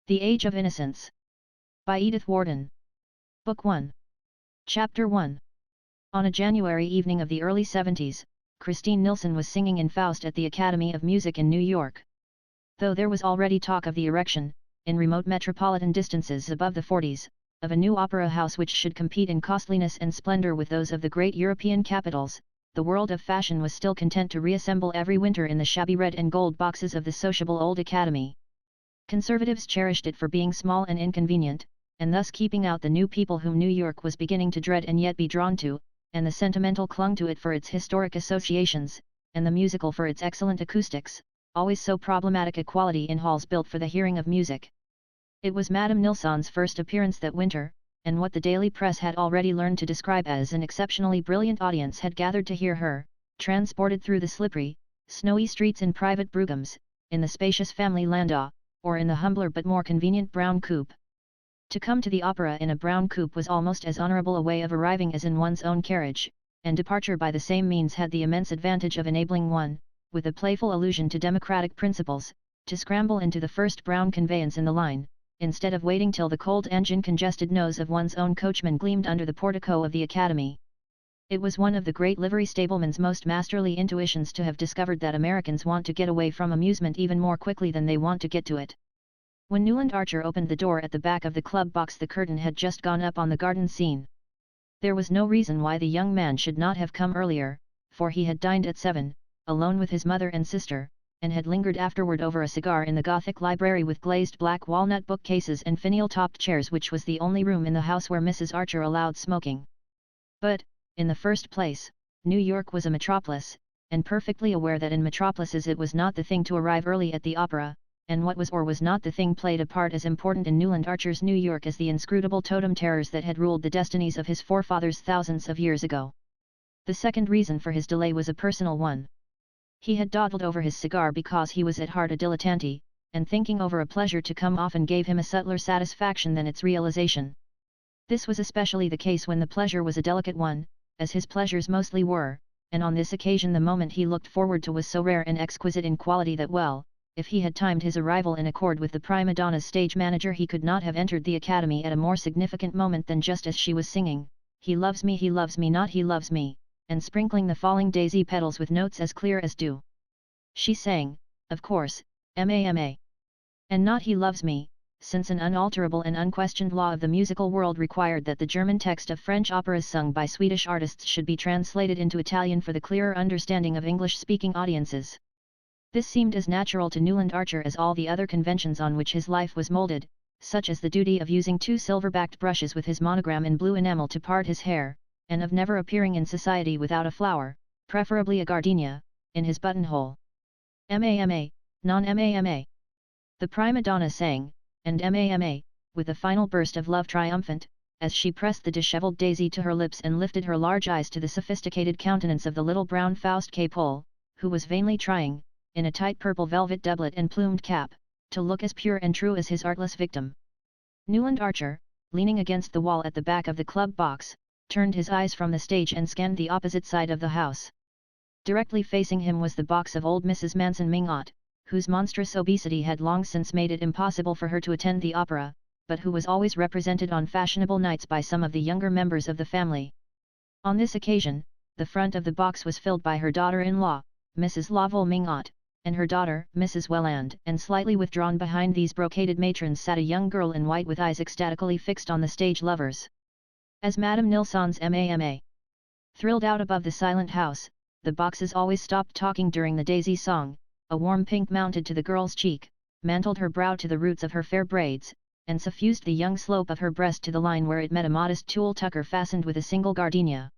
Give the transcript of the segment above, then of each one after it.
The Age of Innocence. By Edith Wharton. Book 1. Chapter 1. On a January evening of the early 70s, Christine Nilsson was singing in Faust at the Academy of Music in New York. Though there was already talk of the erection, in remote metropolitan distances above the 40s, of a new opera house which should compete in costliness and splendor with those of the great European capitals, the world of fashion was still content to reassemble every winter in the shabby red and gold boxes of the sociable old Academy. Conservatives cherished it for being small and inconvenient, and thus keeping out the new people whom New York was beginning to dread and yet be drawn to, and the sentimental clung to it for its historic associations, and the musical for its excellent acoustics, always so problematic a quality in halls built for the hearing of music. It was Madame Nilsson's first appearance that winter, and what the daily press had already learned to describe as an exceptionally brilliant audience had gathered to hear her, transported through the slippery, snowy streets in private broughams, in the spacious family landau, or in the humbler but more convenient brown coupe. To come to the opera in a brown coupe was almost as honorable a way of arriving as in one's own carriage, and departure by the same means had the immense advantage of enabling one, with a playful allusion to democratic principles, to scramble into the first brown conveyance in the line, instead of waiting till the cold engine-congested nose of one's own coachman gleamed under the portico of the Academy. It was one of the great livery stableman's most masterly intuitions to have discovered that Americans want to get away from amusement even more quickly than they want to get to it. When Newland Archer opened the door at the back of the club box, the curtain had just gone up on the garden scene. There was no reason why the young man should not have come earlier, for he had dined at 7, alone with his mother and sister, and had lingered afterward over a cigar in the Gothic library with glazed black walnut bookcases and finial-topped chairs, which was the only room in the house where Mrs. Archer allowed smoking. But, in the first place, New York was a metropolis, and perfectly aware that in metropolises it was not the thing to arrive early at the opera, and what was or was not the thing played a part as important in Newland Archer's New York as the inscrutable totem terrors that had ruled the destinies of his forefathers thousands of years ago. The second reason for his delay was a personal one. He had dawdled over his cigar because he was at heart a dilettante, and thinking over a pleasure to come often gave him a subtler satisfaction than its realization. This was especially the case when the pleasure was a delicate one, as his pleasures mostly were, and on this occasion the moment he looked forward to was so rare and exquisite in quality that if he had timed his arrival in accord with the prima donna's stage manager, he could not have entered the Academy at a more significant moment than just as she was singing, he loves me not he loves me, and sprinkling the falling daisy petals with notes as clear as dew. She sang, of course, M.A.M.A. and not he loves me, since an unalterable and unquestioned law of the musical world required that the German text of French operas sung by Swedish artists should be translated into Italian for the clearer understanding of English-speaking audiences. This seemed as natural to Newland Archer as all the other conventions on which his life was molded, such as the duty of using 2 silver-backed brushes with his monogram in blue enamel to part his hair, and of never appearing in society without a flower, preferably a gardenia, in his buttonhole. M.A.M.A., non-M.A.M.A. The prima donna sang, and M.A.M.A., with a final burst of love triumphant, as she pressed the dishevelled daisy to her lips and lifted her large eyes to the sophisticated countenance of the little brown Faust K-Pole, who was vainly trying, in a tight purple velvet doublet and plumed cap, to look as pure and true as his artless victim. Newland Archer, leaning against the wall at the back of the club box, turned his eyes from the stage and scanned the opposite side of the house. Directly facing him was the box of old Mrs. Manson Mingot, whose monstrous obesity had long since made it impossible for her to attend the opera, but who was always represented on fashionable nights by some of the younger members of the family. On this occasion, the front of the box was filled by her daughter-in-law, Mrs. Lovell Mingot, and her daughter, Mrs. Welland, and slightly withdrawn behind these brocaded matrons sat a young girl in white with eyes ecstatically fixed on the stage lovers. As Madame Nilsson's M.A.M.A. thrilled out above the silent house, the boxes always stopped talking during the daisy song. A warm pink mounted to the girl's cheek, mantled her brow to the roots of her fair braids, and suffused the young slope of her breast to the line where it met a modest tulle tucker fastened with a single gardenia.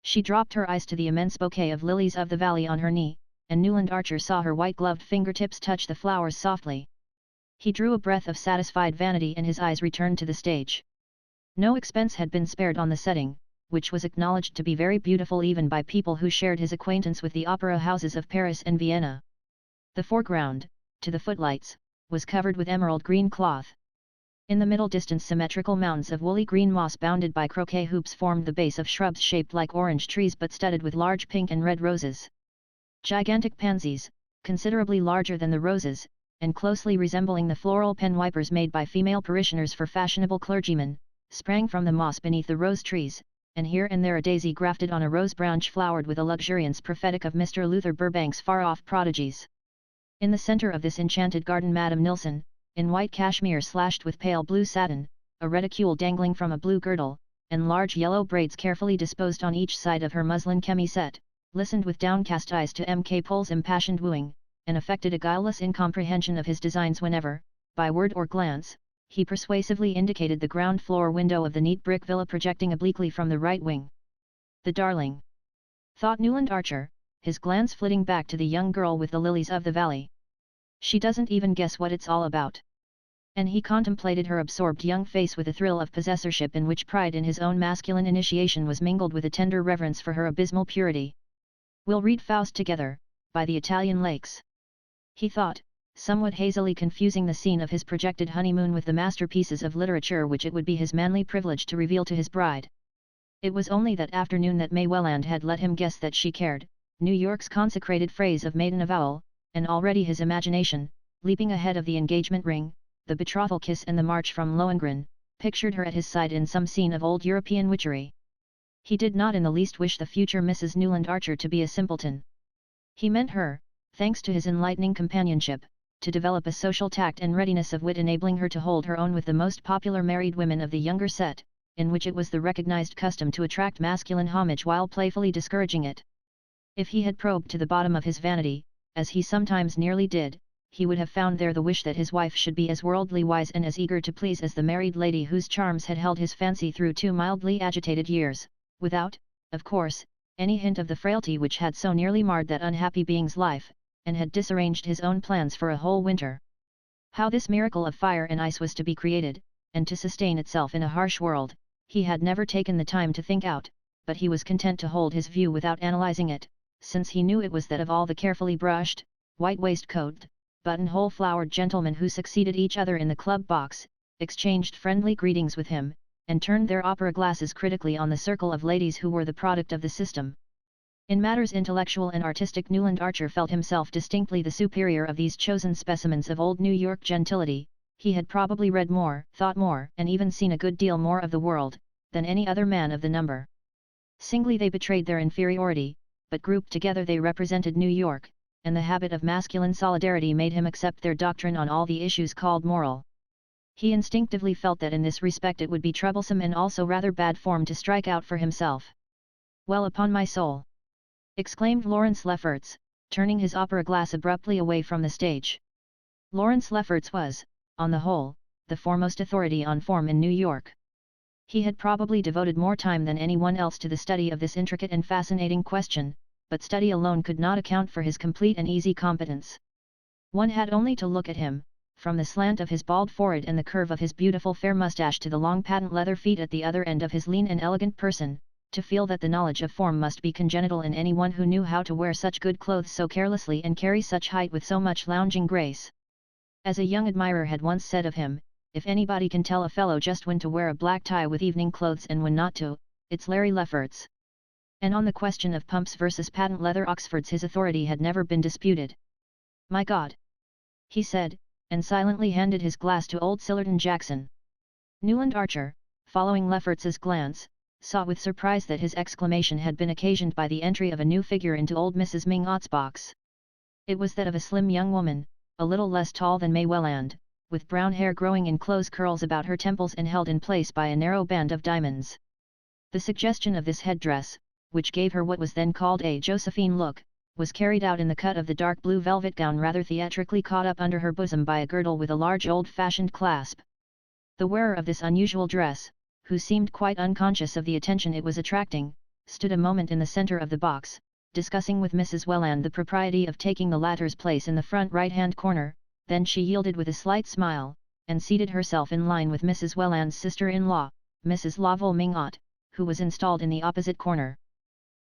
She dropped her eyes to the immense bouquet of lilies of the valley on her knee, and Newland Archer saw her white-gloved fingertips touch the flowers softly. He drew a breath of satisfied vanity and his eyes returned to the stage. No expense had been spared on the setting, which was acknowledged to be very beautiful even by people who shared his acquaintance with the opera houses of Paris and Vienna. The foreground, to the footlights, was covered with emerald green cloth. In the middle distance symmetrical mounds of woolly green moss bounded by croquet hoops formed the base of shrubs shaped like orange trees but studded with large pink and red roses. Gigantic pansies, considerably larger than the roses, and closely resembling the floral pen wipers made by female parishioners for fashionable clergymen, sprang from the moss beneath the rose trees, and here and there a daisy grafted on a rose branch flowered with a luxuriance prophetic of Mr. Luther Burbank's far-off prodigies. In the center of this enchanted garden Madame Nilsson, in white cashmere slashed with pale blue satin, a reticule dangling from a blue girdle, and large yellow braids carefully disposed on each side of her muslin chemisette, listened with downcast eyes to M.K. Pole's impassioned wooing, and affected a guileless incomprehension of his designs whenever, by word or glance, he persuasively indicated the ground floor window of the neat brick villa projecting obliquely from the right wing. "The darling!" thought Newland Archer, his glance flitting back to the young girl with the lilies of the valley. "She doesn't even guess what it's all about." And he contemplated her absorbed young face with a thrill of possessorship in which pride in his own masculine initiation was mingled with a tender reverence for her abysmal purity. "We'll read Faust together, by the Italian lakes," he thought, somewhat hazily confusing the scene of his projected honeymoon with the masterpieces of literature which it would be his manly privilege to reveal to his bride. It was only that afternoon that May Welland had let him guess that she cared, New York's consecrated phrase of maiden avowal, and already his imagination, leaping ahead of the engagement ring, the betrothal kiss and the march from Lohengrin, pictured her at his side in some scene of old European witchery. He did not in the least wish the future Mrs. Newland Archer to be a simpleton. He meant her, thanks to his enlightening companionship, to develop a social tact and readiness of wit enabling her to hold her own with the most popular married women of the younger set, in which it was the recognized custom to attract masculine homage while playfully discouraging it. If he had probed to the bottom of his vanity, as he sometimes nearly did, he would have found there the wish that his wife should be as worldly wise and as eager to please as the married lady whose charms had held his fancy through 2 mildly agitated years, without, of course, any hint of the frailty which had so nearly marred that unhappy being's life, and had disarranged his own plans for a whole winter. How this miracle of fire and ice was to be created, and to sustain itself in a harsh world, he had never taken the time to think out, but he was content to hold his view without analyzing it, since he knew it was that of all the carefully brushed, white-waistcoated, buttonhole flowered gentlemen who succeeded each other in the club box, exchanged friendly greetings with him, and turned their opera glasses critically on the circle of ladies who were the product of the system. In matters intellectual and artistic Newland Archer felt himself distinctly the superior of these chosen specimens of old New York gentility. He had probably read more, thought more, and even seen a good deal more of the world, than any other man of the number. Singly they betrayed their inferiority, but grouped together they represented New York, and the habit of masculine solidarity made him accept their doctrine on all the issues called moral. He instinctively felt that in this respect it would be troublesome and also rather bad form to strike out for himself. "Well, upon my soul!" exclaimed Lawrence Lefferts, turning his opera glass abruptly away from the stage. Lawrence Lefferts was, on the whole, the foremost authority on form in New York. He had probably devoted more time than anyone else to the study of this intricate and fascinating question, but study alone could not account for his complete and easy competence. One had only to look at him, from the slant of his bald forehead and the curve of his beautiful fair moustache to the long patent leather feet at the other end of his lean and elegant person, to feel that the knowledge of form must be congenital in anyone who knew how to wear such good clothes so carelessly and carry such height with so much lounging grace. As a young admirer had once said of him, if anybody can tell a fellow just when to wear a black tie with evening clothes and when not to, it's Larry Lefferts. And on the question of pumps versus patent leather Oxfords his authority had never been disputed. "My God!" he said, and silently handed his glass to old Sillerton Jackson. Newland Archer, following Lefferts's glance, saw with surprise that his exclamation had been occasioned by the entry of a new figure into old Mrs. Mingott's box. It was that of a slim young woman, a little less tall than May Welland, with brown hair growing in close curls about her temples and held in place by a narrow band of diamonds. The suggestion of this headdress, which gave her what was then called a Josephine look, was carried out in the cut of the dark blue velvet gown rather theatrically caught up under her bosom by a girdle with a large old-fashioned clasp. The wearer of this unusual dress, who seemed quite unconscious of the attention it was attracting, stood a moment in the center of the box, discussing with Mrs. Welland the propriety of taking the latter's place in the front right-hand corner. Then she yielded with a slight smile, and seated herself in line with Mrs. Welland's sister-in-law, Mrs. Lovell Mingott, who was installed in the opposite corner.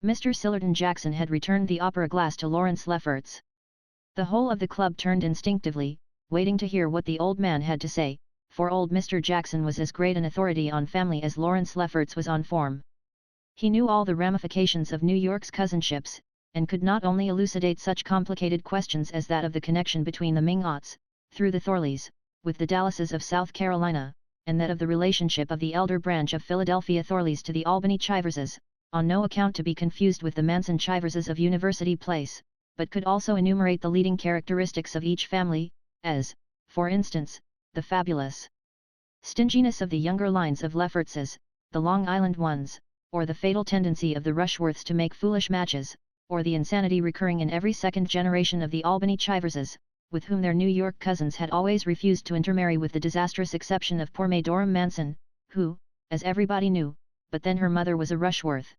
Mr. Sillerton Jackson had returned the opera glass to Lawrence Lefferts. The whole of the club turned instinctively, waiting to hear what the old man had to say, for old Mr. Jackson was as great an authority on family as Lawrence Lefferts was on form. He knew all the ramifications of New York's cousins, and could not only elucidate such complicated questions as that of the connection between the Mingotts, through the Thorleys, with the Dallases of South Carolina, and that of the relationship of the elder branch of Philadelphia Thorleys to the Albany Chiverses, on no account to be confused with the Manson Chiverses of University Place, but could also enumerate the leading characteristics of each family, as, for instance, the fabulous stinginess of the younger lines of Leffertses, the Long Island ones, or the fatal tendency of the Rushworths to make foolish matches, or the insanity recurring in every second generation of the Albany Chiverses, with whom their New York cousins had always refused to intermarry, with the disastrous exception of poor Madorum Manson, who, as everybody knew, but then her mother was a Rushworth.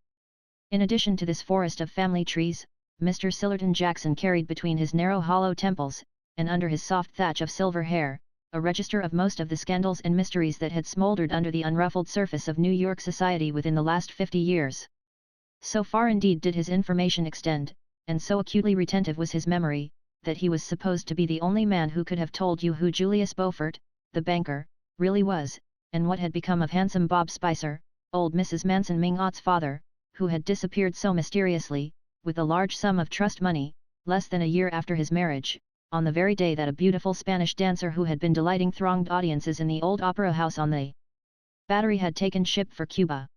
In addition to this forest of family trees, Mr. Sillerton Jackson carried between his narrow hollow temples, and under his soft thatch of silver hair, a register of most of the scandals and mysteries that had smoldered under the unruffled surface of New York society within the last 50 years. So far indeed did his information extend, and so acutely retentive was his memory, that he was supposed to be the only man who could have told you who Julius Beaufort, the banker, really was, and what had become of handsome Bob Spicer, old Mrs. Manson Mingot's father, who had disappeared so mysteriously, with a large sum of trust money, less than a year after his marriage, on the very day that a beautiful Spanish dancer who had been delighting thronged audiences in the old opera house on the Battery had taken ship for Cuba.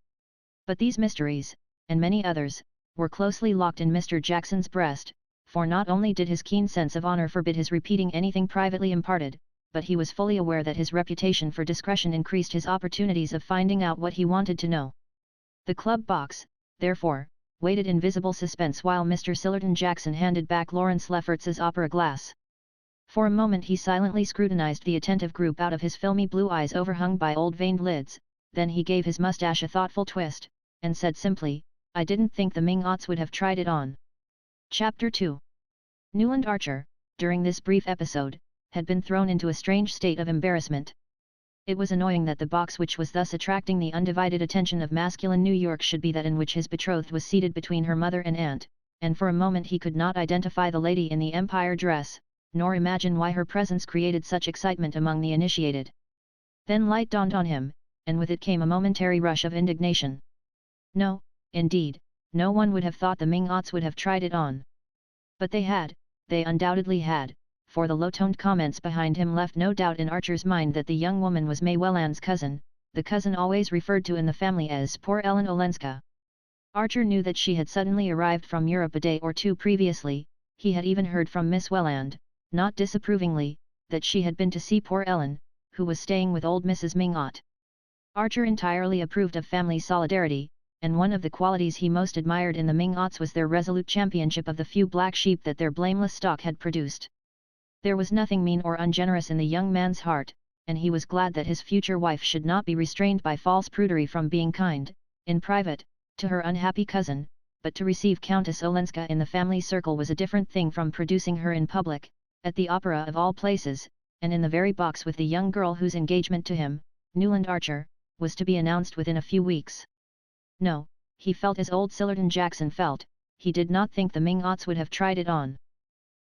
But these mysteries, and many others, were closely locked in Mr. Jackson's breast, for not only did his keen sense of honor forbid his repeating anything privately imparted, but he was fully aware that his reputation for discretion increased his opportunities of finding out what he wanted to know. The club box, therefore, waited in visible suspense while Mr. Sillerton Jackson handed back Lawrence Lefferts's opera glass. For a moment he silently scrutinized the attentive group out of his filmy blue eyes overhung by old veined lids, then he gave his mustache a thoughtful twist, and said simply, "I didn't think the Mingots would have tried it on." Chapter 2. Newland Archer, during this brief episode, had been thrown into a strange state of embarrassment. It was annoying that the box which was thus attracting the undivided attention of masculine New York should be that in which his betrothed was seated between her mother and aunt, and for a moment he could not identify the lady in the empire dress, nor imagine why her presence created such excitement among the initiated. Then light dawned on him, and with it came a momentary rush of indignation. No, indeed, no one would have thought the Mingots would have tried it on. But they undoubtedly had, for the low-toned comments behind him left no doubt in Archer's mind that the young woman was May Welland's cousin, the cousin always referred to in the family as poor Ellen Olenska. Archer knew that she had suddenly arrived from Europe a day or two previously. He had even heard from Miss Welland, not disapprovingly, that she had been to see poor Ellen, who was staying with old Mrs. Mingot. Archer entirely approved of family solidarity, and one of the qualities he most admired in the Mingots was their resolute championship of the few black sheep that their blameless stock had produced. There was nothing mean or ungenerous in the young man's heart, and he was glad that his future wife should not be restrained by false prudery from being kind, in private, to her unhappy cousin, but to receive Countess Olenska in the family circle was a different thing from producing her in public, at the opera of all places, and in the very box with the young girl whose engagement to him, Newland Archer, was to be announced within a few weeks. No, he felt as old Sillerton Jackson felt, he did not think the Mingots would have tried it on.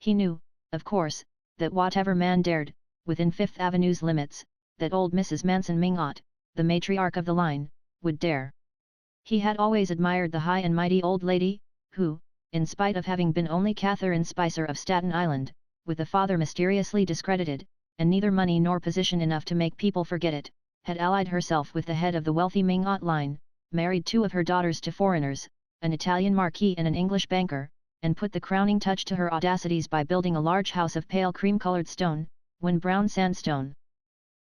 He knew, of course, that whatever man dared, within Fifth Avenue's limits, that old Mrs. Manson Mingot, the matriarch of the line, would dare. He had always admired the high and mighty old lady, who, in spite of having been only Catherine Spicer of Staten Island, with the father mysteriously discredited, and neither money nor position enough to make people forget it, had allied herself with the head of the wealthy Mingot line, married two of her daughters to foreigners, an Italian marquis and an English banker, and put the crowning touch to her audacities by building a large house of pale cream-colored stone, when brown sandstone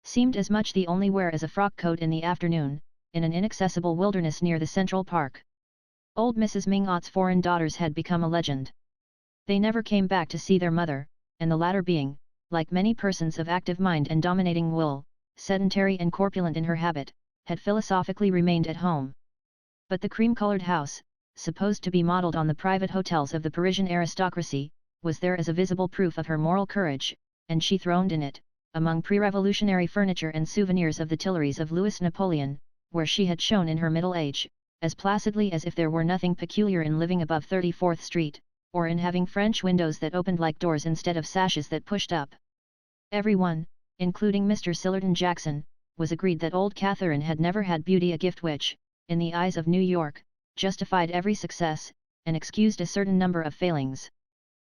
seemed as much the only wear as a frock coat in the afternoon, in an inaccessible wilderness near the Central Park. Old Mrs. Mingot's foreign daughters had become a legend. They never came back to see their mother, and the latter being, like many persons of active mind and dominating will, sedentary and corpulent in her habit, had philosophically remained at home. But the cream-colored house, supposed to be modelled on the private hotels of the Parisian aristocracy, was there as a visible proof of her moral courage, and she throned in it, among pre-revolutionary furniture and souvenirs of the Tuileries of Louis Napoleon, where she had shone in her middle age, as placidly as if there were nothing peculiar in living above 34th Street, or in having French windows that opened like doors instead of sashes that pushed up. Everyone, including Mr. Sillerton Jackson, was agreed that old Catherine had never had beauty, a gift which, in the eyes of New York, justified every success, and excused a certain number of failings.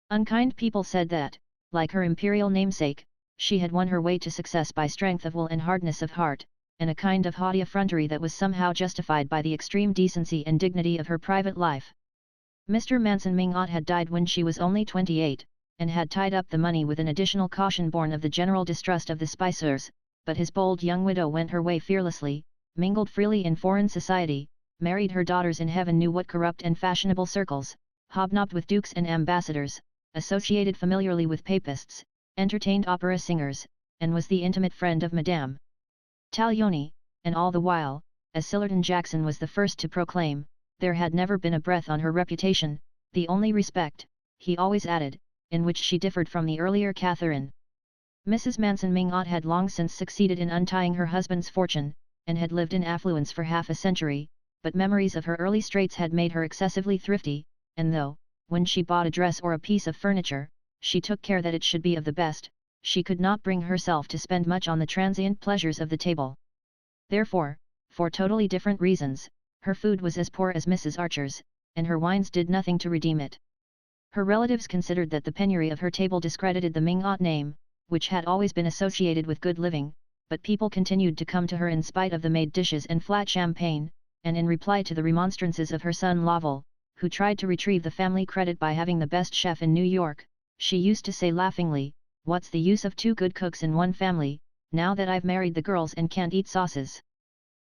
Unkind people said that, like her imperial namesake, She had won her way to success by strength of will and hardness of heart, and a kind of haughty effrontery that was somehow justified by the extreme decency and dignity of her private life. Mr. Manson Ming-Ot had died when she was only 28, and had tied up the money with an additional caution born of the general distrust of the Spicers, but his bold young widow went her way fearlessly, mingled freely in foreign society, married her daughters in heaven knew what corrupt and fashionable circles, hobnobbed with dukes and ambassadors, associated familiarly with papists, entertained opera singers, and was the intimate friend of Madame Taglioni, and all the while, as Sillerton Jackson was the first to proclaim, there had never been a breath on her reputation, the only respect, he always added, in which she differed from the earlier Catherine. Mrs. Manson Ming-Ot had long since succeeded in untying her husband's fortune, and had lived in affluence for half a century, but memories of her early straits had made her excessively thrifty, and though, when she bought a dress or a piece of furniture, she took care that it should be of the best, she could not bring herself to spend much on the transient pleasures of the table. Therefore, for totally different reasons, her food was as poor as Mrs. Archer's, and her wines did nothing to redeem it. Her relatives considered that the penury of her table discredited the Ming-Ot name, which had always been associated with good living, but people continued to come to her in spite of the made dishes and flat champagne, and in reply to the remonstrances of her son Lovell, who tried to retrieve the family credit by having the best chef in New York, she used to say laughingly, "What's the use of two good cooks in one family, now that I've married the girls and can't eat sauces?"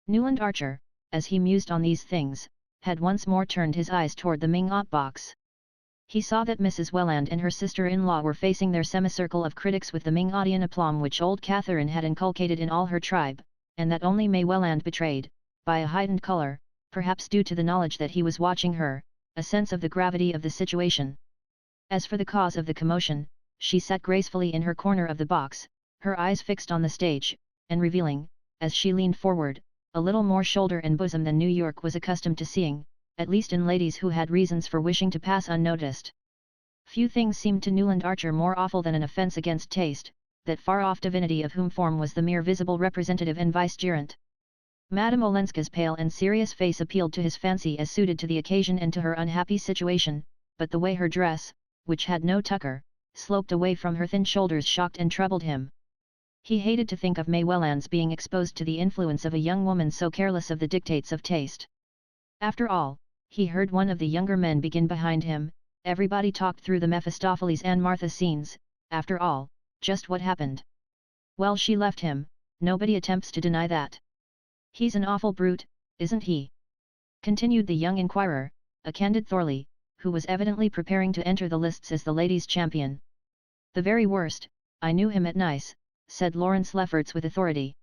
Newland Archer, as he mused on these things, had once more turned his eyes toward the Ming-Ot box. He saw that Mrs. Welland and her sister-in-law were facing their semicircle of critics with the Ming-Otian aplomb which old Catherine had inculcated in all her tribe, and that only May Welland betrayed, by a heightened color, perhaps due to the knowledge that he was watching her, a sense of the gravity of the situation. As for the cause of the commotion, she sat gracefully in her corner of the box, her eyes fixed on the stage, and revealing, as she leaned forward, a little more shoulder and bosom than New York was accustomed to seeing, at least in ladies who had reasons for wishing to pass unnoticed. Few things seemed to Newland Archer more awful than an offence against taste, that far-off divinity of whom form was the mere visible representative and vicegerent. Madame Olenska's pale and serious face appealed to his fancy as suited to the occasion and to her unhappy situation, but the way her dress, which had no tucker, sloped away from her thin shoulders shocked and troubled him. He hated to think of May Welland's being exposed to the influence of a young woman so careless of the dictates of taste. After all, he heard one of the younger men begin behind him, everybody talked through the Mephistopheles and Martha scenes, after all, just what happened. Well, she left him, nobody attempts to deny that. He's an awful brute, isn't he? Continued the young inquirer, a candid Thorley, who was evidently preparing to enter the lists as the ladies' champion. The very worst, I knew him at Nice, said Lawrence Lefferts with authority.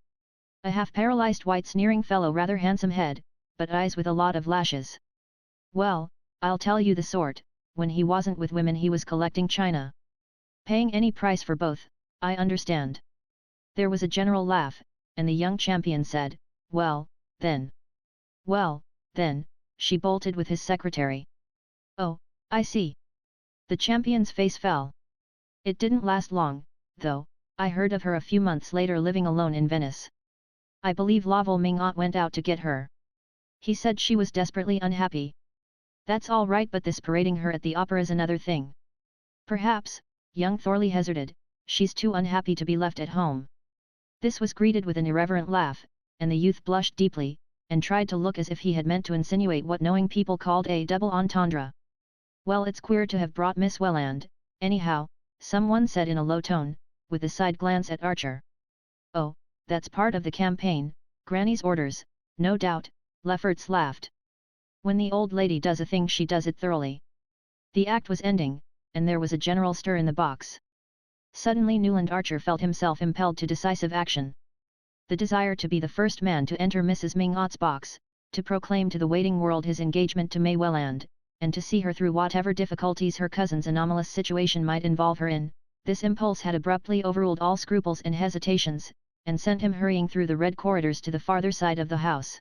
A half-paralyzed white sneering fellow, rather handsome head, but eyes with a lot of lashes. Well, I'll tell you the sort, when he wasn't with women he was collecting china. Paying any price for both, I understand. There was a general laugh, and the young champion said, well, then, she bolted with his secretary. Oh, I see. The champion's face fell. It didn't last long, though, I heard of her a few months later living alone in Venice. I believe Lovell Ming-Ot went out to get her. He said she was desperately unhappy. That's all right, but this parading her at the opera's another thing. Perhaps, young Thorley hazarded, she's too unhappy to be left at home. This was greeted with an irreverent laugh, and the youth blushed deeply, and tried to look as if he had meant to insinuate what knowing people called a double entendre. Well, it's queer to have brought Miss Welland, anyhow, someone said in a low tone, with a side glance at Archer. Oh, that's part of the campaign, Granny's orders, no doubt, Lefferts laughed. When the old lady does a thing she does it thoroughly. The act was ending, and there was a general stir in the box. Suddenly Newland Archer felt himself impelled to decisive action. The desire to be the first man to enter Mrs. Ming-Ot's box, to proclaim to the waiting world his engagement to May Welland, and to see her through whatever difficulties her cousin's anomalous situation might involve her in, this impulse had abruptly overruled all scruples and hesitations, and sent him hurrying through the red corridors to the farther side of the house.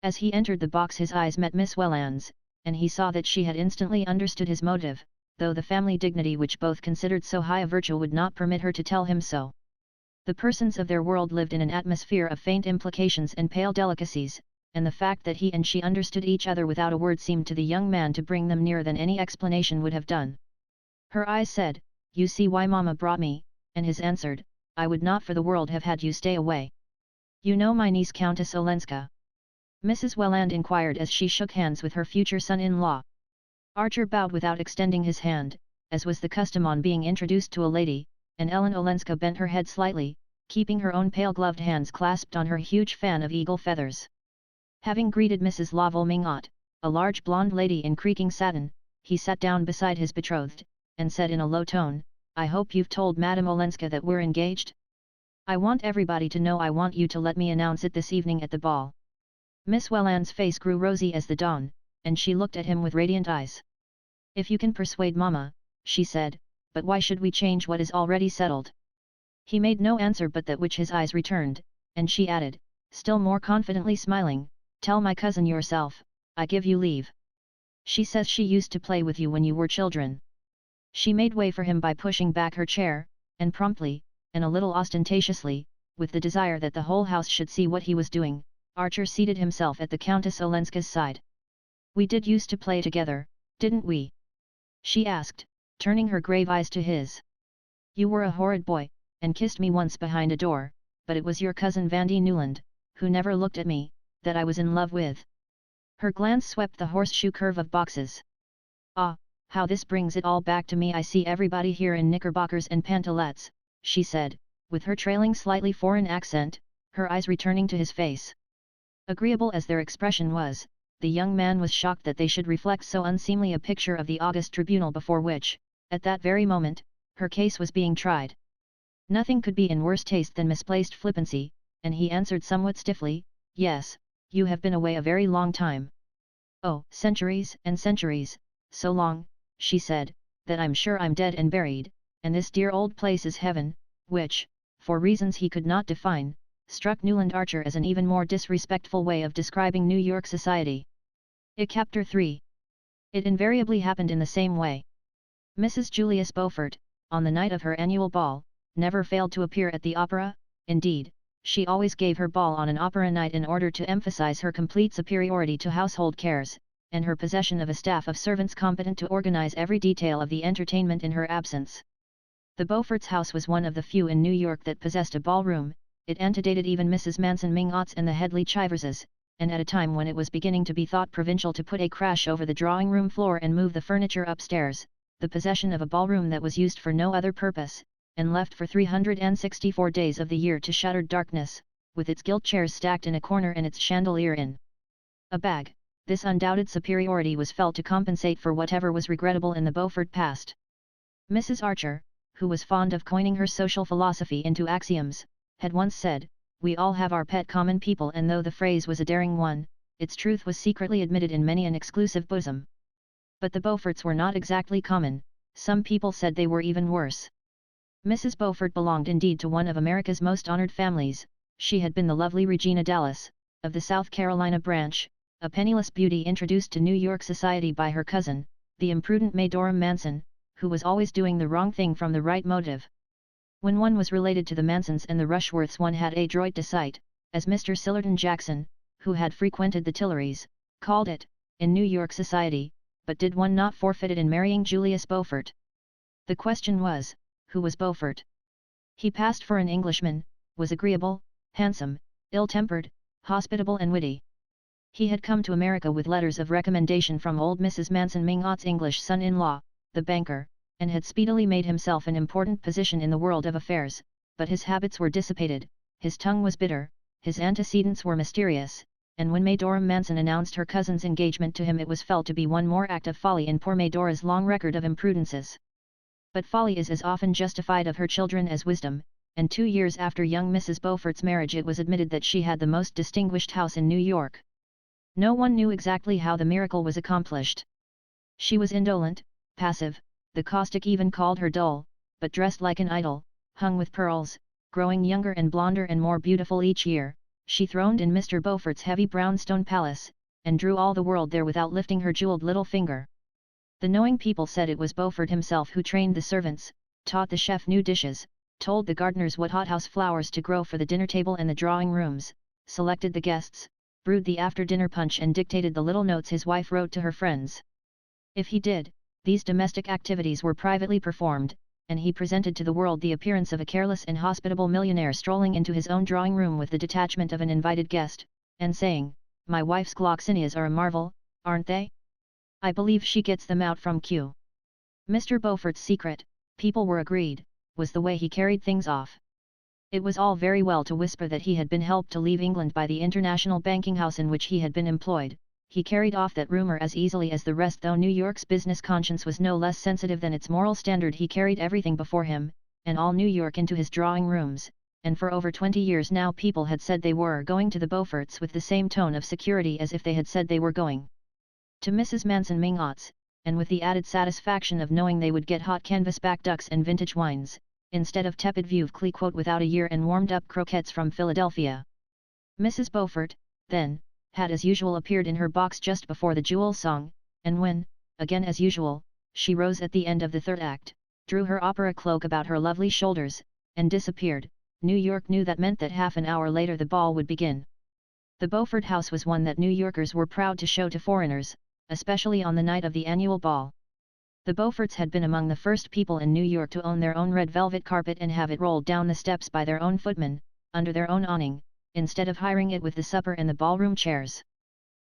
As he entered the box his eyes met Miss Welland's, and he saw that she had instantly understood his motive, though the family dignity which both considered so high a virtue would not permit her to tell him so. The persons of their world lived in an atmosphere of faint implications and pale delicacies, and the fact that he and she understood each other without a word seemed to the young man to bring them nearer than any explanation would have done. Her eyes said, "You see why Mama brought me," and his answered, I would not for the world have had you stay away. You know my niece Countess Olenska?" Mrs. Welland inquired as she shook hands with her future son-in-law. Archer bowed without extending his hand, as was the custom on being introduced to a lady, and Ellen Olenska bent her head slightly, keeping her own pale-gloved hands clasped on her huge fan of eagle feathers. Having greeted Mrs. Laval Mingot, a large blonde lady in creaking satin, he sat down beside his betrothed, and said in a low tone, "I hope you've told Madame Olenska that we're engaged? I want everybody to know. I want you to let me announce it this evening at the ball." Miss Welland's face grew rosy as the dawn, and she looked at him with radiant eyes. "If you can persuade Mama," she said, "but why should we change what is already settled?" He made no answer but that which his eyes returned, and she added, still more confidently smiling, "Tell my cousin yourself, I give you leave. She says she used to play with you when you were children." She made way for him by pushing back her chair, and promptly, and a little ostentatiously, with the desire that the whole house should see what he was doing, Archer seated himself at the Countess Olenska's side. "We did used to play together, didn't we?" she asked, turning her grave eyes to his. "You were a horrid boy, and kissed me once behind a door, but it was your cousin Vandy Newland, who never looked at me, that I was in love with." Her glance swept the horseshoe curve of boxes. "Ah, how this brings it all back to me. I see everybody here in knickerbockers and pantalettes," she said, with her trailing slightly foreign accent, her eyes returning to his face. Agreeable as their expression was, the young man was shocked that they should reflect so unseemly a picture of the august tribunal before which, at that very moment, her case was being tried. Nothing could be in worse taste than misplaced flippancy, and he answered somewhat stiffly, "Yes, you have been away a very long time." "Oh, centuries and centuries, so long," she said, "that I'm sure I'm dead and buried, and this dear old place is heaven," which, for reasons he could not define, struck Newland Archer as an even more disrespectful way of describing New York society. Chapter 3. It invariably happened in the same way. Mrs. Julius Beaufort, on the night of her annual ball, never failed to appear at the opera. Indeed, she always gave her ball on an opera night in order to emphasize her complete superiority to household cares, and her possession of a staff of servants competent to organize every detail of the entertainment in her absence. The Beauforts' house was one of the few in New York that possessed a ballroom. It antedated even Mrs. Manson Mingot's and the Headley Chiverses, and at a time when it was beginning to be thought provincial to put a crash over the drawing-room floor and move the furniture upstairs, the possession of a ballroom that was used for no other purpose, and left for 364 days of the year to shuttered darkness, with its gilt chairs stacked in a corner and its chandelier in a bag, this undoubted superiority was felt to compensate for whatever was regrettable in the Beaufort past. Mrs. Archer, who was fond of coining her social philosophy into axioms, had once said, "We all have our pet common people," and though the phrase was a daring one, its truth was secretly admitted in many an exclusive bosom. But the Beauforts were not exactly common, some people said they were even worse. Mrs. Beaufort belonged indeed to one of America's most honored families. She had been the lovely Regina Dallas, of the South Carolina branch, a penniless beauty introduced to New York society by her cousin, the imprudent Madorum Manson, who was always doing the wrong thing from the right motive. When one was related to the Mansons and the Rushworths, one had a droit de cite, as Mr. Sillerton Jackson, who had frequented the Tilleries, called it, in New York society, but did one not forfeit it in marrying Julius Beaufort? The question was, who was Beaufort? He passed for an Englishman, was agreeable, handsome, ill-tempered, hospitable and witty. He had come to America with letters of recommendation from old Mrs. Manson Mingot's English son-in-law, the banker, and had speedily made himself an important position in the world of affairs, but his habits were dissipated, his tongue was bitter, his antecedents were mysterious, and when Madorum Manson announced her cousin's engagement to him, it was felt to be one more act of folly in poor Madora's long record of imprudences. But folly is as often justified of her children as wisdom, and 2 years after young Mrs. Beaufort's marriage it was admitted that she had the most distinguished house in New York. No one knew exactly how the miracle was accomplished. She was indolent, passive, the caustic even called her dull, but dressed like an idol, hung with pearls, growing younger and blonder and more beautiful each year. She throned in Mr. Beaufort's heavy brownstone palace, and drew all the world there without lifting her jeweled little finger. The knowing people said it was Beaufort himself who trained the servants, taught the chef new dishes, told the gardeners what hothouse flowers to grow for the dinner table and the drawing rooms, selected the guests, brewed the after-dinner punch and dictated the little notes his wife wrote to her friends. If he did, these domestic activities were privately performed, and he presented to the world the appearance of a careless and hospitable millionaire strolling into his own drawing room with the detachment of an invited guest, and saying, "My wife's gloxinias are a marvel, aren't they? I believe she gets them out from Kew." Mr. Beaufort's secret, people were agreed, was the way he carried things off. It was all very well to whisper that he had been helped to leave England by the international banking house in which he had been employed. He carried off that rumor as easily as the rest. Though New York's business conscience was no less sensitive than its moral standard, he carried everything before him, and all New York into his drawing rooms, and for over 20 years now people had said they were going to the Beauforts with the same tone of security as if they had said they were going to Mrs. Manson Mingot's, and with the added satisfaction of knowing they would get hot canvasback ducks and vintage wines, instead of tepid Veuve Clicquot without a year and warmed-up croquettes from Philadelphia. Mrs. Beaufort, then, had as usual appeared in her box just before the Jewel song, and when, again as usual, she rose at the end of the third act, drew her opera cloak about her lovely shoulders, and disappeared, New York knew that meant that half an hour later the ball would begin. The Beaufort house was one that New Yorkers were proud to show to foreigners, especially on the night of the annual ball. The Beauforts had been among the first people in New York to own their own red velvet carpet and have it rolled down the steps by their own footmen, under their own awning, instead of hiring it with the supper and the ballroom chairs.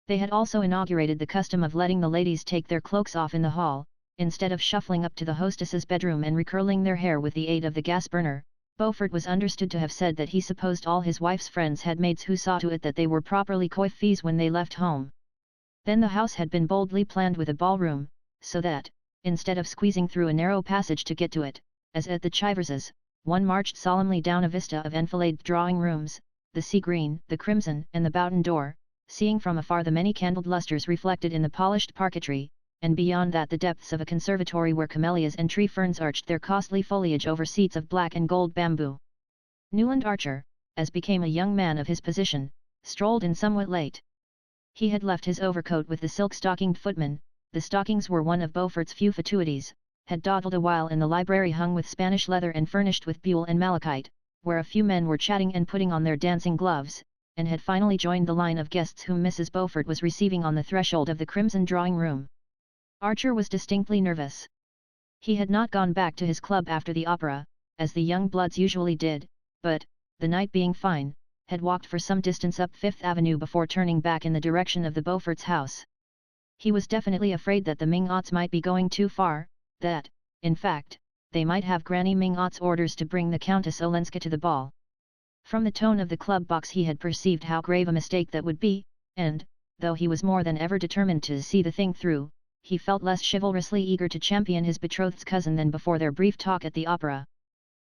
They had also inaugurated the custom of letting the ladies take their cloaks off in the hall, instead of shuffling up to the hostess's bedroom and recurling their hair with the aid of the gas burner. Beaufort was understood to have said that he supposed all his wife's friends had maids who saw to it that they were properly coiffés when they left home. Then the house had been boldly planned with a ballroom, so that, instead of squeezing through a narrow passage to get to it, as at the Chiverses, one marched solemnly down a vista of enfiladed drawing rooms, the sea green, the crimson, and the Boughton door, seeing from afar the many candled lustres reflected in the polished parquetry, and beyond that the depths of a conservatory where camellias and tree ferns arched their costly foliage over seats of black and gold bamboo. Newland Archer, as became a young man of his position, strolled in somewhat late. He had left his overcoat with the silk-stockinged footman. The stockings were one of Beaufort's few fatuities, had dawdled a while in the library hung with Spanish leather and furnished with buhl and malachite, where a few men were chatting and putting on their dancing gloves, and had finally joined the line of guests whom Mrs. Beaufort was receiving on the threshold of the crimson drawing-room. Archer was distinctly nervous. He had not gone back to his club after the opera, as the young bloods usually did, but, the night being fine, had walked for some distance up Fifth Avenue before turning back in the direction of the Beauforts' house. He was definitely afraid that the Mingots might be going too far, that, in fact, they might have Granny Mingot's orders to bring the Countess Olenska to the ball. From the tone of the club box he had perceived how grave a mistake that would be, and, though he was more than ever determined to see the thing through, he felt less chivalrously eager to champion his betrothed's cousin than before their brief talk at the opera.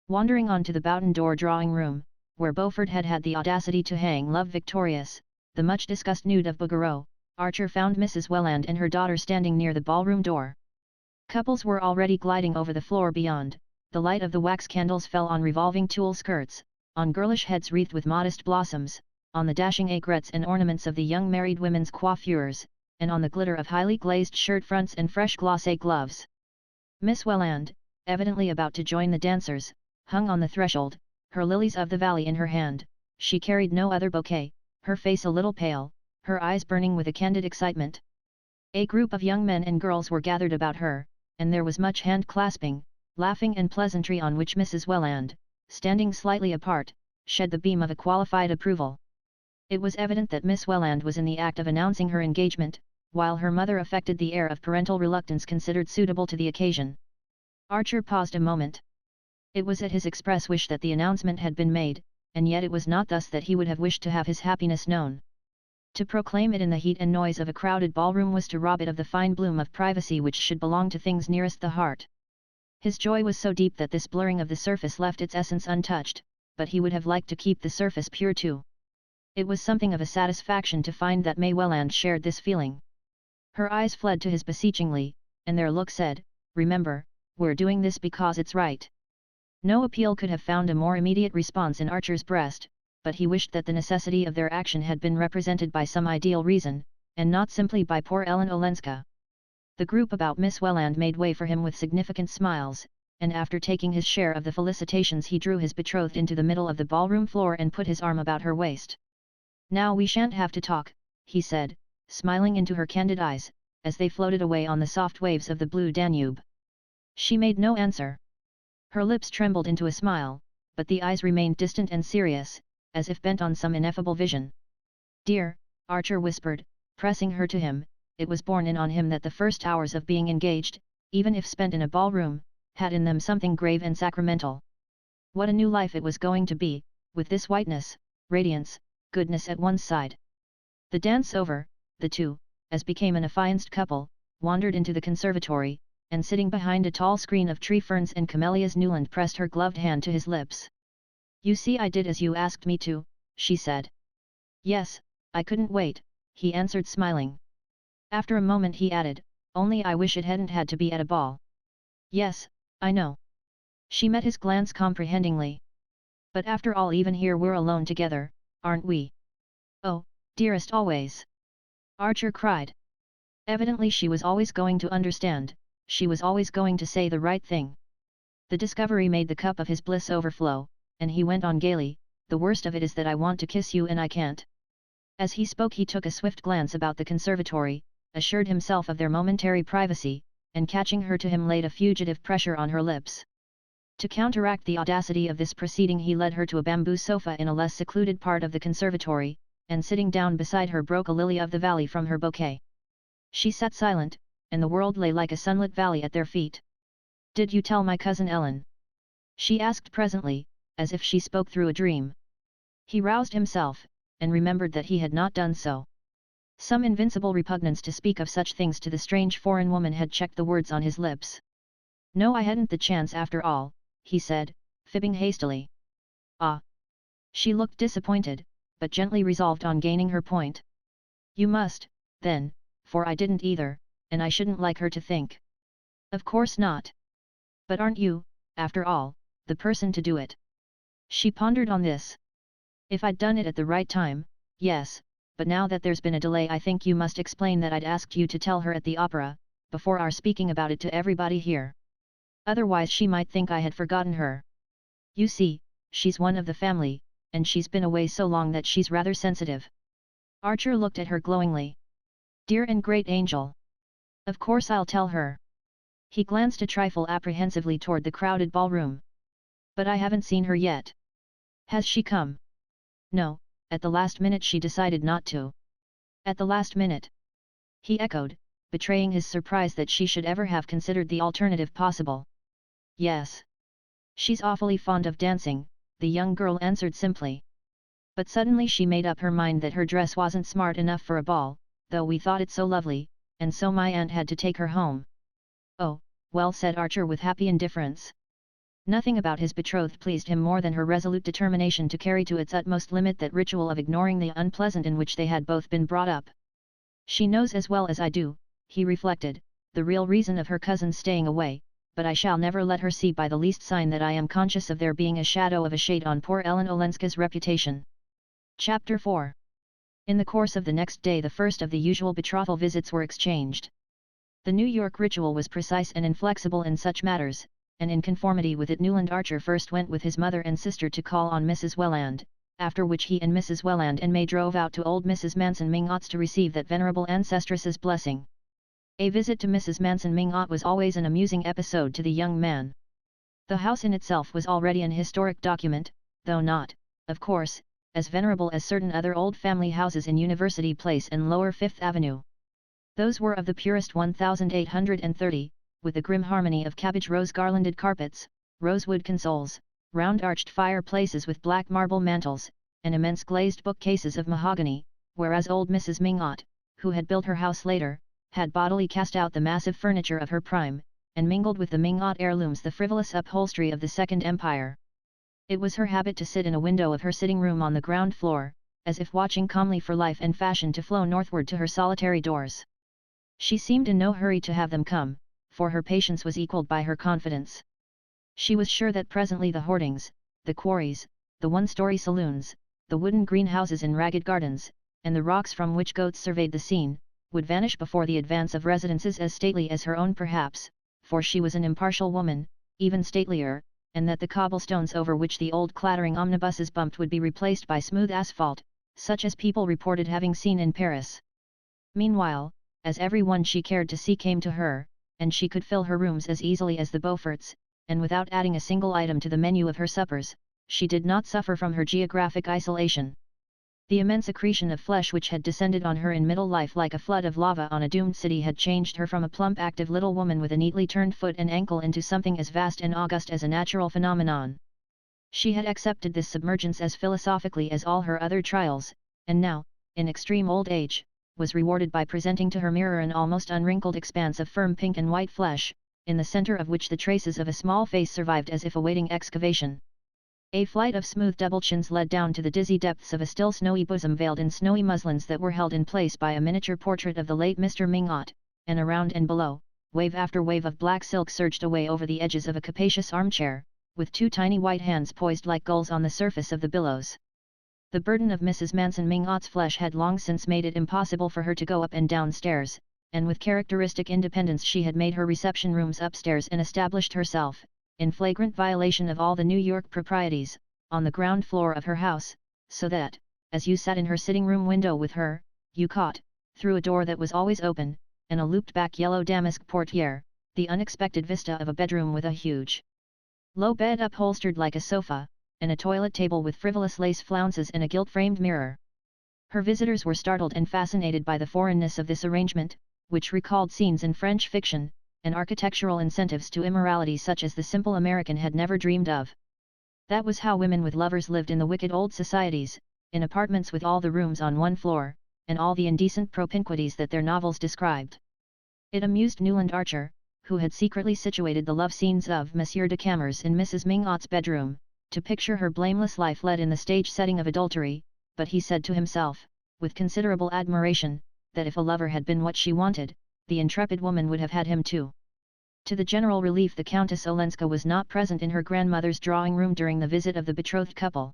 Wandering on to the Boughton door drawing-room, where Beaufort had had the audacity to hang Love Victorious, the much-discussed nude of Bouguereau, Archer found Mrs. Welland and her daughter standing near the ballroom door. Couples were already gliding over the floor beyond. The light of the wax candles fell on revolving tulle skirts, on girlish heads wreathed with modest blossoms, on the dashing aigrettes and ornaments of the young married women's coiffures, and on the glitter of highly glazed shirt fronts and fresh glacé gloves. Miss Welland, evidently about to join the dancers, hung on the threshold, her lilies of the valley in her hand. She carried no other bouquet, her face a little pale, her eyes burning with a candid excitement. A group of young men and girls were gathered about her, and there was much hand-clasping, laughing and pleasantry on which Mrs. Welland, standing slightly apart, shed the beam of a qualified approval. It was evident that Miss Welland was in the act of announcing her engagement, while her mother affected the air of parental reluctance considered suitable to the occasion. Archer paused a moment. It was at his express wish that the announcement had been made, and yet it was not thus that he would have wished to have his happiness known. To proclaim it in the heat and noise of a crowded ballroom was to rob it of the fine bloom of privacy which should belong to things nearest the heart. His joy was so deep that this blurring of the surface left its essence untouched, but he would have liked to keep the surface pure too. It was something of a satisfaction to find that May Welland shared this feeling. Her eyes fled to his beseechingly, and their look said, "Remember, we're doing this because it's right." No appeal could have found a more immediate response in Archer's breast, but he wished that the necessity of their action had been represented by some ideal reason, and not simply by poor Ellen Olenska. The group about Miss Welland made way for him with significant smiles, and after taking his share of the felicitations he drew his betrothed into the middle of the ballroom floor and put his arm about her waist. "Now we shan't have to talk," he said, smiling into her candid eyes, as they floated away on the soft waves of the blue Danube. She made no answer. Her lips trembled into a smile, but the eyes remained distant and serious, as if bent on some ineffable vision. "Dear," Archer whispered, pressing her to him. It was borne in on him that the first hours of being engaged, even if spent in a ballroom, had in them something grave and sacramental. What a new life it was going to be, with this whiteness, radiance, goodness at one's side. The dance over, the two, as became an affianced couple, wandered into the conservatory, and sitting behind a tall screen of tree ferns and camellias Newland pressed her gloved hand to his lips. "You see, I did as you asked me to," she said. "Yes, I couldn't wait," he answered smiling. After a moment he added, "Only I wish it hadn't had to be at a ball." "Yes, I know." She met his glance comprehendingly. "But after all, even here we're alone together, aren't we?" "Oh, dearest, always!" Archer cried. Evidently she was always going to understand, she was always going to say the right thing. The discovery made the cup of his bliss overflow, and he went on gaily, "The worst of it is that I want to kiss you and I can't." As he spoke he took a swift glance about the conservatory, assured himself of their momentary privacy, and catching her to him laid a fugitive pressure on her lips. To counteract the audacity of this proceeding he led her to a bamboo sofa in a less secluded part of the conservatory, and sitting down beside her broke a lily of the valley from her bouquet. She sat silent, and the world lay like a sunlit valley at their feet. "Did you tell my cousin Ellen?" she asked presently, as if she spoke through a dream. He roused himself, and remembered that he had not done so. Some invincible repugnance to speak of such things to the strange foreign woman had checked the words on his lips. "No, I hadn't the chance after all," he said, fibbing hastily. "Ah!" She looked disappointed, but gently resolved on gaining her point. "You must, then, for I didn't either, and I shouldn't like her to think." "Of course not. But aren't you, after all, the person to do it?" She pondered on this. "If I'd done it at the right time, yes, but now that there's been a delay I think you must explain that I'd asked you to tell her at the opera, before our speaking about it to everybody here. Otherwise she might think I had forgotten her. You see, she's one of the family, and she's been away so long that she's rather sensitive." Archer looked at her glowingly. "Dear and great angel! Of course I'll tell her." He glanced a trifle apprehensively toward the crowded ballroom. "But I haven't seen her yet." "Has she come?" "No, at the last minute she decided not to." "At the last minute?" he echoed, betraying his surprise that she should ever have considered the alternative possible. "Yes. She's awfully fond of dancing," the young girl answered simply. "But suddenly she made up her mind that her dress wasn't smart enough for a ball, though we thought it so lovely, and so my aunt had to take her home." "Oh, well," said Archer with happy indifference. Nothing about his betrothed pleased him more than her resolute determination to carry to its utmost limit that ritual of ignoring the unpleasant in which they had both been brought up. "She knows as well as I do," he reflected, "the real reason of her cousin's staying away, but I shall never let her see by the least sign that I am conscious of there being a shadow of a shade on poor Ellen Olenska's reputation." Chapter 4. In the course of the next day the first of the usual betrothal visits were exchanged. The New York ritual was precise and inflexible in such matters, and in conformity with it Newland Archer first went with his mother and sister to call on Mrs. Welland, after which he and Mrs. Welland and May drove out to old Mrs. Manson Mingot's to receive that venerable ancestress's blessing. A visit to Mrs. Manson Mingot was always an amusing episode to the young man. The house in itself was already an historic document, though not, of course, as venerable as certain other old family houses in University Place and Lower Fifth Avenue. Those were of the purest 1830, with the grim harmony of cabbage rose garlanded carpets, rosewood consoles, round arched fireplaces with black marble mantels, and immense glazed bookcases of mahogany, whereas old Mrs. Mingot, who had built her house later, had bodily cast out the massive furniture of her prime, and mingled with the Mingot heirlooms the frivolous upholstery of the Second Empire. It was her habit to sit in a window of her sitting room on the ground floor, as if watching calmly for life and fashion to flow northward to her solitary doors. She seemed in no hurry to have them come, for her patience was equalled by her confidence. She was sure that presently the hoardings, the quarries, the one-story saloons, the wooden greenhouses in ragged gardens, and the rocks from which goats surveyed the scene, would vanish before the advance of residences as stately as her own perhaps, for she was an impartial woman, even statelier, and that the cobblestones over which the old clattering omnibuses bumped would be replaced by smooth asphalt, such as people reported having seen in Paris. Meanwhile, as every one she cared to see came to her, and she could fill her rooms as easily as the Beauforts, and without adding a single item to the menu of her suppers, she did not suffer from her geographic isolation. The immense accretion of flesh which had descended on her in middle life like a flood of lava on a doomed city had changed her from a plump active little woman with a neatly turned foot and ankle into something as vast and august as a natural phenomenon. She had accepted this submergence as philosophically as all her other trials, and now, in extreme old age, was rewarded by presenting to her mirror an almost unwrinkled expanse of firm pink and white flesh, in the center of which the traces of a small face survived as if awaiting excavation. A flight of smooth double chins led down to the dizzy depths of a still snowy bosom veiled in snowy muslins that were held in place by a miniature portrait of the late Mr. Mingott, and around and below, wave after wave of black silk surged away over the edges of a capacious armchair, with two tiny white hands poised like gulls on the surface of the billows. The burden of Mrs. Manson Mingott's flesh had long since made it impossible for her to go up and down stairs, and with characteristic independence she had made her reception rooms upstairs and established herself, in flagrant violation of all the New York proprieties, on the ground floor of her house, so that, as you sat in her sitting-room window with her, you caught, through a door that was always open, and a looped-back yellow damask portiere, the unexpected vista of a bedroom with a huge low bed upholstered like a sofa, and a toilet table with frivolous lace flounces and a gilt-framed mirror. Her visitors were startled and fascinated by the foreignness of this arrangement, which recalled scenes in French fiction, and architectural incentives to immorality such as the simple American had never dreamed of. That was how women with lovers lived in the wicked old societies, in apartments with all the rooms on one floor, and all the indecent propinquities that their novels described. It amused Newland Archer, who had secretly situated the love scenes of Monsieur de Camers in Mrs. Mingott's bedroom, to picture her blameless life led in the stage setting of adultery, but he said to himself, with considerable admiration, that if a lover had been what she wanted, the intrepid woman would have had him too. To the general relief the Countess Olenska was not present in her grandmother's drawing-room during the visit of the betrothed couple.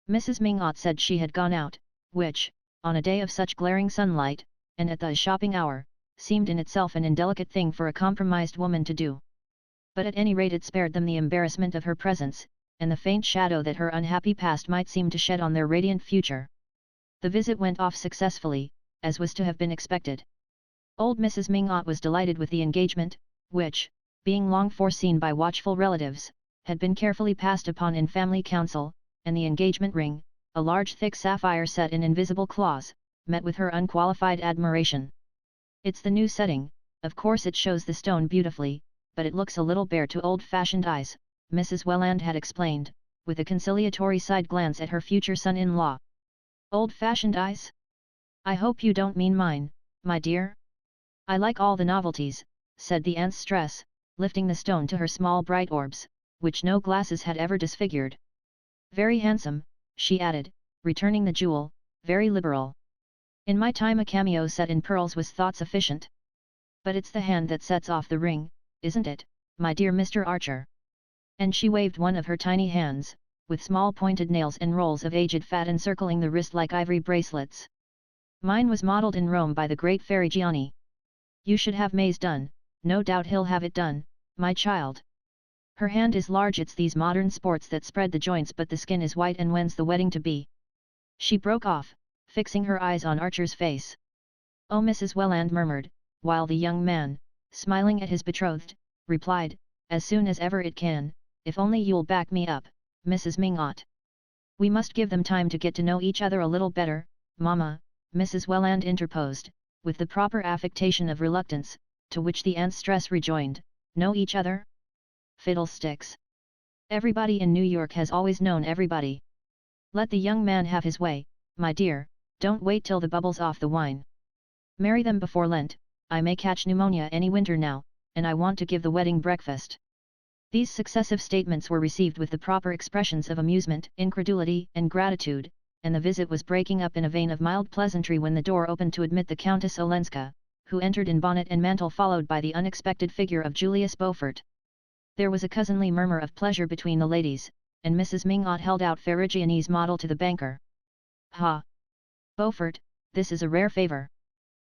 Mrs. Mingott said she had gone out, which, on a day of such glaring sunlight, and at the shopping hour, seemed in itself an indelicate thing for a compromised woman to do. But at any rate it spared them the embarrassment of her presence, and the faint shadow that her unhappy past might seem to shed on their radiant future. The visit went off successfully, as was to have been expected. Old Mrs. Mingott was delighted with the engagement, which, being long foreseen by watchful relatives, had been carefully passed upon in family council, and the engagement ring, a large thick sapphire set in invisible claws, met with her unqualified admiration. "It's the new setting, of course it shows the stone beautifully, but it looks a little bare to old-fashioned eyes," Mrs. Welland had explained, with a conciliatory side glance at her future son-in-law. "Old-fashioned eyes? I hope you don't mean mine, my dear? I like all the novelties," said the aunt's stress, lifting the stone to her small bright orbs, which no glasses had ever disfigured. "Very handsome," she added, returning the jewel, "very liberal. In my time a cameo set in pearls was thought sufficient. But it's the hand that sets off the ring, isn't it, my dear Mr. Archer?" And she waved one of her tiny hands, with small pointed nails and rolls of aged fat encircling the wrist like ivory bracelets. "Mine was modelled in Rome by the great Ferrigiani. You should have May's done, no doubt he'll have it done, my child. Her hand is large, it's these modern sports that spread the joints but the skin is white, and when's the wedding to be?" She broke off, fixing her eyes on Archer's face. "Oh," Mrs. Welland murmured, while the young man, smiling at his betrothed, replied, "As soon as ever it can, if only you'll back me up, Mrs. Mingott. We must give them time to get to know each other a little better, Mamma," Mrs. Welland interposed, with the proper affectation of reluctance, to which the aunt's stress rejoined, "Know each other? Fiddlesticks! Everybody in New York has always known everybody. Let the young man have his way, my dear, don't wait till the bubble's off the wine. Marry them before Lent, I may catch pneumonia any winter now, and I want to give the wedding breakfast." These successive statements were received with the proper expressions of amusement, incredulity, and gratitude, and the visit was breaking up in a vein of mild pleasantry when the door opened to admit the Countess Olenska, who entered in bonnet and mantle followed by the unexpected figure of Julius Beaufort. There was a cousinly murmur of pleasure between the ladies, and Mrs. Mingott held out Ferrigiani's model to the banker. "Ha! Beaufort, this is a rare favour."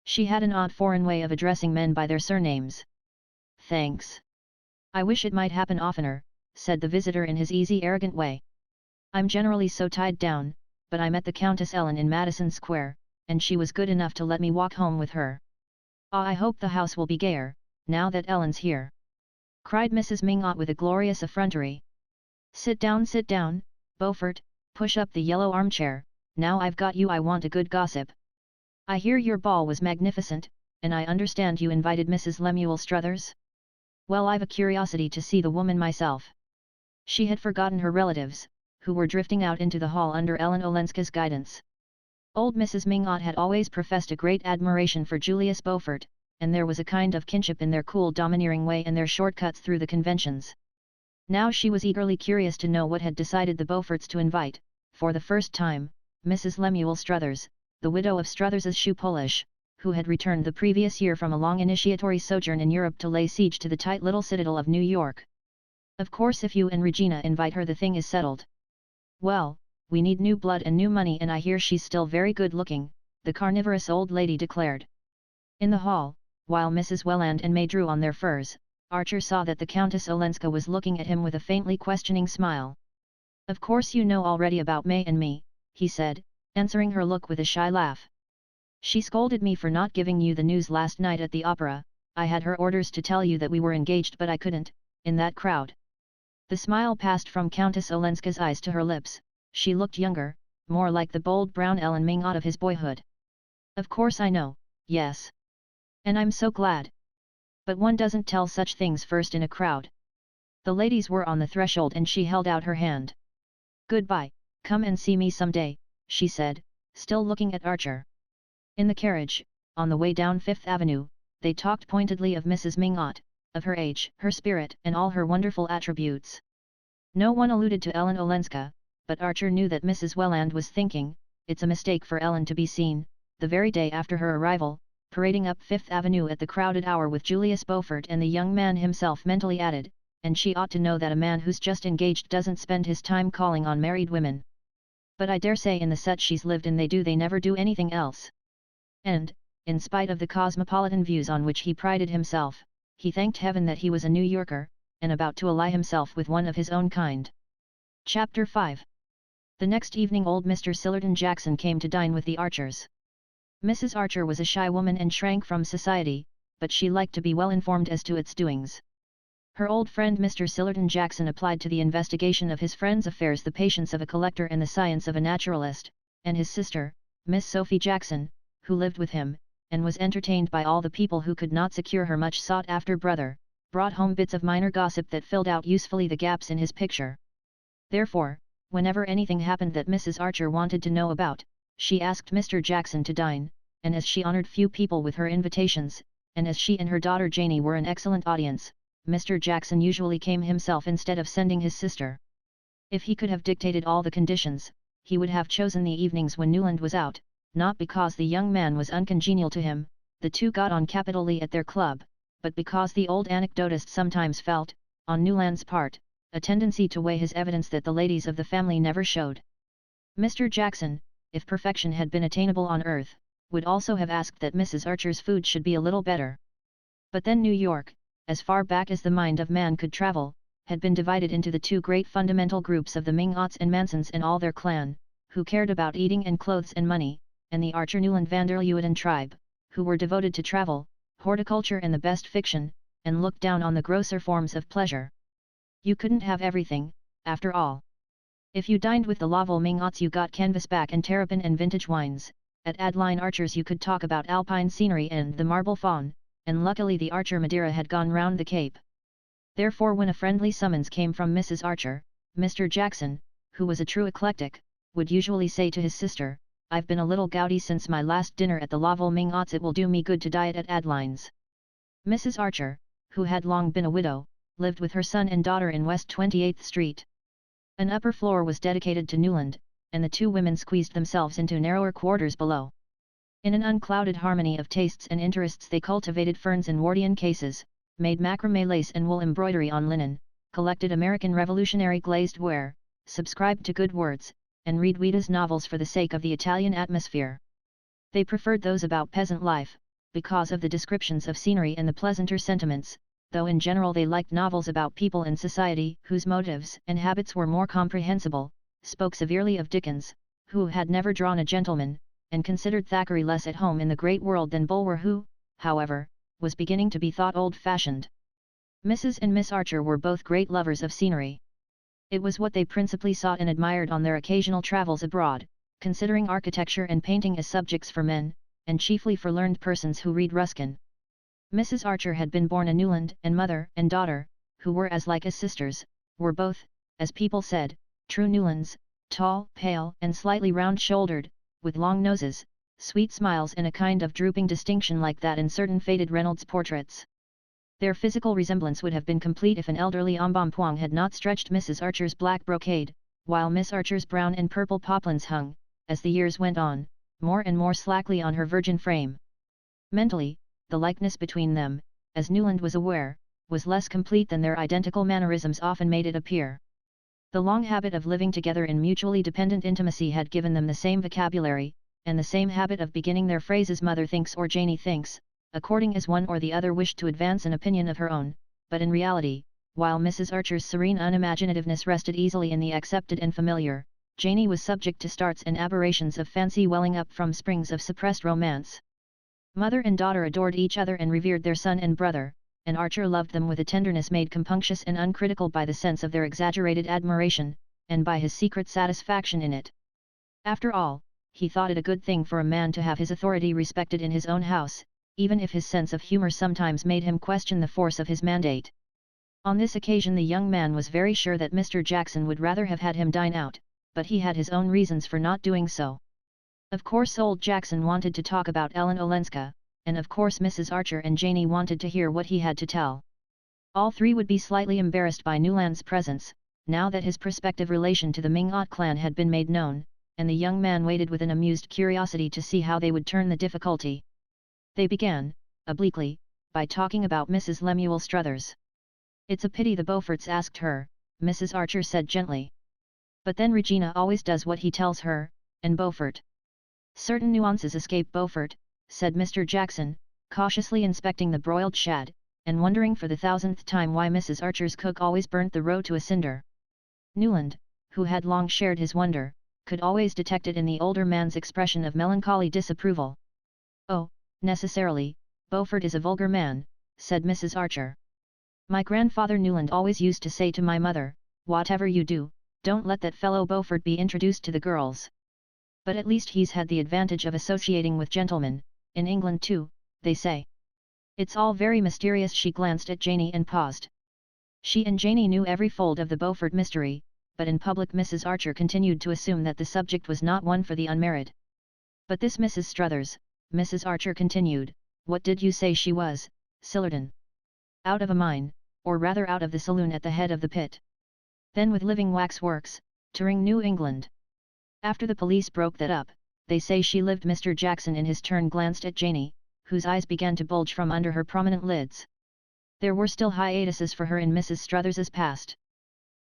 She had an odd foreign way of addressing men by their surnames. "Thanks. I wish it might happen oftener," said the visitor in his easy arrogant way. "I'm generally so tied down, but I met the Countess Ellen in Madison Square, and she was good enough to let me walk home with her. Ah, I hope the house will be gayer, now that Ellen's here." cried Mrs. Mingot with a glorious effrontery. Sit down, Beaufort, push up the yellow armchair, now I've got you. I want a good gossip. I hear your ball was magnificent, and I understand you invited Mrs. Lemuel Struthers? Well, I've a curiosity to see the woman myself. She had forgotten her relatives, who were drifting out into the hall under Ellen Olenska's guidance. Old Mrs. Mingot had always professed a great admiration for Julius Beaufort, and there was a kind of kinship in their cool domineering way and their shortcuts through the conventions. Now she was eagerly curious to know what had decided the Beauforts to invite, for the first time, Mrs. Lemuel Struthers, the widow of Struthers's shoe polish, who had returned the previous year from a long initiatory sojourn in Europe to lay siege to the tight little citadel of New York. Of course, if you and Regina invite her, the thing is settled. Well, we need new blood and new money, and I hear she's still very good looking, the carnivorous old lady declared. In the hall, while Mrs. Welland and May drew on their furs, Archer saw that the Countess Olenska was looking at him with a faintly questioning smile. Of course you know already about May and me, he said, answering her look with a shy laugh. She scolded me for not giving you the news last night at the opera. I had her orders to tell you that we were engaged, but I couldn't, in that crowd. The smile passed from Countess Olenska's eyes to her lips. She looked younger, more like the bold brown Ellen Mingot of his boyhood. Of course I know, yes. And I'm so glad. But one doesn't tell such things first in a crowd. The ladies were on the threshold and she held out her hand. Goodbye, come and see me someday, she said, still looking at Archer. In the carriage, on the way down Fifth Avenue, they talked pointedly of Mrs. Mingot, of her age, her spirit, and all her wonderful attributes. No one alluded to Ellen Olenska, but Archer knew that Mrs. Welland was thinking, it's a mistake for Ellen to be seen, the very day after her arrival, parading up Fifth Avenue at the crowded hour with Julius Beaufort, and the young man himself mentally added, and she ought to know that a man who's just engaged doesn't spend his time calling on married women. But I dare say in the set she's lived in they never do anything else. And, in spite of the cosmopolitan views on which he prided himself, he thanked heaven that he was a New Yorker, and about to ally himself with one of his own kind. Chapter 5. The next evening old Mr. Sillerton Jackson came to dine with the Archers. Mrs. Archer was a shy woman and shrank from society, but she liked to be well informed as to its doings. Her old friend Mr. Sillerton Jackson applied to the investigation of his friend's affairs the patience of a collector and the science of a naturalist, and his sister, Miss Sophie Jackson, who lived with him, and was entertained by all the people who could not secure her much sought-after brother, brought home bits of minor gossip that filled out usefully the gaps in his picture. Therefore, whenever anything happened that Mrs. Archer wanted to know about, she asked Mr. Jackson to dine, and as she honored few people with her invitations, and as she and her daughter Janie were an excellent audience, Mr. Jackson usually came himself instead of sending his sister. If he could have dictated all the conditions, he would have chosen the evenings when Newland was out, not because the young man was uncongenial to him, the two got on capitally at their club, but because the old anecdotist sometimes felt, on Newland's part, a tendency to weigh his evidence that the ladies of the family never showed. Mr. Jackson, if perfection had been attainable on earth, would also have asked that Mrs. Archer's food should be a little better. But then New York, as far back as the mind of man could travel, had been divided into the two great fundamental groups of the Mingots and Mansons and all their clan, who cared about eating and clothes and money, and the Archer-Newland Vanderlewden tribe, who were devoted to travel, horticulture and the best fiction, and looked down on the grosser forms of pleasure. You couldn't have everything, after all. If you dined with the Lovell Mingots you got canvasback and terrapin and vintage wines, at Adeline Archer's you could talk about alpine scenery and the marble faun, and luckily the Archer Madeira had gone round the Cape. Therefore when a friendly summons came from Mrs. Archer, Mr. Jackson, who was a true eclectic, would usually say to his sister, I've been a little gouty since my last dinner at the Lovell Mingots, it will do me good to diet at Adeline's. Mrs. Archer, who had long been a widow, lived with her son and daughter in West 28th Street. An upper floor was dedicated to Newland, and the two women squeezed themselves into narrower quarters below. In an unclouded harmony of tastes and interests they cultivated ferns in Wharton cases, made macrame lace and wool embroidery on linen, collected American Revolutionary glazed ware, subscribed to good words, and read Ouida's novels for the sake of the Italian atmosphere. They preferred those about peasant life, because of the descriptions of scenery and the pleasanter sentiments, though in general they liked novels about people in society whose motives and habits were more comprehensible, spoke severely of Dickens, who had never drawn a gentleman, and considered Thackeray less at home in the great world than Bulwer, who, however, was beginning to be thought old-fashioned. Mrs. and Miss Archer were both great lovers of scenery. It was what they principally sought and admired on their occasional travels abroad, considering architecture and painting as subjects for men, and chiefly for learned persons who read Ruskin. Mrs. Archer had been born a Newland, and mother and daughter, who were as like as sisters, were both, as people said, true Newlands, tall, pale, and slightly round-shouldered, with long noses, sweet smiles and a kind of drooping distinction like that in certain faded Reynolds portraits. Their physical resemblance would have been complete if an elderly embonpoint had not stretched Mrs. Archer's black brocade, while Miss Archer's brown and purple poplins hung, as the years went on, more and more slackly on her virgin frame. Mentally, the likeness between them, as Newland was aware, was less complete than their identical mannerisms often made it appear. The long habit of living together in mutually dependent intimacy had given them the same vocabulary, and the same habit of beginning their phrases "Mother thinks" or "Janie thinks," according as one or the other wished to advance an opinion of her own, but in reality, while Mrs. Archer's serene unimaginativeness rested easily in the accepted and familiar, Janie was subject to starts and aberrations of fancy welling up from springs of suppressed romance. Mother and daughter adored each other and revered their son and brother, and Archer loved them with a tenderness made compunctious and uncritical by the sense of their exaggerated admiration, and by his secret satisfaction in it. After all, he thought it a good thing for a man to have his authority respected in his own house, even if his sense of humor sometimes made him question the force of his mandate. On this occasion the young man was very sure that Mr. Jackson would rather have had him dine out, but he had his own reasons for not doing so. Of course old Jackson wanted to talk about Ellen Olenska, and of course Mrs. Archer and Janie wanted to hear what he had to tell. All three would be slightly embarrassed by Newland's presence, now that his prospective relation to the Mingot clan had been made known, and the young man waited with an amused curiosity to see how they would turn the difficulty. They began, obliquely, by talking about Mrs. Lemuel Struthers. "It's a pity the Beauforts asked her," Mrs. Archer said gently. "But then Regina always does what he tells her, and Beaufort." "Certain nuances escape Beaufort," said Mr. Jackson, cautiously inspecting the broiled shad, and wondering for the 1000th time why Mrs. Archer's cook always burnt the roe to a cinder. Newland, who had long shared his wonder, could always detect it in the older man's expression of melancholy disapproval. "Oh, necessarily, Beaufort is a vulgar man," said Mrs. Archer. "My grandfather Newland always used to say to my mother, 'Whatever you do, don't let that fellow Beaufort be introduced to the girls.' But at least he's had the advantage of associating with gentlemen, in England too, they say. It's all very mysterious." She glanced at Janie and paused. She and Janie knew every fold of the Beaufort mystery, but in public Mrs. Archer continued to assume that the subject was not one for the unmarried. "But this Mrs. Struthers," Mrs. Archer continued, "what did you say she was, Sillerton? Out of a mine, or rather out of the saloon at the head of the pit. Then with living waxworks, touring New England. After the police broke that up, they say she lived." Mr. Jackson in his turn glanced at Janie, whose eyes began to bulge from under her prominent lids. There were still hiatuses for her in Mrs. Struthers's past.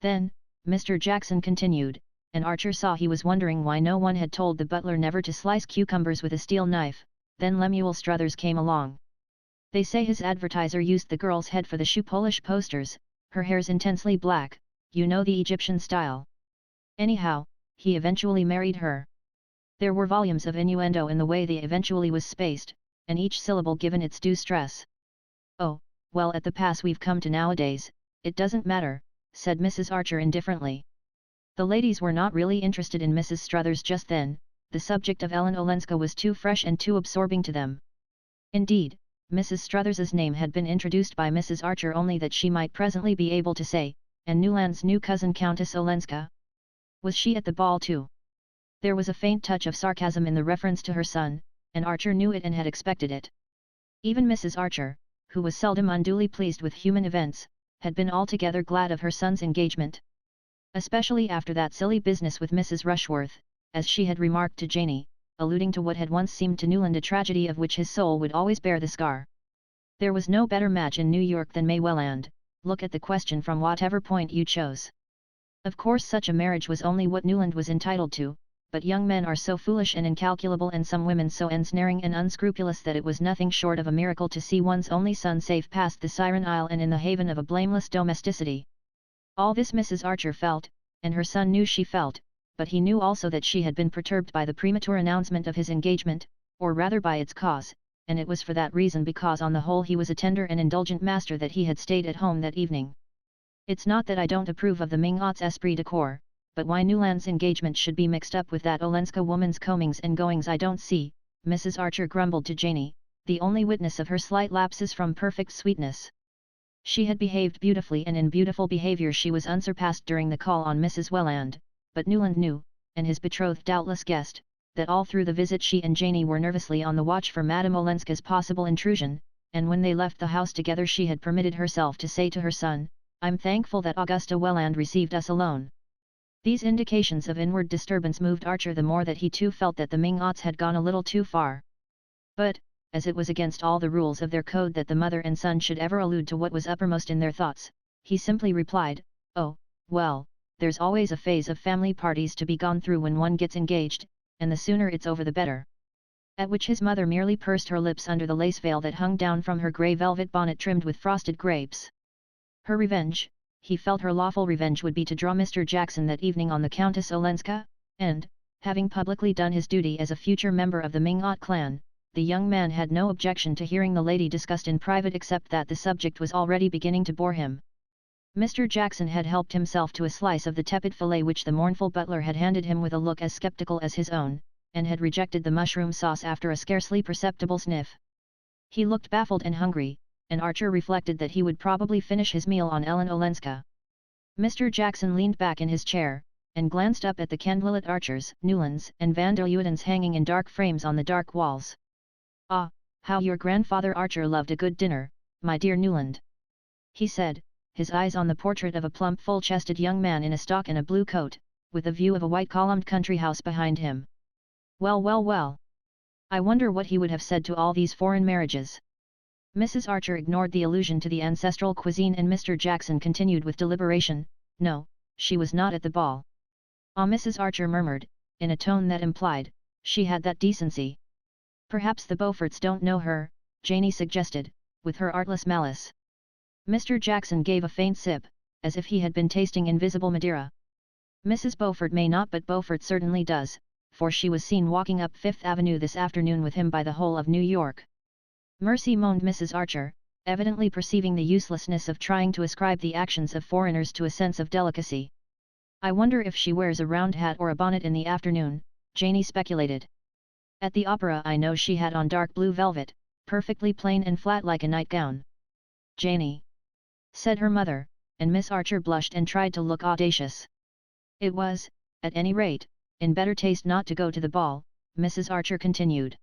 "Then," Mr. Jackson continued, and Archer saw he was wondering why no one had told the butler never to slice cucumbers with a steel knife, "then Lemuel Struthers came along. They say his advertiser used the girl's head for the shoe Polish posters, her hair's intensely black, you know the Egyptian style. Anyhow, he eventually married her. There were volumes of innuendo in the way the eventually was spaced, and each syllable given its due stress." "Oh, well at the pass we've come to nowadays, it doesn't matter," said Mrs. Archer indifferently. The ladies were not really interested in Mrs. Struthers just then, the subject of Ellen Olenska was too fresh and too absorbing to them. Indeed, Mrs. Struthers's name had been introduced by Mrs. Archer only that she might presently be able to say, "And Newland's new cousin Countess Olenska? Was she at the ball too?" There was a faint touch of sarcasm in the reference to her son, and Archer knew it and had expected it. Even Mrs. Archer, who was seldom unduly pleased with human events, had been altogether glad of her son's engagement. Especially after that silly business with Mrs. Rushworth, as she had remarked to Janie, alluding to what had once seemed to Newland a tragedy of which his soul would always bear the scar. There was no better match in New York than May Welland, look at the question from whatever point you chose. Of course such a marriage was only what Newland was entitled to, but young men are so foolish and incalculable and some women so ensnaring and unscrupulous that it was nothing short of a miracle to see one's only son safe past the Siren Isle and in the haven of a blameless domesticity. All this Mrs. Archer felt, and her son knew she felt, but he knew also that she had been perturbed by the premature announcement of his engagement, or rather by its cause, and it was for that reason, because on the whole he was a tender and indulgent master, that he had stayed at home that evening. It's not that I don't approve of the Ming-Ot's esprit de corps, but why Newland's engagement should be mixed up with that Olenska woman's comings and goings I don't see, Mrs. Archer grumbled to Janey, the only witness of her slight lapses from perfect sweetness. She had behaved beautifully, and in beautiful behavior she was unsurpassed during the call on Mrs. Welland, but Newland knew, and his betrothed doubtless guessed, that all through the visit she and Janey were nervously on the watch for Madame Olenska's possible intrusion, and when they left the house together she had permitted herself to say to her son, "I'm thankful that Augusta Welland received us alone." These indications of inward disturbance moved Archer the more, that he too felt that the Ming-Ots had gone a little too far. But, as it was against all the rules of their code that the mother and son should ever allude to what was uppermost in their thoughts, he simply replied, "Oh, well, there's always a phase of family parties to be gone through when one gets engaged, and the sooner it's over the better." At which his mother merely pursed her lips under the lace veil that hung down from her grey velvet bonnet trimmed with frosted grapes. Her revenge, he felt her lawful revenge, would be to draw Mr. Jackson that evening on the Countess Olenska, and, having publicly done his duty as a future member of the Ming-Ot clan, the young man had no objection to hearing the lady discussed in private, except that the subject was already beginning to bore him. Mr. Jackson had helped himself to a slice of the tepid fillet which the mournful butler had handed him with a look as sceptical as his own, and had rejected the mushroom sauce after a scarcely perceptible sniff. He looked baffled and hungry, and Archer reflected that he would probably finish his meal on Ellen Olenska. Mr. Jackson leaned back in his chair, and glanced up at the candlelit Archers, Newlands and Van der Uwedens hanging in dark frames on the dark walls. "Ah, how your grandfather Archer loved a good dinner, my dear Newland," he said, his eyes on the portrait of a plump full-chested young man in a stock and a blue coat, with a view of a white-columned country house behind him. "Well, well, well. I wonder what he would have said to all these foreign marriages." Mrs. Archer ignored the allusion to the ancestral cuisine, and Mr. Jackson continued with deliberation, "No, she was not at the ball." "Ah," Mrs. Archer murmured, in a tone that implied, "She had that decency." "Perhaps the Beauforts don't know her," Janey suggested, with her artless malice. Mr. Jackson gave a faint sip, as if he had been tasting invisible Madeira. "Mrs. Beaufort may not, but Beaufort certainly does, for she was seen walking up Fifth Avenue this afternoon with him by the whole of New York." "Mercy," moaned Mrs. Archer, evidently perceiving the uselessness of trying to ascribe the actions of foreigners to a sense of delicacy. "I wonder if she wears a round hat or a bonnet in the afternoon," Janey speculated. "At the opera I know she had on dark blue velvet, perfectly plain and flat like a nightgown." "Janey," said her mother, and Miss Archer blushed and tried to look audacious. "It was, at any rate, in better taste not to go to the ball," Mrs. Archer continued.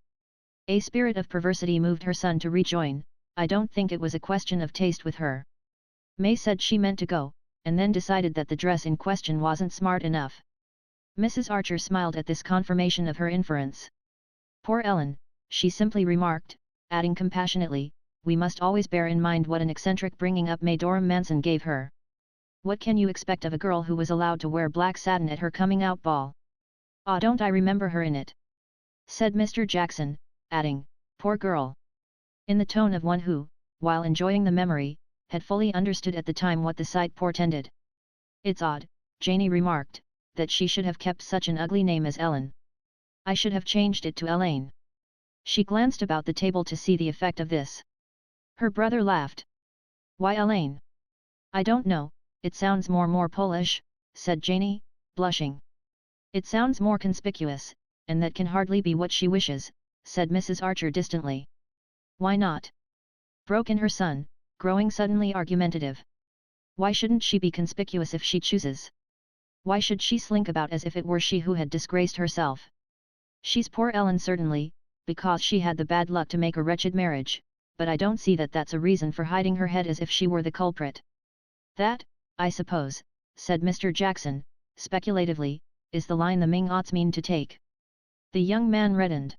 A spirit of perversity moved her son to rejoin, "I don't think it was a question of taste with her. May said she meant to go, and then decided that the dress in question wasn't smart enough." Mrs. Archer smiled at this confirmation of her inference. "Poor Ellen," she simply remarked, adding compassionately, "we must always bear in mind what an eccentric bringing up Majorum Manson gave her. What can you expect of a girl who was allowed to wear black satin at her coming-out ball?" "Ah, don't I remember her in it?" said Mr. Jackson, adding, "Poor girl," in the tone of one who, while enjoying the memory, had fully understood at the time what the sight portended. "It's odd," Janey remarked, "that she should have kept such an ugly name as Ellen. I should have changed it to Elaine." She glanced about the table to see the effect of this. Her brother laughed. "Why Elaine?" "I don't know, it sounds more Polish," said Janey, blushing. "It sounds more conspicuous, and that can hardly be what she wishes," said Mrs. Archer distantly. "Why not?" broke in her son, growing suddenly argumentative. "Why shouldn't she be conspicuous if she chooses? Why should she slink about as if it were she who had disgraced herself? She's poor Ellen certainly, because she had the bad luck to make a wretched marriage, but I don't see that that's a reason for hiding her head as if she were the culprit." "That, I suppose," said Mr. Jackson, speculatively, "is the line the Ming-Ots mean to take." The young man reddened.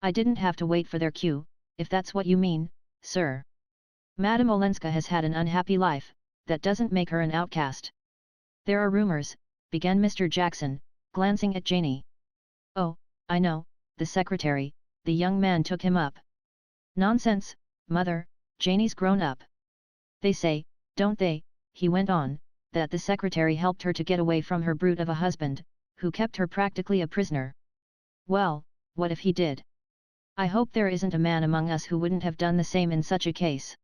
"I didn't have to wait for their cue, if that's what you mean, sir. Madame Olenska has had an unhappy life, that doesn't make her an outcast." "There are rumors," began Mr. Jackson, glancing at Janey. "Oh, I know, the secretary," the young man took him up. "Nonsense, mother, Janey's grown up." "They say, don't they," he went on, "that the secretary helped her to get away from her brute of a husband, who kept her practically a prisoner. Well, what if he did? I hope there isn't a man among us who wouldn't have done the same in such a case.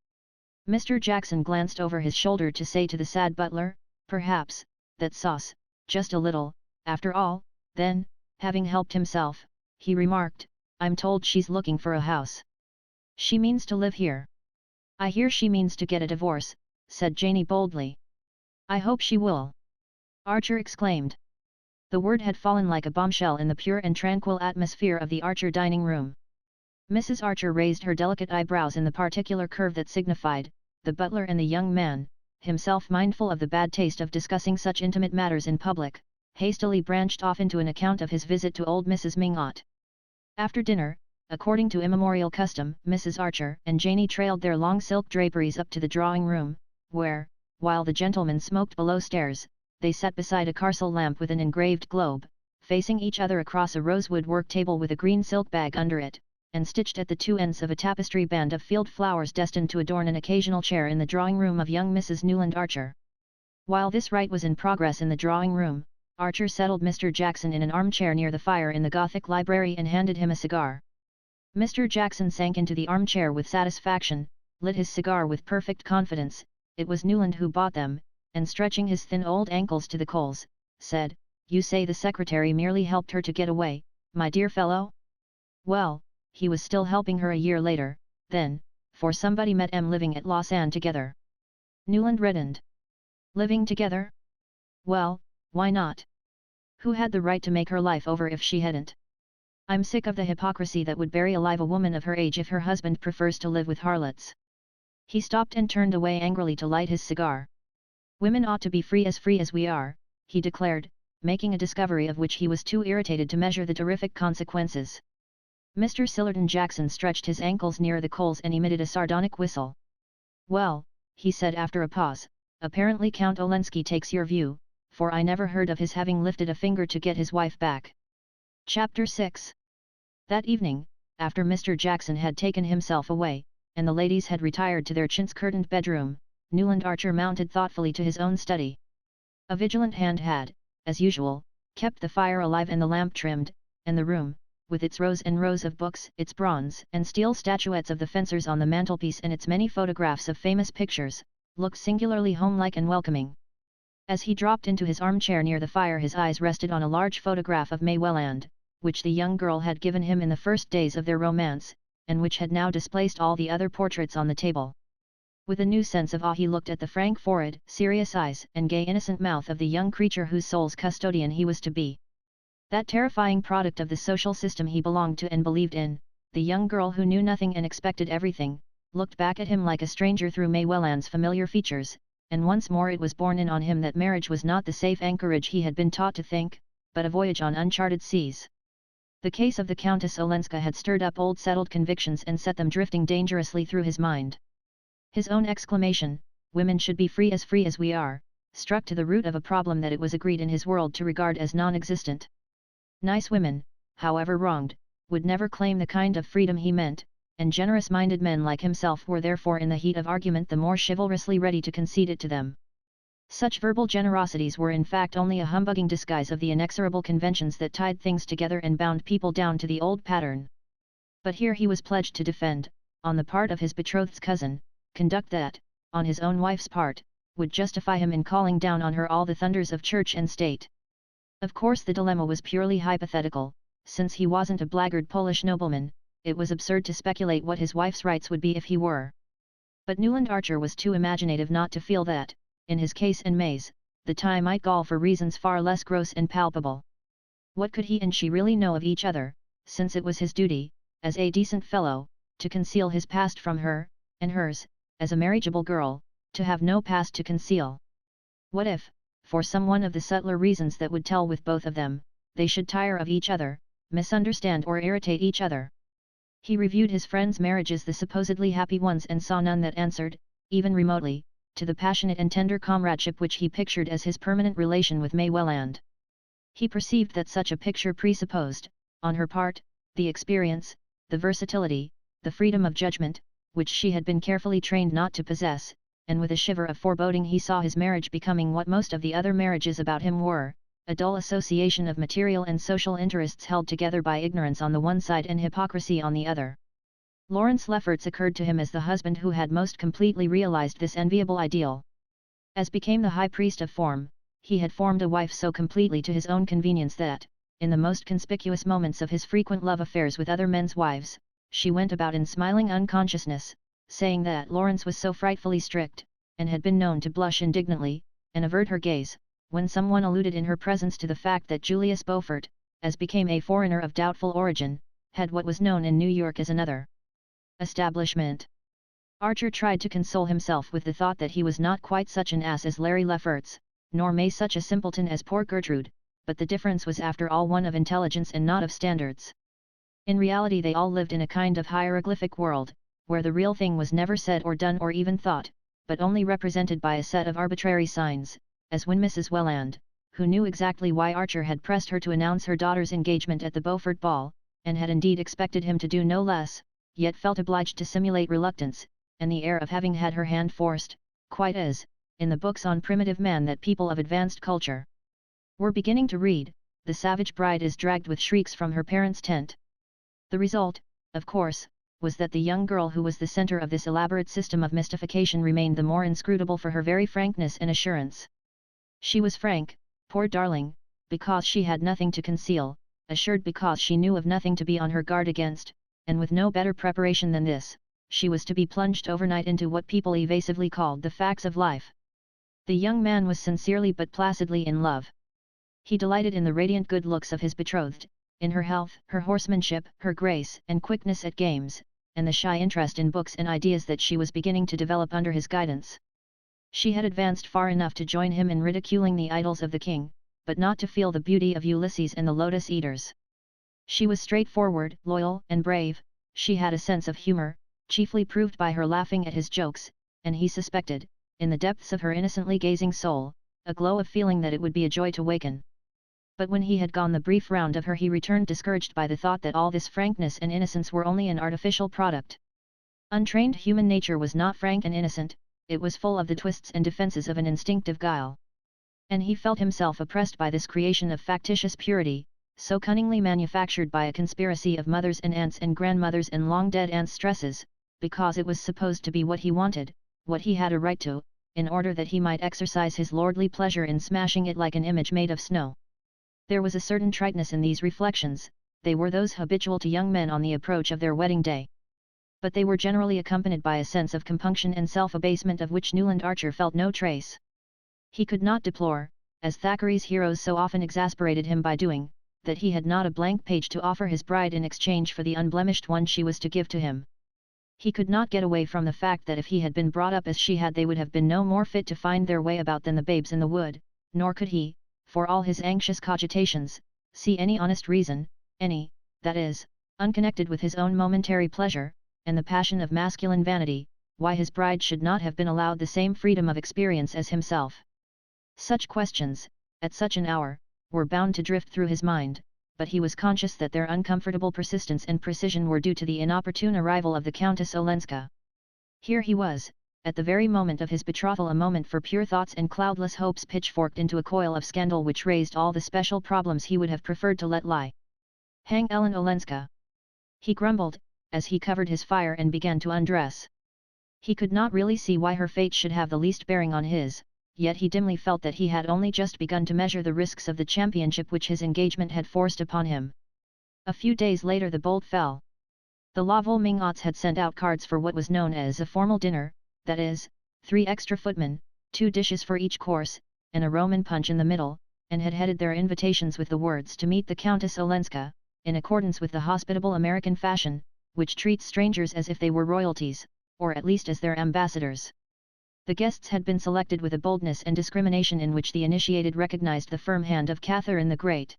Mr. Jackson glanced over his shoulder to say to the sad butler, perhaps, that sauce, just a little, after all. Then, having helped himself, he remarked, I'm told she's looking for a house. She means to live here. I hear she means to get a divorce, said Janie boldly. I hope she will. Archer exclaimed. The word had fallen like a bombshell in the pure and tranquil atmosphere of the Archer dining room. Mrs. Archer raised her delicate eyebrows in the particular curve that signified, the butler and the young man, himself mindful of the bad taste of discussing such intimate matters in public, hastily branched off into an account of his visit to old Mrs. Mingot. After dinner, according to immemorial custom, Mrs. Archer and Janie trailed their long silk draperies up to the drawing room, where, while the gentlemen smoked below stairs, they sat beside a carcel lamp with an engraved globe, facing each other across a rosewood work table with a green silk bag under it, and stitched at the two ends of a tapestry band of field flowers destined to adorn an occasional chair in the drawing room of young Mrs. Newland Archer. While this rite was in progress in the drawing room, Archer settled Mr. Jackson in an armchair near the fire in the Gothic library and handed him a cigar. Mr. Jackson sank into the armchair with satisfaction, lit his cigar with perfect confidence. It was Newland who bought them, and stretching his thin old ankles to the coals, said, You say the secretary merely helped her to get away, my dear fellow? Well, he was still helping her a year later, then, for somebody met em living at Lausanne together. Newland reddened. Living together? Well, why not? Who had the right to make her life over if she hadn't? I'm sick of the hypocrisy that would bury alive a woman of her age if her husband prefers to live with harlots. He stopped and turned away angrily to light his cigar. Women ought to be free as we are, he declared, making a discovery of which he was too irritated to measure the terrific consequences. Mr. Sillerton Jackson stretched his ankles near the coals and emitted a sardonic whistle. Well, he said after a pause, apparently Count Olenski takes your view, for I never heard of his having lifted a finger to get his wife back. Chapter 6. That evening, after Mr. Jackson had taken himself away, and the ladies had retired to their chintz-curtained bedroom, Newland Archer mounted thoughtfully to his own study. A vigilant hand had, as usual, kept the fire alive and the lamp trimmed, and the room, with its rows and rows of books, its bronze and steel statuettes of the fencers on the mantelpiece and its many photographs of famous pictures, looked singularly homelike and welcoming. As he dropped into his armchair near the fire his eyes rested on a large photograph of May Welland, which the young girl had given him in the first days of their romance, and which had now displaced all the other portraits on the table. With a new sense of awe he looked at the frank forehead, serious eyes, and gay innocent mouth of the young creature whose soul's custodian he was to be. That terrifying product of the social system he belonged to and believed in, the young girl who knew nothing and expected everything, looked back at him like a stranger through May Welland's familiar features, and once more it was borne in on him that marriage was not the safe anchorage he had been taught to think, but a voyage on uncharted seas. The case of the Countess Olenska had stirred up old settled convictions and set them drifting dangerously through his mind. His own exclamation, "Women should be free as we are," struck to the root of a problem that it was agreed in his world to regard as non-existent. Nice women, however wronged, would never claim the kind of freedom he meant, and generous-minded men like himself were therefore in the heat of argument the more chivalrously ready to concede it to them. Such verbal generosities were in fact only a humbugging disguise of the inexorable conventions that tied things together and bound people down to the old pattern. But here he was pledged to defend, on the part of his betrothed's cousin, conduct that, on his own wife's part, would justify him in calling down on her all the thunders of church and state. Of course the dilemma was purely hypothetical, since he wasn't a blackguard Polish nobleman. It was absurd to speculate what his wife's rights would be if he were. But Newland Archer was too imaginative not to feel that, in his case and May's, the tie might gall for reasons far less gross and palpable. What could he and she really know of each other, since it was his duty, as a decent fellow, to conceal his past from her, and hers, as a marriageable girl, to have no past to conceal? What if, for some one of the subtler reasons that would tell with both of them, they should tire of each other, misunderstand or irritate each other? He reviewed his friends' marriages, the supposedly happy ones, and saw none that answered, even remotely, to the passionate and tender comradeship which he pictured as his permanent relation with May Welland. He perceived that such a picture presupposed, on her part, the experience, the versatility, the freedom of judgment, which she had been carefully trained not to possess, and with a shiver of foreboding he saw his marriage becoming what most of the other marriages about him were, a dull association of material and social interests held together by ignorance on the one side and hypocrisy on the other. Lawrence Lefferts occurred to him as the husband who had most completely realized this enviable ideal. As became the high priest of form, he had formed a wife so completely to his own convenience that, in the most conspicuous moments of his frequent love affairs with other men's wives, she went about in smiling unconsciousness, saying that Lawrence was so frightfully strict, and had been known to blush indignantly, and avert her gaze, when someone alluded in her presence to the fact that Julius Beaufort, as became a foreigner of doubtful origin, had what was known in New York as another establishment. Archer tried to console himself with the thought that he was not quite such an ass as Larry Lefferts, nor May such a simpleton as poor Gertrude, but the difference was after all one of intelligence and not of standards. In reality they all lived in a kind of hieroglyphic world, where the real thing was never said or done or even thought, but only represented by a set of arbitrary signs, as when Mrs. Welland, who knew exactly why Archer had pressed her to announce her daughter's engagement at the Beaufort ball, and had indeed expected him to do no less, yet felt obliged to simulate reluctance, and the air of having had her hand forced, quite as, in the books on primitive man that people of advanced culture were beginning to read, the savage bride is dragged with shrieks from her parents' tent. The result, of course, was that the young girl who was the center of this elaborate system of mystification remained the more inscrutable for her very frankness and assurance. She was frank, poor darling, because she had nothing to conceal, assured because she knew of nothing to be on her guard against, and with no better preparation than this, she was to be plunged overnight into what people evasively called the facts of life. The young man was sincerely but placidly in love. He delighted in the radiant good looks of his betrothed, in her health, her horsemanship, her grace and quickness at games, and the shy interest in books and ideas that she was beginning to develop under his guidance. She had advanced far enough to join him in ridiculing the idols of the king, but not to feel the beauty of Ulysses and the lotus eaters. She was straightforward, loyal, and brave. She had a sense of humor, chiefly proved by her laughing at his jokes, and he suspected, in the depths of her innocently gazing soul, a glow of feeling that it would be a joy to waken. But when he had gone the brief round of her he returned discouraged by the thought that all this frankness and innocence were only an artificial product. Untrained human nature was not frank and innocent, it was full of the twists and defenses of an instinctive guile. And he felt himself oppressed by this creation of factitious purity, so cunningly manufactured by a conspiracy of mothers and aunts and grandmothers and long-dead aunts' stresses, because it was supposed to be what he wanted, what he had a right to, in order that he might exercise his lordly pleasure in smashing it like an image made of snow. There was a certain triteness in these reflections, they were those habitual to young men on the approach of their wedding day. But they were generally accompanied by a sense of compunction and self-abasement of which Newland Archer felt no trace. He could not deplore, as Thackeray's heroes so often exasperated him by doing, that he had not a blank page to offer his bride in exchange for the unblemished one she was to give to him. He could not get away from the fact that if he had been brought up as she had they would have been no more fit to find their way about than the babes in the wood, nor could he, for all his anxious cogitations, see any honest reason, any, that is, unconnected with his own momentary pleasure, and the passion of masculine vanity, why his bride should not have been allowed the same freedom of experience as himself. Such questions, at such an hour, were bound to drift through his mind, but he was conscious that their uncomfortable persistence and precision were due to the inopportune arrival of the Countess Olenska. Here he was, at the very moment of his betrothal, a moment for pure thoughts and cloudless hopes pitchforked into a coil of scandal which raised all the special problems he would have preferred to let lie. Hang Ellen Olenska! He grumbled, as he covered his fire and began to undress. He could not really see why her fate should have the least bearing on his, yet he dimly felt that he had only just begun to measure the risks of the championship which his engagement had forced upon him. A few days later the bolt fell. The La Volmingotts had sent out cards for what was known as a formal dinner, that is, 3 extra footmen, 2 dishes for each course, and a Roman punch in the middle, and had headed their invitations with the words to meet the Countess Olenska, in accordance with the hospitable American fashion, which treats strangers as if they were royalties, or at least as their ambassadors. The guests had been selected with a boldness and discrimination in which the initiated recognized the firm hand of Catherine the Great.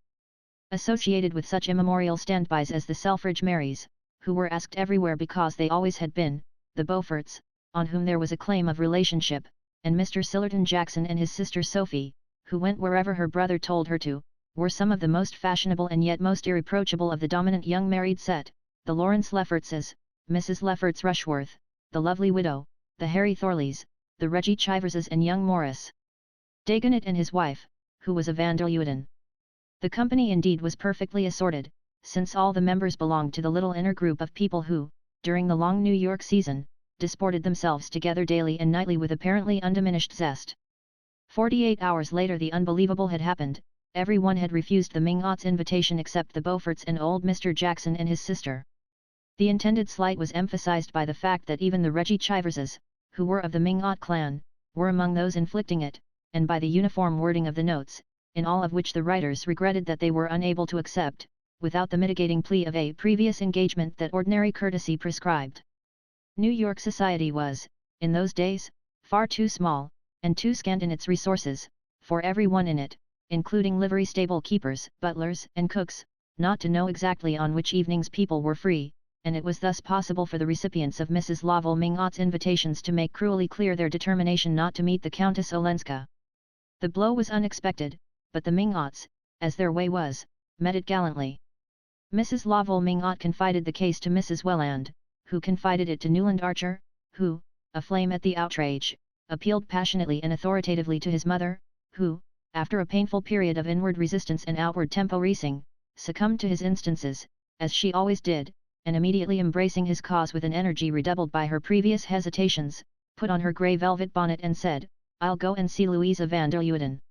Associated with such immemorial standbys as the Selfridge Marys, who were asked everywhere because they always had been, the Beauforts, on whom there was a claim of relationship, and Mr. Sillerton Jackson and his sister Sophie, who went wherever her brother told her to, were some of the most fashionable and yet most irreproachable of the dominant young married set, the Lawrence Leffertses, Mrs. Lefferts Rushworth, the lovely widow, the Harry Thorleys, the Reggie Chiverses and young Morris Dagonet and his wife, who was a van der Luyden. The company indeed was perfectly assorted, since all the members belonged to the little inner group of people who, during the long New York season, disported themselves together daily and nightly with apparently undiminished zest. 48 hours later the unbelievable had happened. Everyone had refused the Ming-Aut's invitation except the Beauforts and old Mr. Jackson and his sister. The intended slight was emphasized by the fact that even the Reggie Chiverses, who were of the Ming-Aut clan, were among those inflicting it, and by the uniform wording of the notes, in all of which the writers regretted that they were unable to accept, without the mitigating plea of a previous engagement that ordinary courtesy prescribed. New York society was, in those days, far too small, and too scant in its resources, for everyone in it, including livery stable keepers, butlers, and cooks, not to know exactly on which evenings people were free, and it was thus possible for the recipients of Mrs. Lovell Ming-Aut's invitations to make cruelly clear their determination not to meet the Countess Olenska. The blow was unexpected, but the Ming-Auts, as their way was, met it gallantly. Mrs. Lovell Ming-Aut confided the case to Mrs. Welland, who confided it to Newland Archer, who, aflame at the outrage, appealed passionately and authoritatively to his mother, who, after a painful period of inward resistance and outward temporising, succumbed to his instances, as she always did, and immediately embracing his cause with an energy redoubled by her previous hesitations, put on her grey velvet bonnet and said, "I'll go and see Louisa van der Luyden."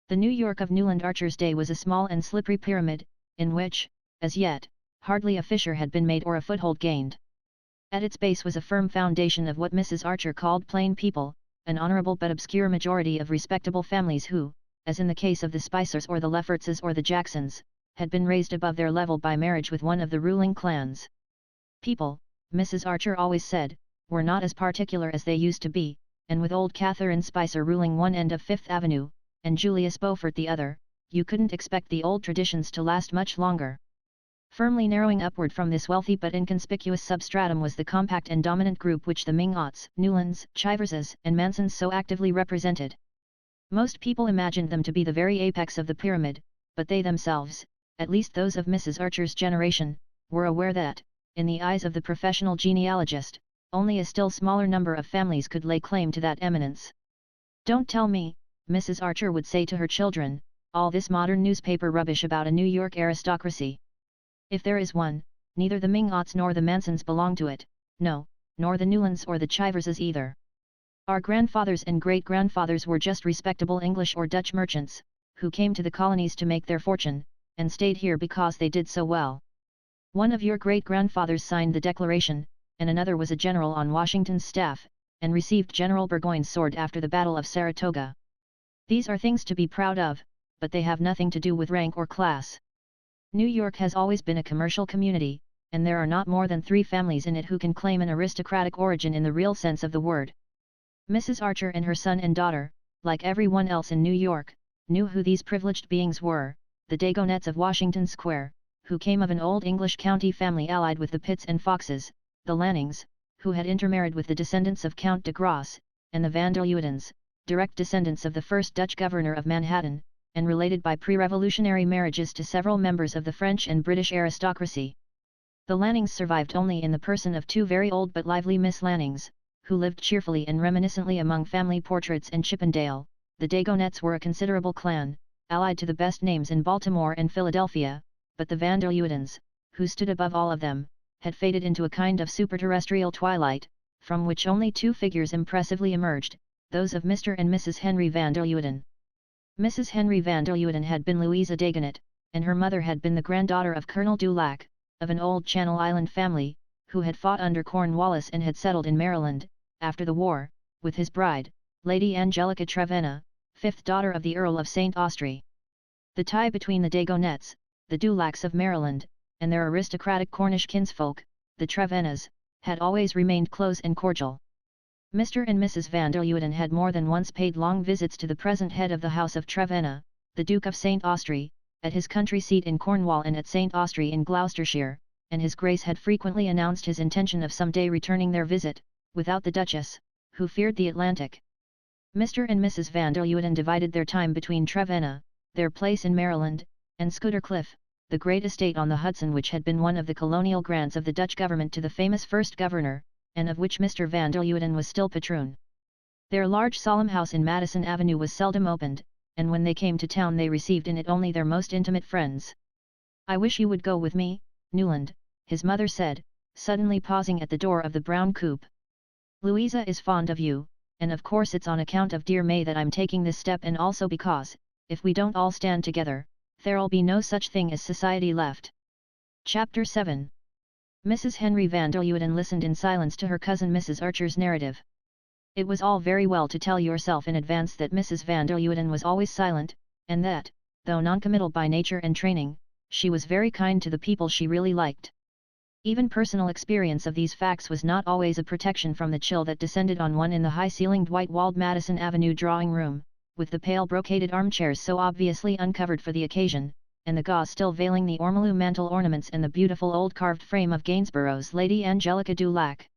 The New York of Newland Archer's day was a small and slippery pyramid, in which, as yet, hardly a fissure had been made or a foothold gained. At its base was a firm foundation of what Mrs. Archer called plain people, an honourable but obscure majority of respectable families who, as in the case of the Spicers or the Leffertses or the Jacksons, had been raised above their level by marriage with one of the ruling clans. People, Mrs. Archer always said, were not as particular as they used to be, and with old Catherine Spicer ruling one end of Fifth Avenue, and Julius Beaufort the other, you couldn't expect the old traditions to last much longer. Firmly narrowing upward from this wealthy but inconspicuous substratum was the compact and dominant group which the Ming-Auts, Newlands, Chiverses, and Mansons so actively represented. Most people imagined them to be the very apex of the pyramid, but they themselves, at least those of Mrs. Archer's generation, were aware that, in the eyes of the professional genealogist, only a still smaller number of families could lay claim to that eminence. "Don't tell me," Mrs. Archer would say to her children, "all this modern newspaper rubbish about a New York aristocracy. If there is one, neither the Ming-Auts nor the Mansons belong to it, no, nor the Newlands or the Chiverses either. Our grandfathers and great-grandfathers were just respectable English or Dutch merchants, who came to the colonies to make their fortune, and stayed here because they did so well. One of your great-grandfathers signed the Declaration, and another was a general on Washington's staff, and received General Burgoyne's sword after the Battle of Saratoga. These are things to be proud of, but they have nothing to do with rank or class. New York has always been a commercial community, and there are not more than 3 families in it who can claim an aristocratic origin in the real sense of the word." Mrs. Archer and her son and daughter, like everyone else in New York, knew who these privileged beings were, the Dagonets of Washington Square, who came of an old English county family allied with the Pitts and Foxes, the Lannings, who had intermarried with the descendants of Count de Grasse, and the Van der Luydens, direct descendants of the first Dutch governor of Manhattan, and related by pre-revolutionary marriages to several members of the French and British aristocracy. The Lannings survived only in the person of 2 very old but lively Miss Lannings, who lived cheerfully and reminiscently among family portraits and Chippendale. The Dagonets were a considerable clan, allied to the best names in Baltimore and Philadelphia, but the Van der Luydens, who stood above all of them, had faded into a kind of superterrestrial twilight, from which only 2 figures impressively emerged, those of Mr. and Mrs. Henry van der Luyden. Mrs. Henry van der Luyden had been Louisa Dagonet, and her mother had been the granddaughter of Colonel Dulac, of an old Channel Island family, who had fought under Cornwallis and had settled in Maryland, after the war, with his bride, Lady Angelica Trevenna, 5th daughter of the Earl of St. Austry. The tie between the Dagonets, the Dulacs of Maryland, and their aristocratic Cornish kinsfolk, the Trevennas, had always remained close and cordial. Mr. and Mrs. van der Luyden had more than once paid long visits to the present head of the House of Trevenna, the Duke of St. Austry, at his country seat in Cornwall and at St. Austry in Gloucestershire, and his Grace had frequently announced his intention of some day returning their visit, without the Duchess, who feared the Atlantic. Mr. and Mrs. van der Luyden divided their time between Trevenna, their place in Maryland, and Scooter Cliff, the great estate on the Hudson which had been one of the colonial grants of the Dutch government to the famous first governor, and of which Mr. van der Luyden was still patroon. Their large solemn house in Madison Avenue was seldom opened, and when they came to town they received in it only their most intimate friends. "I wish you would go with me, Newland," his mother said, suddenly pausing at the door of the brown coupe. "Louisa is fond of you, and of course it's on account of dear May that I'm taking this step, and also because, if we don't all stand together, there'll be no such thing as society left." Chapter 7. Mrs. Henry van der Luyden listened in silence to her cousin Mrs. Archer's narrative. It was all very well to tell yourself in advance that Mrs. van der Luyden was always silent, and that, though noncommittal by nature and training, she was very kind to the people she really liked. Even personal experience of these facts was not always a protection from the chill that descended on one in the high-ceilinged white-walled Madison Avenue drawing-room, with the pale brocaded armchairs so obviously uncovered for the occasion, and the gauze still veiling the ormolu mantel ornaments and the beautiful old carved frame of Gainsborough's Lady Angelica du Lac.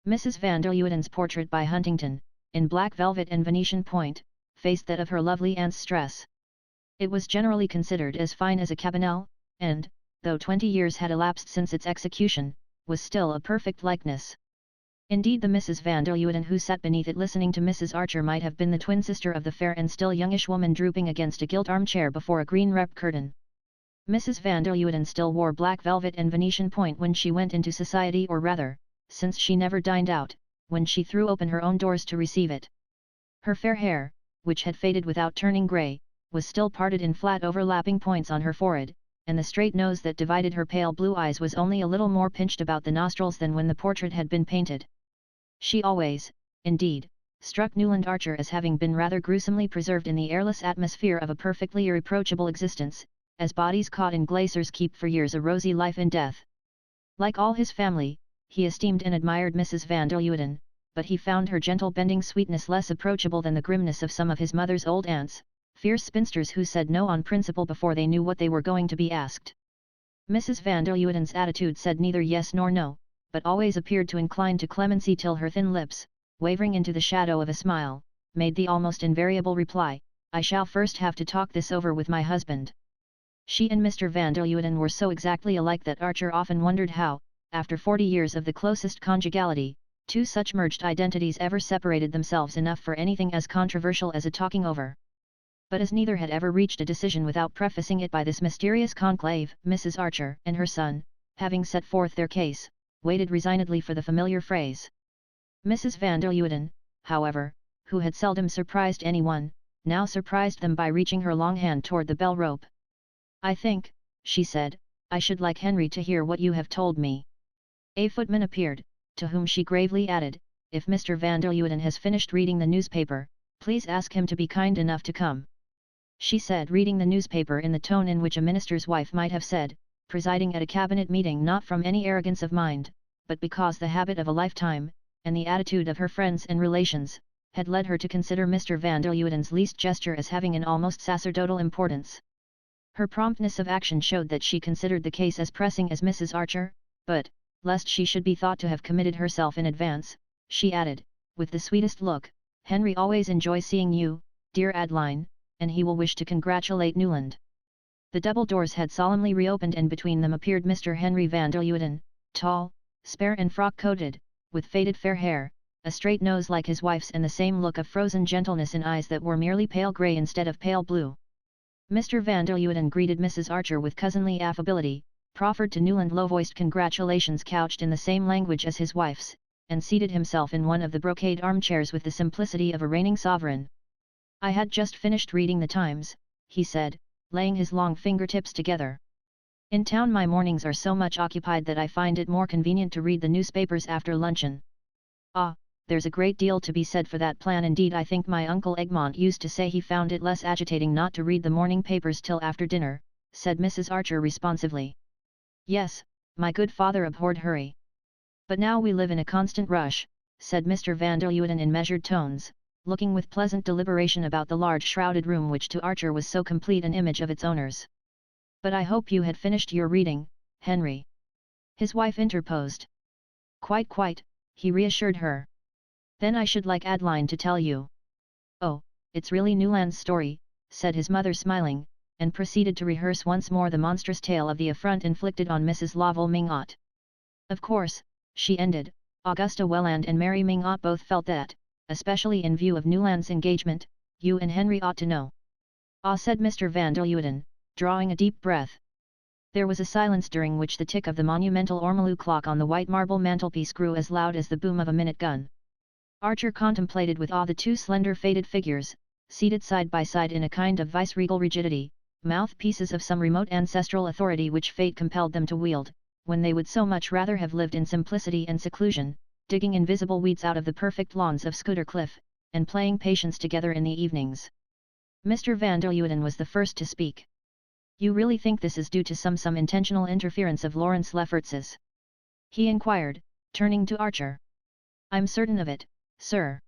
Mrs. van der Luyden's portrait by Huntington, in black velvet and Venetian point, faced that of her lovely aunt's Stress. It was generally considered as fine as a Cabanel, and, though 20 years had elapsed since its execution, was still a perfect likeness. Indeed, the Mrs. van der Luyden who sat beneath it listening to Mrs. Archer might have been the twin sister of the fair and still youngish woman drooping against a gilt armchair before a green rep curtain. Mrs. van der Luyden still wore black velvet and Venetian point when she went into society, or rather, since she never dined out, when she threw open her own doors to receive it. Her fair hair, which had faded without turning grey, was still parted in flat overlapping points on her forehead, and the straight nose that divided her pale blue eyes was only a little more pinched about the nostrils than when the portrait had been painted. She always, indeed, struck Newland Archer as having been rather gruesomely preserved in the airless atmosphere of a perfectly irreproachable existence, as bodies caught in glaciers keep for years a rosy life in death. Like all his family, he esteemed and admired Mrs. van der Luyden, but he found her gentle bending sweetness less approachable than the grimness of some of his mother's old aunts, fierce spinsters who said no on principle before they knew what they were going to be asked. Mrs. van der Luyden's attitude said neither yes nor no, but always appeared to incline to clemency till her thin lips, wavering into the shadow of a smile, made the almost invariable reply, "I shall first have to talk this over with my husband." She and Mr. van der Luyden were so exactly alike that Archer often wondered how, after 40 years of the closest conjugality, two such merged identities ever separated themselves enough for anything as controversial as a talking over. But as neither had ever reached a decision without prefacing it by this mysterious conclave, Mrs. Archer and her son, having set forth their case, waited resignedly for the familiar phrase. Mrs. van der Luyden, however, who had seldom surprised anyone, now surprised them by reaching her long hand toward the bell rope. "I think," she said, "I should like Henry to hear what you have told me." A footman appeared, to whom she gravely added, "If Mr. van der Luyden has finished reading the newspaper, please ask him to be kind enough to come." She said reading the newspaper in the tone in which a minister's wife might have said, presiding at a cabinet meeting, not from any arrogance of mind, but because the habit of a lifetime, and the attitude of her friends and relations, had led her to consider Mr. van der Luyden's least gesture as having an almost sacerdotal importance. Her promptness of action showed that she considered the case as pressing as Mrs. Archer, but, lest she should be thought to have committed herself in advance, she added, with the sweetest look, "Henry always enjoys seeing you, dear Adeline, and he will wish to congratulate Newland." The double doors had solemnly reopened and between them appeared Mr. Henry van der Luyden, tall, spare and frock-coated, with faded fair hair, a straight nose like his wife's and the same look of frozen gentleness in eyes that were merely pale grey instead of pale blue. Mr. van der Luyden greeted Mrs. Archer with cousinly affability, proffered to Newland low-voiced congratulations couched in the same language as his wife's, and seated himself in one of the brocade armchairs with the simplicity of a reigning sovereign. "I had just finished reading the Times," he said, laying his long fingertips together. "In town my mornings are so much occupied that I find it more convenient to read the newspapers after luncheon." "Ah, there's a great deal to be said for that plan indeed. I think my Uncle Egmont used to say he found it less agitating not to read the morning papers till after dinner," said Mrs. Archer responsively. "Yes, my good father abhorred hurry. But now we live in a constant rush," said Mr. van der Luyden in measured tones, looking with pleasant deliberation about the large shrouded room which to Archer was so complete an image of its owners. "But I hope you had finished your reading, Henry," his wife interposed. Quite," he reassured her. "Then I should like Adeline to tell you." "Oh, it's really Newland's story," said his mother smiling, and proceeded to rehearse once more the monstrous tale of the affront inflicted on Mrs. Lovell Mingot. "Of course," she ended, "Augusta Welland and Mary Mingot both felt that, especially in view of Newland's engagement, you and Henry ought to know. Ah, said Mr. van der Luyden, drawing a deep breath. There was a silence during which the tick of the monumental ormolu clock on the white marble mantelpiece grew as loud as the boom of a minute gun. Archer contemplated with awe the two slender faded figures, seated side by side in a kind of viceregal rigidity, mouthpieces of some remote ancestral authority which fate compelled them to wield, when they would so much rather have lived in simplicity and seclusion, digging invisible weeds out of the perfect lawns of Scudder Cliff, and playing patience together in the evenings. Mr. van der Luyden was the first to speak. You really think this is due to some intentional interference of Lawrence Lefferts's? He inquired, turning to Archer. I'm certain of it, sir.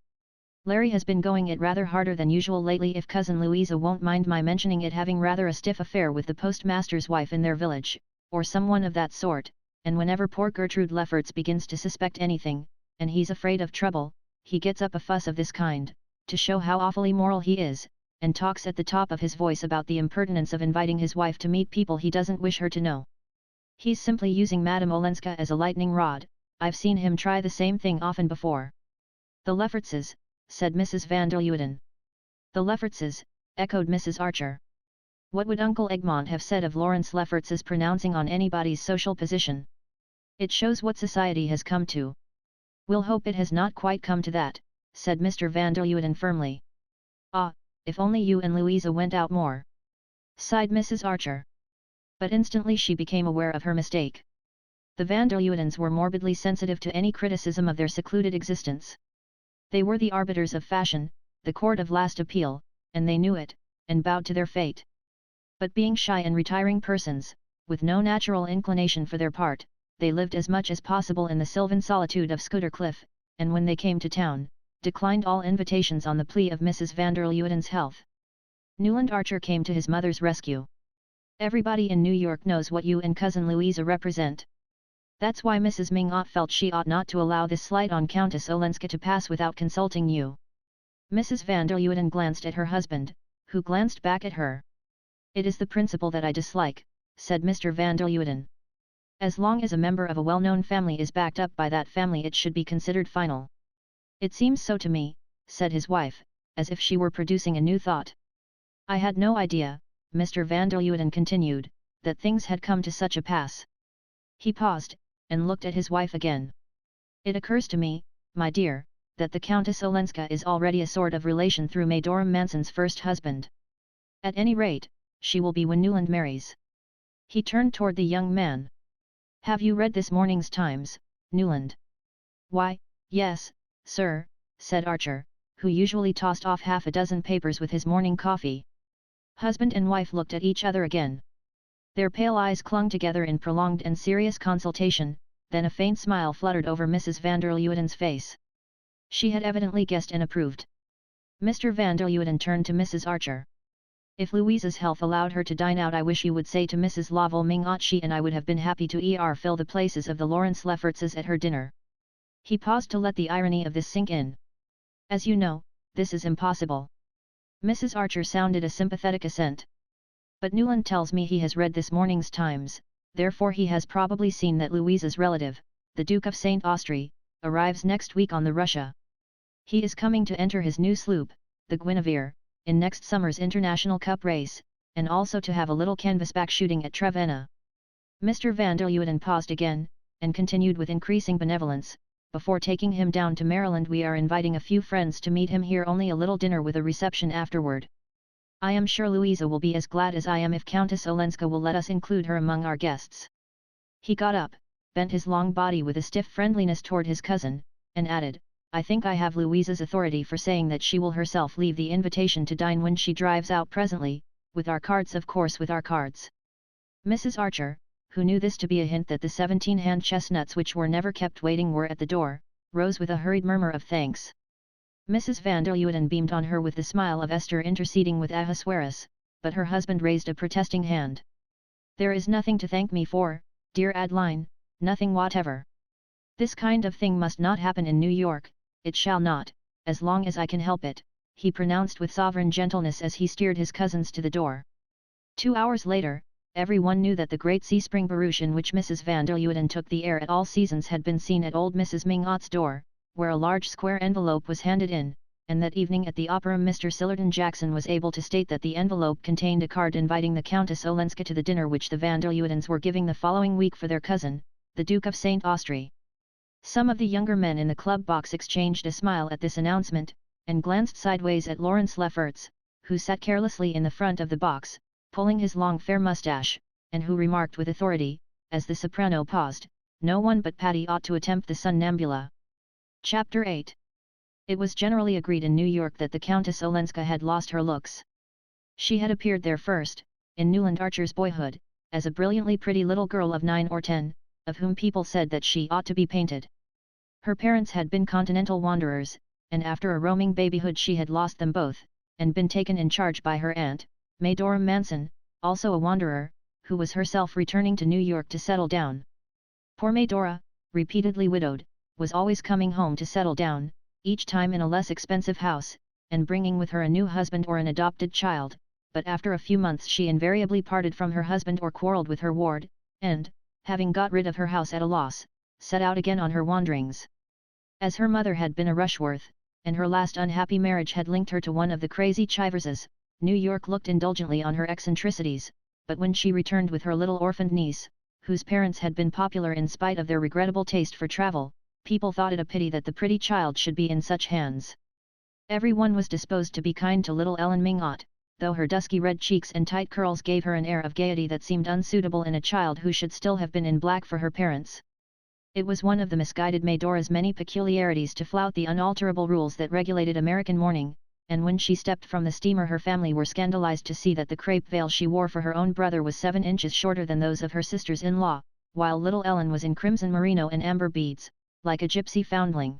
Larry has been going it rather harder than usual lately, if Cousin Louisa won't mind my mentioning it, having rather a stiff affair with the postmaster's wife in their village, or someone of that sort, and whenever poor Gertrude Lefferts begins to suspect anything, and he's afraid of trouble, he gets up a fuss of this kind, to show how awfully moral he is, and talks at the top of his voice about the impertinence of inviting his wife to meet people he doesn't wish her to know. He's simply using Madame Olenska as a lightning rod. I've seen him try the same thing often before. The Leffertses, said Mrs. van der Luyden. The Leffertses, echoed Mrs. Archer. What would Uncle Egmont have said of Lawrence Lefferts's pronouncing on anybody's social position? It shows what society has come to. We'll hope it has not quite come to that, said Mr. van der Luyden firmly. Ah, if only you and Louisa went out more, sighed Mrs. Archer. But instantly she became aware of her mistake. The van der Luydens were morbidly sensitive to any criticism of their secluded existence. They were the arbiters of fashion, the court of last appeal, and they knew it, and bowed to their fate. But being shy and retiring persons, with no natural inclination for their part, they lived as much as possible in the sylvan solitude of Scudder Cliff, and when they came to town, declined all invitations on the plea of Mrs. van der Luyden's health. Newland Archer came to his mother's rescue. Everybody in New York knows what you and Cousin Louisa represent. That's why Mrs. Mingot felt she ought not to allow this slight on Countess Olenska to pass without consulting you. Mrs. van der Luyden glanced at her husband, who glanced back at her. It is the principle that I dislike, said Mr. van der Luyden. As long as a member of a well-known family is backed up by that family, it should be considered final. It seems so to me, said his wife, as if she were producing a new thought. I had no idea, Mr. van der Luyden continued, that things had come to such a pass. He paused, and looked at his wife again. It occurs to me, my dear, that the Countess Olenska is already a sort of relation through Majorum Manson's first husband. At any rate, she will be when Newland marries. He turned toward the young man. Have you read this morning's Times, Newland? Why, yes, sir, said Archer, who usually tossed off half a dozen papers with his morning coffee. Husband and wife looked at each other again. Their pale eyes clung together in prolonged and serious consultation, then a faint smile fluttered over Mrs. van der Luyden's face. She had evidently guessed and approved. Mr. van der Luyden turned to Mrs. Archer. If Louisa's health allowed her to dine out, I wish you would say to Mrs. Lovell Mingot she and I would have been happy to fill the places of the Lawrence Leffertses at her dinner. He paused to let the irony of this sink in. As you know, this is impossible. Mrs. Archer sounded a sympathetic assent. But Newland tells me he has read this morning's Times, therefore he has probably seen that Louisa's relative, the Duke of St. Austrey, arrives next week on the Russia. He is coming to enter his new sloop, the Guinevere, in next summer's International Cup race, and also to have a little canvasback shooting at Trevenna. Mr. van der Luyden paused again, and continued with increasing benevolence, before taking him down to Maryland we are inviting a few friends to meet him here, only a little dinner with a reception afterward. I am sure Louisa will be as glad as I am if Countess Olenska will let us include her among our guests. He got up, bent his long body with a stiff friendliness toward his cousin, and added, I think I have Louisa's authority for saying that she will herself leave the invitation to dine when she drives out presently, with our cards, of course, with our cards. Mrs. Archer, who knew this to be a hint that the 17 hand chestnuts which were never kept waiting were at the door, rose with a hurried murmur of thanks. Mrs. van der Luyden beamed on her with the smile of Esther interceding with Ahasuerus, but her husband raised a protesting hand. There is nothing to thank me for, dear Adeline, nothing whatever. This kind of thing must not happen in New York, it shall not, as long as I can help it, he pronounced with sovereign gentleness as he steered his cousins to the door. 2 hours later, everyone knew that the great sea-spring barouche in which Mrs. van der Luyden took the air at all seasons had been seen at old Mrs. Mingot's door, where a large square envelope was handed in, and that evening at the opera Mr. Sillerton Jackson was able to state that the envelope contained a card inviting the Countess Olenska to the dinner which the van der Luydens were giving the following week for their cousin, the Duke of St. Austria. Some of the younger men in the club box exchanged a smile at this announcement, and glanced sideways at Lawrence Lefferts, who sat carelessly in the front of the box, pulling his long fair moustache, and who remarked with authority, as the soprano paused, "No one but Patty ought to attempt the Somnambula." Chapter 8. It was generally agreed in New York that the Countess Olenska had lost her looks. She had appeared there first, in Newland Archer's boyhood, as a brilliantly pretty little girl of 9 or 10, of whom people said that she ought to be painted. Her parents had been continental wanderers, and after a roaming babyhood she had lost them both, and been taken in charge by her aunt, Medora Manson, also a wanderer, who was herself returning to New York to settle down. Poor Medora, repeatedly widowed, was always coming home to settle down, each time in a less expensive house, and bringing with her a new husband or an adopted child, but after a few months she invariably parted from her husband or quarrelled with her ward, and, having got rid of her house at a loss, set out again on her wanderings. As her mother had been a Rushworth, and her last unhappy marriage had linked her to one of the crazy Chiverses, New York looked indulgently on her eccentricities, but when she returned with her little orphaned niece, whose parents had been popular in spite of their regrettable taste for travel, people thought it a pity that the pretty child should be in such hands. Everyone was disposed to be kind to little Ellen Mingot, though her dusky red cheeks and tight curls gave her an air of gaiety that seemed unsuitable in a child who should still have been in black for her parents. It was one of the misguided Medora's many peculiarities to flout the unalterable rules that regulated American mourning, and when she stepped from the steamer her family were scandalized to see that the crepe veil she wore for her own brother was 7 inches shorter than those of her sisters-in-law, while little Ellen was in crimson merino and amber beads, like a gypsy foundling.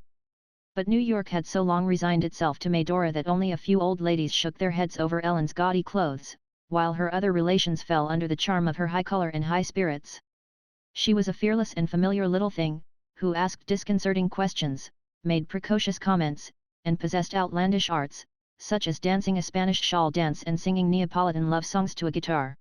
But New York had so long resigned itself to Medora that only a few old ladies shook their heads over Ellen's gaudy clothes, while her other relations fell under the charm of her high color and high spirits. She was a fearless and familiar little thing, who asked disconcerting questions, made precocious comments, and possessed outlandish arts, such as dancing a Spanish shawl dance and singing Neapolitan love songs to a guitar.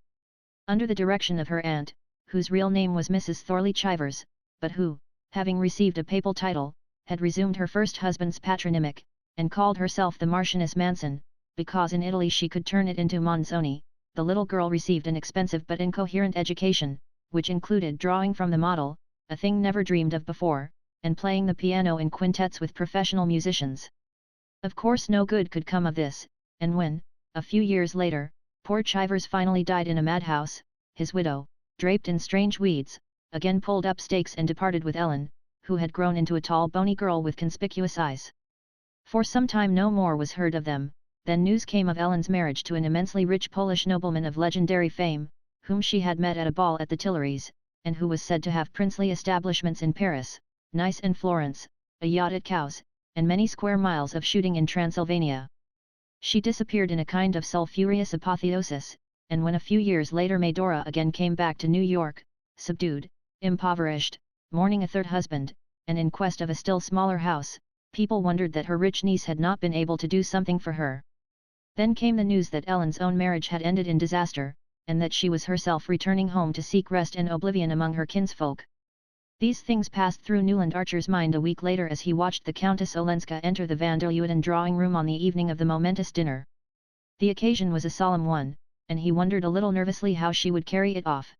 Under the direction of her aunt, whose real name was Mrs. Thorley Chivers, but who, having received a papal title, had resumed her first husband's patronymic, and called herself the Marchioness Manson, because in Italy she could turn it into Manzoni, the little girl received an expensive but incoherent education, which included drawing from the model, a thing never dreamed of before, and playing the piano in quintets with professional musicians. Of course no good could come of this, and when, a few years later, poor Chivers finally died in a madhouse, his widow, draped in strange weeds, again pulled up stakes and departed with Ellen, who had grown into a tall bony girl with conspicuous eyes. For some time no more was heard of them, then news came of Ellen's marriage to an immensely rich Polish nobleman of legendary fame, whom she had met at a ball at the Tuileries, and who was said to have princely establishments in Paris, Nice and Florence, a yacht at Cowes, and many square miles of shooting in Transylvania. She disappeared in a kind of sulphureous apotheosis, and when a few years later Medora again came back to New York, subdued, impoverished, mourning a third husband, and in quest of a still smaller house, people wondered that her rich niece had not been able to do something for her. Then came the news that Ellen's own marriage had ended in disaster, and that she was herself returning home to seek rest and oblivion among her kinsfolk. These things passed through Newland Archer's mind a week later as he watched the Countess Olenska enter the van der Luyden drawing room on the evening of the momentous dinner. The occasion was a solemn one, and he wondered a little nervously how she would carry it off.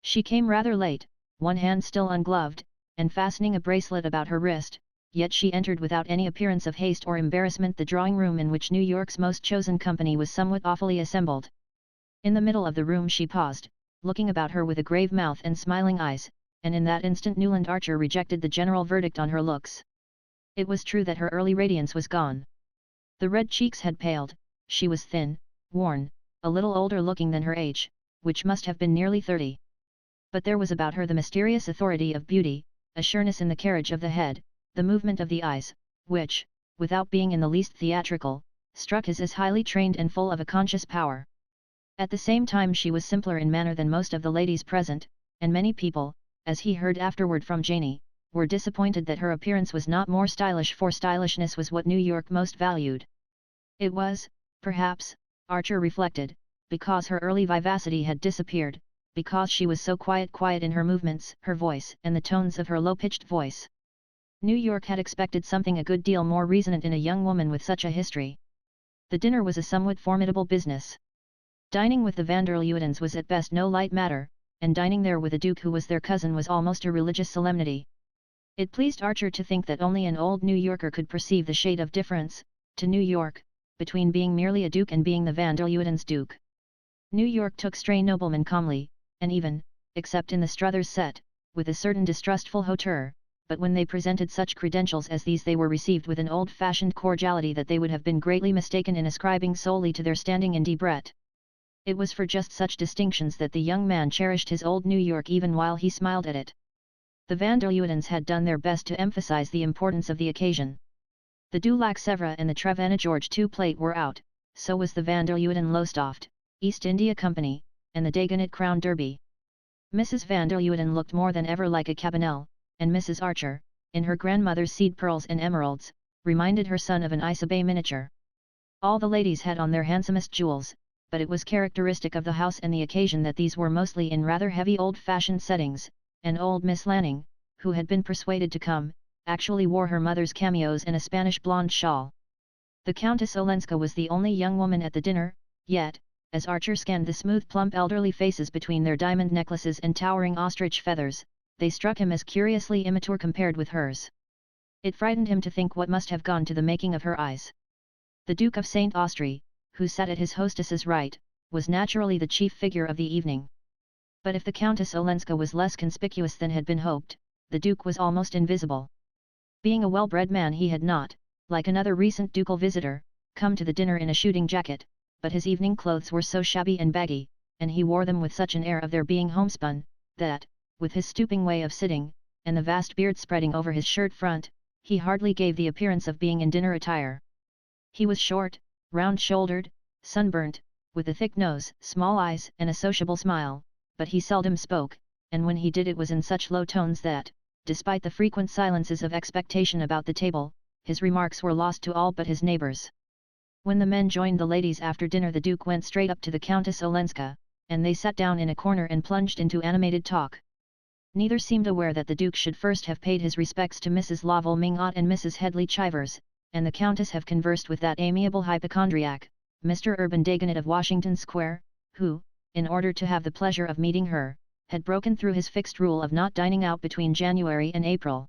She came rather late, one hand still ungloved, and fastening a bracelet about her wrist, yet she entered without any appearance of haste or embarrassment the drawing room in which New York's most chosen company was somewhat awfully assembled. In the middle of the room she paused, looking about her with a grave mouth and smiling eyes, and in that instant Newland Archer rejected the general verdict on her looks. It was true that her early radiance was gone. The red cheeks had paled, she was thin, worn, a little older looking than her age, which must have been nearly 30. But there was about her the mysterious authority of beauty, a sureness in the carriage of the head, the movement of the eyes, which, without being in the least theatrical, struck his as highly trained and full of a conscious power. At the same time she was simpler in manner than most of the ladies present, and many people, as he heard afterward from Janie, were disappointed that her appearance was not more stylish, for stylishness was what New York most valued. It was, perhaps, Archer reflected, because her early vivacity had disappeared, because she was so quiet in her movements, her voice, and the tones of her low-pitched voice. New York had expected something a good deal more resonant in a young woman with such a history. The dinner was a somewhat formidable business. Dining with the van der Leudens was at best no light matter, and dining there with a duke who was their cousin was almost a religious solemnity. It pleased Archer to think that only an old New Yorker could perceive the shade of difference, to New York, between being merely a duke and being the van der Leudens duke. New York took stray noblemen calmly, and even, except in the Struthers set, with a certain distrustful hauteur, but when they presented such credentials as these they were received with an old-fashioned cordiality that they would have been greatly mistaken in ascribing solely to their standing in Debrett. It was for just such distinctions that the young man cherished his old New York even while he smiled at it. The van der Leudens had done their best to emphasize the importance of the occasion. The Du Lac Sèvres and the Trevenna George II plate were out, so was the van der Leuden Lowestoft, East India Company, and the Dagonet Crown Derby. Mrs. van der Leuden looked more than ever like a Cabanel, and Mrs. Archer, in her grandmother's seed pearls and emeralds, reminded her son of an Isa Bay miniature. All the ladies had on their handsomest jewels, but it was characteristic of the house and the occasion that these were mostly in rather heavy old-fashioned settings, and old Miss Lanning, who had been persuaded to come, actually wore her mother's cameos and a Spanish blonde shawl. The Countess Olenska was the only young woman at the dinner, yet, as Archer scanned the smooth plump elderly faces between their diamond necklaces and towering ostrich feathers, they struck him as curiously immature compared with hers. It frightened him to think what must have gone to the making of her eyes. The Duke of St. Austrey, who sat at his hostess's right, was naturally the chief figure of the evening. But if the Countess Olenska was less conspicuous than had been hoped, the Duke was almost invisible. Being a well-bred man he had not, like another recent ducal visitor, come to the dinner in a shooting jacket, but his evening clothes were so shabby and baggy, and he wore them with such an air of their being homespun, that, with his stooping way of sitting, and the vast beard spreading over his shirt front, he hardly gave the appearance of being in dinner attire. He was short, round-shouldered, sunburnt, with a thick nose, small eyes and a sociable smile, but he seldom spoke, and when he did it was in such low tones that, despite the frequent silences of expectation about the table, his remarks were lost to all but his neighbours. When the men joined the ladies after dinner the Duke went straight up to the Countess Olenska, and they sat down in a corner and plunged into animated talk. Neither seemed aware that the Duke should first have paid his respects to Mrs. Lovell Mingot and Mrs. Headley Chivers, and the Countess have conversed with that amiable hypochondriac, Mr. Urban Dagonet of Washington Square, who, in order to have the pleasure of meeting her, had broken through his fixed rule of not dining out between January and April.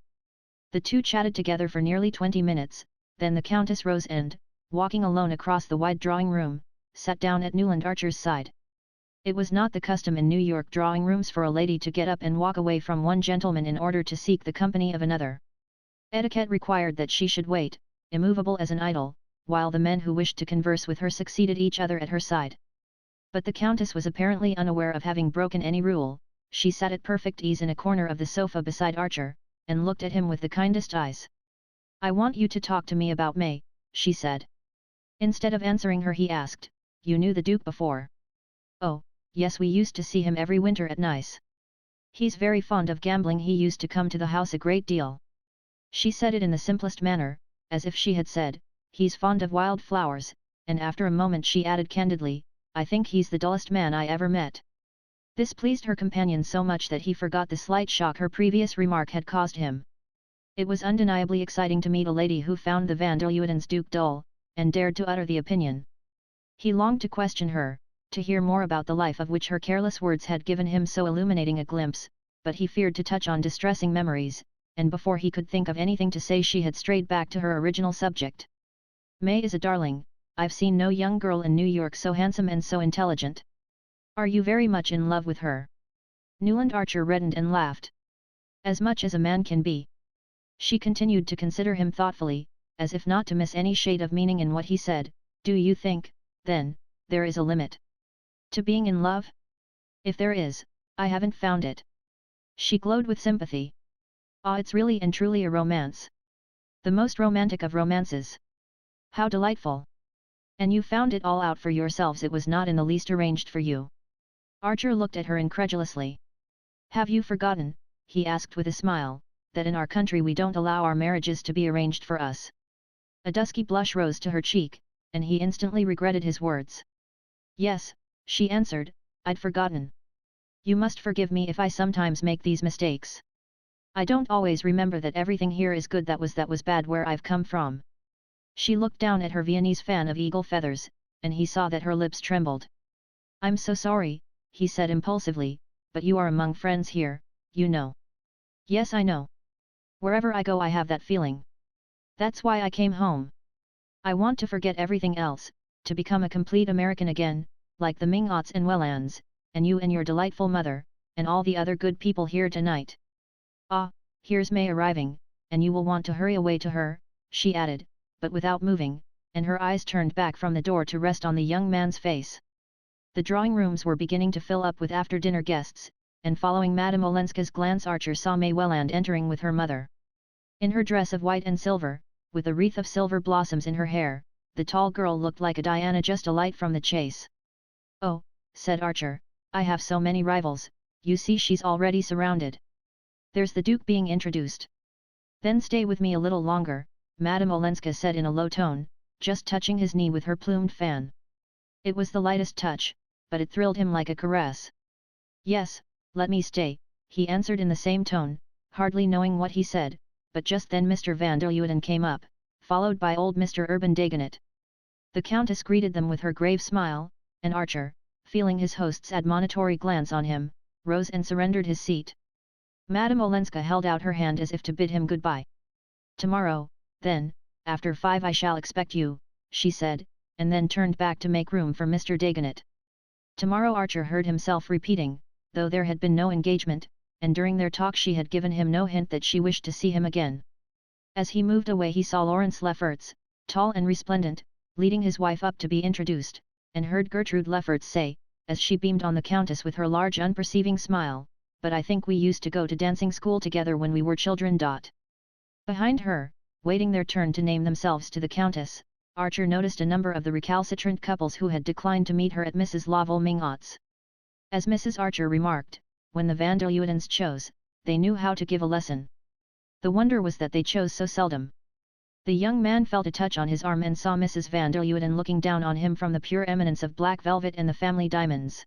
The two chatted together for nearly 20 minutes, then the Countess rose and, walking alone across the wide drawing room, sat down at Newland Archer's side. It was not the custom in New York drawing rooms for a lady to get up and walk away from one gentleman in order to seek the company of another. Etiquette required that she should wait, immovable as an idol, while the men who wished to converse with her succeeded each other at her side. But the Countess was apparently unaware of having broken any rule. She sat at perfect ease in a corner of the sofa beside Archer, and looked at him with the kindest eyes. "I want you to talk to me about May," she said. Instead of answering her he asked, "You knew the Duke before?" "Oh, yes, we used to see him every winter at Nice. He's very fond of gambling. He used to come to the house a great deal." She said it in the simplest manner, as if she had said, "He's fond of wild flowers," and after a moment she added candidly, "I think he's the dullest man I ever met." This pleased her companion so much that he forgot the slight shock her previous remark had caused him. It was undeniably exciting to meet a lady who found the van der Leudens Duke dull, and dared to utter the opinion. He longed to question her, to hear more about the life of which her careless words had given him so illuminating a glimpse, but he feared to touch on distressing memories, and before he could think of anything to say she had strayed back to her original subject. "May is a darling. I've seen no young girl in New York so handsome and so intelligent. Are you very much in love with her?" Newland Archer reddened and laughed. "As much as a man can be." She continued to consider him thoughtfully, as if not to miss any shade of meaning in what he said. "Do you think, then, there is a limit to being in love? If there is, I haven't found it." She glowed with sympathy. "Ah, it's really and truly a romance. The most romantic of romances. How delightful! And you found it all out for yourselves. It was not in the least arranged for you." Archer looked at her incredulously. "Have you forgotten," he asked with a smile, "that in our country we don't allow our marriages to be arranged for us?" A dusky blush rose to her cheek, and he instantly regretted his words. "Yes," she answered, "I'd forgotten. You must forgive me if I sometimes make these mistakes." I don't always remember that everything here is good that was bad where I've come from. She looked down at her Viennese fan of eagle feathers, and he saw that her lips trembled. I'm so sorry, he said impulsively, but you are among friends here, you know. Yes, I know. Wherever I go I have that feeling. That's why I came home. I want to forget everything else, to become a complete American again, like the Mingots and Wellands, and you and your delightful mother, and all the other good people here tonight. Ah, here's May arriving, and you will want to hurry away to her, she added, but without moving, and her eyes turned back from the door to rest on the young man's face. The drawing rooms were beginning to fill up with after-dinner guests, and following Madame Olenska's glance Archer saw May Welland entering with her mother. In her dress of white and silver, with a wreath of silver blossoms in her hair, the tall girl looked like a Diana just alight from the chase. Oh, said Archer, I have so many rivals, you see she's already surrounded. There's the Duke being introduced. Then stay with me a little longer, Madame Olenska said in a low tone, just touching his knee with her plumed fan. It was the lightest touch, but it thrilled him like a caress. Yes, let me stay, he answered in the same tone, hardly knowing what he said, but just then Mr. van der Luyden came up, followed by old Mr. Urban Dagonet. The Countess greeted them with her grave smile, and Archer, feeling his host's admonitory glance on him, rose and surrendered his seat. Madame Olenska held out her hand as if to bid him goodbye. Tomorrow, then, after 5 I shall expect you, she said, and then turned back to make room for Mr. Dagonet. Tomorrow Archer heard himself repeating, though there had been no engagement, and during their talk she had given him no hint that she wished to see him again. As he moved away he saw Lawrence Lefferts, tall and resplendent, leading his wife up to be introduced, and heard Gertrude Lefferts say, as she beamed on the Countess with her large unperceiving smile, but I think we used to go to dancing school together when we were children. Behind her, waiting their turn to name themselves to the Countess, Archer noticed a number of the recalcitrant couples who had declined to meet her at Mrs. Lovell Mingot's. As Mrs. Archer remarked, when the van der Luydens chose, they knew how to give a lesson. The wonder was that they chose so seldom. The young man felt a touch on his arm and saw Mrs. van der Luyden looking down on him from the pure eminence of black velvet and the family diamonds.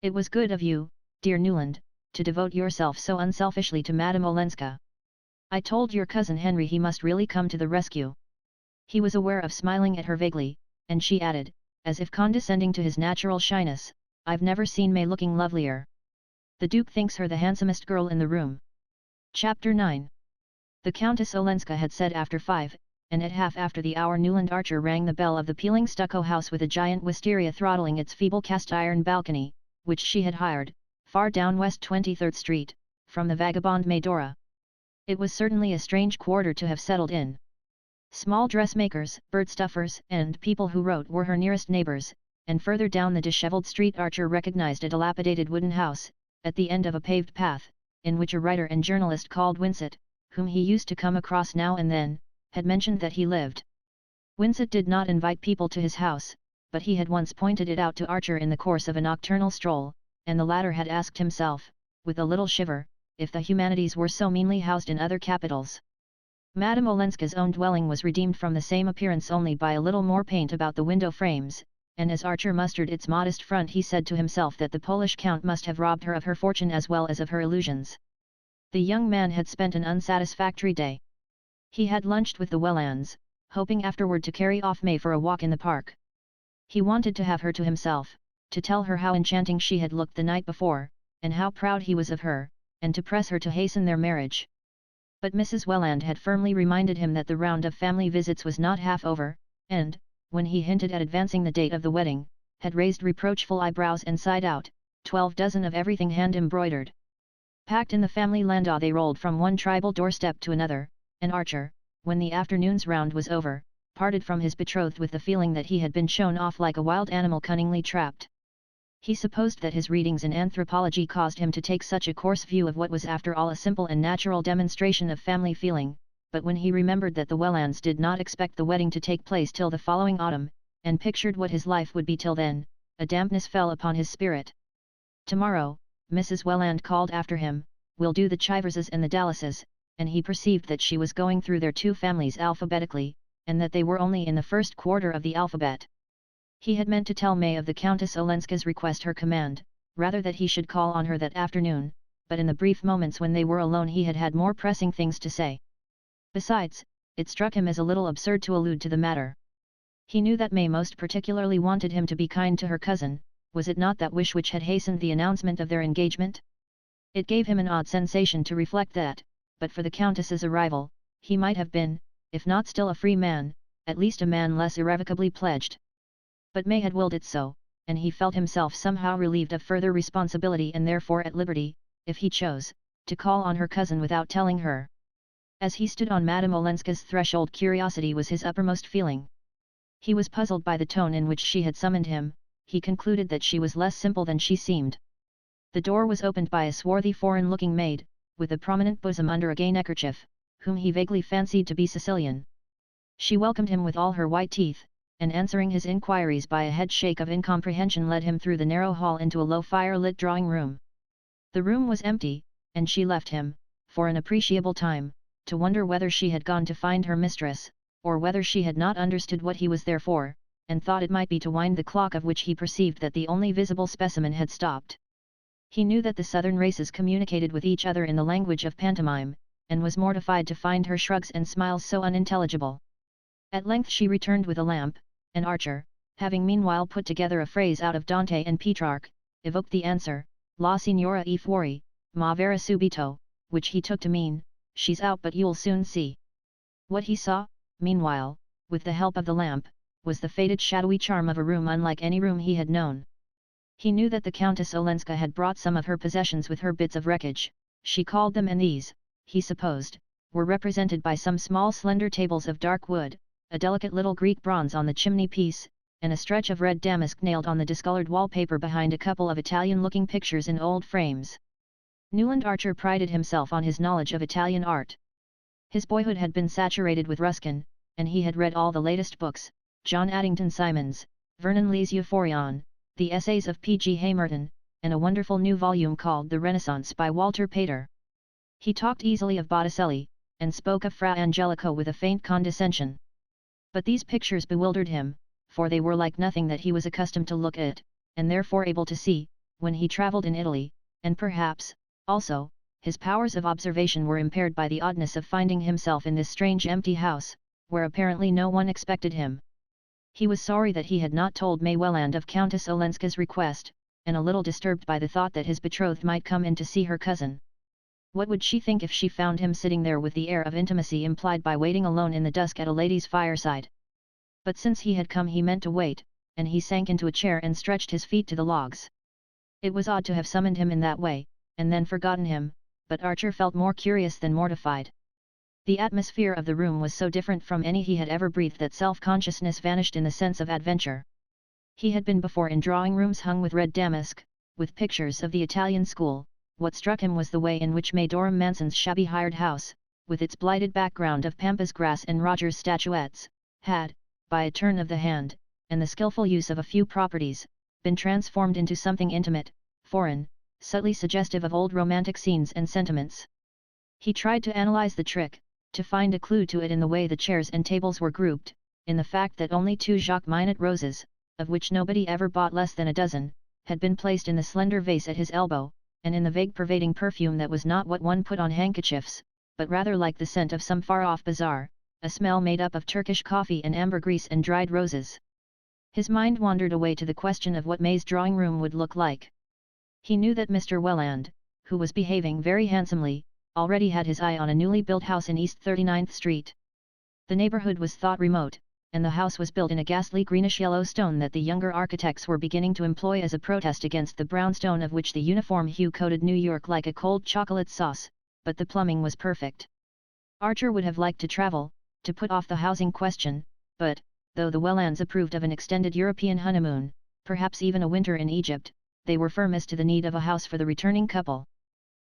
It was good of you, dear Newland, to devote yourself so unselfishly to Madame Olenska. I told your cousin Henry he must really come to the rescue. He was aware of smiling at her vaguely, and she added, as if condescending to his natural shyness, I've never seen May looking lovelier. The Duke thinks her the handsomest girl in the room. Chapter 9. The Countess Olenska had said after 5, and at half after the hour Newland Archer rang the bell of the peeling stucco house with a giant wisteria throttling its feeble cast-iron balcony, which she had hired, far down West 23rd Street, from the vagabond Medora. It was certainly a strange quarter to have settled in. Small dressmakers, bird-stuffers, and people who wrote were her nearest neighbors, and further down the dishevelled street Archer recognized a dilapidated wooden house, at the end of a paved path, in which a writer and journalist called Winsett, whom he used to come across now and then, had mentioned that he lived. Winsett did not invite people to his house, but he had once pointed it out to Archer in the course of a nocturnal stroll, and the latter had asked himself, with a little shiver, if the humanities were so meanly housed in other capitals. Madame Olenska's own dwelling was redeemed from the same appearance only by a little more paint about the window frames, and as Archer mustered its modest front he said to himself that the Polish Count must have robbed her of her fortune as well as of her illusions. The young man had spent an unsatisfactory day. He had lunched with the Wellands, hoping afterward to carry off May for a walk in the park. He wanted to have her to himself, to tell her how enchanting she had looked the night before, and how proud he was of her, and to press her to hasten their marriage. But Mrs. Welland had firmly reminded him that the round of family visits was not half over, and, when he hinted at advancing the date of the wedding, had raised reproachful eyebrows and sighed out, 12 dozen of everything hand-embroidered. Packed in the family landau they rolled from one tribal doorstep to another, and Archer, when the afternoon's round was over, parted from his betrothed with the feeling that he had been shown off like a wild animal cunningly trapped. He supposed that his readings in anthropology caused him to take such a coarse view of what was after all a simple and natural demonstration of family feeling, but when he remembered that the Wellands did not expect the wedding to take place till the following autumn, and pictured what his life would be till then, a dampness fell upon his spirit. Tomorrow, Mrs. Welland called after him, we'll do the Chiverses and the Dallases, and he perceived that she was going through their two families alphabetically, and that they were only in the first quarter of the alphabet. He had meant to tell May of the Countess Olenska's request her command, rather that he should call on her that afternoon, but in the brief moments when they were alone he had had more pressing things to say. Besides, it struck him as a little absurd to allude to the matter. He knew that May most particularly wanted him to be kind to her cousin. Was it not that wish which had hastened the announcement of their engagement? It gave him an odd sensation to reflect that, but for the Countess's arrival, he might have been, if not still a free man, at least a man less irrevocably pledged. But May had willed it so, and he felt himself somehow relieved of further responsibility and therefore at liberty, if he chose, to call on her cousin without telling her. As he stood on Madame Olenska's threshold, curiosity was his uppermost feeling. He was puzzled by the tone in which she had summoned him. He concluded that she was less simple than she seemed. The door was opened by a swarthy foreign-looking maid, with a prominent bosom under a gay neckerchief, whom he vaguely fancied to be Sicilian. She welcomed him with all her white teeth, and answering his inquiries by a head shake of incomprehension led him through the narrow hall into a low fire-lit drawing-room. The room was empty, and she left him, for an appreciable time, to wonder whether she had gone to find her mistress, or whether she had not understood what he was there for, and thought it might be to wind the clock, of which he perceived that the only visible specimen had stopped. He knew that the southern races communicated with each other in the language of pantomime, and was mortified to find her shrugs and smiles so unintelligible. At length she returned with a lamp, and Archer, having meanwhile put together a phrase out of Dante and Petrarch, evoked the answer, La signora è fuori, ma verrà subito, which he took to mean, she's out but you'll soon see. What he saw, meanwhile, with the help of the lamp, was the faded shadowy charm of a room unlike any room he had known. He knew that the Countess Olenska had brought some of her possessions with her, bits of wreckage, she called them, and these, he supposed, were represented by some small slender tables of dark wood, a delicate little Greek bronze on the chimney-piece, and a stretch of red damask nailed on the discolored wallpaper behind a couple of Italian-looking pictures in old frames. Newland Archer prided himself on his knowledge of Italian art. His boyhood had been saturated with Ruskin, and he had read all the latest books, John Addington Symonds, Vernon Lee's Euphorion, the essays of P.G. Haymerton, and a wonderful new volume called The Renaissance by Walter Pater. He talked easily of Botticelli, and spoke of Fra Angelico with a faint condescension. But these pictures bewildered him, for they were like nothing that he was accustomed to look at, and therefore able to see, when he travelled in Italy, and perhaps, also, his powers of observation were impaired by the oddness of finding himself in this strange empty house, where apparently no one expected him. He was sorry that he had not told May Welland of Countess Olenska's request, and a little disturbed by the thought that his betrothed might come in to see her cousin. What would she think if she found him sitting there with the air of intimacy implied by waiting alone in the dusk at a lady's fireside? But since he had come he meant to wait, and he sank into a chair and stretched his feet to the logs. It was odd to have summoned him in that way, and then forgotten him, but Archer felt more curious than mortified. The atmosphere of the room was so different from any he had ever breathed that self-consciousness vanished in the sense of adventure. He had been before in drawing-rooms hung with red damask, with pictures of the Italian school. What struck him was the way in which May Dorham Manson's shabby hired house, with its blighted background of pampas grass and Rogers statuettes, had, by a turn of the hand, and the skillful use of a few properties, been transformed into something intimate, foreign, subtly suggestive of old romantic scenes and sentiments. He tried to analyze the trick, to find a clue to it in the way the chairs and tables were grouped, in the fact that only 2 Jacques Minot roses, of which nobody ever bought less than a dozen, had been placed in the slender vase at his elbow, and in the vague pervading perfume that was not what one put on handkerchiefs, but rather like the scent of some far-off bazaar, a smell made up of Turkish coffee and ambergris and dried roses. His mind wandered away to the question of what May's drawing-room would look like. He knew that Mr. Welland, who was behaving very handsomely, already had his eye on a newly built house in East 39th Street. The neighborhood was thought remote, and the house was built in a ghastly greenish-yellow stone that the younger architects were beginning to employ as a protest against the brown stone of which the uniform hue coated New York like a cold chocolate sauce, but the plumbing was perfect. Archer would have liked to travel, to put off the housing question, but, though the Wellands approved of an extended European honeymoon, perhaps even a winter in Egypt, they were firm as to the need of a house for the returning couple.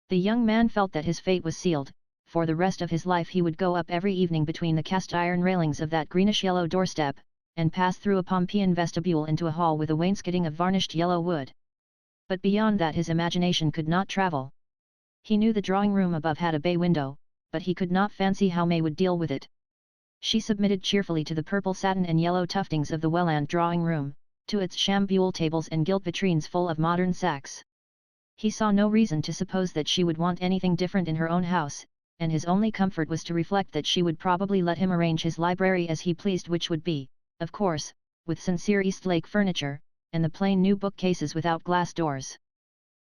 The young man felt that his fate was sealed. For the rest of his life he would go up every evening between the cast-iron railings of that greenish-yellow doorstep, and pass through a Pompeian vestibule into a hall with a wainscoting of varnished yellow wood. But beyond that his imagination could not travel. He knew the drawing-room above had a bay window, but he could not fancy how May would deal with it. She submitted cheerfully to the purple satin and yellow tuftings of the Welland drawing-room, to its sham buhl tables and gilt vitrines full of modern Saks. He saw no reason to suppose that she would want anything different in her own house, and his only comfort was to reflect that she would probably let him arrange his library as he pleased, which would be, of course, with sincere Eastlake furniture, and the plain new bookcases without glass doors.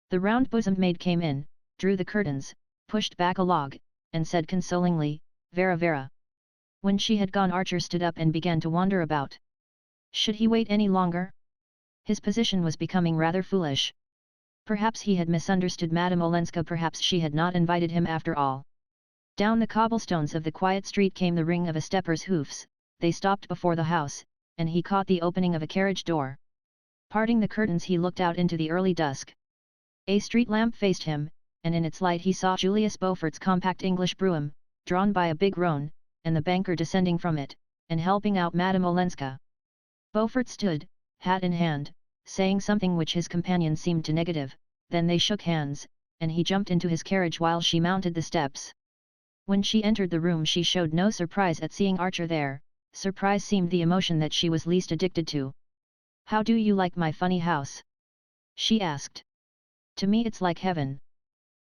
The round-bosomed maid came in, drew the curtains, pushed back a log, and said consolingly, "Vera Vera." When she had gone, Archer stood up and began to wander about. Should he wait any longer? His position was becoming rather foolish. Perhaps he had misunderstood Madame Olenska, perhaps she had not invited him after all. Down the cobblestones of the quiet street came the ring of a stepper's hoofs. They stopped before the house, and he caught the opening of a carriage door. Parting the curtains, he looked out into the early dusk. A street lamp faced him, and in its light he saw Julius Beaufort's compact English brougham, drawn by a big roan, and the banker descending from it, and helping out Madame Olenska. Beaufort stood, hat in hand, saying something which his companion seemed to negative, then they shook hands, and he jumped into his carriage while she mounted the steps. When she entered the room she showed no surprise at seeing Archer there. Surprise seemed the emotion that she was least addicted to. "How do you like my funny house?" she asked. "To me it's like heaven."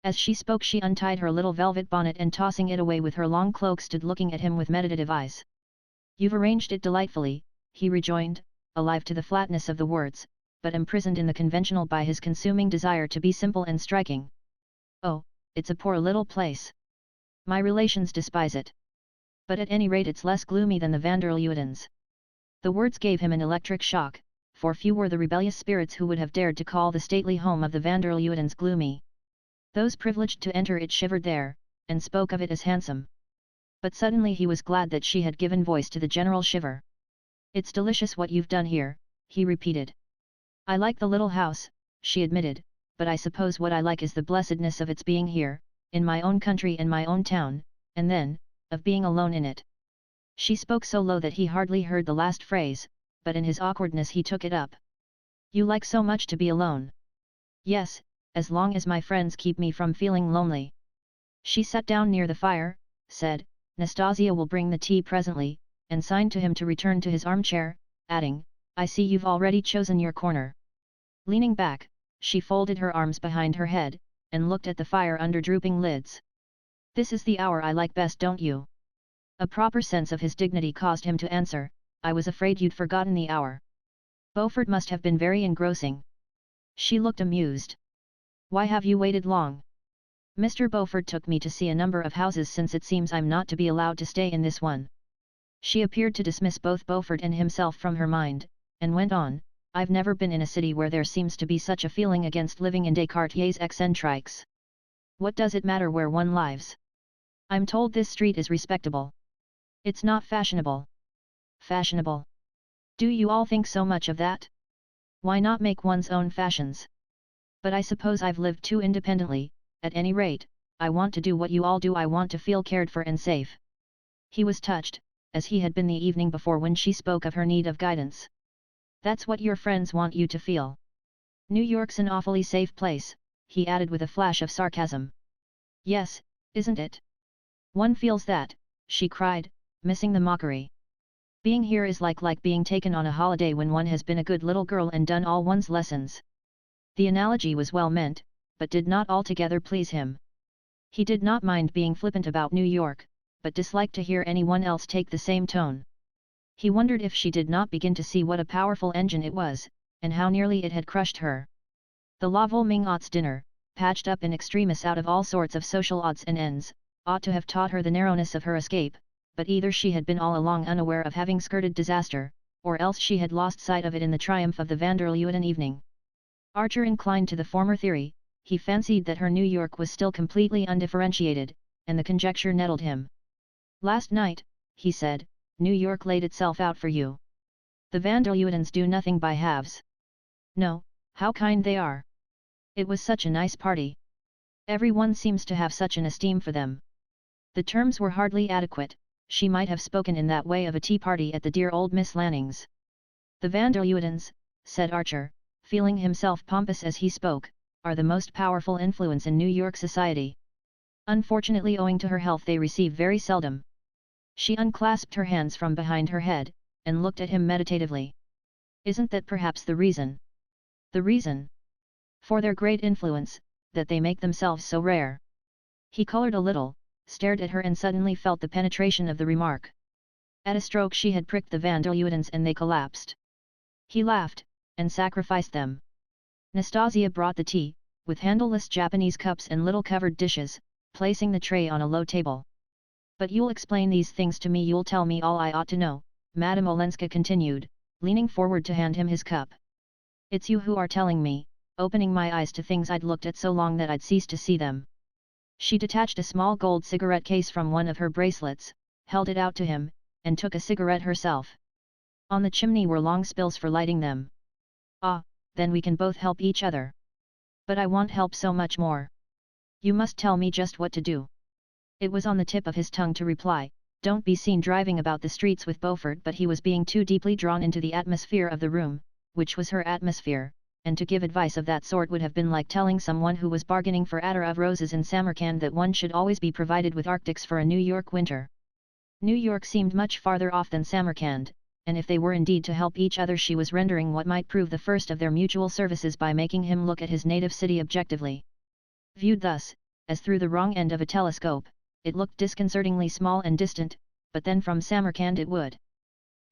As she spoke she untied her little velvet bonnet and tossing it away with her long cloak stood looking at him with meditative eyes. "You've arranged it delightfully," he rejoined, alive to the flatness of the words, but imprisoned in the conventional by his consuming desire to be simple and striking. "Oh, it's a poor little place. My relations despise it. But at any rate it's less gloomy than the van der Leudens." The words gave him an electric shock, for few were the rebellious spirits who would have dared to call the stately home of the van der Leudens gloomy. Those privileged to enter it shivered there, and spoke of it as handsome. But suddenly he was glad that she had given voice to the general shiver. "It's delicious what you've done here," he repeated. "I like the little house," she admitted, "but I suppose what I like is the blessedness of its being here, in my own country and my own town, and then, of being alone in it." She spoke so low that he hardly heard the last phrase, but in his awkwardness he took it up. "You like so much to be alone?" "Yes, as long as my friends keep me from feeling lonely." She sat down near the fire, said, "Nastasia will bring the tea presently," and signed to him to return to his armchair, adding, "I see you've already chosen your corner." Leaning back, she folded her arms behind her head, and looked at the fire under drooping lids. "This is the hour I like best, don't you?" A proper sense of his dignity caused him to answer, "I was afraid you'd forgotten the hour." Beaufort must have been very engrossing. She looked amused. "Why have you waited long?" "Mr. Beaufort took me to see a number of houses since it seems I'm not to be allowed to stay in this one." She appeared to dismiss both Beaufort and himself from her mind, and went on, "I've never been in a city where there seems to be such a feeling against living in Descartes' excentriques. What does it matter where one lives? I'm told this street is respectable." "It's not fashionable." "Fashionable? Do you all think so much of that? Why not make one's own fashions? But I suppose I've lived too independently. At any rate, I want to do what you all do. I want to feel cared for and safe." He was touched, as he had been the evening before when she spoke of her need of guidance. "That's what your friends want you to feel. New York's an awfully safe place," he added with a flash of sarcasm. "Yes, isn't it? One feels that," she cried, missing the mockery. "Being here is like being taken on a holiday when one has been a good little girl and done all one's lessons." The analogy was well meant, but did not altogether please him. He did not mind being flippant about New York, but disliked to hear anyone else take the same tone. He wondered if she did not begin to see what a powerful engine it was, and how nearly it had crushed her. The La Volmingotte's dinner, patched up in extremis out of all sorts of social odds and ends, ought to have taught her the narrowness of her escape, but either she had been all along unaware of having skirted disaster, or else she had lost sight of it in the triumph of the van der Leuden evening. Archer inclined to the former theory. He fancied that her New York was still completely undifferentiated, and the conjecture nettled him. "Last night," he said, "New York laid itself out for you. The van der Leudens do nothing by halves. No, how kind they are. It was such a nice party. Everyone seems to have such an esteem for them." The terms were hardly adequate. She might have spoken in that way of a tea party at the dear old Miss Lanning's. "The van der Leudens," said Archer, feeling himself pompous as he spoke, "are the most powerful influence in New York society. Unfortunately, owing to her health, they receive very seldom." She unclasped her hands from behind her head, and looked at him meditatively. "Isn't that perhaps the reason?" "The reason?" "For their great influence," that they make themselves so rare. He colored a little, stared at her and suddenly felt the penetration of the remark. At a stroke she had pricked the van der Luydens and they collapsed. He laughed, and sacrificed them. Nastasia brought the tea, with handleless Japanese cups and little covered dishes, placing the tray on a low table. But you'll explain these things to me, you'll tell me all I ought to know, Madame Olenska continued, leaning forward to hand him his cup. It's you who are telling me, opening my eyes to things I'd looked at so long that I'd ceased to see them. She detached a small gold cigarette case from one of her bracelets, held it out to him, and took a cigarette herself. On the chimney were long spills for lighting them. Ah, then we can both help each other. But I want help so much more. You must tell me just what to do. It was on the tip of his tongue to reply, don't be seen driving about the streets with Beaufort, but he was being too deeply drawn into the atmosphere of the room, which was her atmosphere, and to give advice of that sort would have been like telling someone who was bargaining for attar of roses in Samarkand that one should always be provided with Arctics for a New York winter. New York seemed much farther off than Samarkand, and if they were indeed to help each other she was rendering what might prove the first of their mutual services by making him look at his native city objectively. Viewed thus, as through the wrong end of a telescope, it looked disconcertingly small and distant, but then from Samarkand it would.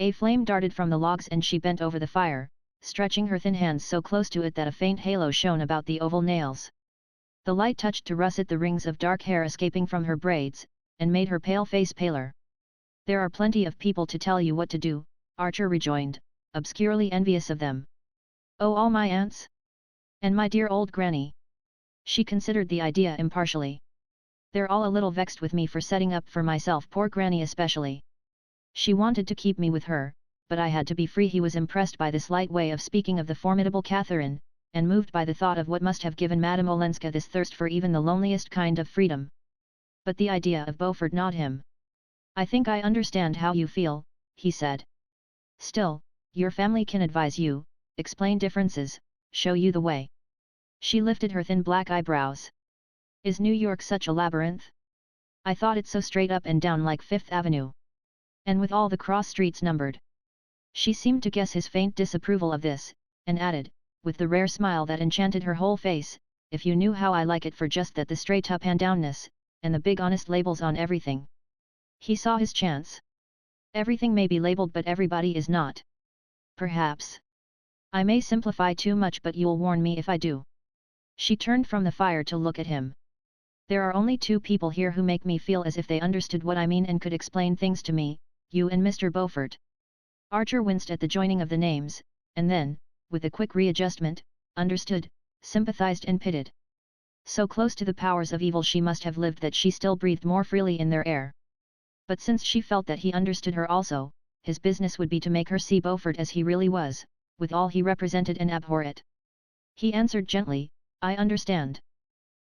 A flame darted from the logs and she bent over the fire, stretching her thin hands so close to it that a faint halo shone about the oval nails. The light touched to russet the rings of dark hair escaping from her braids, and made her pale face paler. There are plenty of people to tell you what to do, Archer rejoined, obscurely envious of them. Oh, all my aunts? And my dear old granny? She considered the idea impartially. They're all a little vexed with me for setting up for myself, poor granny especially. She wanted to keep me with her, but I had to be free. He was impressed by this light way of speaking of the formidable Catherine, and moved by the thought of what must have given Madame Olenska this thirst for even the loneliest kind of freedom. But the idea of Beaufort gnawed him. I think I understand how you feel, he said. Still, your family can advise you, explain differences, show you the way. She lifted her thin black eyebrows. Is New York such a labyrinth? I thought it so straight up and down like Fifth Avenue. And with all the cross streets numbered. She seemed to guess his faint disapproval of this, and added, with the rare smile that enchanted her whole face, if you knew how I like it for just that, the straight up and downness, and the big honest labels on everything. He saw his chance. Everything may be labeled but everybody is not. Perhaps. I may simplify too much, but you'll warn me if I do. She turned from the fire to look at him. There are only two people here who make me feel as if they understood what I mean and could explain things to me, you and Mr. Beaufort. Archer winced at the joining of the names, and then, with a quick readjustment, understood, sympathized and pitied. So close to the powers of evil she must have lived that she still breathed more freely in their air. But since she felt that he understood her also, his business would be to make her see Beaufort as he really was, with all he represented, and abhor it. He answered gently, I understand.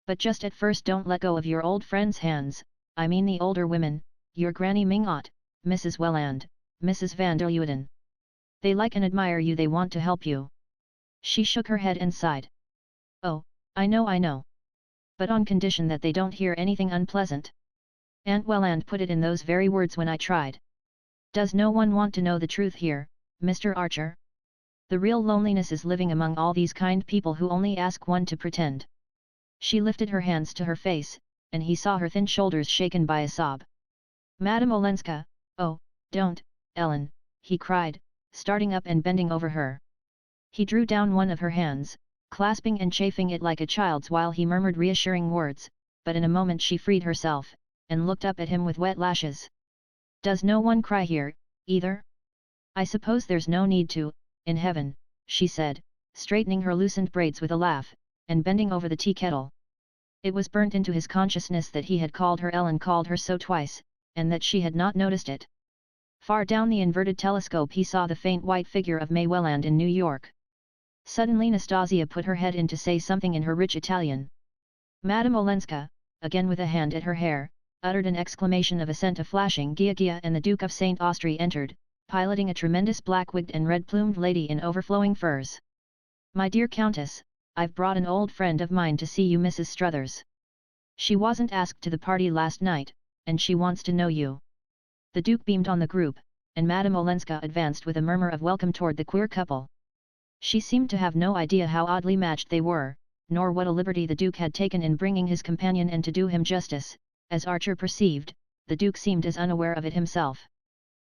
But just at first don't let go of your old friend's hands, I mean the older women, your Granny Mingot, Mrs. Welland, Mrs. van der Luyden. They like and admire you, they want to help you. She shook her head and sighed. Oh, I know. But on condition that they don't hear anything unpleasant. Aunt Welland put it in those very words when I tried. Does no one want to know the truth here, Mr. Archer? The real loneliness is living among all these kind people who only ask one to pretend. She lifted her hands to her face, and he saw her thin shoulders shaken by a sob. Madame Olenska, oh, don't, Ellen, he cried, starting up and bending over her. He drew down one of her hands, clasping and chafing it like a child's while he murmured reassuring words, but in a moment she freed herself, and looked up at him with wet lashes. Does no one cry here, either? I suppose there's no need to, in heaven, she said, straightening her loosened braids with a laugh, and bending over the tea kettle. It was burnt into his consciousness that he had called her Ellen, called her so twice, and that she had not noticed it. Far down the inverted telescope he saw the faint white figure of May Welland in New York. Suddenly Nastasia put her head in to say something in her rich Italian. Madame Olenska, again with a hand at her hair, uttered an exclamation of assent. A flashing Gia and the Duke of St. Austri entered, piloting a tremendous black-wigged and red-plumed lady in overflowing furs. My dear Countess, I've brought an old friend of mine to see you, Mrs. Struthers. She wasn't asked to the party last night, and she wants to know you. The Duke beamed on the group, and Madame Olenska advanced with a murmur of welcome toward the queer couple. She seemed to have no idea how oddly matched they were, nor what a liberty the Duke had taken in bringing his companion, and to do him justice, as Archer perceived, the Duke seemed as unaware of it himself.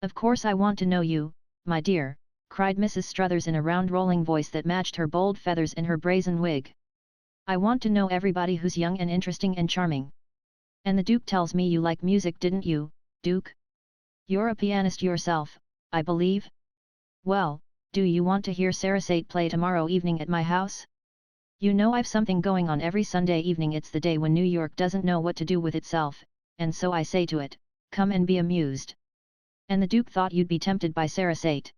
"Of course I want to know you, my dear," cried Mrs. Struthers in a round rolling voice that matched her bold feathers and her brazen wig. "I want to know everybody who's young and interesting and charming. And the Duke tells me you like music, didn't you, Duke? You're a pianist yourself, I believe? Well, do you want to hear Sarasate play tomorrow evening at my house? You know I've something going on every Sunday evening. It's the day when New York doesn't know what to do with itself, and so I say to it, come and be amused. And the Duke thought you'd be tempted by Sarasate.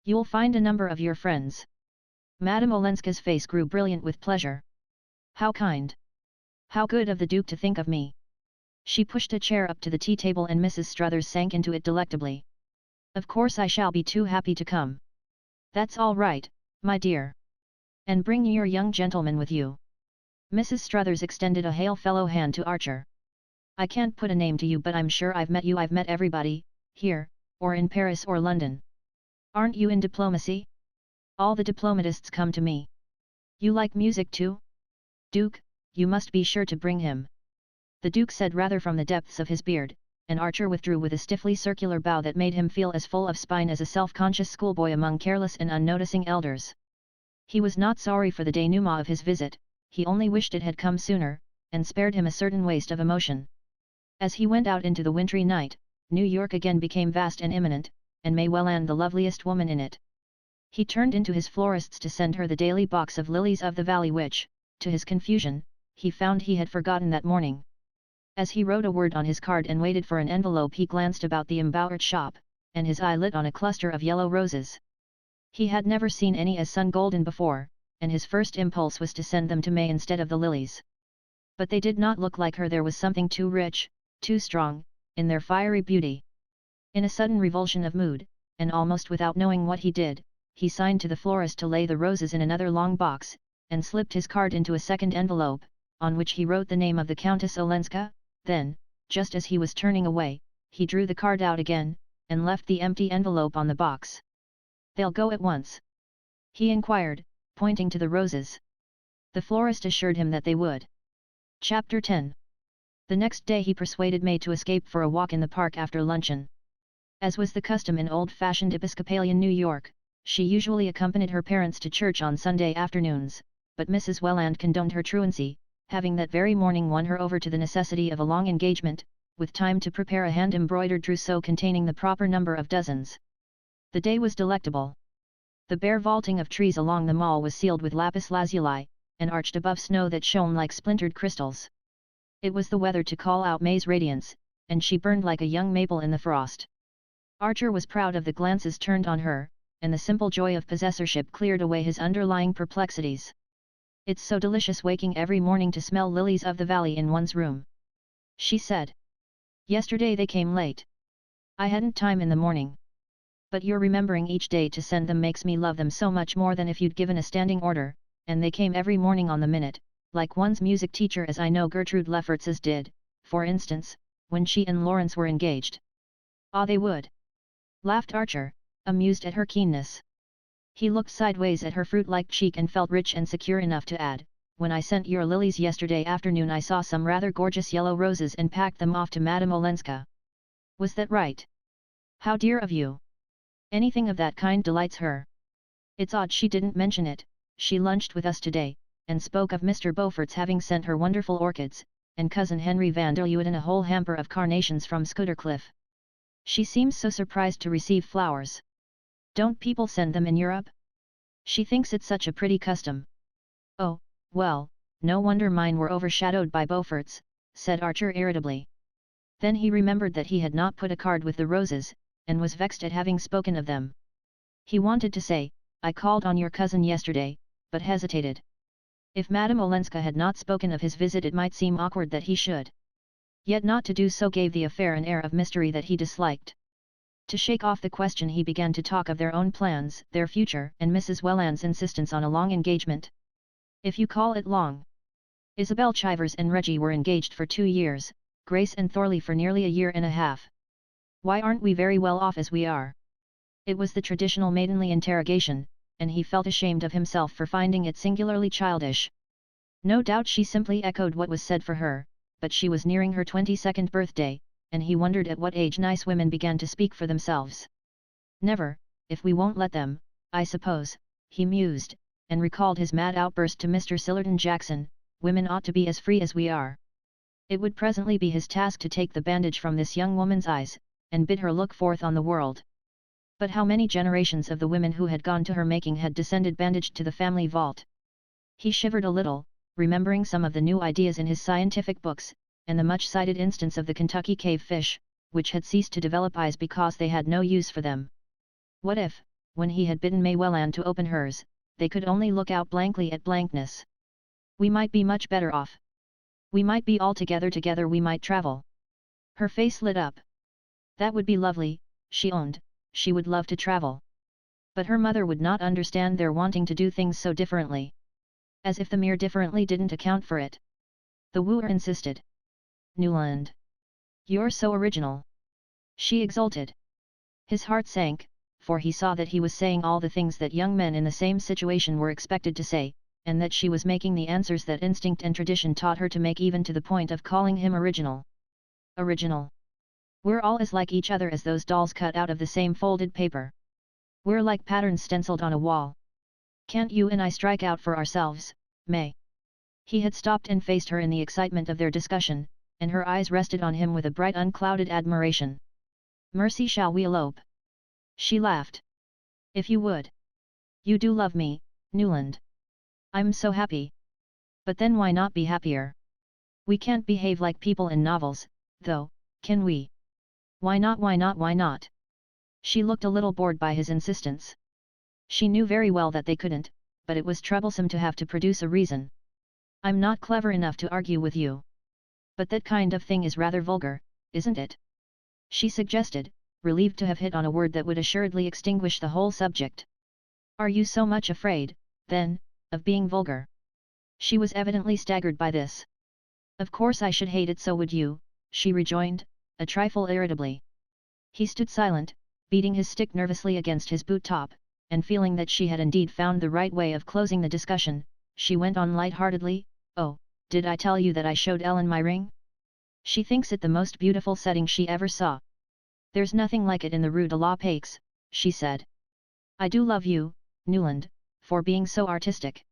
You'll find a number of your friends." Madame Olenska's face grew brilliant with pleasure. "How kind! How good of the Duke to think of me!" She pushed a chair up to the tea table and Mrs. Struthers sank into it delectably. "Of course I shall be too happy to come." "That's all right, my dear. And bring your young gentleman with you." Mrs. Struthers extended a hail-fellow hand to Archer. "I can't put a name to you, but I'm sure I've met you. I've met everybody, here, or in Paris or London. Aren't you in diplomacy? All the diplomatists come to me. You like music too? Duke, you must be sure to bring him." The Duke said rather from the depths of his beard, and Archer withdrew with a stiffly circular bow that made him feel as full of spine as a self-conscious schoolboy among careless and unnoticing elders. He was not sorry for the denouement of his visit, he only wished it had come sooner, and spared him a certain waste of emotion. As he went out into the wintry night, New York again became vast and imminent, and May Welland the loveliest woman in it. He turned into his florist's to send her the daily box of lilies of the valley which, to his confusion, he found he had forgotten that morning. As he wrote a word on his card and waited for an envelope, he glanced about the emboweled shop, and his eye lit on a cluster of yellow roses. He had never seen any as sun-golden before, and his first impulse was to send them to May instead of the lilies. But they did not look like her. There was something too rich, too strong, in their fiery beauty. In a sudden revulsion of mood, and almost without knowing what he did, he signed to the florist to lay the roses in another long box, and slipped his card into a second envelope, on which he wrote the name of the Countess Olenska. Then, just as he was turning away, he drew the card out again, and left the empty envelope on the box. "They'll go at once?" he inquired, pointing to the roses. The florist assured him that they would. Chapter 10. The next day he persuaded May to escape for a walk in the park after luncheon. As was the custom in old-fashioned Episcopalian New York, she usually accompanied her parents to church on Sunday afternoons, but Mrs. Welland condoned her truancy, having that very morning won her over to the necessity of a long engagement, with time to prepare a hand-embroidered trousseau containing the proper number of dozens. The day was delectable. The bare vaulting of trees along the mall was sealed with lapis lazuli, and arched above snow that shone like splintered crystals. It was the weather to call out May's radiance, and she burned like a young maple in the frost. Archer was proud of the glances turned on her, and the simple joy of possessorship cleared away his underlying perplexities. "It's so delicious waking every morning to smell lilies of the valley in one's room," she said. "Yesterday they came late. I hadn't time in the morning. But your remembering each day to send them makes me love them so much more than if you'd given a standing order, and they came every morning on the minute, like one's music teacher, as I know Gertrude Lefferts's did, for instance, when she and Lawrence were engaged." "Ah, they would," laughed Archer, amused at her keenness. He looked sideways at her fruit-like cheek and felt rich and secure enough to add, "When I sent your lilies yesterday afternoon I saw some rather gorgeous yellow roses and packed them off to Madame Olenska. Was that right? How dear of you! Anything of that kind delights her. It's odd she didn't mention it. She lunched with us today, and spoke of Mr. Beaufort's having sent her wonderful orchids, and cousin Henry van der Luyden a whole hamper of carnations from Scuddercliff. She seems so surprised to receive flowers. Don't people send them in Europe? She thinks it's such a pretty custom." "Oh, well, no wonder mine were overshadowed by Beaufort's," said Archer irritably. Then he remembered that he had not put a card with the roses, and was vexed at having spoken of them. He wanted to say, "I called on your cousin yesterday," but hesitated. If Madame Olenska had not spoken of his visit it might seem awkward that he should. Yet not to do so gave the affair an air of mystery that he disliked. To shake off the question he began to talk of their own plans, their future, and Mrs. Welland's insistence on a long engagement. "If you call it long. Isabel Chivers and Reggie were engaged for 2 years, Grace and Thorley for nearly a year and a half. Why aren't we very well off as we are?" It was the traditional maidenly interrogation, and he felt ashamed of himself for finding it singularly childish. No doubt she simply echoed what was said for her, but she was nearing her 22nd birthday, and he wondered at what age nice women began to speak for themselves. Never, if we won't let them, I suppose, he mused, and recalled his mad outburst to Mr. Sillerton Jackson, women ought to be as free as we are. It would presently be his task to take the bandage from this young woman's eyes, and bid her look forth on the world. But how many generations of the women who had gone to her making had descended bandaged to the family vault? He shivered a little, remembering some of the new ideas in his scientific books, and the much-cited instance of the Kentucky cave fish, which had ceased to develop eyes because they had no use for them. What if, when he had bidden May Welland to open hers, they could only look out blankly at blankness? We might be much better off. We might be all together, we might travel. Her face lit up. That would be lovely, she owned, she would love to travel. But her mother would not understand their wanting to do things so differently. As if the mere differently didn't account for it. The wooer insisted. Newland. You're so original. She exulted. His heart sank, for he saw that he was saying all the things that young men in the same situation were expected to say, and that she was making the answers that instinct and tradition taught her to make, even to the point of calling him original. Original. We're all as like each other as those dolls cut out of the same folded paper. We're like patterns stenciled on a wall. Can't you and I strike out for ourselves, May? He had stopped and faced her in the excitement of their discussion, and her eyes rested on him with a bright unclouded admiration. Mercy, shall we elope? She laughed. If you would. You do love me, Newland. I'm so happy. But then why not be happier? We can't behave like people in novels, though, can we? Why not, why not, why not? She looked a little bored by his insistence. She knew very well that they couldn't, but it was troublesome to have to produce a reason. I'm not clever enough to argue with you. But that kind of thing is rather vulgar, isn't it? She suggested, relieved to have hit on a word that would assuredly extinguish the whole subject. Are you so much afraid, then, of being vulgar? She was evidently staggered by this. Of course I should hate it, so would you, she rejoined, a trifle irritably. He stood silent, beating his stick nervously against his boot top, and feeling that she had indeed found the right way of closing the discussion, she went on light-heartedly, oh, did I tell you that I showed Ellen my ring? She thinks it the most beautiful setting she ever saw. There's nothing like it in the Rue de la Paix, she said. I do love you, Newland, for being so artistic.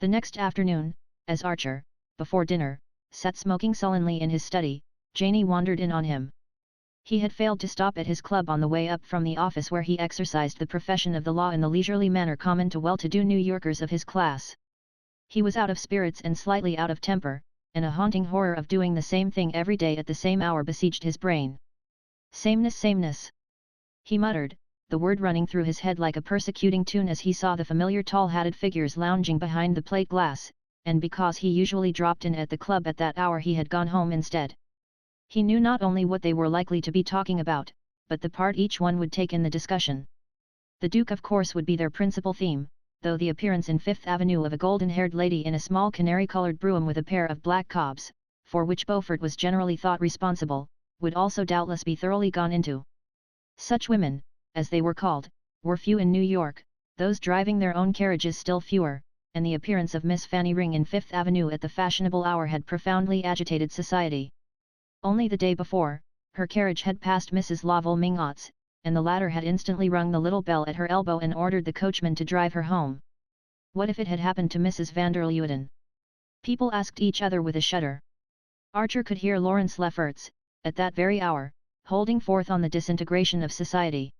The next afternoon, as Archer, before dinner, sat smoking sullenly in his study, Janie wandered in on him. He had failed to stop at his club on the way up from the office where he exercised the profession of the law in the leisurely manner common to well-to-do New Yorkers of his class. He was out of spirits and slightly out of temper, and a haunting horror of doing the same thing every day at the same hour besieged his brain. Sameness, sameness. He muttered, the word running through his head like a persecuting tune as he saw the familiar tall-hatted figures lounging behind the plate glass, and because he usually dropped in at the club at that hour he had gone home instead. He knew not only what they were likely to be talking about, but the part each one would take in the discussion. The Duke of course would be their principal theme, though the appearance in Fifth Avenue of a golden-haired lady in a small canary-colored brougham with a pair of black cobs, for which Beaufort was generally thought responsible, would also doubtless be thoroughly gone into. Such women, as they were called, were few in New York, those driving their own carriages still fewer, and the appearance of Miss Fanny Ring in Fifth Avenue at the fashionable hour had profoundly agitated society. Only the day before, her carriage had passed Mrs. Lovell Mingot's, and the latter had instantly rung the little bell at her elbow and ordered the coachman to drive her home. What if it had happened to Mrs. Vanderluyden? People asked each other with a shudder. Archer could hear Lawrence Lefferts, at that very hour, holding forth on the disintegration of society.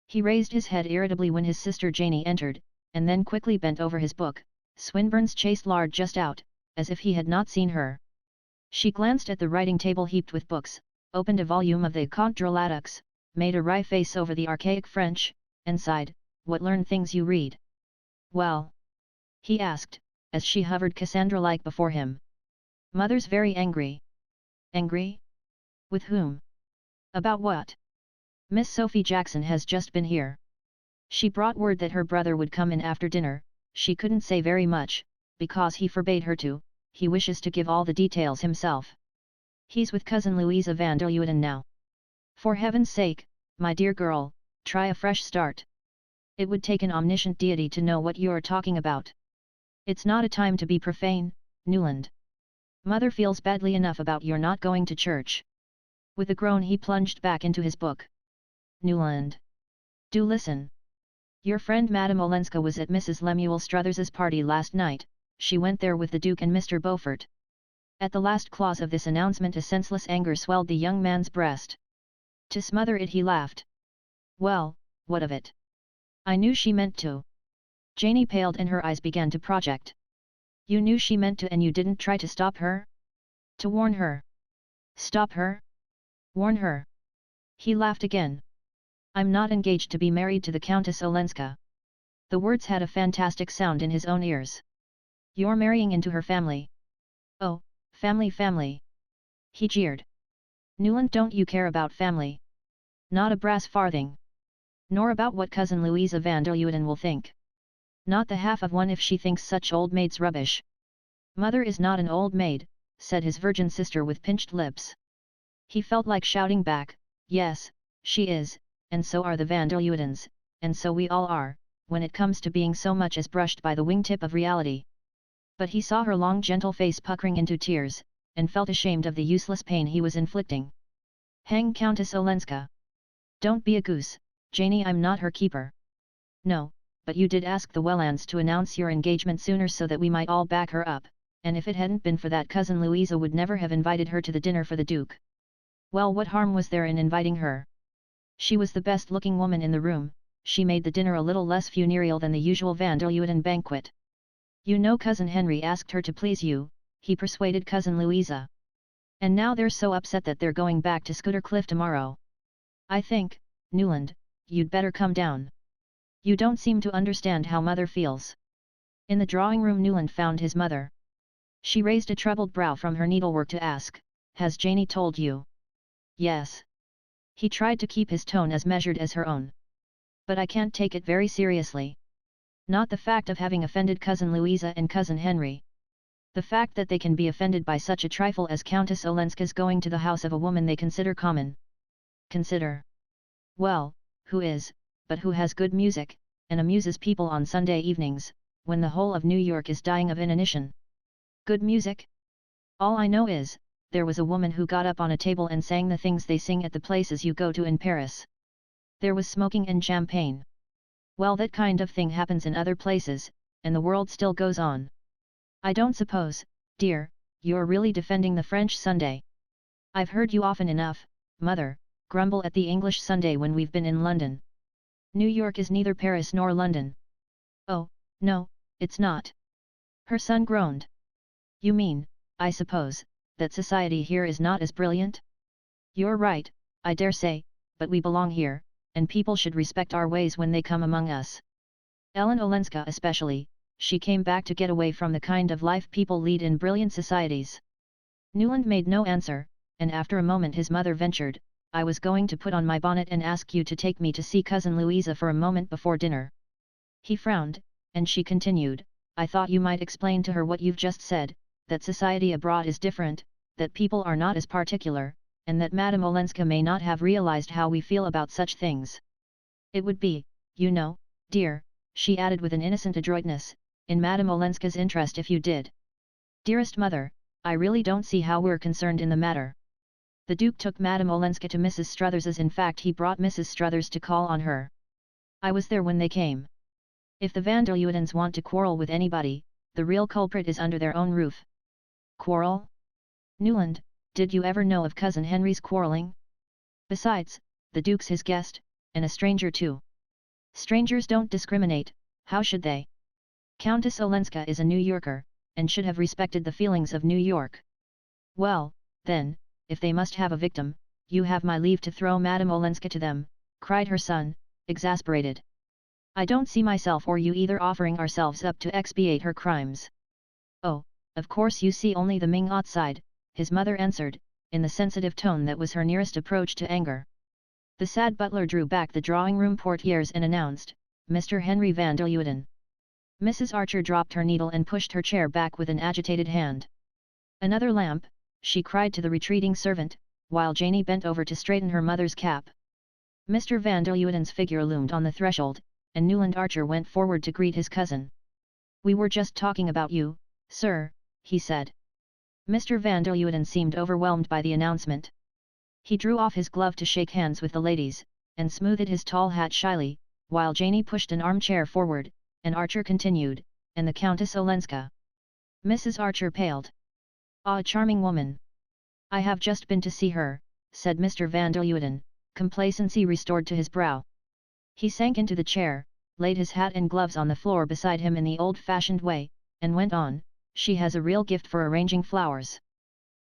He raised his head irritably when his sister Janie entered, and then quickly bent over his book, Swinburne's Chaste Lark just out, as if he had not seen her. She glanced at the writing table heaped with books, opened a volume of the Conte Drôlatiques, made a wry face over the archaic French, and sighed, "What learned things you read?" "Well?" he asked, as she hovered Cassandra-like before him. "Mother's very angry." "Angry? With whom? About what?" "Miss Sophie Jackson has just been here. She brought word that her brother would come in after dinner. She couldn't say very much, because he forbade her to. He wishes to give all the details himself. He's with cousin Louisa Vanderluyden now. For heaven's sake, my dear girl, try a fresh start. It would take an omniscient deity to know what you're talking about. It's not a time to be profane, Newland. Mother feels badly enough about your not going to church. With a groan he plunged back into his book. Newland. Do listen. Your friend Madame Olenska was at Mrs. Lemuel Struthers's party last night, she went there with the Duke and Mr. Beaufort. At the last clause of this announcement a senseless anger swelled the young man's breast. To smother it he laughed. Well, what of it? I knew she meant to. Janie paled and her eyes began to project. You knew she meant to and you didn't try to stop her? To warn her. Stop her? Warn her. He laughed again. I'm not engaged to be married to the Countess Olenska. The words had a fantastic sound in his own ears. You're marrying into her family. Oh, family. He jeered. Newland, don't you care about family? Not a brass farthing. Nor about what cousin Louisa van der Luyden will think. Not the half of one if she thinks such old maids rubbish. Mother is not an old maid, said his virgin sister with pinched lips. He felt like shouting back, yes, she is, and so are the van der Luydens, and so we all are, when it comes to being so much as brushed by the wingtip of reality. But he saw her long gentle face puckering into tears, and felt ashamed of the useless pain he was inflicting. Hang Countess Olenska. Don't be a goose, Janie, I'm not her keeper. No, but you did ask the Wellands to announce your engagement sooner so that we might all back her up, and if it hadn't been for that cousin Louisa would never have invited her to the dinner for the Duke. Well, what harm was there in inviting her? She was the best-looking woman in the room, she made the dinner a little less funereal than the usual van der Luyden banquet. You know cousin Henry asked her to please you, he persuaded cousin Louisa. And now they're so upset that they're going back to Scooter Cliff tomorrow. I think, Newland, you'd better come down. You don't seem to understand how mother feels. In the drawing room Newland found his mother. She raised a troubled brow from her needlework to ask, has Janie told you? Yes. He tried to keep his tone as measured as her own. But I can't take it very seriously. Not the fact of having offended cousin Louisa and cousin Henry. The fact that they can be offended by such a trifle as Countess Olenska's going to the house of a woman they consider common. Consider. Well, who is, but who has good music, and amuses people on Sunday evenings, when the whole of New York is dying of inanition. Good music? All I know is, there was a woman who got up on a table and sang the things they sing at the places you go to in Paris. There was smoking and champagne. Well, that kind of thing happens in other places, and the world still goes on. I don't suppose, dear, you're really defending the French Sunday. I've heard you often enough, mother, grumble at the English Sunday when we've been in London. New York is neither Paris nor London. Oh, no, it's not. Her son groaned. You mean, I suppose, that society here is not as brilliant? You're right, I dare say, but we belong here, and people should respect our ways when they come among us. Ellen Olenska especially, she came back to get away from the kind of life people lead in brilliant societies. Newland made no answer, and after a moment his mother ventured, I was going to put on my bonnet and ask you to take me to see cousin Louisa for a moment before dinner. He frowned, and she continued, I thought you might explain to her what you've just said, that society abroad is different, that people are not as particular, and that Madame Olenska may not have realized how we feel about such things. It would be, you know, dear, she added with an innocent adroitness, in Madame Olenska's interest if you did. Dearest mother, I really don't see how we're concerned in the matter. The Duke took Madame Olenska to Mrs. Struthers's, in fact he brought Mrs. Struthers to call on her. I was there when they came. If the van der Luydens want to quarrel with anybody, the real culprit is under their own roof. Quarrel? Newland, did you ever know of cousin Henry's quarrelling? Besides, the Duke's his guest, and a stranger too. Strangers don't discriminate, how should they? Countess Olenska is a New Yorker, and should have respected the feelings of New York. Well, then, if they must have a victim, you have my leave to throw Madame Olenska to them, cried her son, exasperated. I don't see myself or you either offering ourselves up to expiate her crimes. Oh, of course you see only the Ming outside, his mother answered, in the sensitive tone that was her nearest approach to anger. The sad butler drew back the drawing-room portieres and announced, Mr. Henry van der Luyden. Mrs. Archer dropped her needle and pushed her chair back with an agitated hand. Another lamp, she cried to the retreating servant, while Janie bent over to straighten her mother's cap. Mr. van der Luyden's figure loomed on the threshold, and Newland Archer went forward to greet his cousin. We were just talking about you, sir, he said. Mr. van der Luyden seemed overwhelmed by the announcement. He drew off his glove to shake hands with the ladies, and smoothed his tall hat shyly, while Janie pushed an armchair forward, and Archer continued, and the Countess Olenska. Mrs. Archer paled. "Ah, a charming woman. I have just been to see her," said Mr. van der Luyden, complacency restored to his brow. He sank into the chair, laid his hat and gloves on the floor beside him in the old-fashioned way, and went on, "She has a real gift for arranging flowers.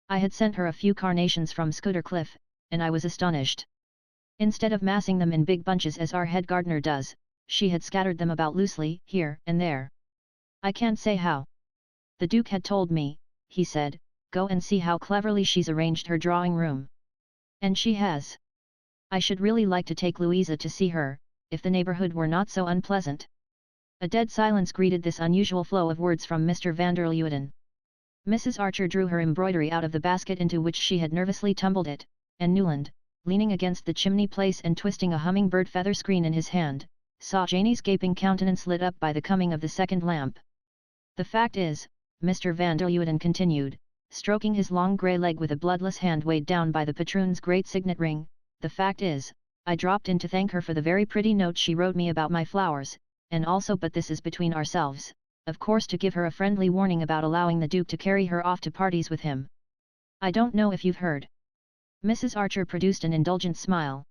I had sent her a few carnations from Scooter Cliff, and I was astonished. Instead of massing them in big bunches as our head gardener does, she had scattered them about loosely, here and there. I can't say how. The Duke had told me," he said, "go and see how cleverly she's arranged her drawing room. And she has. I should really like to take Louisa to see her, if the neighbourhood were not so unpleasant." A dead silence greeted this unusual flow of words from Mr. van der Luyden. Mrs. Archer drew her embroidery out of the basket into which she had nervously tumbled it, and Newland, leaning against the chimney-place and twisting a hummingbird feather screen in his hand, saw Janie's gaping countenance lit up by the coming of the second lamp. "The fact is," Mr. van der Luyden continued, stroking his long grey leg with a bloodless hand weighed down by the patroon's great signet ring, "the fact is, I dropped in to thank her for the very pretty note she wrote me about my flowers, and also, but this is between ourselves, of course, to give her a friendly warning about allowing the Duke to carry her off to parties with him. I don't know if you've heard." Mrs. Archer produced an indulgent smile.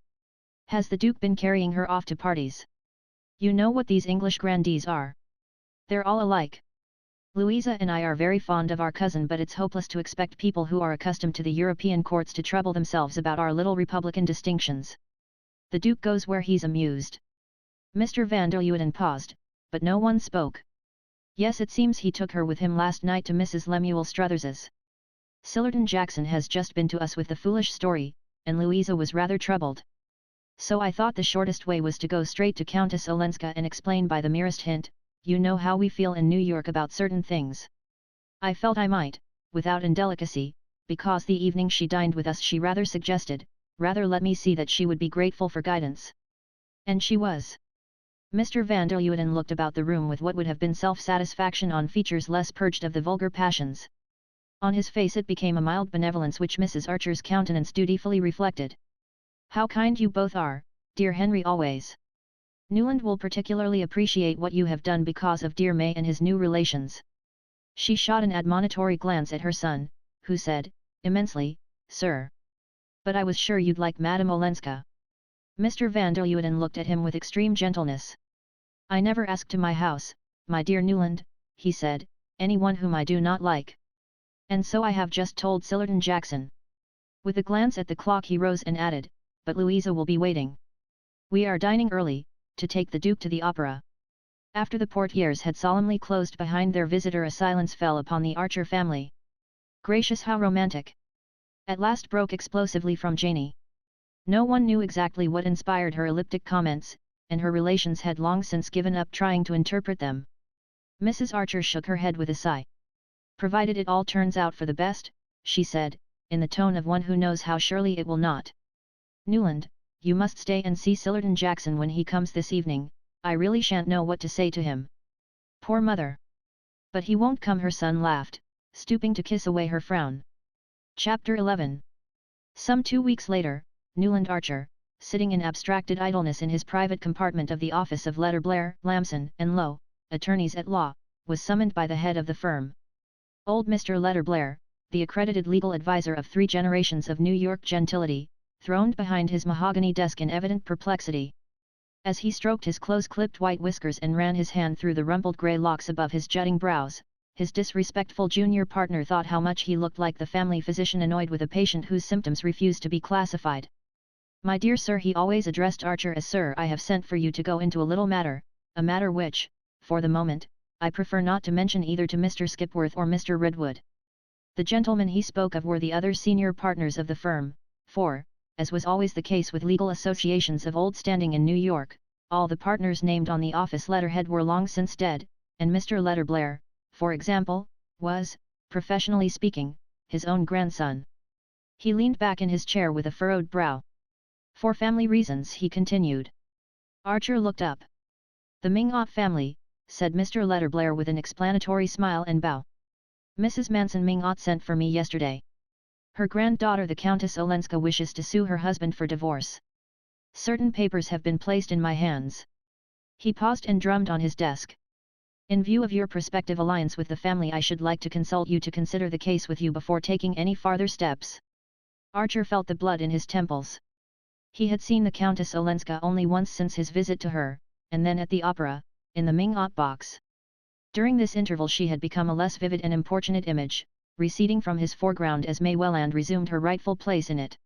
"Has the Duke been carrying her off to parties? You know what these English grandees are. They're all alike. Louisa and I are very fond of our cousin, but it's hopeless to expect people who are accustomed to the European courts to trouble themselves about our little republican distinctions. The Duke goes where he's amused." Mr. van der Luyden paused, but no one spoke. "Yes, it seems he took her with him last night to Mrs. Lemuel Struthers's. Sillerton Jackson has just been to us with the foolish story, and Louisa was rather troubled. So I thought the shortest way was to go straight to Countess Olenska and explain by the merest hint, you know how we feel in New York about certain things. I felt I might, without indelicacy, because the evening she dined with us she rather suggested, rather let me see that she would be grateful for guidance. And she was." Mr. van der Luyden looked about the room with what would have been self-satisfaction on features less purged of the vulgar passions. On his face it became a mild benevolence which Mrs. Archer's countenance dutifully reflected. "How kind you both are, dear Henry, always. Newland will particularly appreciate what you have done because of dear May and his new relations." She shot an admonitory glance at her son, who said, "Immensely, sir. But I was sure you'd like Madame Olenska." Mr. van der Luyden looked at him with extreme gentleness. "I never ask to my house, my dear Newland," he said, "anyone whom I do not like. And so I have just told Sillerton Jackson." With a glance at the clock he rose and added, "But Louisa will be waiting. We are dining early, to take the Duke to the opera." After the portieres had solemnly closed behind their visitor, a silence fell upon the Archer family. "Gracious, how romantic!" at last broke explosively from Janie. No one knew exactly what inspired her elliptic comments, and her relations had long since given up trying to interpret them. Mrs. Archer shook her head with a sigh. "Provided it all turns out for the best," she said, in the tone of one who knows how surely it will not. "Newland, you must stay and see Sillerton Jackson when he comes this evening. I really shan't know what to say to him." "Poor mother! But he won't come," her son laughed, stooping to kiss away her frown. Chapter 11. Some 2 weeks later, Newland Archer, sitting in abstracted idleness in his private compartment of the office of Letter Blair, Lamson and Lowe, attorneys at law, was summoned by the head of the firm. Old Mr. Letter Blair, the accredited legal advisor of 3 generations of New York gentility, throned behind his mahogany desk in evident perplexity. As he stroked his close-clipped white whiskers and ran his hand through the rumpled grey locks above his jutting brows, his disrespectful junior partner thought how much he looked like the family physician annoyed with a patient whose symptoms refused to be classified. "My dear sir," he always addressed Archer as sir, "I have sent for you to go into a little matter, a matter which, for the moment, I prefer not to mention either to Mr. Skipworth or Mr. Redwood." The gentlemen he spoke of were the other senior partners of the firm, for, as was always the case with legal associations of old standing in New York, all the partners named on the office letterhead were long since dead, and Mr. Letter Blair, for example, was, professionally speaking, his own grandson. He leaned back in his chair with a furrowed brow. "For family reasons," he continued. Archer looked up. "The Mingott family," said Mr. Letter Blair with an explanatory smile and bow. Mrs. Manson Ming-Ot sent for me yesterday. Her granddaughter the Countess Olenska wishes to sue her husband for divorce. Certain papers have been placed in my hands. He paused and drummed on his desk. In view of your prospective alliance with the family, I should like to consult you to consider the case with you before taking any farther steps. Archer felt the blood in his temples. He had seen the Countess Olenska only once since his visit to her, and then at the opera, in the Ming-Ot box. During this interval she had become a less vivid and importunate image, receding from his foreground as May Welland resumed her rightful place in it.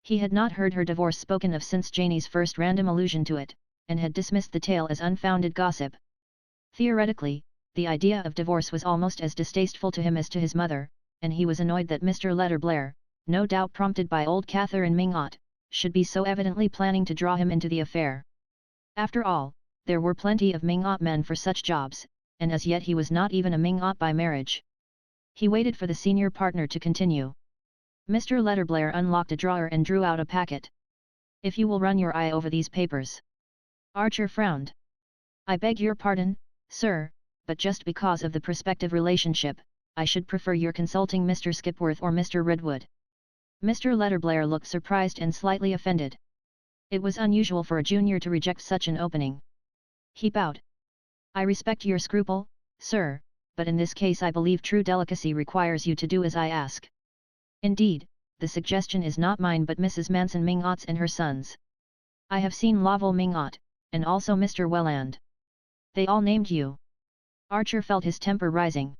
He had not heard her divorce spoken of since Janie's first random allusion to it, and had dismissed the tale as unfounded gossip. Theoretically, the idea of divorce was almost as distasteful to him as to his mother, and he was annoyed that Mr. Letterblair, no doubt prompted by old Catherine Ming-Ot, should be so evidently planning to draw him into the affair. After all, there were plenty of Ming-Ot men for such jobs, and as yet he was not even a Ming-Ot by marriage. He waited for the senior partner to continue. Mr. Letterblair unlocked a drawer and drew out a packet. If you will run your eye over these papers. Archer frowned. I beg your pardon, sir, but just because of the prospective relationship, I should prefer your consulting Mr. Skipworth or Mr. Redwood. Mr. Letterblair looked surprised and slightly offended. It was unusual for a junior to reject such an opening. He bowed. I respect your scruple, sir, but in this case I believe true delicacy requires you to do as I ask. Indeed, the suggestion is not mine but Mrs. Manson Ming-Ot's and her son's. I have seen Lovell Ming-Ot, and also Mr. Welland. They all named you. Archer felt his temper rising.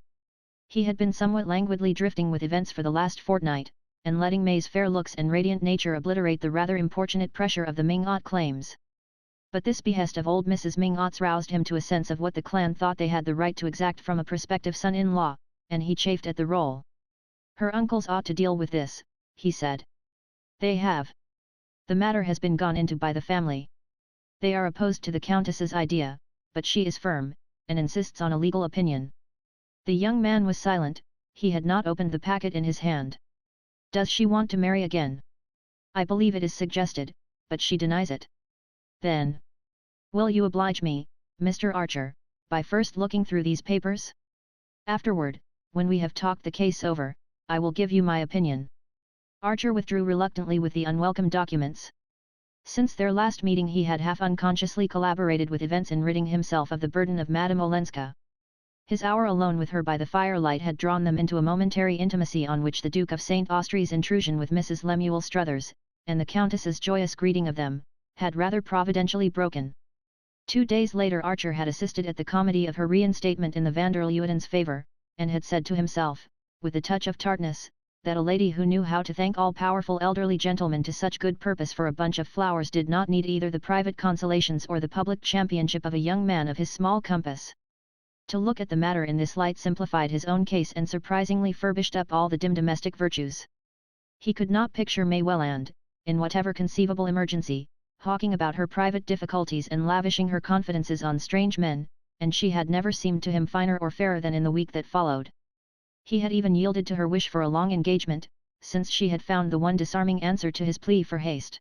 He had been somewhat languidly drifting with events for the last fortnight, and letting May's fair looks and radiant nature obliterate the rather importunate pressure of the Ming-Ot claims. But this behest of old Mrs. Ming-Ot's roused him to a sense of what the clan thought they had the right to exact from a prospective son-in-law, and he chafed at the role. Her uncles ought to deal with this, he said. They have. The matter has been gone into by the family. They are opposed to the Countess's idea, but she is firm, and insists on a legal opinion. The young man was silent, he had not opened the packet in his hand. Does she want to marry again? I believe it is suggested, but she denies it. Then, will you oblige me, Mr. Archer, by first looking through these papers? Afterward, when we have talked the case over, I will give you my opinion. Archer withdrew reluctantly with the unwelcome documents. Since their last meeting he had half unconsciously collaborated with events in ridding himself of the burden of Madame Olenska. His hour alone with her by the firelight had drawn them into a momentary intimacy on which the Duke of St. Austrey's intrusion with Mrs. Lemuel Struthers, and the Countess's joyous greeting of them, had rather providentially broken. 2 days later Archer had assisted at the comedy of her reinstatement in the Vanderleutens' favour, and had said to himself, with a touch of tartness, that a lady who knew how to thank all-powerful elderly gentlemen to such good purpose for a bunch of flowers did not need either the private consolations or the public championship of a young man of his small compass. To look at the matter in this light simplified his own case and surprisingly furbished up all the dim domestic virtues. He could not picture May Welland, in whatever conceivable emergency, hawking about her private difficulties and lavishing her confidences on strange men, and she had never seemed to him finer or fairer than in the week that followed. He had even yielded to her wish for a long engagement, since she had found the one disarming answer to his plea for haste.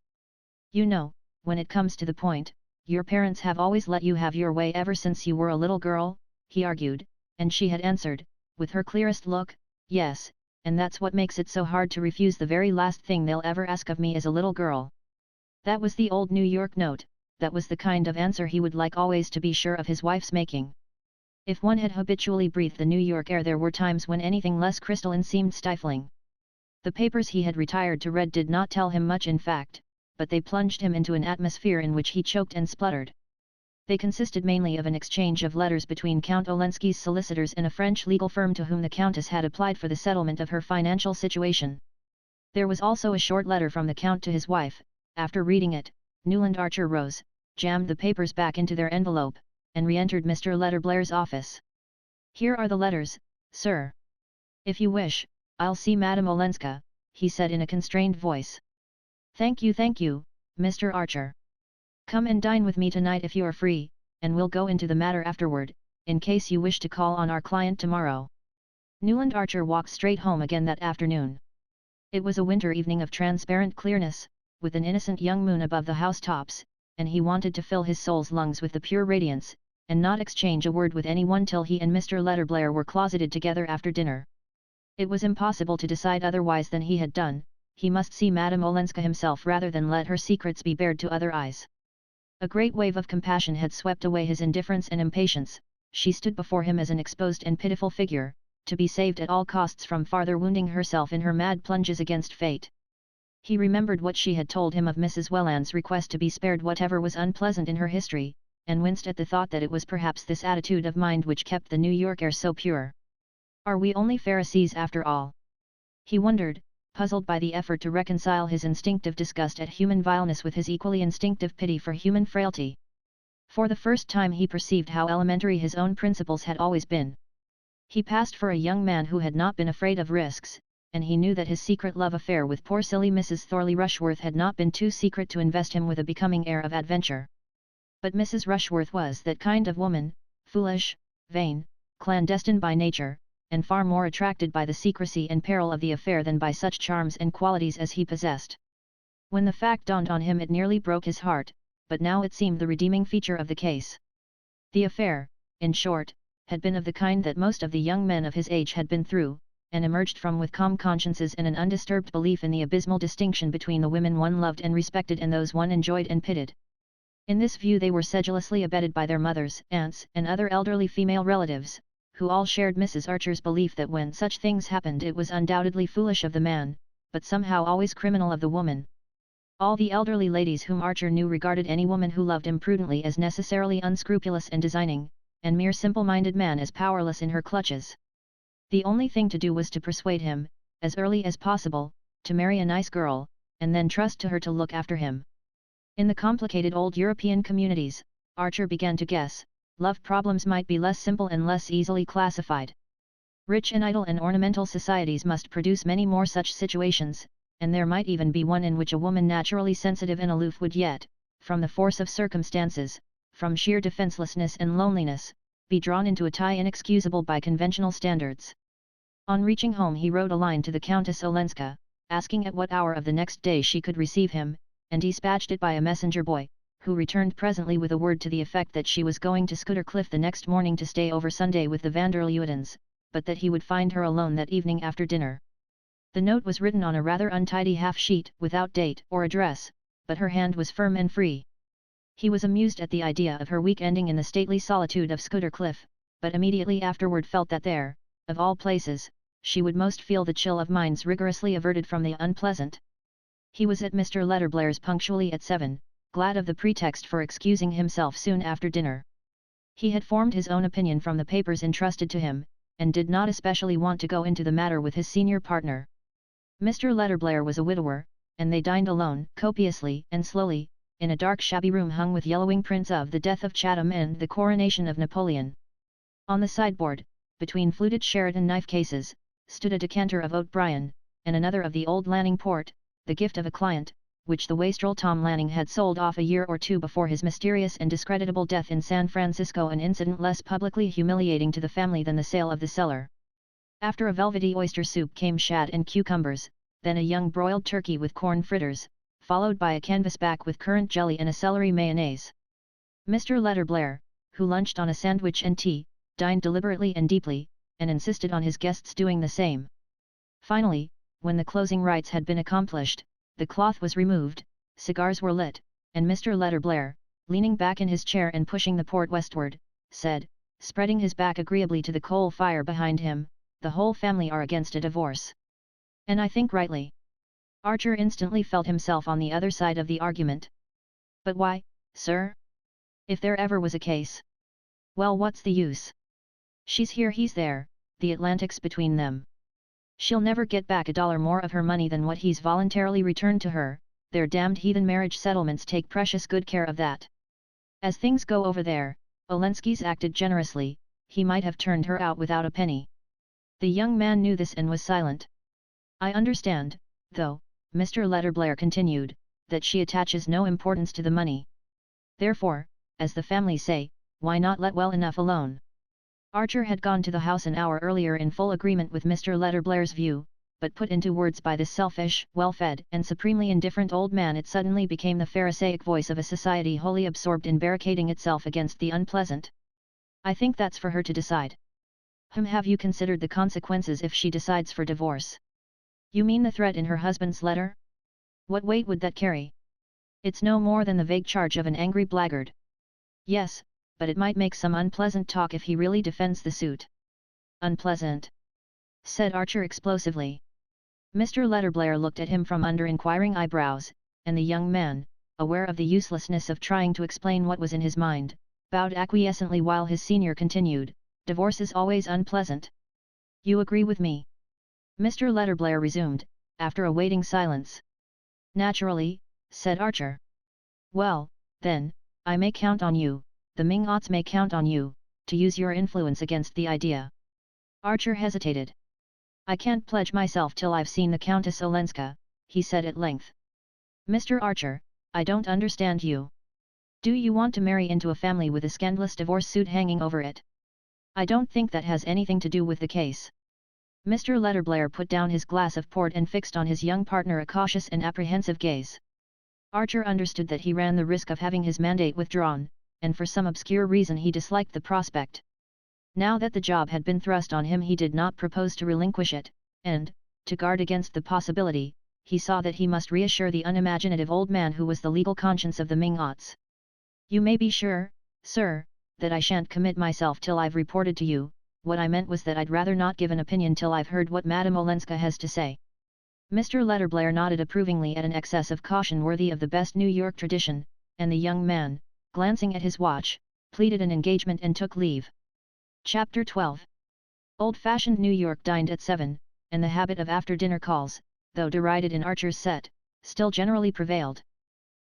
You know, when it comes to the point, your parents have always let you have your way ever since you were a little girl, he argued, and she had answered, with her clearest look, yes, and that's what makes it so hard to refuse the very last thing they'll ever ask of me as a little girl. That was the old New York note, that was the kind of answer he would like always to be sure of his wife's making. If one had habitually breathed the New York air there were times when anything less crystalline seemed stifling. The papers he had retired to read did not tell him much in fact, but they plunged him into an atmosphere in which he choked and spluttered. They consisted mainly of an exchange of letters between Count Olenski's solicitors and a French legal firm to whom the Countess had applied for the settlement of her financial situation. There was also a short letter from the Count to his wife. After reading it, Newland Archer rose, jammed the papers back into their envelope, and re-entered Mr. Letterblair's office. Here are the letters, sir. If you wish, I'll see Madame Olenska, he said in a constrained voice. Thank you, Mr. Archer. Come and dine with me tonight if you are free, and we'll go into the matter afterward, in case you wish to call on our client tomorrow. Newland Archer walked straight home again that afternoon. It was a winter evening of transparent clearness, with an innocent young moon above the housetops, and he wanted to fill his soul's lungs with the pure radiance, and not exchange a word with anyone till he and Mr. Letterblair were closeted together after dinner. It was impossible to decide otherwise than he had done. He must see Madame Olenska himself rather than let her secrets be bared to other eyes. A great wave of compassion had swept away his indifference and impatience. She stood before him as an exposed and pitiful figure, to be saved at all costs from farther wounding herself in her mad plunges against fate. He remembered what she had told him of Mrs. Welland's request to be spared whatever was unpleasant in her history, and winced at the thought that it was perhaps this attitude of mind which kept the New York air so pure. Are we only Pharisees after all? He wondered, puzzled by the effort to reconcile his instinctive disgust at human vileness with his equally instinctive pity for human frailty. For the first time he perceived how elementary his own principles had always been. He passed for a young man who had not been afraid of risks, and he knew that his secret love affair with poor silly Mrs. Thorley Rushworth had not been too secret to invest him with a becoming air of adventure. But Mrs. Rushworth was that kind of woman, foolish, vain, clandestine by nature, and far more attracted by the secrecy and peril of the affair than by such charms and qualities as he possessed. When the fact dawned on him it nearly broke his heart, but now it seemed the redeeming feature of the case. The affair, in short, had been of the kind that most of the young men of his age had been through, and emerged from with calm consciences and an undisturbed belief in the abysmal distinction between the women one loved and respected and those one enjoyed and pitied. In this view they were sedulously abetted by their mothers, aunts, and other elderly female relatives, who all shared Mrs. Archer's belief that when such things happened it was undoubtedly foolish of the man, but somehow always criminal of the woman. All the elderly ladies whom Archer knew regarded any woman who loved imprudently as necessarily unscrupulous and designing, and mere simple-minded man as powerless in her clutches. The only thing to do was to persuade him, as early as possible, to marry a nice girl, and then trust to her to look after him. In the complicated old European communities, Archer began to guess, love problems might be less simple and less easily classified. Rich and idle and ornamental societies must produce many more such situations, and there might even be one in which a woman naturally sensitive and aloof would yet, from the force of circumstances, from sheer defenselessness and loneliness, be drawn into a tie inexcusable by conventional standards. On reaching home he wrote a line to the Countess Olenska, asking at what hour of the next day she could receive him, and dispatched it by a messenger boy, who returned presently with a word to the effect that she was going to Scudder Cliff the next morning to stay over Sunday with the van der Leudens, but that he would find her alone that evening after dinner. The note was written on a rather untidy half-sheet, without date or address, but her hand was firm and free. He was amused at the idea of her week ending in the stately solitude of Scudder Cliff, but immediately afterward felt that there, of all places, she would most feel the chill of minds rigorously averted from the unpleasant. He was at Mr. Letterblair's punctually at 7, glad of the pretext for excusing himself soon after dinner. He had formed his own opinion from the papers entrusted to him, and did not especially want to go into the matter with his senior partner. Mr. Letterblair was a widower, and they dined alone, copiously and slowly, in a dark shabby room hung with yellowing prints of the death of Chatham and the coronation of Napoleon. On the sideboard, between fluted Sheraton knife cases, stood a decanter of Oat Bryan, and another of the old Lanning port, the gift of a client, which the wastrel Tom Lanning had sold off a year or two before his mysterious and discreditable death in San Francisco, an incident less publicly humiliating to the family than the sale of the cellar. After a velvety oyster soup came shad and cucumbers, then a young broiled turkey with corn fritters, followed by a canvasback with currant jelly and a celery mayonnaise. Mr. Letterblair, who lunched on a sandwich and tea, dined deliberately and deeply, and insisted on his guests doing the same. Finally, when the closing rites had been accomplished, the cloth was removed, cigars were lit, and Mr. Letterblair, leaning back in his chair and pushing the port westward, said, spreading his back agreeably to the coal fire behind him, "The whole family are against a divorce. And I think rightly." Archer instantly felt himself on the other side of the argument. "But why, sir? If there ever was a case. Well, what's the use? She's here, he's there, the Atlantic's between them. She'll never get back $1 more of her money than what he's voluntarily returned to her. Their damned heathen marriage settlements take precious good care of that. As things go over there, Olenski's acted generously, he might have turned her out without a penny." The young man knew this and was silent. "I understand, though," Mr. Letterblair continued, "that she attaches no importance to the money. Therefore, as the family say, why not let well enough alone?" Archer had gone to the house an hour earlier in full agreement with Mr. Letterblair's view, but put into words by this selfish, well-fed and supremely indifferent old man it suddenly became the Pharisaic voice of a society wholly absorbed in barricading itself against the unpleasant. "I think that's for her to decide." Have you considered the consequences if she decides for divorce? You mean the threat in her husband's letter? What weight would that carry? It's no more than the vague charge of an angry blackguard. Yes, but it might make some unpleasant talk if he really defends the suit. Unpleasant? Said Archer explosively. Mr. Letterblair looked at him from under inquiring eyebrows, and the young man, aware of the uselessness of trying to explain what was in his mind, bowed acquiescently while his senior continued, "Divorce is always unpleasant. You agree with me?" Mr. Letterblair resumed, after a waiting silence. "Naturally," said Archer. "Well, then, I may count on you, the Ming-Ots may count on you, to use your influence against the idea." Archer hesitated. "I can't pledge myself till I've seen the Countess Olenska," he said at length. "Mr. Archer, I don't understand you. Do you want to marry into a family with a scandalous divorce suit hanging over it? I don't think that has anything to do with the case." Mr. Letterblair put down his glass of port and fixed on his young partner a cautious and apprehensive gaze. Archer understood that he ran the risk of having his mandate withdrawn, and for some obscure reason he disliked the prospect. Now that the job had been thrust on him he did not propose to relinquish it, and, to guard against the possibility, he saw that he must reassure the unimaginative old man who was the legal conscience of the Ming-Ots. "You may be sure, sir, that I shan't commit myself till I've reported to you. What I meant was that I'd rather not give an opinion till I've heard what Madame Olenska has to say." Mr. Letterblair nodded approvingly at an excess of caution worthy of the best New York tradition, and the young man, glancing at his watch, pleaded an engagement and took leave. Chapter 12. Old-fashioned New York dined at 7, and the habit of after-dinner calls, though derided in Archer's set, still generally prevailed.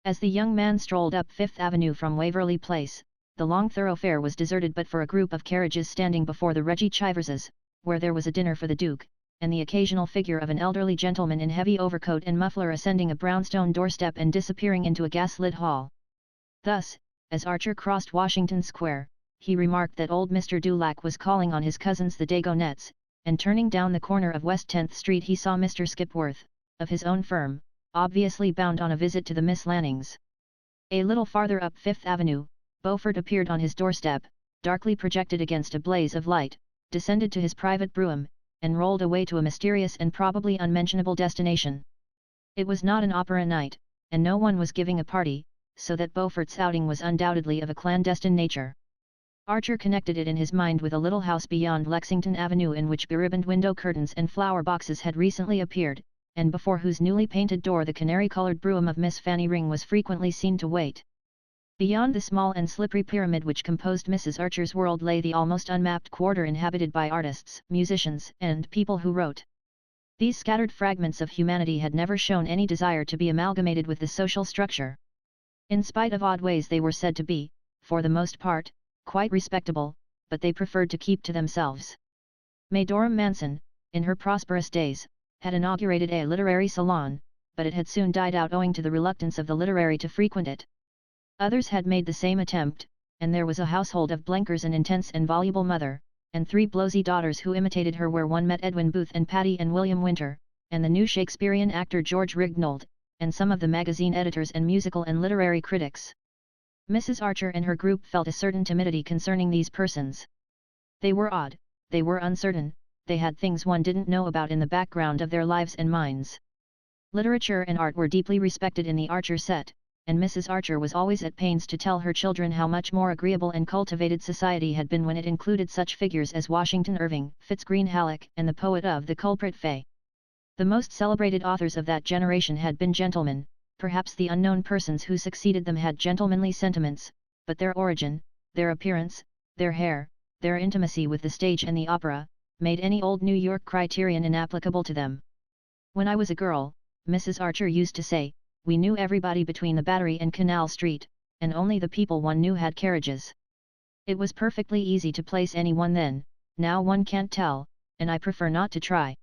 As the young man strolled up Fifth Avenue from Waverly Place, the long thoroughfare was deserted but for a group of carriages standing before the Reggie Chiverses, where there was a dinner for the Duke, and the occasional figure of an elderly gentleman in heavy overcoat and muffler ascending a brownstone doorstep and disappearing into a gas-lit hall. Thus, as Archer crossed Washington Square, he remarked that old Mr. Dulac was calling on his cousins the Dagonets, and turning down the corner of West 10th Street he saw Mr. Skipworth, of his own firm, obviously bound on a visit to the Miss Lannings. A little farther up Fifth Avenue, Beaufort appeared on his doorstep, darkly projected against a blaze of light, descended to his private brougham, and rolled away to a mysterious and probably unmentionable destination. It was not an opera night, and no one was giving a party, so that Beaufort's outing was undoubtedly of a clandestine nature. Archer connected it in his mind with a little house beyond Lexington Avenue in which beribboned window curtains and flower boxes had recently appeared, and before whose newly painted door the canary-colored brougham of Miss Fanny Ring was frequently seen to wait. Beyond the small and slippery pyramid which composed Mrs. Archer's world lay the almost unmapped quarter inhabited by artists, musicians, and people who wrote. These scattered fragments of humanity had never shown any desire to be amalgamated with the social structure. In spite of odd ways they were said to be, for the most part, quite respectable, but they preferred to keep to themselves. May Dorham Manson, in her prosperous days, had inaugurated a literary salon, but it had soon died out owing to the reluctance of the literary to frequent it. Others had made the same attempt, and there was a household of Blenkers, an intense and voluble mother, and 3 blowsy daughters who imitated her where one met Edwin Booth and Patty and William Winter, and the new Shakespearean actor George Rignold, and some of the magazine editors and musical and literary critics. Mrs. Archer and her group felt a certain timidity concerning these persons. They were odd, they were uncertain, they had things one didn't know about in the background of their lives and minds. Literature and art were deeply respected in the Archer set, and Mrs. Archer was always at pains to tell her children how much more agreeable and cultivated society had been when it included such figures as Washington Irving, Fitz Greene Halleck, and the poet of The Culprit Fay. The most celebrated authors of that generation had been gentlemen, perhaps the unknown persons who succeeded them had gentlemanly sentiments, but their origin, their appearance, their hair, their intimacy with the stage and the opera, made any old New York criterion inapplicable to them. "When I was a girl," Mrs. Archer used to say, "we knew everybody between the Battery and Canal Street, and only the people one knew had carriages. It was perfectly easy to place anyone then, now one can't tell, and I prefer not to try."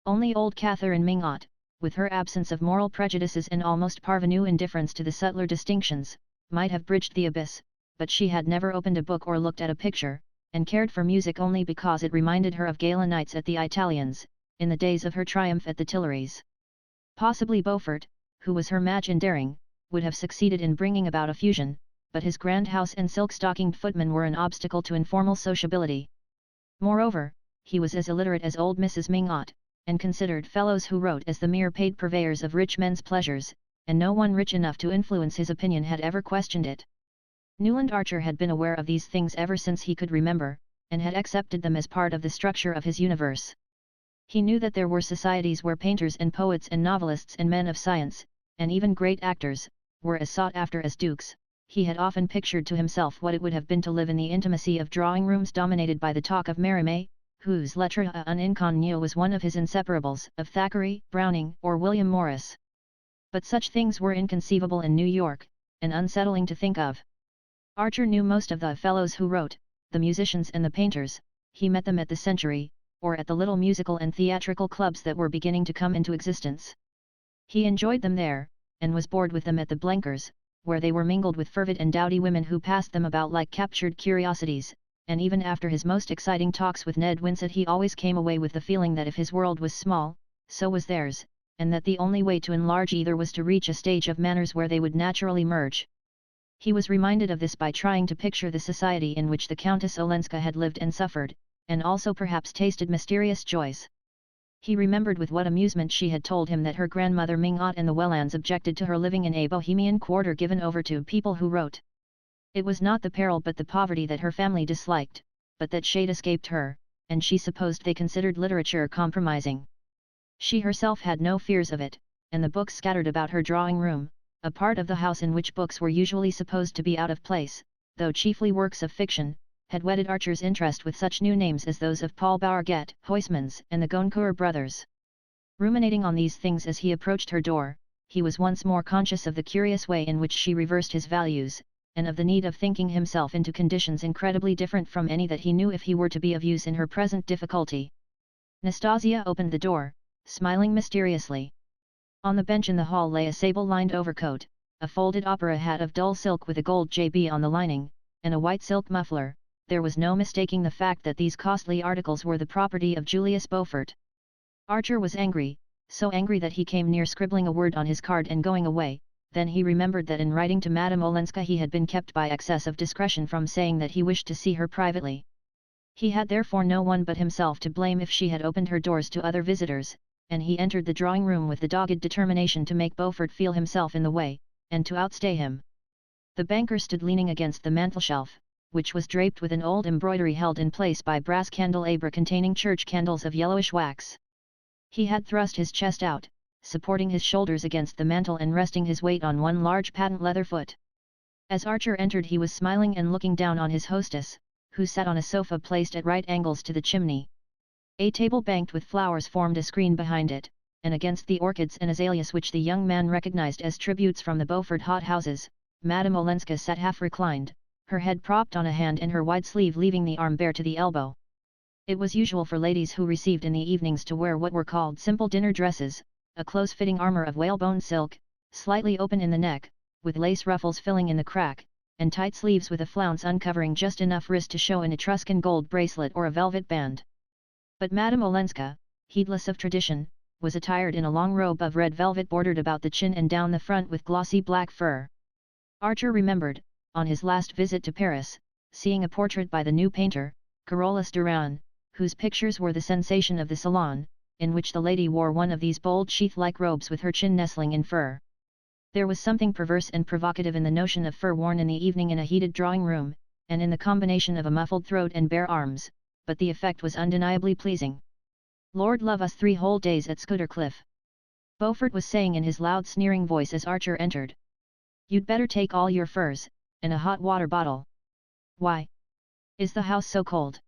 Only old Catherine Ming-Ot, with her absence of moral prejudices and almost parvenu indifference to the subtler distinctions, might have bridged the abyss, but she had never opened a book or looked at a picture, and cared for music only because it reminded her of gala nights at the Italians, in the days of her triumph at the Tuileries. Possibly Beaufort, who was her match in daring, would have succeeded in bringing about a fusion, but his grand house and silk-stockinged footmen were an obstacle to informal sociability. Moreover, he was as illiterate as old Mrs. Mingot, and considered fellows who wrote as the mere paid purveyors of rich men's pleasures, and no one rich enough to influence his opinion had ever questioned it. Newland Archer had been aware of these things ever since he could remember, and had accepted them as part of the structure of his universe. He knew that there were societies where painters and poets and novelists and men of science, and even great actors, were as sought after as dukes. He had often pictured to himself what it would have been to live in the intimacy of drawing-rooms dominated by the talk of Mérimée, whose lettre à un inconnu was one of his inseparables, of Thackeray, Browning, or William Morris. But such things were inconceivable in New York, and unsettling to think of. Archer knew most of the fellows who wrote, the musicians and the painters. He met them at the Century, or at the little musical and theatrical clubs that were beginning to come into existence. He enjoyed them there, and was bored with them at the Blenkers, where they were mingled with fervid and dowdy women who passed them about like captured curiosities, and even after his most exciting talks with Ned Winsett he always came away with the feeling that if his world was small, so was theirs, and that the only way to enlarge either was to reach a stage of manners where they would naturally merge. He was reminded of this by trying to picture the society in which the Countess Olenska had lived and suffered, and also perhaps tasted mysterious joys. He remembered with what amusement she had told him that her grandmother Mingot and the Wellands objected to her living in a bohemian quarter given over to people who wrote. It was not the peril but the poverty that her family disliked, but that shade escaped her, and she supposed they considered literature compromising. She herself had no fears of it, and the books scattered about her drawing-room, a part of the house in which books were usually supposed to be out of place, though chiefly works of fiction, had whetted Archer's interest with such new names as those of Paul Bourget, Huysmans, and the Goncourt brothers. Ruminating on these things as he approached her door, he was once more conscious of the curious way in which she reversed his values, and of the need of thinking himself into conditions incredibly different from any that he knew if he were to be of use in her present difficulty. Nastasia opened the door, smiling mysteriously. On the bench in the hall lay a sable-lined overcoat, a folded opera hat of dull silk with a gold JB on the lining, and a white silk muffler. There was no mistaking the fact that these costly articles were the property of Julius Beaufort. Archer was angry, so angry that he came near scribbling a word on his card and going away. Then he remembered that in writing to Madame Olenska he had been kept by excess of discretion from saying that he wished to see her privately. He had therefore no one but himself to blame if she had opened her doors to other visitors, and he entered the drawing-room with the dogged determination to make Beaufort feel himself in the way, and to outstay him. The banker stood leaning against the mantelshelf, which was draped with an old embroidery held in place by brass candelabra containing church candles of yellowish wax. He had thrust his chest out, supporting his shoulders against the mantel and resting his weight on one large patent leather foot. As Archer entered he was smiling and looking down on his hostess, who sat on a sofa placed at right angles to the chimney. A table banked with flowers formed a screen behind it, and against the orchids and azaleas which the young man recognized as tributes from the Beaufort hothouses, Madame Olenska sat half reclined, her head propped on a hand and her wide sleeve leaving the arm bare to the elbow. It was usual for ladies who received in the evenings to wear what were called simple dinner dresses, a close-fitting armour of whalebone silk, slightly open in the neck, with lace ruffles filling in the crack, and tight sleeves with a flounce uncovering just enough wrist to show an Etruscan gold bracelet or a velvet band. But Madame Olenska, heedless of tradition, was attired in a long robe of red velvet bordered about the chin and down the front with glossy black fur. Archer remembered, on his last visit to Paris, seeing a portrait by the new painter, Carolus Duran, whose pictures were the sensation of the salon, in which the lady wore one of these bold sheath-like robes with her chin nestling in fur. There was something perverse and provocative in the notion of fur worn in the evening in a heated drawing-room, and in the combination of a muffled throat and bare arms, but the effect was undeniably pleasing. "Lord love us 3 whole days at Scuddercliff," Beaufort was saying in his loud sneering voice as Archer entered. "You'd better take all your furs, and a hot water bottle." "Why? Is the house so cold?"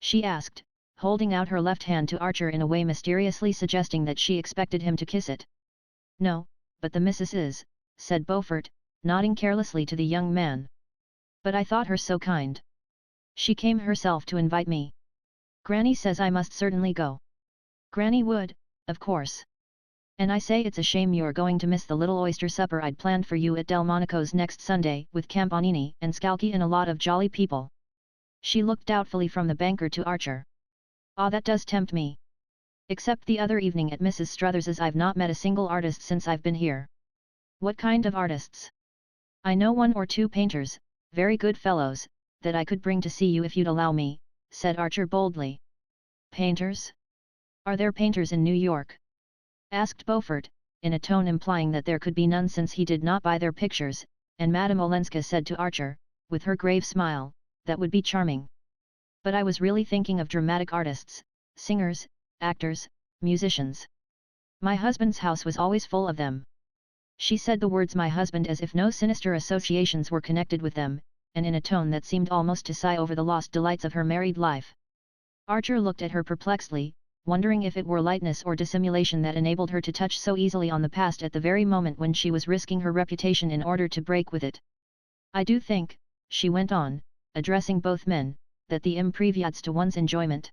she asked, holding out her left hand to Archer in a way mysteriously suggesting that she expected him to kiss it. "No, but the missus is," said Beaufort, nodding carelessly to the young man. "But I thought her so kind. She came herself to invite me. Granny says I must certainly go." "Granny would, of course. And I say it's a shame you're going to miss the little oyster supper I'd planned for you at Delmonico's next Sunday with Campanini and Scalchi and a lot of jolly people." She looked doubtfully from the banker to Archer. "Ah, that does tempt me. Except the other evening at Mrs. Struthers's I've not met a single artist since I've been here." "What kind of artists?" "I know 1 or 2 painters, very good fellows, that I could bring to see you if you'd allow me, said Archer boldly. Painters? Are there painters in New York? Asked Beaufort, in a tone implying that there could be none since he did not buy their pictures, and Madame Olenska said to Archer, with her grave smile, that would be charming. But I was really thinking of dramatic artists, singers, actors, musicians. My husband's house was always full of them. She said the words my husband as if no sinister associations were connected with them, and in a tone that seemed almost to sigh over the lost delights of her married life. Archer looked at her perplexedly, wondering if it were lightness or dissimulation that enabled her to touch so easily on the past at the very moment when she was risking her reputation in order to break with it. I do think, she went on, addressing both men, that the impreve adds to one's enjoyment.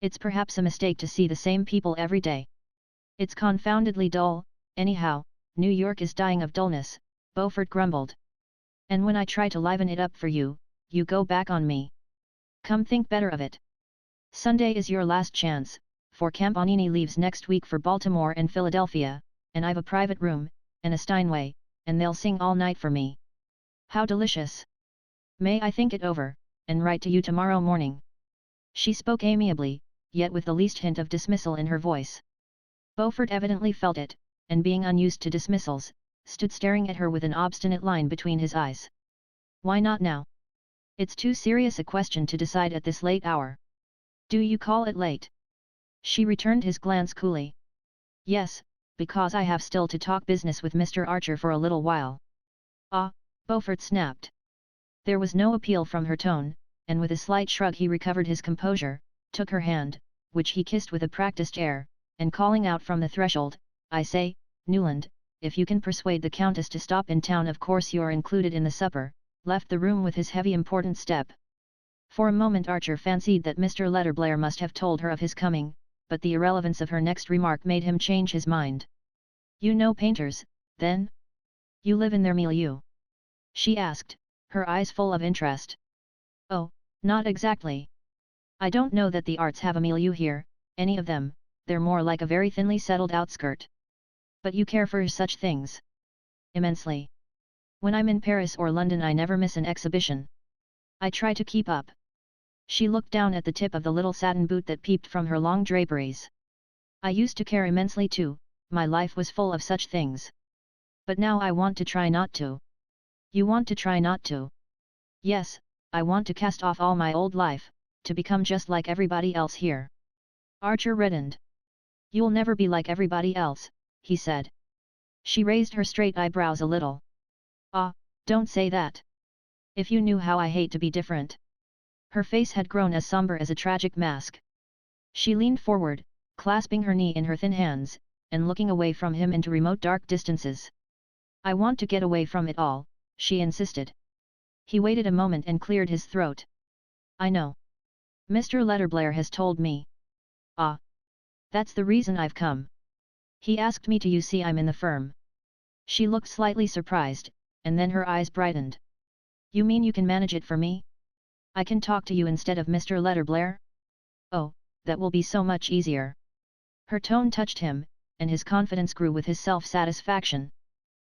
It's perhaps a mistake to see the same people every day. It's confoundedly dull, anyhow. New York is dying of dullness, Beaufort grumbled. And when I try to liven it up for you, you go back on me. Come think better of it. Sunday is your last chance, for Campanini leaves next week for Baltimore and Philadelphia, and I've a private room, and a Steinway, and they'll sing all night for me. How delicious! May I think it over, and write to you tomorrow morning? She spoke amiably, yet with the least hint of dismissal in her voice. Beaufort evidently felt it, and being unused to dismissals, stood staring at her with an obstinate line between his eyes. Why not now? It's too serious a question to decide at this late hour. Do you call it late? She returned his glance coolly. Yes, because I have still to talk business with Mr. Archer for a little while. Ah, Beaufort snapped. There was no appeal from her tone, and with a slight shrug he recovered his composure, took her hand, which he kissed with a practiced air, and calling out from the threshold, I say, Newland, if you can persuade the Countess to stop in town of course you're included in the supper, left the room with his heavy important step. For a moment Archer fancied that Mr. Letterblair must have told her of his coming, but the irrelevance of her next remark made him change his mind. You know painters, then? You live in their milieu? She asked, her eyes full of interest. Oh, not exactly. I don't know that the arts have a milieu here, any of them, they're more like a very thinly settled outskirt. But you care for such things? Immensely. When I'm in Paris or London I never miss an exhibition. I try to keep up. She looked down at the tip of the little satin boot that peeped from her long draperies. I used to care immensely too, my life was full of such things. But now I want to try not to. You want to try not to? Yes, I want to cast off all my old life, to become just like everybody else here. Archer reddened. You'll never be like everybody else, he said. She raised her straight eyebrows a little. Ah, don't say that. If you knew how I hate to be different. Her face had grown as somber as a tragic mask. She leaned forward, clasping her knee in her thin hands, and looking away from him into remote dark distances. I want to get away from it all, she insisted. He waited a moment and cleared his throat. I know. Mr. Letterblair has told me. Ah. That's the reason I've come. He asked me to you see I'm in the firm. She looked slightly surprised, and then her eyes brightened. You mean you can manage it for me? I can talk to you instead of Mr. Letterblair? Oh, that will be so much easier. Her tone touched him, and his confidence grew with his self-satisfaction.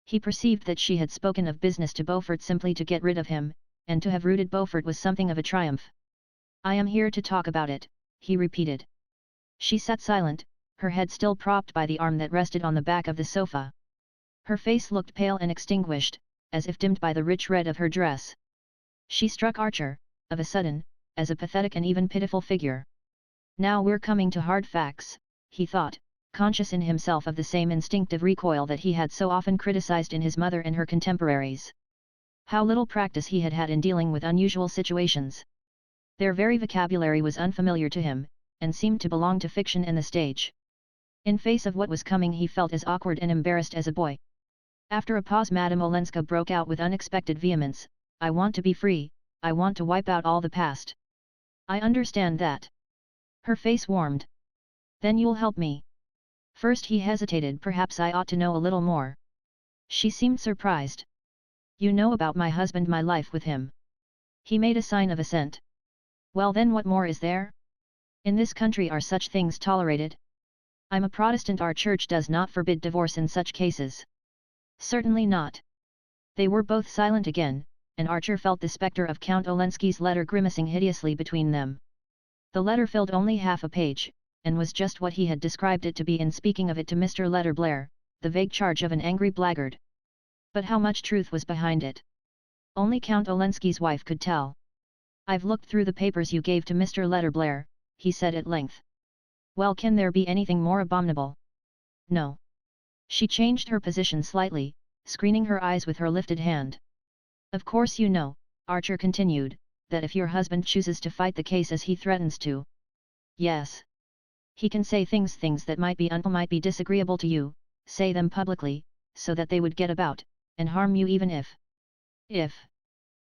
He perceived that she had spoken of business to Beaufort simply to get rid of him, and to have rooted Beaufort was something of a triumph. I am here to talk about it, he repeated. She sat silent, her head still propped by the arm that rested on the back of the sofa. Her face looked pale and extinguished, as if dimmed by the rich red of her dress. She struck Archer, of a sudden, as a pathetic and even pitiful figure. Now we're coming to hard facts, he thought, conscious in himself of the same instinctive recoil that he had so often criticized in his mother and her contemporaries. How little practice he had had in dealing with unusual situations. Their very vocabulary was unfamiliar to him, and seemed to belong to fiction and the stage. In face of what was coming he felt as awkward and embarrassed as a boy. After a pause Madame Olenska broke out with unexpected vehemence, I want to be free, I want to wipe out all the past. I understand that. Her face warmed. Then you'll help me. First he hesitated. Perhaps I ought to know a little more. She seemed surprised. You know about my husband, my life with him. He made a sign of assent. Well then what more is there? In this country are such things tolerated? I'm a Protestant. Our church does not forbid divorce in such cases. Certainly not. They were both silent again, and Archer felt the spectre of Count Olenski's letter grimacing hideously between them. The letter filled only half a page, and was just what he had described it to be in speaking of it to Mr. Letter Blair, the vague charge of an angry blackguard. But how much truth was behind it? Only Count Olenski's wife could tell. "I've looked through the papers you gave to Mr. Letter Blair," he said at length. "Well, can there be anything more abominable?" "No." She changed her position slightly, screening her eyes with her lifted hand. "Of course you know," Archer continued, "that if your husband chooses to fight the case as he threatens to—" "Yes. He can say things that might be disagreeable to you, say them publicly, so that they would get about, and harm you even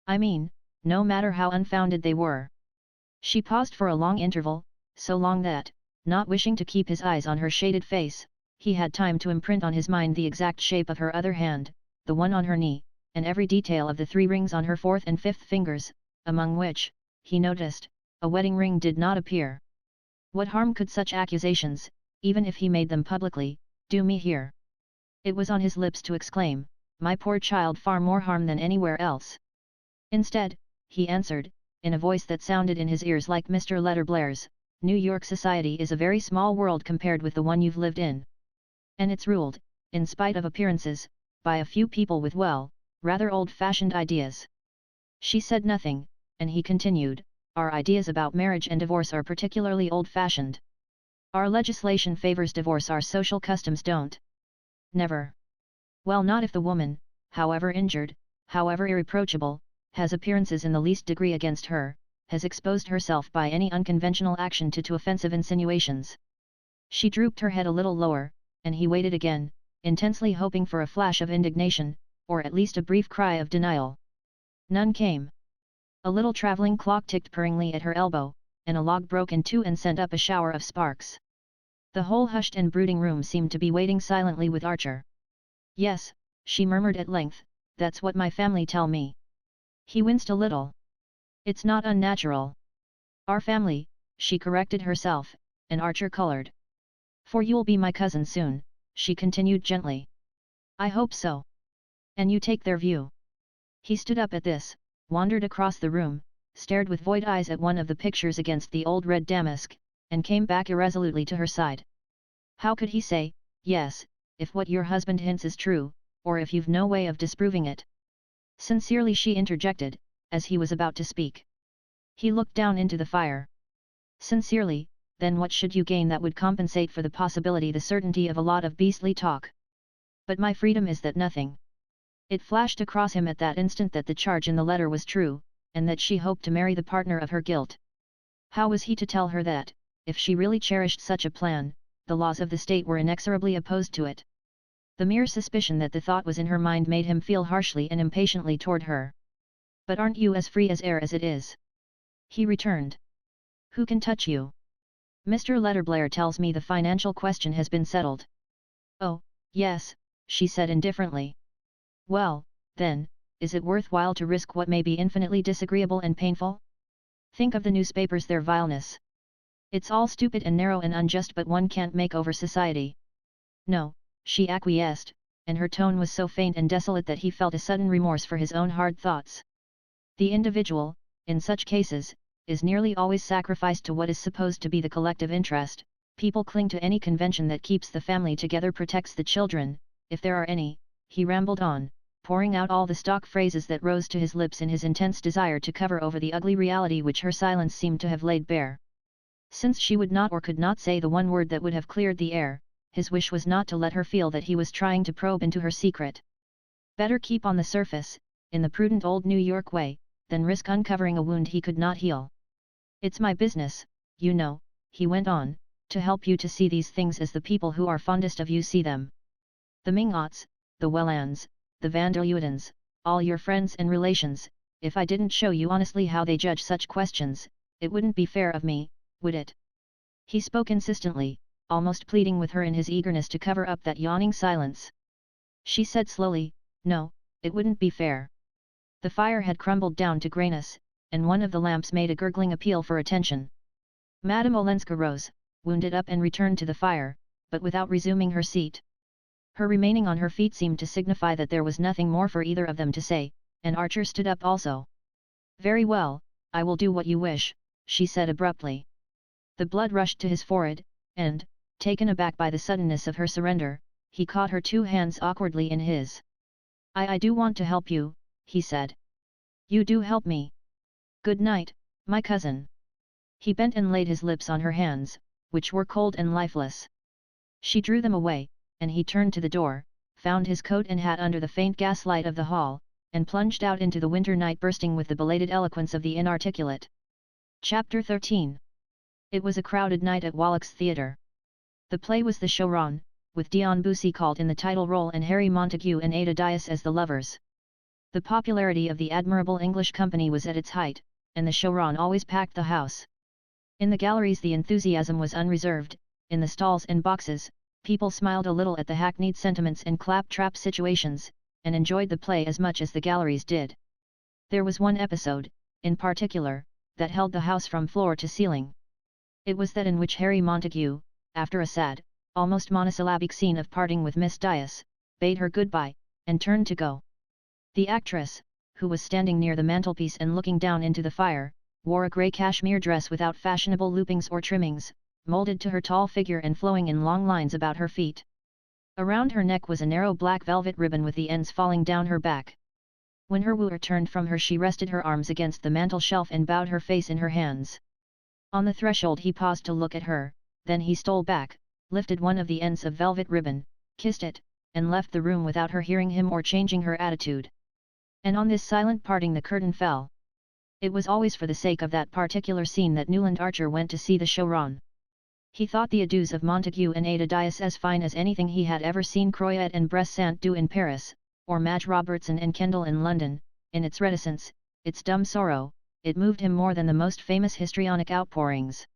I mean, no matter how unfounded they were." She paused for a long interval, so long that, not wishing to keep his eyes on her shaded face, he had time to imprint on his mind the exact shape of her other hand, the one on her knee, and every detail of the 3 rings on her 4th and 5th fingers, among which, he noticed, a wedding ring did not appear. What harm could such accusations, even if he made them publicly, do me here? It was on his lips to exclaim, "My poor child, far more harm than anywhere else." Instead, he answered, in a voice that sounded in his ears like Mr. Letter Blair's, "New York society is a very small world compared with the one you've lived in. And it's ruled, in spite of appearances, by a few people with rather old-fashioned ideas." She said nothing, and he continued, "Our ideas about marriage and divorce are particularly old-fashioned. Our legislation favors divorce, our social customs don't." "Never." "Well, not if the woman, however injured, however irreproachable, has appearances in the least degree against her, has exposed herself by any unconventional action to offensive insinuations." She drooped her head a little lower, and he waited again, intensely hoping for a flash of indignation, or at least a brief cry of denial. None came. A little traveling clock ticked purringly at her elbow, and a log broke in 2 and sent up a shower of sparks. The whole hushed and brooding room seemed to be waiting silently with Archer. "Yes," she murmured at length, "that's what my family tell me." He winced a little. "It's not unnatural." "Our family," she corrected herself, and Archer colored. "For you'll be my cousin soon," she continued gently. "I hope so. And you take their view." He stood up at this, wandered across the room, stared with void eyes at one of the pictures against the old red damask, and came back irresolutely to her side. "How could he say, yes, if what your husband hints is true, or if you've no way of disproving it?" Sincerely she interjected, as he was about to speak. He looked down into the fire. "Sincerely, then what should you gain that would compensate for the possibility, the certainty of a lot of beastly talk? But my freedom is that nothing." It flashed across him at that instant that the charge in the letter was true, and that she hoped to marry the partner of her guilt. How was he to tell her that, if she really cherished such a plan, the laws of the state were inexorably opposed to it? The mere suspicion that the thought was in her mind made him feel harshly and impatiently toward her. "But aren't you as free as air as it is?" he returned. "Who can touch you? Mr. Letter Blair tells me the financial question has been settled." "Oh, yes," she said indifferently. "Well, then, is it worthwhile to risk what may be infinitely disagreeable and painful? Think of the newspapers, their vileness. It's all stupid and narrow and unjust, but one can't make over society." "No," she acquiesced, and her tone was so faint and desolate that he felt a sudden remorse for his own hard thoughts. "The individual, in such cases, is nearly always sacrificed to what is supposed to be the collective interest. People cling to any convention that keeps the family together, protects the children, if there are any," he rambled on, pouring out all the stock phrases that rose to his lips in his intense desire to cover over the ugly reality which her silence seemed to have laid bare. Since she would not or could not say the one word that would have cleared the air, his wish was not to let her feel that he was trying to probe into her secret. Better keep on the surface, in the prudent old New York way, than risk uncovering a wound he could not heal. "It's my business, you know," he went on, "to help you to see these things as the people who are fondest of you see them. The Mingots, the Wellands, the Van der Leudens, all your friends and relations. If I didn't show you honestly how they judge such questions, it wouldn't be fair of me, would it?" He spoke insistently, almost pleading with her in his eagerness to cover up that yawning silence. She said slowly, "No, it wouldn't be fair." The fire had crumbled down to grayness, and one of the lamps made a gurgling appeal for attention. Madame Olenska rose, wounded up and returned to the fire, but without resuming her seat. Her remaining on her feet seemed to signify that there was nothing more for either of them to say, and Archer stood up also. "Very well, I will do what you wish," she said abruptly. The blood rushed to his forehead, and, taken aback by the suddenness of her surrender, he caught her two hands awkwardly in his. I do want to help you, he said. You do help me. Good night, my cousin. He bent and laid his lips on her hands, which were cold and lifeless. She drew them away, and he turned to the door, found his coat and hat under the faint gaslight of the hall, and plunged out into the winter night bursting with the belated eloquence of the inarticulate. Chapter 13. It was a crowded night at Wallack's Theatre. The play was The Showron, with Dion Boucicault in the title role and Harry Montague and Ada Dias as the lovers. The popularity of the admirable English company was at its height, and the Showron always packed the house. In the galleries the enthusiasm was unreserved, in the stalls and boxes, people smiled a little at the hackneyed sentiments and claptrap situations, and enjoyed the play as much as the galleries did. There was one episode, in particular, that held the house from floor to ceiling. It was that in which Harry Montague, after a sad, almost monosyllabic scene of parting with Miss Dias, bade her goodbye, and turned to go. The actress, who was standing near the mantelpiece and looking down into the fire, wore a grey cashmere dress without fashionable loopings or trimmings, moulded to her tall figure and flowing in long lines about her feet. Around her neck was a narrow black velvet ribbon with the ends falling down her back. When her wooer turned from her she rested her arms against the mantel shelf and bowed her face in her hands. On the threshold he paused to look at her, then he stole back, lifted one of the ends of velvet ribbon, kissed it, and left the room without her hearing him or changing her attitude. And on this silent parting the curtain fell. It was always for the sake of that particular scene that Newland Archer went to see the Showron. He thought the adieus of Montague and Ada Dias as fine as anything he had ever seen Croyat and Bressant do in Paris, or Madge Robertson and Kendall in London. In its reticence, its dumb sorrow, it moved him more than the most famous histrionic outpourings.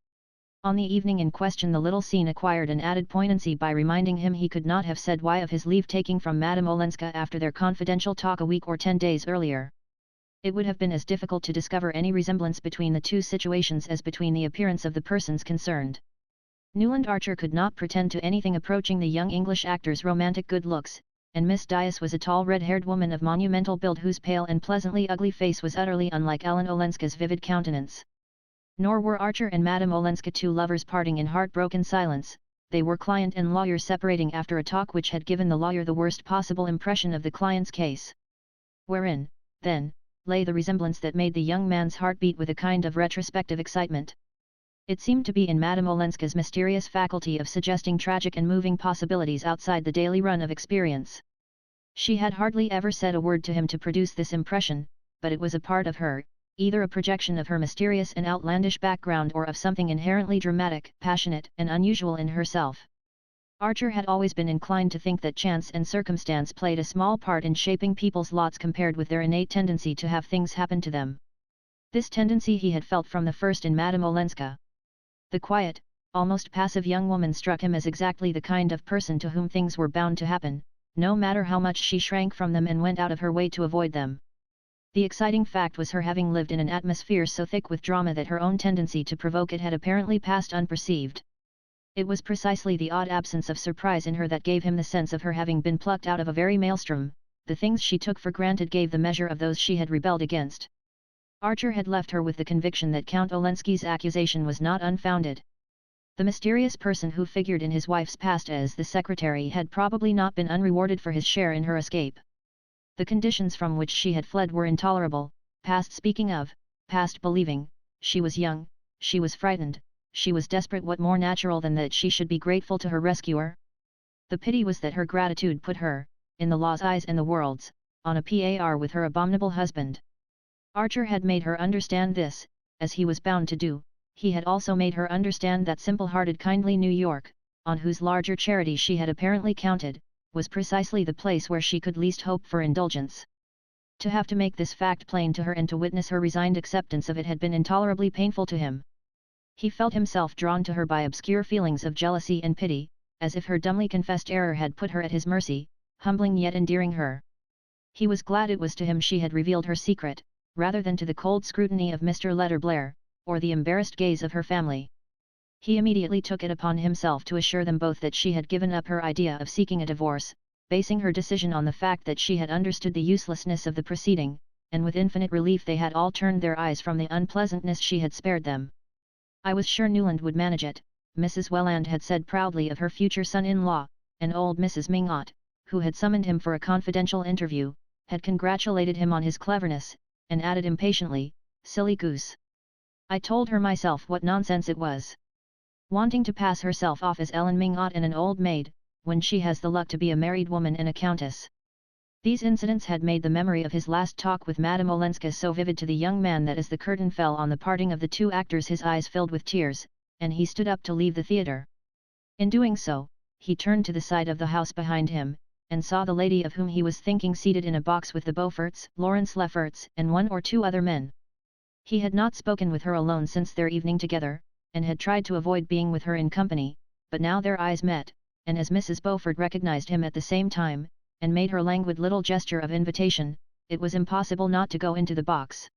On the evening in question the little scene acquired an added poignancy by reminding him he could not have said why of his leave-taking from Madame Olenska after their confidential talk a week or 10 days earlier. It would have been as difficult to discover any resemblance between the two situations as between the appearance of the persons concerned. Newland Archer could not pretend to anything approaching the young English actor's romantic good looks, and Miss Dias was a tall red-haired woman of monumental build whose pale and pleasantly ugly face was utterly unlike Ellen Olenska's vivid countenance. Nor were Archer and Madame Olenska two lovers parting in heartbroken silence, they were client and lawyer separating after a talk which had given the lawyer the worst possible impression of the client's case. Wherein, then, lay the resemblance that made the young man's heart beat with a kind of retrospective excitement. It seemed to be in Madame Olenska's mysterious faculty of suggesting tragic and moving possibilities outside the daily run of experience. She had hardly ever said a word to him to produce this impression, but it was a part of her, either a projection of her mysterious and outlandish background or of something inherently dramatic, passionate, and unusual in herself. Archer had always been inclined to think that chance and circumstance played a small part in shaping people's lots compared with their innate tendency to have things happen to them. This tendency he had felt from the first in Madame Olenska. The quiet, almost passive young woman struck him as exactly the kind of person to whom things were bound to happen, no matter how much she shrank from them and went out of her way to avoid them. The exciting fact was her having lived in an atmosphere so thick with drama that her own tendency to provoke it had apparently passed unperceived. It was precisely the odd absence of surprise in her that gave him the sense of her having been plucked out of a very maelstrom. The things she took for granted gave the measure of those she had rebelled against. Archer had left her with the conviction that Count Olenski's accusation was not unfounded. The mysterious person who figured in his wife's past as the secretary had probably not been unrewarded for his share in her escape. The conditions from which she had fled were intolerable, past speaking of, past believing. She was young, she was frightened, she was desperate. What more natural than that she should be grateful to her rescuer? The pity was that her gratitude put her, in the law's eyes and the world's, on a par with her abominable husband. Archer had made her understand this, as he was bound to do. He had also made her understand that simple-hearted kindly New York, on whose larger charity she had apparently counted, was precisely the place where she could least hope for indulgence. To have to make this fact plain to her and to witness her resigned acceptance of it had been intolerably painful to him. He felt himself drawn to her by obscure feelings of jealousy and pity, as if her dumbly confessed error had put her at his mercy, humbling yet endearing her. He was glad it was to him she had revealed her secret, rather than to the cold scrutiny of Mr. Letterblair, or the embarrassed gaze of her family. He immediately took it upon himself to assure them both that she had given up her idea of seeking a divorce, basing her decision on the fact that she had understood the uselessness of the proceeding, and with infinite relief they had all turned their eyes from the unpleasantness she had spared them. I was sure Newland would manage it, Mrs. Welland had said proudly of her future son-in-law, and old Mrs. Mingot, who had summoned him for a confidential interview, had congratulated him on his cleverness, and added impatiently, "Silly goose. I told her myself what nonsense it was. Wanting to pass herself off as Ellen Mingot and an old maid, when she has the luck to be a married woman and a countess." These incidents had made the memory of his last talk with Madame Olenska so vivid to the young man that as the curtain fell on the parting of the two actors his eyes filled with tears, and he stood up to leave the theatre. In doing so, he turned to the side of the house behind him, and saw the lady of whom he was thinking seated in a box with the Beauforts, Lawrence Lefferts, and one or two other men. He had not spoken with her alone since their evening together, and had tried to avoid being with her in company, but now their eyes met, and as Mrs. Beaufort recognized him at the same time, and made her languid little gesture of invitation, it was impossible not to go into the box.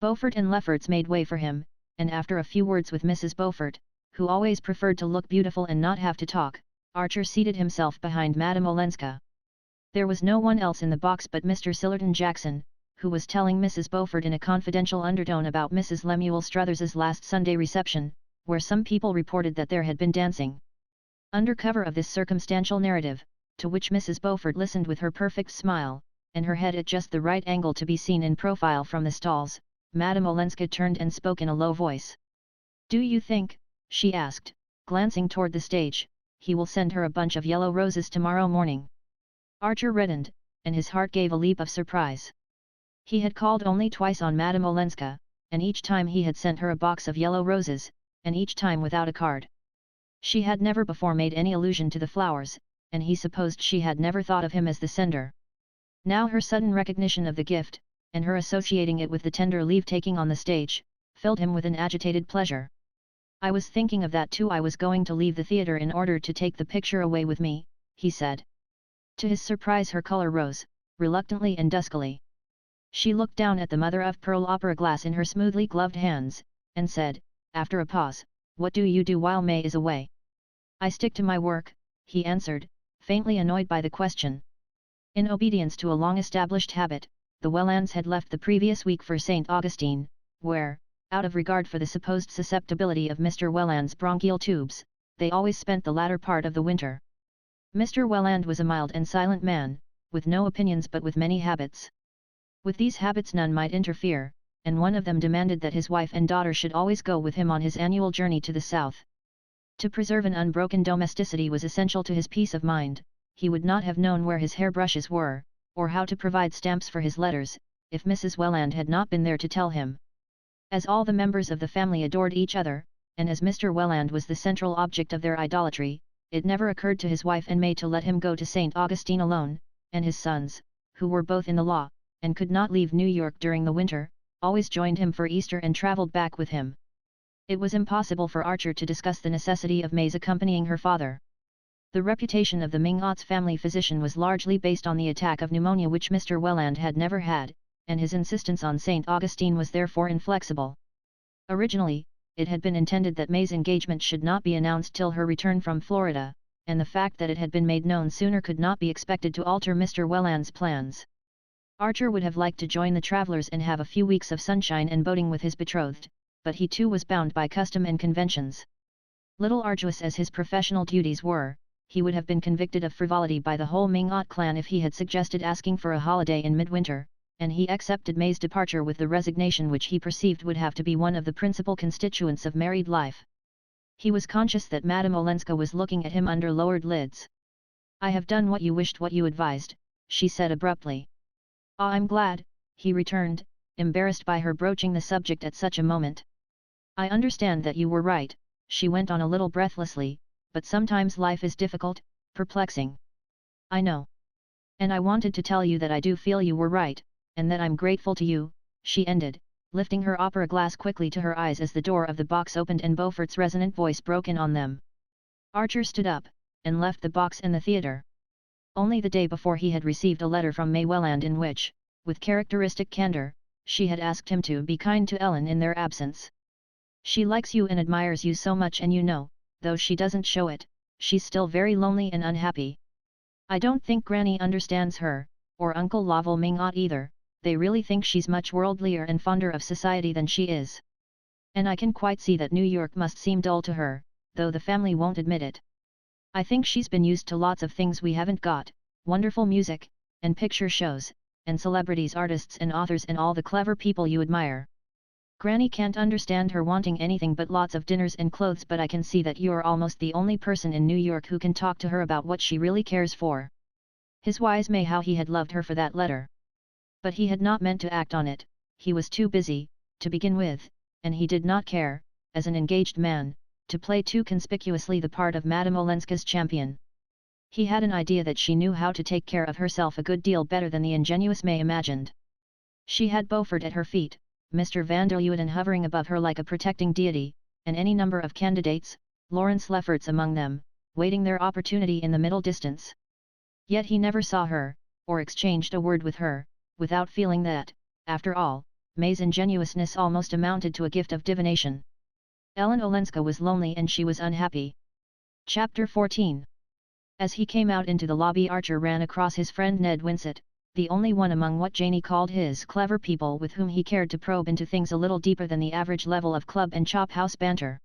Beaufort and Lefferts made way for him, and after a few words with Mrs. Beaufort, who always preferred to look beautiful and not have to talk, Archer seated himself behind Madame Olenska. There was no one else in the box but Mr. Sillerton Jackson, who was telling Mrs. Beaufort in a confidential undertone about Mrs. Lemuel Struthers's last Sunday reception, where some people reported that there had been dancing. Under cover of this circumstantial narrative, to which Mrs. Beaufort listened with her perfect smile, and her head at just the right angle to be seen in profile from the stalls, Madame Olenska turned and spoke in a low voice. "Do you think," she asked, glancing toward the stage, "he will send her a bunch of yellow roses tomorrow morning?" Archer reddened, and his heart gave a leap of surprise. He had called only twice on Madame Olenska, and each time he had sent her a box of yellow roses, and each time without a card. She had never before made any allusion to the flowers, and he supposed she had never thought of him as the sender. Now her sudden recognition of the gift, and her associating it with the tender leave-taking on the stage, filled him with an agitated pleasure. "I was thinking of that too. I was going to leave the theatre in order to take the picture away with me," he said. To his surprise her color rose, reluctantly and duskily. She looked down at the mother-of-pearl opera glass in her smoothly gloved hands, and said, after a pause, "What do you do while May is away?" "I stick to my work," he answered, faintly annoyed by the question. In obedience to a long-established habit, the Wellands had left the previous week for St. Augustine, where, out of regard for the supposed susceptibility of Mr. Welland's bronchial tubes, they always spent the latter part of the winter. Mr. Welland was a mild and silent man, with no opinions but with many habits. With these habits none might interfere, and one of them demanded that his wife and daughter should always go with him on his annual journey to the south. To preserve an unbroken domesticity was essential to his peace of mind. He would not have known where his hairbrushes were, or how to provide stamps for his letters, if Mrs. Welland had not been there to tell him. As all the members of the family adored each other, and as Mr. Welland was the central object of their idolatry, it never occurred to his wife and May to let him go to St. Augustine alone, and his sons, who were both in the law, and could not leave New York during the winter, always joined him for Easter and travelled back with him. It was impossible for Archer to discuss the necessity of May's accompanying her father. The reputation of the Mingots' family physician was largely based on the attack of pneumonia which Mr. Welland had never had, and his insistence on St. Augustine was therefore inflexible. Originally, it had been intended that May's engagement should not be announced till her return from Florida, and the fact that it had been made known sooner could not be expected to alter Mr. Welland's plans. Archer would have liked to join the travellers and have a few weeks of sunshine and boating with his betrothed, but he too was bound by custom and conventions. Little arduous as his professional duties were, he would have been convicted of frivolity by the whole Mingot clan if he had suggested asking for a holiday in midwinter, and he accepted May's departure with the resignation which he perceived would have to be one of the principal constituents of married life. He was conscious that Madame Olenska was looking at him under lowered lids. "I have done what you wished, what you advised," she said abruptly. "Ah, I'm glad," he returned, embarrassed by her broaching the subject at such a moment. "I understand that you were right," she went on a little breathlessly, "but sometimes life is difficult, perplexing." "I know. And I wanted to tell you that I do feel you were right, and that I'm grateful to you," she ended, lifting her opera glass quickly to her eyes as the door of the box opened and Beaufort's resonant voice broke in on them. Archer stood up, and left the box and the theatre. Only the day before he had received a letter from May Welland in which, with characteristic candour, she had asked him to be kind to Ellen in their absence. "She likes you and admires you so much, and you know, though she doesn't show it, she's still very lonely and unhappy. I don't think Granny understands her, or Uncle Lovell Mingot either. They really think she's much worldlier and fonder of society than she is." And I can quite see that New York must seem dull to her, though the family won't admit it. I think she's been used to lots of things we haven't got, wonderful music, and picture shows, and celebrities, artists and authors and all the clever people you admire. Granny can't understand her wanting anything but lots of dinners and clothes, but I can see that you're almost the only person in New York who can talk to her about what she really cares for. His wise may how he had loved her for that letter. But he had not meant to act on it, he was too busy, to begin with, and he did not care, as an engaged man, to play too conspicuously the part of Madame Olenska's champion. He had an idea that she knew how to take care of herself a good deal better than the ingenuous May imagined. She had Beaufort at her feet, Mr. van der Luyden hovering above her like a protecting deity, and any number of candidates, Lawrence Lefferts among them, waiting their opportunity in the middle distance. Yet he never saw her, or exchanged a word with her, without feeling that, after all, May's ingenuousness almost amounted to a gift of divination. Ellen Olenska was lonely and she was unhappy. Chapter 14. As he came out into the lobby, Archer ran across his friend Ned Winsett, the only one among what Janey called his clever people with whom he cared to probe into things a little deeper than the average level of club and chop house banter.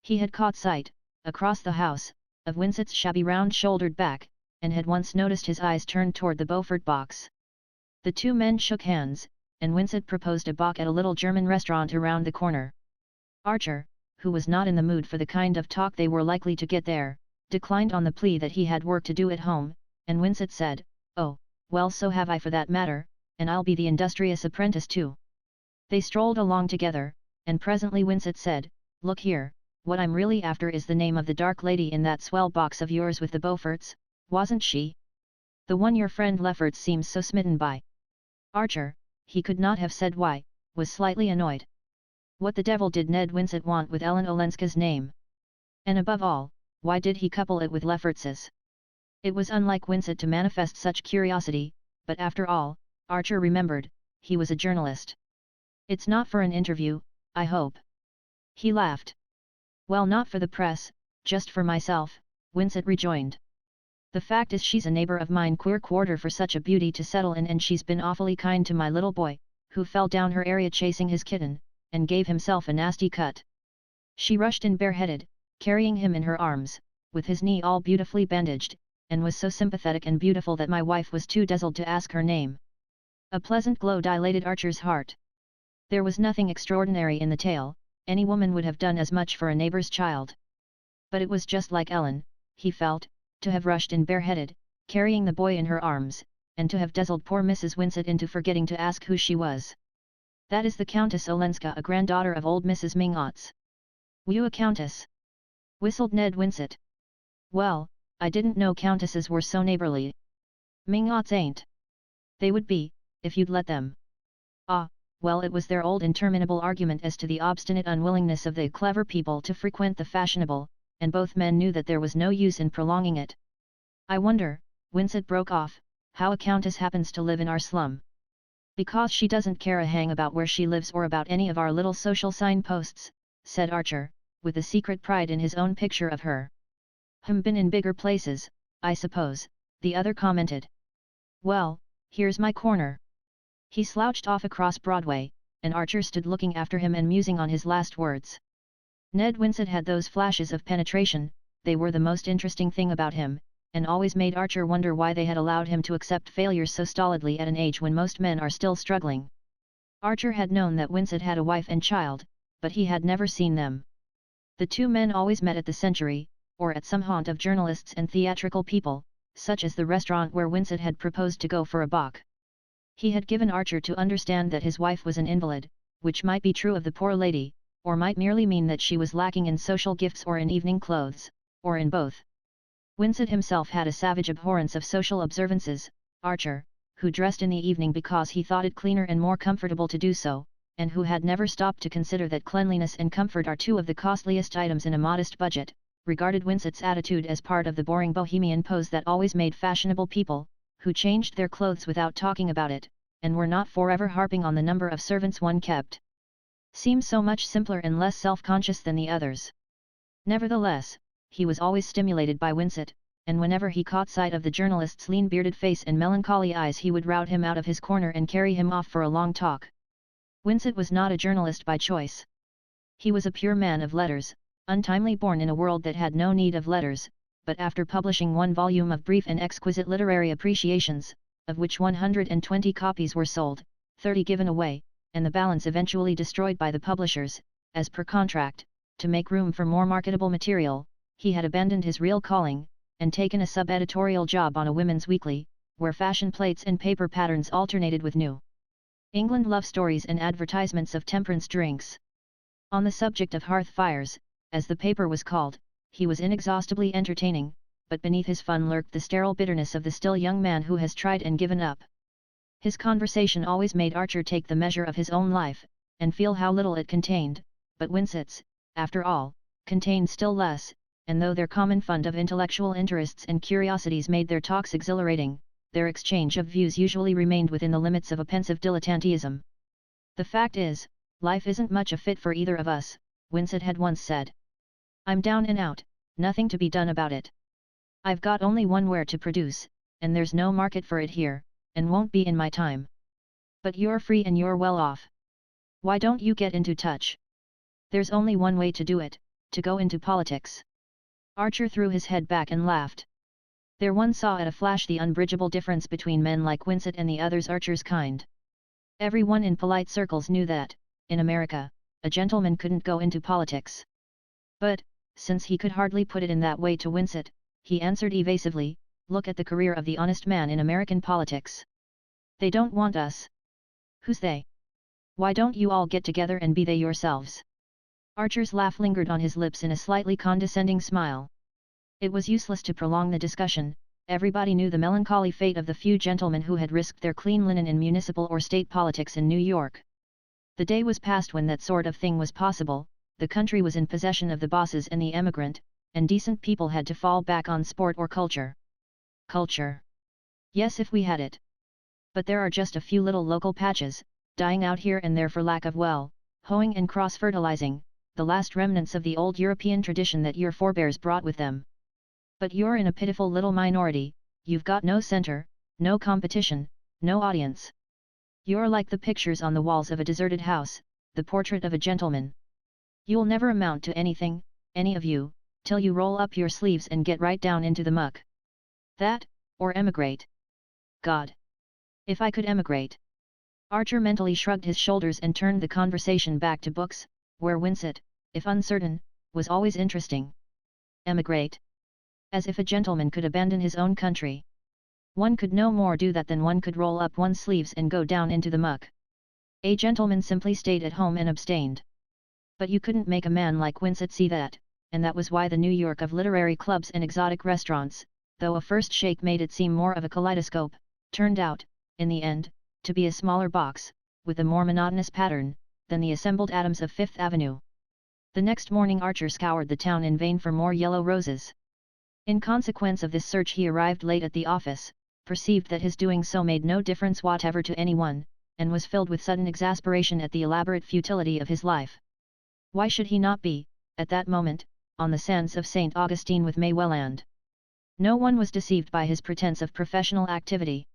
He had caught sight, across the house, of Winsett's shabby round-shouldered back, and had once noticed his eyes turned toward the Beaufort box. The two men shook hands, and Winsett proposed a bock at a little German restaurant around the corner. Archer, who was not in the mood for the kind of talk they were likely to get there, declined on the plea that he had work to do at home, and Winsett said, "Oh, well, so have I for that matter, and I'll be the industrious apprentice too." They strolled along together, and presently Winsett said, "Look here, what I'm really after is the name of the dark lady in that swell box of yours with the Beauforts, wasn't she? The one your friend Lefferts seems so smitten by." Archer, he could not have said why, was slightly annoyed. What the devil did Ned Winsett want with Ellen Olenska's name? And above all, why did he couple it with Lefferts's? It was unlike Winsett to manifest such curiosity, but after all, Archer remembered, he was a journalist. "It's not for an interview, I hope?" He laughed. "Well, not for the press, just for myself," Winsett rejoined. "The fact is she's a neighbor of mine, queer quarter for such a beauty to settle in, and she's been awfully kind to my little boy, who fell down her area chasing his kitten, and gave himself a nasty cut. She rushed in bareheaded, carrying him in her arms, with his knee all beautifully bandaged, and was so sympathetic and beautiful that my wife was too dazzled to ask her name." A pleasant glow dilated Archer's heart. There was nothing extraordinary in the tale, any woman would have done as much for a neighbor's child. But it was just like Ellen, he felt, to have rushed in bareheaded, carrying the boy in her arms, and to have dazzled poor Mrs. Winsett into forgetting to ask who she was. "That is the Countess Olenska, a granddaughter of old Mrs. Mingotts." "You a countess?" whistled Ned Winsett. "Well, I didn't know countesses were so neighborly." "Mingotts ain't. They would be, if you'd let them." "Ah, well, it was their old interminable argument as to the obstinate unwillingness of the clever people to frequent the fashionable, and both men knew that there was no use in prolonging it. I wonder," Winsett broke off, "how a countess happens to live in our slum." "Because she doesn't care a hang about where she lives or about any of our little social signposts," said Archer, with a secret pride in his own picture of her. "Been in bigger places, I suppose," the other commented. "Well, here's my corner." He slouched off across Broadway, and Archer stood looking after him and musing on his last words. Ned Winsett had those flashes of penetration, they were the most interesting thing about him, and always made Archer wonder why they had allowed him to accept failure so stolidly at an age when most men are still struggling. Archer had known that Winsett had a wife and child, but he had never seen them. The two men always met at the Century, or at some haunt of journalists and theatrical people, such as the restaurant where Winsett had proposed to go for a bock. He had given Archer to understand that his wife was an invalid, which might be true of the poor lady, or might merely mean that she was lacking in social gifts or in evening clothes, or in both. Winsett himself had a savage abhorrence of social observances. Archer, who dressed in the evening because he thought it cleaner and more comfortable to do so, and who had never stopped to consider that cleanliness and comfort are two of the costliest items in a modest budget, regarded Winsett's attitude as part of the boring bohemian pose that always made fashionable people, who changed their clothes without talking about it, and were not forever harping on the number of servants one kept, seem so much simpler and less self-conscious than the others. Nevertheless, he was always stimulated by Winsett, and whenever he caught sight of the journalist's lean bearded face and melancholy eyes he would rout him out of his corner and carry him off for a long talk. Winsett was not a journalist by choice. He was a pure man of letters, untimely born in a world that had no need of letters, but after publishing one volume of brief and exquisite literary appreciations, of which 120 copies were sold, 30 given away, and the balance eventually destroyed by the publishers, as per contract, to make room for more marketable material, he had abandoned his real calling, and taken a sub-editorial job on a women's weekly, where fashion plates and paper patterns alternated with New England love stories and advertisements of temperance drinks. On the subject of hearth fires, as the paper was called, he was inexhaustibly entertaining, but beneath his fun lurked the sterile bitterness of the still young man who has tried and given up. His conversation always made Archer take the measure of his own life, and feel how little it contained, but Winsett's, after all, contained still less, and though their common fund of intellectual interests and curiosities made their talks exhilarating, their exchange of views usually remained within the limits of a pensive dilettanteism. "The fact is, life isn't much a fit for either of us," Winsett had once said. "I'm down and out, nothing to be done about it. I've got only one ware to produce, and there's no market for it here, and won't be in my time. But you're free and you're well off. Why don't you get into touch? There's only one way to do it, to go into politics." Archer threw his head back and laughed. There one saw at a flash the unbridgeable difference between men like Winsett and the others Archer's kind. Everyone in polite circles knew that, in America, a gentleman couldn't go into politics. But, since he could hardly put it in that way to Winsett, he answered evasively, "Look at the career of the honest man in American politics. They don't want us." "Who's they? Why don't you all get together and be they yourselves?" Archer's laugh lingered on his lips in a slightly condescending smile. It was useless to prolong the discussion, everybody knew the melancholy fate of the few gentlemen who had risked their clean linen in municipal or state politics in New York. The day was past when that sort of thing was possible, the country was in possession of the bosses and the emigrant, and decent people had to fall back on sport or culture. Culture. Yes, if we had it. But there are just a few little local patches, dying out here and there for lack of hoeing and cross-fertilizing, the last remnants of the old European tradition that your forebears brought with them. But you're in a pitiful little minority, you've got no center, no competition, no audience. You're like the pictures on the walls of a deserted house, the portrait of a gentleman. You'll never amount to anything, any of you, till you roll up your sleeves and get right down into the muck. That, or emigrate. God! If I could emigrate." Archer mentally shrugged his shoulders and turned the conversation back to books, where Winsett, if uncertain, was always interesting. Emigrate? As if a gentleman could abandon his own country. One could no more do that than one could roll up one's sleeves and go down into the muck. A gentleman simply stayed at home and abstained. But you couldn't make a man like Winsett see that, and that was why the New York of literary clubs and exotic restaurants, though a first shake made it seem more of a kaleidoscope, turned out, in the end, to be a smaller box, with a more monotonous pattern, than the assembled atoms of Fifth Avenue. The next morning Archer scoured the town in vain for more yellow roses. In consequence of this search he arrived late at the office, perceived that his doing so made no difference whatever to anyone, and was filled with sudden exasperation at the elaborate futility of his life. Why should he not be, at that moment, on the sands of St. Augustine with May Welland? No one was deceived by his pretense of professional activity.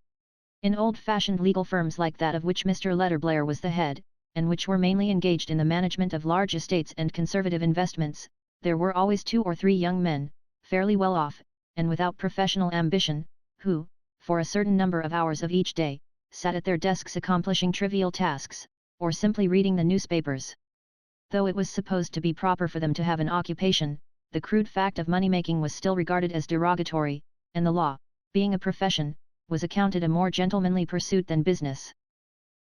In old-fashioned legal firms like that of which Mr. Letterblair was the head, and which were mainly engaged in the management of large estates and conservative investments, there were always 2 or 3 young men, fairly well off, and without professional ambition, who, for a certain number of hours of each day, sat at their desks accomplishing trivial tasks, or simply reading the newspapers. Though it was supposed to be proper for them to have an occupation, the crude fact of money-making was still regarded as derogatory, and the law, being a profession, was accounted a more gentlemanly pursuit than business.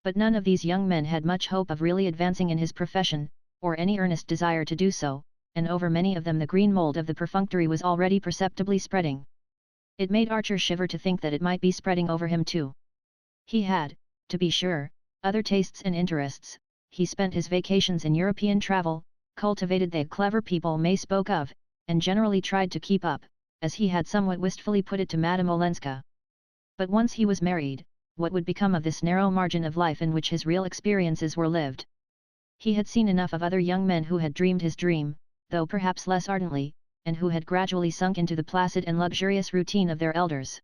But none of these young men had much hope of really advancing in his profession, or any earnest desire to do so, and over many of them the green mold of the perfunctory was already perceptibly spreading. It made Archer shiver to think that it might be spreading over him too. He had, to be sure, other tastes and interests. He spent his vacations in European travel, cultivated the clever people May spoke of, and generally tried to keep up, as he had somewhat wistfully put it to Madame Olenska. But once he was married, what would become of this narrow margin of life in which his real experiences were lived? He had seen enough of other young men who had dreamed his dream, though perhaps less ardently, and who had gradually sunk into the placid and luxurious routine of their elders.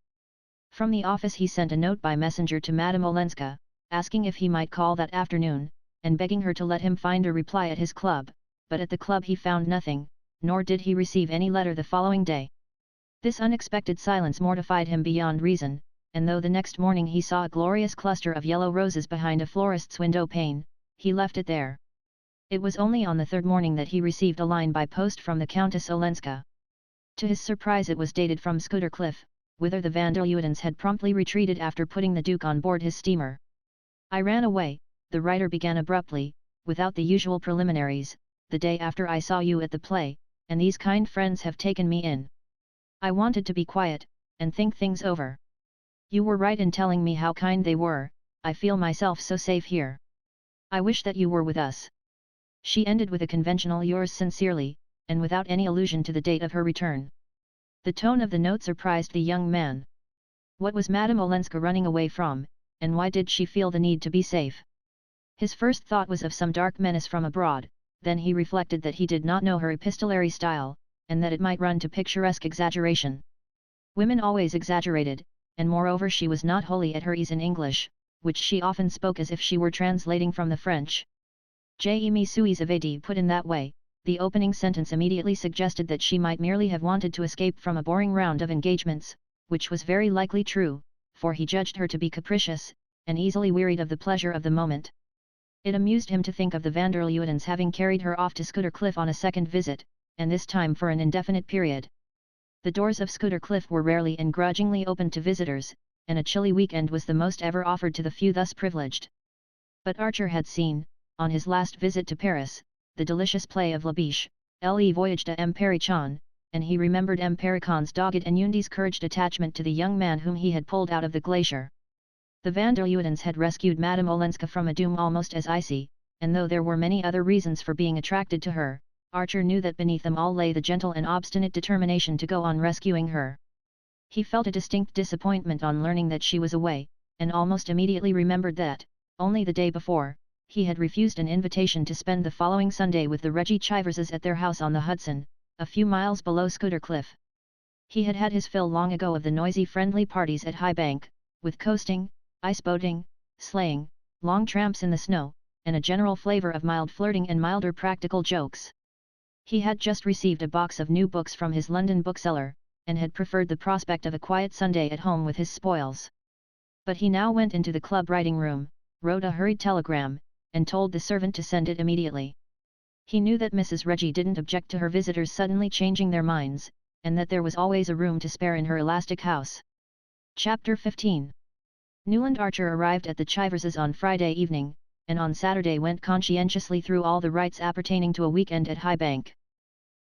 From the office he sent a note by messenger to Madame Olenska, asking if he might call that afternoon, and begging her to let him find a reply at his club, but at the club he found nothing, nor did he receive any letter the following day. This unexpected silence mortified him beyond reason, and though the next morning he saw a glorious cluster of yellow roses behind a florist's window pane, he left it there. It was only on the third morning that he received a line by post from the Countess Olenska. To his surprise it was dated from Scooter Cliff, whither the van der Leudens had promptly retreated after putting the Duke on board his steamer. "I ran away," the writer began abruptly, "without the usual preliminaries, the day after I saw you at the play, and these kind friends have taken me in. I wanted to be quiet, and think things over. You were right in telling me how kind they were, I feel myself so safe here. I wish that you were with us." She ended with a conventional "yours sincerely," and without any allusion to the date of her return. The tone of the note surprised the young man. What was Madame Olenska running away from, and why did she feel the need to be safe? His first thought was of some dark menace from abroad, then he reflected that he did not know her epistolary style, and that it might run to picturesque exaggeration. Women always exaggerated, and moreover she was not wholly at her ease in English, which she often spoke as if she were translating from the French. "Je me suis evadée" put in that way, the opening sentence immediately suggested that she might merely have wanted to escape from a boring round of engagements, which was very likely true, for he judged her to be capricious, and easily wearied of the pleasure of the moment. It amused him to think of the van der Leudens having carried her off to Scooter Cliff on a second visit, and this time for an indefinite period. The doors of Scooter Cliff were rarely and grudgingly opened to visitors, and a chilly weekend was the most ever offered to the few thus privileged. But Archer had seen, on his last visit to Paris, the delicious play of La Biche, Le Voyage de M'Pericon, and he remembered M'Pericon's dogged and Yundi's couraged attachment to the young man whom he had pulled out of the glacier. The van der Leudens had rescued Madame Olenska from a doom almost as icy, and though there were many other reasons for being attracted to her, Archer knew that beneath them all lay the gentle and obstinate determination to go on rescuing her. He felt a distinct disappointment on learning that she was away, and almost immediately remembered that, only the day before, he had refused an invitation to spend the following Sunday with the Reggie Chiverses at their house on the Hudson, a few miles below Scooter Cliff. He had had his fill long ago of the noisy friendly parties at High Bank, with coasting, ice-boating, sleighing, long tramps in the snow, and a general flavour of mild flirting and milder practical jokes. He had just received a box of new books from his London bookseller, and had preferred the prospect of a quiet Sunday at home with his spoils. But he now went into the club writing room, wrote a hurried telegram, and told the servant to send it immediately. He knew that Mrs. Reggie didn't object to her visitors suddenly changing their minds, and that there was always a room to spare in her elastic house. Chapter 15. Newland Archer arrived at the Chiverses on Friday evening, and on Saturday went conscientiously through all the rites appertaining to a weekend at High Bank.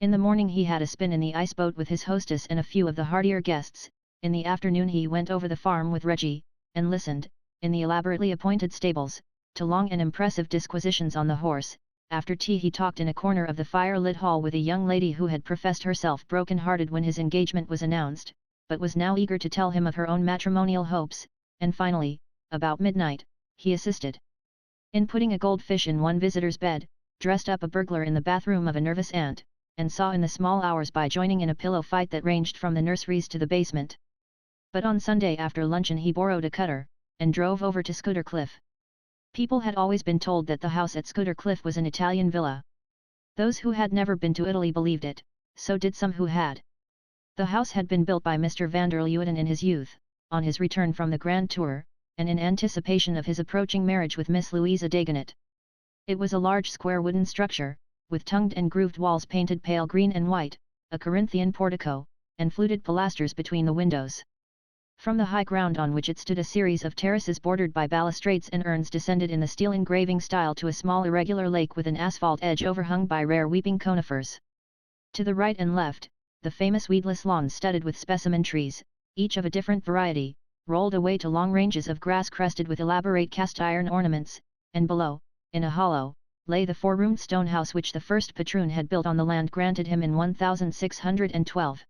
In the morning he had a spin in the iceboat with his hostess and a few of the hardier guests, in the afternoon he went over the farm with Reggie, and listened, in the elaborately appointed stables, to long and impressive disquisitions on the horse. After tea he talked in a corner of the fire-lit hall with a young lady who had professed herself broken-hearted when his engagement was announced, but was now eager to tell him of her own matrimonial hopes, and finally, about midnight, he assisted in putting a goldfish in one visitor's bed, dressed up a burglar in the bathroom of a nervous aunt, and saw in the small hours by joining in a pillow fight that ranged from the nurseries to the basement. But on Sunday after luncheon he borrowed a cutter, and drove over to Scooter Cliff. People had always been told that the house at Scooter Cliff was an Italian villa. Those who had never been to Italy believed it, so did some who had. The house had been built by Mr. van der Leuden in his youth, on his return from the Grand Tour, and in anticipation of his approaching marriage with Miss Louisa Dagonet. It was a large square wooden structure, with tongued and grooved walls painted pale green and white, a Corinthian portico, and fluted pilasters between the windows. From the high ground on which it stood a series of terraces bordered by balustrades and urns descended in the steel engraving style to a small irregular lake with an asphalt edge overhung by rare weeping conifers. To the right and left, the famous weedless lawns studded with specimen trees, each of a different variety, rolled away to long ranges of grass crested with elaborate cast-iron ornaments, and below, in a hollow, lay the four-roomed stone house which the first patroon had built on the land granted him in 1612.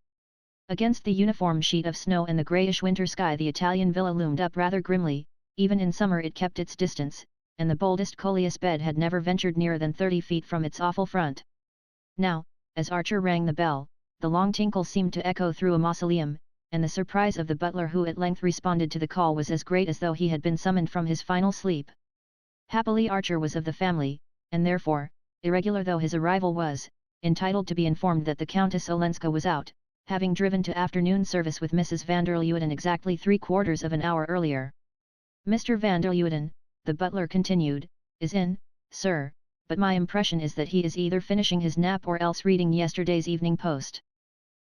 Against the uniform sheet of snow and the greyish winter sky the Italian villa loomed up rather grimly. Even in summer it kept its distance, and the boldest coleus bed had never ventured nearer than 30 feet from its awful front. Now, as Archer rang the bell, the long tinkle seemed to echo through a mausoleum, and the surprise of the butler who at length responded to the call was as great as though he had been summoned from his final sleep. Happily Archer was of the family, and therefore, irregular though his arrival was, entitled to be informed that the Countess Olenska was out, having driven to afternoon service with Mrs. van der Luyden exactly 3/4 of an hour earlier. Mr. van der Luyden, the butler continued, is in, sir, but my impression is that he is either finishing his nap or else reading yesterday's Evening Post.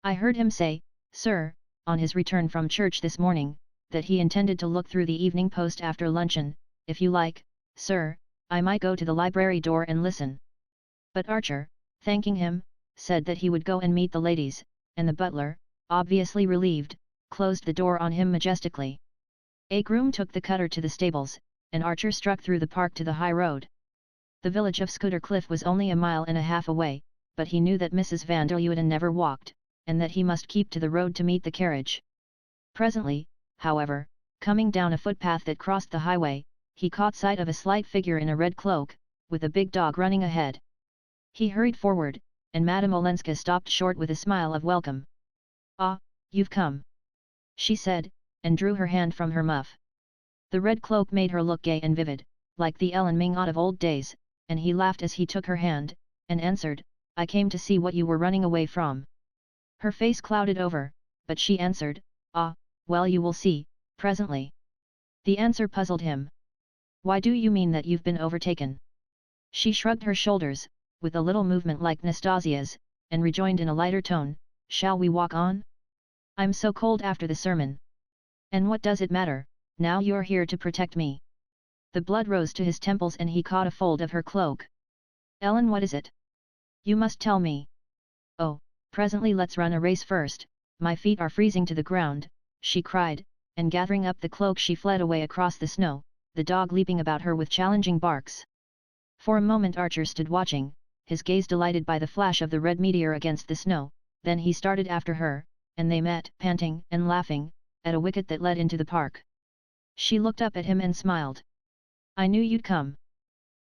I heard him say, sir, on his return from church this morning, that he intended to look through the Evening Post after luncheon. If you like, sir, I might go to the library door and listen. But Archer, thanking him, said that he would go and meet the ladies, and the butler, obviously relieved, closed the door on him majestically. A groom took the cutter to the stables, and Archer struck through the park to the high road. The village of Scooter Cliff was only a mile and a half away, but he knew that Mrs. van der Luyden never walked, and that he must keep to the road to meet the carriage. Presently, however, coming down a footpath that crossed the highway, he caught sight of a slight figure in a red cloak, with a big dog running ahead. He hurried forward, and Madame Olenska stopped short with a smile of welcome. "Ah, you've come," she said, and drew her hand from her muff. The red cloak made her look gay and vivid, like the Ellen Mingot of old days, and he laughed as he took her hand, and answered, "I came to see what you were running away from." Her face clouded over, but she answered, "Ah, well, you will see, presently." The answer puzzled him. "Why do you mean that you've been overtaken?" She shrugged her shoulders, with a little movement like Nastasia's, and rejoined in a lighter tone, "Shall we walk on? I'm so cold after the sermon." "And what does it matter, now you're here to protect me?" The blood rose to his temples and he caught a fold of her cloak. "Ellen, what is it? You must tell me." "Oh, presently, let's run a race first, my feet are freezing to the ground," she cried, and gathering up the cloak she fled away across the snow, the dog leaping about her with challenging barks. For a moment Archer stood watching, his gaze delighted by the flash of the red meteor against the snow, then he started after her, and they met, panting and laughing, at a wicket that led into the park. She looked up at him and smiled. "I knew you'd come.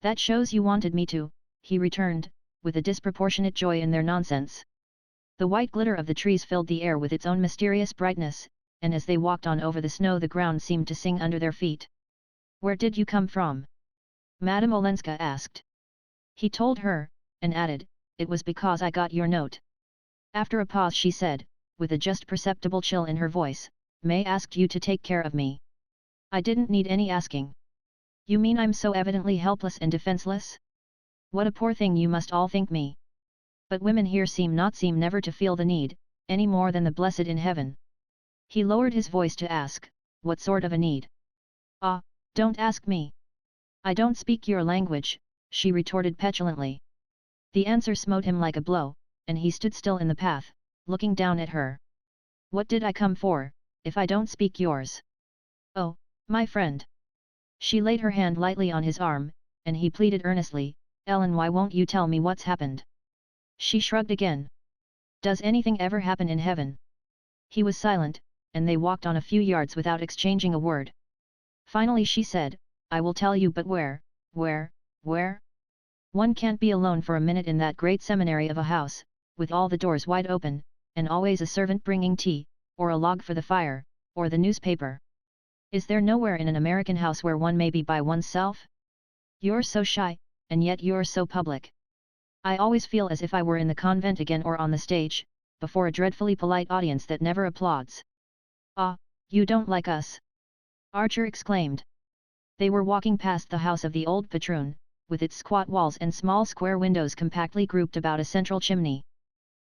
That shows you wanted me to," he returned, with a disproportionate joy in their nonsense. The white glitter of the trees filled the air with its own mysterious brightness, and as they walked on over the snow the ground seemed to sing under their feet. "Where did you come from?" Madame Olenska asked. He told her, and added, "It was because I got your note." After a pause she said, with a just perceptible chill in her voice, "May asked you to take care of me." "I didn't need any asking." "You mean I'm so evidently helpless and defenseless? What a poor thing you must all think me. But women here seem never to feel the need, any more than the blessed in heaven." He lowered his voice to ask, "What sort of a need?" "Ah, don't ask me. I don't speak your language," she retorted petulantly. The answer smote him like a blow, and he stood still in the path, looking down at her. "What did I come for, if I don't speak yours?" "Oh, my friend." She laid her hand lightly on his arm, and he pleaded earnestly, "Ellen, why won't you tell me what's happened?" She shrugged again. "Does anything ever happen in heaven?" He was silent, and they walked on a few yards without exchanging a word. Finally she said, "I will tell you, but where? One can't be alone for a minute in that great seminary of a house, with all the doors wide open, and always a servant bringing tea, or a log for the fire, or the newspaper. Is there nowhere in an American house where one may be by oneself? You're so shy, and yet you're so public. I always feel as if I were in the convent again or on the stage, before a dreadfully polite audience that never applauds." "Ah, you don't like us?" Archer exclaimed. They were walking past the house of the old patroon, with its squat walls and small square windows compactly grouped about a central chimney.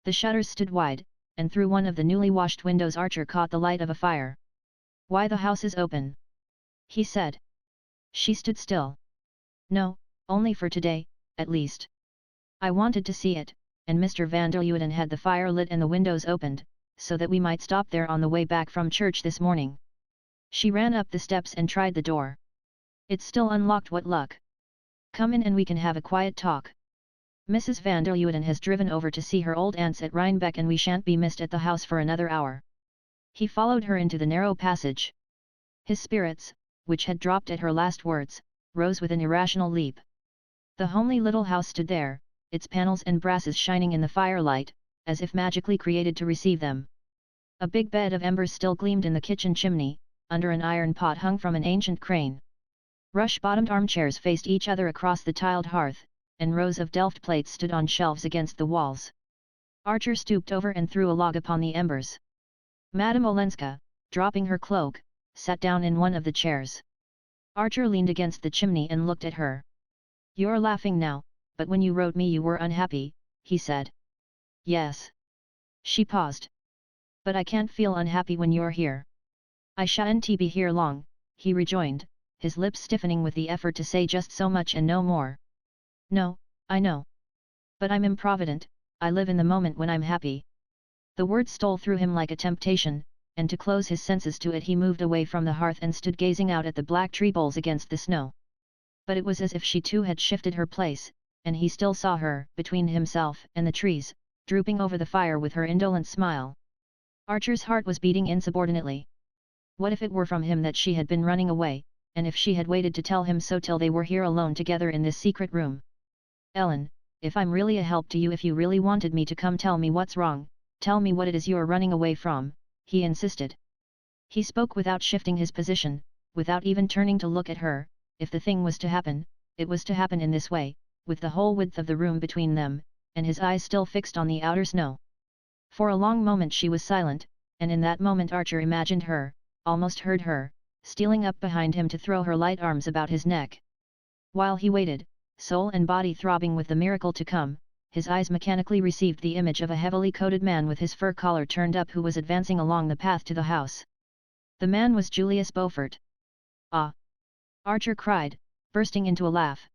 The shutters stood wide, and through one of the newly washed windows Archer caught the light of a fire. "Why, the house is open," he said. She stood still. "No, only for today, at least. I wanted to see it, and Mr. van der Luyden had the fire lit and the windows opened, so that we might stop there on the way back from church this morning." She ran up the steps and tried the door. "It's still unlocked. What luck! Come in and we can have a quiet talk. Mrs. van der Luyden has driven over to see her old aunts at Rhinebeck and we shan't be missed at the house for another hour." He followed her into the narrow passage. His spirits, which had dropped at her last words, rose with an irrational leap. The homely little house stood there, its panels and brasses shining in the firelight, as if magically created to receive them. A big bed of embers still gleamed in the kitchen chimney, under an iron pot hung from an ancient crane. Rush-bottomed armchairs faced each other across the tiled hearth, and rows of Delft plates stood on shelves against the walls. Archer stooped over and threw a log upon the embers. Madame Olenska, dropping her cloak, sat down in one of the chairs. Archer leaned against the chimney and looked at her. "You're laughing now, but when you wrote me you were unhappy," he said. "Yes." She paused. "But I can't feel unhappy when you're here." "I shan't be here long," he rejoined, his lips stiffening with the effort to say just so much and no more. "No, I know. But I'm improvident, I live in the moment when I'm happy." The words stole through him like a temptation, and to close his senses to it he moved away from the hearth and stood gazing out at the black tree boles against the snow. But it was as if she too had shifted her place, and he still saw her, between himself and the trees, drooping over the fire with her indolent smile. Archer's heart was beating insubordinately. What if it were from him that she had been running away, and if she had waited to tell him so till they were here alone together in this secret room? "Ellen, if I'm really a help to you, if you really wanted me to come, tell me what's wrong, tell me what it is you're running away from," he insisted. He spoke without shifting his position, without even turning to look at her. If the thing was to happen, it was to happen in this way, with the whole width of the room between them, and his eyes still fixed on the outer snow. For a long moment she was silent, and in that moment Archer imagined her, almost heard her, stealing up behind him to throw her light arms about his neck. While he waited, soul and body throbbing with the miracle to come, his eyes mechanically received the image of a heavily coated man with his fur collar turned up who was advancing along the path to the house. The man was Julius Beaufort. "Ah!" Archer cried, bursting into a laugh.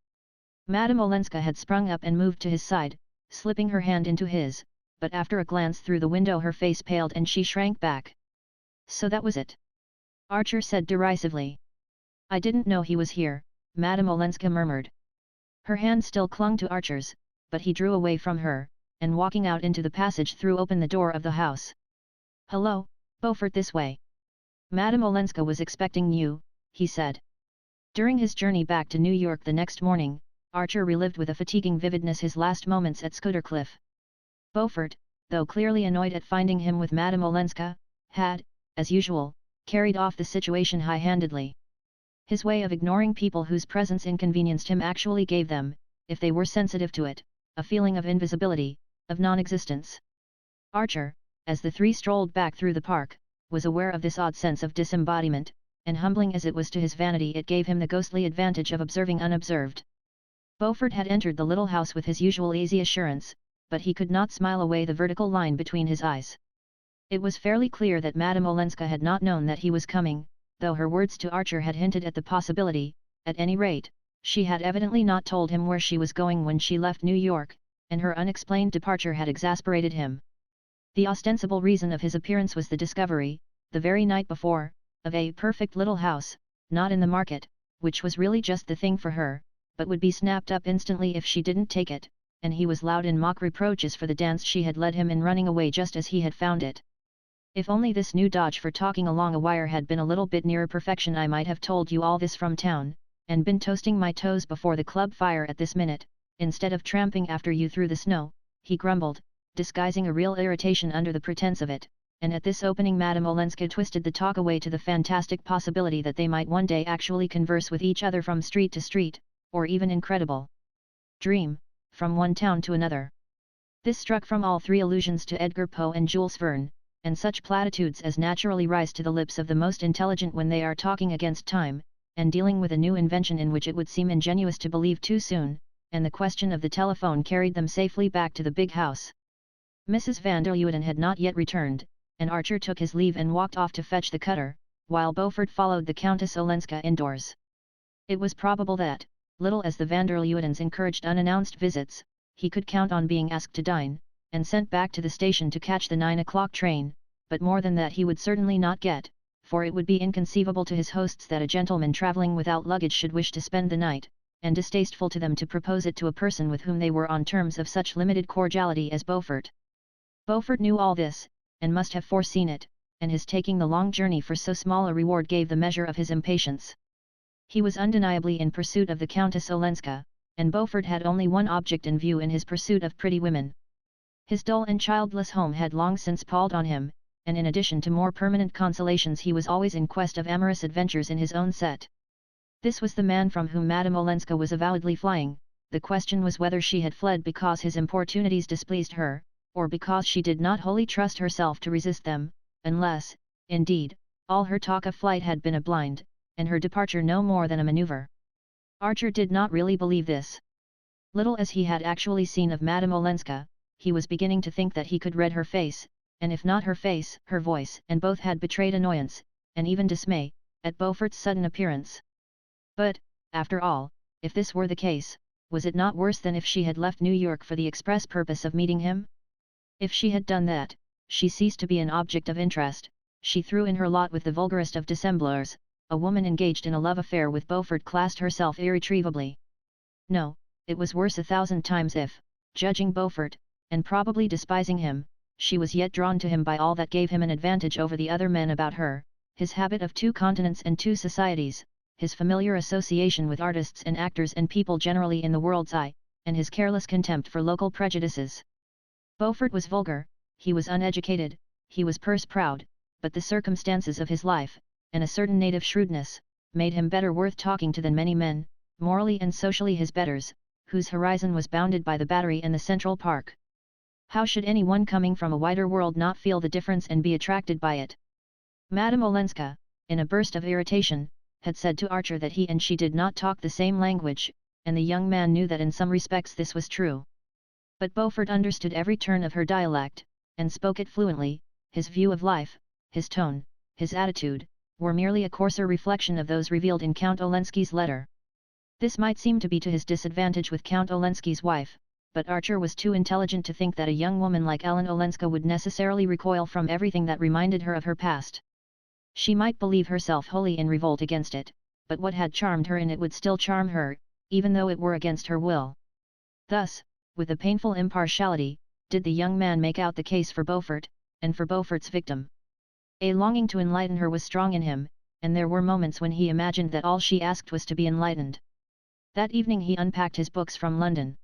Madame Olenska had sprung up and moved to his side, slipping her hand into his, but after a glance through the window her face paled and she shrank back. "So that was it?" Archer said derisively. "I didn't know he was here," Madame Olenska murmured. Her hand still clung to Archer's, but he drew away from her, and walking out into the passage threw open the door of the house. "Hello, Beaufort, this way. Madame Olenska was expecting you," he said. During his journey back to New York the next morning, Archer relived with a fatiguing vividness his last moments at Scootercliff. Beaufort, though clearly annoyed at finding him with Madame Olenska, had, as usual, carried off the situation high-handedly. His way of ignoring people whose presence inconvenienced him actually gave them, if they were sensitive to it, a feeling of invisibility, of non-existence. Archer, as the three strolled back through the park, was aware of this odd sense of disembodiment, and humbling as it was to his vanity it gave him the ghostly advantage of observing unobserved. Beaufort had entered the little house with his usual easy assurance, but he could not smile away the vertical line between his eyes. It was fairly clear that Madame Olenska had not known that he was coming, though her words to Archer had hinted at the possibility. At any rate, she had evidently not told him where she was going when she left New York, and her unexplained departure had exasperated him. The ostensible reason of his appearance was the discovery, the very night before, of a perfect little house, not in the market, which was really just the thing for her, but would be snapped up instantly if she didn't take it, and he was loud in mock reproaches for the dance she had led him in running away just as he had found it. "If only this new dodge for talking along a wire had been a little bit nearer perfection I might have told you all this from town, and been toasting my toes before the club fire at this minute, instead of tramping after you through the snow," he grumbled, disguising a real irritation under the pretense of it, and at this opening Madame Olenska twisted the talk away to the fantastic possibility that they might one day actually converse with each other from street to street, or even incredible dream, from one town to another. This struck from all three allusions to Edgar Poe and Jules Verne, and such platitudes as naturally rise to the lips of the most intelligent when they are talking against time, and dealing with a new invention in which it would seem ingenuous to believe too soon, and the question of the telephone carried them safely back to the big house. Mrs. van der Luyden had not yet returned, and Archer took his leave and walked off to fetch the cutter, while Beaufort followed the Countess Olenska indoors. It was probable that, little as the van der Luydens encouraged unannounced visits, he could count on being asked to dine, and sent back to the station to catch the 9 o'clock train, but more than that he would certainly not get, for it would be inconceivable to his hosts that a gentleman travelling without luggage should wish to spend the night, and distasteful to them to propose it to a person with whom they were on terms of such limited cordiality as Beaufort. Beaufort knew all this, and must have foreseen it, and his taking the long journey for so small a reward gave the measure of his impatience. He was undeniably in pursuit of the Countess Olenska, and Beaufort had only one object in view in his pursuit of pretty women. His dull and childless home had long since palled on him, and in addition to more permanent consolations he was always in quest of amorous adventures in his own set. This was the man from whom Madame Olenska was avowedly flying, the question was whether she had fled because his importunities displeased her, or because she did not wholly trust herself to resist them, unless, indeed, all her talk of flight had been a blind, and her departure no more than a maneuver. Archer did not really believe this. Little as he had actually seen of Madame Olenska, he was beginning to think that he could read her face, and if not her face, her voice, and both had betrayed annoyance, and even dismay, at Beaufort's sudden appearance. But, after all, if this were the case, was it not worse than if she had left New York for the express purpose of meeting him? If she had done that, she ceased to be an object of interest, she threw in her lot with the vulgarest of dissemblers. A woman engaged in a love affair with Beaufort classed herself irretrievably. No, it was worse 1,000 times if, judging Beaufort, and probably despising him, she was yet drawn to him by all that gave him an advantage over the other men about her, his habit of 2 continents and 2 societies, his familiar association with artists and actors and people generally in the world's eye, and his careless contempt for local prejudices. Beaufort was vulgar, he was uneducated, he was purse-proud, but the circumstances of his life, and a certain native shrewdness, made him better worth talking to than many men, morally and socially his betters, whose horizon was bounded by the Battery and the Central Park. How should anyone coming from a wider world not feel the difference and be attracted by it? Madame Olenska, in a burst of irritation, had said to Archer that he and she did not talk the same language, and the young man knew that in some respects this was true. But Beaufort understood every turn of her dialect, and spoke it fluently. His view of life, his tone, his attitude, were merely a coarser reflection of those revealed in Count Olenski's letter. This might seem to be to his disadvantage with Count Olenski's wife, but Archer was too intelligent to think that a young woman like Ellen Olenska would necessarily recoil from everything that reminded her of her past. She might believe herself wholly in revolt against it, but what had charmed her in it would still charm her, even though it were against her will. Thus, with a painful impartiality, did the young man make out the case for Beaufort, and for Beaufort's victim. A longing to enlighten her was strong in him, and there were moments when he imagined that all she asked was to be enlightened. That evening he unpacked his books from London.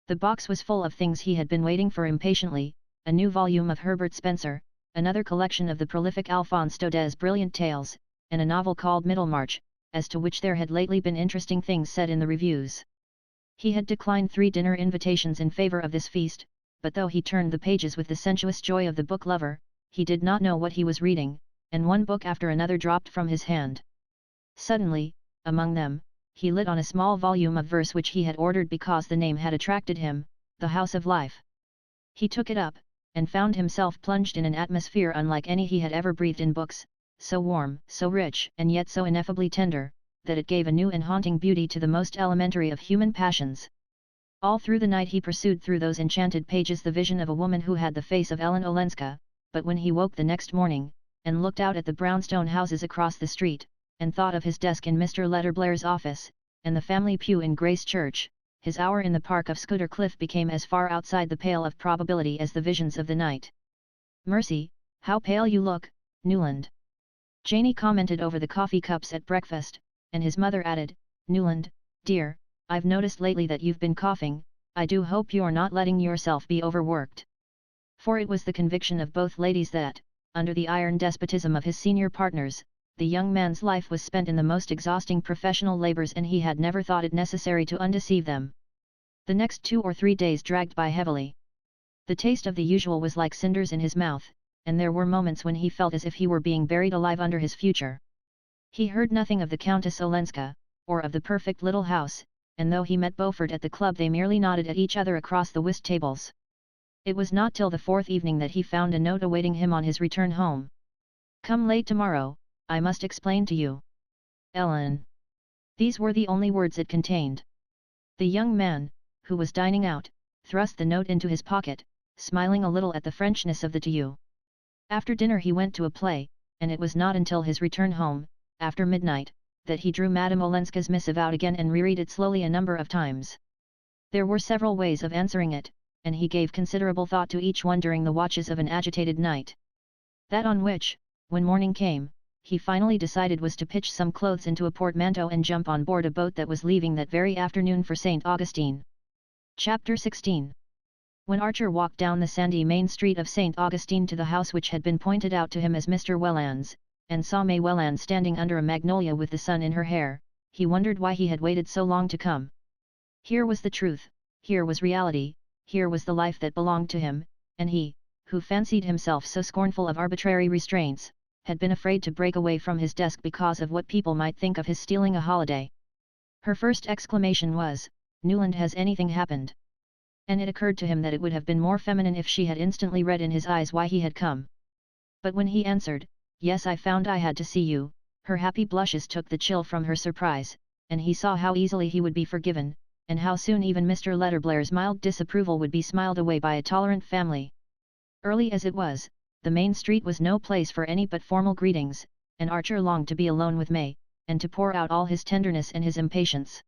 The box was full of things he had been waiting for impatiently, a new volume of Herbert Spencer, another collection of the prolific Alphonse Daudet's brilliant tales, and a novel called Middlemarch, as to which there had lately been interesting things said in the reviews. He had declined 3 dinner invitations in favor of this feast, but though he turned the pages with the sensuous joy of the book lover, he did not know what he was reading, and one book after another dropped from his hand. Suddenly, among them, he lit on a small volume of verse which he had ordered because the name had attracted him, The House of Life. He took it up, and found himself plunged in an atmosphere unlike any he had ever breathed in books, so warm, so rich, and yet so ineffably tender, that it gave a new and haunting beauty to the most elementary of human passions. All through the night he pursued through those enchanted pages the vision of a woman who had the face of Ellen Olenska, but when he woke the next morning, and looked out at the brownstone houses across the street, and thought of his desk in Mr. Letterblair's office, and the family pew in Grace Church, his hour in the park of Scudder Cliff became as far outside the pale of probability as the visions of the night. "Mercy, how pale you look, Newland!" Janie commented over the coffee cups at breakfast, and his mother added, "Newland, dear, I've noticed lately that you've been coughing, I do hope you're not letting yourself be overworked." For it was the conviction of both ladies that, under the iron despotism of his senior partners, the young man's life was spent in the most exhausting professional labors and he had never thought it necessary to undeceive them. The next 2 or 3 days dragged by heavily. The taste of the usual was like cinders in his mouth, and there were moments when he felt as if he were being buried alive under his future. He heard nothing of the Countess Olenska, or of the perfect little house, and though he met Beaufort at the club they merely nodded at each other across the whist tables. It was not till the 4th evening that he found a note awaiting him on his return home. "Come late tomorrow, I must explain to you. Ellen." These were the only words it contained. The young man, who was dining out, thrust the note into his pocket, smiling a little at the Frenchness of the to-you. After dinner he went to a play, and it was not until his return home, after midnight, that he drew Madame Olenska's missive out again and reread it slowly a number of times. There were several ways of answering it, and he gave considerable thought to each one during the watches of an agitated night. That on which, when morning came, he finally decided was to pitch some clothes into a portmanteau and jump on board a boat that was leaving that very afternoon for St. Augustine. Chapter 16. When Archer walked down the sandy main street of St. Augustine to the house which had been pointed out to him as Mr. Welland's, and saw May Welland standing under a magnolia with the sun in her hair, he wondered why he had waited so long to come. Here was the truth, here was reality, here was the life that belonged to him, and he, who fancied himself so scornful of arbitrary restraints, had been afraid to break away from his desk because of what people might think of his stealing a holiday. Her first exclamation was, "Newland, has anything happened?" And it occurred to him that it would have been more feminine if she had instantly read in his eyes why he had come. But when he answered, "Yes, I found I had to see you," her happy blushes took the chill from her surprise, and he saw how easily he would be forgiven, and how soon even Mr. Letterblair's mild disapproval would be smiled away by a tolerant family. Early as it was, the main street was no place for any but formal greetings, and Archer longed to be alone with May, and to pour out all his tenderness and his impatience.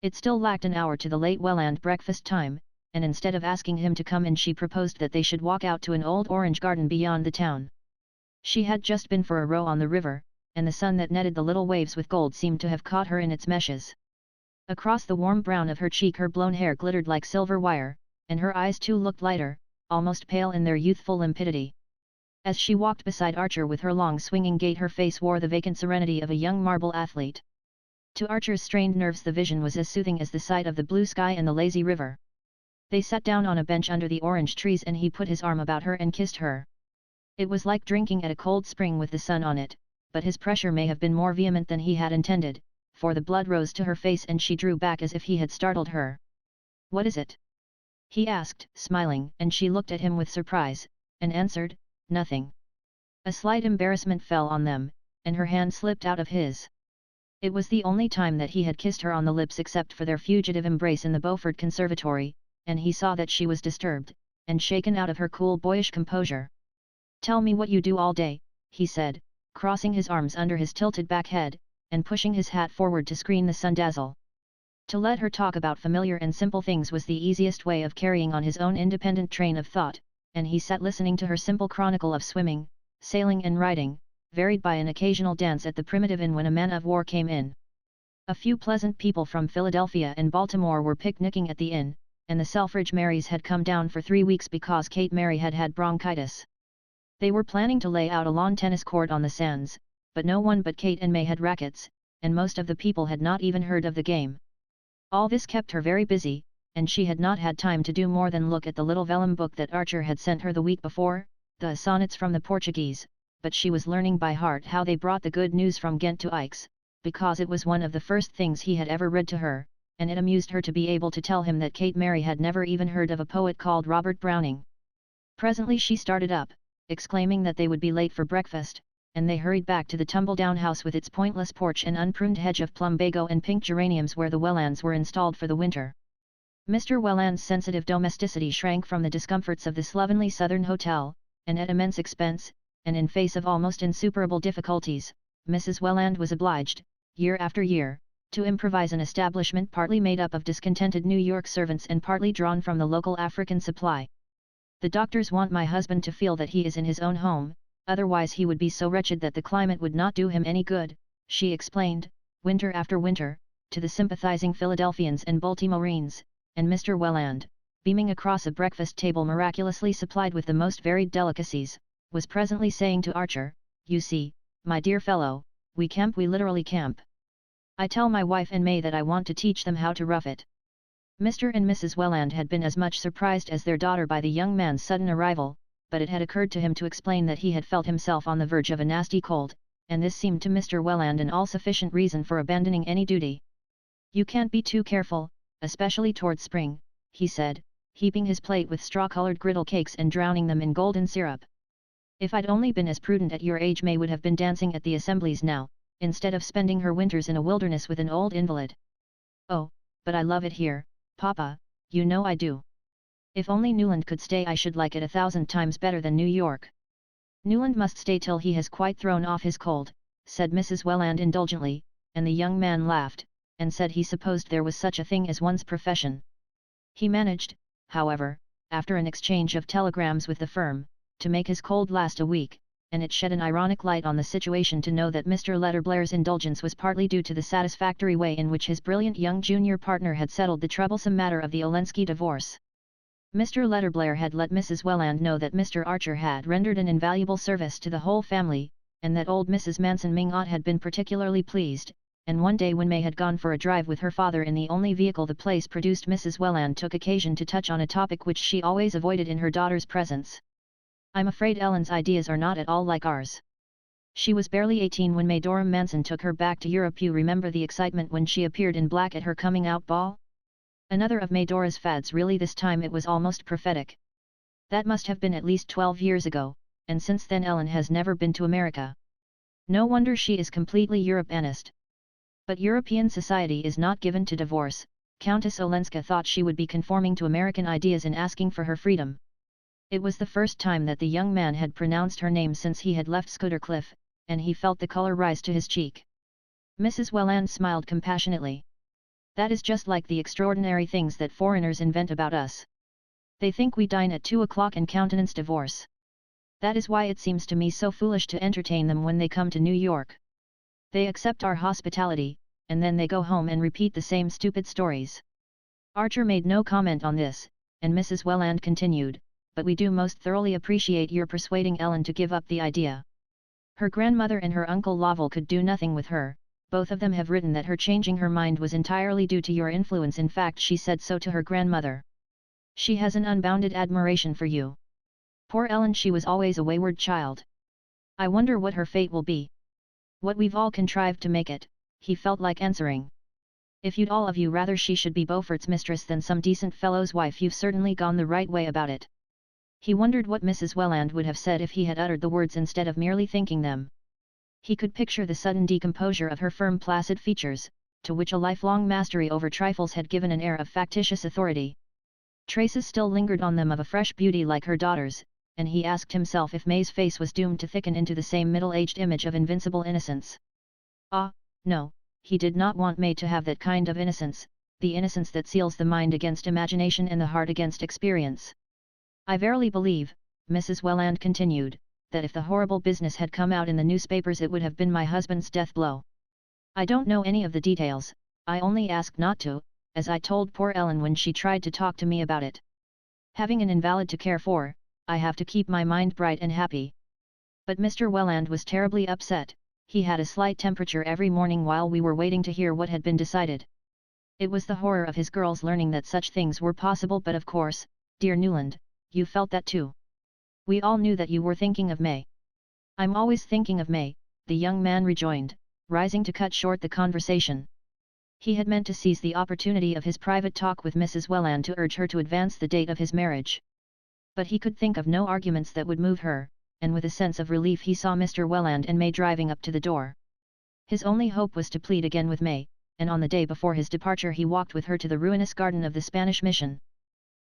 It still lacked an hour to the late Welland breakfast time, and instead of asking him to come in she proposed that they should walk out to an old orange garden beyond the town. She had just been for a row on the river, and the sun that netted the little waves with gold seemed to have caught her in its meshes. Across the warm brown of her cheek her blown hair glittered like silver wire, and her eyes too looked lighter, almost pale in their youthful limpidity. As she walked beside Archer with her long swinging gait her face wore the vacant serenity of a young marble athlete. To Archer's strained nerves the vision was as soothing as the sight of the blue sky and the lazy river. They sat down on a bench under the orange trees and he put his arm about her and kissed her. It was like drinking at a cold spring with the sun on it, but his pressure may have been more vehement than he had intended, for the blood rose to her face and she drew back as if he had startled her. "What is it?" he asked, smiling, and she looked at him with surprise, and answered, "Nothing." A slight embarrassment fell on them, and her hand slipped out of his. It was the only time that he had kissed her on the lips except for their fugitive embrace in the Beaufort Conservatory, and he saw that she was disturbed, and shaken out of her cool boyish composure. "Tell me what you do all day," he said, crossing his arms under his tilted back head, and pushing his hat forward to screen the sun dazzle. To let her talk about familiar and simple things was the easiest way of carrying on his own independent train of thought, and he sat listening to her simple chronicle of swimming, sailing and riding, varied by an occasional dance at the primitive inn when a man of war came in. A few pleasant people from Philadelphia and Baltimore were picnicking at the inn, and the Selfridge Marys had come down for 3 weeks because Kate Mary had had bronchitis. They were planning to lay out a lawn tennis court on the sands, but no one but Kate and May had rackets, and most of the people had not even heard of the game. All this kept her very busy, and she had not had time to do more than look at the little vellum book that Archer had sent her the week before, the Sonnets from the Portuguese, but she was learning by heart how they brought the good news from Ghent to Aix, because it was one of the first things he had ever read to her, and it amused her to be able to tell him that Kate Mary had never even heard of a poet called Robert Browning. Presently she started up, exclaiming that they would be late for breakfast, and they hurried back to the tumble-down house with its pointless porch and unpruned hedge of plumbago and pink geraniums where the Wellands were installed for the winter. Mr. Welland's sensitive domesticity shrank from the discomforts of this slovenly southern hotel, and at immense expense, and in face of almost insuperable difficulties, Mrs. Welland was obliged, year after year, to improvise an establishment partly made up of discontented New York servants and partly drawn from the local African supply. "The doctors want my husband to feel that he is in his own home, otherwise he would be so wretched that the climate would not do him any good," she explained, winter after winter, to the sympathizing Philadelphians and Baltimoreans, and Mr. Welland, beaming across a breakfast table miraculously supplied with the most varied delicacies, was presently saying to Archer, "You see, my dear fellow, we literally camp. I tell my wife and May that I want to teach them how to rough it." Mr. and Mrs. Welland had been as much surprised as their daughter by the young man's sudden arrival, but it had occurred to him to explain that he had felt himself on the verge of a nasty cold, and this seemed to Mr. Welland an all-sufficient reason for abandoning any duty. "You can't be too careful, especially towards spring," he said, heaping his plate with straw-colored griddle cakes and drowning them in golden syrup. "If I'd only been as prudent at your age May would have been dancing at the assemblies now, instead of spending her winters in a wilderness with an old invalid. Oh, but I love it here, Papa, you know I do. If only Newland could stay I should like it 1,000 times better than New York." "Newland must stay till he has quite thrown off his cold," said Mrs. Welland indulgently, and the young man laughed, and said he supposed there was such a thing as one's profession. He managed, however, after an exchange of telegrams with the firm, to make his cold last a week, and it shed an ironic light on the situation to know that Mr. Letterblair's indulgence was partly due to the satisfactory way in which his brilliant young junior partner had settled the troublesome matter of the Olenski divorce. Mr. Letterblair had let Mrs. Welland know that Mr. Archer had rendered an invaluable service to the whole family, and that old Mrs. Manson Mingot had been particularly pleased, and one day when May had gone for a drive with her father in the only vehicle the place produced, Mrs. Welland took occasion to touch on a topic which she always avoided in her daughter's presence. "I'm afraid Ellen's ideas are not at all like ours. She was barely 18 when May Dorham Manson took her back to Europe. You remember the excitement when she appeared in black at her coming out ball? Another of May Dora's fads, really. This time it was almost prophetic. That must have been at least 12 years ago, and since then Ellen has never been to America. No wonder she is completely Europeanist. But European society is not given to divorce." Countess Olenska thought she would be conforming to American ideas in asking for her freedom. It was the first time that the young man had pronounced her name since he had left Scuddercliff, and he felt the color rise to his cheek. Mrs. Welland smiled compassionately. "That is just like the extraordinary things that foreigners invent about us. They think we dine at 2 o'clock and countenance divorce. That is why it seems to me so foolish to entertain them when they come to New York. They accept our hospitality, and then they go home and repeat the same stupid stories." Archer made no comment on this, and Mrs. Welland continued, "But we do most thoroughly appreciate your persuading Ellen to give up the idea. Her grandmother and her uncle Lovell could do nothing with her. Both of them have written that her changing her mind was entirely due to your influence. In fact, she said so to her grandmother. She has an unbounded admiration for you. Poor Ellen, she was always a wayward child. I wonder what her fate will be. What we've all contrived to make it," he felt like answering. "If you'd all of you rather she should be Beaufort's mistress than some decent fellow's wife, you've certainly gone the right way about it." He wondered what Mrs. Welland would have said if he had uttered the words instead of merely thinking them. He could picture the sudden decomposure of her firm, placid features, to which a lifelong mastery over trifles had given an air of factitious authority. Traces still lingered on them of a fresh beauty like her daughter's, and he asked himself if May's face was doomed to thicken into the same middle-aged image of invincible innocence. Ah, no, he did not want May to have that kind of innocence, the innocence that seals the mind against imagination and the heart against experience. "I verily believe," Mrs. Welland continued, "that if the horrible business had come out in the newspapers it would have been my husband's death blow. I don't know any of the details, I only ask not to, as I told poor Ellen when she tried to talk to me about it. Having an invalid to care for, I have to keep my mind bright and happy." But Mr. Welland was terribly upset. He had a slight temperature every morning while we were waiting to hear what had been decided. It was the horror of his girls learning that such things were possible. "But of course, dear Newland, you felt that too. We all knew that you were thinking of May." "I'm always thinking of May," the young man rejoined, rising to cut short the conversation. He had meant to seize the opportunity of his private talk with Mrs. Welland to urge her to advance the date of his marriage. But he could think of no arguments that would move her, and with a sense of relief he saw Mr. Welland and May driving up to the door. His only hope was to plead again with May, and on the day before his departure he walked with her to the ruinous garden of the Spanish mission.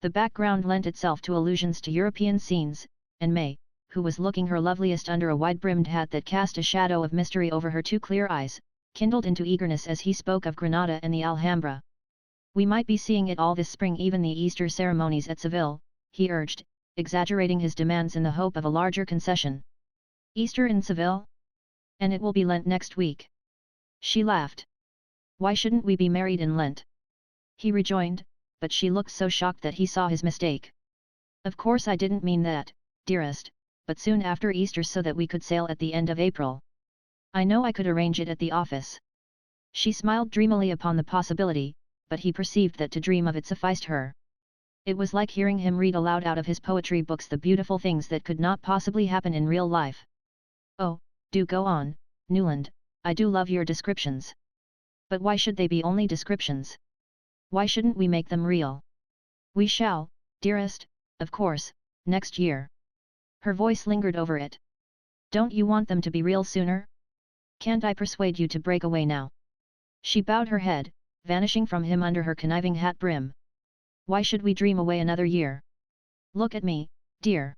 The background lent itself to allusions to European scenes, and May, who was looking her loveliest under a wide-brimmed hat that cast a shadow of mystery over her two clear eyes, kindled into eagerness as he spoke of Granada and the Alhambra. "We might be seeing it all this spring, even the Easter ceremonies at Seville," he urged, exaggerating his demands in the hope of a larger concession. "Easter in Seville? And it will be Lent next week." She laughed. "Why shouldn't we be married in Lent?" he rejoined, but she looked so shocked that he saw his mistake. "Of course I didn't mean that, dearest, but soon after Easter so that we could sail at the end of April. I know I could arrange it at the office." She smiled dreamily upon the possibility, but he perceived that to dream of it sufficed her. It was like hearing him read aloud out of his poetry books the beautiful things that could not possibly happen in real life. "Oh, do go on, Newland, I do love your descriptions. But why should they be only descriptions? Why shouldn't we make them real?" "We shall, dearest, of course, next year." Her voice lingered over it. "Don't you want them to be real sooner? Can't I persuade you to break away now?" She bowed her head, vanishing from him under her conniving hat brim. "Why should we dream away another year? Look at me, dear.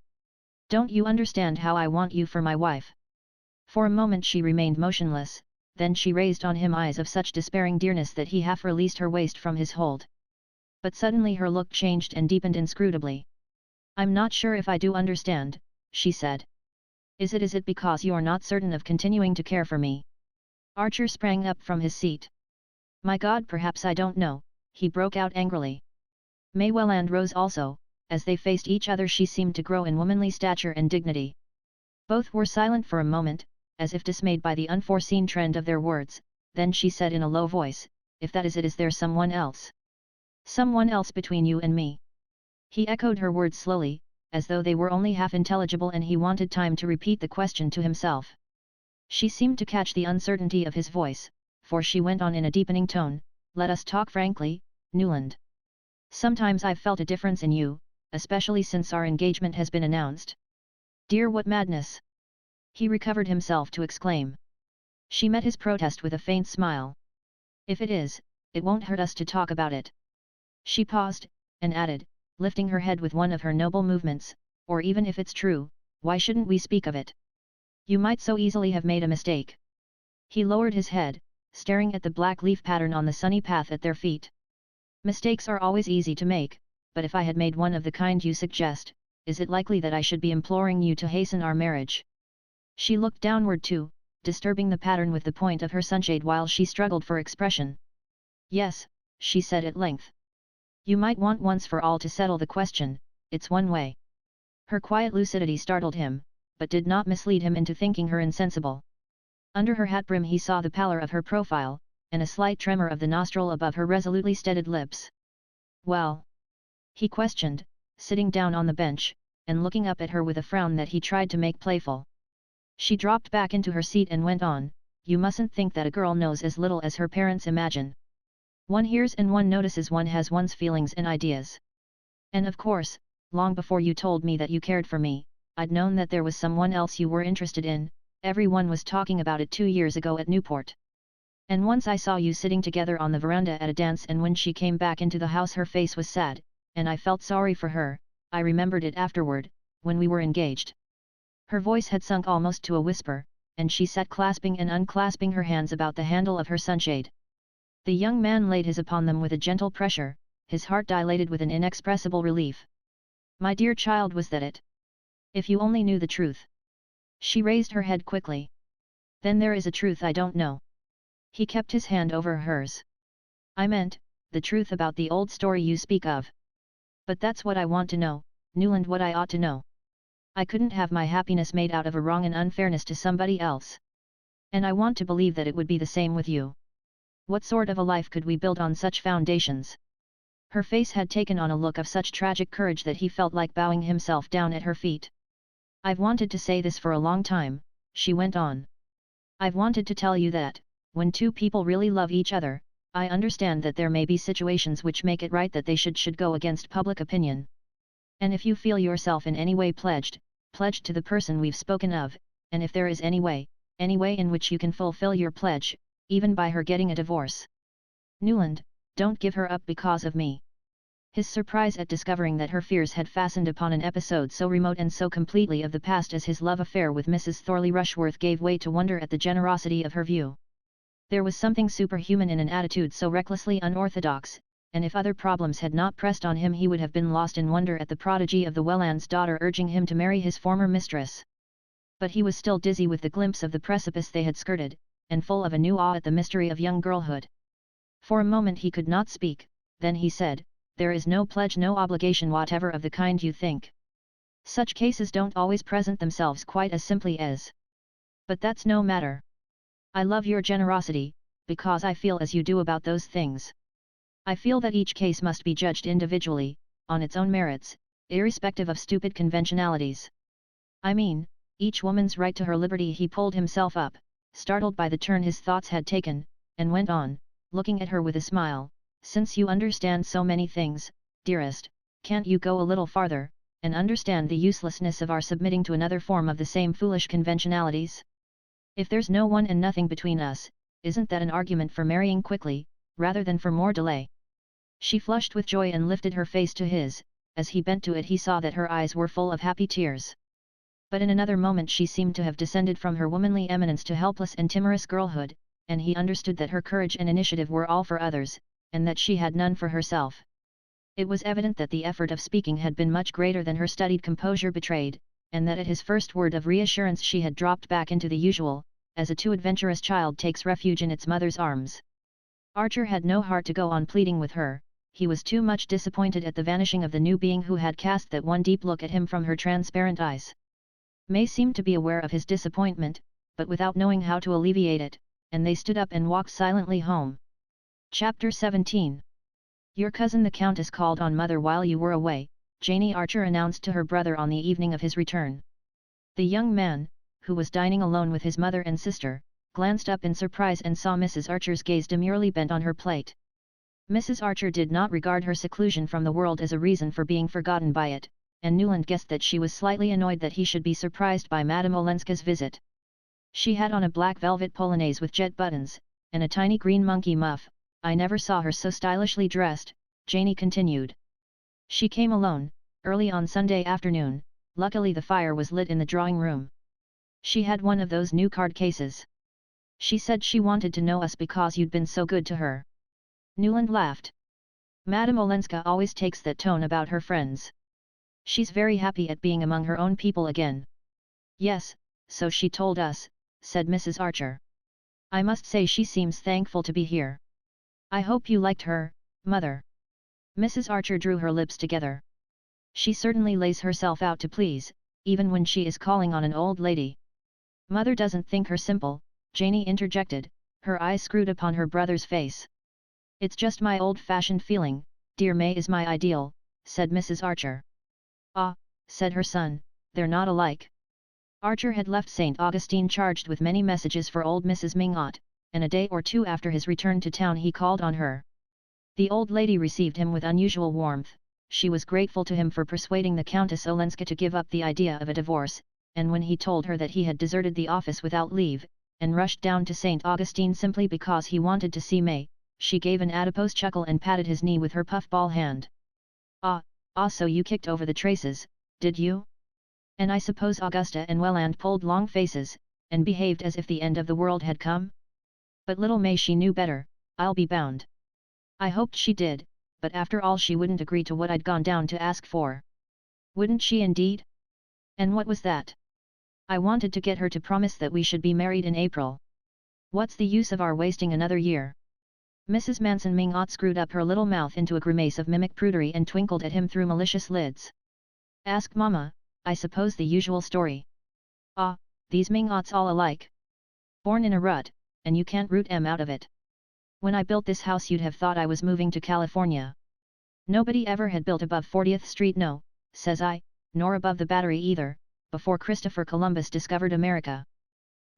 Don't you understand how I want you for my wife?" For a moment she remained motionless, then she raised on him eyes of such despairing dearness that he half released her waist from his hold. But suddenly her look changed and deepened inscrutably. "I'm not sure if I do understand," she said. Is it because you're not certain of continuing to care for me?" Archer sprang up from his seat. "My God, perhaps I don't know," he broke out angrily. May Welland rose also. As they faced each other she seemed to grow in womanly stature and dignity. Both were silent for a moment, as if dismayed by the unforeseen trend of their words, then she said in a low voice, "If that is it, is there someone else? Someone else between you and me?" He echoed her words slowly, as though they were only half intelligible, and he wanted time to repeat the question to himself. She seemed to catch the uncertainty of his voice, for she went on in a deepening tone, "Let us talk frankly, Newland. Sometimes I've felt a difference in you, especially since our engagement has been announced." "Dear, what madness!" he recovered himself to exclaim. She met his protest with a faint smile. "If it is, it won't hurt us to talk about it." She paused, and added, lifting her head with one of her noble movements, "Or even if it's true, why shouldn't we speak of it? You might so easily have made a mistake." He lowered his head, staring at the black leaf pattern on the sunny path at their feet. "Mistakes are always easy to make, but if I had made one of the kind you suggest, is it likely that I should be imploring you to hasten our marriage?" She looked downward too, disturbing the pattern with the point of her sunshade while she struggled for expression. "Yes," she said at length. "You might want once for all to settle the question, it's one way." Her quiet lucidity startled him, but did not mislead him into thinking her insensible. Under her hat brim he saw the pallor of her profile, and a slight tremor of the nostril above her resolutely steadied lips. "Well?" he questioned, sitting down on the bench, and looking up at her with a frown that he tried to make playful. She dropped back into her seat and went on, "You mustn't think that a girl knows as little as her parents imagine. One hears and one notices, one has one's feelings and ideas. And of course, long before you told me that you cared for me, I'd known that there was someone else you were interested in. Everyone was talking about it 2 years ago at Newport. And once I saw you sitting together on the veranda at a dance, and when she came back into the house her face was sad, and I felt sorry for her. I remembered it afterward, when we were engaged." Her voice had sunk almost to a whisper, and she sat clasping and unclasping her hands about the handle of her sunshade. The young man laid his upon them with a gentle pressure, his heart dilated with an inexpressible relief. "My dear child, was that it? If you only knew the truth." She raised her head quickly. "Then there is a truth I don't know." He kept his hand over hers. "I meant, the truth about the old story you speak of. But that's what I want to know, Newland, what I ought to know. I couldn't have my happiness made out of a wrong and unfairness to somebody else. And I want to believe that it would be the same with you. What sort of a life could we build on such foundations?" Her face had taken on a look of such tragic courage that he felt like bowing himself down at her feet. "I've wanted to say this for a long time," she went on. "I've wanted to tell you that, when two people really love each other, I understand that there may be situations which make it right that they should go against public opinion. And if you feel yourself in any way pledged to the person we've spoken of, and if there is any way in which you can fulfill your pledge, even by her getting a divorce. Newland, don't give her up because of me." His surprise at discovering that her fears had fastened upon an episode so remote and so completely of the past as his love affair with Mrs. Thorley Rushworth gave way to wonder at the generosity of her view. There was something superhuman in an attitude so recklessly unorthodox, and if other problems had not pressed on him he would have been lost in wonder at the prodigy of the Welland's daughter urging him to marry his former mistress. But he was still dizzy with the glimpse of the precipice they had skirted, and full of a new awe at the mystery of young girlhood. For a moment he could not speak, then he said, "There is no pledge, no obligation whatever of the kind you think. Such cases don't always present themselves quite as simply as. But that's no matter. I love your generosity, because I feel as you do about those things. I feel that each case must be judged individually, on its own merits, irrespective of stupid conventionalities. I mean, each woman's right to her liberty." He pulled himself up, startled by the turn his thoughts had taken, and went on, looking at her with a smile, "Since you understand so many things, dearest, can't you go a little farther, and understand the uselessness of our submitting to another form of the same foolish conventionalities? If there's no one and nothing between us, isn't that an argument for marrying quickly, rather than for more delay?" She flushed with joy and lifted her face to his. As he bent to it he saw that her eyes were full of happy tears. But in another moment she seemed to have descended from her womanly eminence to helpless and timorous girlhood, and he understood that her courage and initiative were all for others, and that she had none for herself. It was evident that the effort of speaking had been much greater than her studied composure betrayed, and that at his first word of reassurance she had dropped back into the usual, as a too adventurous child takes refuge in its mother's arms. Archer had no heart to go on pleading with her. He was too much disappointed at the vanishing of the new being who had cast that one deep look at him from her transparent eyes. May seemed to be aware of his disappointment, but without knowing how to alleviate it, and they stood up and walked silently home. Chapter 17. Your cousin the Countess called on Mother while you were away, Janie Archer announced to her brother on the evening of his return. The young man, who was dining alone with his mother and sister, glanced up in surprise and saw Mrs. Archer's gaze demurely bent on her plate. Mrs. Archer did not regard her seclusion from the world as a reason for being forgotten by it, and Newland guessed that she was slightly annoyed that he should be surprised by Madame Olenska's visit. She had on a black velvet polonaise with jet buttons, and a tiny green monkey muff. I never saw her so stylishly dressed, Janie continued. She came alone, early on Sunday afternoon. Luckily the fire was lit in the drawing room. She had one of those new card cases. She said she wanted to know us because you'd been so good to her. Newland laughed. Madame Olenska always takes that tone about her friends. She's very happy at being among her own people again. Yes, so she told us, said Mrs. Archer. I must say she seems thankful to be here. I hope you liked her, Mother. Mrs. Archer drew her lips together. She certainly lays herself out to please, even when she is calling on an old lady. Mother doesn't think her simple, Janie interjected, her eyes screwed upon her brother's face. It's just my old-fashioned feeling, dear May is my ideal, said Mrs. Archer. Ah, said her son, they're not alike. Archer had left St. Augustine charged with many messages for old Mrs. Mingot, and a day or two after his return to town he called on her. The old lady received him with unusual warmth. She was grateful to him for persuading the Countess Olenska to give up the idea of a divorce, and when he told her that he had deserted the office without leave, and rushed down to St. Augustine simply because he wanted to see May, she gave an adipose chuckle and patted his knee with her puffball hand. Ah, so you kicked over the traces, did you? And I suppose Augusta and Welland pulled long faces, and behaved as if the end of the world had come? But little May she knew better, I'll be bound. I hoped she did, but after all she wouldn't agree to what I'd gone down to ask for. Wouldn't she indeed? And what was that? I wanted to get her to promise that we should be married in April. What's the use of our wasting another year? Mrs. Manson Mingot screwed up her little mouth into a grimace of mimic prudery and twinkled at him through malicious lids. Ask Mama, I suppose the usual story. Ah, these Mingots all alike. Born in a rut, and you can't root 'em out of it. When I built this house you'd have thought I was moving to California. Nobody ever had built above 40th Street, no, says I, nor above the Battery either, before Christopher Columbus discovered America.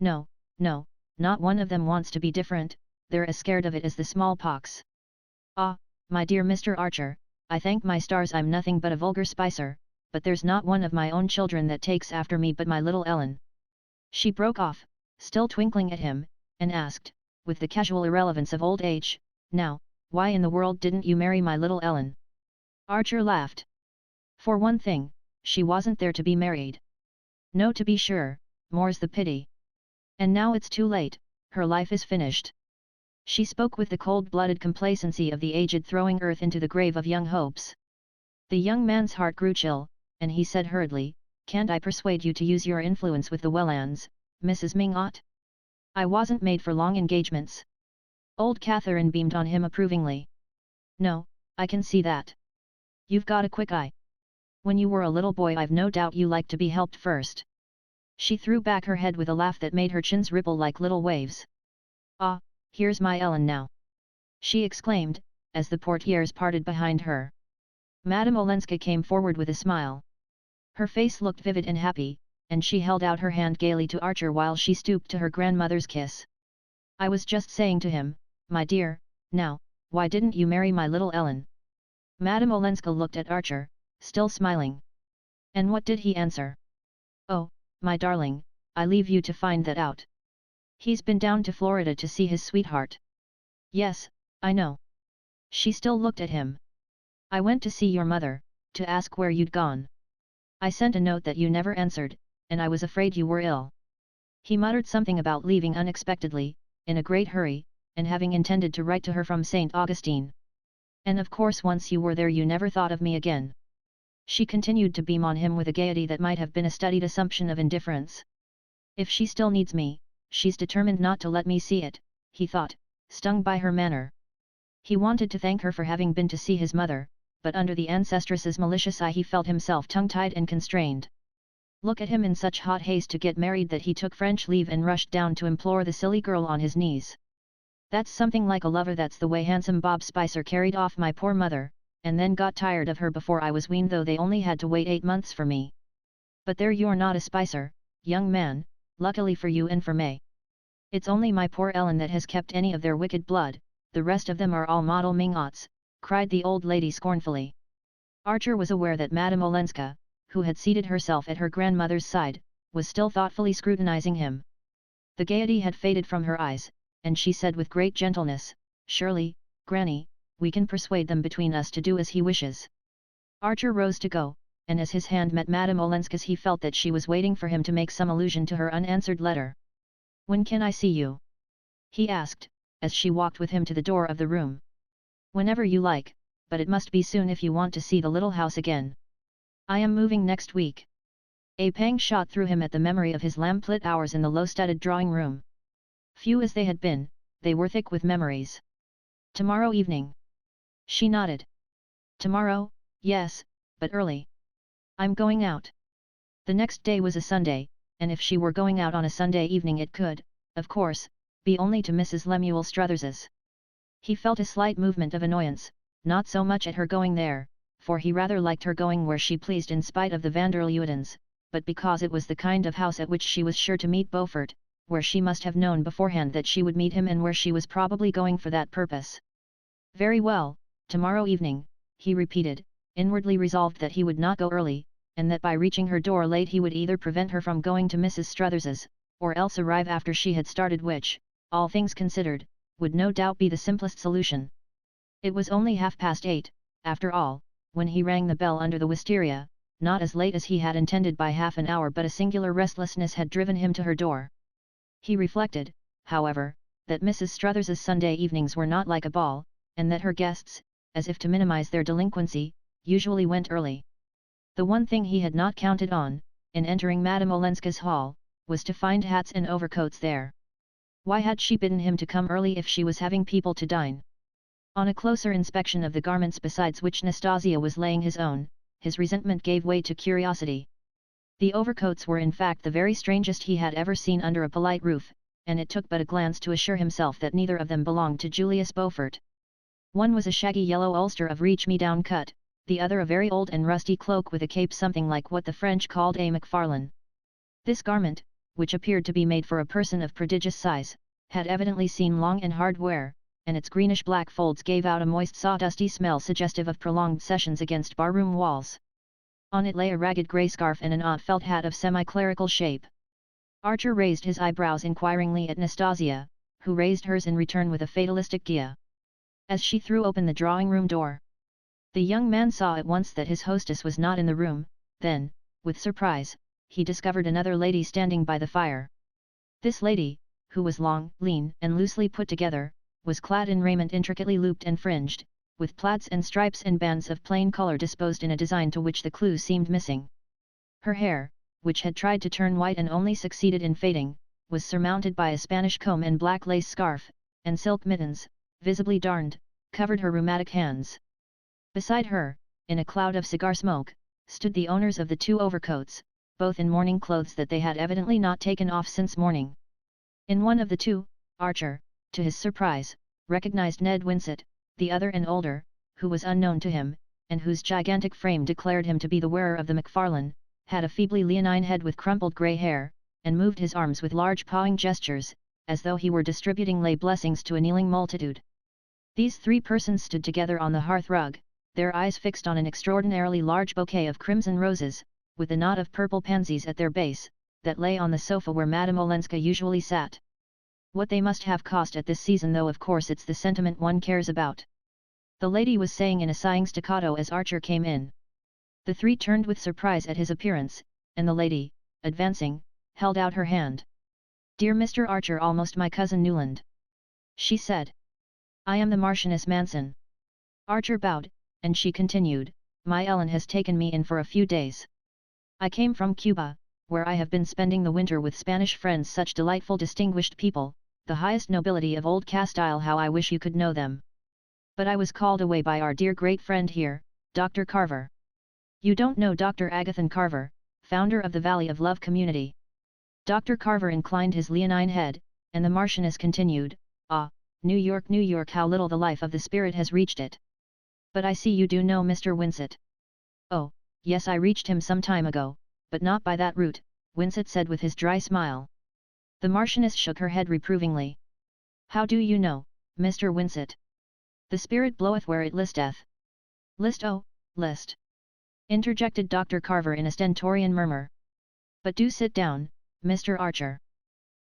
No, not one of them wants to be different, they're as scared of it as the smallpox. Ah, my dear Mr. Archer, I thank my stars I'm nothing but a vulgar spicer, but there's not one of my own children that takes after me but my little Ellen. She broke off, still twinkling at him, and asked, with the casual irrelevance of old age, now, why in the world didn't you marry my little Ellen? Archer laughed. For one thing, she wasn't there to be married. No, to be sure, more's the pity. And now it's too late, her life is finished. She spoke with the cold-blooded complacency of the aged throwing earth into the grave of young hopes. The young man's heart grew chill, and he said hurriedly, can't I persuade you to use your influence with the Wellands, Mrs. Mingot? I wasn't made for long engagements. Old Catherine beamed on him approvingly. No, I can see that. You've got a quick eye. When you were a little boy I've no doubt you liked to be helped first. She threw back her head with a laugh that made her chins ripple like little waves. Ah, here's my Ellen now! She exclaimed, as the portieres parted behind her. Madame Olenska came forward with a smile. Her face looked vivid and happy, and she held out her hand gaily to Archer while she stooped to her grandmother's kiss. I was just saying to him, my dear, now, why didn't you marry my little Ellen? Madame Olenska looked at Archer, still smiling. And what did he answer? Oh, my darling, I leave you to find that out. He's been down to Florida to see his sweetheart. Yes, I know. She still looked at him. I went to see your mother, to ask where you'd gone. I sent a note that you never answered, and I was afraid you were ill. He muttered something about leaving unexpectedly, in a great hurry, and having intended to write to her from St. Augustine. And of course once you were there you never thought of me again. She continued to beam on him with a gaiety that might have been a studied assumption of indifference. If she still needs me, she's determined not to let me see it, he thought, stung by her manner. He wanted to thank her for having been to see his mother, but under the ancestress's malicious eye he felt himself tongue-tied and constrained. Look at him in such hot haste to get married that he took French leave and rushed down to implore the silly girl on his knees. That's something like a lover. That's the way handsome Bob Spicer carried off my poor mother, and then got tired of her before I was weaned, though they only had to wait 8 months for me. But there, you're not a Spicer, young man, luckily for you and for May. It's only my poor Ellen that has kept any of their wicked blood, the rest of them are all model Mingots, cried the old lady scornfully. Archer was aware that Madame Olenska, who had seated herself at her grandmother's side, was still thoughtfully scrutinizing him. The gaiety had faded from her eyes, and she said with great gentleness, "Surely, Granny, we can persuade them between us to do as he wishes." Archer rose to go, and as his hand met Madame Olenska's he felt that she was waiting for him to make some allusion to her unanswered letter. "When can I see you?" he asked, as she walked with him to the door of the room. "Whenever you like, but it must be soon if you want to see the little house again. I am moving next week." A pang shot through him at the memory of his lamplit hours in the low-studded drawing room. Few as they had been, they were thick with memories. "Tomorrow evening?" She nodded. "Tomorrow, yes, but early. I'm going out." The next day was a Sunday, and if she were going out on a Sunday evening it could, of course, be only to Mrs. Lemuel Struthers's. He felt a slight movement of annoyance, not so much at her going there, for he rather liked her going where she pleased in spite of the Vanderleudens, but because it was the kind of house at which she was sure to meet Beaufort, where she must have known beforehand that she would meet him and where she was probably going for that purpose. "Very well, tomorrow evening," he repeated, inwardly resolved that he would not go early, and that by reaching her door late he would either prevent her from going to Mrs. Struthers's, or else arrive after she had started, which, all things considered, would no doubt be the simplest solution. It was only 8:30, after all, when he rang the bell under the wisteria, not as late as he had intended by half an hour, but a singular restlessness had driven him to her door. He reflected, however, that Mrs. Struthers's Sunday evenings were not like a ball, and that her guests, as if to minimize their delinquency, usually went early. The one thing he had not counted on, in entering Madame Olenska's hall, was to find hats and overcoats there. Why had she bidden him to come early if she was having people to dine? On a closer inspection of the garments besides which Nastasia was laying his own, his resentment gave way to curiosity. The overcoats were in fact the very strangest he had ever seen under a polite roof, and it took but a glance to assure himself that neither of them belonged to Julius Beaufort. One was a shaggy yellow ulster of reach-me-down cut, the other a very old and rusty cloak with a cape something like what the French called a Macfarlane. This garment, which appeared to be made for a person of prodigious size, had evidently seen long and hard wear, and its greenish-black folds gave out a moist sawdusty smell suggestive of prolonged sessions against barroom walls. On it lay a ragged grey scarf and an odd felt hat of semi-clerical shape. Archer raised his eyebrows inquiringly at Nastasia, who raised hers in return with a fatalistic ghia. As she threw open the drawing-room door, the young man saw at once that his hostess was not in the room. Then, with surprise, he discovered another lady standing by the fire. This lady, who was long, lean, and loosely put together, was clad in raiment intricately looped and fringed, with plaids and stripes and bands of plain color disposed in a design to which the clue seemed missing. Her hair, which had tried to turn white and only succeeded in fading, was surmounted by a Spanish comb, and black lace scarf, and silk mittens, visibly darned, covered her rheumatic hands. Beside her, in a cloud of cigar smoke, stood the owners of the two overcoats, both in morning clothes that they had evidently not taken off since morning. In one of the two, Archer, to his surprise, recognized Ned Winsett, the other an older, who was unknown to him, and whose gigantic frame declared him to be the wearer of the Macfarlane, had a feebly leonine head with crumpled grey hair, and moved his arms with large pawing gestures, as though he were distributing lay blessings to a kneeling multitude. These three persons stood together on the hearth rug, their eyes fixed on an extraordinarily large bouquet of crimson roses, with a knot of purple pansies at their base, that lay on the sofa where Madame Olenska usually sat. What they must have cost at this season, though of course it's the sentiment one cares about. The lady was saying in a sighing staccato as Archer came in. The three turned with surprise at his appearance, and the lady, advancing, held out her hand. "Dear Mr. Archer, almost my cousin Newland," she said. "I am the Marchioness Manson." Archer bowed, and she continued, "My Ellen has taken me in for a few days. I came from Cuba, where I have been spending the winter with Spanish friends, such delightful distinguished people, the highest nobility of old Castile. How I wish you could know them. But I was called away by our dear great friend here, Dr. Carver. You don't know Dr. Agathon Carver, founder of the Valley of Love community. Dr. Carver inclined his leonine head, and the Marchioness continued, "Ah, New York, how little the life of the spirit has reached it. But I see you do know Mr. Winsett." "Oh, yes, I reached him some time ago, but not by that route," Winsett said with his dry smile. The Marchioness shook her head reprovingly. "How do you know, Mr. Winsett? The spirit bloweth where it listeth." "List, oh, list!" interjected Dr. Carver in a stentorian murmur. "But do sit down, Mr. Archer.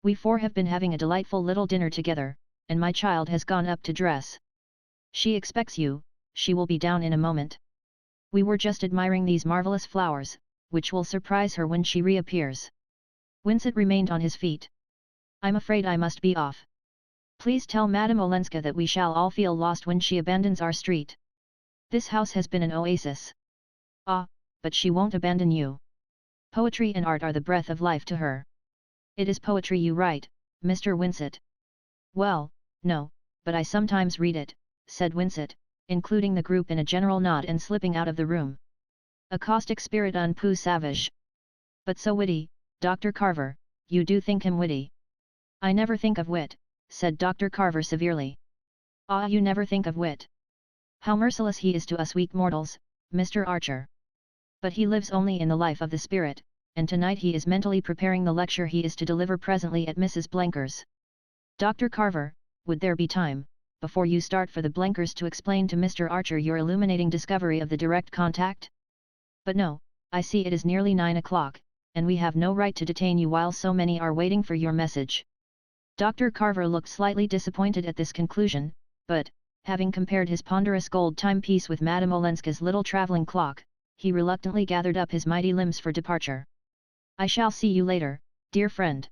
We four have been having a delightful little dinner together, and my child has gone up to dress. She expects you, she will be down in a moment. We were just admiring these marvelous flowers, which will surprise her when she reappears." Winsett remained on his feet. "I'm afraid I must be off. Please tell Madame Olenska that we shall all feel lost when she abandons our street. This house has been an oasis." "Ah, but she won't abandon you. Poetry and art are the breath of life to her." "It is poetry you write, Mr. Winsett." "Well, no, but I sometimes read it," said Winsett, including the group in a general nod and slipping out of the room. "A caustic spirit un peu savage. But so witty, Dr. Carver, you do think him witty?" "I never think of wit," said Dr. Carver severely. "Ah, you never think of wit? How merciless he is to us weak mortals, Mr. Archer. But he lives only in the life of the spirit, and tonight he is mentally preparing the lecture he is to deliver presently at Mrs. Blenker's. Dr. Carver, would there be time, before you start for the Blenkers, to explain to Mr. Archer your illuminating discovery of the direct contact? But no, I see it is nearly 9 o'clock, and we have no right to detain you while so many are waiting for your message." Dr. Carver looked slightly disappointed at this conclusion, but, having compared his ponderous gold timepiece with Madame Olenska's little travelling clock, he reluctantly gathered up his mighty limbs for departure. "I shall see you later, dear friend,"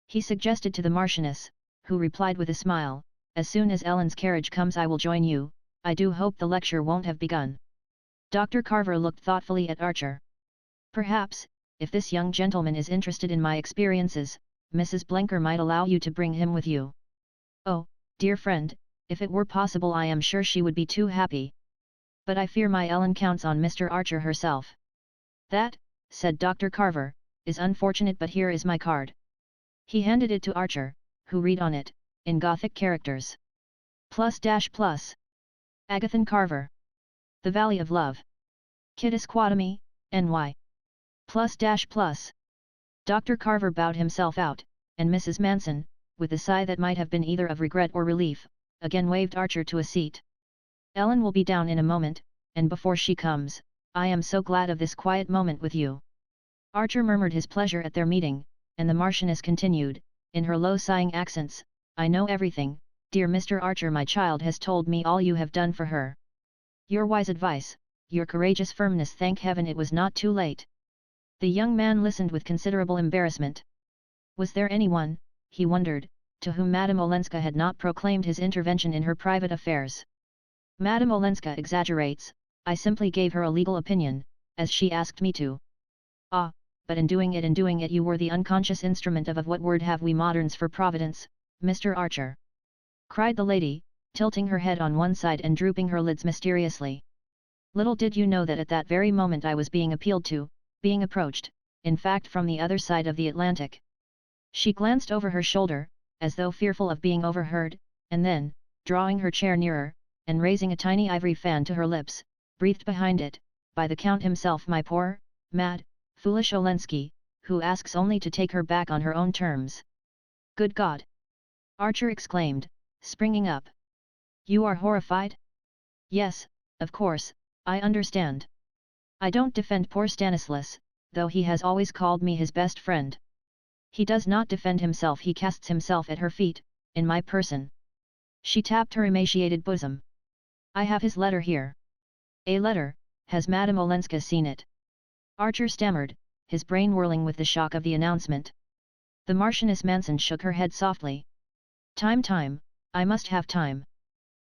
he suggested to the Marchioness, who replied with a smile, "As soon as Ellen's carriage comes I will join you. I do hope the lecture won't have begun." Dr. Carver looked thoughtfully at Archer. "Perhaps, if this young gentleman is interested in my experiences, Mrs. Blenker might allow you to bring him with you." "Oh, dear friend, if it were possible I am sure she would be too happy. But I fear my Ellen counts on Mr. Archer herself." "That," said Dr. Carver, "is unfortunate, but here is my card." He handed it to Archer, who read on it, in Gothic characters. ++. Agathon Carver. The Valley of Love. Kiddisquatomy, NY. ++. Dr. Carver bowed himself out, and Mrs. Manson, with a sigh that might have been either of regret or relief, again waved Archer to a seat. "Ellen will be down in a moment, and before she comes, I am so glad of this quiet moment with you." Archer murmured his pleasure at their meeting, and the Marchioness continued, in her low sighing accents, "I know everything, dear Mr. Archer. My child has told me all you have done for her. Your wise advice, your courageous firmness, thank heaven it was not too late." The young man listened with considerable embarrassment. Was there anyone, he wondered, to whom Madame Olenska had not proclaimed his intervention in her private affairs? "Madame Olenska exaggerates, I simply gave her a legal opinion, as she asked me to." "Ah, but in doing it you were the unconscious instrument of what word have we moderns for Providence, Mr. Archer?" cried the lady, tilting her head on one side and drooping her lids mysteriously. "Little did you know that at that very moment I was being appealed to, being approached, in fact from the other side of the Atlantic." She glanced over her shoulder, as though fearful of being overheard, and then, drawing her chair nearer, and raising a tiny ivory fan to her lips, breathed behind it, "By the Count himself, my poor, mad, foolish Olensky, who asks only to take her back on her own terms." "Good God!" Archer exclaimed, springing up. "You are horrified?" "Yes, of course, I understand. I don't defend poor Stanislas, though he has always called me his best friend. He does not defend himself, he casts himself at her feet, in my person." She tapped her emaciated bosom. "I have his letter here." "A letter? Has Madame Olenska seen it?" Archer stammered, his brain whirling with the shock of the announcement. The Marchioness Manson shook her head softly. Time, I must have time.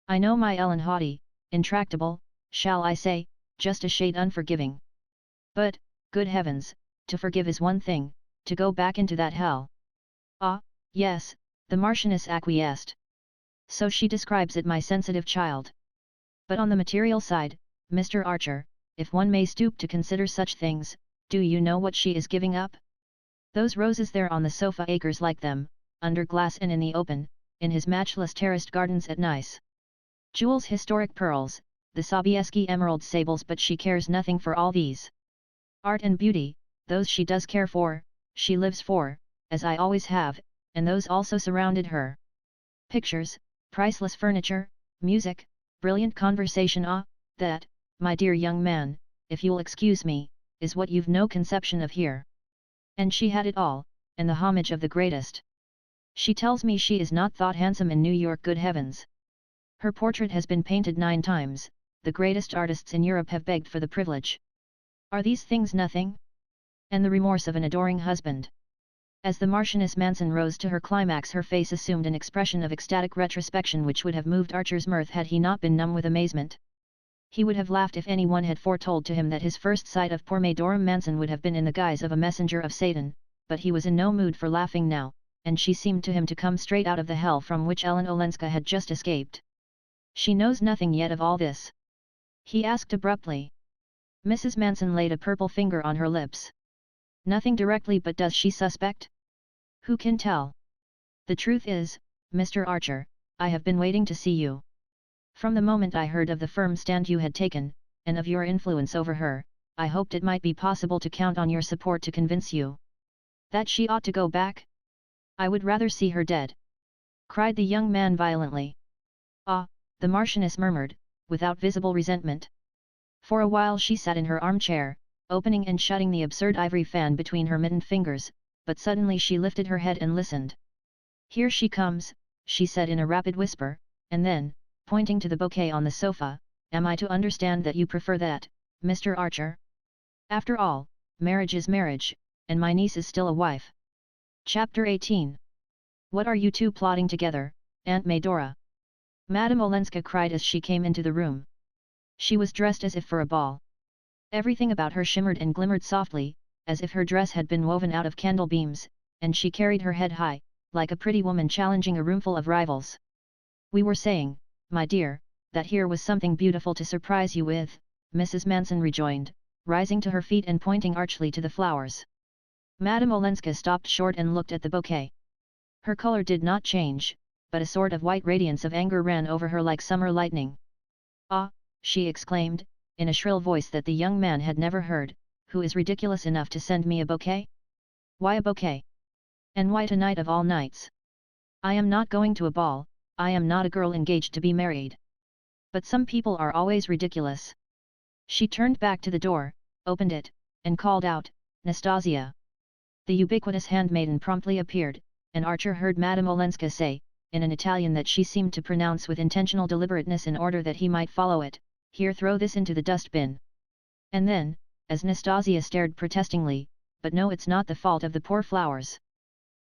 I know my Ellen, haughty, intractable, shall I say, just a shade unforgiving. But, good heavens, to forgive is one thing, to go back into that hell." "Ah, yes," the Marchioness acquiesced. "So she describes it, my sensitive child. But on the material side, Mr. Archer, if one may stoop to consider such things, Do you know what she is giving up? Those roses there on the sofa, acres like them, under glass and in the open, in his matchless terraced gardens at Nice. Jewels, historic pearls, the Sobieski emerald sables, but she cares nothing for all these. Art and beauty, those she does care for, she lives for, as I always have, and those also surrounded her. Pictures, priceless furniture, music, brilliant conversation, that, my dear young man, if you'll excuse me, is what you've no conception of here. And she had it all, and the homage of the greatest. She tells me she is not thought handsome in New York, good heavens. Her portrait has been painted 9 times, the greatest artists in Europe have begged for the privilege. Are these things nothing? And the remorse of an adoring husband. As the Marchioness Manson rose to her climax, her face assumed an expression of ecstatic retrospection which would have moved Archer's mirth had he not been numb with amazement. He would have laughed if anyone had foretold to him that his first sight of poor Medora Manson would have been in the guise of a messenger of Satan, but he was in no mood for laughing now, and she seemed to him to come straight out of the hell from which Ellen Olenska had just escaped. She knows nothing yet of all this? He asked abruptly. Mrs. Manson laid a purple finger on her lips. Nothing directly, but does she suspect? Who can tell? The truth is, Mr. Archer, I have been waiting to see you. From the moment I heard of the firm stand you had taken, and of your influence over her, I hoped it might be possible to count on your support to convince you that she ought to go back. I would rather see her dead, cried the young man violently. Ah, the Marchioness murmured, without visible resentment. For a while she sat in her armchair, opening and shutting the absurd ivory fan between her mittened fingers, but suddenly she lifted her head and listened. Here she comes, she said in a rapid whisper, and then, pointing to the bouquet on the sofa, am I to understand that you prefer that, Mr. Archer? After all, marriage is marriage, and my niece is still a wife. Chapter 18. What are you two plotting together, Aunt Medora? Madame Olenska cried as she came into the room. She was dressed as if for a ball. Everything about her shimmered and glimmered softly, as if her dress had been woven out of candle beams, and she carried her head high, like a pretty woman challenging a roomful of rivals. We were saying, my dear, that here was something beautiful to surprise you with, Mrs. Manson rejoined, rising to her feet and pointing archly to the flowers. Madame Olenska stopped short and looked at the bouquet. Her color did not change, but a sort of white radiance of anger ran over her like summer lightning. Ah, she exclaimed, in a shrill voice that the young man had never heard, who is ridiculous enough to send me a bouquet? Why a bouquet? And why tonight of all nights? I am not going to a ball, I am not a girl engaged to be married. But some people are always ridiculous. She turned back to the door, opened it, and called out, Nastasia. The ubiquitous handmaiden promptly appeared, and Archer heard Madame Olenska say, in an Italian that she seemed to pronounce with intentional deliberateness in order that he might follow it, here, throw this into the dustbin. And then, as Nastasia stared protestingly, but no, it's not the fault of the poor flowers.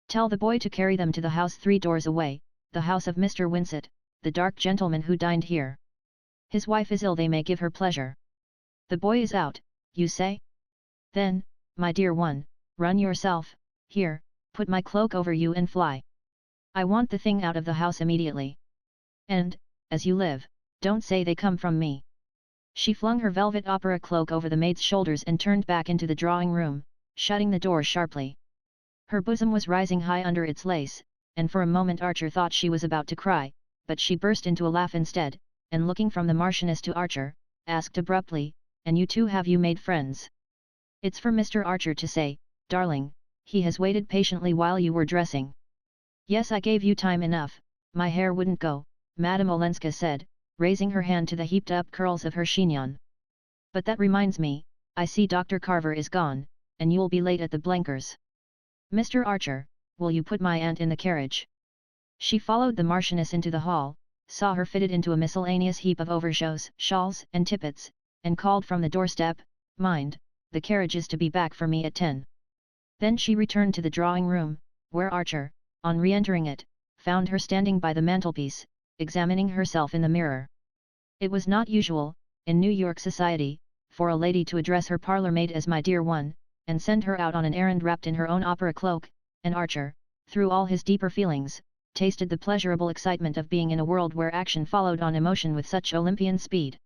Tell the boy to carry them to the house 3 doors away, the house of Mr. Winsett, the dark gentleman who dined here. His wife is ill, they may give her pleasure. The boy is out, you say? Then, my dear one, run yourself, here, put my cloak over you and fly. I want the thing out of the house immediately. And, as you live, don't say they come from me. She flung her velvet opera cloak over the maid's shoulders and turned back into the drawing room, shutting the door sharply. Her bosom was rising high under its lace, and for a moment Archer thought she was about to cry, but she burst into a laugh instead, and looking from the Marchioness to Archer, asked abruptly, and you two, have you made friends? It's for Mr. Archer to say, darling, he has waited patiently while you were dressing. Yes, I gave you time enough, my hair wouldn't go, Madame Olenska said, raising her hand to the heaped-up curls of her chignon. But that reminds me, I see Dr. Carver is gone, and you'll be late at the Blenkers. Mr. Archer, will you put my aunt in the carriage? She followed the Marchioness into the hall, saw her fitted into a miscellaneous heap of overshoes, shawls and tippets, and called from the doorstep, mind, the carriage is to be back for me at 10. Then she returned to the drawing room, where Archer, on re-entering it, found her standing by the mantelpiece, examining herself in the mirror. It was not usual, in New York society, for a lady to address her parlour maid as my dear one, and send her out on an errand wrapped in her own opera cloak, and Archer, through all his deeper feelings, tasted the pleasurable excitement of being in a world where action followed on emotion with such Olympian speed.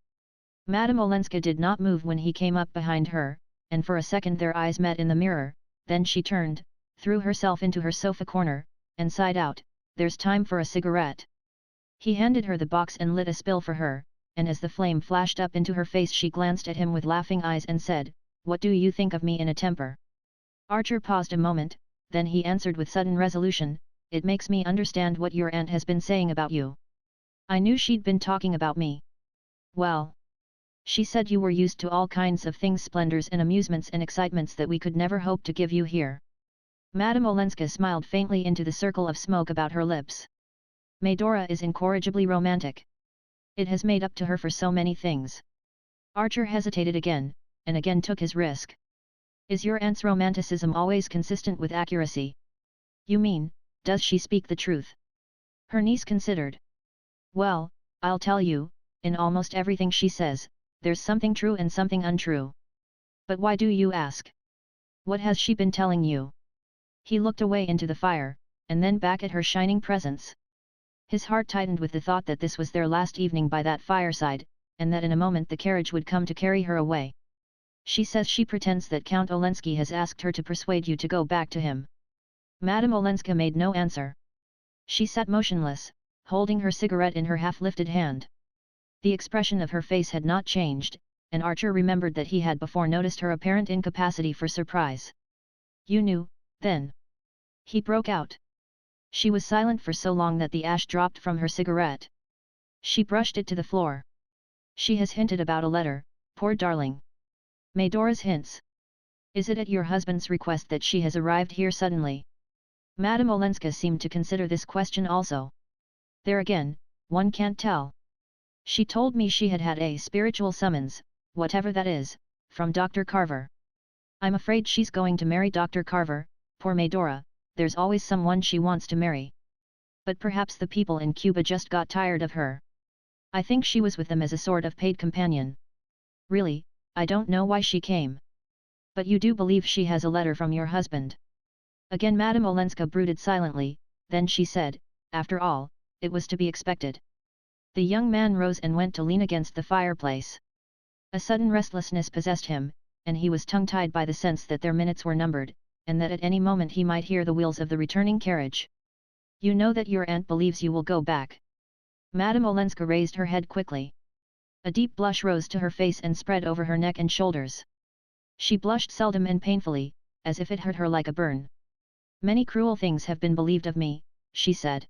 Madame Olenska did not move when he came up behind her, and for a second their eyes met in the mirror, then she turned, threw herself into her sofa corner, and sighed out, "There's time for a cigarette." He handed her the box and lit a spill for her, and as the flame flashed up into her face she glanced at him with laughing eyes and said, "What do you think of me in a temper?" Archer paused a moment, then he answered with sudden resolution, "It makes me understand what your aunt has been saying about you. I knew she'd been talking about me. Well, she said you were used to all kinds of things, splendors and amusements and excitements that we could never hope to give you here." Madame Olenska smiled faintly into the circle of smoke about her lips. "Medora is incorrigibly romantic. It has made up to her for so many things." Archer hesitated again, and again took his risk. "Is your aunt's romanticism always consistent with accuracy? You mean, does she speak the truth?" Her niece considered. "Well, I'll tell you, in almost everything she says, there's something true and something untrue. But why do you ask? What has she been telling you?" He looked away into the fire, and then back at her shining presence. His heart tightened with the thought that this was their last evening by that fireside, and that in a moment the carriage would come to carry her away. "She says she pretends that Count Olensky has asked her to persuade you to go back to him." Madame Olenska made no answer. She sat motionless, holding her cigarette in her half-lifted hand. The expression of her face had not changed, and Archer remembered that he had before noticed her apparent incapacity for surprise. "You knew, then?" he broke out. She was silent for so long that the ash dropped from her cigarette. She brushed it to the floor. "She has hinted about a letter, poor darling." "Medora's hints? Is it at your husband's request that she has arrived here suddenly?" Madame Olenska seemed to consider this question also. "There again, one can't tell. She told me she had had a spiritual summons, whatever that is, from Dr. Carver. I'm afraid she's going to marry Dr. Carver, poor Medora. There's always someone she wants to marry. But perhaps the people in Cuba just got tired of her. I think she was with them as a sort of paid companion. Really, I don't know why she came. But you do believe she has a letter from your husband?" Again Madame Olenska brooded silently, then she said, "After all, it was to be expected." The young man rose and went to lean against the fireplace. A sudden restlessness possessed him, and he was tongue-tied by the sense that their minutes were numbered, and that at any moment he might hear the wheels of the returning carriage. "You know that your aunt believes you will go back?" Madame Olenska raised her head quickly. A deep blush rose to her face and spread over her neck and shoulders. She blushed seldom and painfully, as if it hurt her like a burn. "Many cruel things have been believed of me," she said.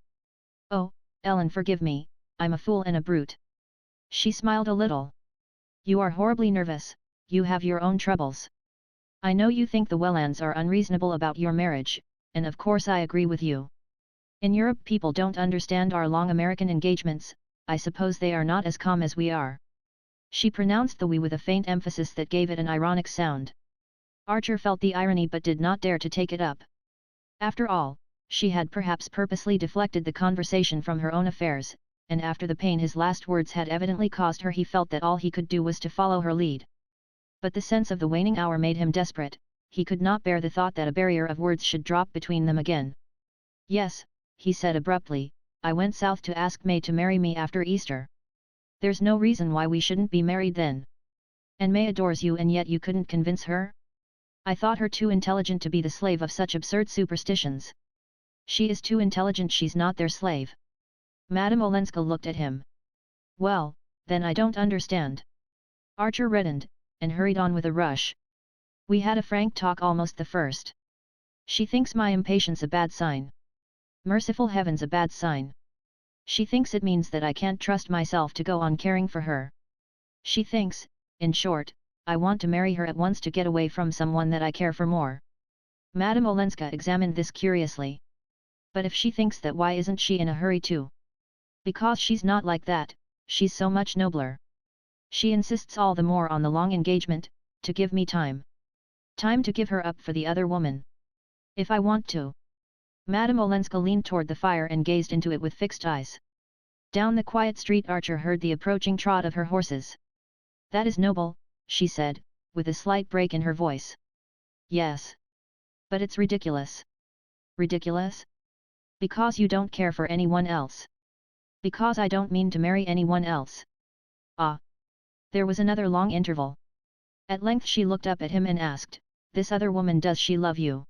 "Oh, Ellen, forgive me, I'm a fool and a brute." She smiled a little. "You are horribly nervous, you have your own troubles. I know you think the Wellands are unreasonable about your marriage, and of course I agree with you. In Europe people don't understand our long American engagements, I suppose they are not as calm as we are." She pronounced the "we" with a faint emphasis that gave it an ironic sound. Archer felt the irony but did not dare to take it up. After all, she had perhaps purposely deflected the conversation from her own affairs, and after the pain his last words had evidently caused her he felt that all he could do was to follow her lead. But the sense of the waning hour made him desperate, he could not bear the thought that a barrier of words should drop between them again. "Yes," he said abruptly, "I went south to ask May to marry me after Easter. There's no reason why we shouldn't be married then. And May adores you and yet you couldn't convince her? I thought her too intelligent to be the slave of such absurd superstitions." "She is too intelligent, she's not their slave." Madame Olenska looked at him. "Well, then I don't understand." Archer reddened, and hurried on with a rush. "We had a frank talk almost the first. She thinks my impatience a bad sign. Merciful heavens, a bad sign. She thinks it means that I can't trust myself to go on caring for her. She thinks, in short, I want to marry her at once to get away from someone that I care for more." Madame Olenska examined this curiously. "But if she thinks that, why isn't she in a hurry too?" "Because she's not like that, she's so much nobler. She insists all the more on the long engagement, to give me time. Time to give her up for the other woman. If I want to." Madame Olenska leaned toward the fire and gazed into it with fixed eyes. Down the quiet street Archer heard the approaching trot of her horses. "That is noble," she said, with a slight break in her voice. "Yes. But it's ridiculous." "Ridiculous? Because you don't care for anyone else." "Because I don't mean to marry anyone else." "Ah." There was another long interval. At length she looked up at him and asked, "This other woman, does she love you?"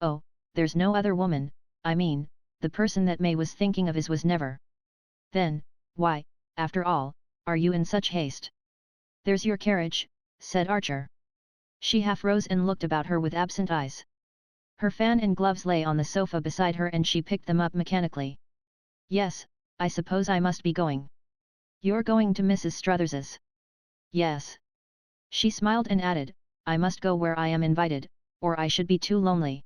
"Oh, there's no other woman, I mean, the person that May was thinking of was never." "Then, why, after all, are you in such haste?" "There's your carriage," said Archer. She half rose and looked about her with absent eyes. Her fan and gloves lay on the sofa beside her and she picked them up mechanically. "Yes, I suppose I must be going." "You're going to Mrs. Struthers's?" "Yes." She smiled and added, "I must go where I am invited, or I should be too lonely."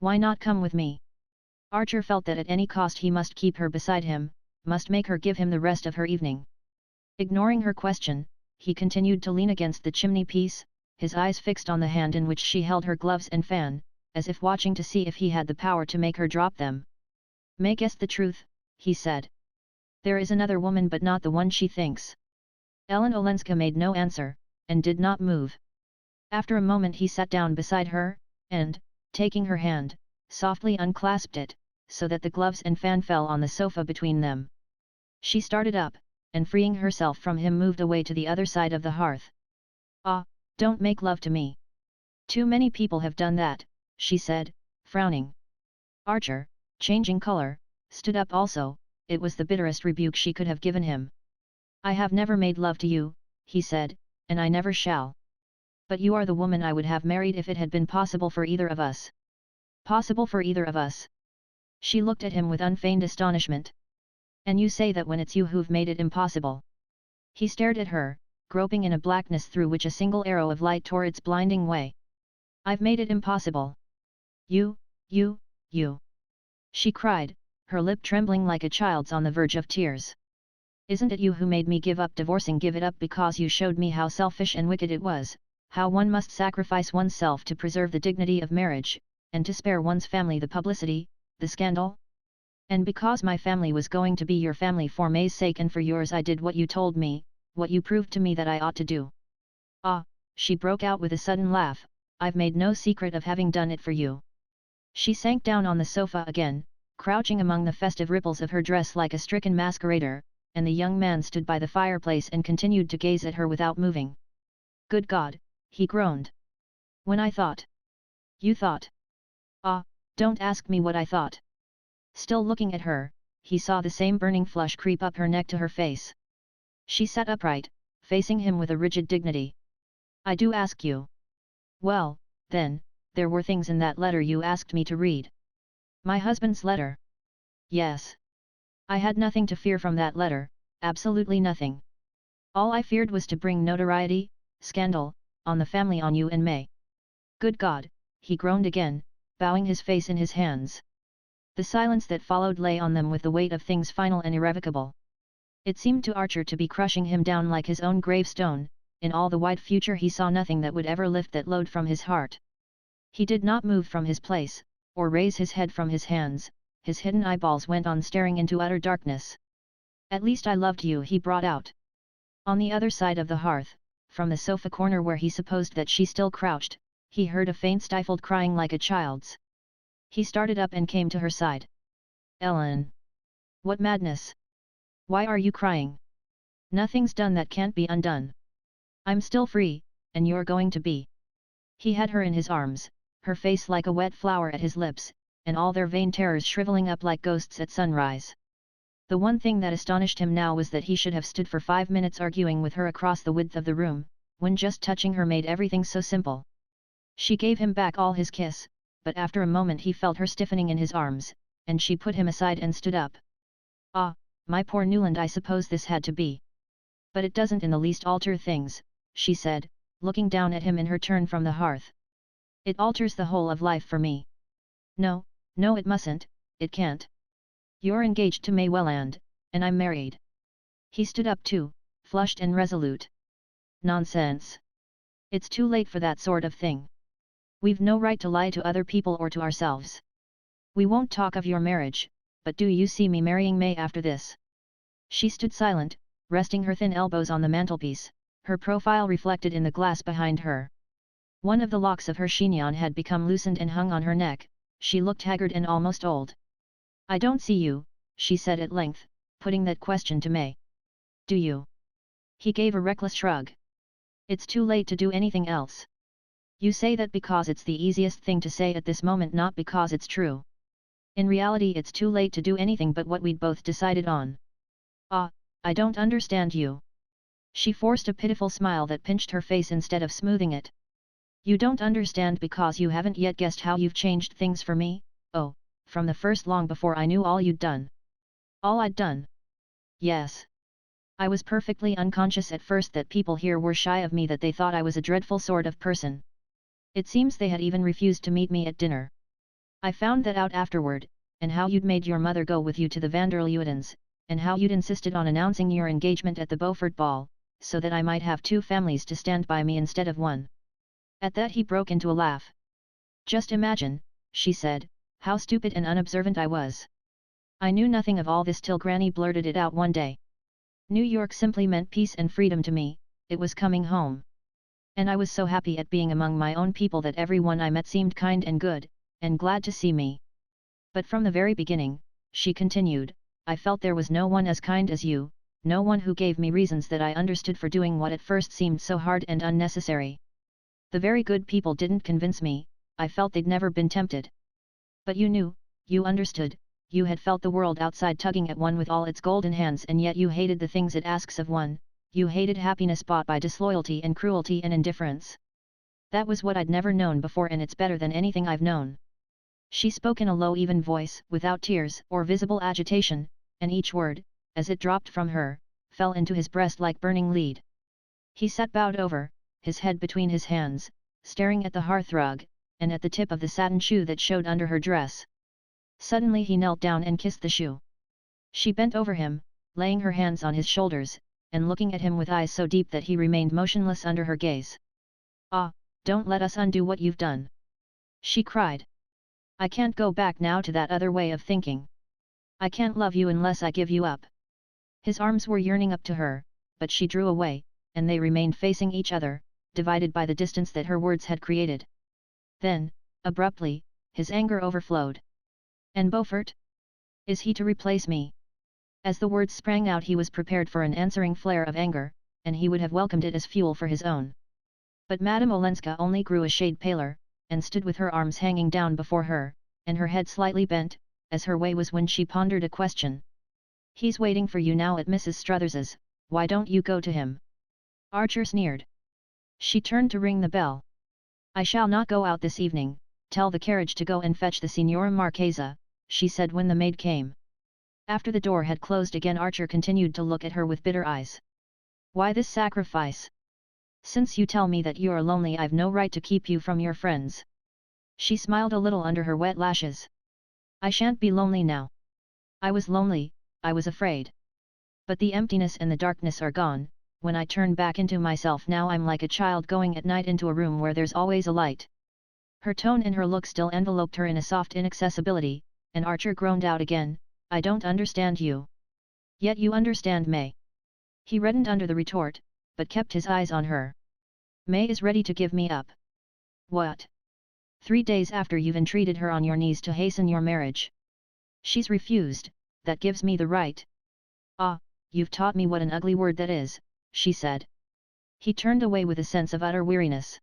"Why not come with me?" Archer felt that at any cost he must keep her beside him, must make her give him the rest of her evening. Ignoring her question, he continued to lean against the chimney-piece, his eyes fixed on the hand in which she held her gloves and fan, as if watching to see if he had the power to make her drop them. "May guessed the truth," he said. "There is another woman, but not the one she thinks." Ellen Olenska made no answer, and did not move. After a moment he sat down beside her, and, taking her hand, softly unclasped it, so that the gloves and fan fell on the sofa between them. She started up, and freeing herself from him moved away to the other side of the hearth. "Ah, don't make love to me. Too many people have done that," she said, frowning. Archer, changing color, stood up also. It was the bitterest rebuke she could have given him. "I have never made love to you," he said, "and I never shall. But you are the woman I would have married if it had been possible for either of us." "Possible for either of us?" She looked at him with unfeigned astonishment. "And you say that when it's you who've made it impossible?" He stared at her, groping in a blackness through which a single arrow of light tore its blinding way. "I've made it impossible? You. She cried, her lip trembling like a child's on the verge of tears. "Isn't it you who made me give up divorcing? Give it up because you showed me how selfish and wicked it was, how one must sacrifice oneself to preserve the dignity of marriage, and to spare one's family the publicity, the scandal? And because my family was going to be your family for May's sake and for yours, I did what you told me, what you proved to me that I ought to do." "Ah," she broke out with a sudden laugh, "I've made no secret of having done it for you." She sank down on the sofa again, crouching among the festive ripples of her dress like a stricken masquerader, and the young man stood by the fireplace and continued to gaze at her without moving. "Good God," he groaned. "When I thought..." "You thought?" "Ah, don't ask me what I thought." Still looking at her, he saw the same burning flush creep up her neck to her face. She sat upright, facing him with a rigid dignity. "I do ask you." "Well, then, there were things in that letter you asked me to read." "My husband's letter?" "Yes. I had nothing to fear from that letter, absolutely nothing. All I feared was to bring notoriety, scandal, on the family, on you and May." "Good God," he groaned again, bowing his face in his hands. The silence that followed lay on them with the weight of things final and irrevocable. It seemed to Archer to be crushing him down like his own gravestone. In all the wide future he saw nothing that would ever lift that load from his heart. He did not move from his place, or raise his head from his hands. His hidden eyeballs went on staring into utter darkness. "At least I loved you," he brought out. On the other side of the hearth, from the sofa corner where he supposed that she still crouched, he heard a faint stifled crying like a child's. He started up and came to her side. "Ellen! What madness! Why are you crying? Nothing's done that can't be undone. I'm still free, and you're going to be." He had her in his arms, her face like a wet flower at his lips, and all their vain terrors shriveling up like ghosts at sunrise. The one thing that astonished him now was that he should have stood for 5 minutes arguing with her across the width of the room, when just touching her made everything so simple. She gave him back all his kiss, but after a moment he felt her stiffening in his arms, and she put him aside and stood up. "Ah, my poor Newland, I suppose this had to be. But it doesn't in the least alter things," she said, looking down at him in her turn from the hearth. "It alters the whole of life for me." "No, no, it mustn't, it can't. You're engaged to May Welland, and I'm married." He stood up too, flushed and resolute. "Nonsense! It's too late for that sort of thing. We've no right to lie to other people or to ourselves. We won't talk of your marriage, but do you see me marrying May after this?" She stood silent, resting her thin elbows on the mantelpiece, her profile reflected in the glass behind her. One of the locks of her chignon had become loosened and hung on her neck. She looked haggard and almost old. "I don't see you," she said at length, putting that question to May. "Do you?" He gave a reckless shrug. It's too late to do anything else. You say that because it's the easiest thing to say at this moment, not because it's true. In reality it's too late to do anything but what we'd both decided on. Ah, I don't understand you. She forced a pitiful smile that pinched her face instead of smoothing it. You don't understand because you haven't yet guessed how you've changed things for me. Oh, from the first, long before I knew all you'd done. All I'd done? Yes. I was perfectly unconscious at first that people here were shy of me, that they thought I was a dreadful sort of person. It seems they had even refused to meet me at dinner. I found that out afterward, and how you'd made your mother go with you to the Vanderleutens, and how you'd insisted on announcing your engagement at the Beaufort ball, so that I might have two families to stand by me instead of one. At that he broke into a laugh. Just imagine, she said, how stupid and unobservant I was. I knew nothing of all this till Granny blurted it out one day. New York simply meant peace and freedom to me, it was coming home. And I was so happy at being among my own people that everyone I met seemed kind and good, and glad to see me. But from the very beginning, she continued, I felt there was no one as kind as you, no one who gave me reasons that I understood for doing what at first seemed so hard and unnecessary. The very good people didn't convince me, I felt they'd never been tempted. But you knew, you understood, you had felt the world outside tugging at one with all its golden hands, and yet you hated the things it asks of one, you hated happiness bought by disloyalty and cruelty and indifference. That was what I'd never known before, and it's better than anything I've known. She spoke in a low, even voice, without tears or visible agitation, and each word, as it dropped from her, fell into his breast like burning lead. He sat bowed over, his head between his hands, staring at the hearthrug, and at the tip of the satin shoe that showed under her dress. Suddenly he knelt down and kissed the shoe. She bent over him, laying her hands on his shoulders, and looking at him with eyes so deep that he remained motionless under her gaze. Ah, don't let us undo what you've done! She cried. I can't go back now to that other way of thinking. I can't love you unless I give you up. His arms were yearning up to her, but she drew away, and they remained facing each other, divided by the distance that her words had created. Then, abruptly, his anger overflowed. And Beaufort? Is he to replace me? As the words sprang out he was prepared for an answering flare of anger, and he would have welcomed it as fuel for his own. But Madame Olenska only grew a shade paler, and stood with her arms hanging down before her, and her head slightly bent, as her way was when she pondered a question. He's waiting for you now at Mrs. Struthers's, why don't you go to him? Archer sneered. She turned to ring the bell. I shall not go out this evening, tell the carriage to go and fetch the Signora Marchesa, she said when the maid came. After the door had closed again Archer continued to look at her with bitter eyes. Why this sacrifice? Since you tell me that you're lonely I've no right to keep you from your friends. She smiled a little under her wet lashes. I shan't be lonely now. I was lonely, I was afraid. But the emptiness and the darkness are gone, when I turn back into myself now I'm like a child going at night into a room where there's always a light. Her tone and her look still enveloped her in a soft inaccessibility, and Archer groaned out again, I don't understand you. Yet you understand May. He reddened under the retort, but kept his eyes on her. May is ready to give me up. What? 3 days after you've entreated her on your knees to hasten your marriage. She's refused, that gives me the right. Ah, you've taught me what an ugly word that is, she said. He turned away with a sense of utter weariness.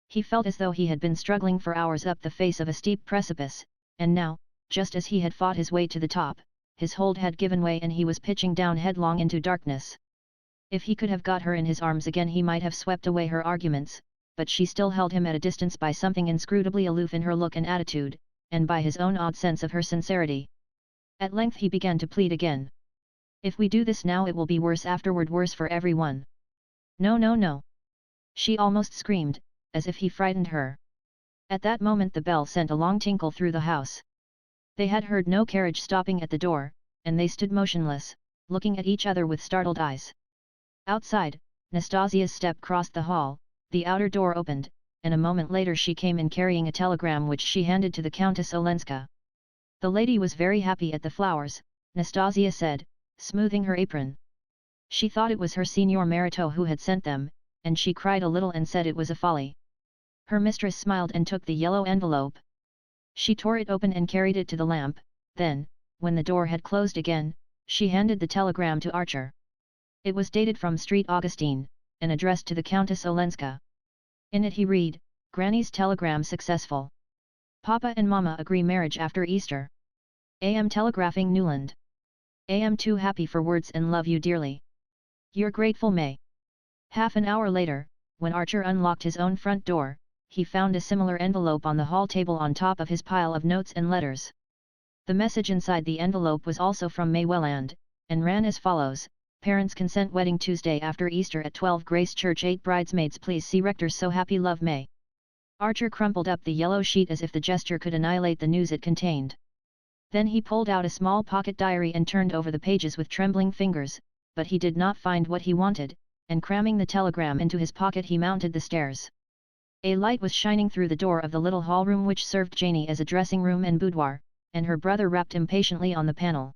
He felt as though he had been struggling for hours up the face of a steep precipice, and now, just as he had fought his way to the top, his hold had given way and he was pitching down headlong into darkness. If he could have got her in his arms again he might have swept away her arguments, but she still held him at a distance by something inscrutably aloof in her look and attitude, and by his own odd sense of her sincerity. At length he began to plead again. If we do this now it will be worse afterward, worse for everyone. No, no, no! She almost screamed, as if he frightened her. At that moment the bell sent a long tinkle through the house. They had heard no carriage stopping at the door, and they stood motionless, looking at each other with startled eyes. Outside, Nastasia's step crossed the hall, the outer door opened, and a moment later she came in carrying a telegram which she handed to the Countess Olenska. The lady was very happy at the flowers, Nastasia said, smoothing her apron. She thought it was her Signor Marito who had sent them, and she cried a little and said it was a folly. Her mistress smiled and took the yellow envelope. She tore it open and carried it to the lamp, then, when the door had closed again, she handed the telegram to Archer. It was dated from Street Augustine, and addressed to the Countess Olenska. In it he read, "Granny's telegram successful. Papa and Mama agree marriage after Easter. Am telegraphing Newland. Am too happy for words and love you dearly. Your grateful May." Half an hour later, when Archer unlocked his own front door, he found a similar envelope on the hall table on top of his pile of notes and letters. The message inside the envelope was also from May Welland, and ran as follows: "Parents consent wedding Tuesday after Easter at 12 Grace Church 8 bridesmaids please see rector so happy love May." Archer crumpled up the yellow sheet as if the gesture could annihilate the news it contained. Then he pulled out a small pocket diary and turned over the pages with trembling fingers, but he did not find what he wanted, and cramming the telegram into his pocket he mounted the stairs. A light was shining through the door of the little hall room which served Janie as a dressing room and boudoir, and her brother rapped impatiently on the panel.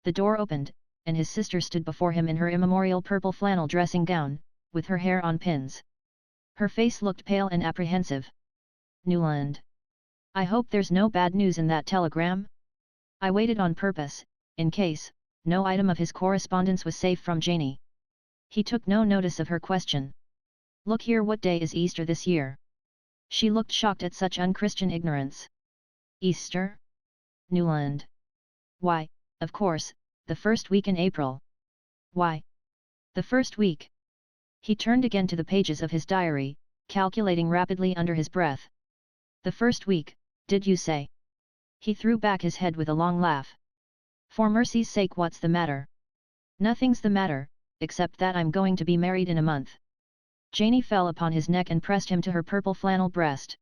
The door opened, and his sister stood before him in her immemorial purple flannel dressing gown, with her hair on pins. Her face looked pale and apprehensive. "Newland. I hope there's no bad news in that telegram?" "I waited on purpose, in case." No item of his correspondence was safe from Janie. He took no notice of her question. "Look here, what day is Easter this year?" She looked shocked at such unchristian ignorance. "Easter? Newland. Why, of course, the first week in April." "Why? The first week?" He turned again to the pages of his diary, calculating rapidly under his breath. "The first week, did you say?" He threw back his head with a long laugh. "For mercy's sake, what's the matter?" "Nothing's the matter, except that I'm going to be married in a month." Janie fell upon his neck and pressed him to her purple flannel breast.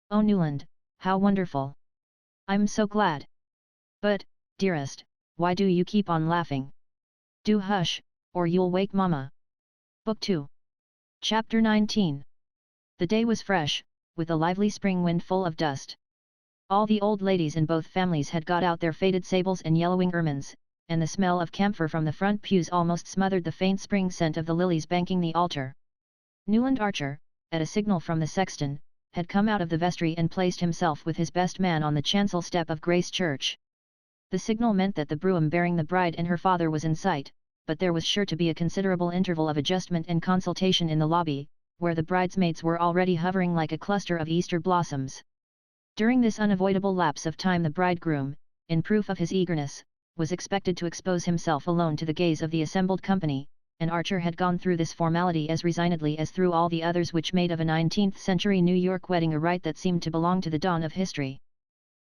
"Oh Newland, how wonderful! I'm so glad. But, dearest, why do you keep on laughing? Do hush, or you'll wake Mama." Book 2. Chapter 19. The day was fresh, with a lively spring wind full of dust. All the old ladies in both families had got out their faded sables and yellowing ermines, and the smell of camphor from the front pews almost smothered the faint spring scent of the lilies banking the altar. Newland Archer, at a signal from the sexton, had come out of the vestry and placed himself with his best man on the chancel step of Grace Church. The signal meant that the brougham bearing the bride and her father was in sight, but there was sure to be a considerable interval of adjustment and consultation in the lobby, where the bridesmaids were already hovering like a cluster of Easter blossoms. During this unavoidable lapse of time the bridegroom, in proof of his eagerness, was expected to expose himself alone to the gaze of the assembled company, and Archer had gone through this formality as resignedly as through all the others which made of a 19th-century New York wedding a rite that seemed to belong to the dawn of history.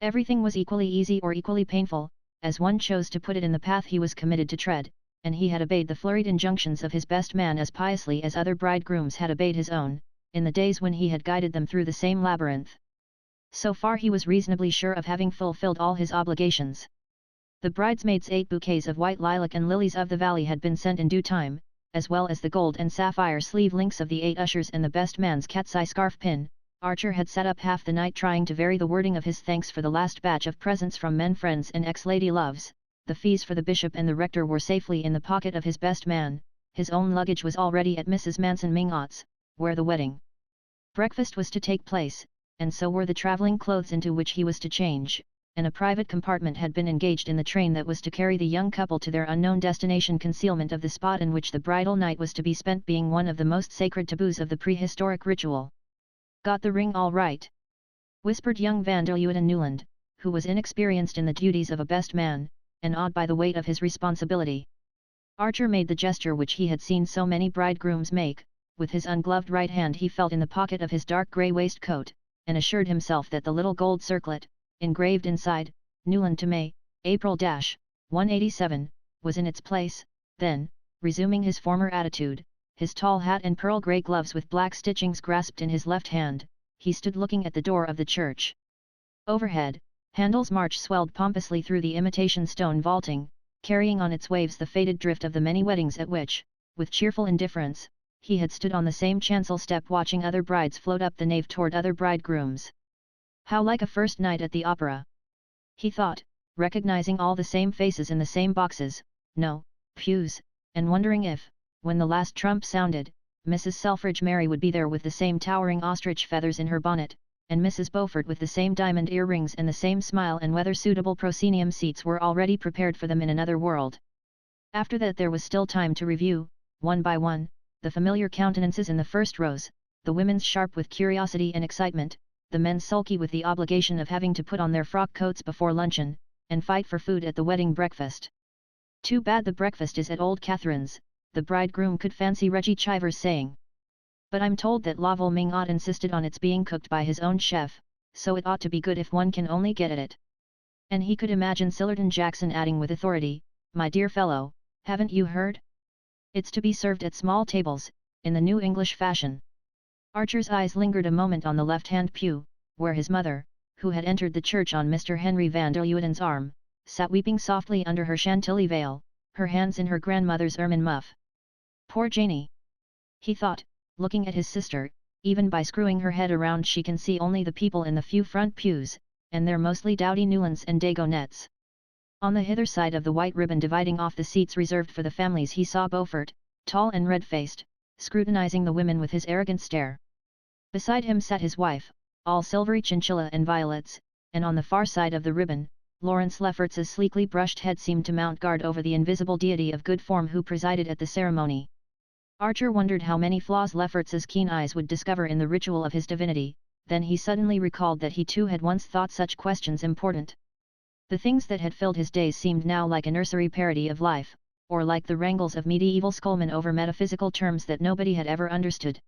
Everything was equally easy or equally painful, as one chose to put it in the path he was committed to tread, and he had obeyed the flurried injunctions of his best man as piously as other bridegrooms had obeyed his own, in the days when he had guided them through the same labyrinth. So far he was reasonably sure of having fulfilled all his obligations. The bridesmaids' 8 bouquets of white lilac and lilies of the valley had been sent in due time, as well as the gold and sapphire sleeve links of the 8 ushers and the best man's cat's eye scarf pin. Archer had sat up half the night trying to vary the wording of his thanks for the last batch of presents from men friends and ex-lady loves. The fees for the bishop and the rector were safely in the pocket of his best man, his own luggage was already at Mrs. Manson Mingot's, where the wedding breakfast was to take place, and so were the travelling clothes into which he was to change, and a private compartment had been engaged in the train that was to carry the young couple to their unknown destination, concealment of the spot in which the bridal night was to be spent being one of the most sacred taboos of the prehistoric ritual. "Got the ring all right?" whispered young van der Luyden Newland, who was inexperienced in the duties of a best man, and awed by the weight of his responsibility. Archer made the gesture which he had seen so many bridegrooms make. With his ungloved right hand he felt in the pocket of his dark grey waistcoat, and assured himself that the little gold circlet, engraved inside, "Newland to May, April-187, was in its place. Then, resuming his former attitude, his tall hat and pearl grey gloves with black stitchings grasped in his left hand, he stood looking at the door of the church. Overhead, Handel's march swelled pompously through the imitation stone vaulting, carrying on its waves the faded drift of the many weddings at which, with cheerful indifference, he had stood on the same chancel step watching other brides float up the nave toward other bridegrooms. How like a first night at the opera! He thought, recognizing all the same faces in the same boxes, no, pews, and wondering if, when the last trump sounded, Mrs. Selfridge Mary would be there with the same towering ostrich feathers in her bonnet, and Mrs. Beaufort with the same diamond earrings and the same smile, and whether suitable proscenium seats were already prepared for them in another world. After that there was still time to review, one by one, the familiar countenances in the first rows, the women's sharp with curiosity and excitement, the men sulky with the obligation of having to put on their frock coats before luncheon, and fight for food at the wedding breakfast. "Too bad the breakfast is at old Catherine's," the bridegroom could fancy Reggie Chivers saying. "But I'm told that Lovell Mingott insisted on its being cooked by his own chef, so it ought to be good if one can only get at it." And he could imagine Sillerton Jackson adding with authority, "My dear fellow, haven't you heard? It's to be served at small tables, in the new English fashion." Archer's eyes lingered a moment on the left-hand pew, where his mother, who had entered the church on Mr. Henry van der Uiten's arm, sat weeping softly under her Chantilly veil, her hands in her grandmother's ermine muff. "Poor Janie," he thought, looking at his sister. "Even by screwing her head around she can see only the people in the few front pews, and they're mostly dowdy Newlands and Dagonets." On the hither side of the white ribbon dividing off the seats reserved for the families he saw Beaufort, tall and red-faced, scrutinizing the women with his arrogant stare. Beside him sat his wife, all silvery chinchilla and violets, and on the far side of the ribbon, Lawrence Lefferts's sleekly brushed head seemed to mount guard over the invisible deity of good form who presided at the ceremony. Archer wondered how many flaws Lefferts's keen eyes would discover in the ritual of his divinity, then he suddenly recalled that he too had once thought such questions important. The things that had filled his days seemed now like a nursery parody of life, or like the wrangles of medieval schoolmen over metaphysical terms that nobody had ever understood.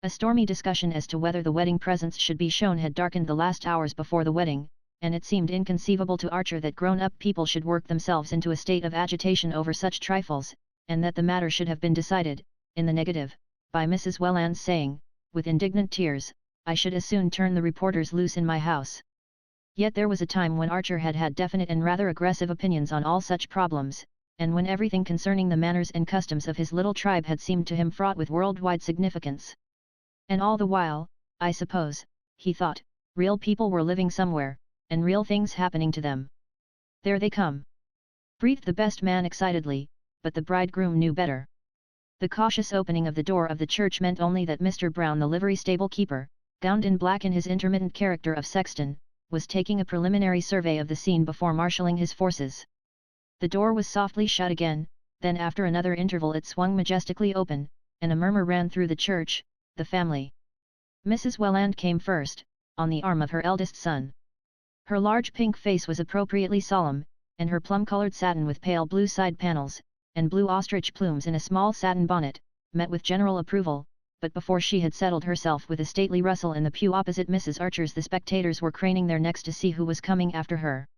A stormy discussion as to whether the wedding presents should be shown had darkened the last hours before the wedding, and it seemed inconceivable to Archer that grown-up people should work themselves into a state of agitation over such trifles, and that the matter should have been decided, in the negative, by Mrs. Welland's saying, with indignant tears, "I should as soon turn the reporters loose in my house." Yet there was a time when Archer had had definite and rather aggressive opinions on all such problems, and when everything concerning the manners and customs of his little tribe had seemed to him fraught with worldwide significance. And all the while, I suppose, he thought, real people were living somewhere, and real things happening to them. "There they come!" breathed the best man excitedly, but the bridegroom knew better. The cautious opening of the door of the church meant only that Mr. Brown, the livery stable keeper, gowned in black in his intermittent character of sexton, was taking a preliminary survey of the scene before marshalling his forces. The door was softly shut again, then after another interval it swung majestically open, and a murmur ran through the church, "The family." Mrs. Welland came first, on the arm of her eldest son. Her large pink face was appropriately solemn, and her plum-colored satin with pale blue side panels, and blue ostrich plumes in a small satin bonnet, met with general approval, but before she had settled herself with a stately rustle in the pew opposite Mrs. Archer's the spectators were craning their necks to see who was coming after her.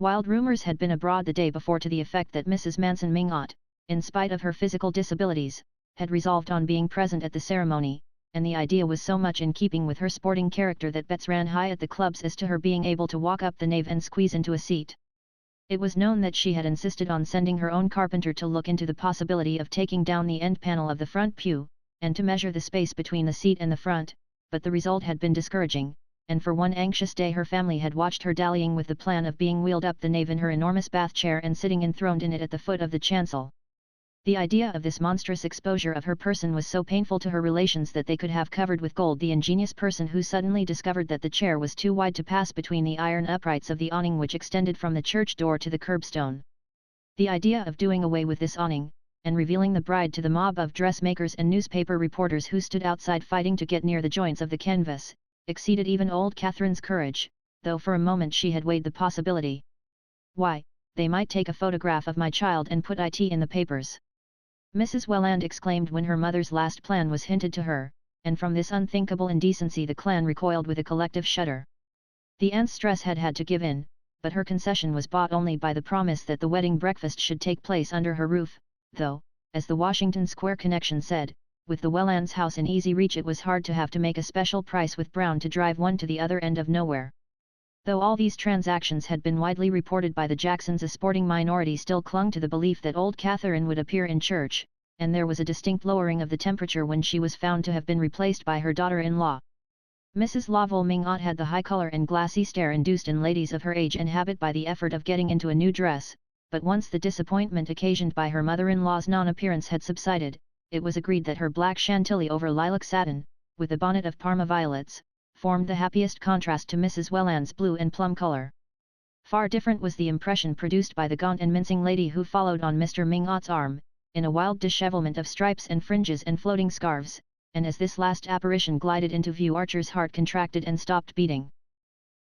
Wild rumours had been abroad the day before to the effect that Mrs. Manson Mingott, in spite of her physical disabilities, had resolved on being present at the ceremony, and the idea was so much in keeping with her sporting character that bets ran high at the clubs as to her being able to walk up the nave and squeeze into a seat. It was known that she had insisted on sending her own carpenter to look into the possibility of taking down the end panel of the front pew, and to measure the space between the seat and the front, but the result had been discouraging, and for one anxious day her family had watched her dallying with the plan of being wheeled up the nave in her enormous bath chair and sitting enthroned in it at the foot of the chancel. The idea of this monstrous exposure of her person was so painful to her relations that they could have covered with gold the ingenious person who suddenly discovered that the chair was too wide to pass between the iron uprights of the awning which extended from the church door to the curbstone. The idea of doing away with this awning, and revealing the bride to the mob of dressmakers and newspaper reporters who stood outside fighting to get near the joints of the canvas, exceeded even old Catherine's courage, though for a moment she had weighed the possibility. "Why, they might take a photograph of my child and put it in the papers," Mrs. Welland exclaimed when her mother's last plan was hinted to her, and from this unthinkable indecency the clan recoiled with a collective shudder. The aunt's stress had had to give in, but her concession was bought only by the promise that the wedding breakfast should take place under her roof, though, as the Washington Square connection said, with the Wellands' house in easy reach it was hard to have to make a special price with Brown to drive one to the other end of nowhere. Though all these transactions had been widely reported by the Jacksons, a sporting minority still clung to the belief that old Catherine would appear in church, and there was a distinct lowering of the temperature when she was found to have been replaced by her daughter-in-law. Mrs. Lovell Mingott had the high colour and glassy stare induced in ladies of her age and habit by the effort of getting into a new dress, but once the disappointment occasioned by her mother-in-law's non-appearance had subsided, it was agreed that her black chantilly over lilac satin, with a bonnet of Parma violets, formed the happiest contrast to Mrs. Welland's blue and plum colour. Far different was the impression produced by the gaunt and mincing lady who followed on Mr. Mingott's arm, in a wild dishevelment of stripes and fringes and floating scarves, and as this last apparition glided into view Archer's heart contracted and stopped beating.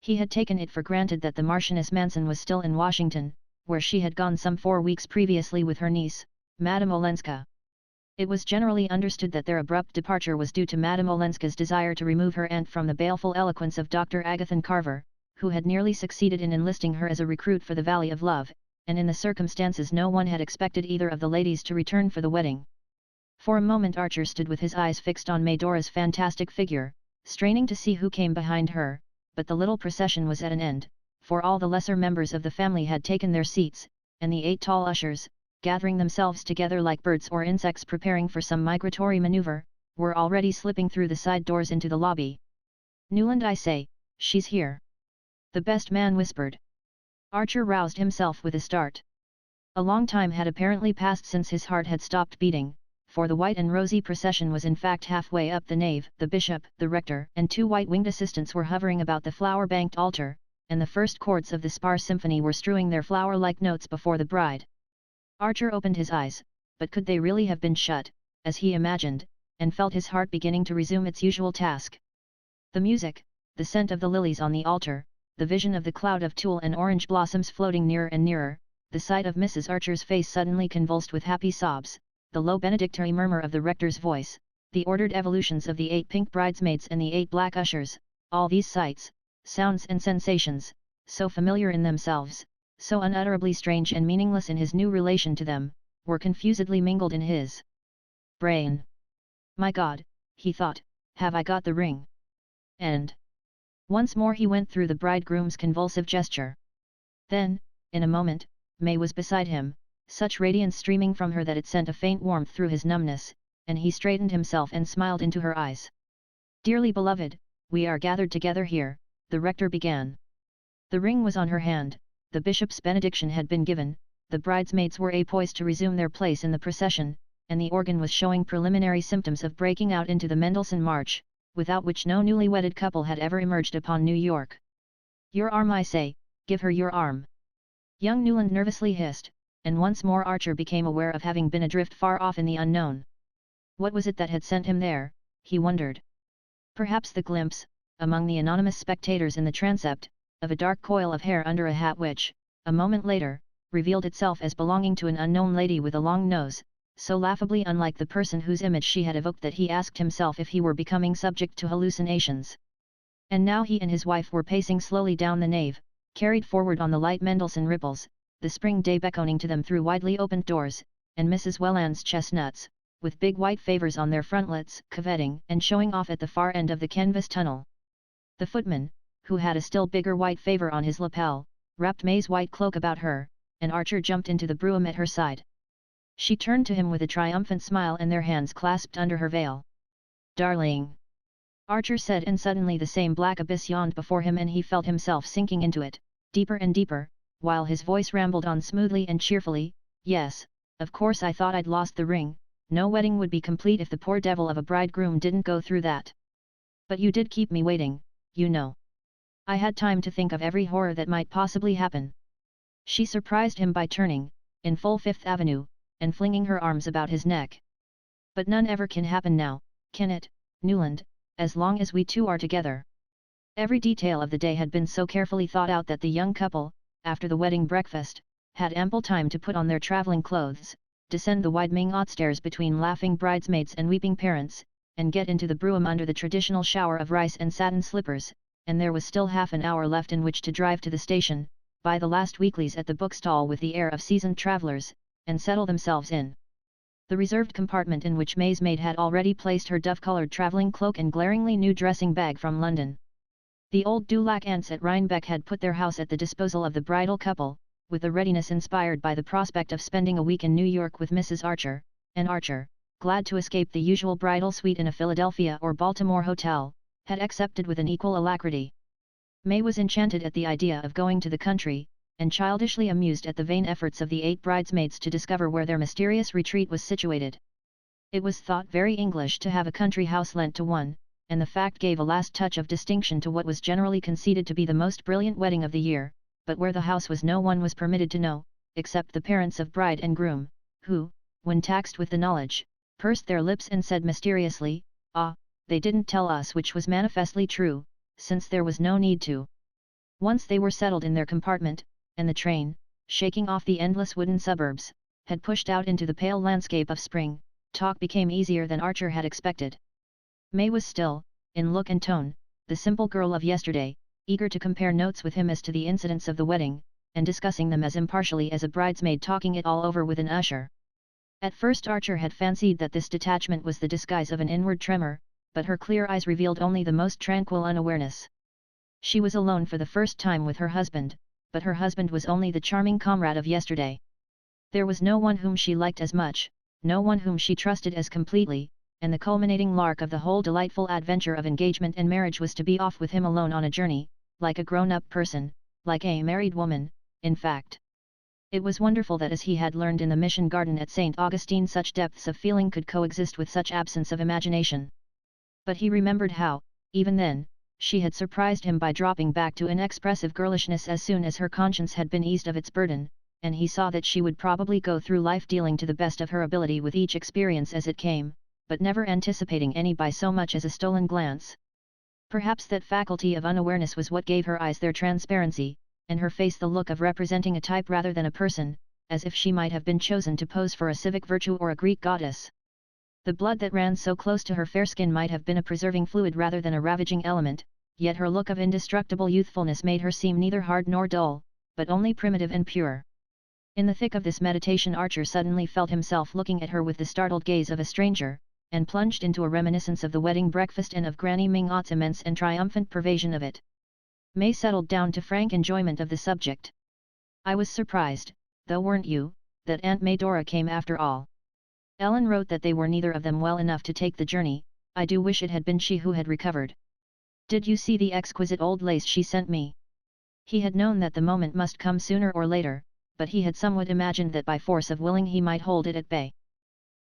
He had taken it for granted that the Marchioness Manson was still in Washington, where she had gone some 4 weeks previously with her niece, Madame Olenska. It was generally understood that their abrupt departure was due to Madame Olenska's desire to remove her aunt from the baleful eloquence of Dr. Agathon Carver, who had nearly succeeded in enlisting her as a recruit for the Valley of Love, and in the circumstances no one had expected either of the ladies to return for the wedding. For a moment Archer stood with his eyes fixed on Medora's fantastic figure, straining to see who came behind her, but the little procession was at an end, for all the lesser members of the family had taken their seats, and the 8 tall ushers, gathering themselves together like birds or insects preparing for some migratory maneuver, were already slipping through the side doors into the lobby. "Newland, I say, she's here," the best man whispered. Archer roused himself with a start. A long time had apparently passed since his heart had stopped beating, for the white and rosy procession was in fact halfway up the nave. The bishop, the rector, and 2 white-winged assistants were hovering about the flower-banked altar, and the first chords of the Spar Symphony were strewing their flower-like notes before the bride. Archer opened his eyes, but could they really have been shut, as he imagined, and felt his heart beginning to resume its usual task. The music, the scent of the lilies on the altar, the vision of the cloud of tulle and orange blossoms floating nearer and nearer, the sight of Mrs. Archer's face suddenly convulsed with happy sobs, the low benedictory murmur of the rector's voice, the ordered evolutions of the 8 pink bridesmaids and the 8 black ushers, all these sights, sounds and sensations, so familiar in themselves, so unutterably strange and meaningless in his new relation to them, were confusedly mingled in his brain. "My God," he thought, "have I got the ring?" And once more he went through the bridegroom's convulsive gesture. Then, in a moment, May was beside him, such radiance streaming from her that it sent a faint warmth through his numbness, and he straightened himself and smiled into her eyes. "Dearly beloved, we are gathered together here," the rector began. The ring was on her hand, the bishop's benediction had been given, the bridesmaids were poised to resume their place in the procession, and the organ was showing preliminary symptoms of breaking out into the Mendelssohn March, without which no newly wedded couple had ever emerged upon New York. "Your arm, I say, give her your arm," young Newland nervously hissed, and once more Archer became aware of having been adrift far off in the unknown. What was it that had sent him there, he wondered. Perhaps the glimpse, among the anonymous spectators in the transept, of a dark coil of hair under a hat which, a moment later, revealed itself as belonging to an unknown lady with a long nose, so laughably unlike the person whose image she had evoked that he asked himself if he were becoming subject to hallucinations. And now he and his wife were pacing slowly down the nave, carried forward on the light Mendelssohn ripples, the spring day beckoning to them through widely opened doors, and Mrs. Welland's chestnuts, with big white favours on their frontlets, coveting and showing off at the far end of the canvas tunnel. The footman, who had a still bigger white favour on his lapel, wrapped May's white cloak about her, and Archer jumped into the brougham at her side. She turned to him with a triumphant smile and their hands clasped under her veil. "Darling!" Archer said, and suddenly the same black abyss yawned before him and he felt himself sinking into it, deeper and deeper, while his voice rambled on smoothly and cheerfully. "Yes, of course I thought I'd lost the ring, no wedding would be complete if the poor devil of a bridegroom didn't go through that. But you did keep me waiting, you know. I had time to think of every horror that might possibly happen." She surprised him by turning, in full Fifth Avenue, and flinging her arms about his neck. "But none ever can happen now, can it, Newland, as long as we two are together?" Every detail of the day had been so carefully thought out that the young couple, after the wedding breakfast, had ample time to put on their travelling clothes, descend the wide Mingot stairs between laughing bridesmaids and weeping parents, and get into the brougham under the traditional shower of rice and satin slippers, and there was still half an hour left in which to drive to the station, buy the last weeklies at the bookstall with the air of seasoned travellers, and settle themselves in the reserved compartment in which May's maid had already placed her dove-coloured travelling cloak and glaringly new dressing bag from London. The old Dulac aunts at Rhinebeck had put their house at the disposal of the bridal couple, with a readiness inspired by the prospect of spending a week in New York with Mrs. Archer, and Archer, glad to escape the usual bridal suite in a Philadelphia or Baltimore hotel, had accepted with an equal alacrity. May was enchanted at the idea of going to the country, and childishly amused at the vain efforts of the 8 bridesmaids to discover where their mysterious retreat was situated. It was thought very English to have a country house lent to one, and the fact gave a last touch of distinction to what was generally conceded to be the most brilliant wedding of the year, but where the house was no one was permitted to know, except the parents of bride and groom, who, when taxed with the knowledge, pursed their lips and said mysteriously, "Ah, they didn't tell us," which was manifestly true, since there was no need to. Once they were settled in their compartment, and the train, shaking off the endless wooden suburbs, had pushed out into the pale landscape of spring, talk became easier than Archer had expected. May was still, in look and tone, the simple girl of yesterday, eager to compare notes with him as to the incidents of the wedding, and discussing them as impartially as a bridesmaid talking it all over with an usher. At first Archer had fancied that this detachment was the disguise of an inward tremor, but her clear eyes revealed only the most tranquil unawareness. She was alone for the first time with her husband, but her husband was only the charming comrade of yesterday. There was no one whom she liked as much, no one whom she trusted as completely, and the culminating lark of the whole delightful adventure of engagement and marriage was to be off with him alone on a journey, like a grown-up person, like a married woman, in fact. It was wonderful that as he had learned in the mission garden at St. Augustine such depths of feeling could coexist with such absence of imagination. But he remembered how, even then, she had surprised him by dropping back to inexpressive girlishness as soon as her conscience had been eased of its burden, and he saw that she would probably go through life dealing to the best of her ability with each experience as it came, but never anticipating any by so much as a stolen glance. Perhaps that faculty of unawareness was what gave her eyes their transparency, and her face the look of representing a type rather than a person, as if she might have been chosen to pose for a civic virtue or a Greek goddess. The blood that ran so close to her fair skin might have been a preserving fluid rather than a ravaging element, yet her look of indestructible youthfulness made her seem neither hard nor dull, but only primitive and pure. In the thick of this meditation Archer suddenly felt himself looking at her with the startled gaze of a stranger, and plunged into a reminiscence of the wedding breakfast and of Granny Mingott's immense and triumphant pervasion of it. May settled down to frank enjoyment of the subject. "I was surprised, though weren't you, that Aunt Medora came after all. Ellen wrote that they were neither of them well enough to take the journey. I do wish it had been she who had recovered. Did you see the exquisite old lace she sent me?" He had known that the moment must come sooner or later, but he had somewhat imagined that by force of willing he might hold it at bay.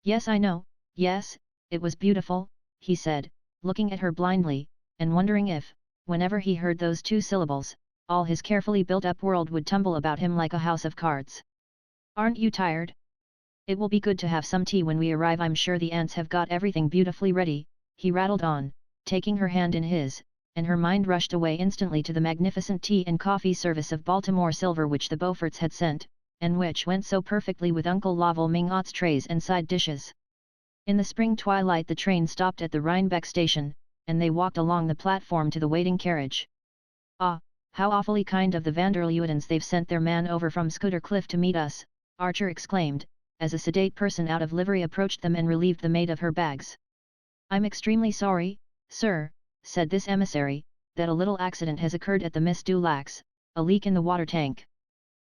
"Yes, I know, yes, it was beautiful," he said, looking at her blindly, and wondering if, whenever he heard those two syllables, all his carefully built-up world would tumble about him like a house of cards. "Aren't you tired? It will be good to have some tea when we arrive. I'm sure the aunts have got everything beautifully ready," he rattled on, taking her hand in his, and her mind rushed away instantly to the magnificent tea and coffee service of Baltimore silver which the Beauforts had sent, and which went so perfectly with Uncle Lovell Mingott's trays and side dishes. In the spring twilight the train stopped at the Rhinebeck station, and they walked along the platform to the waiting carriage. "Ah, how awfully kind of the Vanderleudens, they've sent their man over from Scooter Cliff to meet us," Archer exclaimed, as a sedate person out of livery approached them and relieved the maid of her bags. "I'm extremely sorry, sir," said this emissary, "that a little accident has occurred at the Miss Dulacs, a leak in the water tank.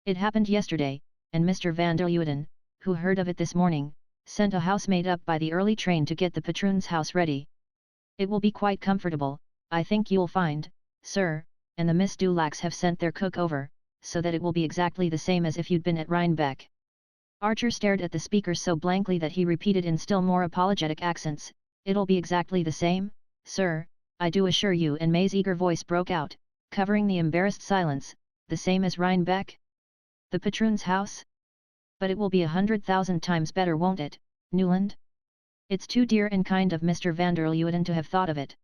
It happened yesterday, and Mr. Vanderleuden, who heard of it this morning, sent a housemaid up by the early train to get the patroon's house ready. It will be quite comfortable, I think you'll find, sir, and the Miss Dulacs have sent their cook over, so that it will be exactly the same as if you'd been at Rhinebeck." Archer stared at the speaker so blankly that he repeated in still more apologetic accents, "It'll be exactly the same, sir, I do assure you," and May's eager voice broke out, covering the embarrassed silence, "the same as Rhinebeck? The patroon's house? But it will be 100,000 times better, won't it, Newland? It's too dear and kind of Mr. Vanderleuden to have thought of it."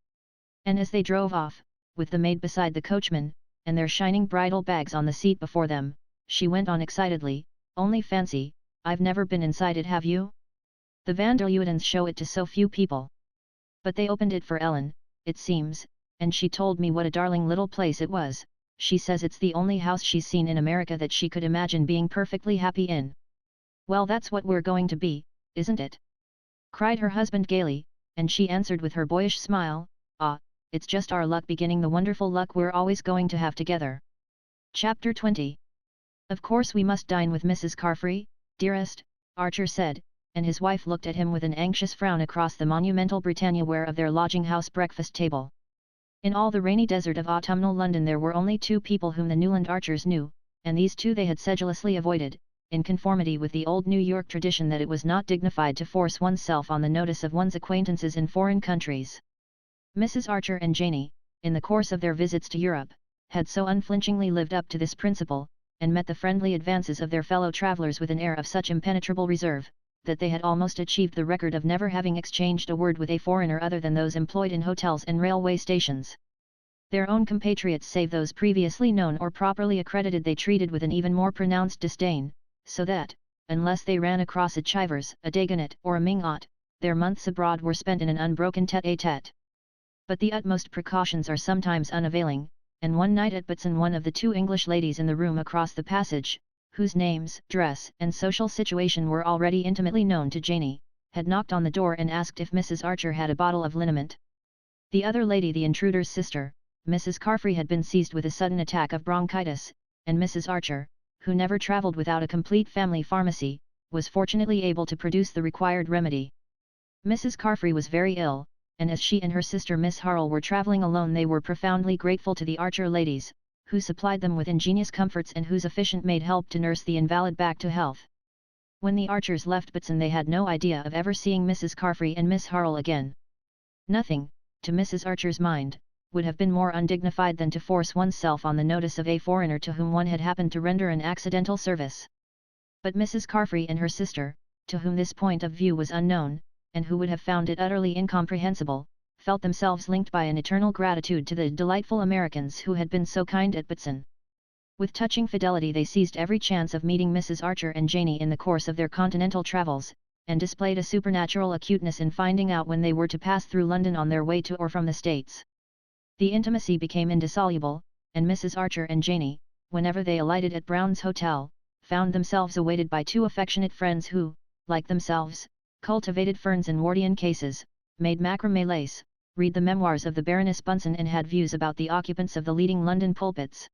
And as they drove off, with the maid beside the coachman, and their shining bridal bags on the seat before them, she went on excitedly, "Only fancy, I've never been inside it, have you? The Vanderleudens show it to so few people. But they opened it for Ellen, it seems, and she told me what a darling little place it was. She says it's the only house she's seen in America that she could imagine being perfectly happy in." "Well, that's what we're going to be, isn't it?" cried her husband gaily, and she answered with her boyish smile, "Ah, it's just our luck beginning the wonderful luck we're always going to have together." Chapter 20. "Of course we must dine with Mrs. Carfrey, dearest," Archer said, and his wife looked at him with an anxious frown across the monumental Britannia-ware of their lodging-house breakfast table. In all the rainy desert of autumnal London there were only two people whom the Newland Archers knew, and these two they had sedulously avoided, in conformity with the old New York tradition that it was not dignified to force oneself on the notice of one's acquaintances in foreign countries. Mrs. Archer and Janey, in the course of their visits to Europe, had so unflinchingly lived up to this principle, and met the friendly advances of their fellow travellers with an air of such impenetrable reserve, that they had almost achieved the record of never having exchanged a word with a foreigner other than those employed in hotels and railway stations. Their own compatriots save those previously known or properly accredited they treated with an even more pronounced disdain, so that, unless they ran across a Chivers, a Dagonet or a Mingot, their months abroad were spent in an unbroken tete-a-tete. But the utmost precautions are sometimes unavailing, and one night at Butson one of the two English ladies in the room across the passage, whose names, dress and social situation were already intimately known to Janey, had knocked on the door and asked if Mrs. Archer had a bottle of liniment. The other lady, the intruder's sister, Mrs. Carfrey, had been seized with a sudden attack of bronchitis, and Mrs. Archer, who never travelled without a complete family pharmacy, was fortunately able to produce the required remedy. Mrs. Carfrey was very ill, and as she and her sister Miss Harrell were travelling alone they were profoundly grateful to the Archer ladies, who supplied them with ingenious comforts and whose efficient maid helped to nurse the invalid back to health. When the Archers left Butson they had no idea of ever seeing Mrs. Carfrey and Miss Harrell again. Nothing, to Mrs. Archer's mind, would have been more undignified than to force oneself on the notice of a foreigner to whom one had happened to render an accidental service. But Mrs. Carfrey and her sister, to whom this point of view was unknown, and who would have found it utterly incomprehensible, felt themselves linked by an eternal gratitude to the delightful Americans who had been so kind at Butson. With touching fidelity they seized every chance of meeting Mrs. Archer and Janey in the course of their continental travels, and displayed a supernatural acuteness in finding out when they were to pass through London on their way to or from the States. The intimacy became indissoluble, and Mrs. Archer and Janey, whenever they alighted at Brown's Hotel, found themselves awaited by two affectionate friends who, like themselves, cultivated ferns and Wharton cases, made macrame lace, read the memoirs of the Baroness Bunsen and had views about the occupants of the leading London pulpits.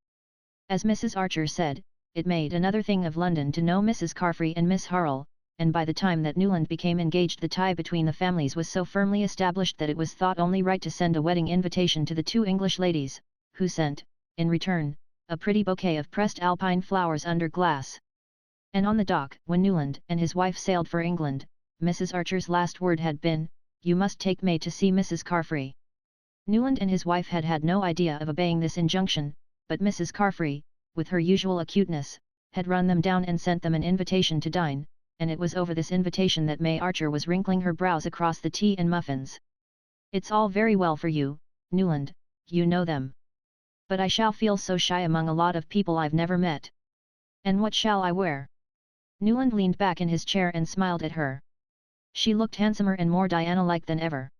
As Mrs. Archer said, it made another thing of London to know Mrs. Carfrey and Miss Harrell, and by the time that Newland became engaged the tie between the families was so firmly established that it was thought only right to send a wedding invitation to the two English ladies, who sent, in return, a pretty bouquet of pressed alpine flowers under glass. And on the dock, when Newland and his wife sailed for England, Mrs. Archer's last word had been, "You must take May to see Mrs. Carfrey." Newland and his wife had had no idea of obeying this injunction, but Mrs. Carfrey, with her usual acuteness, had run them down and sent them an invitation to dine, and it was over this invitation that May Archer was wrinkling her brows across the tea and muffins. "It's all very well for you, Newland, you know them. But I shall feel so shy among a lot of people I've never met. And what shall I wear?" Newland leaned back in his chair and smiled at her. She looked handsomer and more Diana-like than ever.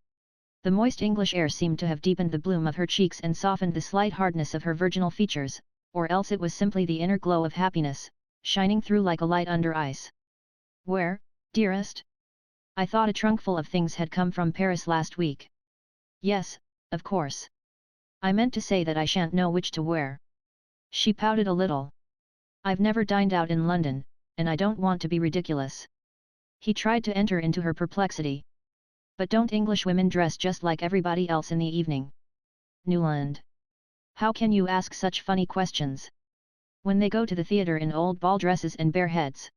The moist English air seemed to have deepened the bloom of her cheeks and softened the slight hardness of her virginal features, or else it was simply the inner glow of happiness, shining through like a light under ice. "Where, dearest? I thought a trunkful of things had come from Paris last week." "Yes, of course. I meant to say that I shan't know which to wear." She pouted a little. "I've never dined out in London, and I don't want to be ridiculous." He tried to enter into her perplexity. "But don't English women dress just like everybody else in the evening?" "Newland! How can you ask such funny questions? When they go to the theatre in old ball dresses and bare heads?"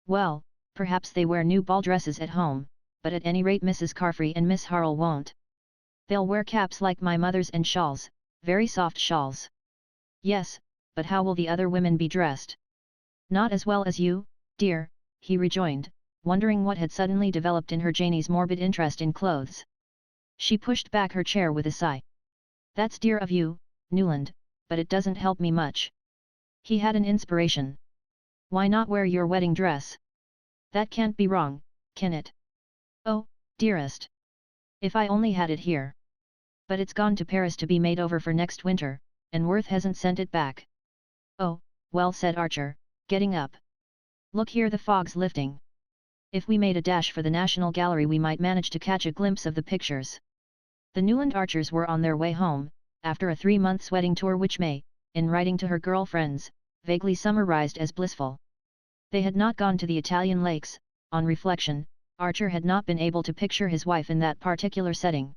"Well, perhaps they wear new ball dresses at home, but at any rate Mrs. Carfrey and Miss Harrell won't. They'll wear caps like my mother's and shawls, very soft shawls." "Yes, but how will the other women be dressed?" "Not as well as you, dear," he rejoined, wondering what had suddenly developed in her Janey's morbid interest in clothes. She pushed back her chair with a sigh. "That's dear of you, Newland, but it doesn't help me much." He had an inspiration. "Why not wear your wedding dress? That can't be wrong, can it?" "Oh, dearest! If I only had it here! But it's gone to Paris to be made over for next winter, and Worth hasn't sent it back." "Oh, well," said Archer, getting up. "Look here, the fog's lifting. If we made a dash for the National Gallery we might manage to catch a glimpse of the pictures." The Newland Archers were on their way home, after a 3 months wedding tour which May, in writing to her girl friends, vaguely summarized as blissful. They had not gone to the Italian lakes. On reflection, Archer had not been able to picture his wife in that particular setting.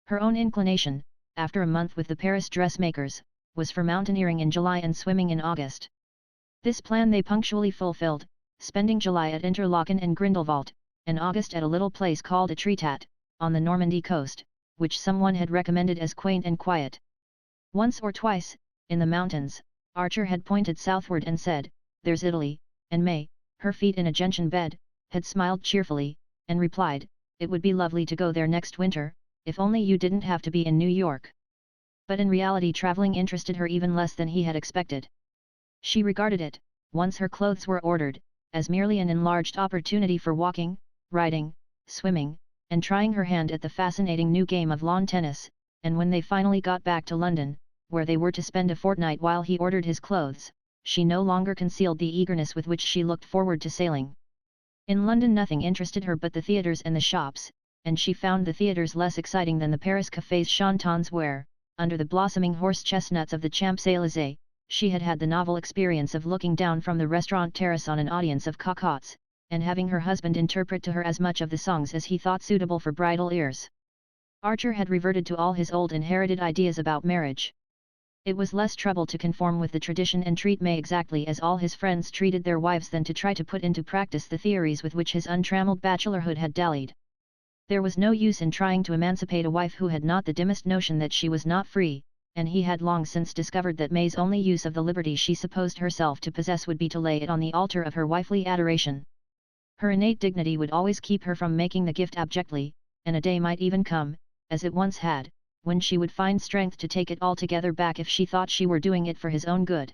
Her own inclination, after a month with the Paris dressmakers, was for mountaineering in July and swimming in August. This plan they punctually fulfilled, spending July at Interlaken and Grindelwald, and August at a little place called Etretat, on the Normandy coast, which someone had recommended as quaint and quiet. Once or twice, in the mountains, Archer had pointed southward and said, "There's Italy," and May, her feet in a gentian bed, had smiled cheerfully, and replied, "It would be lovely to go there next winter, if only you didn't have to be in New York." But in reality traveling interested her even less than he had expected. She regarded it, once her clothes were ordered, as merely an enlarged opportunity for walking, riding, swimming, and trying her hand at the fascinating new game of lawn tennis, and when they finally got back to London, where they were to spend a fortnight while he ordered his clothes, she no longer concealed the eagerness with which she looked forward to sailing. In London nothing interested her but the theatres and the shops, and she found the theatres less exciting than the Paris cafés chantants where, under the blossoming horse-chestnuts of the Champs-Élysées, she had had the novel experience of looking down from the restaurant terrace on an audience of cocottes, and having her husband interpret to her as much of the songs as he thought suitable for bridal ears. Archer had reverted to all his old inherited ideas about marriage. It was less trouble to conform with the tradition and treat May exactly as all his friends treated their wives than to try to put into practice the theories with which his untrammeled bachelorhood had dallied. There was no use in trying to emancipate a wife who had not the dimmest notion that she was not free, and he had long since discovered that May's only use of the liberty she supposed herself to possess would be to lay it on the altar of her wifely adoration. Her innate dignity would always keep her from making the gift abjectly, and a day might even come, as it once had, when she would find strength to take it altogether back if she thought she were doing it for his own good.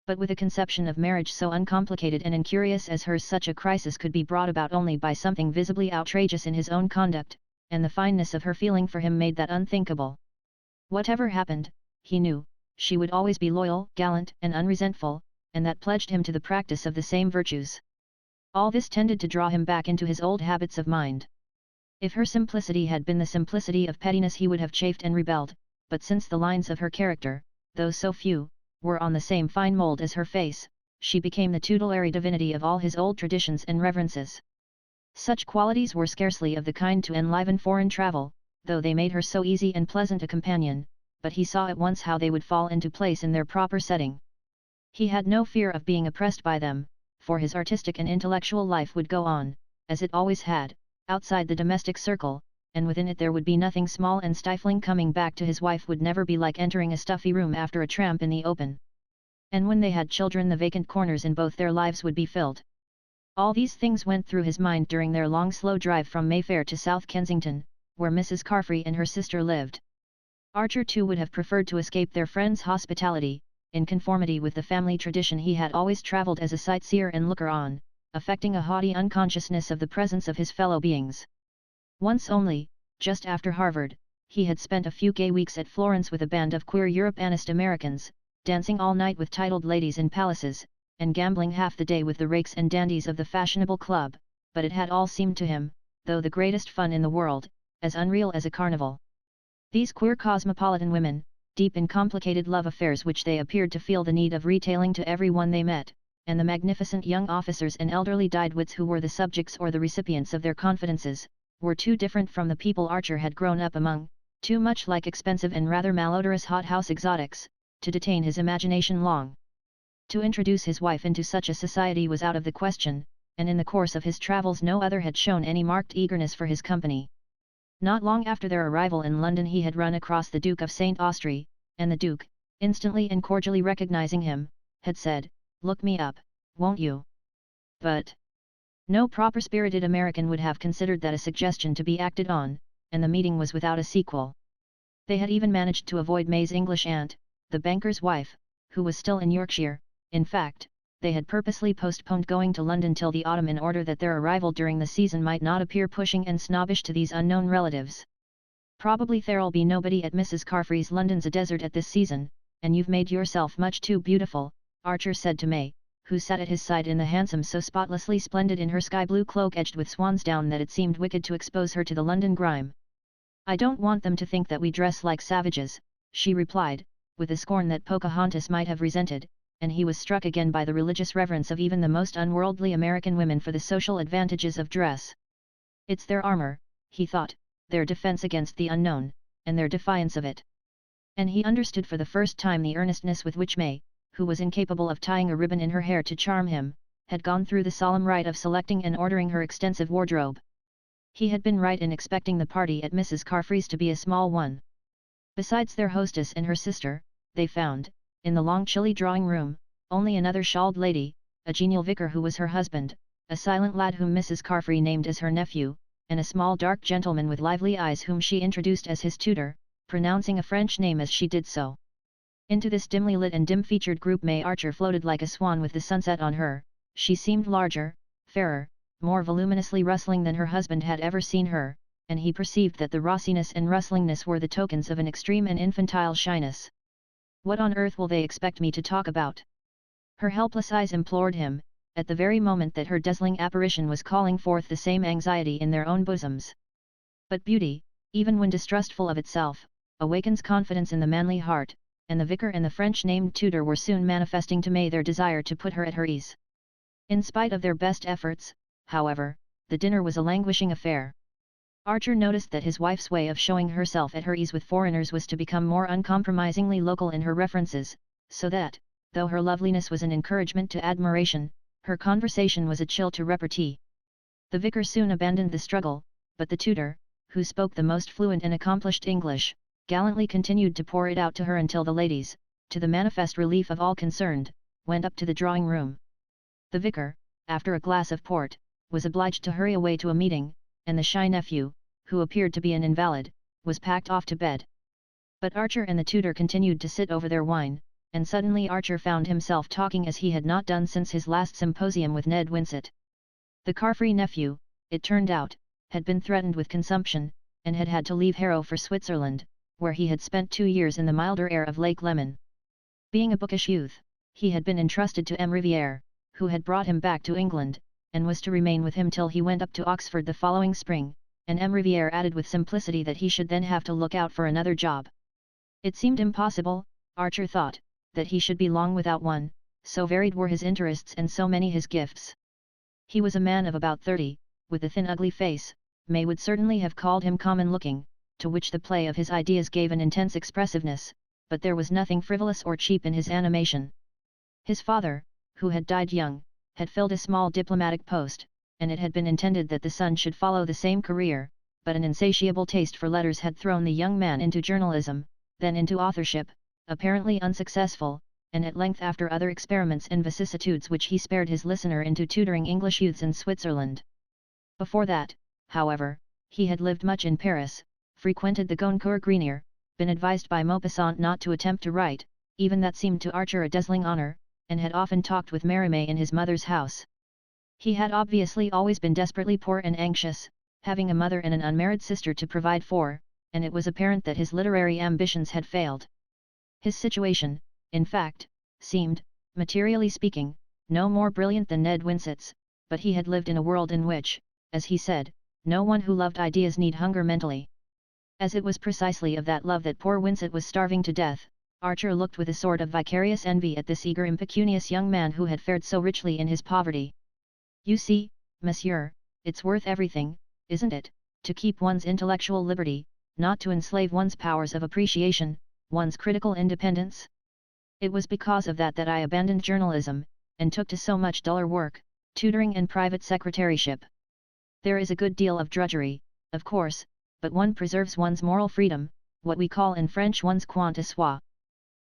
But with a conception of marriage so uncomplicated and incurious as hers, such a crisis could be brought about only by something visibly outrageous in his own conduct, and the fineness of her feeling for him made that unthinkable. Whatever happened, he knew, she would always be loyal, gallant and unresentful, and that pledged him to the practice of the same virtues. All this tended to draw him back into his old habits of mind. If her simplicity had been the simplicity of pettiness he would have chafed and rebelled, but since the lines of her character, though so few, were on the same fine mould as her face, she became the tutelary divinity of all his old traditions and reverences. Such qualities were scarcely of the kind to enliven foreign travel, though they made her so easy and pleasant a companion, but he saw at once how they would fall into place in their proper setting. He had no fear of being oppressed by them, for his artistic and intellectual life would go on, as it always had, outside the domestic circle, and within it there would be nothing small and stifling. Coming back to his wife would never be like entering a stuffy room after a tramp in the open. And when they had children the vacant corners in both their lives would be filled. All these things went through his mind during their long slow drive from Mayfair to South Kensington, where Mrs. Carfry and her sister lived. Archer too would have preferred to escape their friends' hospitality. In conformity with the family tradition he had always travelled as a sightseer and looker-on, affecting a haughty unconsciousness of the presence of his fellow beings. Once only, just after Harvard, he had spent a few gay weeks at Florence with a band of queer Europeanist Americans, dancing all night with titled ladies in palaces, and gambling half the day with the rakes and dandies of the fashionable club, but it had all seemed to him, though the greatest fun in the world, as unreal as a carnival. These queer cosmopolitan women, deep in complicated love affairs which they appeared to feel the need of retailing to every one they met, and the magnificent young officers and elderly dyed-wits who were the subjects or the recipients of their confidences, were too different from the people Archer had grown up among, too much like expensive and rather malodorous hothouse exotics, to detain his imagination long. To introduce his wife into such a society was out of the question, and in the course of his travels no other had shown any marked eagerness for his company. Not long after their arrival in London he had run across the Duke of St. Austrey, and the Duke, instantly and cordially recognizing him, had said, "Look me up, won't you?" But no proper-spirited American would have considered that a suggestion to be acted on, and the meeting was without a sequel. They had even managed to avoid May's English aunt, the banker's wife, who was still in Yorkshire. In fact, they had purposely postponed going to London till the autumn in order that their arrival during the season might not appear pushing and snobbish to these unknown relatives. "Probably there'll be nobody at Mrs. Carfry's. London's a desert at this season, and you've made yourself much too beautiful," Archer said to May, who sat at his side in the hansom so spotlessly splendid in her sky-blue cloak edged with swansdown that it seemed wicked to expose her to the London grime. "I don't want them to think that we dress like savages," she replied, with a scorn that Pocahontas might have resented, and he was struck again by the religious reverence of even the most unworldly American women for the social advantages of dress. "It's their armor," he thought, "their defense against the unknown, and their defiance of it." And he understood for the first time the earnestness with which May, who was incapable of tying a ribbon in her hair to charm him, had gone through the solemn rite of selecting and ordering her extensive wardrobe. He had been right in expecting the party at Mrs. Carfry's to be a small one. Besides their hostess and her sister, they found, in the long chilly drawing-room, only another shawled lady, a genial vicar who was her husband, a silent lad whom Mrs. Carfrey named as her nephew, and a small dark gentleman with lively eyes whom she introduced as his tutor, pronouncing a French name as she did so. Into this dimly lit and dim-featured group May Archer floated like a swan with the sunset on her. She seemed larger, fairer, more voluminously rustling than her husband had ever seen her, and he perceived that the rossiness and rustlingness were the tokens of an extreme and infantile shyness. "What on earth will they expect me to talk about?" her helpless eyes implored him, at the very moment that her dazzling apparition was calling forth the same anxiety in their own bosoms. But beauty, even when distrustful of itself, awakens confidence in the manly heart, and the vicar and the French-named tutor were soon manifesting to May their desire to put her at her ease. In spite of their best efforts, however, the dinner was a languishing affair. Archer noticed that his wife's way of showing herself at her ease with foreigners was to become more uncompromisingly local in her references, so that, though her loveliness was an encouragement to admiration, her conversation was a chill to repartee. The vicar soon abandoned the struggle, but the tutor, who spoke the most fluent and accomplished English, gallantly continued to pour it out to her until the ladies, to the manifest relief of all concerned, went up to the drawing-room. The vicar, after a glass of port, was obliged to hurry away to a meeting, and the shy nephew, who appeared to be an invalid, was packed off to bed. But Archer and the tutor continued to sit over their wine, and suddenly Archer found himself talking as he had not done since his last symposium with Ned Winsett. The Carfrey nephew, it turned out, had been threatened with consumption, and had had to leave Harrow for Switzerland, where he had spent 2 years in the milder air of Lake Leman. Being a bookish youth, he had been entrusted to M. Riviere, who had brought him back to England, and was to remain with him till he went up to Oxford the following spring, and M. Riviere added with simplicity that he should then have to look out for another job. It seemed impossible, Archer thought, that he should be long without one, so varied were his interests and so many his gifts. He was a man of about 30, with a thin ugly face. May would certainly have called him common-looking, to which the play of his ideas gave an intense expressiveness, but there was nothing frivolous or cheap in his animation. His father, who had died young, had filled a small diplomatic post, and it had been intended that the son should follow the same career, but an insatiable taste for letters had thrown the young man into journalism, then into authorship, apparently unsuccessful, and at length after other experiments and vicissitudes which he spared his listener into tutoring English youths in Switzerland. Before that, however, he had lived much in Paris, frequented the Goncourt Grenier, been advised by Maupassant not to attempt to write, even that seemed to Archer a dazzling honour, and had often talked with Mérimée in his mother's house. He had obviously always been desperately poor and anxious, having a mother and an unmarried sister to provide for, and it was apparent that his literary ambitions had failed. His situation, in fact, seemed, materially speaking, no more brilliant than Ned Winsett's, but he had lived in a world in which, as he said, no one who loved ideas need hunger mentally. As it was precisely of that love that poor Winsett was starving to death, Archer looked with a sort of vicarious envy at this eager impecunious young man who had fared so richly in his poverty. "You see, monsieur, it's worth everything, isn't it, to keep one's intellectual liberty, not to enslave one's powers of appreciation, one's critical independence? It was because of that that I abandoned journalism, and took to so much duller work, tutoring and private secretaryship. There is a good deal of drudgery, of course, but one preserves one's moral freedom, what we call in French one's quant à soi.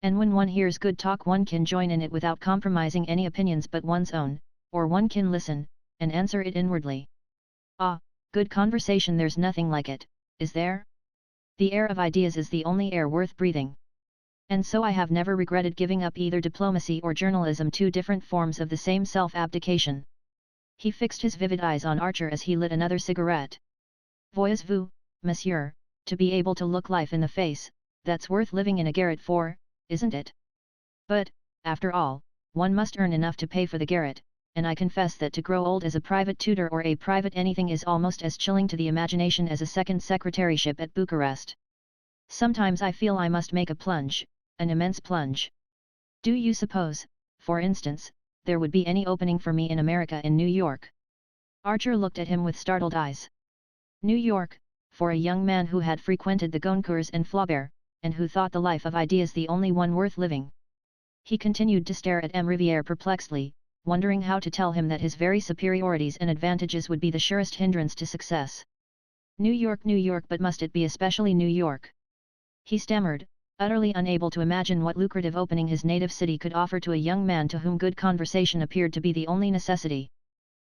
And when one hears good talk one can join in it without compromising any opinions but one's own, or one can listen, and answer it inwardly. Ah, good conversation, there's nothing like it, is there? The air of ideas is the only air worth breathing. And so I have never regretted giving up either diplomacy or journalism, 2 different forms of the same self-abdication." He fixed his vivid eyes on Archer as he lit another cigarette. "Voyez-vous, monsieur, to be able to look life in the face, that's worth living in a garret for, isn't it? But, after all, one must earn enough to pay for the garret, and I confess that to grow old as a private tutor or a private anything is almost as chilling to the imagination as a second secretaryship at Bucharest. Sometimes I feel I must make a plunge, an immense plunge. Do you suppose, for instance, there would be any opening for me in America, in New York?" Archer looked at him with startled eyes. New York, for a young man who had frequented the Goncourts and Flaubert, and who thought the life of ideas the only one worth living. He continued to stare at M. Riviere perplexedly, wondering how to tell him that his very superiorities and advantages would be the surest hindrance to success. New York, but must it be especially New York?" he stammered, utterly unable to imagine what lucrative opening his native city could offer to a young man to whom good conversation appeared to be the only necessity.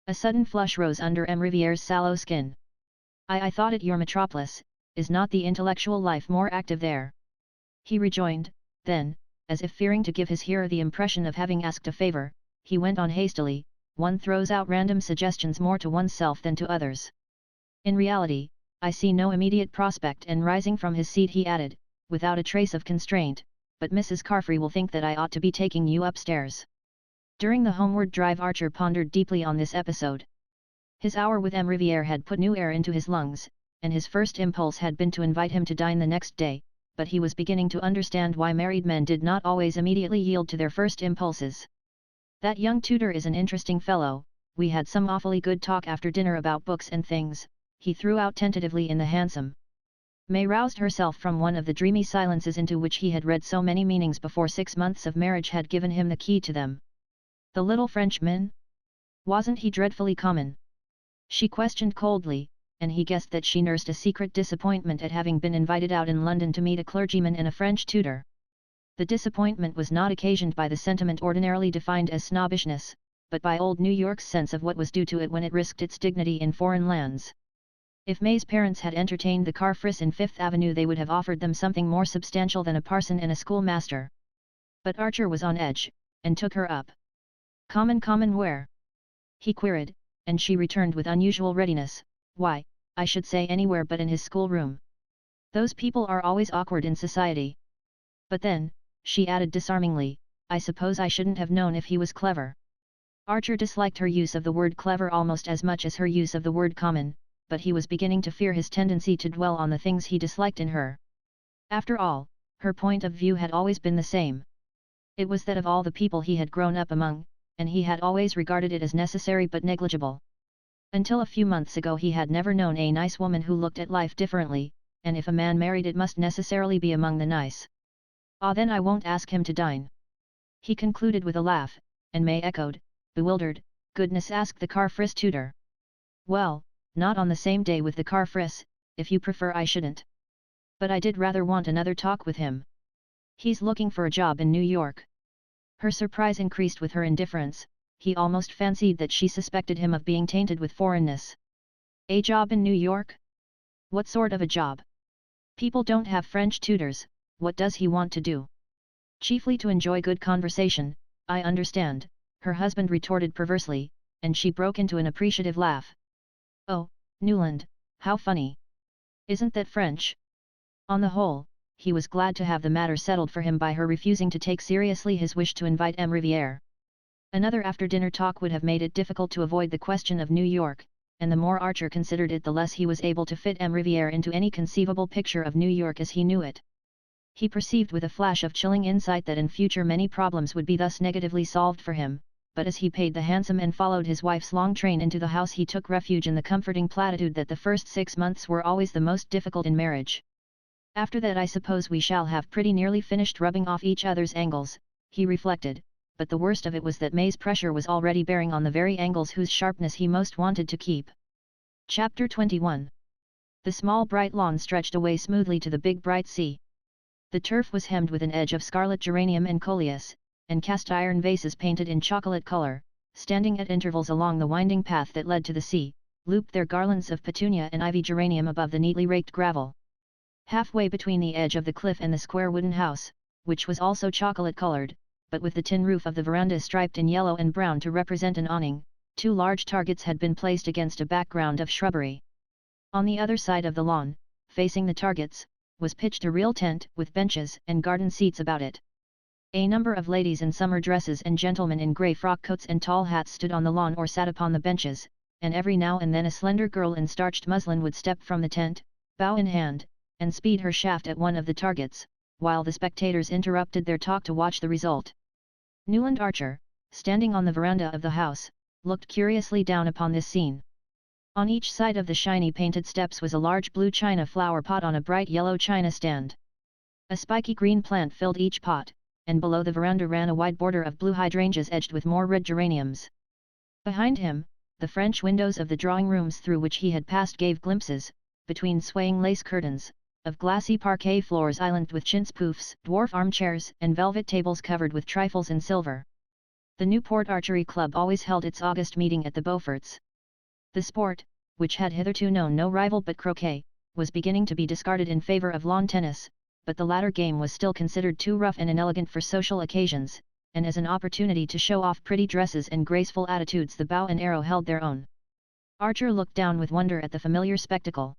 A sudden flush rose under M. Riviere's sallow skin. I thought it your metropolis, is not the intellectual life more active there? He rejoined, then, as if fearing to give his hearer the impression of having asked a favor, he went on hastily, one throws out random suggestions more to oneself than to others. In reality, I see no immediate prospect, and rising from his seat he added, without a trace of constraint, but Mrs. Carfrey will think that I ought to be taking you upstairs. During the homeward drive Archer pondered deeply on this episode. His hour with M. Riviere had put new air into his lungs, and his first impulse had been to invite him to dine the next day, but he was beginning to understand why married men did not always immediately yield to their first impulses. That young tutor is an interesting fellow, we had some awfully good talk after dinner about books and things, he threw out tentatively in the hansom. May roused herself from one of the dreamy silences into which he had read so many meanings before 6 months of marriage had given him the key to them. The little Frenchman? Wasn't he dreadfully common? She questioned coldly, and he guessed that she nursed a secret disappointment at having been invited out in London to meet a clergyman and a French tutor. The disappointment was not occasioned by the sentiment ordinarily defined as snobbishness, but by old New York's sense of what was due to it when it risked its dignity in foreign lands. If May's parents had entertained the Carfrys in Fifth Avenue they would have offered them something more substantial than a parson and a schoolmaster. But Archer was on edge, and took her up. Common where? He queried, and she returned with unusual readiness, why, I should say anywhere but in his schoolroom. Those people are always awkward in society. But then, she added disarmingly, I suppose I shouldn't have known if he was clever. Archer disliked her use of the word clever almost as much as her use of the word common, but he was beginning to fear his tendency to dwell on the things he disliked in her. After all, her point of view had always been the same. It was that of all the people he had grown up among, and he had always regarded it as necessary but negligible. Until a few months ago he had never known a nice woman who looked at life differently, and if a man married it must necessarily be among the nice. Ah, then I won't ask him to dine. He concluded with a laugh, and May echoed, bewildered, goodness, ask the Carfrys tutor. Well, not on the same day with the Carfrys, if you prefer I shouldn't. But I did rather want another talk with him. He's looking for a job in New York. Her surprise increased with her indifference, he almost fancied that she suspected him of being tainted with foreignness. A job in New York? What sort of a job? People don't have French tutors, what does he want to do? Chiefly to enjoy good conversation, I understand, her husband retorted perversely, and she broke into an appreciative laugh. Oh, Newland, how funny! Isn't that French? On the whole, he was glad to have the matter settled for him by her refusing to take seriously his wish to invite M. Riviere. Another after-dinner talk would have made it difficult to avoid the question of New York, and the more Archer considered it the less he was able to fit M. Riviere into any conceivable picture of New York as he knew it. He perceived with a flash of chilling insight that in future many problems would be thus negatively solved for him, but as he paid the hansom and followed his wife's long train into the house he took refuge in the comforting platitude that the first 6 months were always the most difficult in marriage. After that I suppose we shall have pretty nearly finished rubbing off each other's angles, he reflected, but the worst of it was that May's pressure was already bearing on the very angles whose sharpness he most wanted to keep. Chapter 21. The small bright lawn stretched away smoothly to the big bright sea. The turf was hemmed with an edge of scarlet geranium and coleus, and cast iron vases painted in chocolate color, standing at intervals along the winding path that led to the sea, looped their garlands of petunia and ivy geranium above the neatly raked gravel. Halfway between the edge of the cliff and the square wooden house, which was also chocolate-colored, but with the tin roof of the veranda striped in yellow and brown to represent an awning, 2 large targets had been placed against a background of shrubbery. On the other side of the lawn, facing the targets, was pitched a real tent with benches and garden seats about it. A number of ladies in summer dresses and gentlemen in grey frock coats and tall hats stood on the lawn or sat upon the benches, and every now and then a slender girl in starched muslin would step from the tent, bow in hand, and speed her shaft at one of the targets, while the spectators interrupted their talk to watch the result. Newland Archer, standing on the veranda of the house, looked curiously down upon this scene. On each side of the shiny painted steps was a large blue china flower pot on a bright yellow china stand. A spiky green plant filled each pot, and below the veranda ran a wide border of blue hydrangeas edged with more red geraniums. Behind him, the French windows of the drawing rooms through which he had passed gave glimpses, between swaying lace curtains, of glassy parquet floors islanded with chintz poufs, dwarf armchairs and velvet tables covered with trifles in silver. The Newport Archery Club always held its August meeting at the Beauforts. The sport, which had hitherto known no rival but croquet, was beginning to be discarded in favor of lawn tennis, but the latter game was still considered too rough and inelegant for social occasions, and as an opportunity to show off pretty dresses and graceful attitudes the bow and arrow held their own. Archer looked down with wonder at the familiar spectacle.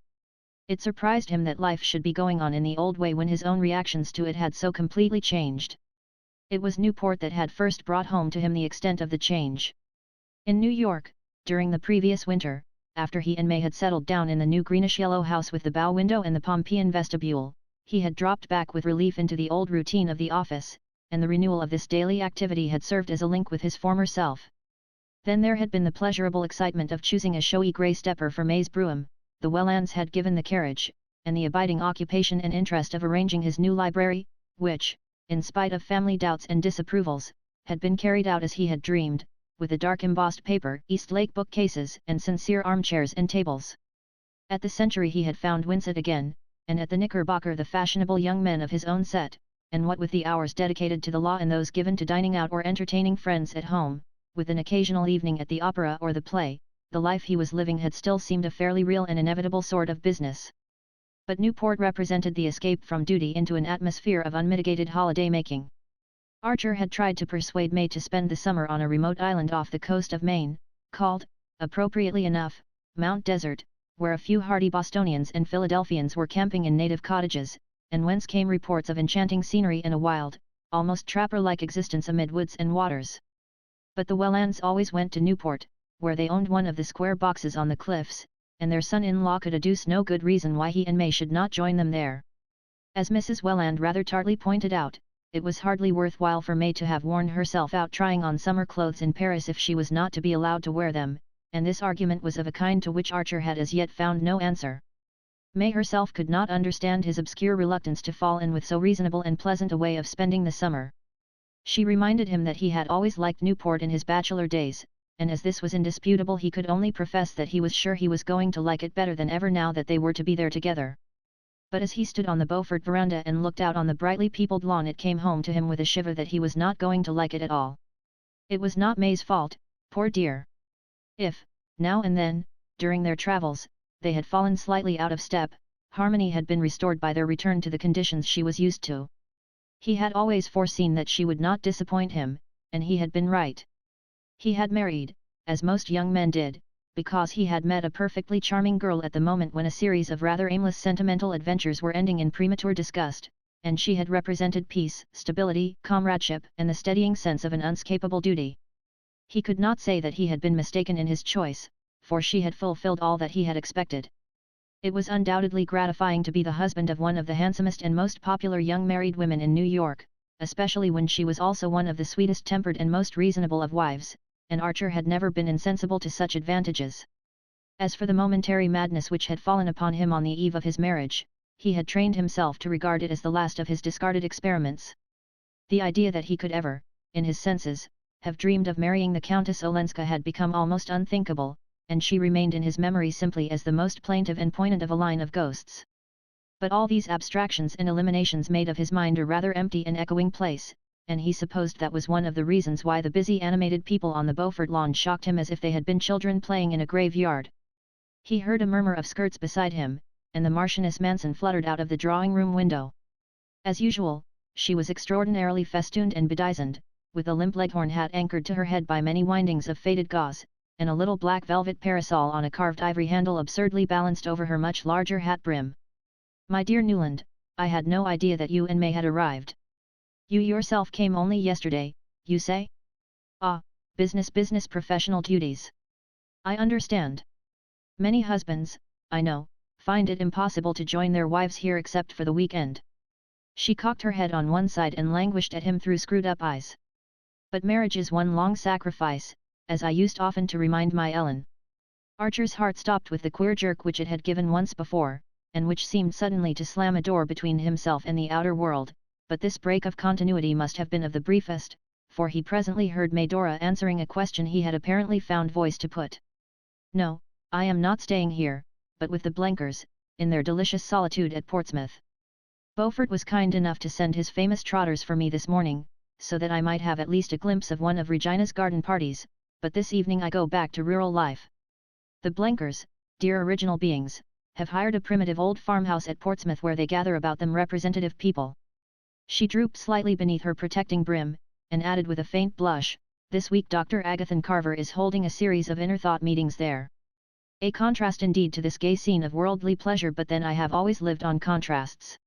It surprised him that life should be going on in the old way when his own reactions to it had so completely changed. It was Newport that had first brought home to him the extent of the change. In New York, during the previous winter, after he and May had settled down in the new greenish-yellow house with the bow window and the Pompeian vestibule, he had dropped back with relief into the old routine of the office, and the renewal of this daily activity had served as a link with his former self. Then there had been the pleasurable excitement of choosing a showy grey stepper for May's brougham, the Wellands had given the carriage, and the abiding occupation and interest of arranging his new library, which, in spite of family doubts and disapprovals, had been carried out as he had dreamed, with the dark embossed paper, Eastlake bookcases and sincere armchairs and tables. At the Century he had found Winsett again, and at the Knickerbocker the fashionable young men of his own set, and what with the hours dedicated to the law and those given to dining out or entertaining friends at home, with an occasional evening at the opera or the play, the life he was living had still seemed a fairly real and inevitable sort of business. But Newport represented the escape from duty into an atmosphere of unmitigated holiday-making. Archer had tried to persuade May to spend the summer on a remote island off the coast of Maine, called, appropriately enough, Mount Desert, where a few hardy Bostonians and Philadelphians were camping in native cottages, and whence came reports of enchanting scenery and a wild, almost trapper-like existence amid woods and waters. But the Wellands always went to Newport, where they owned one of the square boxes on the cliffs, and their son-in-law could adduce no good reason why he and May should not join them there. As Mrs. Welland rather tartly pointed out, it was hardly worthwhile for May to have worn herself out trying on summer clothes in Paris if she was not to be allowed to wear them, and this argument was of a kind to which Archer had as yet found no answer. May herself could not understand his obscure reluctance to fall in with so reasonable and pleasant a way of spending the summer. She reminded him that he had always liked Newport in his bachelor days, and as this was indisputable he could only profess that he was sure he was going to like it better than ever now that they were to be there together. But as he stood on the Beaufort veranda and looked out on the brightly peopled lawn it came home to him with a shiver that he was not going to like it at all. It was not May's fault, poor dear. If, now and then, during their travels, they had fallen slightly out of step, harmony had been restored by their return to the conditions she was used to. He had always foreseen that she would not disappoint him, and he had been right. He had married, as most young men did, because he had met a perfectly charming girl at the moment when a series of rather aimless sentimental adventures were ending in premature disgust, and she had represented peace, stability, comradeship, and the steadying sense of an unscapable duty. He could not say that he had been mistaken in his choice, for she had fulfilled all that he had expected. It was undoubtedly gratifying to be the husband of one of the handsomest and most popular young married women in New York, especially when she was also one of the sweetest-tempered and most reasonable of wives, and Archer had never been insensible to such advantages. As for the momentary madness which had fallen upon him on the eve of his marriage, he had trained himself to regard it as the last of his discarded experiments. The idea that he could ever, in his senses, have dreamed of marrying the Countess Olenska had become almost unthinkable, and she remained in his memory simply as the most plaintive and poignant of a line of ghosts. But all these abstractions and eliminations made of his mind a rather empty and echoing place, and he supposed that was one of the reasons why the busy animated people on the Beaufort lawn shocked him as if they had been children playing in a graveyard. He heard a murmur of skirts beside him, and the Marchioness Manson fluttered out of the drawing-room window. As usual, she was extraordinarily festooned and bedizened, with a limp leghorn hat anchored to her head by many windings of faded gauze, and a little black velvet parasol on a carved ivory handle absurdly balanced over her much larger hat brim. "My dear Newland, I had no idea that you and May had arrived. You yourself came only yesterday, you say? Ah, business professional duties. I understand. Many husbands, I know, find it impossible to join their wives here except for the weekend." She cocked her head on one side and languished at him through screwed-up eyes. "But marriage is one long sacrifice, as I used often to remind my Ellen." Archer's heart stopped with the queer jerk which it had given once before, and which seemed suddenly to slam a door between himself and the outer world, but this break of continuity must have been of the briefest, for he presently heard Medora answering a question he had apparently found voice to put. "No, I am not staying here, but with the Blenkers, in their delicious solitude at Portsmouth. Beaufort was kind enough to send his famous trotters for me this morning, so that I might have at least a glimpse of one of Regina's garden parties, but this evening I go back to rural life. The Blenkers, dear original beings, have hired a primitive old farmhouse at Portsmouth where they gather about them representative people. She drooped slightly beneath her protecting brim, and added with a faint blush, this week Dr. Agathan Carver is holding a series of inner thought meetings there. A contrast indeed to this gay scene of worldly pleasure, but then I have always lived on contrasts.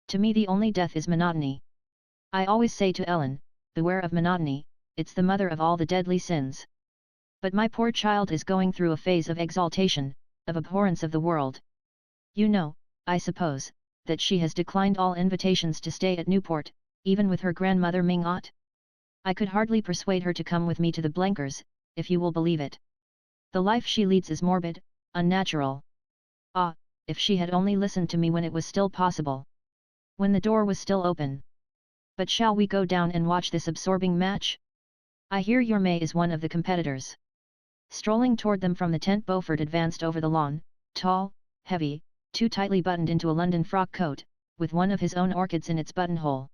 To me the only death is monotony. I always say to Ellen, beware of monotony, it's the mother of all the deadly sins. But my poor child is going through a phase of exaltation, of abhorrence of the world. You know, I suppose, that she has declined all invitations to stay at Newport, even with her grandmother Mingot. I could hardly persuade her to come with me to the Blenkers, if you will believe it. The life she leads is morbid, unnatural. Ah, if she had only listened to me when it was still possible. When the door was still open. But shall we go down and watch this absorbing match? I hear your May is one of the competitors. Strolling toward them from the tent, Beaufort advanced over the lawn, tall, heavy, too tightly buttoned into a London frock coat, with one of his own orchids in its buttonhole.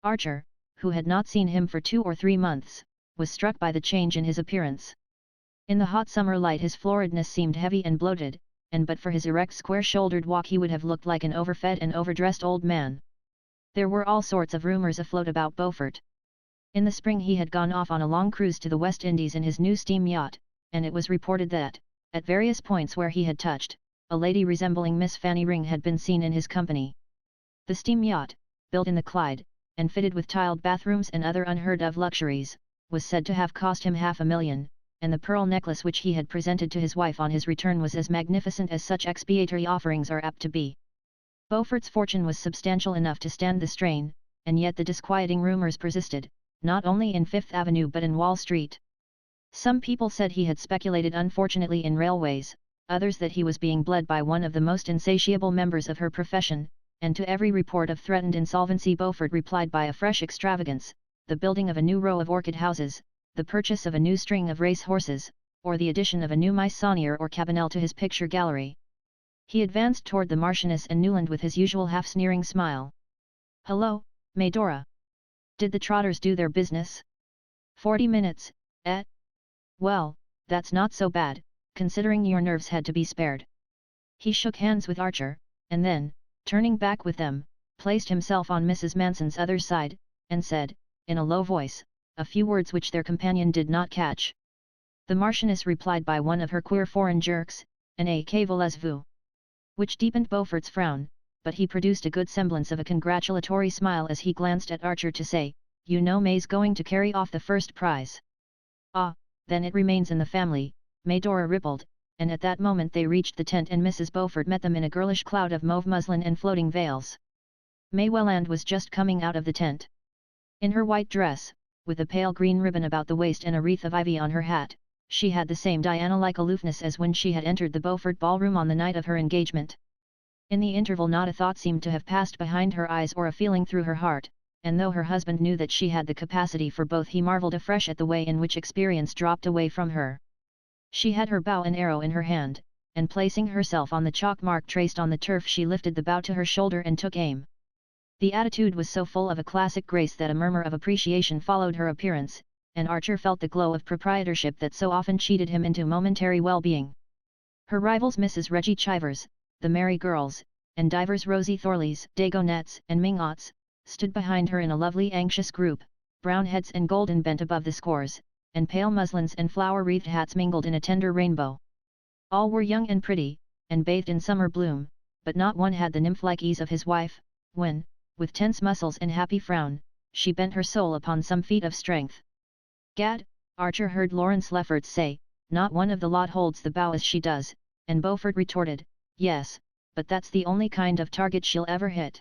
Archer, who had not seen him for 2 or 3 months, was struck by the change in his appearance. In the hot summer light his floridness seemed heavy and bloated, and but for his erect square-shouldered walk he would have looked like an overfed and overdressed old man. There were all sorts of rumours afloat about Beaufort. In the spring he had gone off on a long cruise to the West Indies in his new steam yacht, and it was reported that, at various points where he had touched, a lady resembling Miss Fanny Ring had been seen in his company. The steam yacht, built in the Clyde, and fitted with tiled bathrooms and other unheard-of luxuries, was said to have cost him $500,000, and the pearl necklace which he had presented to his wife on his return was as magnificent as such expiatory offerings are apt to be. Beaufort's fortune was substantial enough to stand the strain, and yet the disquieting rumours persisted, not only in Fifth Avenue but in Wall Street. Some people said he had speculated unfortunately in railways, others that he was being bled by one of the most insatiable members of her profession, and to every report of threatened insolvency Beaufort replied by a fresh extravagance, the building of a new row of orchid houses, the purchase of a new string of race horses, or the addition of a new Meissonier or Cabanel to his picture gallery. He advanced toward the Marchioness and Newland with his usual half-sneering smile. "Hello, Medora. Did the trotters do their business? 40 minutes, eh? Well, that's not so bad, considering your nerves had to be spared." He shook hands with Archer, and then, turning back with them, placed himself on Mrs. Manson's other side, and said, in a low voice, a few words which their companion did not catch. The Marchioness replied by one of her queer foreign jerks, an que voulez-vous, which deepened Beaufort's frown, but he produced a good semblance of a congratulatory smile as he glanced at Archer to say, "You know May's going to carry off the first prize." "Ah, then it remains in the family," Medora rippled, and at that moment they reached the tent and Mrs. Beaufort met them in a girlish cloud of mauve muslin and floating veils. May Welland was just coming out of the tent. In her white dress, with a pale green ribbon about the waist and a wreath of ivy on her hat, she had the same Diana-like aloofness as when she had entered the Beaufort ballroom on the night of her engagement. In the interval not a thought seemed to have passed behind her eyes or a feeling through her heart, and though her husband knew that she had the capacity for both he marvelled afresh at the way in which experience dropped away from her. She had her bow and arrow in her hand, and placing herself on the chalk mark traced on the turf she lifted the bow to her shoulder and took aim. The attitude was so full of a classic grace that a murmur of appreciation followed her appearance, and Archer felt the glow of proprietorship that so often cheated him into momentary well-being. Her rivals Mrs. Reggie Chivers, the Merry Girls, and divers Rosie Thorleys, Dagonets and Mingots, stood behind her in a lovely anxious group, brown heads and golden bent above the scores, and pale muslins and flower-wreathed hats mingled in a tender rainbow. All were young and pretty, and bathed in summer bloom, but not one had the nymph-like ease of his wife, when, with tense muscles and happy frown, she bent her soul upon some feat of strength. "Gad," Archer heard Lawrence Lefferts say, "not one of the lot holds the bow as she does," and Beaufort retorted, "Yes, but that's the only kind of target she'll ever hit."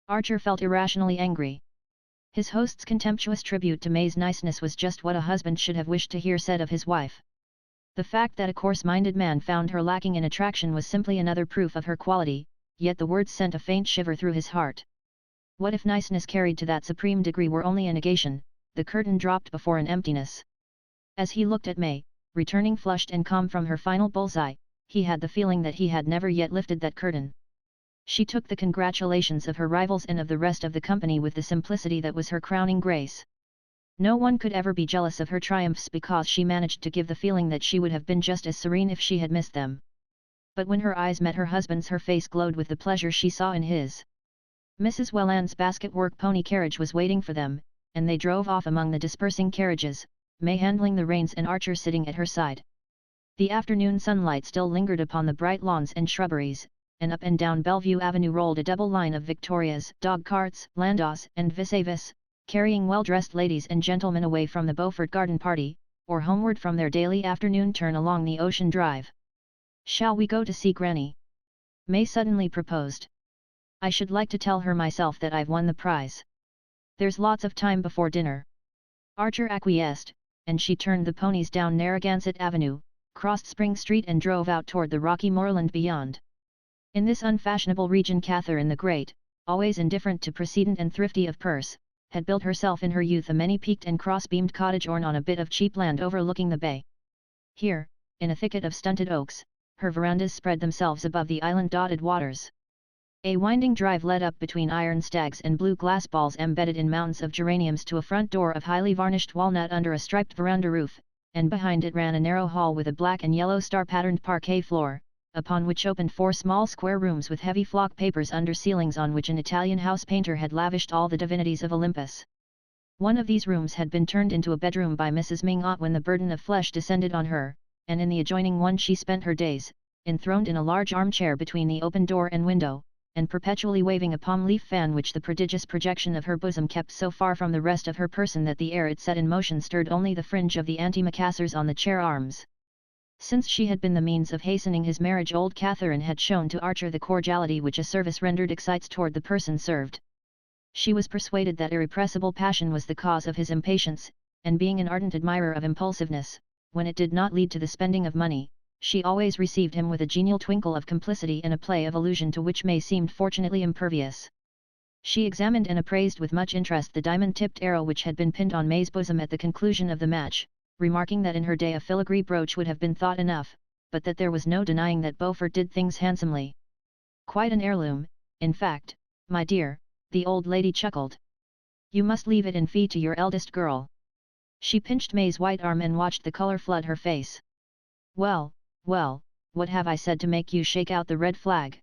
Archer felt irrationally angry. His host's contemptuous tribute to May's niceness was just what a husband should have wished to hear said of his wife. The fact that a coarse-minded man found her lacking in attraction was simply another proof of her quality, yet the words sent a faint shiver through his heart. What if niceness carried to that supreme degree were only a negation, the curtain dropped before an emptiness? As he looked at May, returning flushed and calm from her final bullseye, he had the feeling that he had never yet lifted that curtain. She took the congratulations of her rivals and of the rest of the company with the simplicity that was her crowning grace. No one could ever be jealous of her triumphs because she managed to give the feeling that she would have been just as serene if she had missed them. But when her eyes met her husband's, her face glowed with the pleasure she saw in his. Mrs. Welland's basket-work pony carriage was waiting for them, and they drove off among the dispersing carriages, May handling the reins and Archer sitting at her side. The afternoon sunlight still lingered upon the bright lawns and shrubberies, and up and down Bellevue Avenue rolled a double line of victorias, dog-carts, landaus, and vis-a-vis, carrying well-dressed ladies and gentlemen away from the Beaufort garden party, or homeward from their daily afternoon turn along the Ocean Drive. "Shall we go to see Granny?" May suddenly proposed. "I should like to tell her myself that I've won the prize. There's lots of time before dinner." Archer acquiesced, and she turned the ponies down Narragansett Avenue, crossed Spring Street and drove out toward the rocky moorland beyond. In this unfashionable region Catherine the Great, always indifferent to precedent and thrifty of purse, had built herself in her youth a many-peaked and cross-beamed cottage orned on a bit of cheap land overlooking the bay. Here, in a thicket of stunted oaks, her verandas spread themselves above the island-dotted waters. A winding drive led up between iron stags and blue glass balls embedded in mountains of geraniums to a front door of highly varnished walnut under a striped veranda roof, and behind it ran a narrow hall with a black and yellow star-patterned parquet floor, upon which opened 4 small square rooms with heavy flock papers under ceilings on which an Italian house painter had lavished all the divinities of Olympus. One of these rooms had been turned into a bedroom by Mrs. Mingot when the burden of flesh descended on her, and in the adjoining one she spent her days, enthroned in a large armchair between the open door and window, and perpetually waving a palm-leaf fan which the prodigious projection of her bosom kept so far from the rest of her person that the air it set in motion stirred only the fringe of the antimacassars on the chair arms. Since she had been the means of hastening his marriage, old Catherine had shown to Archer the cordiality which a service rendered excites toward the person served. She was persuaded that irrepressible passion was the cause of his impatience, and being an ardent admirer of impulsiveness, when it did not lead to the spending of money, she always received him with a genial twinkle of complicity and a play of allusion to which May seemed fortunately impervious. She examined and appraised with much interest the diamond-tipped arrow which had been pinned on May's bosom at the conclusion of the match, remarking that in her day a filigree brooch would have been thought enough, but that there was no denying that Beaufort did things handsomely. "Quite an heirloom, in fact, my dear," the old lady chuckled. "You must leave it in fee to your eldest girl." She pinched May's white arm and watched the color flood her face. "Well, well, what have I said to make you shake out the red flag?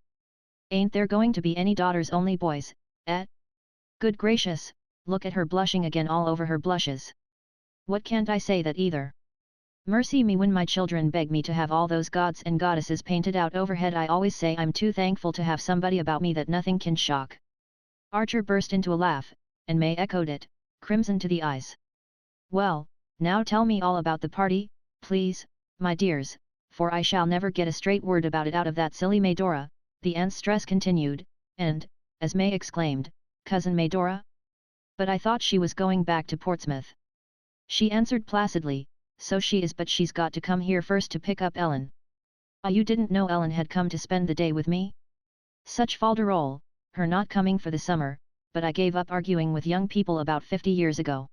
Ain't there going to be any daughters, only boys, eh? Good gracious, look at her blushing again, all over her blushes. What can't I say that either? Mercy me, when my children beg me to have all those gods and goddesses painted out overhead, I always say I'm too thankful to have somebody about me that nothing can shock." Archer burst into a laugh, and May echoed it, crimson to the eyes. "Well, now tell me all about the party, please, my dears, for I shall never get a straight word about it out of that silly Medora," the aunt's stress continued, and, as May exclaimed, "Cousin Medora? But I thought she was going back to Portsmouth." She answered placidly, "So she is, but she's got to come here first to pick up Ellen." "Ah, you didn't know Ellen had come to spend the day with me? Such falderole, her not coming for the summer, but I gave up arguing with young people about 50 years ago.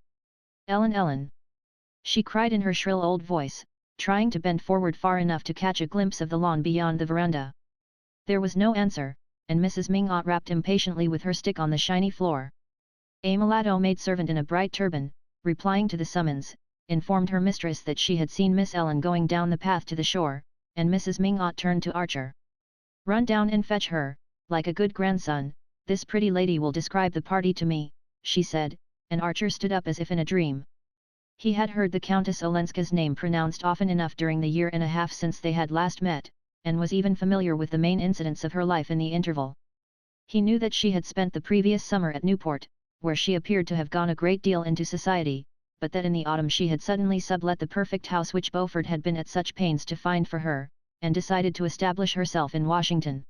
Ellen, Ellen!" she cried in her shrill old voice, trying to bend forward far enough to catch a glimpse of the lawn beyond the veranda. There was no answer, and Mrs. Mingot rapped impatiently with her stick on the shiny floor. A mulatto maidservant in a bright turban, replying to the summons, informed her mistress that she had seen Miss Ellen going down the path to the shore, and Mrs. Mingot turned to Archer. "Run down and fetch her, like a good grandson, this pretty lady will describe the party to me," she said, and Archer stood up as if in a dream. He had heard the Countess Olenska's name pronounced often enough during the year and a half since they had last met, and was even familiar with the main incidents of her life in the interval. He knew that she had spent the previous summer at Newport, where she appeared to have gone a great deal into society, but that in the autumn she had suddenly sublet the perfect house which Beaufort had been at such pains to find for her, and decided to establish herself in Washington.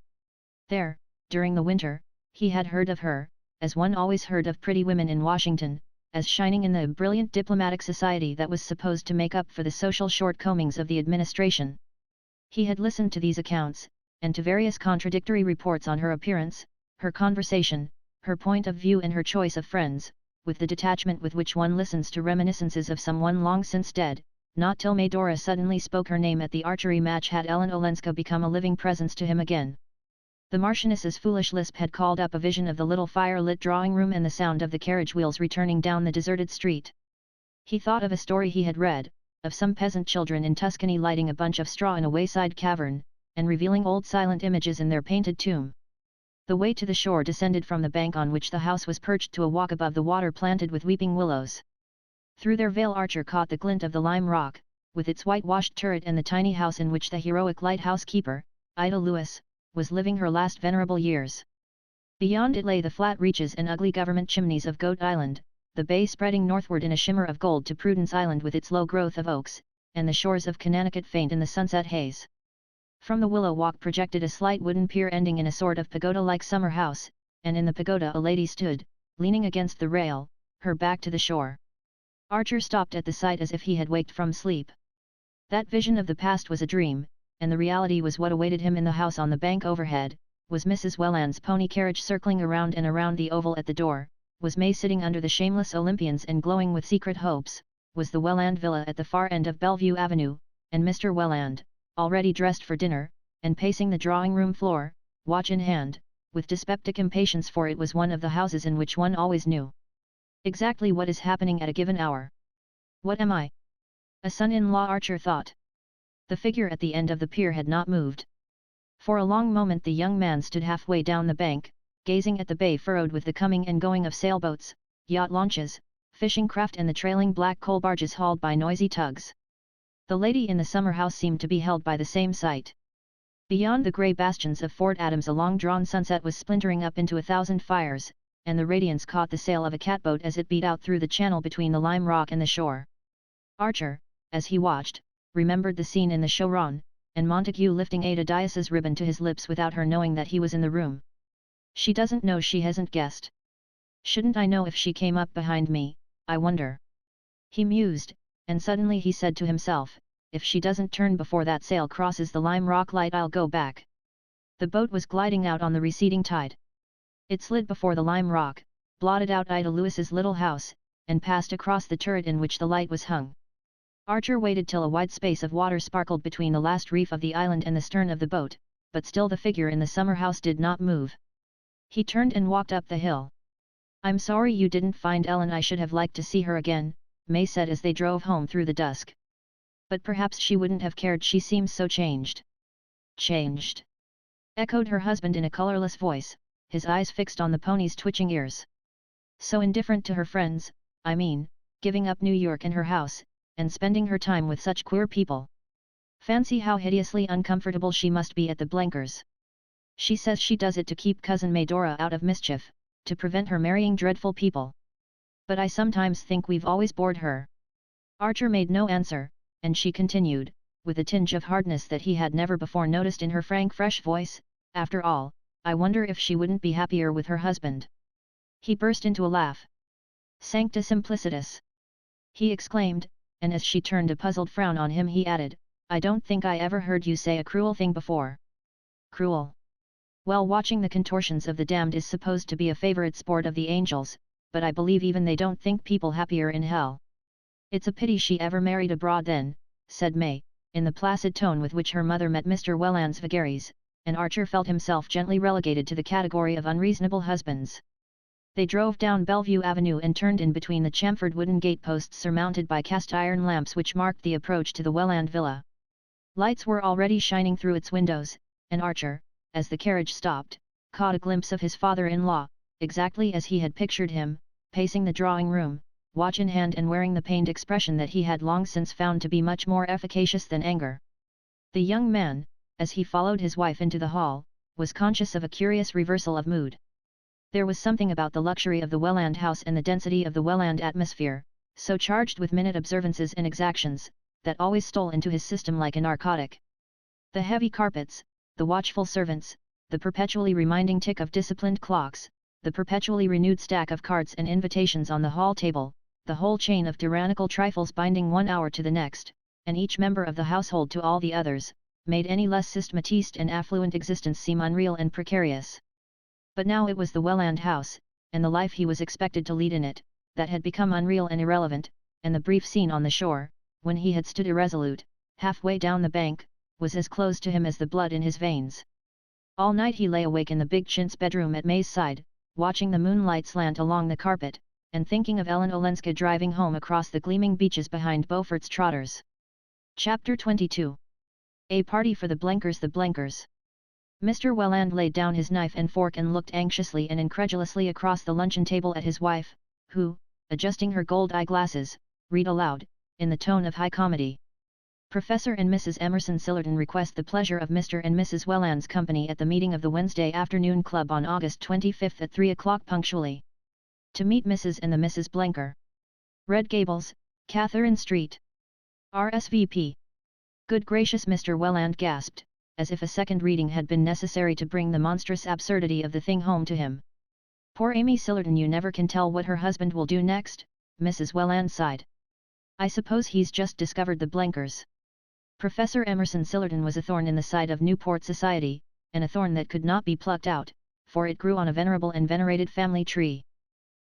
There, during the winter, he had heard of her, as one always heard of pretty women in Washington, as shining in the brilliant diplomatic society that was supposed to make up for the social shortcomings of the administration. He had listened to these accounts, and to various contradictory reports on her appearance, her conversation, her point of view and her choice of friends, with the detachment with which one listens to reminiscences of someone long since dead. Not till Medora suddenly spoke her name at the archery match had Ellen Olenska become a living presence to him again. The Marchioness's foolish lisp had called up a vision of the little fire-lit drawing-room and the sound of the carriage wheels returning down the deserted street. He thought of a story he had read, of some peasant children in Tuscany lighting a bunch of straw in a wayside cavern, and revealing old silent images in their painted tomb. The way to the shore descended from the bank on which the house was perched to a walk above the water planted with weeping willows. Through their veil Archer caught the glint of the lime rock, with its whitewashed turret and the tiny house in which the heroic lighthouse keeper, Ida Lewis, was living her last venerable years. Beyond it lay the flat reaches and ugly government chimneys of Goat Island, the bay spreading northward in a shimmer of gold to Prudence Island with its low growth of oaks, and the shores of Connecticut faint in the sunset haze. From the willow walk projected a slight wooden pier ending in a sort of pagoda-like summer house, and in the pagoda a lady stood, leaning against the rail, her back to the shore. Archer stopped at the sight as if he had waked from sleep. That vision of the past was a dream, and the reality was what awaited him in the house on the bank overhead. Was Mrs. Welland's pony carriage circling around and around the oval at the door? Was May sitting under the shameless Olympians and glowing with secret hopes? Was the Welland villa at the far end of Bellevue Avenue, and Mr. Welland, already dressed for dinner, and pacing the drawing-room floor, watch in hand, with dyspeptic impatience, for it was one of the houses in which one always knew exactly what is happening at a given hour. What am I? A son-in-law, Archer thought. The figure at the end of the pier had not moved. For a long moment the young man stood halfway down the bank, gazing at the bay furrowed with the coming and going of sailboats, yacht launches, fishing craft and the trailing black coal barges hauled by noisy tugs. The lady in the summer house seemed to be held by the same sight. Beyond the grey bastions of Fort Adams a long-drawn sunset was splintering up into 1,000 fires, and the radiance caught the sail of a catboat as it beat out through the channel between the lime rock and the shore. Archer, as he watched, remembered the scene in the Showron, and Montague lifting Ada Dias's ribbon to his lips without her knowing that he was in the room. She doesn't know, she hasn't guessed. Shouldn't I know if she came up behind me, I wonder? He mused, and suddenly he said to himself, if she doesn't turn before that sail crosses the lime rock light I'll go back. The boat was gliding out on the receding tide. It slid before the lime rock, blotted out Ida Lewis's little house, and passed across the turret in which the light was hung. Archer waited till a wide space of water sparkled between the last reef of the island and the stern of the boat, but still the figure in the summer house did not move. He turned and walked up the hill. I'm sorry you didn't find Ellen, I should have liked to see her again, May said as they drove home through the dusk. But perhaps she wouldn't have cared, she seems so changed. Changed? Echoed her husband in a colorless voice, his eyes fixed on the pony's twitching ears. So indifferent to her friends, I mean, giving up New York and her house, and spending her time with such queer people. Fancy how hideously uncomfortable she must be at the Blenkers. She says she does it to keep Cousin Medora out of mischief, to prevent her marrying dreadful people. But I sometimes think we've always bored her. Archer made no answer, and she continued, with a tinge of hardness that he had never before noticed in her frank fresh voice, after all, I wonder if she wouldn't be happier with her husband. He burst into a laugh. Sancta Simplicitas! He exclaimed, and as she turned a puzzled frown on him he added, I don't think I ever heard you say a cruel thing before. Cruel? Well, watching the contortions of the damned is supposed to be a favorite sport of the angels, but I believe even they don't think people happier in hell. It's a pity she ever married abroad then, said May, in the placid tone with which her mother met Mr. Welland's vagaries, and Archer felt himself gently relegated to the category of unreasonable husbands. They drove down Bellevue Avenue and turned in between the chamfered wooden gateposts surmounted by cast-iron lamps which marked the approach to the Welland villa. Lights were already shining through its windows, and Archer, as the carriage stopped, caught a glimpse of his father-in-law, exactly as he had pictured him, pacing the drawing-room, watch in hand and wearing the pained expression that he had long since found to be much more efficacious than anger. The young man, as he followed his wife into the hall, was conscious of a curious reversal of mood. There was something about the luxury of the Welland house and the density of the Welland atmosphere, so charged with minute observances and exactions, that always stole into his system like a narcotic. The heavy carpets, the watchful servants, the perpetually reminding tick of disciplined clocks, the perpetually renewed stack of cards and invitations on the hall table, the whole chain of tyrannical trifles binding one hour to the next, and each member of the household to all the others, made any less systematized and affluent existence seem unreal and precarious. But now it was the Welland house, and the life he was expected to lead in it, that had become unreal and irrelevant, and the brief scene on the shore, when he had stood irresolute, halfway down the bank, was as close to him as the blood in his veins. All night he lay awake in the big chintz bedroom at May's side, watching the moonlight slant along the carpet, and thinking of Ellen Olenska driving home across the gleaming beaches behind Beaufort's trotters. Chapter 22. A party for the Blenkers. The Blenkers. Mr. Welland laid down his knife and fork and looked anxiously and incredulously across the luncheon table at his wife, who, adjusting her gold eyeglasses, read aloud, in the tone of high comedy. Professor and Mrs. Emerson Sillerton request the pleasure of Mr. and Mrs. Welland's company at the meeting of the Wednesday Afternoon Club on August 25 at 3 o'clock punctually. To meet Mrs. and the Mrs. Blenker. Red Gables, Catherine Street. RSVP. Good gracious, Mr. Welland gasped, as if a second reading had been necessary to bring the monstrous absurdity of the thing home to him. Poor Amy Sillerton, you never can tell what her husband will do next, Mrs. Welland sighed. I suppose he's just discovered the Blenkers. Professor Emerson Sillerton was a thorn in the side of Newport society, and a thorn that could not be plucked out, for it grew on a venerable and venerated family tree.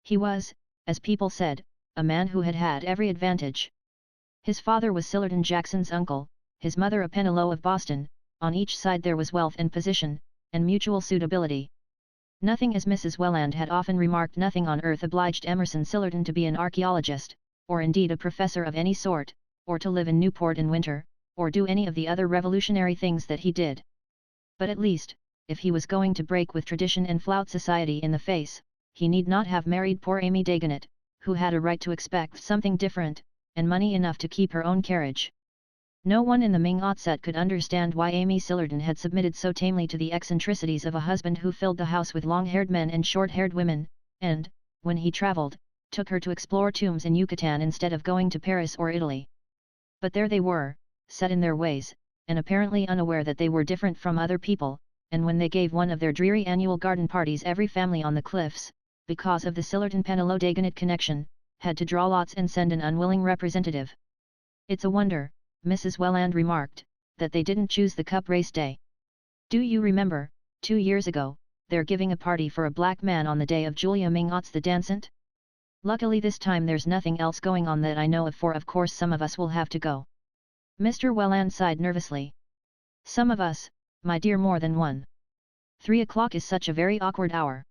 He was, as people said, a man who had had every advantage. His father was Sillerton Jackson's uncle, his mother a Pennilow of Boston. On each side there was wealth and position, and mutual suitability. Nothing, as Mrs. Welland had often remarked, nothing on earth obliged Emerson Sillerton to be an archaeologist, or indeed a professor of any sort, or to live in Newport in winter, or do any of the other revolutionary things that he did. But at least, if he was going to break with tradition and flout society in the face, he need not have married poor Amy Dagonet, who had a right to expect something different, and money enough to keep her own carriage. No one in the Ming outset could understand why Amy Sillerton had submitted so tamely to the eccentricities of a husband who filled the house with long-haired men and short-haired women, and, when he travelled, took her to explore tombs in Yucatan instead of going to Paris or Italy. But there they were, set in their ways, and apparently unaware that they were different from other people, and when they gave one of their dreary annual garden parties, every family on the cliffs, because of the Sillerton-Pennilow Dagonet connection, had to draw lots and send an unwilling representative. It's a wonder, Mrs. Welland remarked, that they didn't choose the cup race day. Do you remember, 2 years ago, they're giving a party for a black man on the day of Julia Mingot's the dancent? Luckily this time there's nothing else going on that I know of, for of course some of us will have to go. Mr. Welland sighed nervously. Some of us, my dear, more than one. 3 o'clock is such a very awkward hour.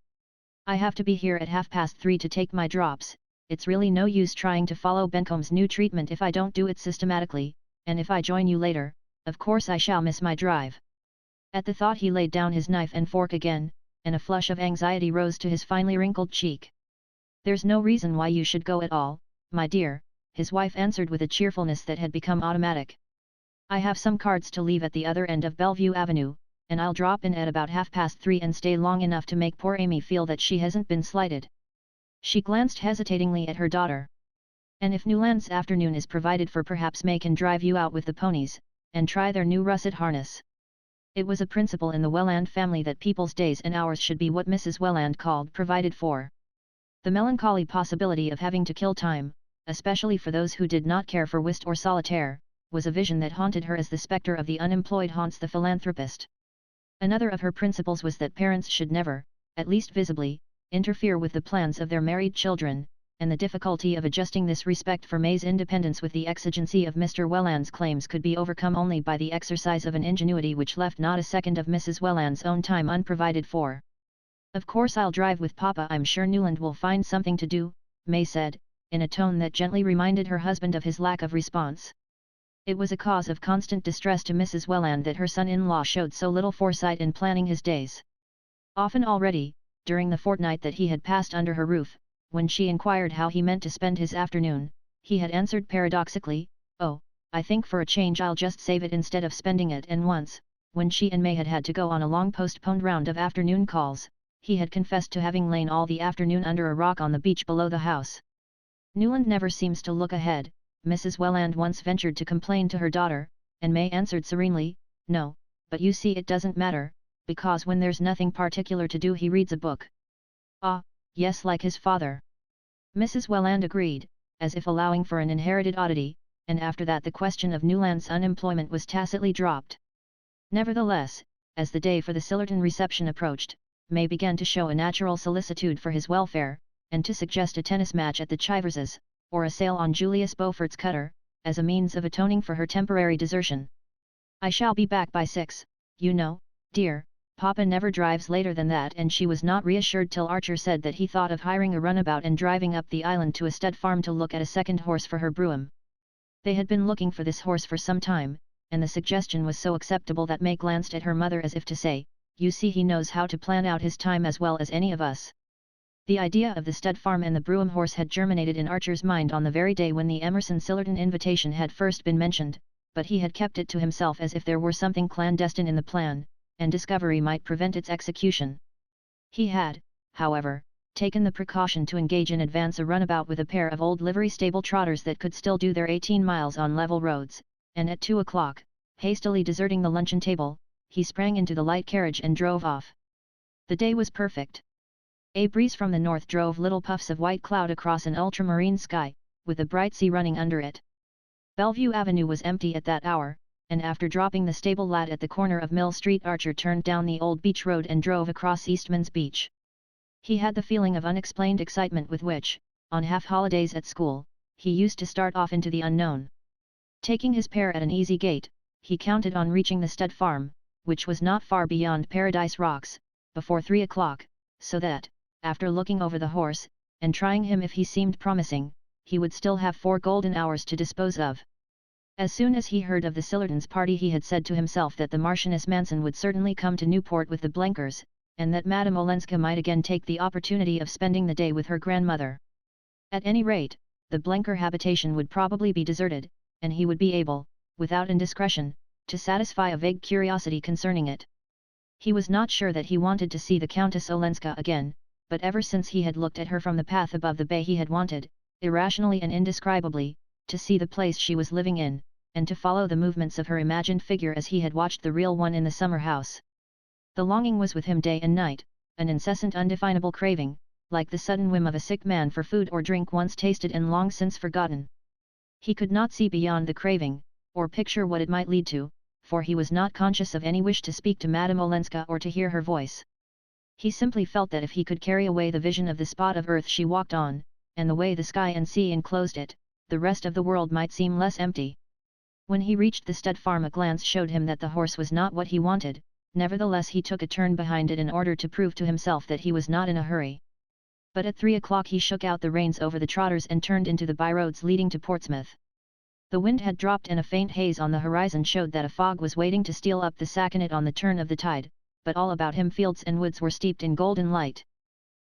I have to be here at 3:30 to take my drops. It's really no use trying to follow Bencomb's new treatment if I don't do it systematically, and if I join you later, of course I shall miss my drive. At the thought he laid down his knife and fork again, and a flush of anxiety rose to his finely wrinkled cheek. There's no reason why you should go at all, my dear, his wife answered with a cheerfulness that had become automatic. I have some cards to leave at the other end of Bellevue Avenue, and I'll drop in at about 3:30 and stay long enough to make poor Amy feel that she hasn't been slighted. She glanced hesitatingly at her daughter. And if Newland's afternoon is provided for, perhaps May can drive you out with the ponies, and try their new russet harness. It was a principle in the Welland family that people's days and hours should be what Mrs. Welland called provided for. The melancholy possibility of having to kill time, especially for those who did not care for whist or solitaire, was a vision that haunted her as the spectre of the unemployed haunts the philanthropist. Another of her principles was that parents should never, at least visibly, interfere with the plans of their married children, and the difficulty of adjusting this respect for May's independence with the exigency of Mr. Welland's claims could be overcome only by the exercise of an ingenuity which left not a second of Mrs. Welland's own time unprovided for. Of course I'll drive with Papa. I'm sure Newland will find something to do, May said, in a tone that gently reminded her husband of his lack of response. It was a cause of constant distress to Mrs. Welland that her son-in-law showed so little foresight in planning his days. Often already, during the fortnight that he had passed under her roof, when she inquired how he meant to spend his afternoon, he had answered paradoxically, "Oh, I think for a change I'll just save it instead of spending it." And once, when she and May had had to go on a long postponed round of afternoon calls, he had confessed to having lain all the afternoon under a rock on the beach below the house. Newland never seems to look ahead, Mrs. Welland once ventured to complain to her daughter, and May answered serenely, "No, but you see it doesn't matter, because when there's nothing particular to do he reads a book." "Ah, yes, like his father." Mrs. Welland agreed, as if allowing for an inherited oddity, and after that the question of Newland's unemployment was tacitly dropped. Nevertheless, as the day for the Sillerton reception approached, May began to show a natural solicitude for his welfare, and to suggest a tennis match at the Chiverses, or a sail on Julius Beaufort's cutter, as a means of atoning for her temporary desertion. "I shall be back by 6, you know, dear," Papa never drives later than that, and she was not reassured till Archer said that he thought of hiring a runabout and driving up the island to a stud farm to look at a second horse for her brougham. They had been looking for this horse for some time, and the suggestion was so acceptable that May glanced at her mother as if to say, "You see, he knows how to plan out his time as well as any of us." The idea of the stud farm and the brougham horse had germinated in Archer's mind on the very day when the Emerson Sillerton invitation had first been mentioned, but he had kept it to himself as if there were something clandestine in the plan, and discovery might prevent its execution. He had, however, taken the precaution to engage in advance a runabout with a pair of old livery stable trotters that could still do their 18 miles on level roads, and at 2 o'clock, hastily deserting the luncheon table, he sprang into the light carriage and drove off. The day was perfect. A breeze from the north drove little puffs of white cloud across an ultramarine sky, with a bright sea running under it. Bellevue Avenue was empty at that hour, and after dropping the stable lad at the corner of Mill Street, Archer turned down the old beach road and drove across Eastman's Beach. He had the feeling of unexplained excitement with which, on half-holidays at school, he used to start off into the unknown. Taking his pair at an easy gait, he counted on reaching the stud farm, which was not far beyond Paradise Rocks, before 3 o'clock, so that, after looking over the horse, and trying him if he seemed promising, he would still have 4 golden hours to dispose of. As soon as he heard of the Sillertons' party, he had said to himself that the Marchioness Manson would certainly come to Newport with the Blenkers, and that Madame Olenska might again take the opportunity of spending the day with her grandmother. At any rate, the Blenker habitation would probably be deserted, and he would be able, without indiscretion, to satisfy a vague curiosity concerning it. He was not sure that he wanted to see the Countess Olenska again, but ever since he had looked at her from the path above the bay he had wanted, irrationally and indescribably, to see the place she was living in, and to follow the movements of her imagined figure as he had watched the real one in the summer house. The longing was with him day and night, an incessant undefinable craving, like the sudden whim of a sick man for food or drink once tasted and long since forgotten. He could not see beyond the craving, or picture what it might lead to, for he was not conscious of any wish to speak to Madame Olenska or to hear her voice. He simply felt that if he could carry away the vision of the spot of earth she walked on, and the way the sky and sea enclosed it, the rest of the world might seem less empty. When he reached the stud farm, a glance showed him that the horse was not what he wanted, nevertheless he took a turn behind it in order to prove to himself that he was not in a hurry. But at 3 o'clock he shook out the reins over the trotters and turned into the byroads leading to Portsmouth. The wind had dropped and a faint haze on the horizon showed that a fog was waiting to steal up the Saconnet on the turn of the tide, but all about him fields and woods were steeped in golden light.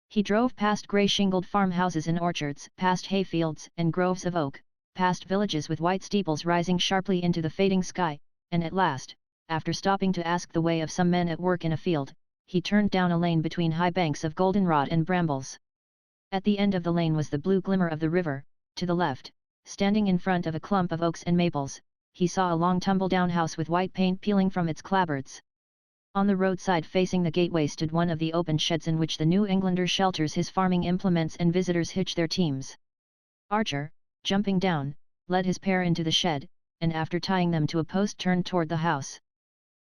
He drove past grey-shingled farmhouses and orchards, past hayfields and groves of oak, past villages with white steeples rising sharply into the fading sky, and at last, after stopping to ask the way of some men at work in a field, he turned down a lane between high banks of goldenrod and brambles. At the end of the lane was the blue glimmer of the river. To the left, standing in front of a clump of oaks and maples, he saw a long tumble-down house with white paint peeling from its clapboards. On the roadside facing the gateway stood one of the open sheds in which the New Englander shelters his farming implements and visitors hitch their teams. Archer, jumping down, led his pair into the shed, and after tying them to a post turned toward the house.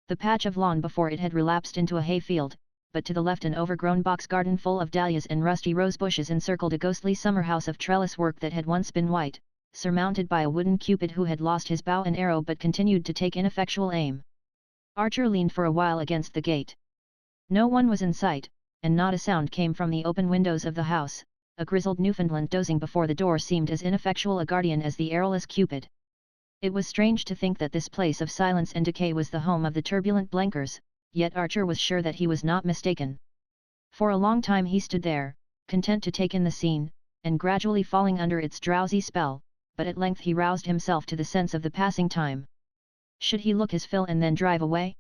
The patch of lawn before it had relapsed into a hayfield, but to the left an overgrown box garden full of dahlias and rusty rose bushes encircled a ghostly summer house of trellis work that had once been white, surmounted by a wooden cupid who had lost his bow and arrow but continued to take ineffectual aim. Archer leaned for a while against the gate. No one was in sight, and not a sound came from the open windows of the house. A grizzled Newfoundland dozing before the door seemed as ineffectual a guardian as the arrowless cupid. It was strange to think that this place of silence and decay was the home of the turbulent Blenkers, yet Archer was sure that he was not mistaken. For a long time he stood there, content to take in the scene, and gradually falling under its drowsy spell, but at length he roused himself to the sense of the passing time. Should he look his fill and then drive away?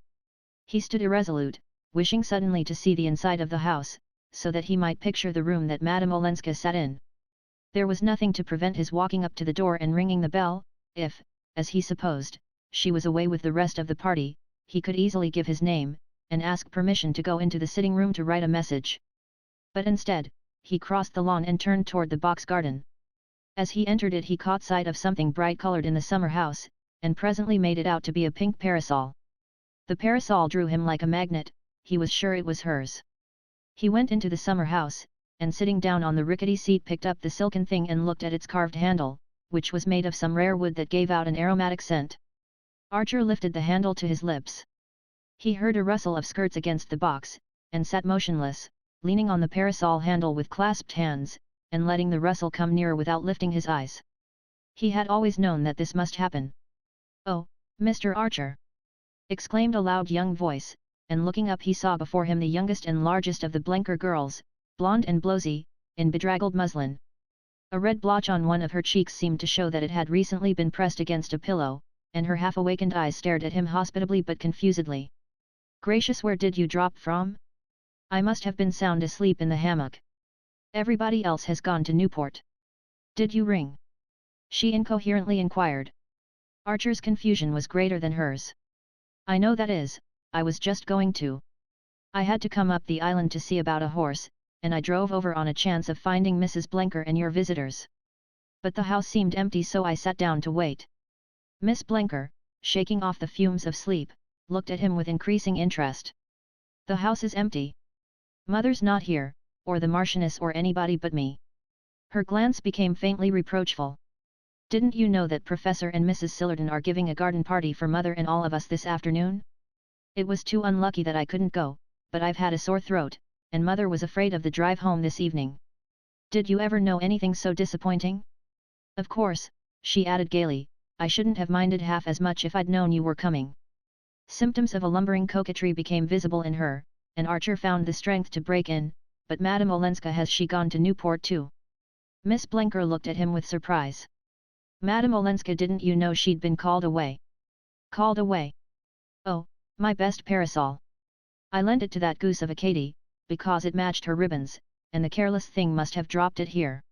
He stood irresolute, wishing suddenly to see the inside of the house, so that he might picture the room that Madame Olenska sat in. There was nothing to prevent his walking up to the door and ringing the bell. If, as he supposed, she was away with the rest of the party, he could easily give his name, and ask permission to go into the sitting room to write a message. But instead, he crossed the lawn and turned toward the box garden. As he entered it he caught sight of something bright-colored in the summer house, and presently made it out to be a pink parasol. The parasol drew him like a magnet, he was sure it was hers. He went into the summer house, and sitting down on the rickety seat picked up the silken thing and looked at its carved handle, which was made of some rare wood that gave out an aromatic scent. Archer lifted the handle to his lips. He heard a rustle of skirts against the box, and sat motionless, leaning on the parasol handle with clasped hands, and letting the rustle come nearer without lifting his eyes. He had always known that this must happen. "Oh, Mr. Archer!" exclaimed a loud young voice, and looking up he saw before him the youngest and largest of the Blenker girls, blonde and blowsy, in bedraggled muslin. A red blotch on one of her cheeks seemed to show that it had recently been pressed against a pillow, and her half-awakened eyes stared at him hospitably but confusedly. "Gracious, where did you drop from? I must have been sound asleep in the hammock. Everybody else has gone to Newport. Did you ring?" she incoherently inquired. Archer's confusion was greater than hers. "I know that is, I was just going to. I had to come up the island to see about a horse, and I drove over on a chance of finding Mrs. Blenker and your visitors. But the house seemed empty, so I sat down to wait." Miss Blenker, shaking off the fumes of sleep, looked at him with increasing interest. "The house is empty? Mother's not here, or the Marchioness or anybody but me?" Her glance became faintly reproachful. "Didn't you know that Professor and Mrs. Sillerton are giving a garden party for Mother and all of us this afternoon? It was too unlucky that I couldn't go, but I've had a sore throat, and Mother was afraid of the drive home this evening. Did you ever know anything so disappointing? Of course," she added gaily, "I shouldn't have minded half as much if I'd known you were coming." Symptoms of a lumbering coquetry became visible in her, and Archer found the strength to break in, "But Madame Olenska, has she gone to Newport too?" Miss Blenker looked at him with surprise. "Madame Olenska, didn't you know she'd been called away?" "Called away? Oh, my best parasol. I lent it to that goose of a Katie, because it matched her ribbons, and the careless thing must have dropped it here.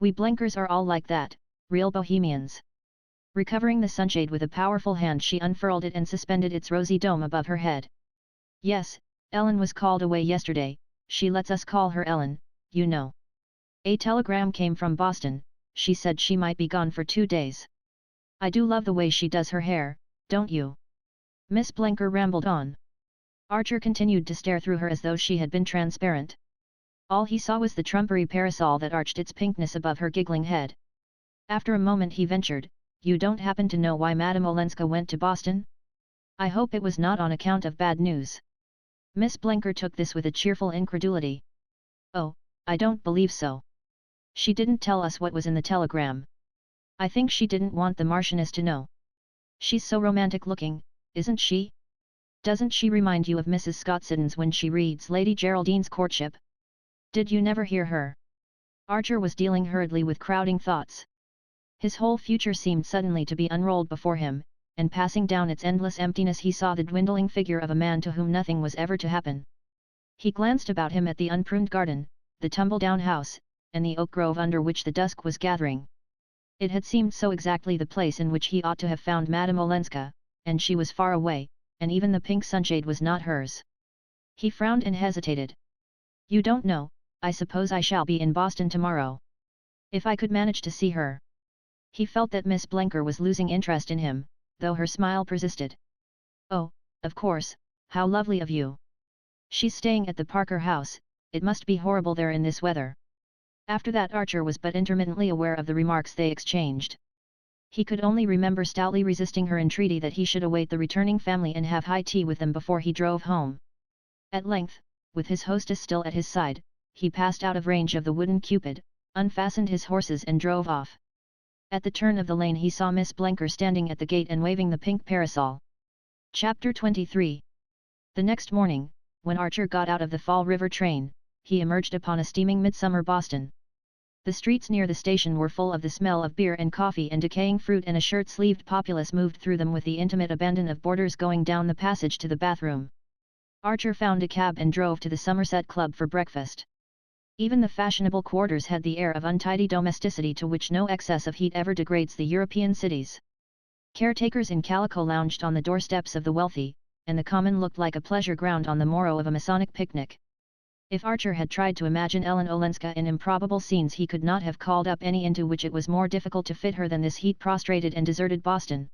We Blenkers are all like that, real bohemians." Recovering the sunshade with a powerful hand, she unfurled it and suspended its rosy dome above her head. "Yes, Ellen was called away yesterday. She lets us call her Ellen, you know. A telegram came from Boston. She said she might be gone for 2 days. I do love the way she does her hair, don't you?" Miss Blenker rambled on. Archer continued to stare through her as though she had been transparent. All he saw was the trumpery parasol that arched its pinkness above her giggling head. After a moment he ventured, "You don't happen to know why Madame Olenska went to Boston? I hope it was not on account of bad news." Miss Blenker took this with a cheerful incredulity. "Oh, I don't believe so. She didn't tell us what was in the telegram. I think she didn't want the Marchioness to know. She's so romantic looking, isn't she? Doesn't she remind you of Mrs. Scott Siddons when she reads Lady Geraldine's Courtship? Did you never hear her?" Archer was dealing hurriedly with crowding thoughts. His whole future seemed suddenly to be unrolled before him, and passing down its endless emptiness he saw the dwindling figure of a man to whom nothing was ever to happen. He glanced about him at the unpruned garden, the tumble-down house, and the oak grove under which the dusk was gathering. It had seemed so exactly the place in which he ought to have found Madame Olenska, and she was far away, and even the pink sunshade was not hers. He frowned and hesitated. "You don't know, I suppose I shall be in Boston tomorrow. If I could manage to see her." He felt that Miss Blenker was losing interest in him, though her smile persisted. "Oh, of course, how lovely of you. She's staying at the Parker house, it must be horrible there in this weather." After that Archer was but intermittently aware of the remarks they exchanged. He could only remember stoutly resisting her entreaty that he should await the returning family and have high tea with them before he drove home. At length, with his hostess still at his side, he passed out of range of the wooden Cupid, unfastened his horses and drove off. At the turn of the lane he saw Miss Blenker standing at the gate and waving the pink parasol. Chapter 23. The next morning, when Archer got out of the Fall River train, he emerged upon a steaming midsummer Boston. The streets near the station were full of the smell of beer and coffee and decaying fruit, and a shirt-sleeved populace moved through them with the intimate abandon of boarders going down the passage to the bathroom. Archer found a cab and drove to the Somerset Club for breakfast. Even the fashionable quarters had the air of untidy domesticity to which no excess of heat ever degrades the European cities. Caretakers in calico lounged on the doorsteps of the wealthy, and the common looked like a pleasure ground on the morrow of a Masonic picnic. If Archer had tried to imagine Ellen Olenska in improbable scenes, he could not have called up any into which it was more difficult to fit her than this heat-prostrated and deserted Boston.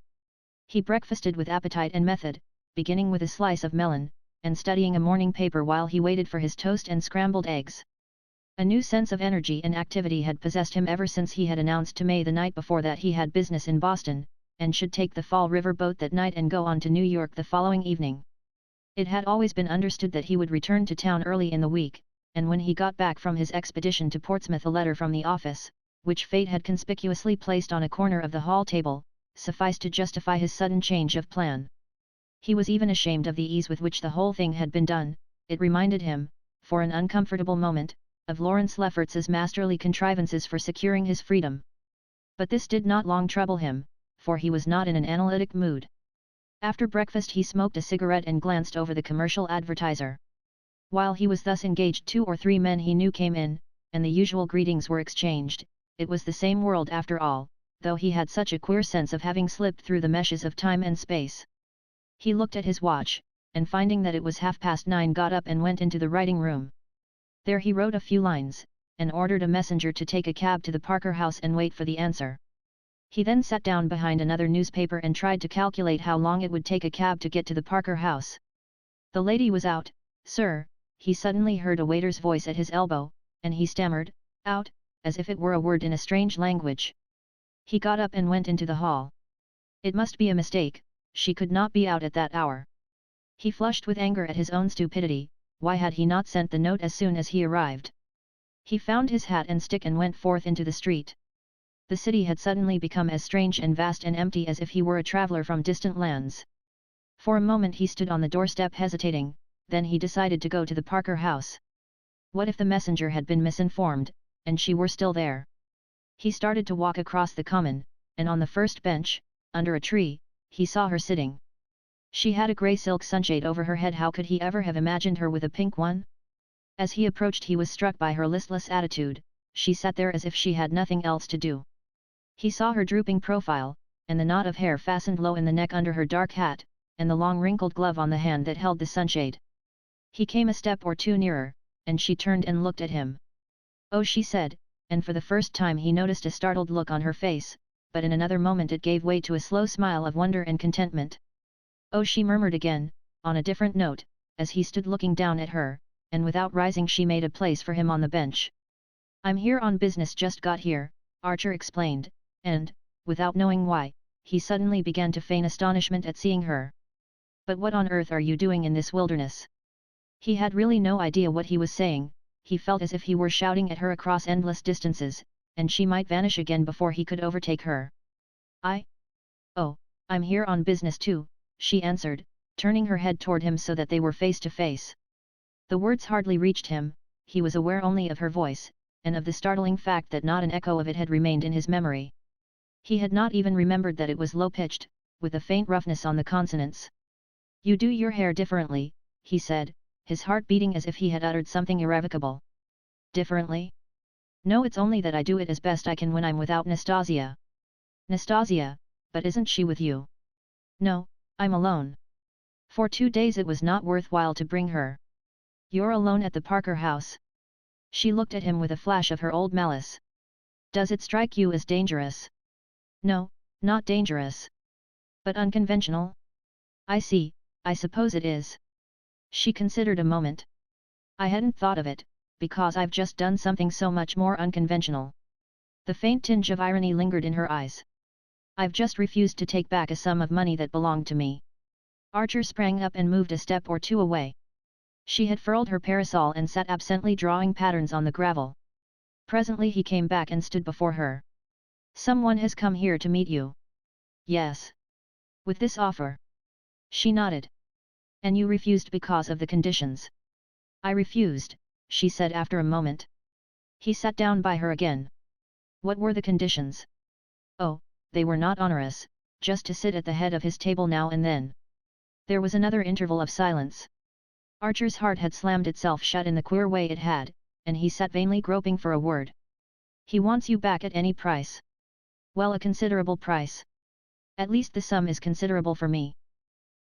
He breakfasted with appetite and method, beginning with a slice of melon, and studying a morning paper while he waited for his toast and scrambled eggs. A new sense of energy and activity had possessed him ever since he had announced to May the night before that he had business in Boston, and should take the Fall River boat that night and go on to New York the following evening. It had always been understood that he would return to town early in the week, and when he got back from his expedition to Portsmouth a letter from the office, which fate had conspicuously placed on a corner of the hall table, sufficed to justify his sudden change of plan. He was even ashamed of the ease with which the whole thing had been done. It reminded him, for an uncomfortable moment, of Lawrence Lefferts's masterly contrivances for securing his freedom. But this did not long trouble him, for he was not in an analytic mood. After breakfast he smoked a cigarette and glanced over the commercial advertiser. While he was thus engaged, 2 or 3 men he knew came in, and the usual greetings were exchanged. It was the same world after all, though he had such a queer sense of having slipped through the meshes of time and space. He looked at his watch, and finding that it was 9:30 got up and went into the writing room. There he wrote a few lines, and ordered a messenger to take a cab to the Parker House and wait for the answer. He then sat down behind another newspaper and tried to calculate how long it would take a cab to get to the Parker House. The lady was out, sir. He suddenly heard a waiter's voice at his elbow, and he stammered, out, as if it were a word in a strange language. He got up and went into the hall. It must be a mistake, she could not be out at that hour. He flushed with anger at his own stupidity. Why had he not sent the note as soon as he arrived? He found his hat and stick and went forth into the street. The city had suddenly become as strange and vast and empty as if he were a traveller from distant lands. For a moment he stood on the doorstep hesitating, then he decided to go to the Parker House. What if the messenger had been misinformed, and she were still there? He started to walk across the common, and on the first bench, under a tree, he saw her sitting. She had a grey silk sunshade over her head. How could he ever have imagined her with a pink one? As he approached he was struck by her listless attitude. She sat there as if she had nothing else to do. He saw her drooping profile, and the knot of hair fastened low in the neck under her dark hat, and the long wrinkled glove on the hand that held the sunshade. He came a step or two nearer, and she turned and looked at him. Oh, she said, and for the first time he noticed a startled look on her face, but in another moment it gave way to a slow smile of wonder and contentment. Oh, she murmured again, on a different note, as he stood looking down at her, and without rising she made a place for him on the bench. I'm here on business, just got here, Archer explained, and, without knowing why, he suddenly began to feign astonishment at seeing her. But what on earth are you doing in this wilderness? He had really no idea what he was saying. He felt as if he were shouting at her across endless distances, and she might vanish again before he could overtake her. Oh, I'm here on business too, she answered, turning her head toward him so that they were face to face. The words hardly reached him. He was aware only of her voice, and of the startling fact that not an echo of it had remained in his memory. He had not even remembered that it was low-pitched, with a faint roughness on the consonants. You do your hair differently, he said, his heart beating as if he had uttered something irrevocable. Differently? No, it's only that I do it as best I can when I'm without Nastasia. Nastasia, but isn't she with you? No, I'm alone. For 2 days it was not worthwhile to bring her. You're alone at the Parker House? She looked at him with a flash of her old malice. Does it strike you as dangerous? No, not dangerous. But unconventional? I see, I suppose it is. She considered a moment. I hadn't thought of it, because I've just done something so much more unconventional. The faint tinge of irony lingered in her eyes. I've just refused to take back a sum of money that belonged to me. Archer sprang up and moved a step or two away. She had furled her parasol and sat absently drawing patterns on the gravel. Presently he came back and stood before her. Someone has come here to meet you. Yes. With this offer. She nodded. And you refused because of the conditions. I refused, she said after a moment. He sat down by her again. What were the conditions? Oh, they were not onerous, just to sit at the head of his table now and then. There was another interval of silence. Archer's heart had slammed itself shut in the queer way it had, and he sat vainly groping for a word. He wants you back at any price. Well, a considerable price. At least the sum is considerable for me.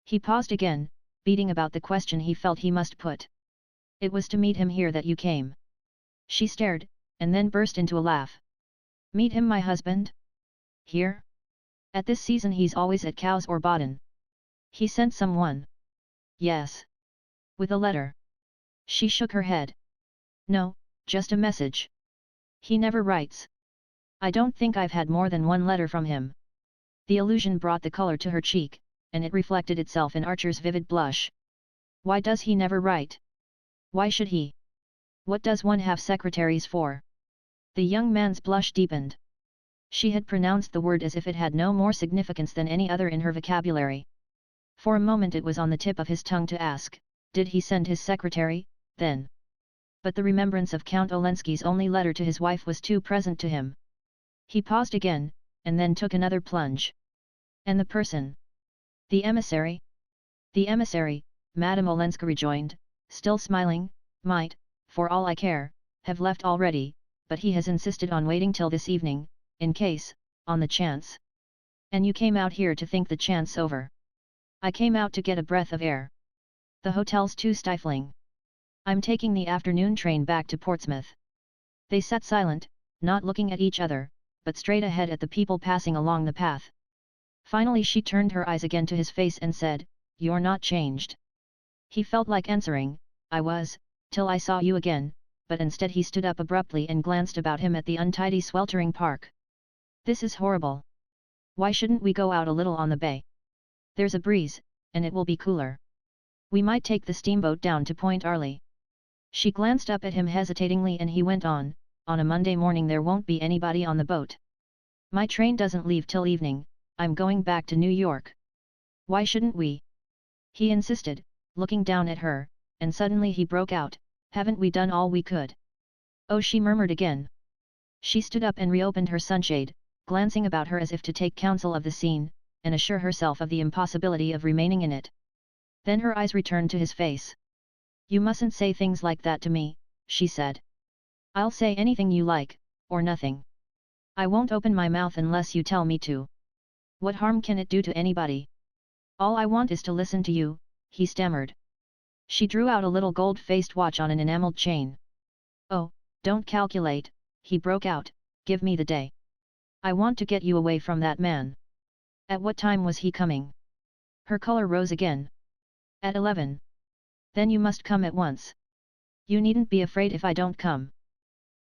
He paused again, beating about the question he felt he must put. It was to meet him here that you came. She stared, and then burst into a laugh. Meet him, my husband? Here? At this season he's always at Cowes or Baden. He sent someone. Yes. With a letter. She shook her head. No, just a message. He never writes. I don't think I've had more than one letter from him. The allusion brought the color to her cheek, and it reflected itself in Archer's vivid blush. Why does he never write? Why should he? What does one have secretaries for? The young man's blush deepened. She had pronounced the word as if it had no more significance than any other in her vocabulary. For a moment it was on the tip of his tongue to ask, did he send his secretary, then? But the remembrance of Count Olenski's only letter to his wife was too present to him. He paused again, and then took another plunge. And the person? The emissary? The emissary, Madame Olenska rejoined, still smiling, might, for all I care, have left already, but he has insisted on waiting till this evening, in case, on the chance. And you came out here to think the chance over. I came out to get a breath of air. The hotel's too stifling. I'm taking the afternoon train back to Portsmouth. They sat silent, not looking at each other, but straight ahead at the people passing along the path. Finally she turned her eyes again to his face and said, "You're not changed." He felt like answering, "I was, till I saw you again," but instead he stood up abruptly and glanced about him at the untidy sweltering park. "This is horrible. Why shouldn't we go out a little on the bay? There's a breeze, and it will be cooler. We might take the steamboat down to Point Arley." She glanced up at him hesitatingly and he went on a Monday morning there won't be anybody on the boat. My train doesn't leave till evening, I'm going back to New York. Why shouldn't we?" he insisted, looking down at her, and suddenly he broke out, "Haven't we done all we could?" "Oh," she murmured again. She stood up and reopened her sunshade, glancing about her as if to take counsel of the scene, and assure herself of the impossibility of remaining in it. Then her eyes returned to his face. "You mustn't say things like that to me," she said. "I'll say anything you like, or nothing. I won't open my mouth unless you tell me to. What harm can it do to anybody? All I want is to listen to you," he stammered. She drew out a little gold-faced watch on an enameled chain. "Oh, don't calculate," he broke out, "give me the day. I want to get you away from that man." "At what time was he coming?" Her color rose again. "At 11. Then you must come at once. You needn't be afraid if I don't come.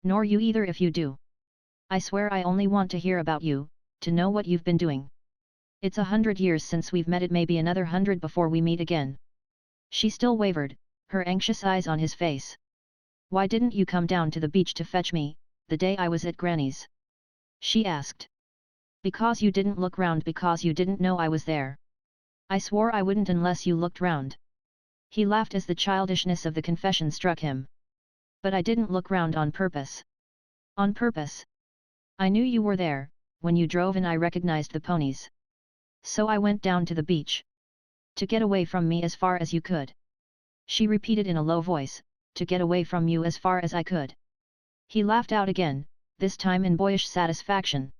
Nor you either if you do. I swear I only want to hear about you, to know what you've been doing. It's 100 years since we've met, it may be another 100 before we meet again." She still wavered, her anxious eyes on his face. "Why didn't you come down to the beach to fetch me, the day I was at Granny's?" she asked. "Because you didn't look round, because you didn't know I was there. I swore I wouldn't unless you looked round." He laughed as the childishness of the confession struck him. "But I didn't look round on purpose." "On purpose?" "I knew you were there, when you drove and I recognized the ponies. So I went down to the beach. To get away from me as far as you could." She repeated in a low voice, "To get away from you as far as I could." He laughed out again, this time in boyish satisfaction.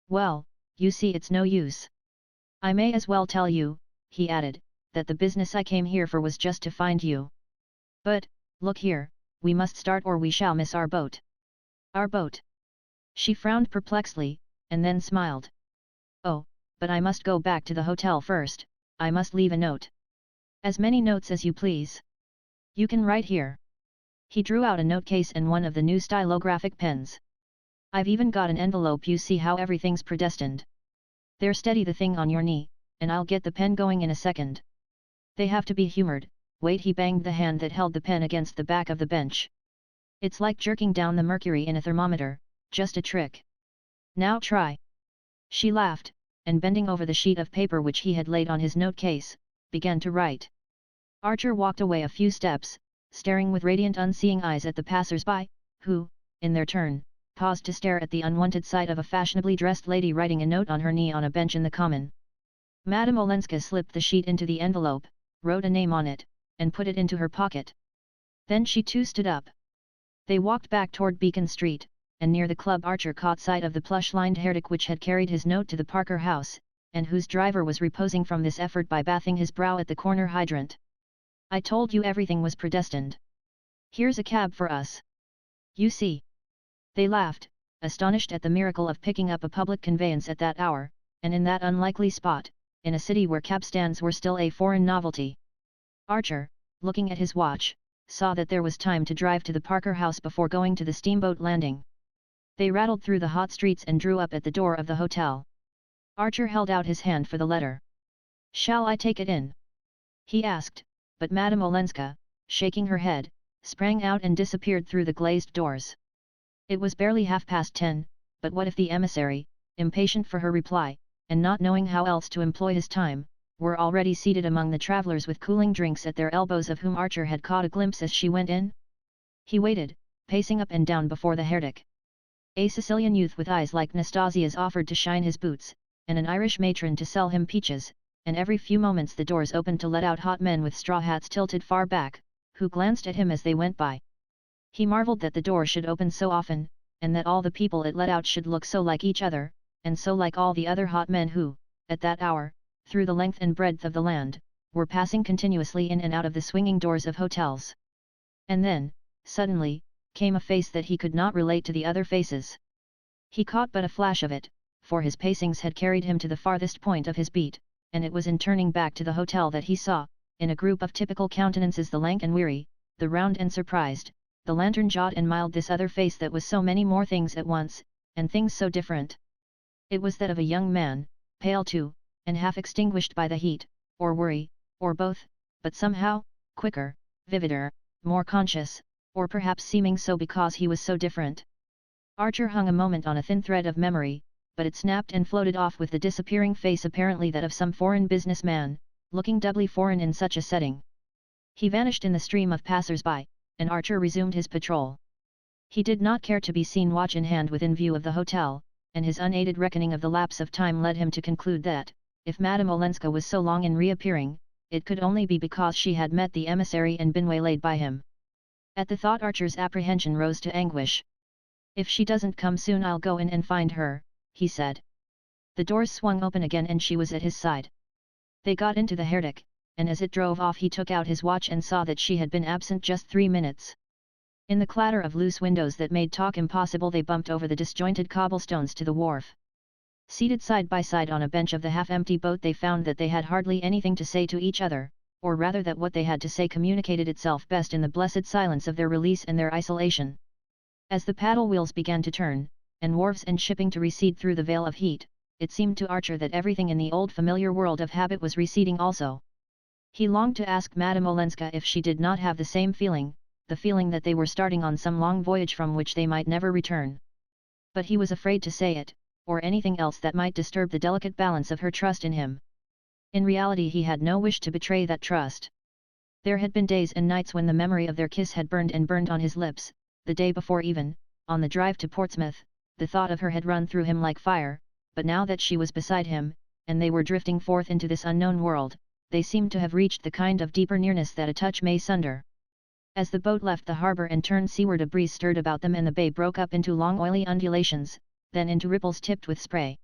"Well, you see it's no use. I may as well tell you," he added, "that the business I came here for was just to find you. But, look here, we must start or we shall miss our boat." "Our boat?" She frowned perplexedly, and then smiled. "Oh, but I must go back to the hotel first, I must leave a note." "As many notes as you please. You can write here." He drew out a note case and one of the new stylographic pens. "I've even got an envelope, you see how everything's predestined. There, steady the thing on your knee, and I'll get the pen going in a second. They have to be humored." Wait, he banged the hand that held the pen against the back of the bench. "It's like jerking down the mercury in a thermometer, just a trick. Now try." She laughed, and bending over the sheet of paper which he had laid on his note case, began to write. Archer walked away a few steps, staring with radiant unseeing eyes at the passers-by, who, in their turn, paused to stare at the unwanted sight of a fashionably dressed lady writing a note on her knee on a bench in the common. Madame Olenska slipped the sheet into the envelope, wrote a name on it, and put it into her pocket. Then she too stood up. They walked back toward Beacon Street, and near the club Archer caught sight of the plush-lined herdic which had carried his note to the Parker house, and whose driver was reposing from this effort by bathing his brow at the corner hydrant. "I told you everything was predestined. Here's a cab for us. You see." They laughed, astonished at the miracle of picking up a public conveyance at that hour, and in that unlikely spot, in a city where cab stands were still a foreign novelty. Archer, looking at his watch, saw that there was time to drive to the Parker house before going to the steamboat landing. They rattled through the hot streets and drew up at the door of the hotel. Archer held out his hand for the letter. "Shall I take it in?" he asked, but Madame Olenska, shaking her head, sprang out and disappeared through the glazed doors. It was barely 10:30, but what if the emissary, impatient for her reply, and not knowing how else to employ his time, were already seated among the travellers with cooling drinks at their elbows of whom Archer had caught a glimpse as she went in? He waited, pacing up and down before the herdic. A Sicilian youth with eyes like Nastasia's offered to shine his boots, and an Irish matron to sell him peaches, and every few moments the doors opened to let out hot men with straw hats tilted far back, who glanced at him as they went by. He marvelled that the door should open so often, and that all the people it let out should look so like each other, and so like all the other hot men who, at that hour, through the length and breadth of the land, were passing continuously in and out of the swinging doors of hotels. And then, suddenly, came a face that he could not relate to the other faces. He caught but a flash of it, for his pacings had carried him to the farthest point of his beat, and it was in turning back to the hotel that he saw, in a group of typical countenances, the lank and weary, the round and surprised, the lantern-jawed and mild, this other face that was so many more things at once, and things so different. It was that of a young man, pale too, and half extinguished by the heat, or worry, or both, but somehow, quicker, vivider, more conscious, or perhaps seeming so because he was so different. Archer hung a moment on a thin thread of memory, but it snapped and floated off with the disappearing face, apparently that of some foreign businessman, looking doubly foreign in such a setting. He vanished in the stream of passers-by, and Archer resumed his patrol. He did not care to be seen watch in hand within view of the hotel, and his unaided reckoning of the lapse of time led him to conclude that, if Madame Olenska was so long in reappearing, it could only be because she had met the emissary and been waylaid by him. At the thought Archer's apprehension rose to anguish. "If she doesn't come soon I'll go in and find her," he said. The doors swung open again and she was at his side. They got into the herdic, and as it drove off he took out his watch and saw that she had been absent just 3 minutes. In the clatter of loose windows that made talk impossible they bumped over the disjointed cobblestones to the wharf. Seated side by side on a bench of the half-empty boat they found that they had hardly anything to say to each other, or rather that what they had to say communicated itself best in the blessed silence of their release and their isolation. As the paddle wheels began to turn, and wharves and shipping to recede through the veil of heat, it seemed to Archer that everything in the old familiar world of habit was receding also. He longed to ask Madame Olenska if she did not have the same feeling, the feeling that they were starting on some long voyage from which they might never return. But he was afraid to say it, or anything else that might disturb the delicate balance of her trust in him. In reality he had no wish to betray that trust. There had been days and nights when the memory of their kiss had burned and burned on his lips, the day before even, on the drive to Portsmouth, the thought of her had run through him like fire, but now that she was beside him, and they were drifting forth into this unknown world, they seemed to have reached the kind of deeper nearness that a touch may sunder. As the boat left the harbour and turned seaward a breeze stirred about them and the bay broke up into long oily undulations, then into ripples tipped with spray.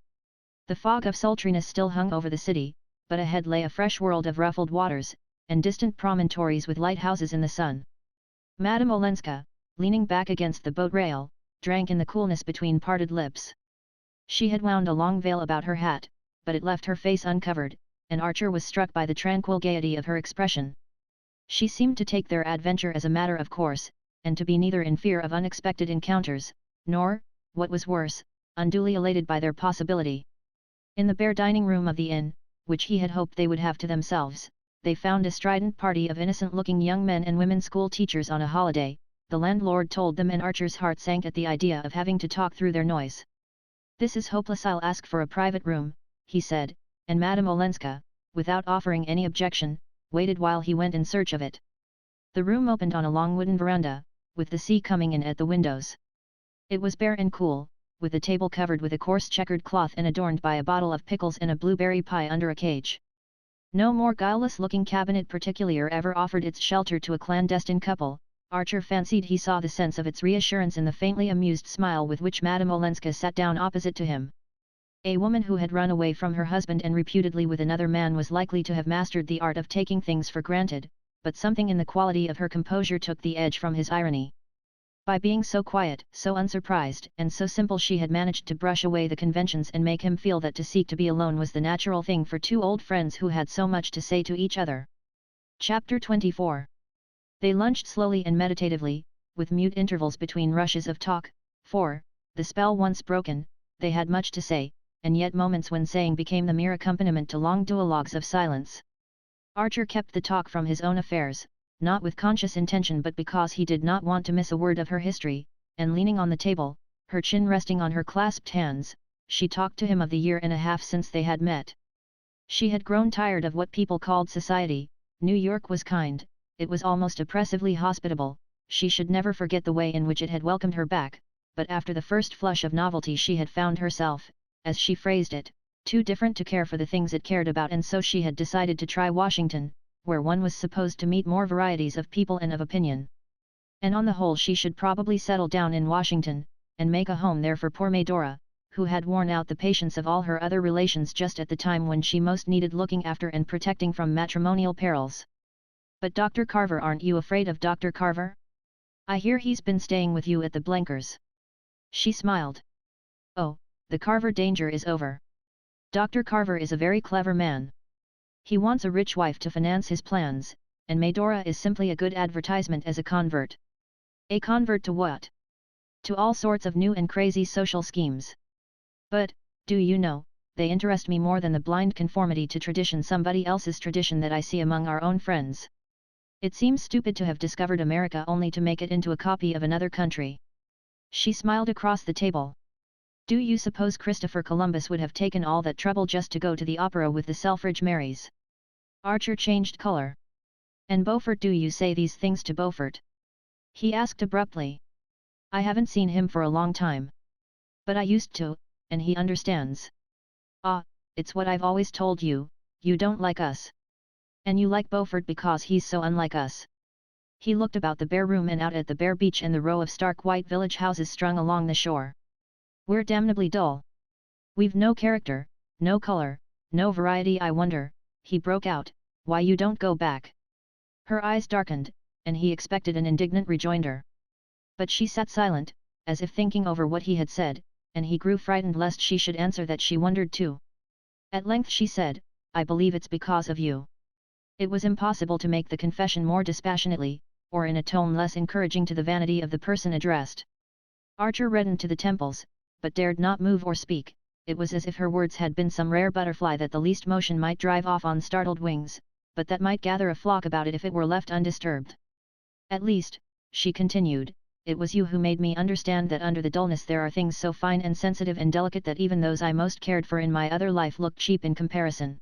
The fog of sultriness still hung over the city, but ahead lay a fresh world of ruffled waters, and distant promontories with lighthouses in the sun. Madame Olenska, leaning back against the boat rail, drank in the coolness between parted lips. She had wound a long veil about her hat, but it left her face uncovered, and Archer was struck by the tranquil gaiety of her expression. She seemed to take their adventure as a matter of course, and to be neither in fear of unexpected encounters, nor, what was worse, unduly elated by their possibility. In the bare dining room of the inn, which he had hoped they would have to themselves, they found a strident party of innocent-looking young men and women school teachers on a holiday, the landlord told them, and Archer's heart sank at the idea of having to talk through their noise. "This is hopeless, I'll ask for a private room," he said, and Madame Olenska, without offering any objection, waited while he went in search of it. The room opened on a long wooden veranda, with the sea coming in at the windows. It was bare and cool, with a table covered with a coarse checkered cloth and adorned by a bottle of pickles and a blueberry pie under a cage. No more guileless-looking cabinet particulier ever offered its shelter to a clandestine couple. Archer fancied he saw the sense of its reassurance in the faintly amused smile with which Madame Olenska sat down opposite to him. A woman who had run away from her husband and reputedly with another man was likely to have mastered the art of taking things for granted, but something in the quality of her composure took the edge from his irony. By being so quiet, so unsurprised, and so simple, she had managed to brush away the conventions and make him feel that to seek to be alone was the natural thing for two old friends who had so much to say to each other. Chapter 24. They lunched slowly and meditatively, with mute intervals between rushes of talk, for, the spell once broken, they had much to say, and yet moments when saying became the mere accompaniment to long duologues of silence. Archer kept the talk from his own affairs, not with conscious intention but because he did not want to miss a word of her history, and leaning on the table, her chin resting on her clasped hands, she talked to him of the year and a half since they had met. She had grown tired of what people called society. New York was kind, it was almost oppressively hospitable, she should never forget the way in which it had welcomed her back, but after the first flush of novelty she had found herself, as she phrased it, too different to care for the things it cared about, and so she had decided to try Washington, where one was supposed to meet more varieties of people and of opinion. And on the whole she should probably settle down in Washington, and make a home there for poor Medora, who had worn out the patience of all her other relations just at the time when she most needed looking after and protecting from matrimonial perils. But Dr. Carver, aren't you afraid of Dr. Carver? I hear he's been staying with you at the Blenkers. She smiled. Oh, the Carver danger is over. Dr. Carver is a very clever man. He wants a rich wife to finance his plans, and Medora is simply a good advertisement as a convert. A convert to what? To all sorts of new and crazy social schemes. But, do you know, they interest me more than the blind conformity to tradition, somebody else's tradition, that I see among our own friends. It seems stupid to have discovered America only to make it into a copy of another country. She smiled across the table. Do you suppose Christopher Columbus would have taken all that trouble just to go to the opera with the Selfridge Marys? Archer changed color. And Beaufort, do you say these things to Beaufort? He asked abruptly. I haven't seen him for a long time. But I used to, and he understands. Ah, it's what I've always told you, you don't like us. And you like Beaufort because he's so unlike us. He looked about the bare room and out at the bare beach and the row of stark white village houses strung along the shore. We're damnably dull. We've no character, no color, no variety. I wonder, he broke out, why you don't go back. Her eyes darkened, and he expected an indignant rejoinder. But she sat silent, as if thinking over what he had said, and he grew frightened lest she should answer that she wondered too. At length she said, I believe it's because of you. It was impossible to make the confession more dispassionately, or in a tone less encouraging to the vanity of the person addressed. Archer reddened to the temples, but dared not move or speak. It was as if her words had been some rare butterfly that the least motion might drive off on startled wings, but that might gather a flock about it if it were left undisturbed. At least, she continued, it was you who made me understand that under the dullness there are things so fine and sensitive and delicate that even those I most cared for in my other life looked cheap in comparison.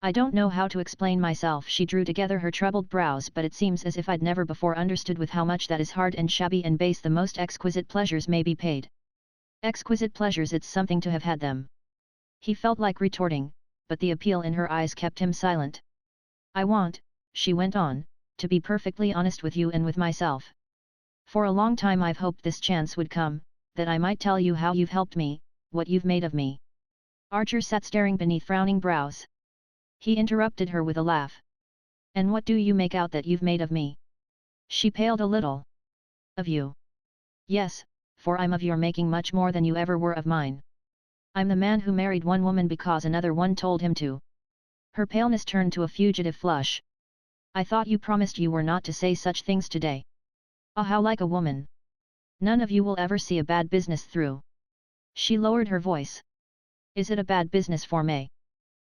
I don't know how to explain myself. She drew together her troubled brows, but it seems as if I'd never before understood with how much that is hard and shabby and base the most exquisite pleasures may be paid. Exquisite pleasures, it's something to have had them. He felt like retorting, but the appeal in her eyes kept him silent. I want, she went on, to be perfectly honest with you and with myself. For a long time I've hoped this chance would come, that I might tell you how you've helped me, what you've made of me. Archer sat staring beneath frowning brows. He interrupted her with a laugh. And what do you make out that you've made of me? She paled a little. Of you? Yes, for I'm of your making much more than you ever were of mine. I'm the man who married one woman because another one told him to. Her paleness turned to a fugitive flush. I thought you promised you were not to say such things today. Ah, how like a woman. None of you will ever see a bad business through. She lowered her voice. Is it a bad business for May?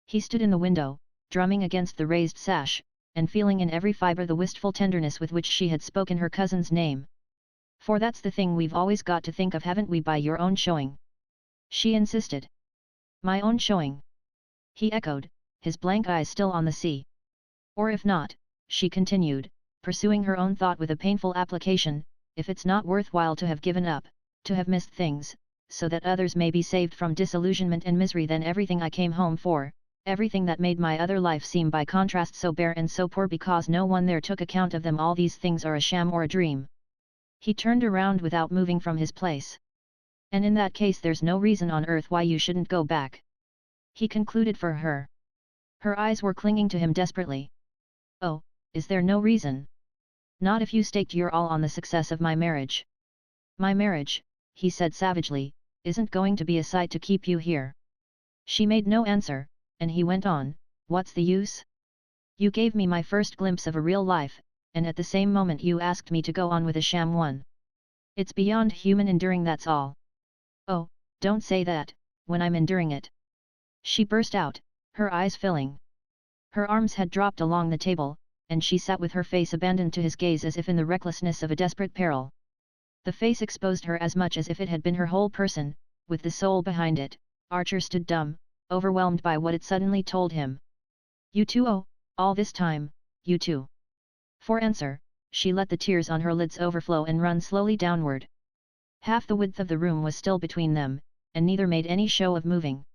He stood in the window, drumming against the raised sash, and feeling in every fibre the wistful tenderness with which she had spoken her cousin's name. For that's the thing we've always got to think of, haven't we? By your own showing. She insisted. My own showing? He echoed, his blank eyes still on the sea. Or if not, she continued, pursuing her own thought with a painful application, if it's not worthwhile to have given up, to have missed things, so that others may be saved from disillusionment and misery, then everything I came home for, everything that made my other life seem by contrast so bare and so poor because no one there took account of them, all these things are a sham or a dream. He turned around without moving from his place. And in that case there's no reason on earth why you shouldn't go back. He concluded for her. Her eyes were clinging to him desperately. Oh, is there no reason? Not if you staked your all on the success of my marriage. My marriage, he said savagely, isn't going to be a sight to keep you here. She made no answer, and he went on, what's the use? You gave me my first glimpse of a real life, and at the same moment you asked me to go on with a sham one. It's beyond human enduring, that's all. Oh, don't say that, when I'm enduring it. She burst out, her eyes filling. Her arms had dropped along the table, and she sat with her face abandoned to his gaze as if in the recklessness of a desperate peril. The face exposed her as much as if it had been her whole person, with the soul behind it. Archer stood dumb, overwhelmed by what it suddenly told him. "You too? Oh, all this time, you too?" For answer, she let the tears on her lids overflow and run slowly downward. Half the width of the room was still between them, and neither made any show of moving.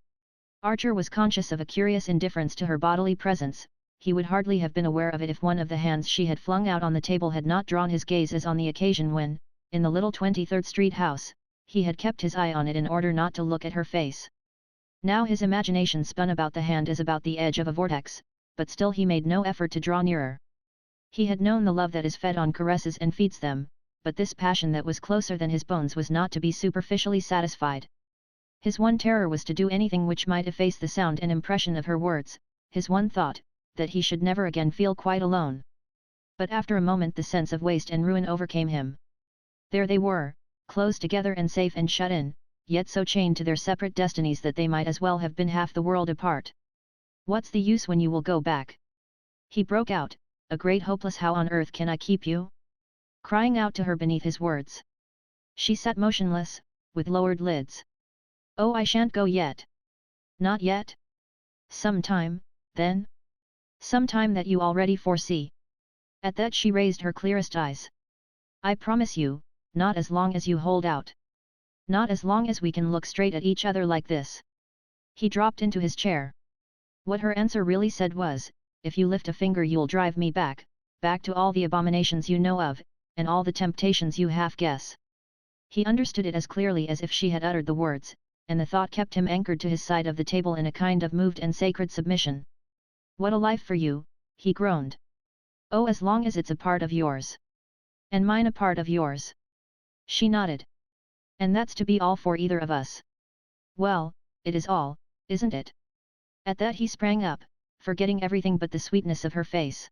Archer was conscious of a curious indifference to her bodily presence. He would hardly have been aware of it if one of the hands she had flung out on the table had not drawn his gaze as on the occasion when, in the little 23rd Street house, he had kept his eye on it in order not to look at her face. Now his imagination spun about the hand as about the edge of a vortex, but still he made no effort to draw nearer. He had known the love that is fed on caresses and feeds them, but this passion that was closer than his bones was not to be superficially satisfied. His one terror was to do anything which might efface the sound and impression of her words, his one thought, that he should never again feel quite alone. But after a moment the sense of waste and ruin overcame him. There they were, close together and safe and shut in, yet so chained to their separate destinies that they might as well have been half the world apart. "What's the use when you will go back?" he broke out, a great hopeless "How on earth can I keep you?" crying out to her beneath his words. She sat motionless, with lowered lids. "Oh, I shan't go yet." "Not yet? Some time, then? Some time that you already foresee?" At that she raised her clearest eyes. "I promise you, not as long as you hold out. Not as long as we can look straight at each other like this." He dropped into his chair. What her answer really said was, "If you lift a finger you'll drive me back, back to all the abominations you know of, and all the temptations you half guess." He understood it as clearly as if she had uttered the words, and the thought kept him anchored to his side of the table in a kind of moved and sacred submission. "What a life for you," he groaned. "Oh, as long as it's a part of yours. And mine a part of yours." She nodded. "And that's to be all for either of us." "Well, it is all, isn't it?" At that he sprang up, forgetting everything but the sweetness of her face.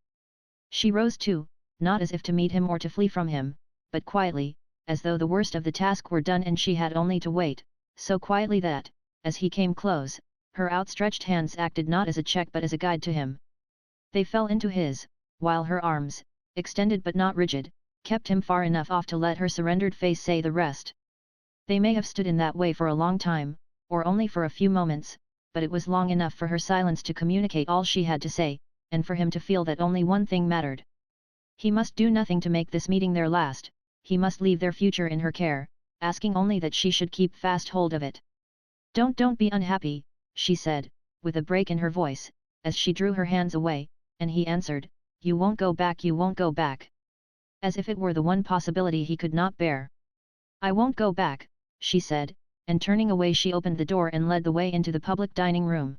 She rose too, not as if to meet him or to flee from him, but quietly, as though the worst of the task were done and she had only to wait, so quietly that, as he came close, her outstretched hands acted not as a check but as a guide to him. They fell into his, while her arms, extended but not rigid, kept him far enough off to let her surrendered face say the rest. They may have stood in that way for a long time, or only for a few moments, but it was long enough for her silence to communicate all she had to say, and for him to feel that only one thing mattered. He must do nothing to make this meeting their last, he must leave their future in her care, asking only that she should keep fast hold of it. Don't be unhappy," she said, with a break in her voice, as she drew her hands away, and he answered, "You won't go back, you won't go back." As if it were the one possibility he could not bear. "I won't go back," she said, and turning away she opened the door and led the way into the public dining room.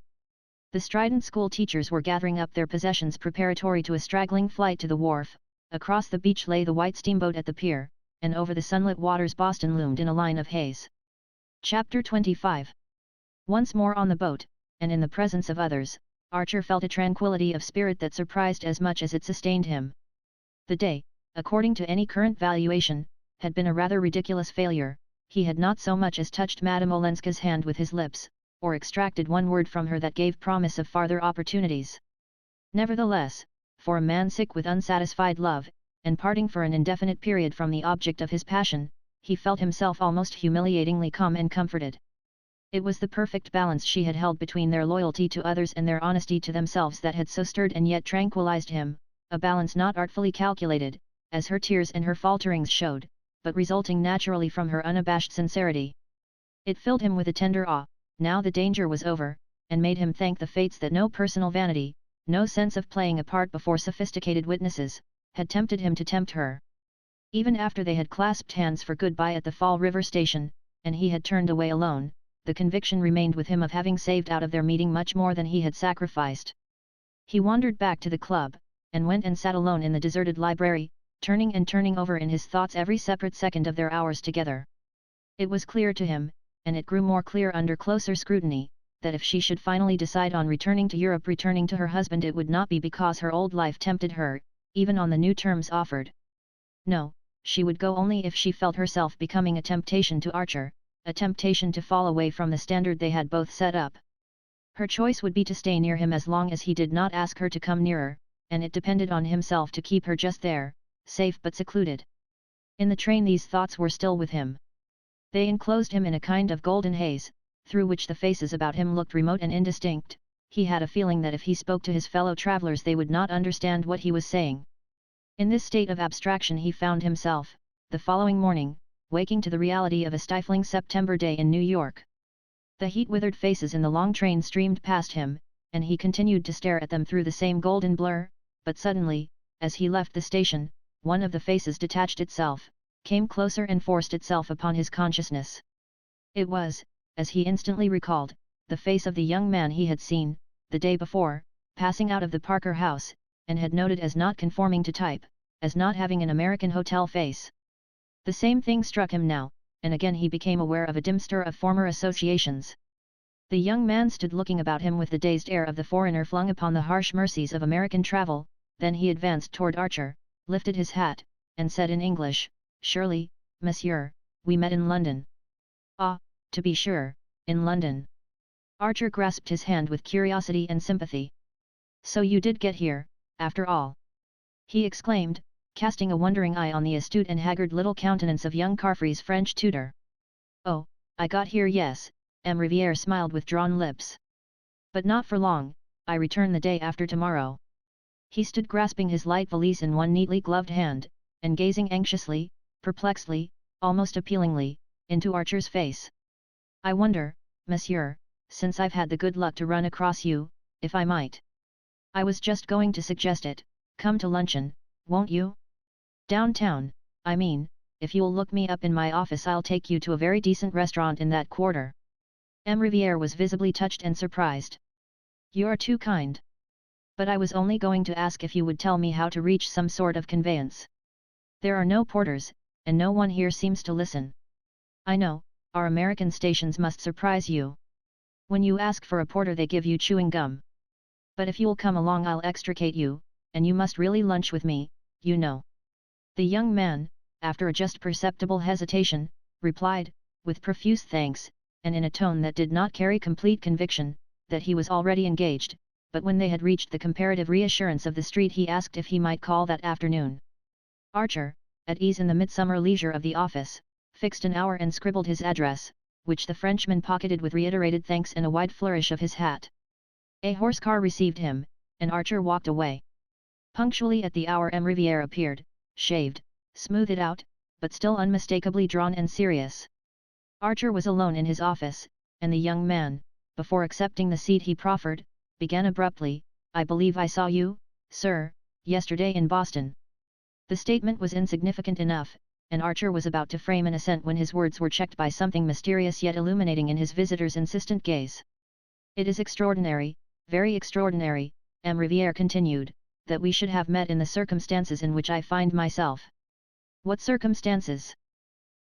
The strident school teachers were gathering up their possessions preparatory to a straggling flight to the wharf. Across the beach lay the white steamboat at the pier, and over the sunlit waters Boston loomed in a line of haze. Chapter 25. Once more on the boat, and in the presence of others, Archer felt a tranquility of spirit that surprised as much as it sustained him. The day, according to any current valuation, had been a rather ridiculous failure. He had not so much as touched Madame Olenska's hand with his lips, or extracted one word from her that gave promise of farther opportunities. Nevertheless, for a man sick with unsatisfied love, and parting for an indefinite period from the object of his passion, he felt himself almost humiliatingly calm and comforted. It was the perfect balance she had held between their loyalty to others and their honesty to themselves that had so stirred and yet tranquilized him, a balance not artfully calculated, as her tears and her falterings showed, but resulting naturally from her unabashed sincerity. It filled him with a tender awe, now the danger was over, and made him thank the fates that no personal vanity, no sense of playing a part before sophisticated witnesses, had tempted him to tempt her. Even after they had clasped hands for goodbye at the Fall River station, and he had turned away alone, the conviction remained with him of having saved out of their meeting much more than he had sacrificed. He wandered back to the club, and went and sat alone in the deserted library, turning and turning over in his thoughts every separate second of their hours together. It was clear to him, and it grew more clear under closer scrutiny, that if she should finally decide on returning to Europe, returning to her husband, it would not be because her old life tempted her, even on the new terms offered. No, she would go only if she felt herself becoming a temptation to Archer, a temptation to fall away from the standard they had both set up. Her choice would be to stay near him as long as he did not ask her to come nearer, and it depended on himself to keep her just there, safe but secluded. In the train these thoughts were still with him. They enclosed him in a kind of golden haze, through which the faces about him looked remote and indistinct. He had a feeling that if he spoke to his fellow travelers they would not understand what he was saying. In this state of abstraction he found himself, the following morning, waking to the reality of a stifling September day in New York. The heat-withered faces in the long train streamed past him, and he continued to stare at them through the same golden blur, but suddenly, as he left the station, one of the faces detached itself, came closer and forced itself upon his consciousness. It was, as he instantly recalled, the face of the young man he had seen, the day before, passing out of the Parker house, and had noted as not conforming to type, as not having an American hotel face. The same thing struck him now, and again he became aware of a dim stir of former associations. The young man stood looking about him with the dazed air of the foreigner flung upon the harsh mercies of American travel, then he advanced toward Archer, lifted his hat, and said in English, "Surely, monsieur, we met in London." "Ah, to be sure, in London." Archer grasped his hand with curiosity and sympathy. "So you did get here, after all?" he exclaimed, casting a wondering eye on the astute and haggard little countenance of young Carfry's French tutor. "Oh, I got here, yes," M. Riviere smiled with drawn lips. "But not for long, I return the day after tomorrow." He stood grasping his light valise in one neatly gloved hand, and gazing anxiously, perplexedly, almost appealingly, into Archer's face. "I wonder, monsieur, since I've had the good luck to run across you, if I might. I was just going to suggest it, come to luncheon, won't you? Downtown, I mean, if you'll look me up in my office I'll take you to a very decent restaurant in that quarter." M. Riviere was visibly touched and surprised. "You're too kind. But I was only going to ask if you would tell me how to reach some sort of conveyance. There are no porters, and no one here seems to listen. I know, our American stations must surprise you. When you ask for a porter they give you chewing gum. But if you'll come along I'll extricate you, and you must really lunch with me, you know." The young man, after a just perceptible hesitation, replied, with profuse thanks, and in a tone that did not carry complete conviction, that he was already engaged, but when they had reached the comparative reassurance of the street he asked if he might call that afternoon. Archer, at ease in the midsummer leisure of the office, fixed an hour and scribbled his address, which the Frenchman pocketed with reiterated thanks and a wide flourish of his hat. A horse car received him, and Archer walked away. Punctually at the hour M. Riviere appeared, shaved, smoothed out, but still unmistakably drawn and serious. Archer was alone in his office, and the young man, before accepting the seat he proffered, began abruptly, "I believe I saw you, sir, yesterday in Boston." The statement was insignificant enough, and Archer was about to frame an assent when his words were checked by something mysterious yet illuminating in his visitor's insistent gaze. "It is extraordinary, very extraordinary," M. Riviere continued, "that we should have met in the circumstances in which I find myself." "What circumstances?"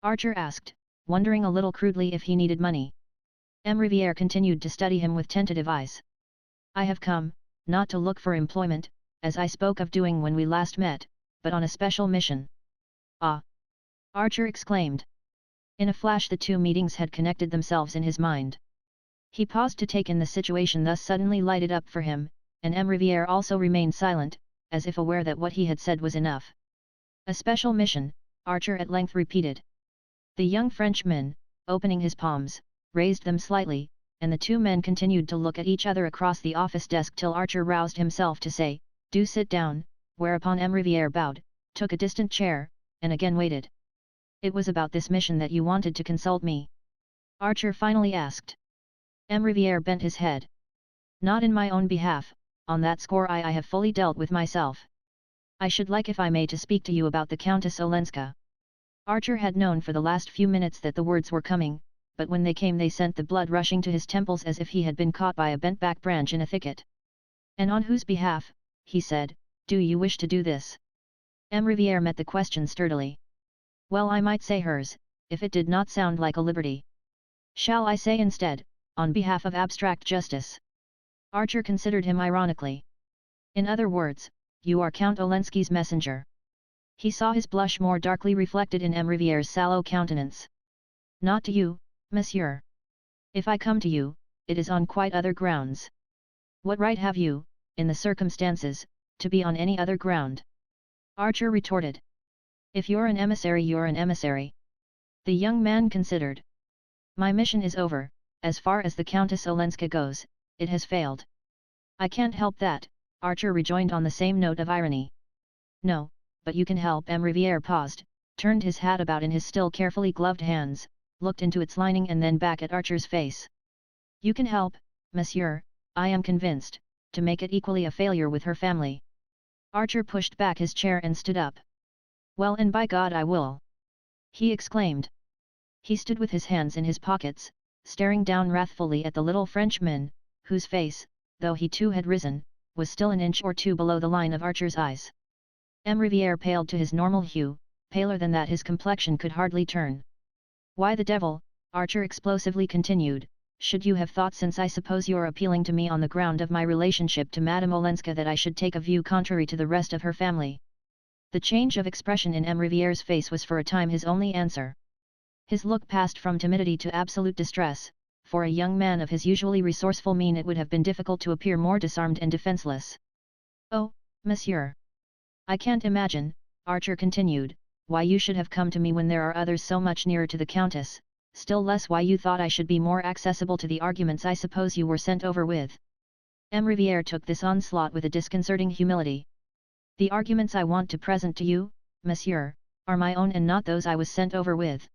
Archer asked, wondering a little crudely if he needed money. M. Riviere continued to study him with tentative eyes. "I have come, not to look for employment, as I spoke of doing when we last met, but on a special mission." "Ah!" Archer exclaimed. In a flash the two meetings had connected themselves in his mind. He paused to take in the situation thus suddenly lighted up for him, and M. Riviere also remained silent, as if aware that what he had said was enough. "A special mission," Archer at length repeated. The young Frenchman, opening his palms, raised them slightly, and the two men continued to look at each other across the office desk till Archer roused himself to say, "Do sit down," whereupon M. Riviere bowed, took a distant chair, and again waited. "It was about this mission that you wanted to consult me?" Archer finally asked. M. Riviere bent his head. "Not in my own behalf, on that score I have fully dealt with myself. I should like if I may to speak to you about the Countess Olenska." Archer had known for the last few minutes that the words were coming, but when they came they sent the blood rushing to his temples as if he had been caught by a bent-back branch in a thicket. "And on whose behalf," he said, "do you wish to do this?" M. Riviere met the question sturdily. "Well, I might say hers, if it did not sound like a liberty. Shall I say instead, on behalf of abstract justice?" Archer considered him ironically. "In other words, you are Count Olenski's messenger." He saw his blush more darkly reflected in M. Riviere's sallow countenance. "Not to you, monsieur. If I come to you, it is on quite other grounds. What right have you, in the circumstances, to be on any other ground? Archer retorted. If you're an emissary, you're an emissary. The young man considered. My mission is over, as far as the Countess Olenska goes, it has failed. I can't help that, Archer rejoined on the same note of irony. No, but you can help. M. Riviere paused, turned his hat about in his still carefully gloved hands, looked into its lining and then back at Archer's face. You can help, monsieur, I am convinced, to make it equally a failure with her family. Archer pushed back his chair and stood up. Well, and by God I will! He exclaimed. He stood with his hands in his pockets, staring down wrathfully at the little Frenchman, whose face, though he too had risen, was still an inch or two below the line of Archer's eyes. M. Riviere paled to his normal hue, paler than that his complexion could hardly turn. Why the devil, Archer explosively continued, should you have thought, since I suppose you're appealing to me on the ground of my relationship to Madame Olenska, that I should take a view contrary to the rest of her family? The change of expression in M. Riviere's face was for a time his only answer. His look passed from timidity to absolute distress. For a young man of his usually resourceful mien it would have been difficult to appear more disarmed and defenseless. Oh, monsieur! I can't imagine, Archer continued, why you should have come to me when there are others so much nearer to the Countess, still less why you thought I should be more accessible to the arguments I suppose you were sent over with. M. Riviere took this onslaught with a disconcerting humility. The arguments I want to present to you, monsieur, are my own and not those I was sent over with.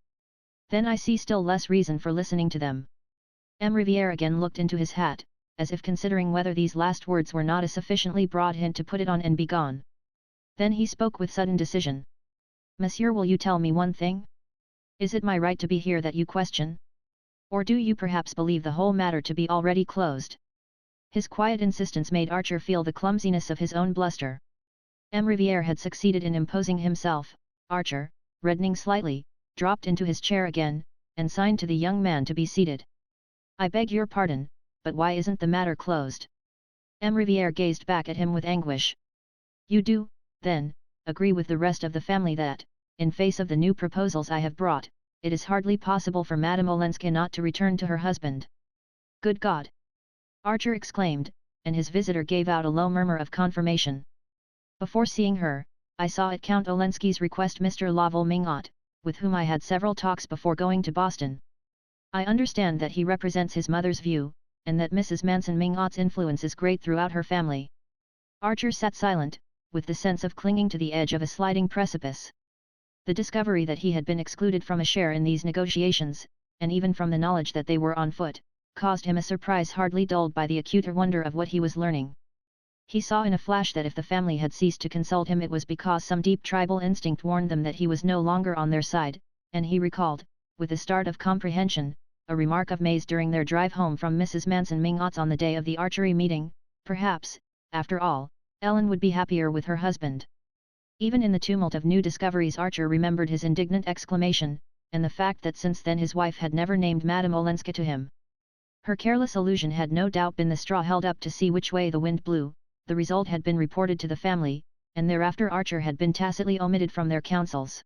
Then I see still less reason for listening to them. M. Riviere again looked into his hat, as if considering whether these last words were not a sufficiently broad hint to put it on and be gone. Then he spoke with sudden decision. Monsieur, will you tell me one thing? Is it my right to be here that you question? Or do you perhaps believe the whole matter to be already closed? His quiet insistence made Archer feel the clumsiness of his own bluster. M. Riviere had succeeded in imposing himself. Archer, reddening slightly, dropped into his chair again, and signed to the young man to be seated. I beg your pardon, but why isn't the matter closed? M. Riviere gazed back at him with anguish. You do, then, agree with the rest of the family that, in face of the new proposals I have brought, it is hardly possible for Madame Olenska not to return to her husband. Good God! Archer exclaimed, and his visitor gave out a low murmur of confirmation. Before seeing her, I saw at Count Olenski's request Mr. Laval Mingot, with whom I had several talks before going to Boston. I understand that he represents his mother's view, and that Mrs. Manson Mingot's influence is great throughout her family. Archer sat silent, with the sense of clinging to the edge of a sliding precipice. The discovery that he had been excluded from a share in these negotiations, and even from the knowledge that they were on foot, caused him a surprise hardly dulled by the acuter wonder of what he was learning. He saw in a flash that if the family had ceased to consult him it was because some deep tribal instinct warned them that he was no longer on their side, and he recalled, with a start of comprehension, a remark of May's during their drive home from Mrs. Manson Mingot's on the day of the archery meeting. Perhaps, after all, Ellen would be happier with her husband. Even in the tumult of new discoveries Archer remembered his indignant exclamation, and the fact that since then his wife had never named Madame Olenska to him. Her careless allusion had no doubt been the straw held up to see which way the wind blew. The result had been reported to the family, and thereafter Archer had been tacitly omitted from their councils.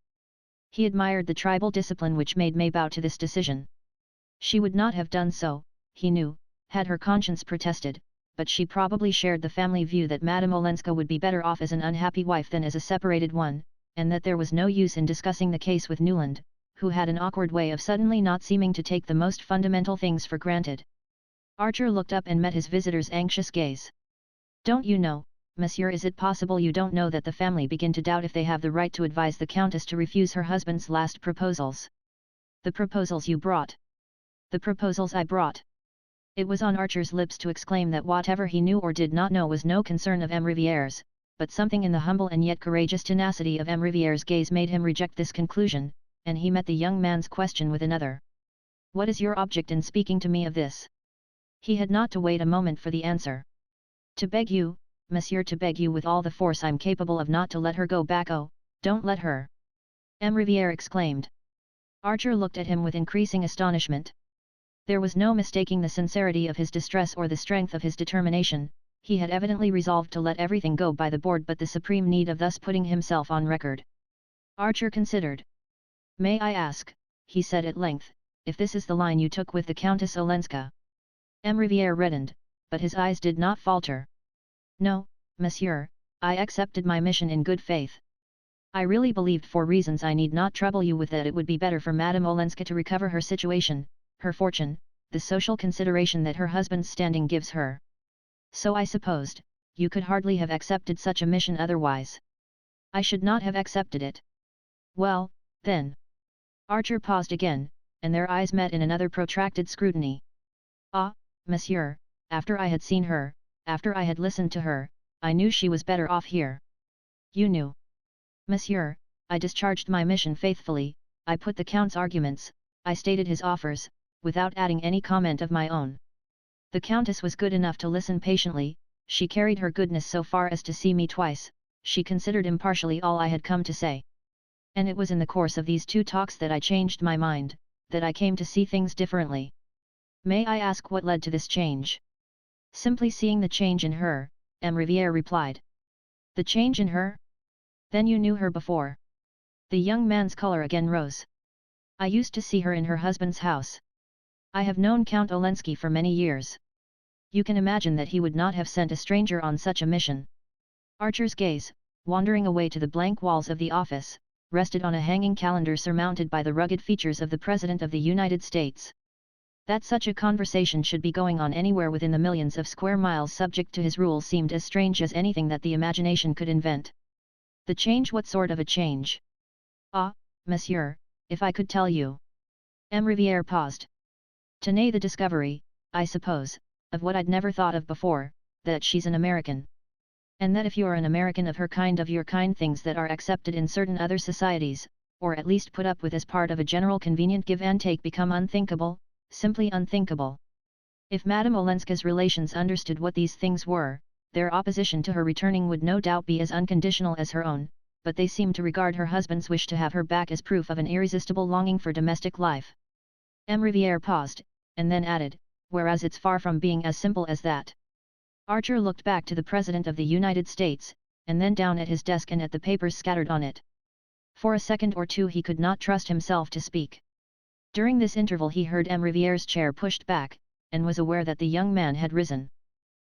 He admired the tribal discipline which made May bow to this decision. She would not have done so, he knew, had her conscience protested, but she probably shared the family view that Madame Olenska would be better off as an unhappy wife than as a separated one, and that there was no use in discussing the case with Newland, who had an awkward way of suddenly not seeming to take the most fundamental things for granted. Archer looked up and met his visitor's anxious gaze. Don't you know, monsieur, is it possible you don't know that the family begin to doubt if they have the right to advise the Countess to refuse her husband's last proposals? The proposals you brought. The proposals I brought. It was on Archer's lips to exclaim that whatever he knew or did not know was no concern of M. Riviere's, but something in the humble and yet courageous tenacity of M. Riviere's gaze made him reject this conclusion, and he met the young man's question with another. What is your object in speaking to me of this? He had not to wait a moment for the answer. To beg you, monsieur, to beg you with all the force I'm capable of not to let her go back. Oh, don't let her! M. Riviere exclaimed. Archer looked at him with increasing astonishment. There was no mistaking the sincerity of his distress or the strength of his determination. He had evidently resolved to let everything go by the board but the supreme need of thus putting himself on record. Archer considered. May I ask, he said at length, if this is the line you took with the Countess Olenska? M. Riviere reddened, but his eyes did not falter. No, monsieur, I accepted my mission in good faith. I really believed for reasons I need not trouble you with that it would be better for Madame Olenska to recover her situation, her fortune, the social consideration that her husband's standing gives her. So I supposed, you could hardly have accepted such a mission otherwise. I should not have accepted it. Well, then. Archer paused again, and their eyes met in another protracted scrutiny. Ah, monsieur, after I had seen her, after I had listened to her, I knew she was better off here. You knew. Monsieur, I discharged my mission faithfully, I put the Count's arguments, I stated his offers, without adding any comment of my own. The Countess was good enough to listen patiently, she carried her goodness so far as to see me twice, she considered impartially all I had come to say. And it was in the course of these 2 talks that I changed my mind, that I came to see things differently. May I ask what led to this change? Simply seeing the change in her, M. Riviere replied. The change in her? Then you knew her before. The young man's color again rose. I used to see her in her husband's house. I have known Count Olensky for many years. You can imagine that he would not have sent a stranger on such a mission. Archer's gaze, wandering away to the blank walls of the office, rested on a hanging calendar surmounted by the rugged features of the President of the United States. That such a conversation should be going on anywhere within the millions of square miles subject to his rule seemed as strange as anything that the imagination could invent. The change? What sort of a change? Ah, monsieur, if I could tell you. M. Riviere paused. Tenez the discovery, I suppose, of what I'd never thought of before, that she's an American. And that if you're an American of your kind things that are accepted in certain other societies, or at least put up with as part of a general convenient give and take become unthinkable, simply unthinkable. If Madame Olenska's relations understood what these things were, their opposition to her returning would no doubt be as unconditional as her own, but they seemed to regard her husband's wish to have her back as proof of an irresistible longing for domestic life. M. Riviere paused, and then added, whereas it's far from being as simple as that. Archer looked back to the President of the United States, and then down at his desk and at the papers scattered on it. For a second or two he could not trust himself to speak. During this interval he heard M. Riviere's chair pushed back, and was aware that the young man had risen.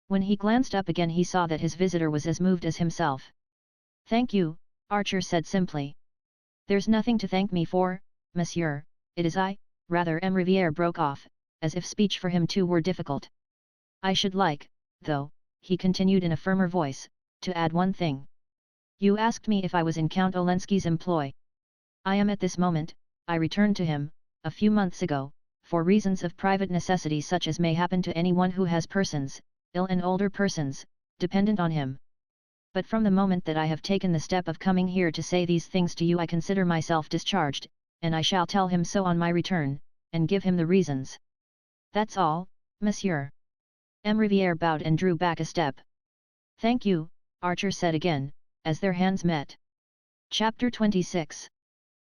When he glanced up again he saw that his visitor was as moved as himself. Thank you, Archer said simply. There's nothing to thank me for, monsieur, it is rather M. Riviere broke off, as if speech for him too were difficult. I should like, though, he continued in a firmer voice, to add one thing. You asked me if I was in Count Olensky's employ. I am at this moment, I returned to him, a few months ago, for reasons of private necessity such as may happen to anyone who has persons, ill and older persons, dependent on him. But from the moment that I have taken the step of coming here to say these things to you I consider myself discharged, and I shall tell him so on my return, and give him the reasons. That's all, monsieur. M. Riviere bowed and drew back a step. Thank you, Archer said again, as their hands met. Chapter 26.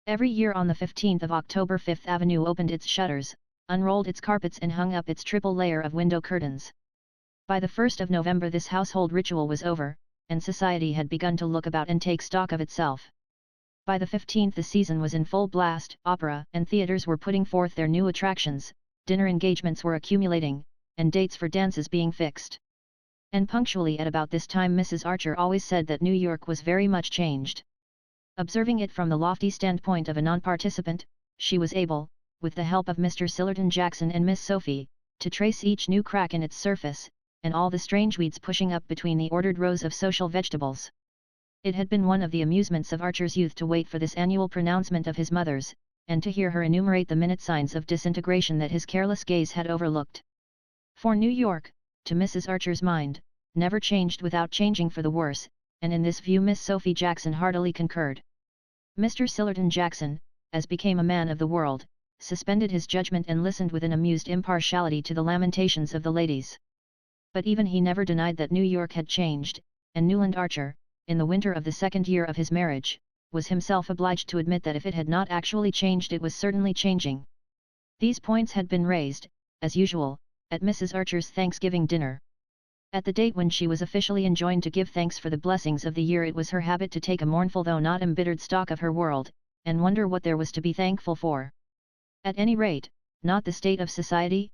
Every year on the 15th of October Fifth Avenue opened its shutters, unrolled its carpets and hung up its triple layer of window curtains. By the 1st of November this household ritual was over, and society had begun to look about and take stock of itself. By the 15th the season was in full blast, opera and theatres were putting forth their new attractions, dinner engagements were accumulating, and dates for dances being fixed. And punctually at about this time Mrs. Archer always said that New York was very much changed. Observing it from the lofty standpoint of a non-participant, she was able, with the help of Mr. Sillerton Jackson and Miss Sophie, to trace each new crack in its surface, and all the strange weeds pushing up between the ordered rows of social vegetables. It had been one of the amusements of Archer's youth to wait for this annual pronouncement of his mother's, and to hear her enumerate the minute signs of disintegration that his careless gaze had overlooked. For New York, to Mrs. Archer's mind, never changed without changing for the worse, and in this view Miss Sophie Jackson heartily concurred. Mr. Sillerton Jackson, as became a man of the world, suspended his judgment and listened with an amused impartiality to the lamentations of the ladies. But even he never denied that New York had changed, and Newland Archer, in the winter of the second year of his marriage, was himself obliged to admit that if it had not actually changed it was certainly changing. These points had been raised, as usual, at Mrs. Archer's Thanksgiving dinner. At the date when she was officially enjoined to give thanks for the blessings of the year it was her habit to take a mournful though not embittered stock of her world, and wonder what there was to be thankful for. At any rate, not the state of society,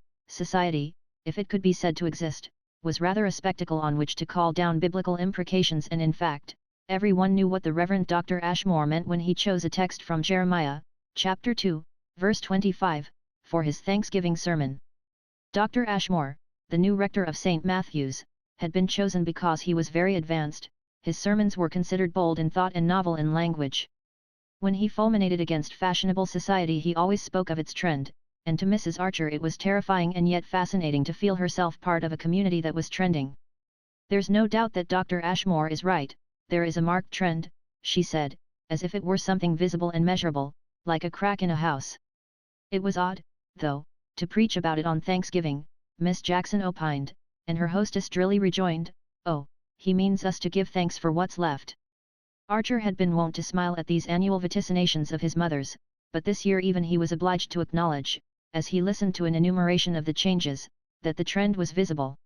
if it could be said to exist, was rather a spectacle on which to call down biblical imprecations, and in fact, everyone knew what the Reverend Dr. Ashmore meant when he chose a text from Jeremiah, chapter 2, verse 25, for his Thanksgiving sermon. Dr. Ashmore, the new rector of St. Matthew's, had been chosen because he was very advanced. His sermons were considered bold in thought and novel in language. When he fulminated against fashionable society, he always spoke of its trend, and to Mrs. Archer it was terrifying and yet fascinating to feel herself part of a community that was trending. "There's no doubt that Dr. Ashmore is right, there is a marked trend," she said, as if it were something visible and measurable, like a crack in a house. It was odd, though, to preach about it on Thanksgiving, Miss Jackson opined, and her hostess drily rejoined, "Oh, he means us to give thanks for what's left." Archer had been wont to smile at these annual vaticinations of his mother's, but this year even he was obliged to acknowledge, as he listened to an enumeration of the changes, that the trend was visible.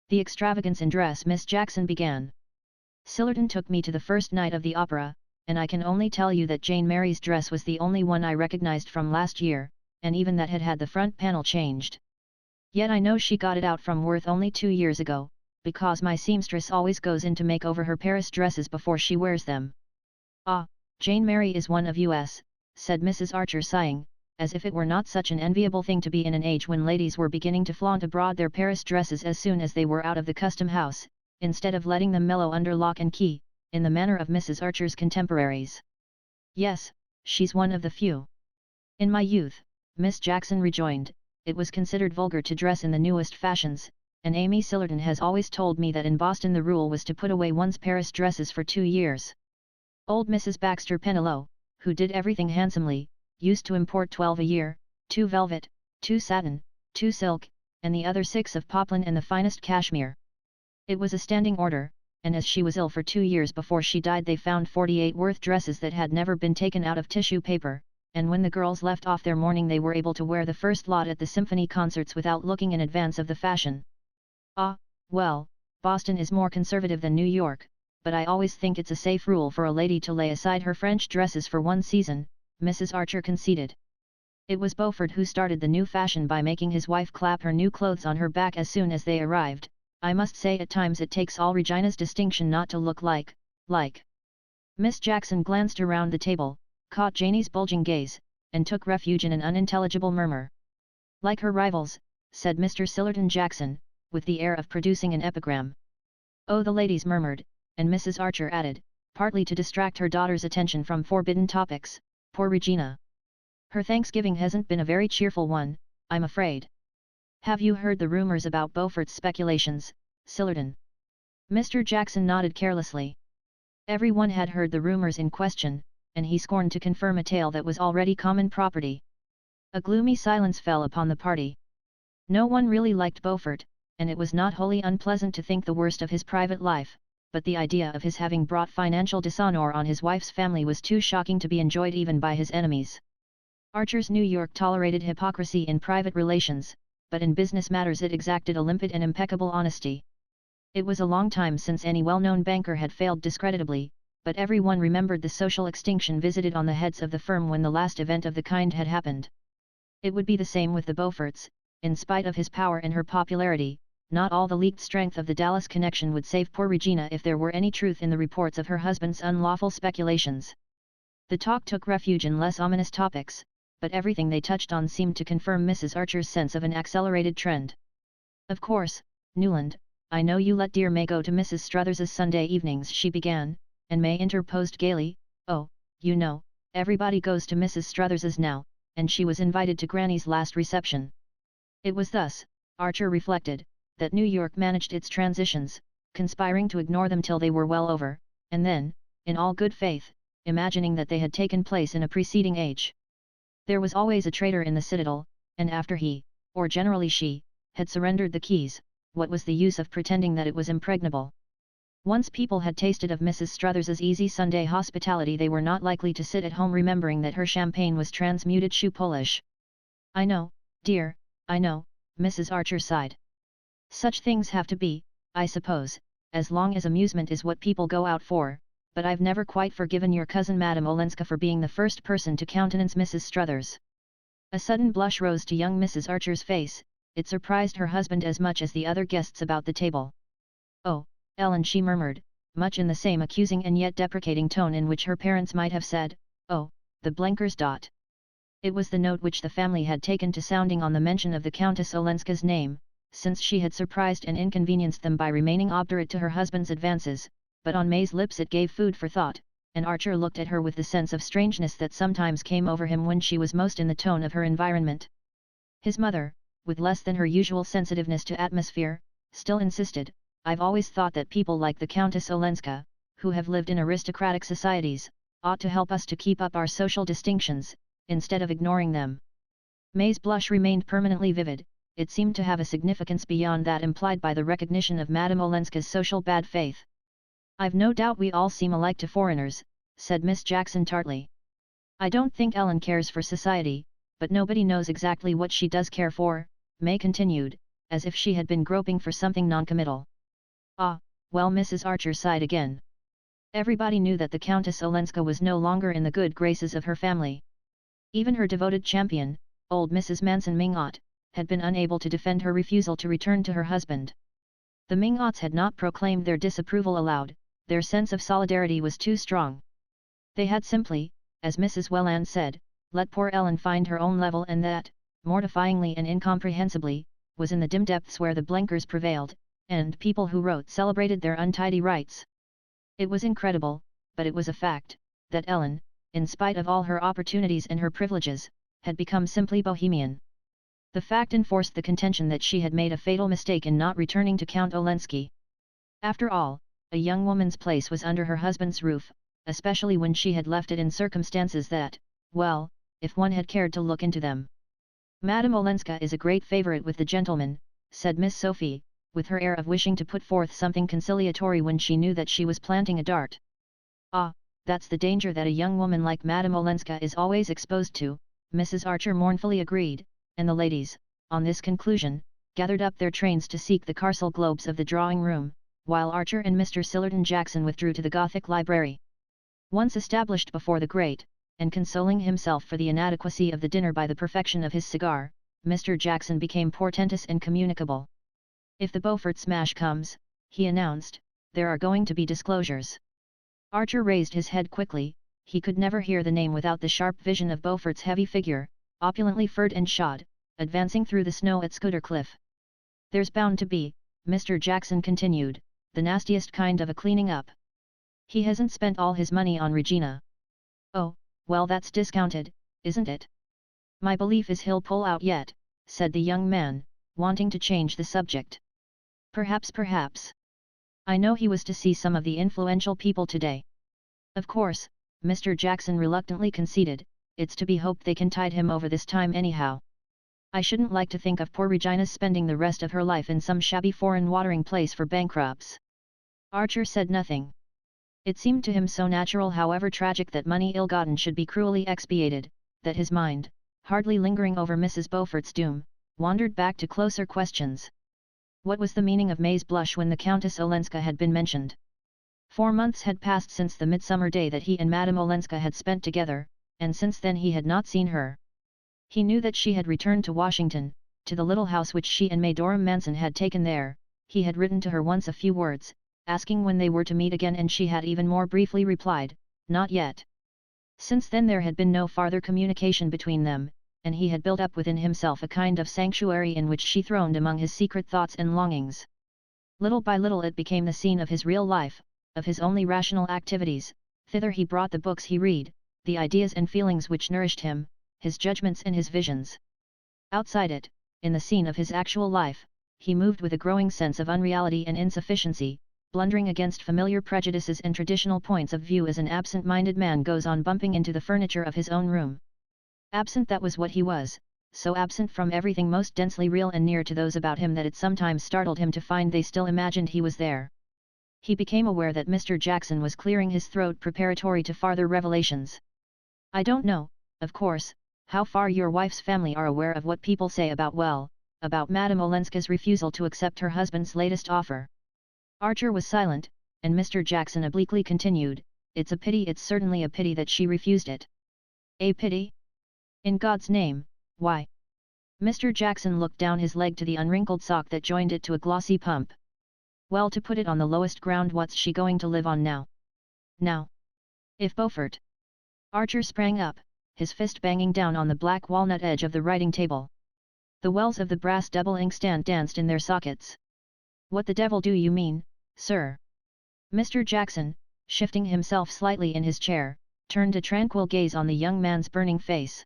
"The extravagance in dress," Miss Jackson began. "Sillerton took me to the first night of the opera, and I can only tell you that Jane Mary's dress was the only one I recognized from last year, and even that had had the front panel changed. Yet I know she got it out from Worth only 2 years ago, because my seamstress always goes in to make over her Paris dresses before she wears them." "Ah, Jane Mary is one of us," said Mrs. Archer sighing, as if it were not such an enviable thing to be in an age when ladies were beginning to flaunt abroad their Paris dresses as soon as they were out of the custom house, instead of letting them mellow under lock and key, in the manner of Mrs. Archer's contemporaries. "Yes, she's one of the few. In my youth," Miss Jackson rejoined, "it was considered vulgar to dress in the newest fashions, and Amy Sillerton has always told me that in Boston the rule was to put away one's Paris dresses for 2 years. Old Mrs. Baxter Penello, who did everything handsomely, used to import 12 a year, 2 velvet, 2 satin, 2 silk, and the other 6 of poplin and the finest cashmere. It was a standing order, and as she was ill for 2 years before she died they found 48 Worth dresses that had never been taken out of tissue paper, and when the girls left off their mourning they were able to wear the first lot at the symphony concerts without looking in advance of the fashion. Ah, well, Boston is more conservative than New York, but I always think it's a safe rule for a lady to lay aside her French dresses for one season," Mrs. Archer conceded. "It was Beaufort who started the new fashion by making his wife clap her new clothes on her back as soon as they arrived. I must say at times it takes all Regina's distinction not to look like. Miss Jackson glanced around the table, caught Janie's bulging gaze, and took refuge in an unintelligible murmur. "Like her rivals," said Mr. Sillerton Jackson, with the air of producing an epigram. "Oh," the ladies murmured, and Mrs. Archer added, partly to distract her daughter's attention from forbidden topics, "Poor Regina. Her Thanksgiving hasn't been a very cheerful one, I'm afraid. Have you heard the rumors about Beaufort's speculations, Sillerton?" Mr. Jackson nodded carelessly. Everyone had heard the rumors in question, and he scorned to confirm a tale that was already common property. A gloomy silence fell upon the party. No one really liked Beaufort, and it was not wholly unpleasant to think the worst of his private life, but the idea of his having brought financial dishonor on his wife's family was too shocking to be enjoyed even by his enemies. Archer's New York tolerated hypocrisy in private relations, but in business matters it exacted a limpid and impeccable honesty. It was a long time since any well-known banker had failed discreditably, but everyone remembered the social extinction visited on the heads of the firm when the last event of the kind had happened. It would be the same with the Beauforts. In spite of his power and her popularity, not all the leaked strength of the Dallas connection would save poor Regina if there were any truth in the reports of her husband's unlawful speculations. The talk took refuge in less ominous topics, but everything they touched on seemed to confirm Mrs. Archer's sense of an accelerated trend. "Of course, Newland, I know you let dear May go to Mrs. Struthers's Sunday evenings," she began, and May interposed gaily, "Oh, you know, everybody goes to Mrs. Struthers's now, and she was invited to Granny's last reception." It was thus, Archer reflected, that New York managed its transitions, conspiring to ignore them till they were well over, and then, in all good faith, imagining that they had taken place in a preceding age. There was always a traitor in the citadel, and after he, or generally she, had surrendered the keys, what was the use of pretending that it was impregnable? Once people had tasted of Mrs. Struthers's easy Sunday hospitality they were not likely to sit at home remembering that her champagne was transmuted shoe polish. "I know, dear, I know," Mrs. Archer sighed. "Such things have to be, I suppose, as long as amusement is what people go out for, but I've never quite forgiven your cousin Madame Olenska for being the first person to countenance Mrs. Struthers." A sudden blush rose to young Mrs. Archer's face. It surprised her husband as much as the other guests about the table. "Oh, Ellen," she murmured, much in the same accusing and yet deprecating tone in which her parents might have said, "Oh, the blankers." It was the note which the family had taken to sounding on the mention of the Countess Olenska's name, since she had surprised and inconvenienced them by remaining obdurate to her husband's advances, but on May's lips it gave food for thought, and Archer looked at her with the sense of strangeness that sometimes came over him when she was most in the tone of her environment. His mother, with less than her usual sensitiveness to atmosphere, still insisted, "I've always thought that people like the Countess Olenska, who have lived in aristocratic societies, ought to help us to keep up our social distinctions, instead of ignoring them." May's blush remained permanently vivid. It seemed to have a significance beyond that implied by the recognition of Madame Olenska's social bad faith. "I've no doubt we all seem alike to foreigners," said Miss Jackson tartly. "I don't think Ellen cares for society, but nobody knows exactly what she does care for," May continued, as if she had been groping for something non-committal. "Ah, well," Mrs. Archer sighed again. Everybody knew that the Countess Olenska was no longer in the good graces of her family. Even her devoted champion, old Mrs. Manson Mingot, had been unable to defend her refusal to return to her husband. The Mingots had not proclaimed their disapproval aloud, their sense of solidarity was too strong. They had simply, as Mrs. Welland said, let poor Ellen find her own level, and that, mortifyingly and incomprehensibly, was in the dim depths where the blankers prevailed, and people who wrote celebrated their untidy rights. It was incredible, but it was a fact, that Ellen, in spite of all her opportunities and her privileges, had become simply bohemian. The fact enforced the contention that she had made a fatal mistake in not returning to Count Olensky. After all, a young woman's place was under her husband's roof, especially when she had left it in circumstances that, well, if one had cared to look into them. "Madame Olenska is a great favourite with the gentlemen," said Miss Sophie, with her air of wishing to put forth something conciliatory when she knew that she was planting a dart. "Ah, that's the danger that a young woman like Madame Olenska is always exposed to," Mrs. Archer mournfully agreed, and the ladies, on this conclusion, gathered up their trains to seek the carcel globes of the drawing-room, while Archer and Mr. Sillerton Jackson withdrew to the Gothic library. Once established before the grate, and consoling himself for the inadequacy of the dinner by the perfection of his cigar, Mr. Jackson became portentous and communicable. "If the Beaufort smash comes," he announced, "there are going to be disclosures." Archer raised his head quickly. He could never hear the name without the sharp vision of Beaufort's heavy figure, opulently furred and shod, advancing through the snow at Scooter Cliff. "There's bound to be," Mr. Jackson continued, "the nastiest kind of a cleaning up. He hasn't spent all his money on Regina." "Oh, well, that's discounted, isn't it?" "My belief is he'll pull out yet," said the young man, wanting to change the subject. Perhaps. I know he was to see some of the influential people today." "Of course," Mr. Jackson reluctantly conceded, "it's to be hoped they can tide him over this time anyhow. I shouldn't like to think of poor Regina spending the rest of her life in some shabby foreign watering place for bankrupts." Archer said nothing. It seemed to him so natural, however tragic, that money ill-gotten should be cruelly expiated, that his mind, hardly lingering over Mrs. Beaufort's doom, wandered back to closer questions. What was the meaning of May's blush when the Countess Olenska had been mentioned? 4 months had passed since the midsummer day that he and Madame Olenska had spent together, and since then he had not seen her. He knew that she had returned to Washington, to the little house which she and May Dorham Manson had taken there. He had written to her once a few words, asking when they were to meet again, and she had even more briefly replied, "Not yet." Since then there had been no farther communication between them, and he had built up within himself a kind of sanctuary in which she throned among his secret thoughts and longings. Little by little it became the scene of his real life, of his only rational activities. Thither he brought the books he read, the ideas and feelings which nourished him, his judgments and his visions. Outside it, in the scene of his actual life, he moved with a growing sense of unreality and insufficiency, blundering against familiar prejudices and traditional points of view as an absent-minded man goes on bumping into the furniture of his own room. Absent, that was what he was, so absent from everything most densely real and near to those about him that it sometimes startled him to find they still imagined he was there. He became aware that Mr. Jackson was clearing his throat preparatory to farther revelations. "I don't know, of course, how far your wife's family are aware of what people say about Madame Olenska's refusal to accept her husband's latest offer." Archer was silent, and Mr. Jackson obliquely continued, "It's a pity, it's certainly a pity that she refused it." "A pity? In God's name, why?" Mr. Jackson looked down his leg to the unwrinkled sock that joined it to a glossy pump. Well, to put it on the lowest ground, what's she going to live on now? Now? If Beaufort. Archer sprang up, his fist banging down on the black walnut edge of the writing table. The wells of the brass double inkstand danced in their sockets. What the devil do you mean, sir? Mr. Jackson, shifting himself slightly in his chair, turned a tranquil gaze on the young man's burning face.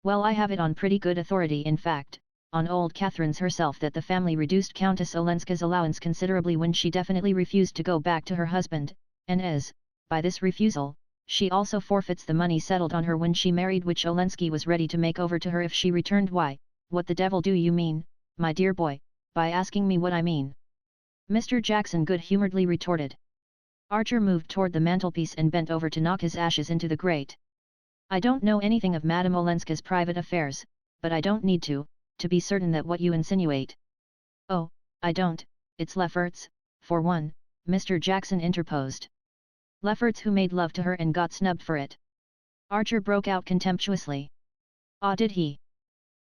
Well, I have it on pretty good authority, in fact, on old Catherine's herself, that the family reduced Countess Olenska's allowance considerably when she definitely refused to go back to her husband, and as, by this refusal, she also forfeits the money settled on her when she married, which Olensky was ready to make over to her if she returned. Why, what the devil do you mean, my dear boy, by asking me what I mean? Mr. Jackson good-humouredly retorted. Archer moved toward the mantelpiece and bent over to knock his ashes into the grate. I don't know anything of Madame Olenska's private affairs, but I don't need to be certain that what you insinuate. Oh, I don't, it's Lefferts, for one, Mr. Jackson interposed. Lefferts, who made love to her and got snubbed for it. Archer broke out contemptuously. Ah, did he?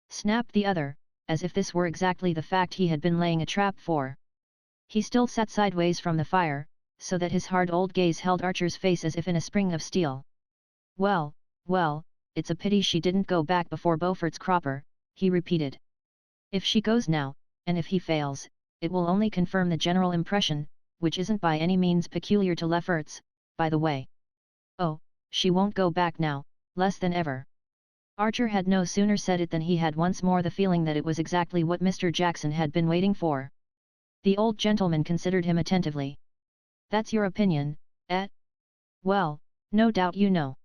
Snapped the other, as if this were exactly the fact he had been laying a trap for. He still sat sideways from the fire, so that his hard old gaze held Archer's face as if in a spring of steel. Well, it's a pity she didn't go back before Beaufort's cropper, he repeated. If she goes now, and if he fails, it will only confirm the general impression, which isn't by any means peculiar to Lefferts, by the way. Oh, she won't go back now, less than ever. Archer had no sooner said it than he had once more the feeling that it was exactly what Mr. Jackson had been waiting for. The old gentleman considered him attentively. That's your opinion, eh? Well, no doubt you know.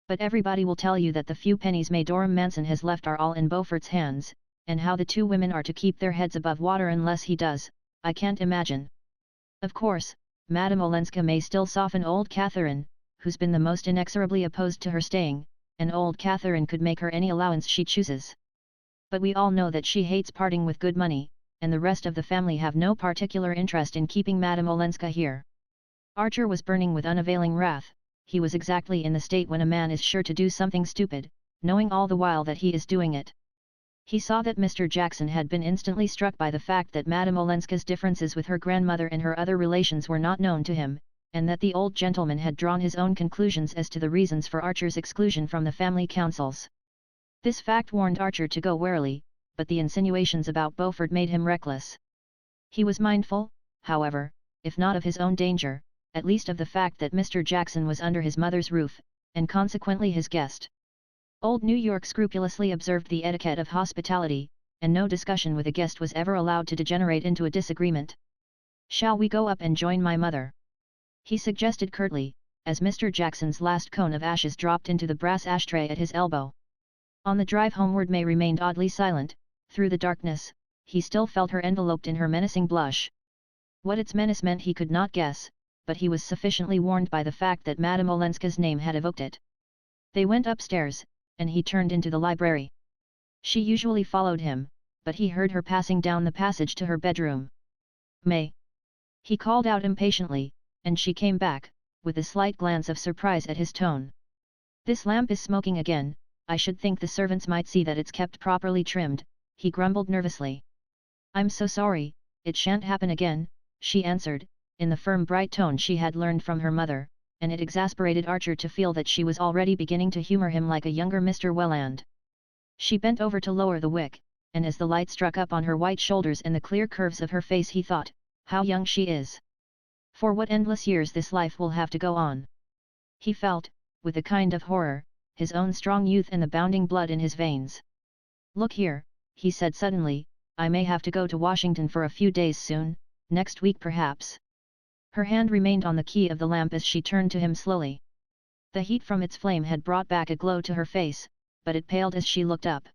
But everybody will tell you that the few pennies Majorum Manson has left are all in Beaufort's hands, and how the two women are to keep their heads above water unless he does, I can't imagine. Of course, Madame Olenska may still soften old Catherine, who's been the most inexorably opposed to her staying, and old Catherine could make her any allowance she chooses. But we all know that she hates parting with good money, and the rest of the family have no particular interest in keeping Madame Olenska here. Archer was burning with unavailing wrath. He was exactly in the state when a man is sure to do something stupid, knowing all the while that he is doing it. He saw that Mr. Jackson had been instantly struck by the fact that Madame Olenska's differences with her grandmother and her other relations were not known to him, and that the old gentleman had drawn his own conclusions as to the reasons for Archer's exclusion from the family councils. This fact warned Archer to go warily, but the insinuations about Beaufort made him reckless. He was mindful, however, if not of his own danger, at least of the fact that Mr. Jackson was under his mother's roof, and consequently his guest. Old New York scrupulously observed the etiquette of hospitality, and no discussion with a guest was ever allowed to degenerate into a disagreement. "Shall we go up and join my mother?" he suggested curtly, as Mr. Jackson's last cone of ashes dropped into the brass ashtray at his elbow. On the drive homeward May remained oddly silent. Through the darkness, he still felt her enveloped in her menacing blush. What its menace meant he could not guess, but he was sufficiently warned by the fact that Madame Olenska's name had evoked it. They went upstairs, and he turned into the library. She usually followed him, but he heard her passing down the passage to her bedroom. "May!" he called out impatiently, and she came back, with a slight glance of surprise at his tone. "This lamp is smoking again. I should think the servants might see that it's kept properly trimmed," he grumbled nervously. "I'm so sorry, it shan't happen again," she answered, in the firm bright tone she had learned from her mother, and it exasperated Archer to feel that she was already beginning to humour him like a younger Mr. Welland. She bent over to lower the wick, and as the light struck up on her white shoulders and the clear curves of her face he thought, how young she is. For what endless years this life will have to go on. He felt, with a kind of horror, his own strong youth and the bounding blood in his veins. "Look here," he said suddenly, "I may have to go to Washington for a few days soon, next week perhaps." Her hand remained on the key of the lamp as she turned to him slowly. The heat from its flame had brought back a glow to her face, but it paled as she looked up.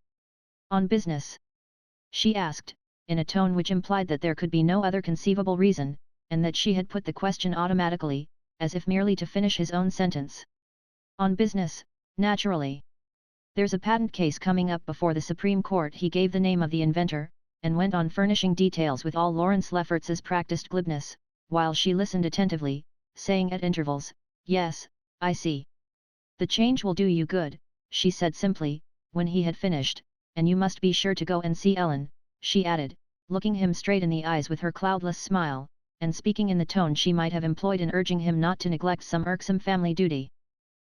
"On business?" she asked, in a tone which implied that there could be no other conceivable reason, and that she had put the question automatically, as if merely to finish his own sentence. "On business, naturally. There's a patent case coming up before the Supreme Court." He gave the name of the inventor, and went on furnishing details with all Lawrence Lefferts's practiced glibness, while she listened attentively, saying at intervals, "Yes, I see. The change will do you good," she said simply, when he had finished, and you must be sure to go and see Ellen," she added, looking him straight in the eyes with her cloudless smile, and speaking in the tone she might have employed in urging him not to neglect some irksome family duty.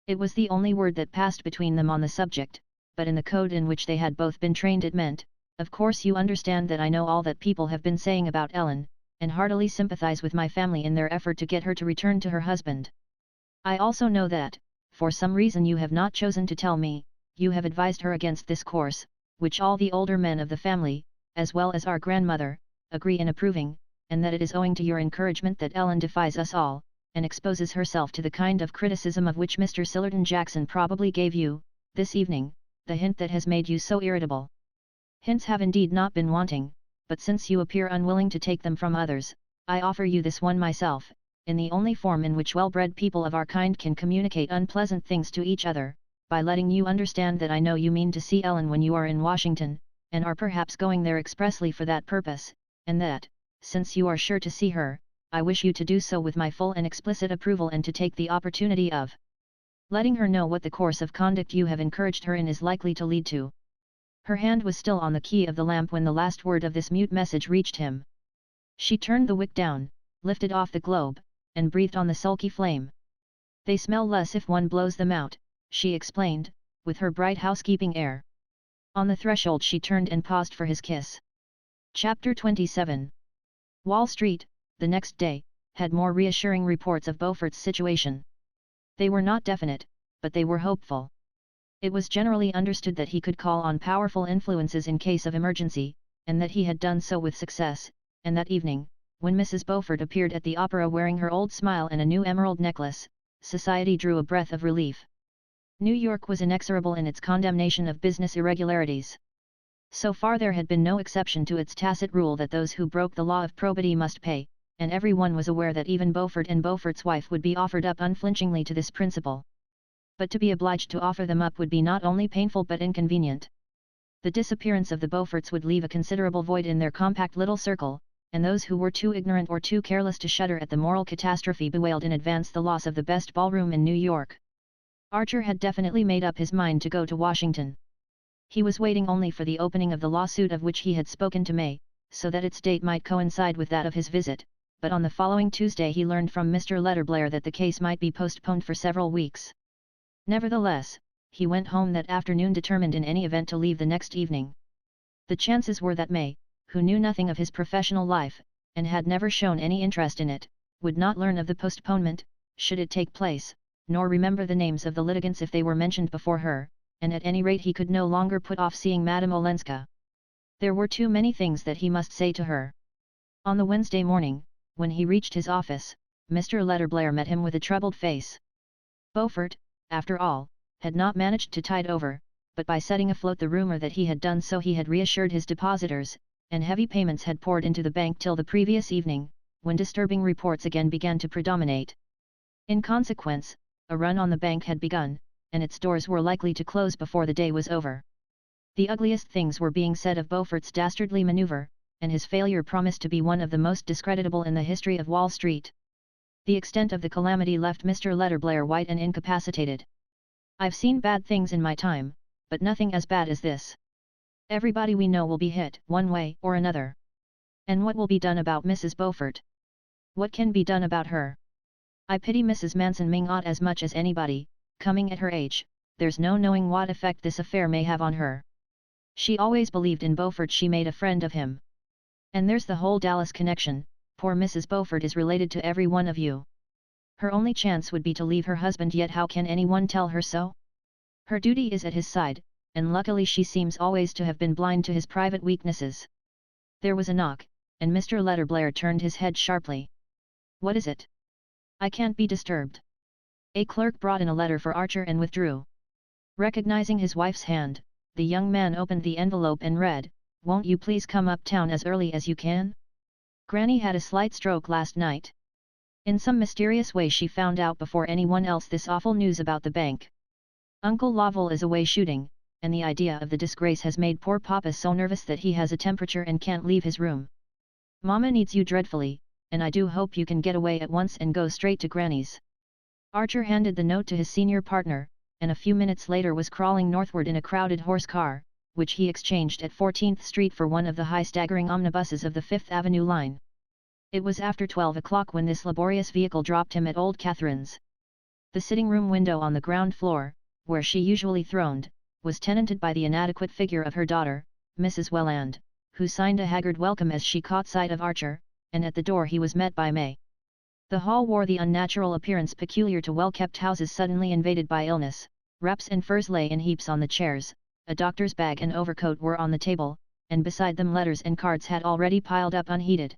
It was the only word that passed between them on the subject, but in the code in which they had both been trained it meant, "Of course you understand that I know all that people have been saying about Ellen, and heartily sympathize with my family in their effort to get her to return to her husband. I also know that, for some reason you have not chosen to tell me, you have advised her against this course, which all the older men of the family, as well as our grandmother, agree in approving, and that it is owing to your encouragement that Ellen defies us all, and exposes herself to the kind of criticism of which Mr. Sillerton Jackson probably gave you, this evening, the hint that has made you so irritable. Hints have indeed not been wanting, but since you appear unwilling to take them from others, I offer you this one myself, in the only form in which well-bred people of our kind can communicate unpleasant things to each other, by letting you understand that I know you mean to see Ellen when you are in Washington, and are perhaps going there expressly for that purpose, and that, since you are sure to see her, I wish you to do so with my full and explicit approval and to take the opportunity of letting her know what the course of conduct you have encouraged her in is likely to lead to." Her hand was still on the key of the lamp when the last word of this mute message reached him. She turned the wick down, lifted off the globe, and breathed on the sulky flame. "They smell less if one blows them out," she explained, with her bright housekeeping air. On the threshold she turned and paused for his kiss. Chapter 27. Wall Street, the next day, had more reassuring reports of Beaufort's situation. They were not definite, but they were hopeful. It was generally understood that he could call on powerful influences in case of emergency, and that he had done so with success, and that evening, when Mrs. Beaufort appeared at the opera wearing her old smile and a new emerald necklace, society drew a breath of relief. New York was inexorable in its condemnation of business irregularities. So far there had been no exception to its tacit rule that those who broke the law of probity must pay, and everyone was aware that even Beaufort and Beaufort's wife would be offered up unflinchingly to this principle. But to be obliged to offer them up would be not only painful but inconvenient. The disappearance of the Beauforts would leave a considerable void in their compact little circle, and those who were too ignorant or too careless to shudder at the moral catastrophe bewailed in advance the loss of the best ballroom in New York. Archer had definitely made up his mind to go to Washington. He was waiting only for the opening of the lawsuit of which he had spoken to May, so that its date might coincide with that of his visit, but on the following Tuesday he learned from Mr. Letterblair that the case might be postponed for several weeks. Nevertheless, he went home that afternoon determined in any event to leave the next evening. The chances were that May, who knew nothing of his professional life, and had never shown any interest in it, would not learn of the postponement, should it take place, nor remember the names of the litigants if they were mentioned before her, and at any rate he could no longer put off seeing Madame Olenska. There were too many things that he must say to her. On the Wednesday morning, when he reached his office, Mr. Letterblair met him with a troubled face. Beaufort, after all, had not managed to tide over, but by setting afloat the rumour that he had done so he had reassured his depositors, and heavy payments had poured into the bank till the previous evening, when disturbing reports again began to predominate. In consequence, a run on the bank had begun, and its doors were likely to close before the day was over. The ugliest things were being said of Beaufort's dastardly manoeuvre, and his failure promised to be one of the most discreditable in the history of Wall Street. The extent of the calamity left Mr. Letterblair white and incapacitated. "I've seen bad things in my time, but nothing as bad as this. Everybody we know will be hit, one way or another. And what will be done about Mrs. Beaufort? What can be done about her? I pity Mrs. Manson Mingot as much as anybody, coming at her age, there's no knowing what effect this affair may have on her. She always believed in Beaufort, she made a friend of him. And there's the whole Dallas connection, poor Mrs. Beaufort is related to every one of you. Her only chance would be to leave her husband, yet how can anyone tell her so? Her duty is at his side, and luckily she seems always to have been blind to his private weaknesses." There was a knock, and Mr. Letterblair turned his head sharply. "What is it? I can't be disturbed." A clerk brought in a letter for Archer and withdrew. Recognizing his wife's hand, the young man opened the envelope and read, "Won't you please come uptown as early as you can? Granny had a slight stroke last night. In some mysterious way she found out before anyone else this awful news about the bank. Uncle Lovell is away shooting, and the idea of the disgrace has made poor Papa so nervous that he has a temperature and can't leave his room. Mama needs you dreadfully, and I do hope you can get away at once and go straight to Granny's." Archer handed the note to his senior partner, and a few minutes later was crawling northward in a crowded horse car, which he exchanged at 14th Street for one of the high staggering omnibuses of the Fifth Avenue line. It was after 12 o'clock when this laborious vehicle dropped him at Old Catherine's. The sitting room window on the ground floor, where she usually throned, was tenanted by the inadequate figure of her daughter, Mrs. Welland, who signed a haggard welcome as she caught sight of Archer, and at the door he was met by May. The hall wore the unnatural appearance peculiar to well-kept houses suddenly invaded by illness. Wraps and furs lay in heaps on the chairs, a doctor's bag and overcoat were on the table, and beside them letters and cards had already piled up unheeded.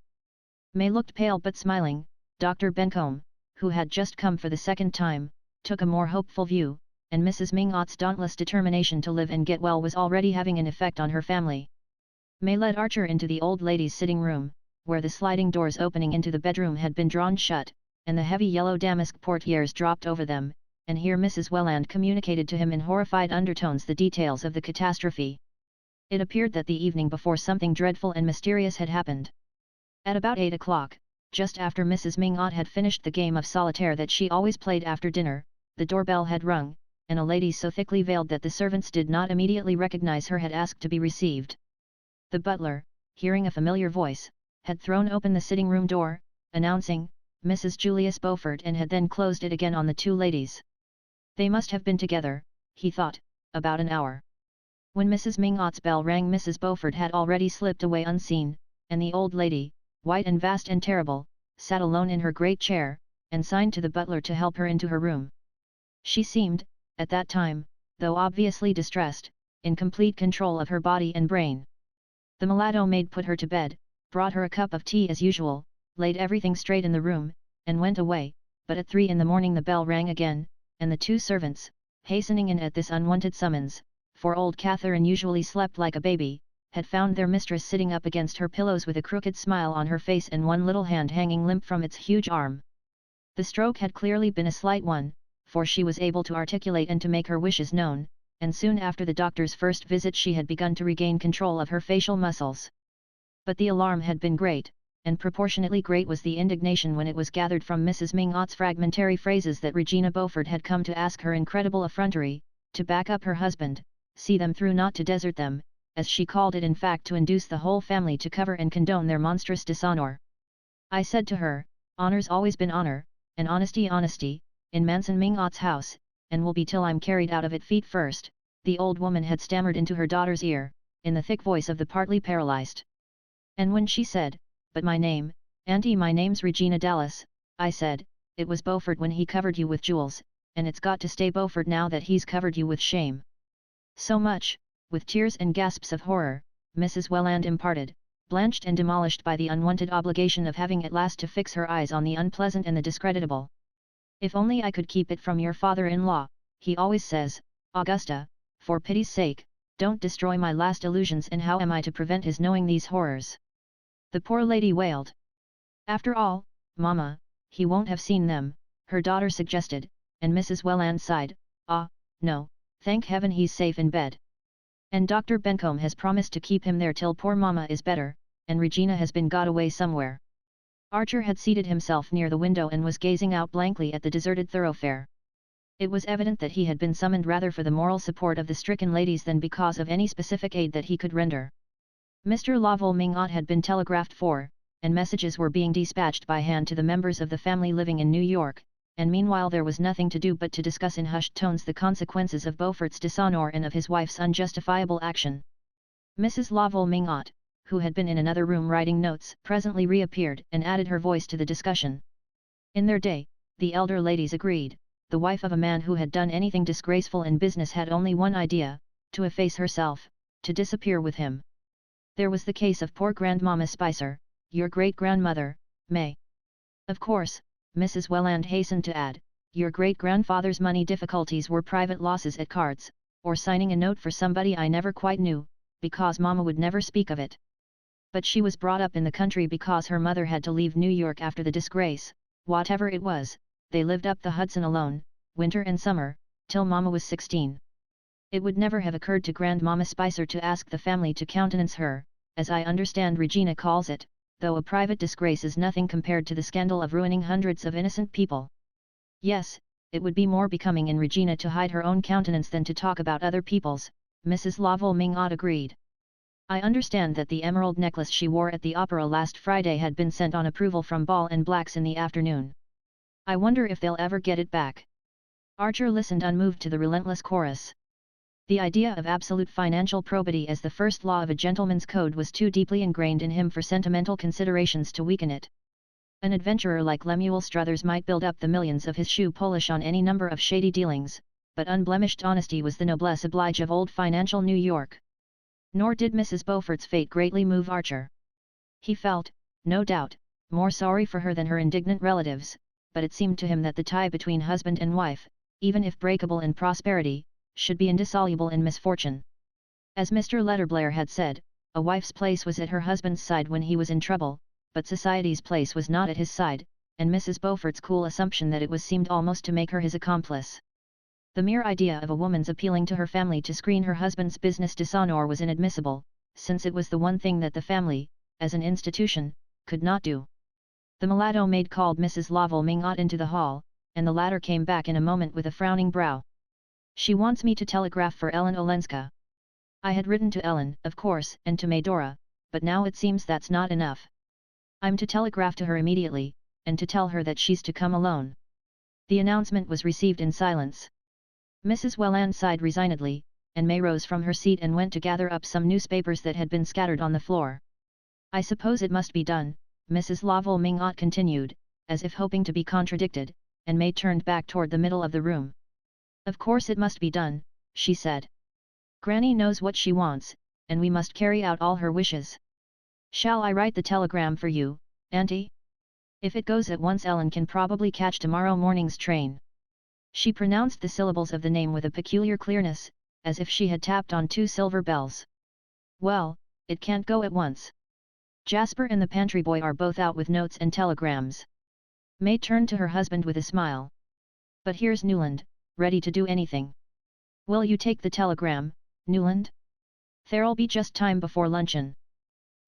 May looked pale but smiling. Dr. Bencombe, who had just come for the second time, took a more hopeful view, and Mrs. Mingott's dauntless determination to live and get well was already having an effect on her family. May led Archer into the old lady's sitting room, where the sliding doors opening into the bedroom had been drawn shut, and the heavy yellow damask portieres dropped over them, and here Mrs. Welland communicated to him in horrified undertones the details of the catastrophe. It appeared that the evening before something dreadful and mysterious had happened. At about 8 o'clock, just after Mrs. Mingott had finished the game of solitaire that she always played after dinner, the doorbell had rung, and a lady so thickly veiled that the servants did not immediately recognize her had asked to be received. The butler, hearing a familiar voice, had thrown open the sitting-room door, announcing, Mrs. Julius Beaufort, and had then closed it again on the two ladies. They must have been together, he thought, about an hour. When Mrs. Mingott's bell rang, Mrs. Beaufort had already slipped away unseen, and the old lady, white and vast and terrible, sat alone in her great chair, and signed to the butler to help her into her room. She seemed, at that time, though obviously distressed, in complete control of her body and brain. The mulatto maid put her to bed, brought her a cup of tea as usual, laid everything straight in the room, and went away, but at 3 in the morning the bell rang again, and the two servants, hastening in at this unwanted summons, for old Catherine usually slept like a baby, had found their mistress sitting up against her pillows with a crooked smile on her face and one little hand hanging limp from its huge arm. The stroke had clearly been a slight one, for she was able to articulate and to make her wishes known, and soon after the doctor's first visit she had begun to regain control of her facial muscles. But the alarm had been great, and proportionately great was the indignation when it was gathered from Mrs. Mingott's fragmentary phrases that Regina Beaufort had come to ask her incredible effrontery, to back up her husband, see them through, not to desert them, as she called it, in fact to induce the whole family to cover and condone their monstrous dishonour. I said to her, honour's always been honour, and honesty honesty, in Manson Mingott's house, and will be till I'm carried out of it feet first, the old woman had stammered into her daughter's ear, in the thick voice of the partly paralysed. And when she said, but my name, Auntie, my name's Regina Dallas, I said, it was Beaufort when he covered you with jewels, and it's got to stay Beaufort now that he's covered you with shame. So much, with tears and gasps of horror, Mrs. Welland imparted, blanched and demolished by the unwanted obligation of having at last to fix her eyes on the unpleasant and the discreditable. If only I could keep it from your father-in-law, he always says, Augusta, for pity's sake, don't destroy my last illusions, and how am I to prevent his knowing these horrors? The poor lady wailed. After all, Mamma, he won't have seen them, her daughter suggested, and Mrs. Welland sighed, ah, no, thank heaven he's safe in bed. And Dr. Bencombe has promised to keep him there till poor Mamma is better, and Regina has been got away somewhere. Archer had seated himself near the window and was gazing out blankly at the deserted thoroughfare. It was evident that he had been summoned rather for the moral support of the stricken ladies than because of any specific aid that he could render. Mr. Lovell Mingott had been telegraphed for, and messages were being dispatched by hand to the members of the family living in New York, and meanwhile there was nothing to do but to discuss in hushed tones the consequences of Beaufort's dishonour and of his wife's unjustifiable action. Mrs. Lovell Mingott, who had been in another room writing notes, presently reappeared and added her voice to the discussion. In their day, the elder ladies agreed, the wife of a man who had done anything disgraceful in business had only one idea, to efface herself, to disappear with him. There was the case of poor Grandmamma Spicer, your great-grandmother, May. Of course, Mrs. Welland hastened to add, your great-grandfather's money difficulties were private losses at cards, or signing a note for somebody I never quite knew, because Mamma would never speak of it. But she was brought up in the country because her mother had to leave New York after the disgrace, whatever it was, they lived up the Hudson alone, winter and summer, till Mamma was 16. It would never have occurred to Grandmamma Spicer to ask the family to countenance her, as I understand Regina calls it, though a private disgrace is nothing compared to the scandal of ruining hundreds of innocent people. Yes, it would be more becoming in Regina to hide her own countenance than to talk about other people's, Mrs. Lovell Mingott agreed. I understand that the emerald necklace she wore at the opera last Friday had been sent on approval from Ball and Blacks in the afternoon. I wonder if they'll ever get it back. Archer listened unmoved to the relentless chorus. The idea of absolute financial probity as the first law of a gentleman's code was too deeply ingrained in him for sentimental considerations to weaken it. An adventurer like Lemuel Struthers might build up the millions of his shoe polish on any number of shady dealings, but unblemished honesty was the noblesse oblige of old financial New York. Nor did Mrs. Beaufort's fate greatly move Archer. He felt, no doubt, more sorry for her than her indignant relatives, but it seemed to him that the tie between husband and wife, even if breakable in prosperity, should be indissoluble in misfortune. As Mr. Letterblair had said, a wife's place was at her husband's side when he was in trouble, but society's place was not at his side, and Mrs. Beaufort's cool assumption that it was seemed almost to make her his accomplice. The mere idea of a woman's appealing to her family to screen her husband's business dishonor was inadmissible, since it was the one thing that the family, as an institution, could not do. The mulatto maid called Mrs. Lovell Mingott into the hall, and the latter came back in a moment with a frowning brow. She wants me to telegraph for Ellen Olenska. I had written to Ellen, of course, and to Medora, but now it seems that's not enough. I'm to telegraph to her immediately, and to tell her that she's to come alone. The announcement was received in silence. Mrs. Welland sighed resignedly, and May rose from her seat and went to gather up some newspapers that had been scattered on the floor. I suppose it must be done, Mrs. Lovell Mingott continued, as if hoping to be contradicted, and May turned back toward the middle of the room. Of course it must be done, she said. Granny knows what she wants, and we must carry out all her wishes. Shall I write the telegram for you, Auntie? If it goes at once Ellen can probably catch tomorrow morning's train. She pronounced the syllables of the name with a peculiar clearness, as if she had tapped on two silver bells. Well, it can't go at once. Jasper and the pantry boy are both out with notes and telegrams. May turned to her husband with a smile. But here's Newland, ready to do anything. Will you take the telegram, Newland? There'll be just time before luncheon.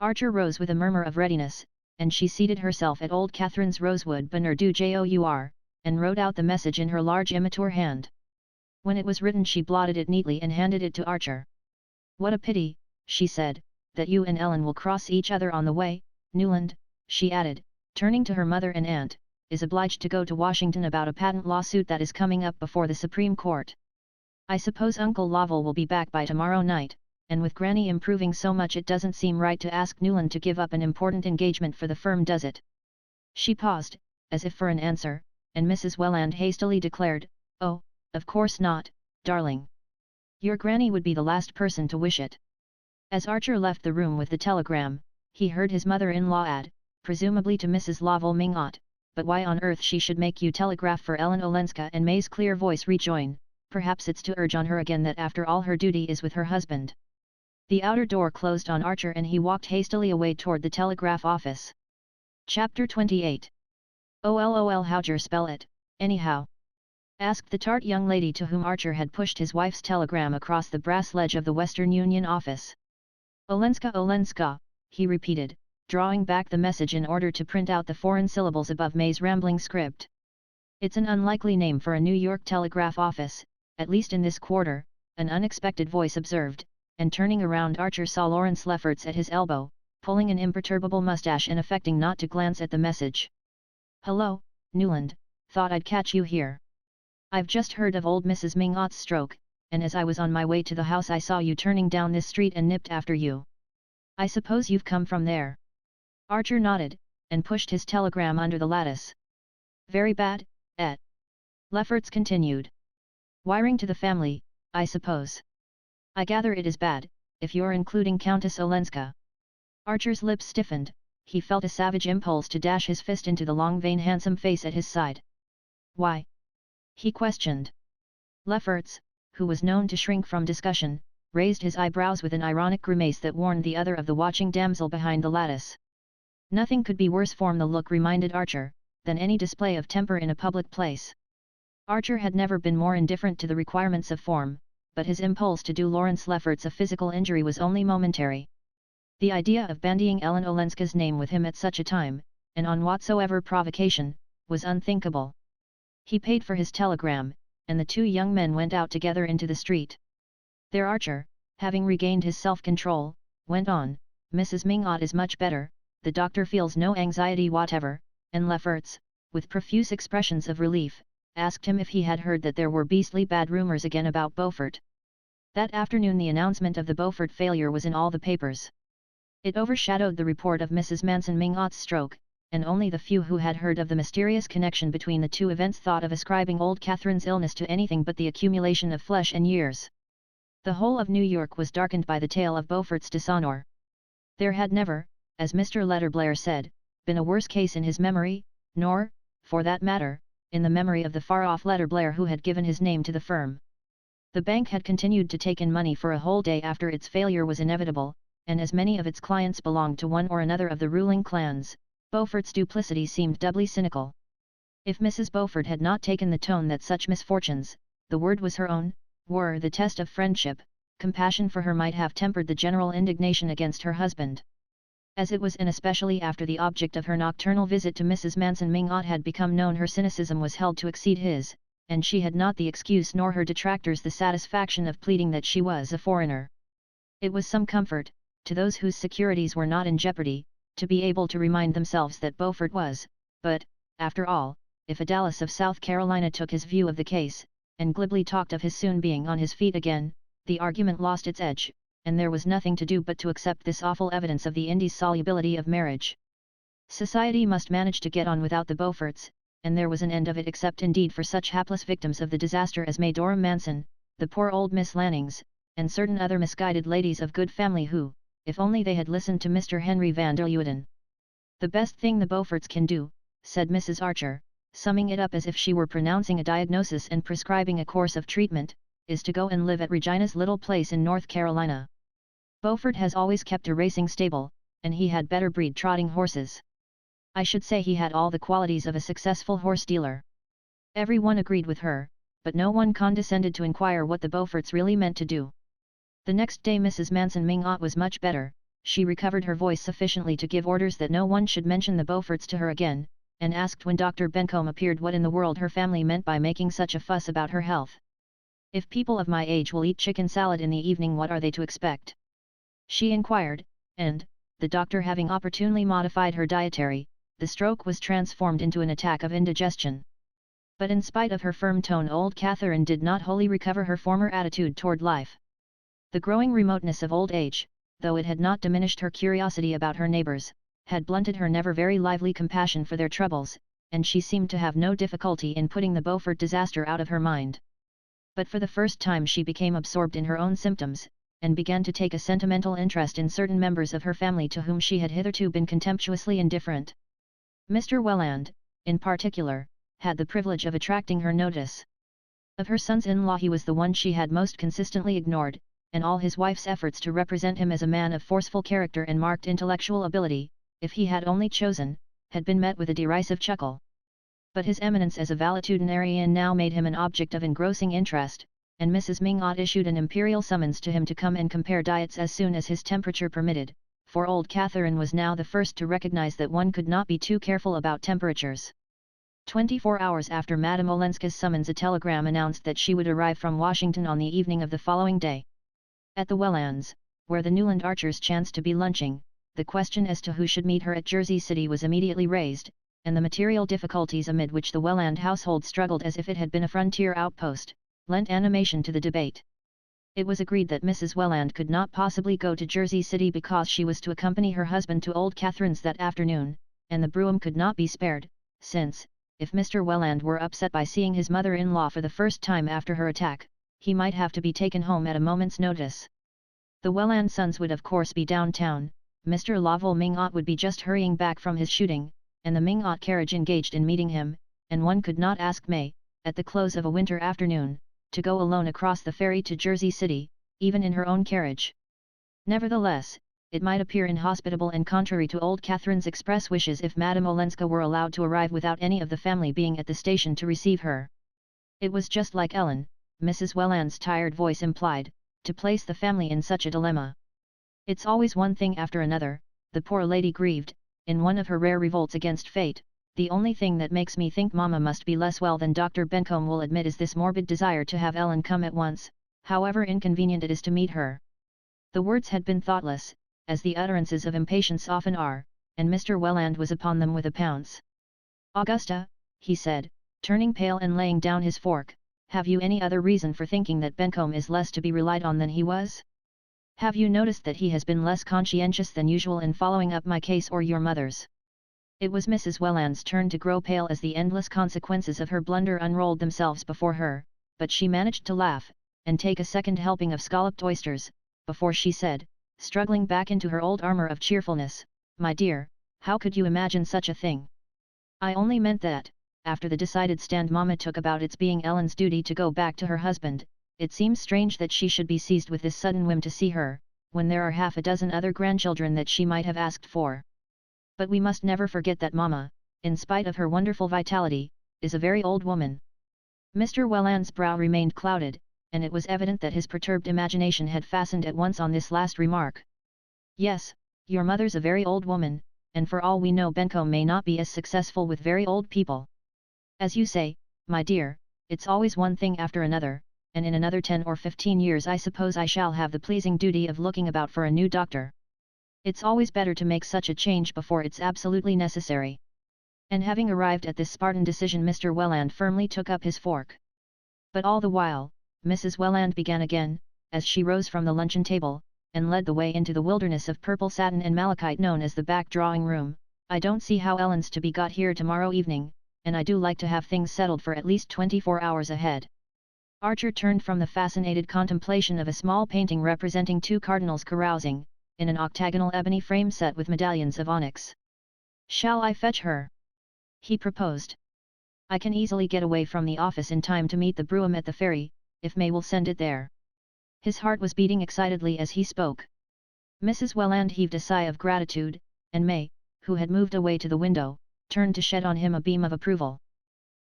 Archer rose with a murmur of readiness, and she seated herself at old Catherine's rosewood Bonheur du Jour, and wrote out the message in her large immature hand. When it was written she blotted it neatly and handed it to Archer. What a pity, she said, that you and Ellen will cross each other on the way. Newland, she added, turning to her mother and aunt, is obliged to go to Washington about a patent lawsuit that is coming up before the Supreme Court. I suppose Uncle Lovell will be back by tomorrow night, and with Granny improving so much it doesn't seem right to ask Newland to give up an important engagement for the firm, does it? She paused, as if for an answer, and Mrs. Welland hastily declared, Oh, of course not, darling. Your Granny would be the last person to wish it. As Archer left the room with the telegram, he heard his mother-in-law add, presumably to Mrs. Lovell Mingott, but why on earth she should make you telegraph for Ellen Olenska, and May's clear voice rejoin, perhaps it's to urge on her again that after all her duty is with her husband. The outer door closed on Archer and he walked hastily away toward the telegraph office. Chapter 28. "OLOL, how'd yer spell it, anyhow?" asked the tart young lady to whom Archer had pushed his wife's telegram across the brass ledge of the Western Union office. "Olenska, Olenska," he repeated, drawing back the message in order to print out the foreign syllables above May's rambling script. "It's an unlikely name for a New York telegraph office, at least in this quarter," an unexpected voice observed, and turning around Archer saw Lawrence Lefferts at his elbow, pulling an imperturbable mustache and affecting not to glance at the message. "Hello, Newland, thought I'd catch you here. I've just heard of old Mrs. Mingott's stroke, and as I was on my way to the house I saw you turning down this street and nipped after you. I suppose you've come from there." Archer nodded, and pushed his telegram under the lattice. "Very bad, et?" Lefferts continued. "Wiring to the family, I suppose. I gather it is bad, if you're including Countess Olenska." Archer's lips stiffened, he felt a savage impulse to dash his fist into the long vein handsome face at his side. "Why?" he questioned. Lefferts, who was known to shrink from discussion, raised his eyebrows with an ironic grimace that warned the other of the watching damsel behind the lattice. Nothing could be worse form, the look reminded Archer, than any display of temper in a public place. Archer had never been more indifferent to the requirements of form, but his impulse to do Lawrence Lefferts a physical injury was only momentary. The idea of bandying Ellen Olenska's name with him at such a time, and on whatsoever provocation, was unthinkable. He paid for his telegram, and the two young men went out together into the street. "There, Archer," Having regained his self-control, went on, "Mrs. Mingot is much better, the doctor feels no anxiety whatever," and Lefferts, with profuse expressions of relief, asked him if he had heard that there were beastly bad rumours again about Beaufort. That afternoon the announcement of the Beaufort failure was in all the papers. It overshadowed the report of Mrs. Manson Mingot's stroke, and only the few who had heard of the mysterious connection between the two events thought of ascribing old Catherine's illness to anything but the accumulation of flesh and years. The whole of New York was darkened by the tale of Beaufort's dishonour. There had never, as Mr. Letterblair said, been a worse case in his memory, nor, for that matter, in the memory of the far-off Letterblair who had given his name to the firm. The bank had continued to take in money for a whole day after its failure was inevitable, and as many of its clients belonged to one or another of the ruling clans, Beaufort's duplicity seemed doubly cynical. If Mrs. Beaufort had not taken the tone that such misfortunes, the word was her own, were the test of friendship, compassion for her might have tempered the general indignation against her husband. As it was and especially after the object of her nocturnal visit to Mrs. Manson Mingot had become known, her cynicism was held to exceed his, and she had not the excuse nor her detractors the satisfaction of pleading that she was a foreigner. It was some comfort, to those whose securities were not in jeopardy, to be able to remind themselves that Beaufort was, but, after all, if a Dallas of South Carolina took his view of the case, and glibly talked of his soon being on his feet again, the argument lost its edge, and there was nothing to do but to accept this awful evidence of the indissolubility of marriage. Society must manage to get on without the Beauforts, and there was an end of it except indeed for such hapless victims of the disaster as May Dora Manson, the poor old Miss Lannings, and certain other misguided ladies of good family who, if only they had listened to Mr. Henry van der Luyden. "The best thing the Beauforts can do," said Mrs. Archer, summing it up as if she were pronouncing a diagnosis and prescribing a course of treatment, "is to go and live at Regina's little place in North Carolina. Beaufort has always kept a racing stable, and he had better breed trotting horses. I should say he had all the qualities of a successful horse dealer." Every one agreed with her, but no one condescended to inquire what the Beauforts really meant to do. The next day Mrs. Manson Mingot was much better, she recovered her voice sufficiently to give orders that no one should mention the Beauforts to her again, and asked when Dr. Bencomb appeared what in the world her family meant by making such a fuss about her health. "If people of my age will eat chicken salad in the evening, what are they to expect?" she inquired, and, the doctor having opportunely modified her dietary, the stroke was transformed into an attack of indigestion. But in spite of her firm tone, old Catherine did not wholly recover her former attitude toward life. The growing remoteness of old age, though it had not diminished her curiosity about her neighbours, had blunted her never very lively compassion for their troubles, and she seemed to have no difficulty in putting the Beaufort disaster out of her mind. But for the first time she became absorbed in her own symptoms, and began to take a sentimental interest in certain members of her family to whom she had hitherto been contemptuously indifferent. Mr. Welland, in particular, had the privilege of attracting her notice. Of her sons-in-law he was the one she had most consistently ignored, and all his wife's efforts to represent him as a man of forceful character and marked intellectual ability, if he had only chosen, had been met with a derisive chuckle. But his eminence as a valetudinarian now made him an object of engrossing interest, and Mrs. Mingot issued an imperial summons to him to come and compare diets as soon as his temperature permitted, for old Catherine was now the first to recognize that one could not be too careful about temperatures. 24 hours after Madame Olenska's summons a telegram announced that she would arrive from Washington on the evening of the following day. At the Wellands, where the Newland Archers chanced to be lunching, the question as to who should meet her at Jersey City was immediately raised, and the material difficulties amid which the Welland household struggled as if it had been a frontier outpost, lent animation to the debate. It was agreed that Mrs. Welland could not possibly go to Jersey City because she was to accompany her husband to Old Catherine's that afternoon, and the brougham could not be spared, since, if Mr. Welland were upset by seeing his mother-in-law for the first time after her attack, he might have to be taken home at a moment's notice. The Welland sons would of course be downtown, Mr. Lovell Mingot would be just hurrying back from his shooting, and the Mingot carriage engaged in meeting him, and one could not ask May, at the close of a winter afternoon, to go alone across the ferry to Jersey City, even in her own carriage. Nevertheless, it might appear inhospitable and contrary to old Catherine's express wishes if Madame Olenska were allowed to arrive without any of the family being at the station to receive her. It was just like Ellen, Mrs. Welland's tired voice implied, to place the family in such a dilemma. "It's always one thing after another," the poor lady grieved, in one of her rare revolts against fate. "The only thing that makes me think Mamma must be less well than Dr. Bencomb will admit is this morbid desire to have Ellen come at once, however inconvenient it is to meet her. The words had been thoughtless, as the utterances of impatience often are, and Mr. Welland was upon them with a pounce. "Augusta," he said, turning pale and laying down his fork, "have you any other reason for thinking that Bencomb is less to be relied on than he was? Have you noticed that he has been less conscientious than usual in following up my case or your mother's?" It was Mrs. Welland's turn to grow pale as the endless consequences of her blunder unrolled themselves before her, but she managed to laugh, and take a second helping of scalloped oysters, before she said, struggling back into her old armour of cheerfulness, "My dear, how could you imagine such a thing? I only meant that, after the decided stand Mama took about its being Ellen's duty to go back to her husband, it seems strange that she should be seized with this sudden whim to see her, when there are half a dozen other grandchildren that she might have asked for. But we must never forget that Mama, in spite of her wonderful vitality, is a very old woman." Mr. Welland's brow remained clouded, and it was evident that his perturbed imagination had fastened at once on this last remark. "Yes, your mother's a very old woman, and for all we know Bencomb may not be as successful with very old people. As you say, my dear, it's always one thing after another, and in another 10 or 15 years I suppose I shall have the pleasing duty of looking about for a new doctor. It's always better to make such a change before it's absolutely necessary." And having arrived at this Spartan decision, Mr. Welland firmly took up his fork. But all the while, Mrs. Welland began again, as she rose from the luncheon table, and led the way into the wilderness of purple satin and malachite known as the back drawing room. "I don't see how Ellen's to be got here tomorrow evening, and I do like to have things settled for at least 24 hours ahead." Archer turned from the fascinated contemplation of a small painting representing two cardinals carousing, in an octagonal ebony frame set with medallions of onyx. "Shall I fetch her?" he proposed. "I can easily get away from the office in time to meet the brougham at the ferry, if May will send it there." His heart was beating excitedly as he spoke. Mrs. Welland heaved a sigh of gratitude, and May, who had moved away to the window, turned to shed on him a beam of approval.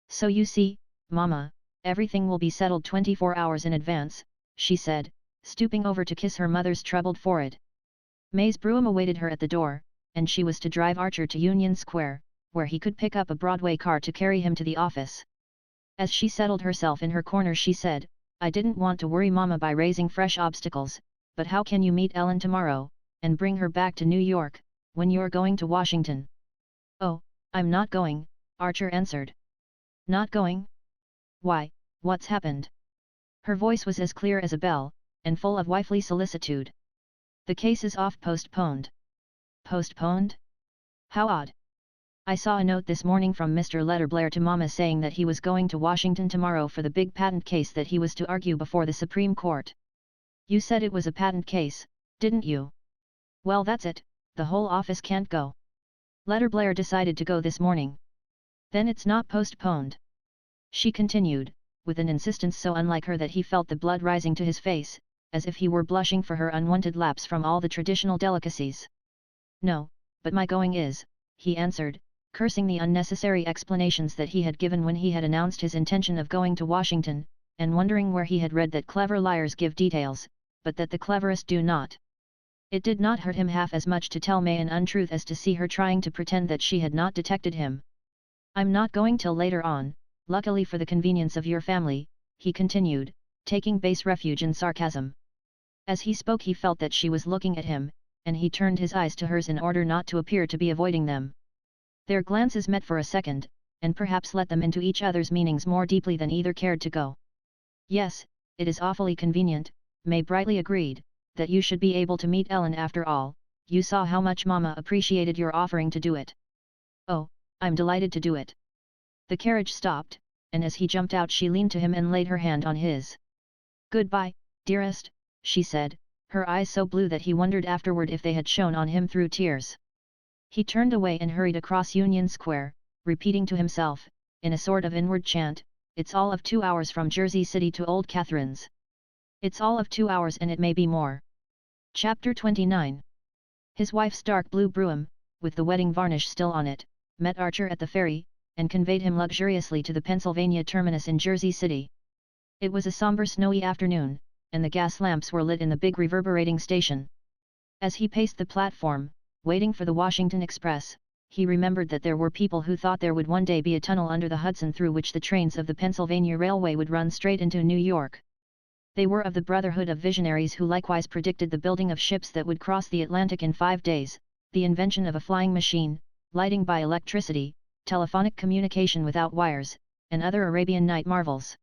"So you see, Mama, everything will be settled 24 hours in advance," she said, stooping over to kiss her mother's troubled forehead. May's brougham awaited her at the door, and she was to drive Archer to Union Square, where he could pick up a Broadway car to carry him to the office. As she settled herself in her corner she said, "I didn't want to worry Mama by raising fresh obstacles, but how can you meet Ellen tomorrow, and bring her back to New York, when you're going to Washington?" "Oh, I'm not going," Archer answered. "Not going? Why, what's happened?" Her voice was as clear as a bell, and full of wifely solicitude. "The case is off, postponed." "Postponed? How odd. I saw a note this morning from Mr. Letterblair to Mama saying that he was going to Washington tomorrow for the big patent case that he was to argue before the Supreme Court. You said it was a patent case, didn't you? Well, that's it, the whole office can't go. Letterblair decided to go this morning. Then it's not postponed," she continued, with an insistence so unlike her that he felt the blood rising to his face, as if he were blushing for her unwonted lapse from all the traditional delicacies. "No, but my going is," he answered, cursing the unnecessary explanations that he had given when he had announced his intention of going to Washington, and wondering where he had read that clever liars give details, but that the cleverest do not. It did not hurt him half as much to tell May an untruth as to see her trying to pretend that she had not detected him. "I'm not going till later on, luckily for the convenience of your family," he continued, taking base refuge in sarcasm. As he spoke he felt that she was looking at him, and he turned his eyes to hers in order not to appear to be avoiding them. Their glances met for a second, and perhaps let them into each other's meanings more deeply than either cared to go. "Yes, it is awfully convenient," May brightly agreed, "that you should be able to meet Ellen after all. You saw how much Mama appreciated your offering to do it." "Oh, I'm delighted to do it." The carriage stopped, and as he jumped out she leaned to him and laid her hand on his. "Goodbye, dearest," she said, her eyes so blue that he wondered afterward if they had shone on him through tears. He turned away and hurried across Union Square, repeating to himself, in a sort of inward chant, "It's all of 2 hours from Jersey City to Old Catherine's. It's all of 2 hours and it may be more." Chapter 29. His wife's dark blue brougham, with the wedding varnish still on it, met Archer at the ferry, and conveyed him luxuriously to the Pennsylvania terminus in Jersey City. It was a somber snowy afternoon, and the gas lamps were lit in the big reverberating station. As he paced the platform, waiting for the Washington Express, he remembered that there were people who thought there would one day be a tunnel under the Hudson through which the trains of the Pennsylvania Railway would run straight into New York. They were of the brotherhood of visionaries who likewise predicted the building of ships that would cross the Atlantic in 5 days, the invention of a flying machine, lighting by electricity, telephonic communication without wires, and other Arabian Night marvels.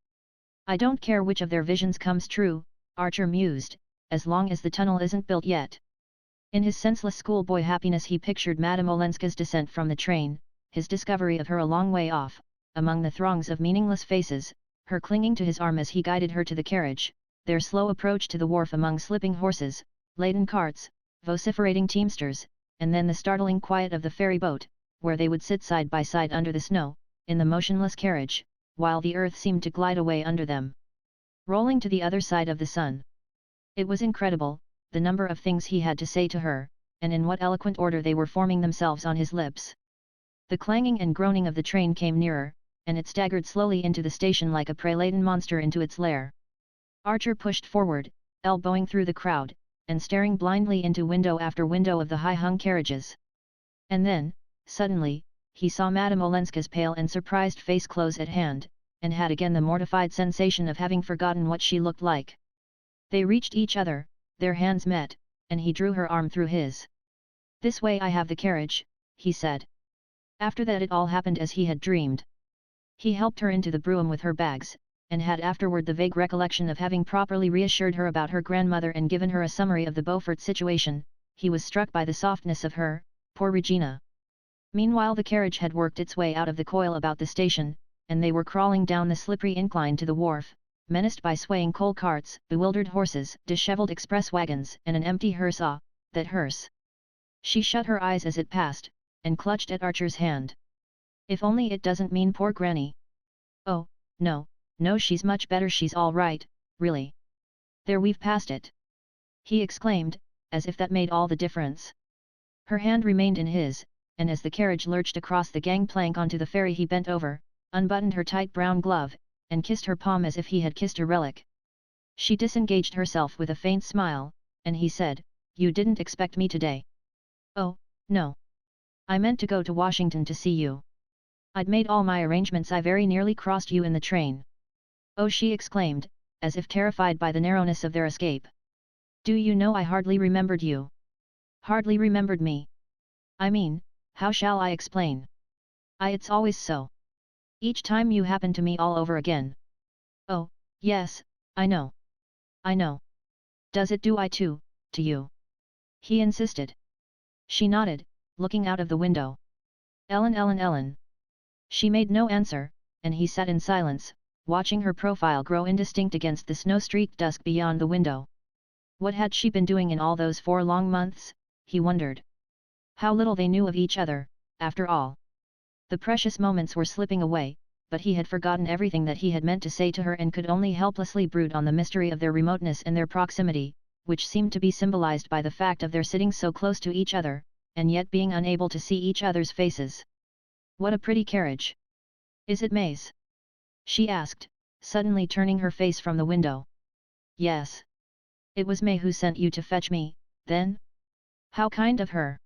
I don't care which of their visions comes true, Archer mused, as long as the tunnel isn't built yet. In his senseless schoolboy happiness he pictured Madame Olenska's descent from the train, his discovery of her a long way off, among the throngs of meaningless faces, her clinging to his arm as he guided her to the carriage, their slow approach to the wharf among slipping horses, laden carts, vociferating teamsters, and then the startling quiet of the ferry boat, where they would sit side by side under the snow, in the motionless carriage, while the earth seemed to glide away under them, rolling to the other side of the sun. It was incredible, the number of things he had to say to her, and in what eloquent order they were forming themselves on his lips. The clanging and groaning of the train came nearer, and it staggered slowly into the station like a prey-laden monster into its lair. Archer pushed forward, elbowing through the crowd, and staring blindly into window after window of the high-hung carriages. And then, suddenly, he saw Madame Olenska's pale and surprised face close at hand, and had again the mortified sensation of having forgotten what she looked like. They reached each other, their hands met, and he drew her arm through his. "This way, I have the carriage," he said. After that it all happened as he had dreamed. He helped her into the brougham with her bags, and had afterward the vague recollection of having properly reassured her about her grandmother and given her a summary of the Beaufort situation. He was struck by the softness of her, poor Regina. Meanwhile the carriage had worked its way out of the coil about the station, and they were crawling down the slippery incline to the wharf, menaced by swaying coal carts, bewildered horses, dishevelled express wagons, and an empty hearse. Ah, that hearse! She shut her eyes as it passed, and clutched at Archer's hand. "If only it doesn't mean poor Granny." "Oh, no, no, she's much better, she's all right, really. There, we've passed it," he exclaimed, as if that made all the difference. Her hand remained in his, and as the carriage lurched across the gangplank onto the ferry he bent over, unbuttoned her tight brown glove, and kissed her palm as if he had kissed a relic. She disengaged herself with a faint smile, and he said, "You didn't expect me today?" "Oh, no. I meant to go to Washington to see you. I'd made all my arrangements, I very nearly crossed you in the train." "Oh," she exclaimed, as if terrified by the narrowness of their escape. "Do you know, I hardly remembered you." "Hardly remembered me? I mean, how shall I explain? It's always so. Each time you happen to me all over again." "Oh, yes, I know. I know. Does it do I too, to you?" he insisted. She nodded, looking out of the window. "Ellen, Ellen, Ellen." She made no answer, and he sat in silence, watching her profile grow indistinct against the snow-streaked dusk beyond the window. What had she been doing in all those 4 long months, he wondered. How little they knew of each other, after all. The precious moments were slipping away, but he had forgotten everything that he had meant to say to her and could only helplessly brood on the mystery of their remoteness and their proximity, which seemed to be symbolized by the fact of their sitting so close to each other, and yet being unable to see each other's faces. "What a pretty carriage! Is it May's?" she asked, suddenly turning her face from the window. "Yes. It was May who sent you to fetch me, then? How kind of her."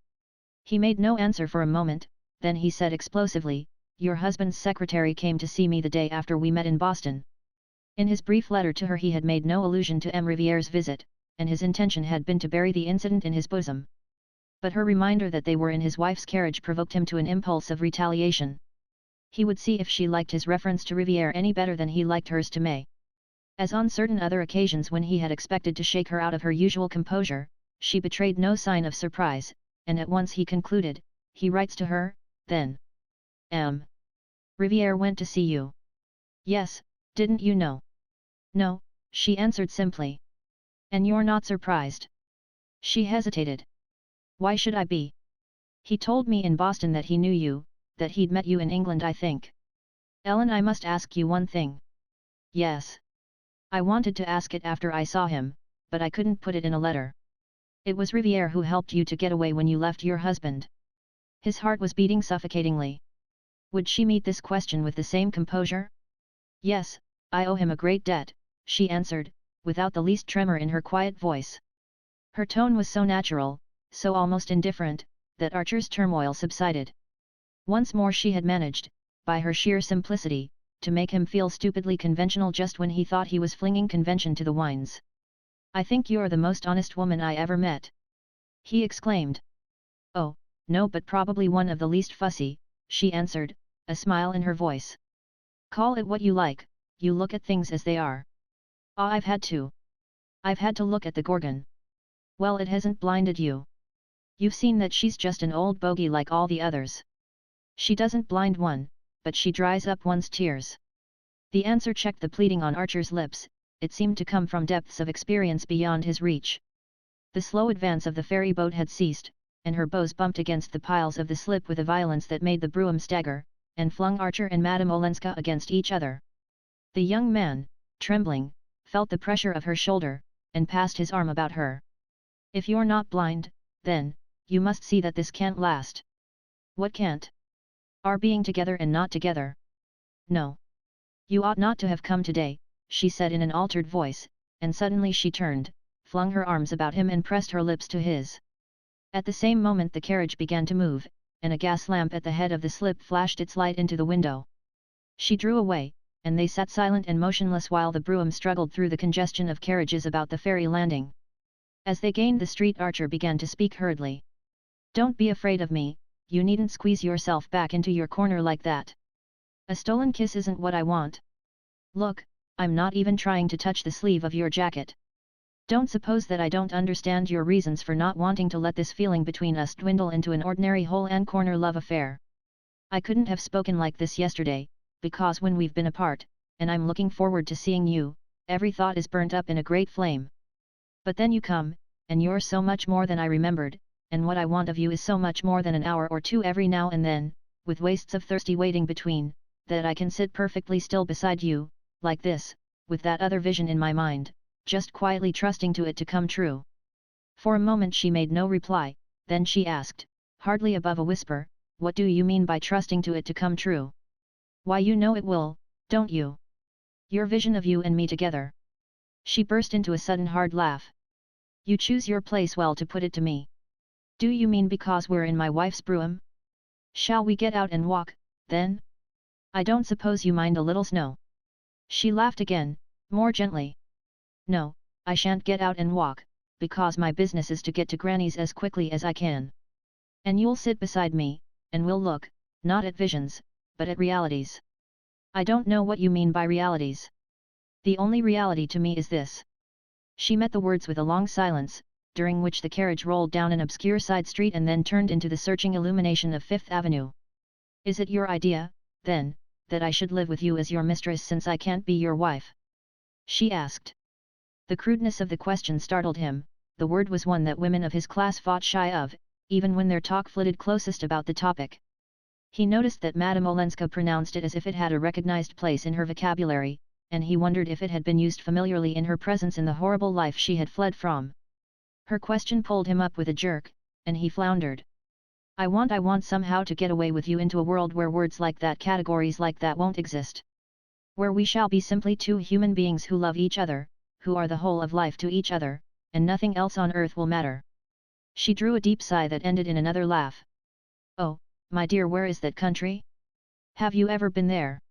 He made no answer for a moment, then he said explosively, "Your husband's secretary came to see me the day after we met in Boston." In his brief letter to her he had made no allusion to M. Riviere's visit, and his intention had been to bury the incident in his bosom. But her reminder that they were in his wife's carriage provoked him to an impulse of retaliation. He would see if she liked his reference to Riviere any better than he liked hers to May. As on certain other occasions when he had expected to shake her out of her usual composure, she betrayed no sign of surprise, and at once he concluded, "He writes to her, then. M. Riviere went to see you." "Yes, didn't you know?" "No," she answered simply. "And you're not surprised?" She hesitated. "Why should I be? He told me in Boston that he knew you, that he'd met you in England, I think." "Ellen, I must ask you one thing." "Yes." "I wanted to ask it after I saw him, but I couldn't put it in a letter. It was Riviere who helped you to get away when you left your husband." His heart was beating suffocatingly. Would she meet this question with the same composure? "Yes, I owe him a great debt," she answered, without the least tremor in her quiet voice. Her tone was so natural, so almost indifferent, that Archer's turmoil subsided. Once more she had managed, by her sheer simplicity, to make him feel stupidly conventional just when he thought he was flinging convention to the winds. "I think you're the most honest woman I ever met," he exclaimed. "Oh, no, but probably one of the least fussy," she answered, a smile in her voice. "Call it what you like, you look at things as they are." "Ah, I've had to. I've had to look at the Gorgon." "Well, it hasn't blinded you. You've seen that she's just an old bogey like all the others. She doesn't blind one, but she dries up one's tears." The answer checked the pleading on Archer's lips. It seemed to come from depths of experience beyond his reach. The slow advance of the ferry boat had ceased, and her bows bumped against the piles of the slip with a violence that made the brougham stagger, and flung Archer and Madame Olenska against each other. The young man, trembling, felt the pressure of her shoulder, and passed his arm about her. "If you're not blind, then, you must see that this can't last." "What can't?" "Our being together and not together." "No. You ought not to have come today," she said in an altered voice, and suddenly she turned, flung her arms about him and pressed her lips to his. At the same moment the carriage began to move, and a gas lamp at the head of the slip flashed its light into the window. She drew away, and they sat silent and motionless while the brougham struggled through the congestion of carriages about the ferry landing. As they gained the street, Archer began to speak hurriedly. "Don't be afraid of me, you needn't squeeze yourself back into your corner like that. A stolen kiss isn't what I want. Look, I'm not even trying to touch the sleeve of your jacket. Don't suppose that I don't understand your reasons for not wanting to let this feeling between us dwindle into an ordinary hole-and-corner love affair. I couldn't have spoken like this yesterday, because when we've been apart, and I'm looking forward to seeing you, every thought is burnt up in a great flame. But then you come, and you're so much more than I remembered, and what I want of you is so much more than an hour or two every now and then, with wastes of thirsty waiting between, that I can sit perfectly still beside you, like this, with that other vision in my mind, just quietly trusting to it to come true." For a moment she made no reply, then she asked, hardly above a whisper, "What do you mean by trusting to it to come true?" "Why, you know it will, don't you? Your vision of you and me together." She burst into a sudden hard laugh. "You choose your place well, to put it to me. Do you mean because we're in my wife's brougham? Shall we get out and walk, then? I don't suppose you mind a little snow." She laughed again, more gently. "No, I shan't get out and walk, because my business is to get to Granny's as quickly as I can. And you'll sit beside me, and we'll look, not at visions, but at realities." "I don't know what you mean by realities." "The only reality to me is this." She met the words with a long silence, during which the carriage rolled down an obscure side street and then turned into the searching illumination of Fifth Avenue. "Is it your idea, then, that I should live with you as your mistress since I can't be your wife?" she asked. The crudeness of the question startled him. The word was one that women of his class fought shy of, even when their talk flitted closest about the topic. He noticed that Madame Olenska pronounced it as if it had a recognized place in her vocabulary, and he wondered if it had been used familiarly in her presence in the horrible life she had fled from. Her question pulled him up with a jerk, and he floundered. I want somehow to get away with you into a world where words like that, categories like that won't exist. Where we shall be simply two human beings who love each other, who are the whole of life to each other, and nothing else on earth will matter." She drew a deep sigh that ended in another laugh. "Oh, my dear, where is that country? Have you ever been there?"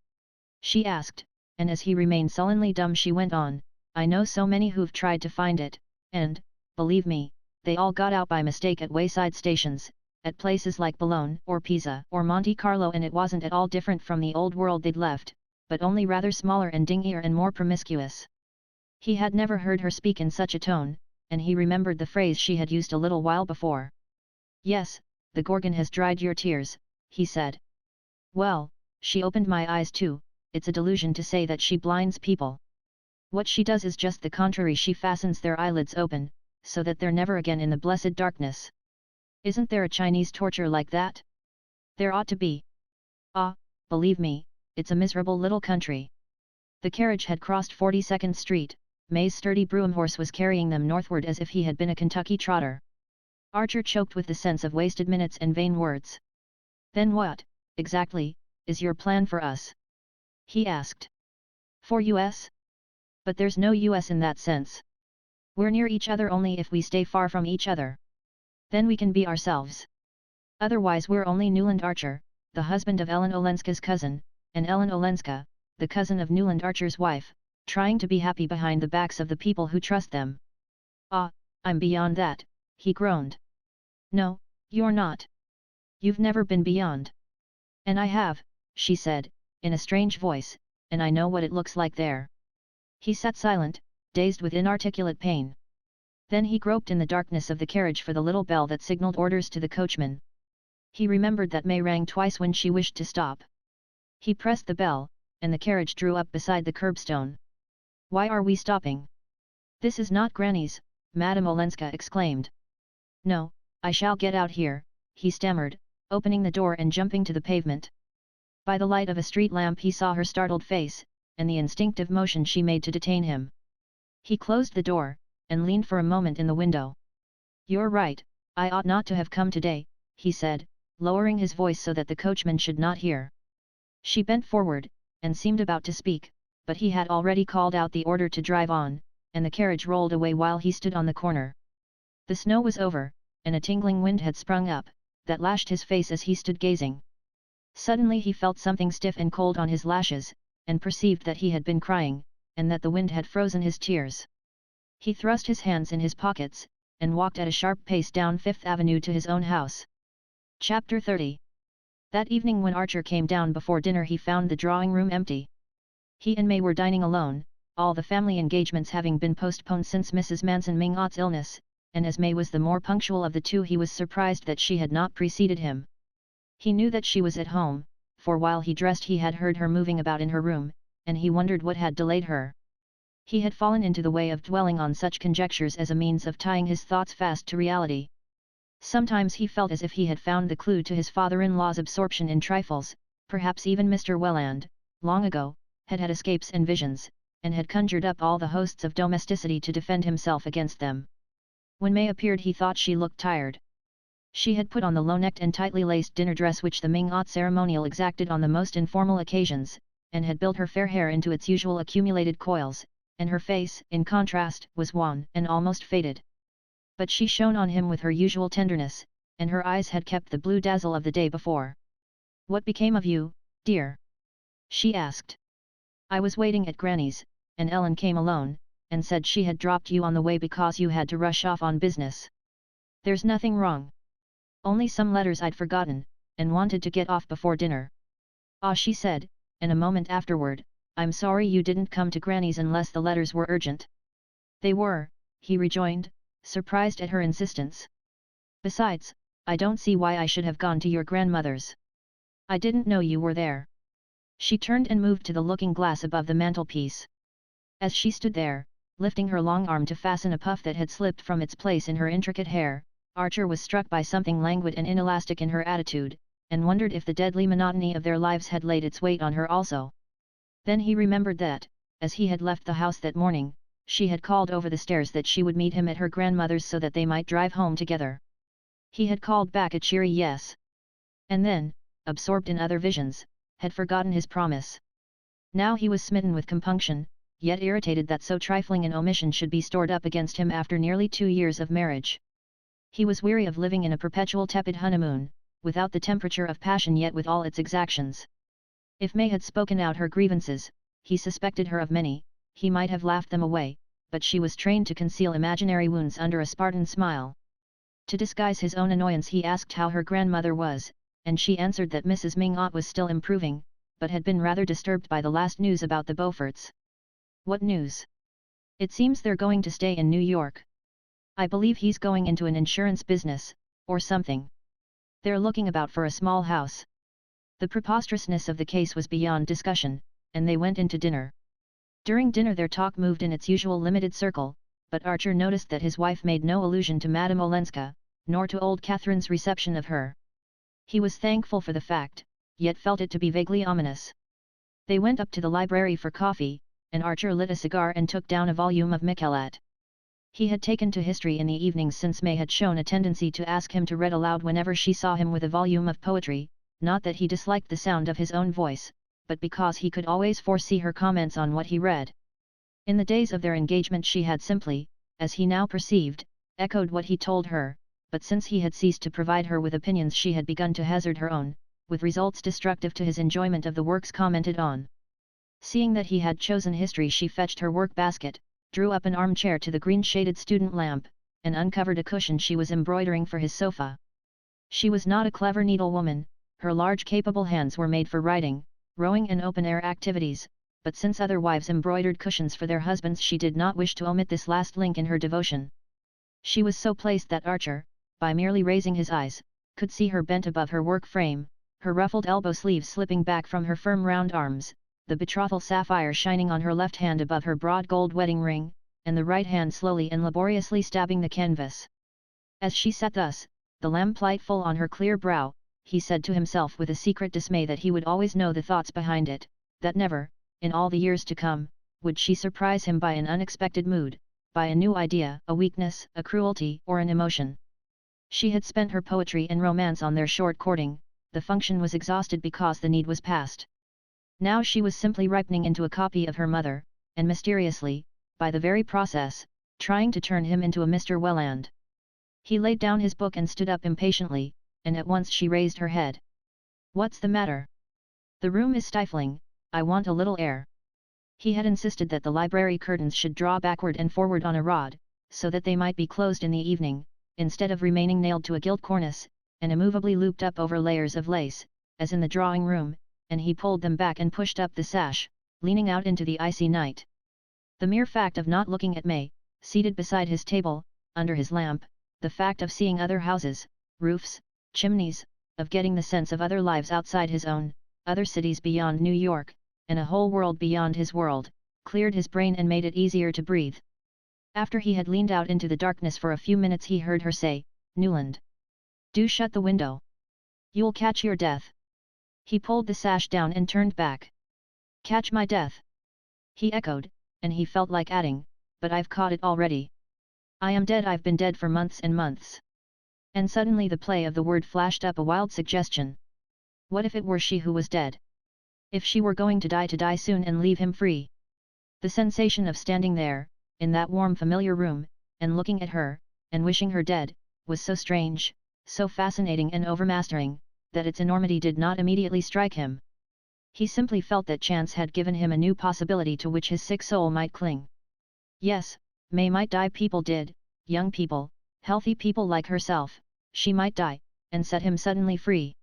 she asked, and as he remained sullenly dumb she went on, "I know so many who've tried to find it, and, believe me, they all got out by mistake at wayside stations, at places like Bologna or Pisa or Monte Carlo, and it wasn't at all different from the old world they'd left, but only rather smaller and dingier and more promiscuous." He had never heard her speak in such a tone, and he remembered the phrase she had used a little while before. "Yes, the Gorgon has dried your tears," he said. "Well, she opened my eyes too. It's a delusion to say that she blinds people. What she does is just the contrary. She fastens their eyelids open, so that they're never again in the blessed darkness. Isn't there a Chinese torture like that? There ought to be. Ah, believe me, it's a miserable little country." The carriage had crossed 42nd Street. May's sturdy brougham horse was carrying them northward as if he had been a Kentucky trotter. Archer choked with the sense of wasted minutes and vain words. "Then what, exactly, is your plan for us?" he asked. "For us? But there's no us in that sense. We're near each other only if we stay far from each other. Then we can be ourselves. Otherwise we're only Newland Archer, the husband of Ellen Olenska's cousin, and Ellen Olenska, the cousin of Newland Archer's wife, trying to be happy behind the backs of the people who trust them. "Ah, I'm beyond that," he groaned. "No, you're not. You've never been beyond." "And I have," she said, in a strange voice, "and I know what it looks like there." He sat silent, dazed with inarticulate pain. Then he groped in the darkness of the carriage for the little bell that signalled orders to the coachman. He remembered that May rang twice when she wished to stop. He pressed the bell, and the carriage drew up beside the curbstone. "Why are we stopping?" "This is not Granny's," Madame Olenska exclaimed. "No, I shall get out here," he stammered, opening the door and jumping to the pavement. By the light of a street lamp he saw her startled face, and the instinctive motion she made to detain him. He closed the door, and leaned for a moment in the window. "You're right, I ought not to have come today," he said, lowering his voice so that the coachman should not hear. She bent forward, and seemed about to speak, but he had already called out the order to drive on, and the carriage rolled away while he stood on the corner. The snow was over, and a tingling wind had sprung up, that lashed his face as he stood gazing. Suddenly he felt something stiff and cold on his lashes, and perceived that he had been crying, and that the wind had frozen his tears. He thrust his hands in his pockets, and walked at a sharp pace down Fifth Avenue to his own house. Chapter 30. That evening when Archer came down before dinner he found the drawing room empty. He and May were dining alone, all the family engagements having been postponed since Mrs. Manson Mingott's illness, and as May was the more punctual of the two he was surprised that she had not preceded him. He knew that she was at home, for while he dressed he had heard her moving about in her room, and he wondered what had delayed her. He had fallen into the way of dwelling on such conjectures as a means of tying his thoughts fast to reality. Sometimes he felt as if he had found the clue to his father-in-law's absorption in trifles, perhaps even Mr. Welland, long ago, had had escapes and visions, and had conjured up all the hosts of domesticity to defend himself against them. When May appeared he thought she looked tired. She had put on the low-necked and tightly laced dinner dress which the Mingott ceremonial exacted on the most informal occasions, and had built her fair hair into its usual accumulated coils, and her face, in contrast, was wan and almost faded. But she shone on him with her usual tenderness, and her eyes had kept the blue dazzle of the day before. "What became of you, dear?" she asked. "I was waiting at Granny's, and Ellen came alone, and said she had dropped you on the way because you had to rush off on business." "There's nothing wrong. Only some letters I'd forgotten, and wanted to get off before dinner." "Ah," she said, and a moment afterward, "I'm sorry you didn't come to Granny's unless the letters were urgent." "They were," he rejoined, surprised at her insistence. "Besides, I don't see why I should have gone to your grandmother's. I didn't know you were there." She turned and moved to the looking-glass above the mantelpiece. As she stood there, lifting her long arm to fasten a puff that had slipped from its place in her intricate hair, Archer was struck by something languid and inelastic in her attitude, and wondered if the deadly monotony of their lives had laid its weight on her also. Then he remembered that, as he had left the house that morning, she had called over the stairs that she would meet him at her grandmother's so that they might drive home together. He had called back a cheery yes. And then, absorbed in other visions, had forgotten his promise. Now he was smitten with compunction, yet irritated that so trifling an omission should be stored up against him after nearly 2 years of marriage. He was weary of living in a perpetual tepid honeymoon, without the temperature of passion yet with all its exactions. If May had spoken out her grievances, he suspected her of many, he might have laughed them away, but she was trained to conceal imaginary wounds under a Spartan smile. To disguise his own annoyance he asked how her grandmother was, and she answered that Mrs. Mingott was still improving, but had been rather disturbed by the last news about the Beauforts. "What news?" "It seems they're going to stay in New York. I believe he's going into an insurance business, or something. They're looking about for a small house." The preposterousness of the case was beyond discussion, and they went into dinner. During dinner their talk moved in its usual limited circle, but Archer noticed that his wife made no allusion to Madame Olenska, nor to old Catherine's reception of her. He was thankful for the fact, yet felt it to be vaguely ominous. They went up to the library for coffee, and Archer lit a cigar and took down a volume of Michelet. He had taken to history in the evenings since May had shown a tendency to ask him to read aloud whenever she saw him with a volume of poetry, not that he disliked the sound of his own voice, but because he could always foresee her comments on what he read. In the days of their engagement she had simply, as he now perceived, echoed what he told her, but since he had ceased to provide her with opinions she had begun to hazard her own, with results destructive to his enjoyment of the works commented on. Seeing that he had chosen history, she fetched her work basket, drew up an armchair to the green-shaded student lamp, and uncovered a cushion she was embroidering for his sofa. She was not a clever needlewoman, her large capable hands were made for writing, rowing and open-air activities, but since other wives embroidered cushions for their husbands, she did not wish to omit this last link in her devotion. She was so placed that Archer, by merely raising his eyes, could see her bent above her work frame, her ruffled elbow sleeves slipping back from her firm round arms, the betrothal sapphire shining on her left hand above her broad gold wedding ring, and the right hand slowly and laboriously stabbing the canvas. As she sat thus, the lamplight full on her clear brow, he said to himself with a secret dismay that he would always know the thoughts behind it, that never, in all the years to come, would she surprise him by an unexpected mood, by a new idea, a weakness, a cruelty, or an emotion. She had spent her poetry and romance on their short courting, the function was exhausted because the need was past. Now she was simply ripening into a copy of her mother, and mysteriously, by the very process, trying to turn him into a Mr. Welland. He laid down his book and stood up impatiently, and at once she raised her head. "What's the matter? The room is stifling, I want a little air." He had insisted that the library curtains should draw backward and forward on a rod, so that they might be closed in the evening, instead of remaining nailed to a gilt cornice, and immovably looped up over layers of lace, as in the drawing room, and he pulled them back and pushed up the sash, leaning out into the icy night. The mere fact of not looking at May, seated beside his table, under his lamp, the fact of seeing other houses, roofs, chimneys, of getting the sense of other lives outside his own, other cities beyond New York, and a whole world beyond his world, cleared his brain and made it easier to breathe. After he had leaned out into the darkness for a few minutes, he heard her say, "Newland, do shut the window. You'll catch your death." He pulled the sash down and turned back. "Catch my death?" he echoed, and he felt like adding, "But I've caught it already. I am dead, I've been dead for months and months." And suddenly the play of the word flashed up a wild suggestion. What if it were she who was dead? If she were going to die soon and leave him free? The sensation of standing there, in that warm familiar room, and looking at her, and wishing her dead, was so strange, so fascinating and overmastering, that its enormity did not immediately strike him. He simply felt that chance had given him a new possibility to which his sick soul might cling. Yes, May might die, people did, young people, healthy people like herself, she might die, and set him suddenly free.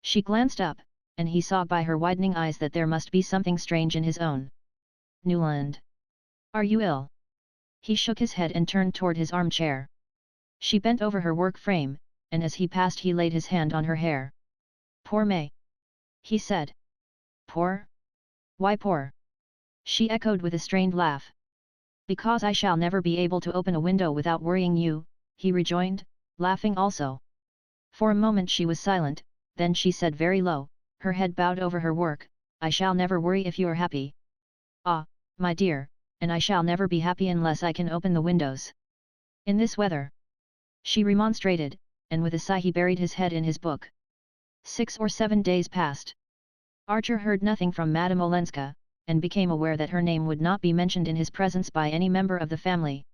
She glanced up, and he saw by her widening eyes that there must be something strange in his own. "Newland, are you ill?" He shook his head and turned toward his armchair. She bent over her work frame, and as he passed he laid his hand on her hair. "Poor May," he said. "Poor? Why poor?" she echoed with a strained laugh. "Because I shall never be able to open a window without worrying you," he rejoined, laughing also. For a moment she was silent, then she said very low, her head bowed over her work, "I shall never worry if you're happy." "Ah, my dear, and I shall never be happy unless I can open the windows. In this weather," she remonstrated, and with a sigh he buried his head in his book. 6 or 7 days passed. Archer heard nothing from Madame Olenska, and became aware that her name would not be mentioned in his presence by any member of the family.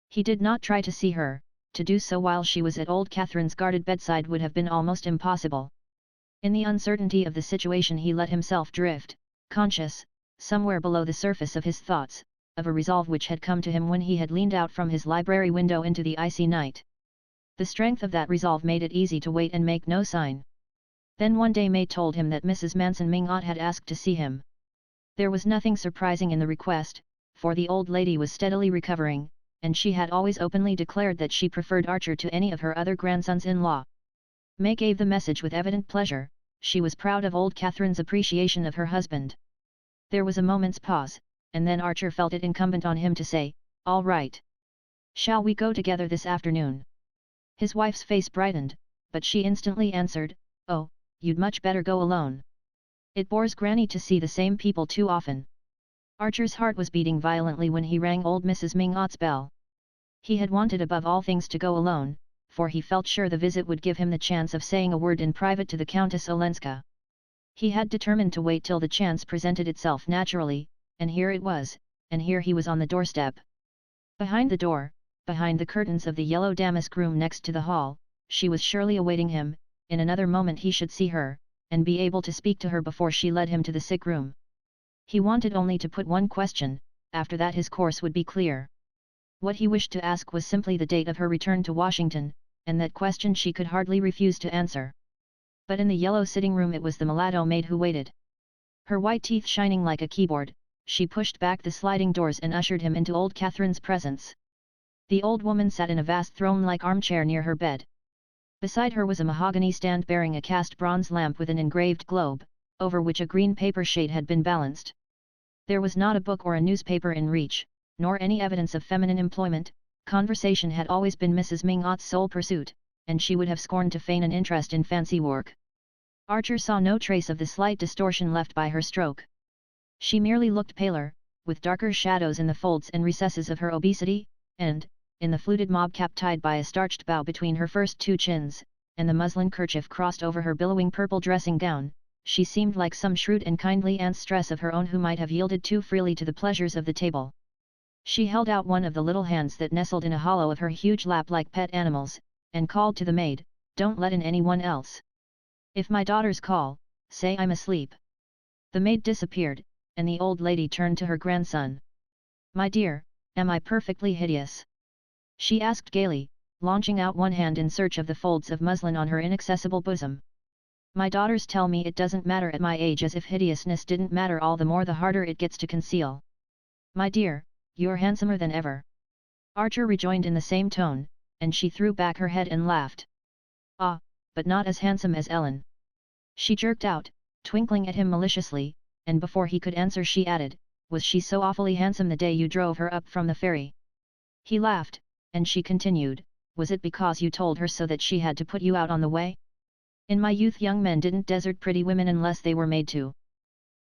He did not try to see her, to do so while she was at old Catherine's guarded bedside would have been almost impossible. In the uncertainty of the situation he let himself drift, conscious, somewhere below the surface of his thoughts, of a resolve which had come to him when he had leaned out from his library window into the icy night. The strength of that resolve made it easy to wait and make no sign. Then one day May told him that Mrs. Manson Mingot had asked to see him. There was nothing surprising in the request, for the old lady was steadily recovering, and she had always openly declared that she preferred Archer to any of her other grandsons-in-law. May gave the message with evident pleasure, she was proud of old Catherine's appreciation of her husband. There was a moment's pause, and then Archer felt it incumbent on him to say, "All right. Shall we go together this afternoon?" His wife's face brightened, but she instantly answered, "Oh, you'd much better go alone. It bores Granny to see the same people too often." Archer's heart was beating violently when he rang old Mrs. Mingot's bell. He had wanted above all things to go alone, for he felt sure the visit would give him the chance of saying a word in private to the Countess Olenska. He had determined to wait till the chance presented itself naturally, and here it was, and here he was on the doorstep. Behind the door, behind the curtains of the yellow damask room next to the hall, she was surely awaiting him. In another moment he should see her, and be able to speak to her before she led him to the sick room. He wanted only to put one question, after that his course would be clear. What he wished to ask was simply the date of her return to Washington, and that question she could hardly refuse to answer. But in the yellow sitting room it was the mulatto maid who waited. Her white teeth shining like a keyboard, she pushed back the sliding doors and ushered him into old Catherine's presence. The old woman sat in a vast throne-like armchair near her bed. Beside her was a mahogany stand bearing a cast bronze lamp with an engraved globe, over which a green paper shade had been balanced. There was not a book or a newspaper in reach, nor any evidence of feminine employment. Conversation had always been Mrs. Mingot's sole pursuit, and she would have scorned to feign an interest in fancy work. Archer saw no trace of the slight distortion left by her stroke. She merely looked paler, with darker shadows in the folds and recesses of her obesity, and, in the fluted mob cap tied by a starched bow between her first two chins, and the muslin kerchief crossed over her billowing purple dressing gown, she seemed like some shrewd and kindly auntstress of her own who might have yielded too freely to the pleasures of the table. She held out one of the little hands that nestled in a hollow of her huge lap like pet animals, and called to the maid, "Don't let in anyone else. If my daughters call, say I'm asleep." The maid disappeared, and the old lady turned to her grandson. "My dear, am I perfectly hideous?" she asked gaily, launching out one hand in search of the folds of muslin on her inaccessible bosom. "My daughters tell me it doesn't matter at my age, as if hideousness didn't matter all the more the harder it gets to conceal." "My dear, you're handsomer than ever," Archer rejoined in the same tone, and she threw back her head and laughed. "Ah, but not as handsome as Ellen," she jerked out, twinkling at him maliciously, and before he could answer she added, "Was she so awfully handsome the day you drove her up from the ferry?" He laughed, and she continued, "Was it because you told her so that she had to put you out on the way? In my youth young men didn't desert pretty women unless they were made to."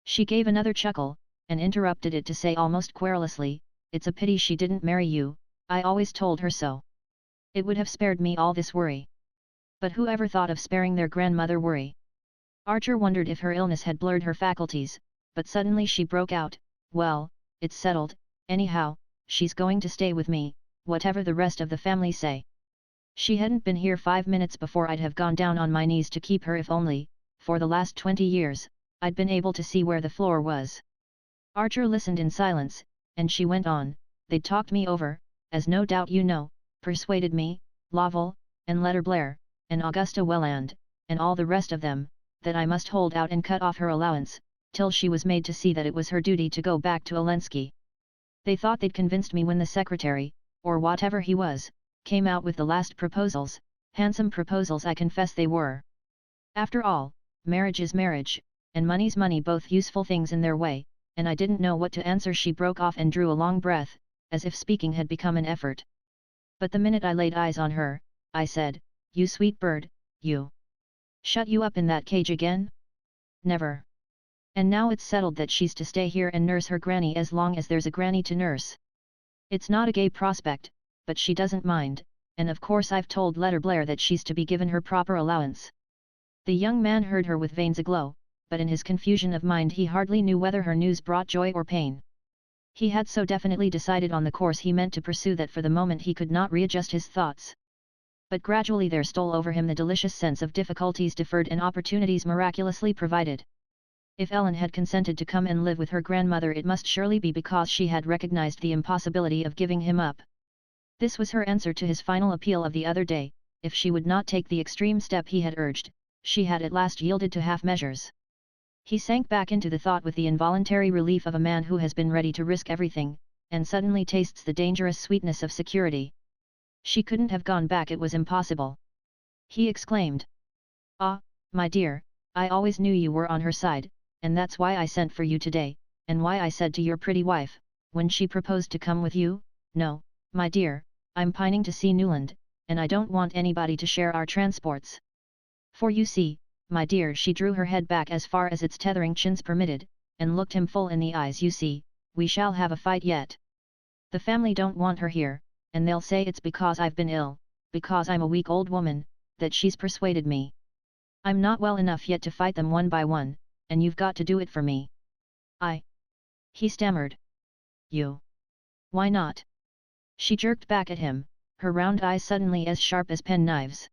She gave another chuckle, and interrupted it to say almost querulously, "It's a pity she didn't marry you, I always told her so. It would have spared me all this worry." But who ever thought of sparing their grandmother worry? Archer wondered if her illness had blurred her faculties, but suddenly she broke out, "Well, it's settled, anyhow, she's going to stay with me, whatever the rest of the family say. She hadn't been here 5 minutes before I'd have gone down on my knees to keep her if only, for the last 20 years, I'd been able to see where the floor was." Archer listened in silence, and she went on, "They talked me over, as no doubt you know, persuaded me, Lovell, and Letter Blair, and Augusta Welland, and all the rest of them, that I must hold out and cut off her allowance, till she was made to see that it was her duty to go back to Olensky. They thought they'd convinced me when the secretary, or whatever he was, came out with the last proposals, handsome proposals I confess they were. After all, marriage is marriage, and money's money, both useful things in their way, and I didn't know what to answer." She broke off and drew a long breath, as if speaking had become an effort. "But the minute I laid eyes on her, I said, 'You sweet bird, you. Shut you up in that cage again? Never. And now it's settled that she's to stay here and nurse her granny as long as there's a granny to nurse. It's not a gay prospect, but she doesn't mind, and of course I've told Letter Blair that she's to be given her proper allowance." The young man heard her with veins aglow, but in his confusion of mind he hardly knew whether her news brought joy or pain. He had so definitely decided on the course he meant to pursue that for the moment he could not readjust his thoughts. But gradually there stole over him the delicious sense of difficulties deferred and opportunities miraculously provided. If Ellen had consented to come and live with her grandmother, it must surely be because she had recognized the impossibility of giving him up. This was her answer to his final appeal of the other day. If she would not take the extreme step he had urged, she had at last yielded to half measures. He sank back into the thought with the involuntary relief of a man who has been ready to risk everything, and suddenly tastes the dangerous sweetness of security. She couldn't have gone back, it was impossible. He exclaimed. "Ah, my dear, I always knew you were on her side, and that's why I sent for you today, and why I said to your pretty wife, when she proposed to come with you, 'No, my dear, I'm pining to see Newland, and I don't want anybody to share our transports. For you see, my dear,' she drew her head back as far as its tethering chins permitted, and looked him full in the eyes, 'you see, we shall have a fight yet. The family don't want her here, and they'll say it's because I've been ill, because I'm a weak old woman, that she's persuaded me. I'm not well enough yet to fight them one by one, and you've got to do it for me.' He stammered. 'You? Why not?' She jerked back at him, her round eyes suddenly as sharp as pen knives.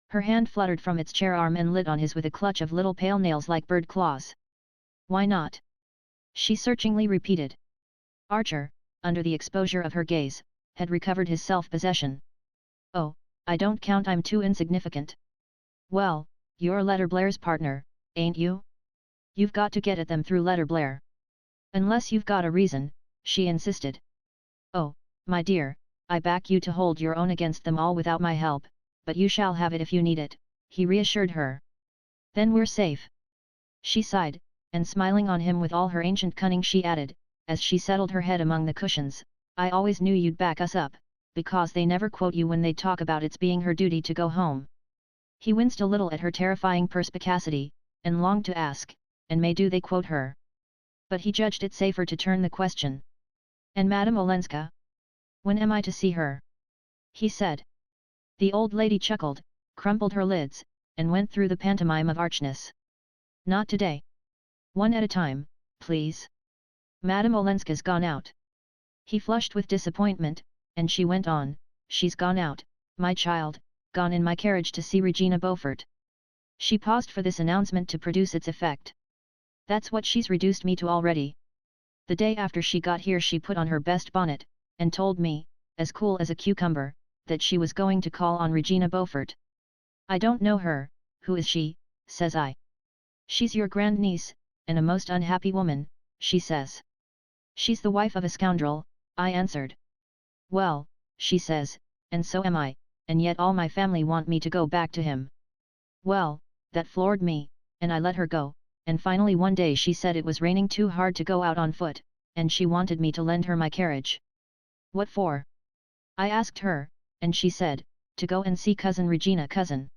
Her hand fluttered from its chair arm and lit on his with a clutch of little pale nails like bird claws. 'Why not? She searchingly repeated. Archer, under the exposure of her gaze, had recovered his self-possession. Oh, I don't count, I'm too insignificant. Well, you're Letter Blair's partner, ain't you? You've got to get at them through Letter Blair. Unless you've got a reason, she insisted. Oh, my dear, I back you to hold your own against them all without my help, but you shall have it if you need it, he reassured her. Then we're safe. She sighed, and smiling on him with all her ancient cunning she added, as she settled her head among the cushions, I always knew you'd back us up, because they never quote you when they talk about its being her duty to go home. He winced a little at her terrifying perspicacity, and longed to ask, and may do they quote her? But he judged it safer to turn the question. And Madame Olenska? When am I to see her? He said. The old lady chuckled, crumpled her lids, and went through the pantomime of archness. Not today. One at a time, please. Madame Olenska's gone out. He flushed with disappointment, and she went on, she's gone out, my child, gone in my carriage to see Regina Beaufort. She paused for this announcement to produce its effect. That's what she's reduced me to already. The day after she got here she put on her best bonnet, and told me, as cool as a cucumber, that she was going to call on Regina Beaufort. I don't know her, who is she, says I. She's your grandniece, and a most unhappy woman, she says. She's the wife of a scoundrel, I answered. Well, she says, and so am I, and yet all my family want me to go back to him. Well, that floored me, and I let her go, and finally one day she said it was raining too hard to go out on foot, and she wanted me to lend her my carriage. What for? I asked her, and she said, to go and see Cousin Regina. Cousin.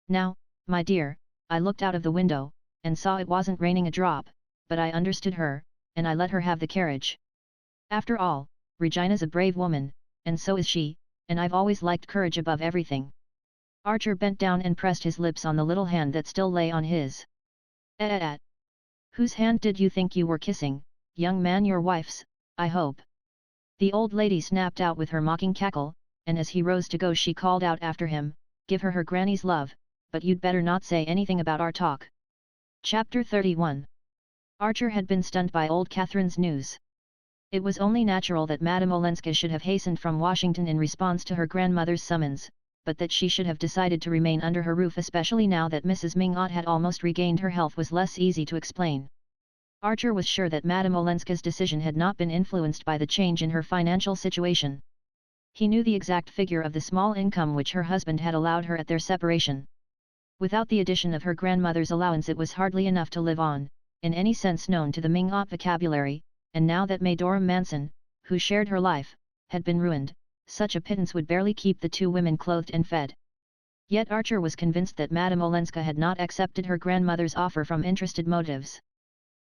Now, my dear, I looked out of the window, and saw it wasn't raining a drop, but I understood her, and I let her have the carriage. After all, Regina's a brave woman, and so is she, and I've always liked courage above everything. Archer bent down and pressed his lips on the little hand that still lay on his. Whose hand did you think you were kissing, young man? Your wife's, I hope. The old lady snapped out with her mocking cackle, and as he rose to go she called out after him, give her granny's love, but you'd better not say anything about our talk. Chapter 31. Archer had been stunned by old Catherine's news. It was only natural that Madame Olenska should have hastened from Washington in response to her grandmother's summons, but that she should have decided to remain under her roof, especially now that Mrs. Mingot had almost regained her health, was less easy to explain. Archer was sure that Madame Olenska's decision had not been influenced by the change in her financial situation. He knew the exact figure of the small income which her husband had allowed her at their separation. Without the addition of her grandmother's allowance it was hardly enough to live on, in any sense known to the Mingot vocabulary, and now that Medora Manson, who shared her life, had been ruined, such a pittance would barely keep the two women clothed and fed. Yet Archer was convinced that Madame Olenska had not accepted her grandmother's offer from interested motives.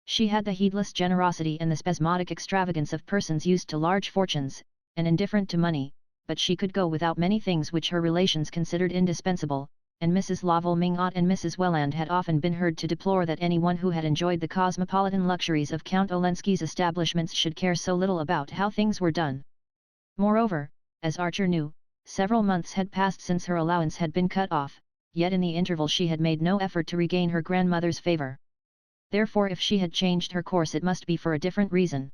She had the heedless generosity and the spasmodic extravagance of persons used to large fortunes, and indifferent to money, but she could go without many things which her relations considered indispensable, and Mrs. Lovell Mingot and Mrs. Welland had often been heard to deplore that anyone who had enjoyed the cosmopolitan luxuries of Count Olenski's establishments should care so little about how things were done. Moreover, as Archer knew, several months had passed since her allowance had been cut off, yet in the interval she had made no effort to regain her grandmother's favour. Therefore if she had changed her course it must be for a different reason.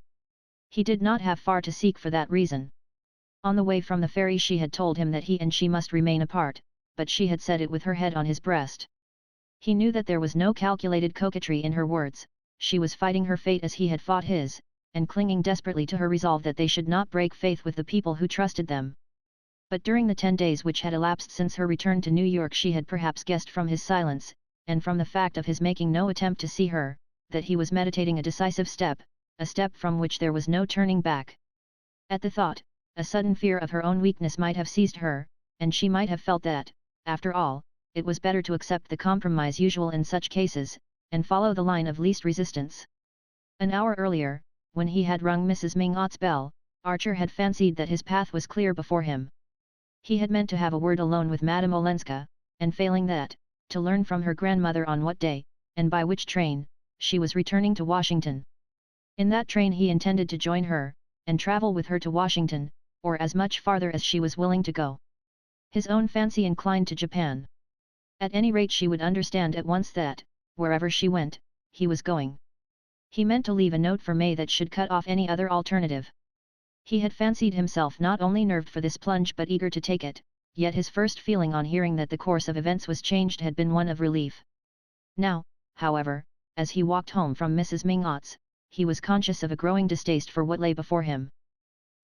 He did not have far to seek for that reason. On the way from the ferry she had told him that he and she must remain apart, but she had said it with her head on his breast. He knew that there was no calculated coquetry in her words, she was fighting her fate as he had fought his, and clinging desperately to her resolve that they should not break faith with the people who trusted them. But during the 10 days which had elapsed since her return to New York she had perhaps guessed from his silence, and from the fact of his making no attempt to see her, that he was meditating a decisive step, a step from which there was no turning back. At the thought, a sudden fear of her own weakness might have seized her, and she might have felt that, after all, it was better to accept the compromise usual in such cases, and follow the line of least resistance. An hour earlier, when he had rung Mrs. Mingot's bell, Archer had fancied that his path was clear before him. He had meant to have a word alone with Madame Olenska, and failing that, to learn from her grandmother on what day, and by which train, she was returning to Washington. In that train he intended to join her, and travel with her to Washington, or as much farther as she was willing to go. His own fancy inclined to Japan. At any rate she would understand at once that, wherever she went, he was going. He meant to leave a note for May that should cut off any other alternative. He had fancied himself not only nerved for this plunge but eager to take it, yet his first feeling on hearing that the course of events was changed had been one of relief. Now, however, as he walked home from Mrs. Mingott's, he was conscious of a growing distaste for what lay before him.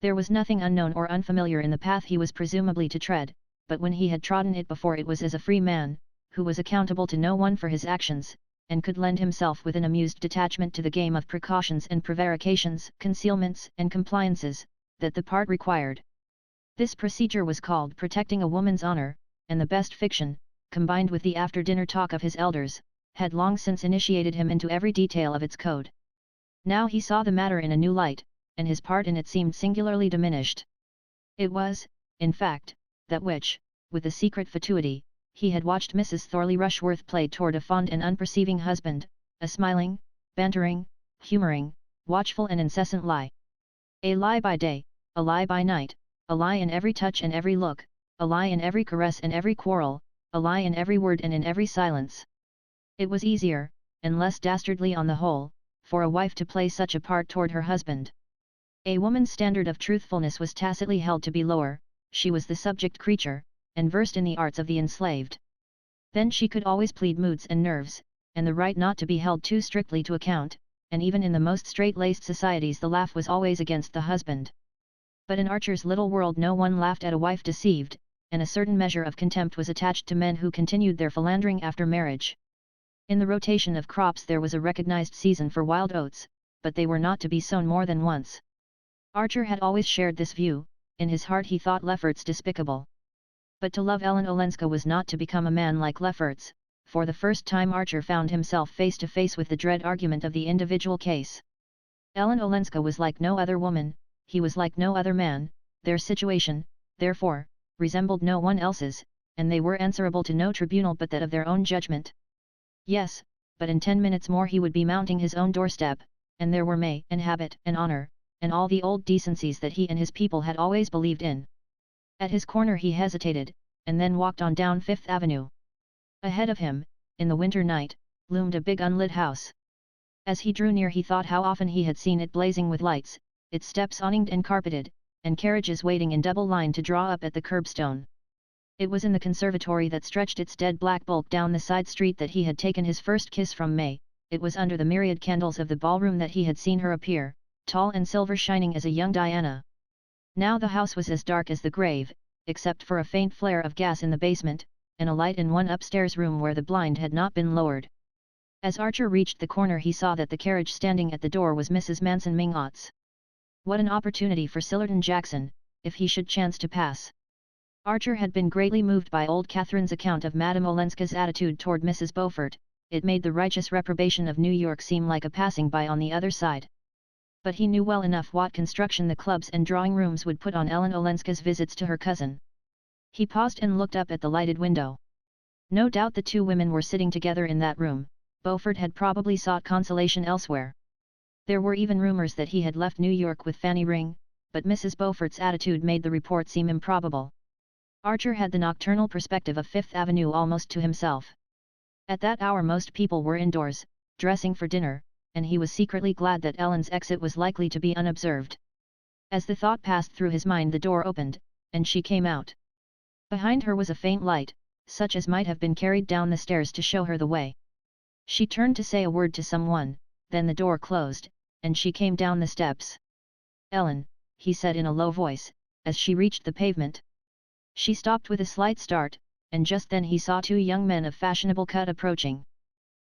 There was nothing unknown or unfamiliar in the path he was presumably to tread, but when he had trodden it before it was as a free man, who was accountable to no one for his actions, and could lend himself with an amused detachment to the game of precautions and prevarications, concealments and compliances, that the part required. This procedure was called protecting a woman's honor, and the best fiction, combined with the after-dinner talk of his elders, had long since initiated him into every detail of its code. Now he saw the matter in a new light, and his part in it seemed singularly diminished. It was, in fact, that which, with a secret fatuity, he had watched Mrs. Thorley Rushworth play toward a fond and unperceiving husband, a smiling, bantering, humouring, watchful and incessant lie. A lie by day, a lie by night, a lie in every touch and every look, a lie in every caress and every quarrel, a lie in every word and in every silence. It was easier, and less dastardly on the whole, for a wife to play such a part toward her husband. A woman's standard of truthfulness was tacitly held to be lower, she was the subject creature, and versed in the arts of the enslaved. Then she could always plead moods and nerves, and the right not to be held too strictly to account, and even in the most straight-laced societies the laugh was always against the husband. But in Archer's little world no one laughed at a wife deceived, and a certain measure of contempt was attached to men who continued their philandering after marriage. In the rotation of crops there was a recognized season for wild oats, but they were not to be sown more than once. Archer had always shared this view, in his heart he thought Lefferts despicable. But to love Ellen Olenska was not to become a man like Lefferts. For the first time Archer found himself face to face with the dread argument of the individual case. Ellen Olenska was like no other woman, he was like no other man, their situation, therefore, resembled no one else's, and they were answerable to no tribunal but that of their own judgment. Yes, but in 10 minutes more he would be mounting his own doorstep, and there were May and habit and honor, and all the old decencies that he and his people had always believed in. At his corner he hesitated, and then walked on down Fifth Avenue. Ahead of him, in the winter night, loomed a big unlit house. As he drew near he thought how often he had seen it blazing with lights, its steps awninged and carpeted, and carriages waiting in double line to draw up at the curbstone. It was in the conservatory that stretched its dead black bulk down the side street that he had taken his first kiss from May, it was under the myriad candles of the ballroom that he had seen her appear, tall and silver shining as a young Diana. Now the house was as dark as the grave, except for a faint flare of gas in the basement, and a light in one upstairs room where the blind had not been lowered. As Archer reached the corner he saw that the carriage standing at the door was Mrs. Manson Mingott's. What an opportunity for Sillerton Jackson, if he should chance to pass. Archer had been greatly moved by old Catherine's account of Madame Olenska's attitude toward Mrs. Beaufort, it made the righteous reprobation of New York seem like a passing by on the other side. But he knew well enough what construction the clubs and drawing rooms would put on Ellen Olenska's visits to her cousin. He paused and looked up at the lighted window. No doubt the two women were sitting together in that room, Beaufort had probably sought consolation elsewhere. There were even rumors that he had left New York with Fanny Ring, but Mrs. Beaufort's attitude made the report seem improbable. Archer had the nocturnal perspective of Fifth Avenue almost to himself. At that hour most people were indoors, dressing for dinner, and he was secretly glad that Ellen's exit was likely to be unobserved. As the thought passed through his mind the door opened, and she came out. Behind her was a faint light, such as might have been carried down the stairs to show her the way. She turned to say a word to someone, then the door closed, and she came down the steps. "Ellen," he said in a low voice, as she reached the pavement. She stopped with a slight start, and just then he saw two young men of fashionable cut approaching.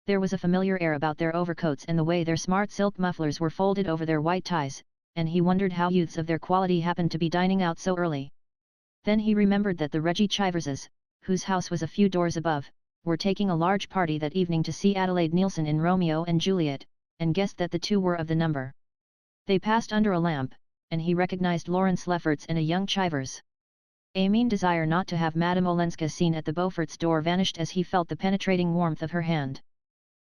There was a familiar air about their overcoats and the way their smart silk mufflers were folded over their white ties, and he wondered how youths of their quality happened to be dining out so early. Then he remembered that the Reggie Chiverses, whose house was a few doors above, were taking a large party that evening to see Adelaide Neilson in Romeo and Juliet, and guessed that the two were of the number. They passed under a lamp, and he recognized Lawrence Lefferts and a young Chivers. A mean desire not to have Madame Olenska seen at the Beaufort's door vanished as he felt the penetrating warmth of her hand.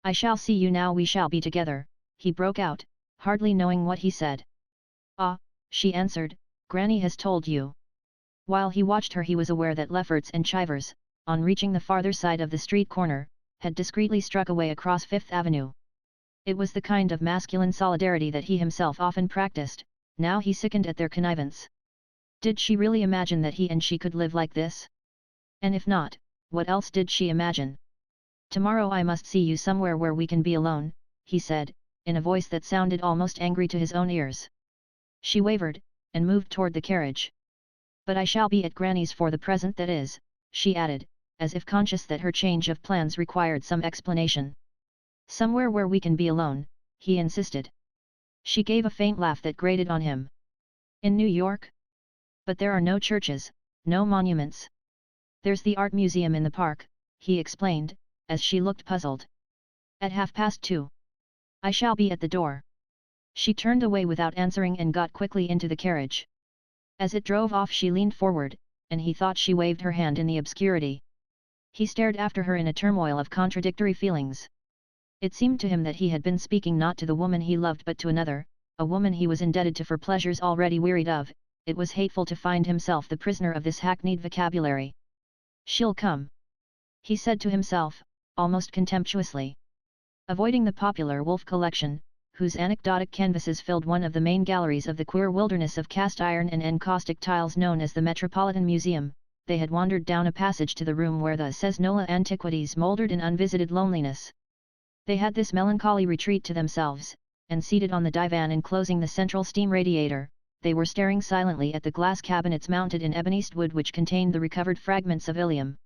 "I shall see you now, we shall be together," he broke out, hardly knowing what he said. "Ah," she answered, "Granny has told you." While he watched her he was aware that Lefferts and Chivers, on reaching the farther side of the street corner, had discreetly struck away across Fifth Avenue. It was the kind of masculine solidarity that he himself often practiced. Now he sickened at their connivance. Did she really imagine that he and she could live like this? And if not, what else did she imagine? Tomorrow I must see you somewhere where we can be alone, he said, in a voice that sounded almost angry to his own ears. She wavered, and moved toward the carriage. But I shall be at Granny's for the present, that is, she added, as if conscious that her change of plans required some explanation. Somewhere where we can be alone, he insisted. She gave a faint laugh that grated on him. In New York? But there are no churches, no monuments. There's the art museum in the park, he explained, as she looked puzzled. At 2:30. I shall be at the door. She turned away without answering and got quickly into the carriage. As it drove off she leaned forward, and he thought she waved her hand in the obscurity. He stared after her in a turmoil of contradictory feelings. It seemed to him that he had been speaking not to the woman he loved but to another, a woman he was indebted to for pleasures already wearied of. It was hateful to find himself the prisoner of this hackneyed vocabulary. She'll come, he said to himself, almost contemptuously. Avoiding the popular Wolf collection, whose anecdotic canvases filled one of the main galleries of the queer wilderness of cast iron and encaustic tiles known as the Metropolitan Museum, they had wandered down a passage to the room where the Cesnola antiquities mouldered in unvisited loneliness. They had this melancholy retreat to themselves, and seated on the divan enclosing the central steam radiator, they were staring silently at the glass cabinets mounted in ebonist wood which contained the recovered fragments of Ilium.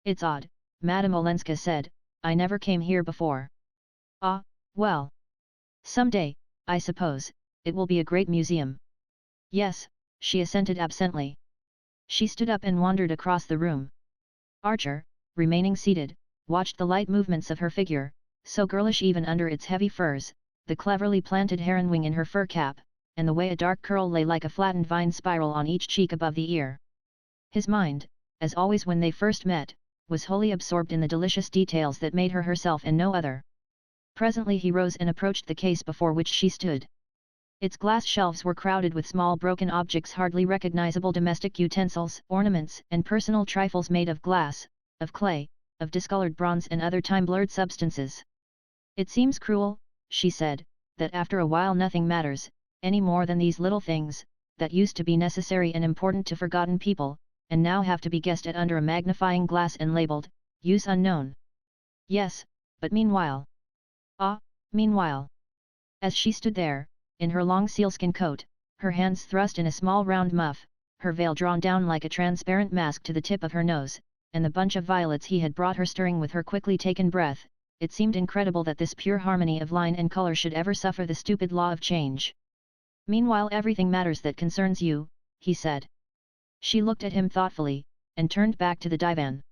It's odd, Madame Olenska said, I never came here before. Ah, well. Someday, I suppose, it will be a great museum. Yes, she assented absently. She stood up and wandered across the room. Archer, remaining seated, watched the light movements of her figure, so girlish even under its heavy furs, the cleverly planted heron wing in her fur cap, and the way a dark curl lay like a flattened vine spiral on each cheek above the ear. His mind, as always when they first met, was wholly absorbed in the delicious details that made her herself and no other. Presently he rose and approached the case before which she stood. Its glass shelves were crowded with small broken objects, hardly recognizable domestic utensils, ornaments, and personal trifles made of glass, of clay, of discolored bronze and other time-blurred substances. It seems cruel, she said, that after a while nothing matters, any more than these little things, that used to be necessary and important to forgotten people, and now have to be guessed at under a magnifying glass and labeled, use unknown. Yes, but meanwhile. Ah, meanwhile. As she stood there, in her long sealskin coat, her hands thrust in a small round muff, her veil drawn down like a transparent mask to the tip of her nose, and the bunch of violets he had brought her stirring with her quickly taken breath, it seemed incredible that this pure harmony of line and color should ever suffer the stupid law of change. Meanwhile everything matters that concerns you, he said. She looked at him thoughtfully, and turned back to the divan.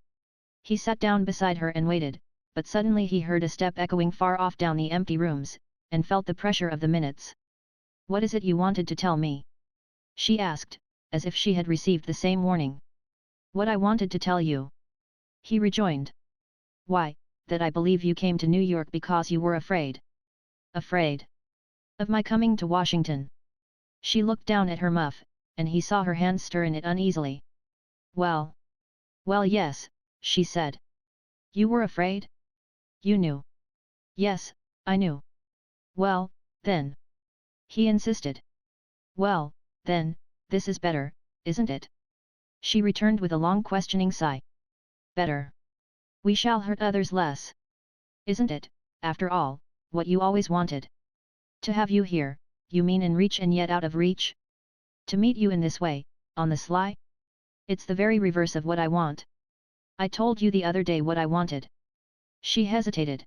He sat down beside her and waited, but suddenly he heard a step echoing far off down the empty rooms, and felt the pressure of the minutes. What is it you wanted to tell me? She asked, as if she had received the same warning. What I wanted to tell you. He rejoined. Why, that I believe you came to New York because you were afraid. Afraid? Of my coming to Washington. She looked down at her muff, and he saw her hands stir in it uneasily. Well, yes, she said. You were afraid? You knew. Yes, I knew. Well, then. He insisted. Well, then, this is better, isn't it? She returned with a long questioning sigh. Better. We shall hurt others less. Isn't it, after all, what you always wanted? To have you here, you mean in reach and yet out of reach? To meet you in this way, on the sly? It's the very reverse of what I want. I told you the other day what I wanted. She hesitated.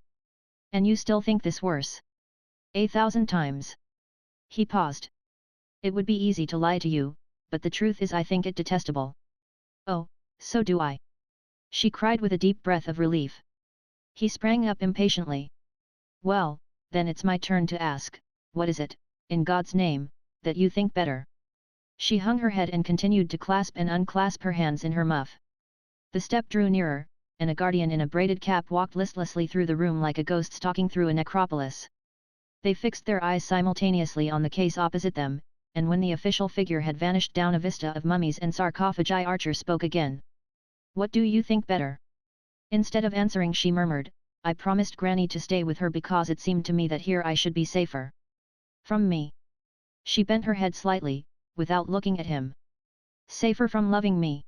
And you still think this worse? 1,000 times. He paused. It would be easy to lie to you, but the truth is I think it detestable. Oh, so do I. She cried with a deep breath of relief. He sprang up impatiently. Well, then it's my turn to ask, what is it, in God's name, that you think better? She hung her head and continued to clasp and unclasp her hands in her muff. The step drew nearer, and a guardian in a braided cap walked listlessly through the room like a ghost stalking through a necropolis. They fixed their eyes simultaneously on the case opposite them, and when the official figure had vanished down a vista of mummies and sarcophagi, Archer spoke again. What do you think better? Instead of answering she murmured, I promised Granny to stay with her because it seemed to me that here I should be safer. From me. She bent her head slightly, without looking at him. Safer from loving me.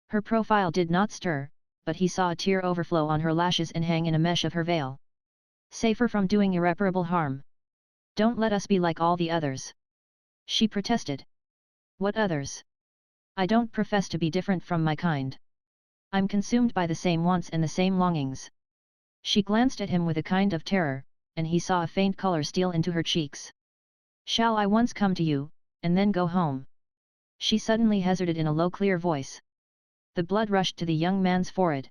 Her profile did not stir, but he saw a tear overflow on her lashes and hang in a mesh of her veil. Safer from doing irreparable harm. Don't let us be like all the others. She protested. What others? I don't profess to be different from my kind. I'm consumed by the same wants and the same longings. She glanced at him with a kind of terror, and he saw a faint color steal into her cheeks. Shall I once come to you, and then go home? She suddenly hazarded in a low clear voice. The blood rushed to the young man's forehead.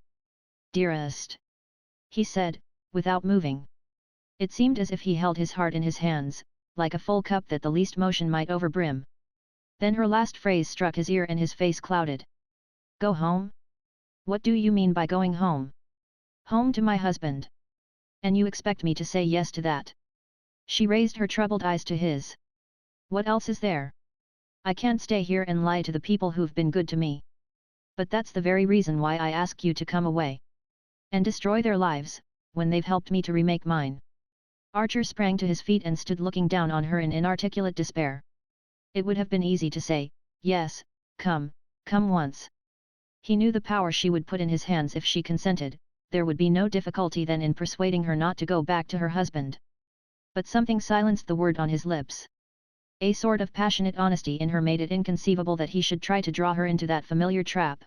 Dearest! He said, without moving. It seemed as if he held his heart in his hands, like a full cup that the least motion might overbrim. Then her last phrase struck his ear and his face clouded. Go home? What do you mean by going home? Home to my husband. And you expect me to say yes to that? She raised her troubled eyes to his. What else is there? I can't stay here and lie to the people who've been good to me. But that's the very reason why I ask you to come away. And destroy their lives, when they've helped me to remake mine. Archer sprang to his feet and stood looking down on her in inarticulate despair. It would have been easy to say, yes, come once. He knew the power she would put in his hands if she consented, there would be no difficulty then in persuading her not to go back to her husband. But something silenced the word on his lips. A sort of passionate honesty in her made it inconceivable that he should try to draw her into that familiar trap.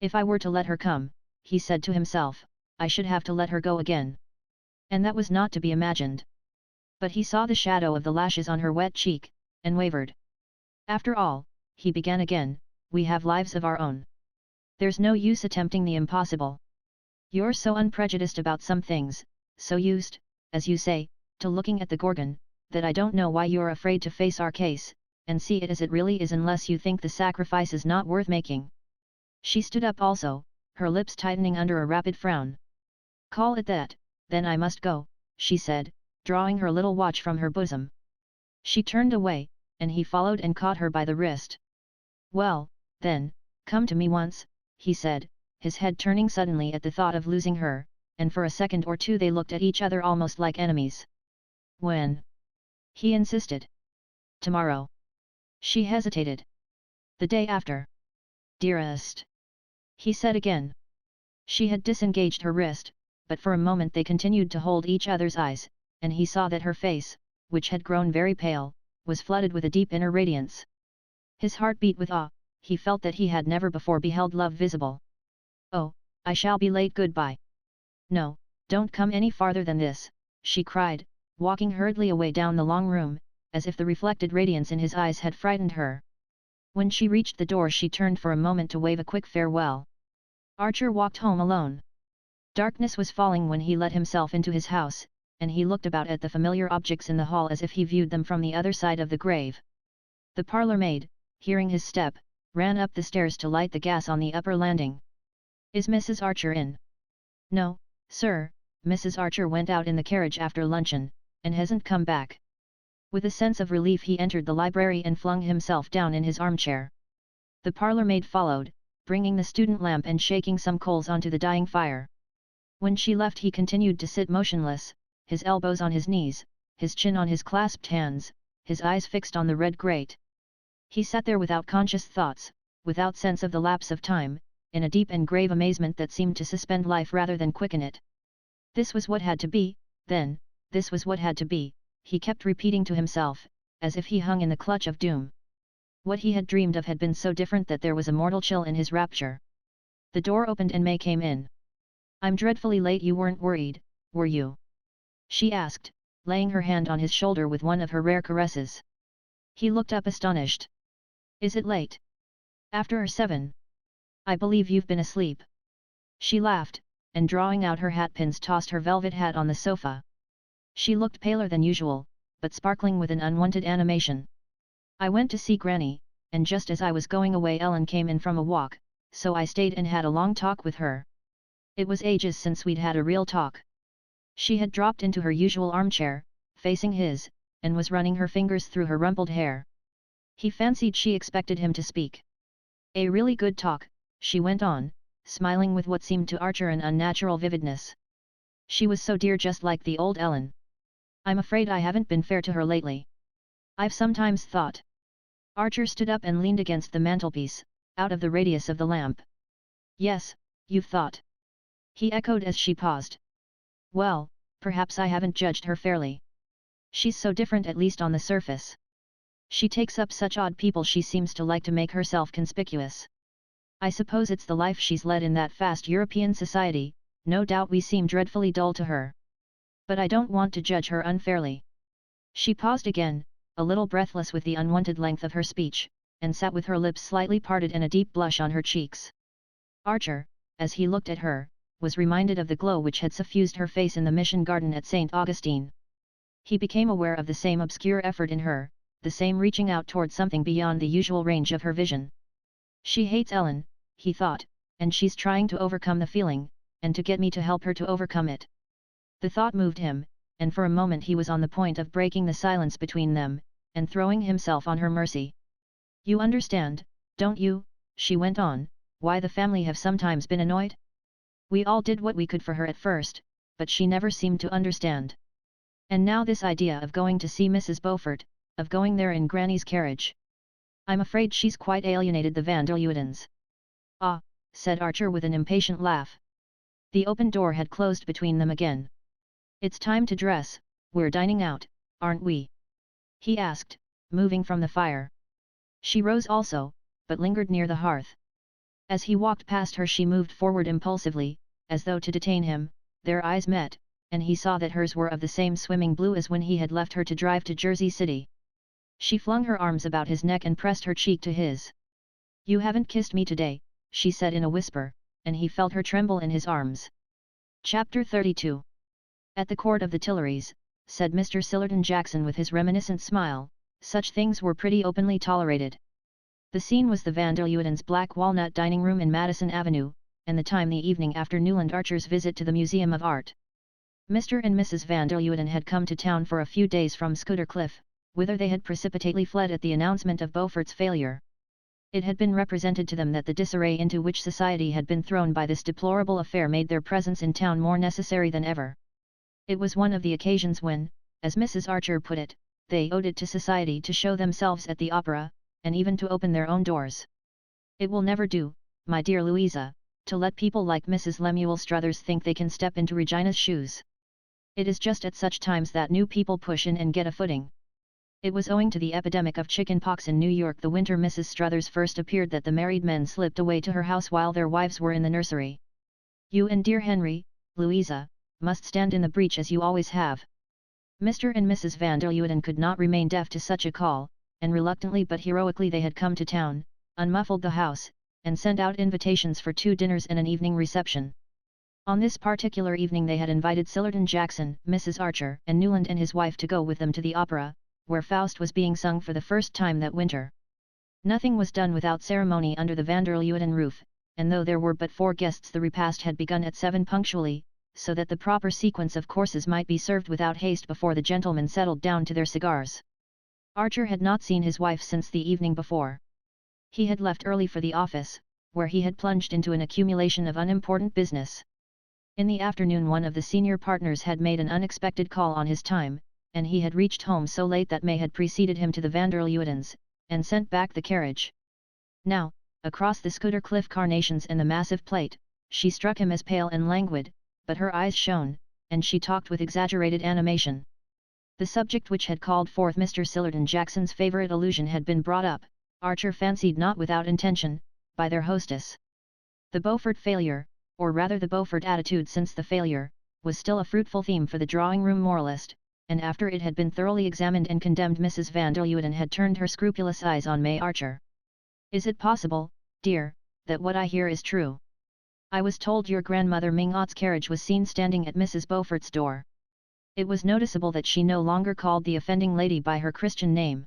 If I were to let her come, he said to himself, I should have to let her go again. And that was not to be imagined. But he saw the shadow of the lashes on her wet cheek, and wavered. After all, he began again, we have lives of our own. There's no use attempting the impossible. You're so unprejudiced about some things, so used, as you say, to looking at the Gorgon, that I don't know why you're afraid to face our case, and see it as it really is unless you think the sacrifice is not worth making. She stood up also, her lips tightening under a rapid frown. Call it that, then I must go, she said, drawing her little watch from her bosom. She turned away, and he followed and caught her by the wrist. Well, then, come to me once, he said, his head turning suddenly at the thought of losing her, and for a second or two they looked at each other almost like enemies. When? He insisted. Tomorrow. She hesitated. The day after. Dearest. He said again. She had disengaged her wrist, but for a moment they continued to hold each other's eyes, and he saw that her face, which had grown very pale, was flooded with a deep inner radiance. His heart beat with awe, he felt that he had never before beheld love visible. Oh, I shall be late, goodbye. No, don't come any farther than this, she cried, walking hurriedly away down the long room, as if the reflected radiance in his eyes had frightened her. When she reached the door she turned for a moment to wave a quick farewell. Archer walked home alone. Darkness was falling when he let himself into his house, and he looked about at the familiar objects in the hall as if he viewed them from the other side of the grave. The parlour maid, hearing his step, ran up the stairs to light the gas on the upper landing. Is Mrs. Archer in? No, sir, Mrs. Archer went out in the carriage after luncheon, and hasn't come back. With a sense of relief he entered the library and flung himself down in his armchair. The parlour maid followed, bringing the student lamp and shaking some coals onto the dying fire. When she left he continued to sit motionless, his elbows on his knees, his chin on his clasped hands, his eyes fixed on the red grate. He sat there without conscious thoughts, without sense of the lapse of time, in a deep and grave amazement that seemed to suspend life rather than quicken it. This was what had to be, then, this was what had to be, he kept repeating to himself, as if he hung in the clutch of doom. What he had dreamed of had been so different that there was a mortal chill in his rapture. The door opened and May came in. I'm dreadfully late, you weren't worried, were you? She asked, laying her hand on his shoulder with one of her rare caresses. He looked up astonished. Is it late? After 7? I believe you've been asleep. She laughed, and drawing out her hatpins tossed her velvet hat on the sofa. She looked paler than usual, but sparkling with an unwonted animation. I went to see Granny, and just as I was going away Ellen came in from a walk, so I stayed and had a long talk with her. It was ages since we'd had a real talk. She had dropped into her usual armchair, facing his, and was running her fingers through her rumpled hair. He fancied she expected him to speak. A really good talk, she went on, smiling with what seemed to Archer an unnatural vividness. She was so dear, just like the old Ellen. I'm afraid I haven't been fair to her lately. I've sometimes thought. Archer stood up and leaned against the mantelpiece, out of the radius of the lamp. Yes, you've thought. He echoed as she paused. Well, perhaps I haven't judged her fairly. She's so different, at least on the surface. She takes up such odd people. She seems to like to make herself conspicuous. I suppose it's the life she's led in that fast European society. No doubt we seem dreadfully dull to her. But I don't want to judge her unfairly. She paused again, a little breathless with the unwonted length of her speech, and sat with her lips slightly parted and a deep blush on her cheeks. Archer, as he looked at her, was reminded of the glow which had suffused her face in the Mission Garden at St. Augustine. He became aware of the same obscure effort in her, the same reaching out toward something beyond the usual range of her vision. She hates Ellen, he thought, and she's trying to overcome the feeling, and to get me to help her to overcome it. The thought moved him, and for a moment he was on the point of breaking the silence between them, and throwing himself on her mercy. You understand, don't you, she went on, why the family have sometimes been annoyed? We all did what we could for her at first, but she never seemed to understand. And now this idea of going to see Mrs. Beaufort, of going there in Granny's carriage. I'm afraid she's quite alienated the van der Leudens. Ah, said Archer with an impatient laugh. The open door had closed between them again. It's time to dress, we're dining out, aren't we? He asked, moving from the fire. She rose also, but lingered near the hearth. As he walked past her she moved forward impulsively, as though to detain him. Their eyes met, and he saw that hers were of the same swimming blue as when he had left her to drive to Jersey City. She flung her arms about his neck and pressed her cheek to his. You haven't kissed me today, she said in a whisper, and he felt her tremble in his arms. Chapter 32. At the court of the Tilleries, said Mr. Sillerton Jackson with his reminiscent smile, such things were pretty openly tolerated. The scene was the van der Leudens' black walnut dining room in Madison Avenue, and the time the evening after Newland Archer's visit to the Museum of Art. Mr. and Mrs. van der Leuden had come to town for a few days from Scudder Cliff, whither they had precipitately fled at the announcement of Beaufort's failure. It had been represented to them that the disarray into which society had been thrown by this deplorable affair made their presence in town more necessary than ever. It was one of the occasions when, as Mrs. Archer put it, they owed it to society to show themselves at the opera, and even to open their own doors. It will never do, my dear Louisa, to let people like Mrs. Lemuel Struthers think they can step into Regina's shoes. It is just at such times that new people push in and get a footing. It was owing to the epidemic of chicken pox in New York the winter Mrs. Struthers first appeared that the married men slipped away to her house while their wives were in the nursery. You and dear Henry, Louisa, must stand in the breach as you always have. Mr. and Mrs. van der Leuden could not remain deaf to such a call, and reluctantly but heroically they had come to town, unmuffled the house, and sent out invitations for 2 dinners and an evening reception. On this particular evening they had invited Sillerton Jackson, Mrs. Archer, and Newland and his wife to go with them to the opera, where Faust was being sung for the first time that winter. Nothing was done without ceremony under the van der Leuden roof, and though there were but 4 guests the repast had begun at 7 punctually, so that the proper sequence of courses might be served without haste before the gentlemen settled down to their cigars. Archer had not seen his wife since the evening before. He had left early for the office, where he had plunged into an accumulation of unimportant business. In the afternoon one of the senior partners had made an unexpected call on his time, and he had reached home so late that May had preceded him to the van der Leudens, and sent back the carriage. Now, across the Scudder Cliff carnations and the massive plate, she struck him as pale and languid, but her eyes shone, and she talked with exaggerated animation. The subject which had called forth Mr. Sillerton Jackson's favourite allusion had been brought up, Archer fancied not without intention, by their hostess. The Beaufort failure, or rather the Beaufort attitude since the failure, was still a fruitful theme for the drawing-room moralist, and after it had been thoroughly examined and condemned Mrs. van der Leuden had turned her scrupulous eyes on May Archer. Is it possible, dear, that what I hear is true? I was told your grandmother Mingot's carriage was seen standing at Mrs. Beaufort's door. It was noticeable that she no longer called the offending lady by her Christian name.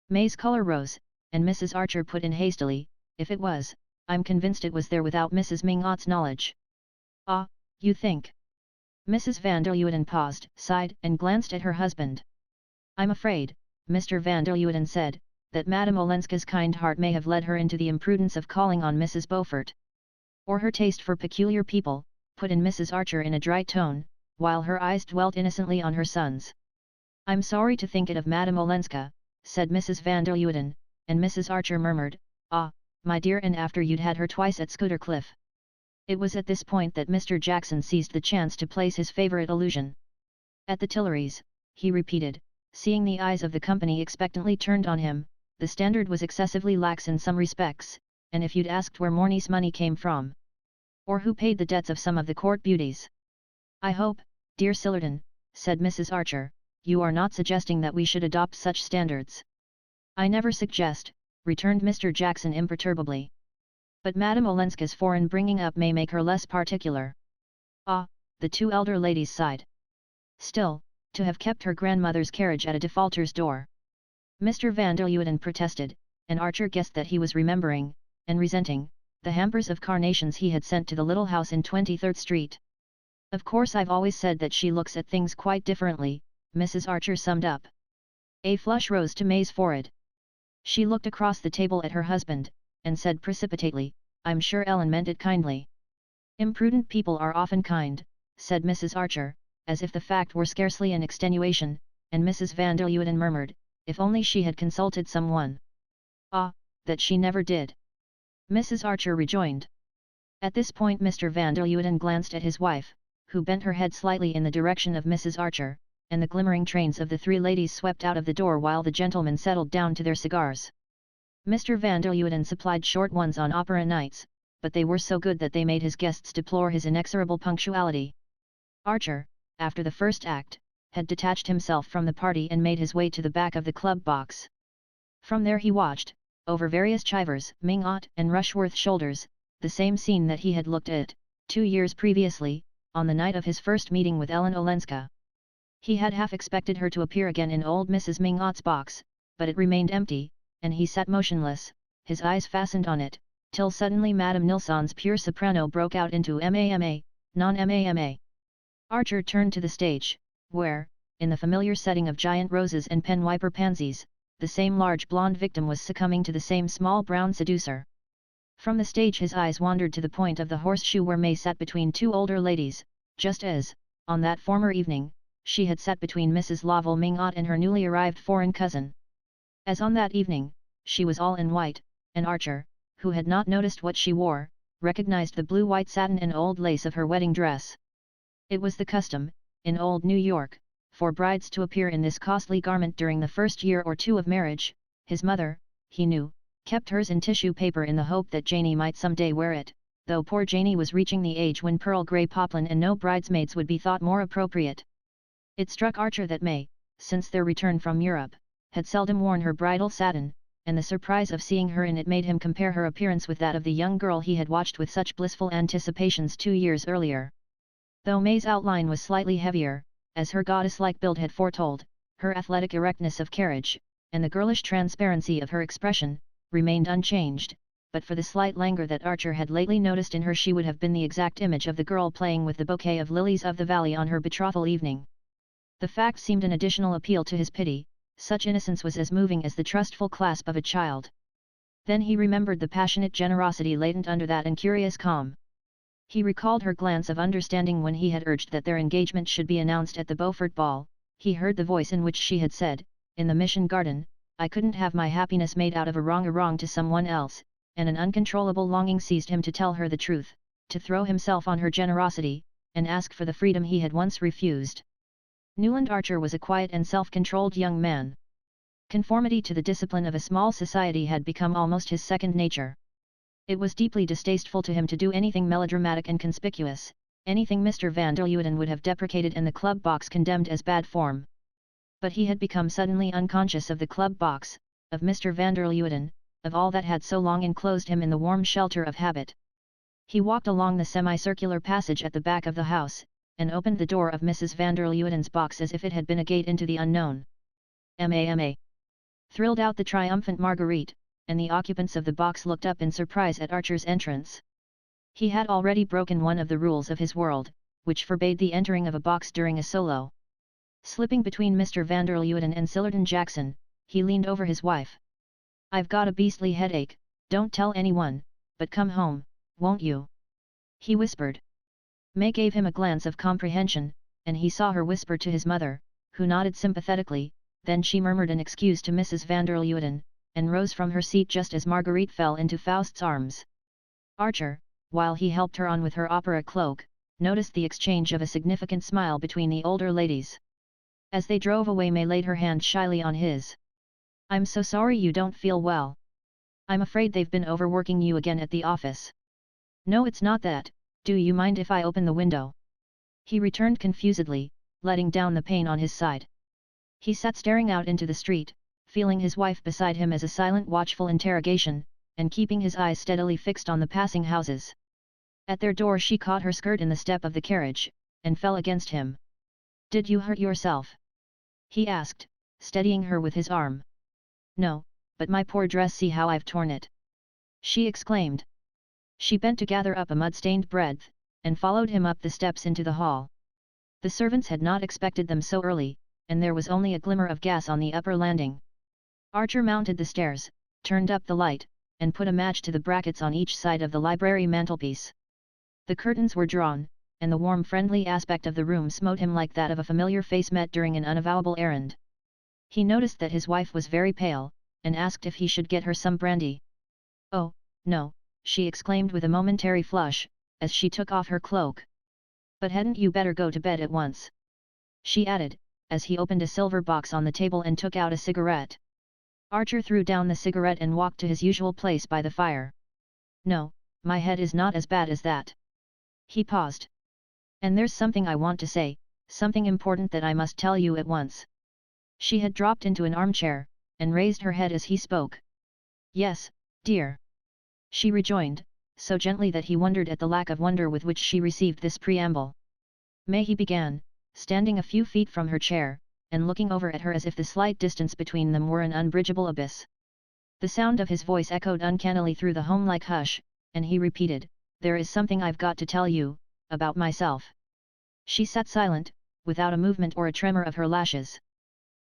May's colour rose, and Mrs. Archer put in hastily, if it was, I'm convinced it was there without Mrs. Mingot's knowledge. Ah, you think? Mrs. van der Leuden paused, sighed, and glanced at her husband. I'm afraid, Mr. van der Leuden said, that Madame Olenska's kind heart may have led her into the imprudence of calling on Mrs. Beaufort. Or her taste for peculiar people, put in Mrs. Archer in a dry tone, while her eyes dwelt innocently on her son's. "I'm sorry to think it of Madame Olenska," said Mrs. van der Luyden, and Mrs. Archer murmured, "Ah, my dear, and after you'd had her twice at Scooter Cliff." It was at this point that Mr. Jackson seized the chance to place his favourite allusion. "At the Tilleries," he repeated, seeing the eyes of the company expectantly turned on him. "The standard was excessively lax in some respects, and if you'd asked where Morney's money came from, or who paid the debts of some of the court beauties—" "I hope, dear Sillerton," said Mrs. Archer, "you are not suggesting that we should adopt such standards." "I never suggest," returned Mr. Jackson imperturbably. "But Madame Olenska's foreign bringing up may make her less particular." "Ah," the two elder ladies sighed. "Still, to have kept her grandmother's carriage at a defaulter's door." Mr. van der Luyden protested, and Archer guessed that he was remembering, and resenting, the hampers of carnations he had sent to the little house in 23rd Street. "Of course I've always said that she looks at things quite differently," Mrs. Archer summed up. A flush rose to May's forehead. She looked across the table at her husband, and said precipitately, "I'm sure Ellen meant it kindly." "Imprudent people are often kind," said Mrs. Archer, as if the fact were scarcely an extenuation, and Mrs. van der Luyden murmured, "If only she had consulted someone." "Ah, that she never did," Mrs. Archer rejoined. At this point Mr. van der Luyden glanced at his wife, who bent her head slightly in the direction of Mrs. Archer, and the glimmering trains of the three ladies swept out of the door while the gentlemen settled down to their cigars. Mr. van der Luyden supplied short ones on opera nights, but they were so good that they made his guests deplore his inexorable punctuality. Archer, after the first act, had detached himself from the party and made his way to the back of the club box. From there he watched, over various Chivers, Mingot and Rushworth shoulders, the same scene that he had looked at, 2 years previously, on the night of his first meeting with Ellen Olenska. He had half expected her to appear again in old Mrs. Mingot's box, but it remained empty, and he sat motionless, his eyes fastened on it, till suddenly Madame Nilsson's pure soprano broke out into "Ma-ma, non-ma-ma." Archer turned to the stage, where, in the familiar setting of giant roses and pen-wiper pansies, the same large blonde victim was succumbing to the same small brown seducer. From the stage his eyes wandered to the point of the horseshoe where May sat between two older ladies, just as, on that former evening, she had sat between Mrs. Lovell Mingot and her newly arrived foreign cousin. As on that evening, she was all in white, and Archer, who had not noticed what she wore, recognized the blue-white satin and old lace of her wedding dress. It was the custom, in old New York, for brides to appear in this costly garment during the first year or two of marriage. His mother, he knew, kept hers in tissue paper in the hope that Janie might someday wear it, though poor Janie was reaching the age when pearl grey poplin and no bridesmaids would be thought more appropriate. It struck Archer that May, since their return from Europe, had seldom worn her bridal satin, and the surprise of seeing her in it made him compare her appearance with that of the young girl he had watched with such blissful anticipations 2 years earlier. Though May's outline was slightly heavier, as her goddess-like build had foretold, her athletic erectness of carriage, and the girlish transparency of her expression, remained unchanged, but for the slight languor that Archer had lately noticed in her she would have been the exact image of the girl playing with the bouquet of lilies of the valley on her betrothal evening. The fact seemed an additional appeal to his pity, such innocence was as moving as the trustful clasp of a child. Then he remembered the passionate generosity latent under that incurious calm. He recalled her glance of understanding when he had urged that their engagement should be announced at the Beaufort ball. He heard the voice in which she had said, in the Mission Garden, "I couldn't have my happiness made out of a wrong to someone else," and an uncontrollable longing seized him to tell her the truth, to throw himself on her generosity, and ask for the freedom he had once refused. Newland Archer was a quiet and self-controlled young man. Conformity to the discipline of a small society had become almost his second nature. It was deeply distasteful to him to do anything melodramatic and conspicuous, anything Mr. van der Luyden would have deprecated and the club box condemned as bad form. But he had become suddenly unconscious of the club box, of Mr. van der Luyden, of all that had so long enclosed him in the warm shelter of habit. He walked along the semicircular passage at the back of the house, and opened the door of Mrs. van der Luyden's box as if it had been a gate into the unknown. "Ma-ma!" thrilled out the triumphant Marguerite, and the occupants of the box looked up in surprise at Archer's entrance. He had already broken one of the rules of his world, which forbade the entering of a box during a solo. Slipping between Mr. van der Luyden and Sillerton Jackson, he leaned over his wife. "I've got a beastly headache, don't tell anyone, but come home, won't you?" he whispered. May gave him a glance of comprehension, and he saw her whisper to his mother, who nodded sympathetically. Then she murmured an excuse to Mrs. van der Luyden, and rose from her seat just as Marguerite fell into Faust's arms. Archer, while he helped her on with her opera cloak, noticed the exchange of a significant smile between the older ladies. As they drove away, May laid her hand shyly on his. "I'm so sorry you don't feel well. I'm afraid they've been overworking you again at the office." "No, it's not that. Do you mind if I open the window?" he returned confusedly, letting down the pane on his side. He sat staring out into the street, feeling his wife beside him as a silent watchful interrogation, and keeping his eyes steadily fixed on the passing houses. At their door she caught her skirt in the step of the carriage, and fell against him. "Did you hurt yourself?" he asked, steadying her with his arm. "No, but my poor dress, see how I've torn it!" she exclaimed. She bent to gather up a mud-stained breadth, and followed him up the steps into the hall. The servants had not expected them so early, and there was only a glimmer of gas on the upper landing. Archer mounted the stairs, turned up the light, and put a match to the brackets on each side of the library mantelpiece. The curtains were drawn, and the warm friendly aspect of the room smote him like that of a familiar face met during an unavowable errand. He noticed that his wife was very pale, and asked if he should get her some brandy. "Oh, no," she exclaimed with a momentary flush, as she took off her cloak. "But hadn't you better go to bed at once?" she added, as he opened a silver box on the table and took out a cigarette. Archer threw down the cigarette and walked to his usual place by the fire. "No, my head is not as bad as that." He paused. "And there's something I want to say, something important that I must tell you at once." She had dropped into an armchair, and raised her head as he spoke. "Yes, dear," she rejoined, so gently that he wondered at the lack of wonder with which she received this preamble. "May," he began, standing a few feet from her chair, and looking over at her as if the slight distance between them were an unbridgeable abyss. The sound of his voice echoed uncannily through the home-like hush, and he repeated, "There is something I've got to tell you, about myself." She sat silent, without a movement or a tremor of her lashes.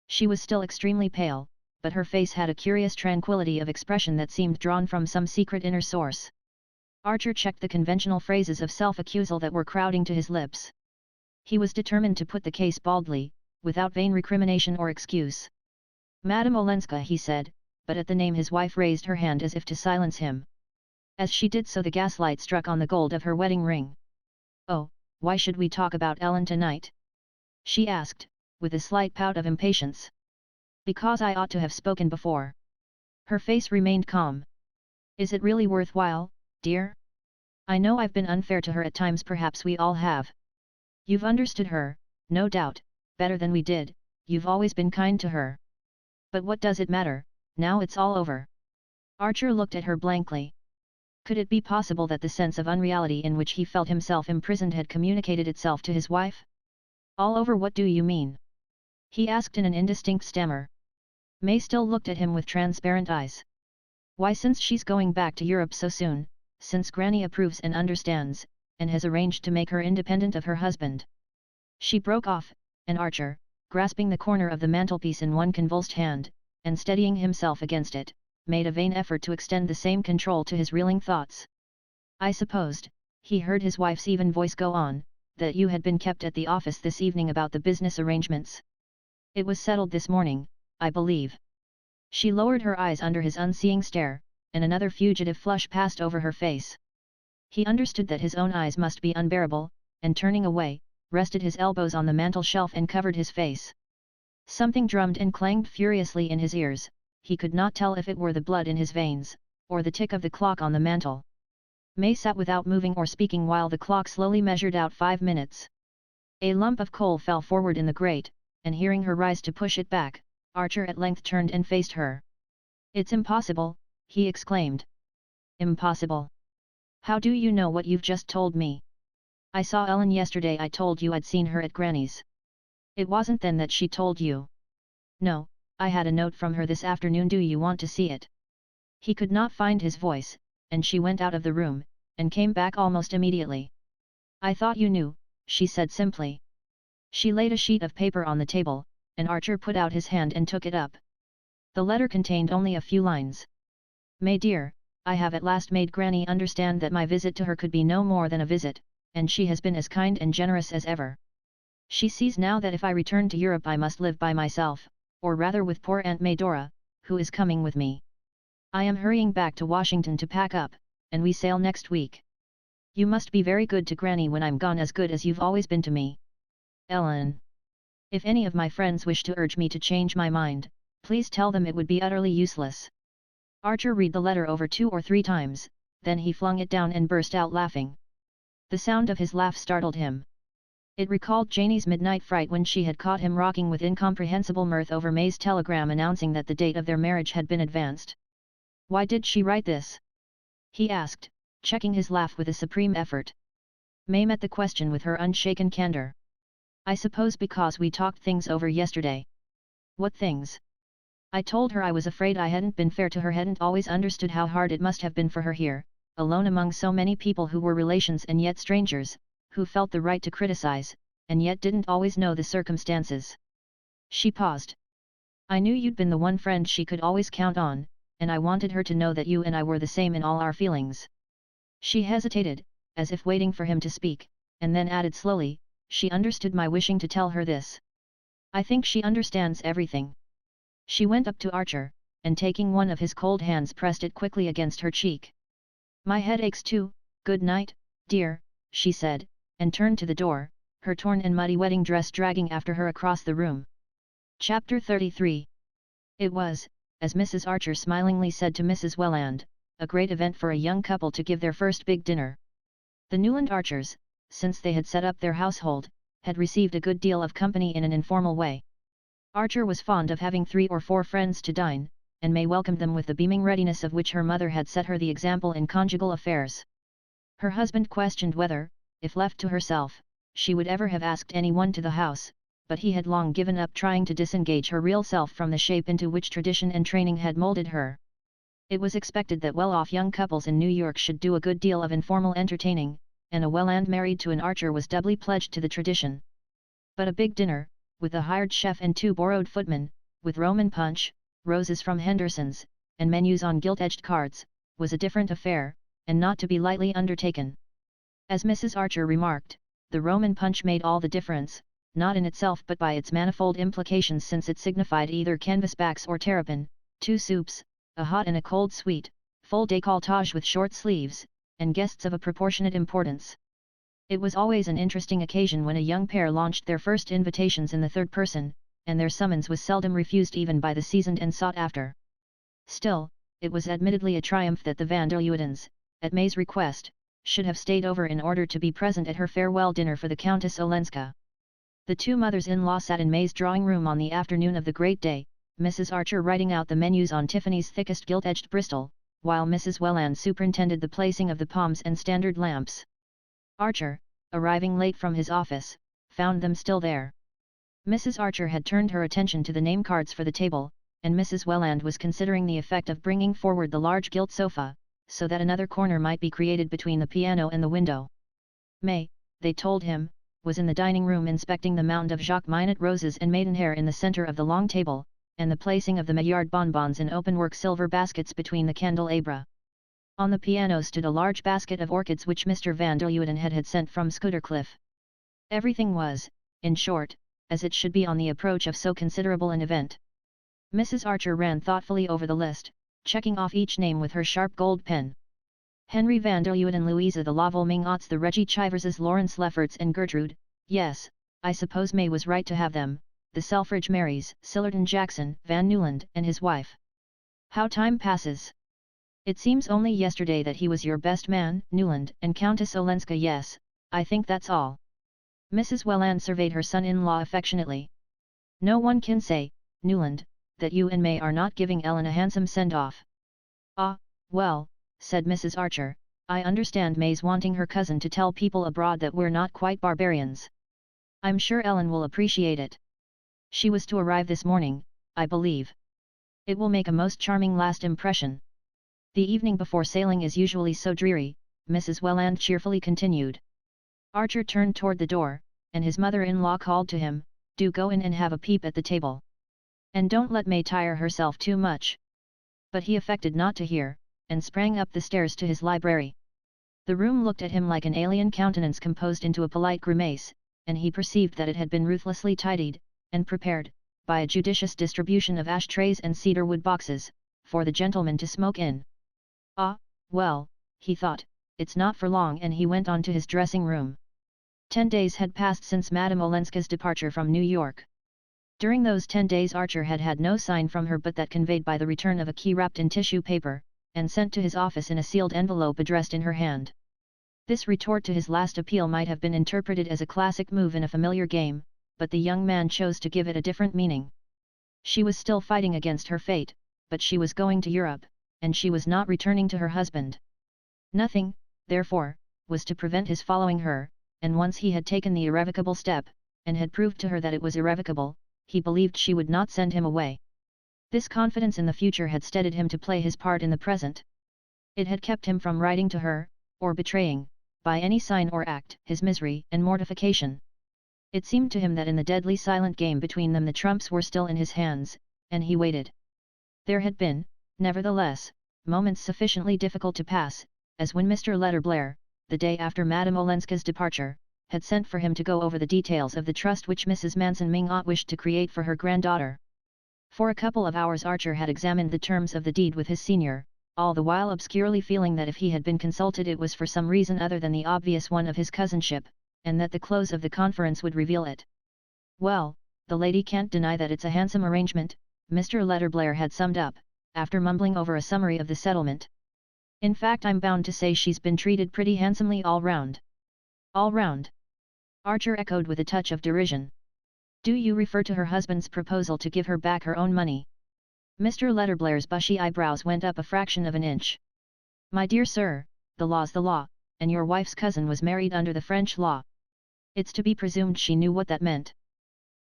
She was still extremely pale, but her face had a curious tranquility of expression that seemed drawn from some secret inner source. Archer checked the conventional phrases of self-accusal that were crowding to his lips. He was determined to put the case baldly, without vain recrimination or excuse. "Madame Olenska," he said, but at the name his wife raised her hand as if to silence him. As she did so, the gaslight struck on the gold of her wedding ring. "Oh, why should we talk about Ellen tonight?" she asked, with a slight pout of impatience. "Because I ought to have spoken before." Her face remained calm. "Is it really worthwhile, dear? I know I've been unfair to her at times, perhaps we all have. You've understood her, no doubt, better than we did, you've always been kind to her. But what does it matter, now it's all over?" Archer looked at her blankly. Could it be possible that the sense of unreality in which he felt himself imprisoned had communicated itself to his wife? "All over, what do you mean?" he asked in an indistinct stammer. May still looked at him with transparent eyes. "Why, since she's going back to Europe so soon, since Granny approves and understands, and has arranged to make her independent of her husband." She broke off, and Archer, grasping the corner of the mantelpiece in one convulsed hand, and steadying himself against it, made a vain effort to extend the same control to his reeling thoughts. "I supposed," he heard his wife's even voice go on, "that you had been kept at the office this evening about the business arrangements. It was settled this morning, I believe." She lowered her eyes under his unseeing stare, and another fugitive flush passed over her face. He understood that his own eyes must be unbearable, and turning away, rested his elbows on the mantel shelf and covered his face. Something drummed and clanged furiously in his ears. He could not tell if it were the blood in his veins, or the tick of the clock on the mantel. May sat without moving or speaking while the clock slowly measured out 5 minutes. A lump of coal fell forward in the grate, and hearing her rise to push it back, Archer at length turned and faced her. "It's impossible," he exclaimed. "Impossible? How do you know what you've just told me?" "I saw Ellen yesterday. I told you I'd seen her at Granny's." "It wasn't then that she told you?" "No, I had a note from her this afternoon. Do you want to see it?" He could not find his voice, and she went out of the room, and came back almost immediately. "I thought you knew," she said simply. She laid a sheet of paper on the table, and Archer put out his hand and took it up. The letter contained only a few lines. "May dear, I have at last made Granny understand that my visit to her could be no more than a visit, and she has been as kind and generous as ever. She sees now that if I return to Europe I must live by myself, or rather with poor Aunt Medora, who is coming with me. I am hurrying back to Washington to pack up, and we sail next week. You must be very good to Granny when I'm gone, as good as you've always been to me. Ellen. If any of my friends wish to urge me to change my mind, please tell them it would be utterly useless. Archer read the letter over 2 or 3 times, then he flung it down and burst out laughing. The sound of his laugh startled him. It recalled Janie's midnight fright when she had caught him rocking with incomprehensible mirth over May's telegram announcing that the date of their marriage had been advanced. Why did she write this? He asked, checking his laugh with a supreme effort. May met the question with her unshaken candor. I suppose because we talked things over yesterday. What things? I told her I was afraid I hadn't been fair to her, hadn't always understood how hard it must have been for her here, alone among so many people who were relations and yet strangers, who felt the right to criticize, and yet didn't always know the circumstances. She paused. I knew you'd been the one friend she could always count on, and I wanted her to know that you and I were the same in all our feelings. She hesitated, as if waiting for him to speak, and then added slowly, she understood my wishing to tell her this. I think she understands everything. She went up to Archer, and taking one of his cold hands pressed it quickly against her cheek. My head aches too, good night, dear, she said, and turned to the door, her torn and muddy wedding dress dragging after her across the room. Chapter 33. It was, as Mrs. Archer smilingly said to Mrs. Welland, a great event for a young couple to give their first big dinner. The Newland Archers, since they had set up their household, had received a good deal of company in an informal way. Archer was fond of having 3 or 4 friends to dine, and May welcomed them with the beaming readiness of which her mother had set her the example in conjugal affairs. Her husband questioned whether, if left to herself, she would ever have asked anyone to the house, but he had long given up trying to disengage her real self from the shape into which tradition and training had molded her. It was expected that well-off young couples in New York should do a good deal of informal entertaining, and a Welland married to an Archer was doubly pledged to the tradition. But a big dinner, with a hired chef and 2 borrowed footmen, with Roman punch, roses from Henderson's, and menus on gilt-edged cards, was a different affair, and not to be lightly undertaken. As Mrs. Archer remarked, the Roman punch made all the difference, not in itself but by its manifold implications, since it signified either canvasbacks or terrapin, 2 soups, a hot and a cold sweet, full décolletage with short sleeves, and guests of a proportionate importance. It was always an interesting occasion when a young pair launched their first invitations in the third person, and their summons was seldom refused even by the seasoned and sought after. Still, it was admittedly a triumph that the van der Leudens, at May's request, should have stayed over in order to be present at her farewell dinner for the Countess Olenska. The 2 mothers-in-law sat in May's drawing room on the afternoon of the great day, Mrs. Archer writing out the menus on Tiffany's thickest gilt-edged Bristol, while Mrs. Welland superintended the placing of the palms and standard lamps. Archer, arriving late from his office, found them still there. Mrs. Archer had turned her attention to the name cards for the table, and Mrs. Welland was considering the effect of bringing forward the large gilt sofa, so that another corner might be created between the piano and the window. May, they told him, was in the dining room inspecting the mound of Jacques Minot roses and maidenhair in the center of the long table, and the placing of the Maillard bonbons in openwork silver baskets between the candelabra. On the piano stood a large basket of orchids which Mr. van der Leuden had sent from Scuddercliff. Everything was, in short, as it should be on the approach of so considerable an event. Mrs. Archer ran thoughtfully over the list, checking off each name with her sharp gold pen. Henry van der Leuden, Louisa the Laval-Mingotts, the Reggie Chiverses, Lawrence Lefferts and Gertrude, yes, I suppose May was right to have them, the Selfridge Marys, Sillerton Jackson, Van Newland and his wife. How time passes! It seems only yesterday that he was your best man, Newland, and Countess Olenska. Yes, I think that's all. Mrs. Welland surveyed her son-in-law affectionately. No one can say, Newland, that you and May are not giving Ellen a handsome send-off. Ah, well, said Mrs. Archer, I understand May's wanting her cousin to tell people abroad that we're not quite barbarians. I'm sure Ellen will appreciate it. She was to arrive this morning, I believe. It will make a most charming last impression. The evening before sailing is usually so dreary, Mrs. Welland cheerfully continued. Archer turned toward the door, and his mother-in-law called to him, do go in and have a peep at the table. And don't let May tire herself too much. But he affected not to hear, and sprang up the stairs to his library. The room looked at him like an alien countenance composed into a polite grimace, and he perceived that it had been ruthlessly tidied, and prepared, by a judicious distribution of ashtrays and cedarwood boxes, for the gentleman to smoke in. Ah, well, he thought, it's not for long, and he went on to his dressing room. 10 days had passed since Madame Olenska's departure from New York. During those 10 days Archer had had no sign from her but that conveyed by the return of a key wrapped in tissue paper, and sent to his office in a sealed envelope addressed in her hand. This retort to his last appeal might have been interpreted as a classic move in a familiar game, but the young man chose to give it a different meaning. She was still fighting against her fate, but she was going to Europe, and she was not returning to her husband. Nothing, therefore, was to prevent his following her, and once he had taken the irrevocable step, and had proved to her that it was irrevocable, he believed she would not send him away. This confidence in the future had steadied him to play his part in the present. It had kept him from writing to her, or betraying, by any sign or act, his misery and mortification. It seemed to him that in the deadly silent game between them the trumps were still in his hands, and he waited. There had been, nevertheless, moments sufficiently difficult to pass, as when Mr. Letterblair, the day after Madame Olenska's departure, had sent for him to go over the details of the trust which Mrs. Manson Mingot wished to create for her granddaughter. For a couple of hours Archer had examined the terms of the deed with his senior, all the while obscurely feeling that if he had been consulted it was for some reason other than the obvious one of his cousinship, and that the close of the conference would reveal it. Well, the lady can't deny that it's a handsome arrangement, Mr. Letterblair had summed up, after mumbling over a summary of the settlement. In fact, I'm bound to say she's been treated pretty handsomely all round. All round? Archer echoed with a touch of derision. Do you refer to her husband's proposal to give her back her own money? Mr. Letterblair's bushy eyebrows went up a fraction of an inch. My dear sir, the law's the law, and your wife's cousin was married under the French law. It's to be presumed she knew what that meant.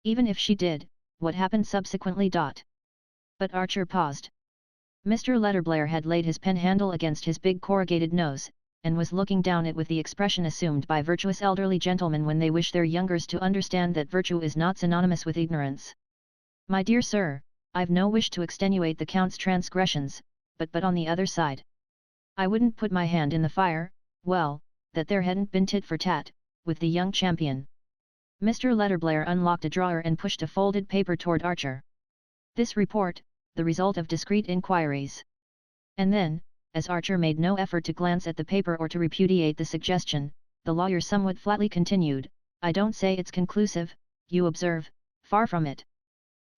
Even if she did, what happened subsequently? But Archer paused. Mr. Letterblair had laid his pen handle against his big corrugated nose, and was looking down it with the expression assumed by virtuous elderly gentlemen when they wish their youngers to understand that virtue is not synonymous with ignorance. My dear sir, I've no wish to extenuate the Count's transgressions, but on the other side, I wouldn't put my hand in the fire, well, that there hadn't been tit for tat, with the young champion. Mr. Letterblair unlocked a drawer and pushed a folded paper toward Archer. This report, the result of discreet inquiries. And then, as Archer made no effort to glance at the paper or to repudiate the suggestion, the lawyer somewhat flatly continued, I don't say it's conclusive, you observe, far from it.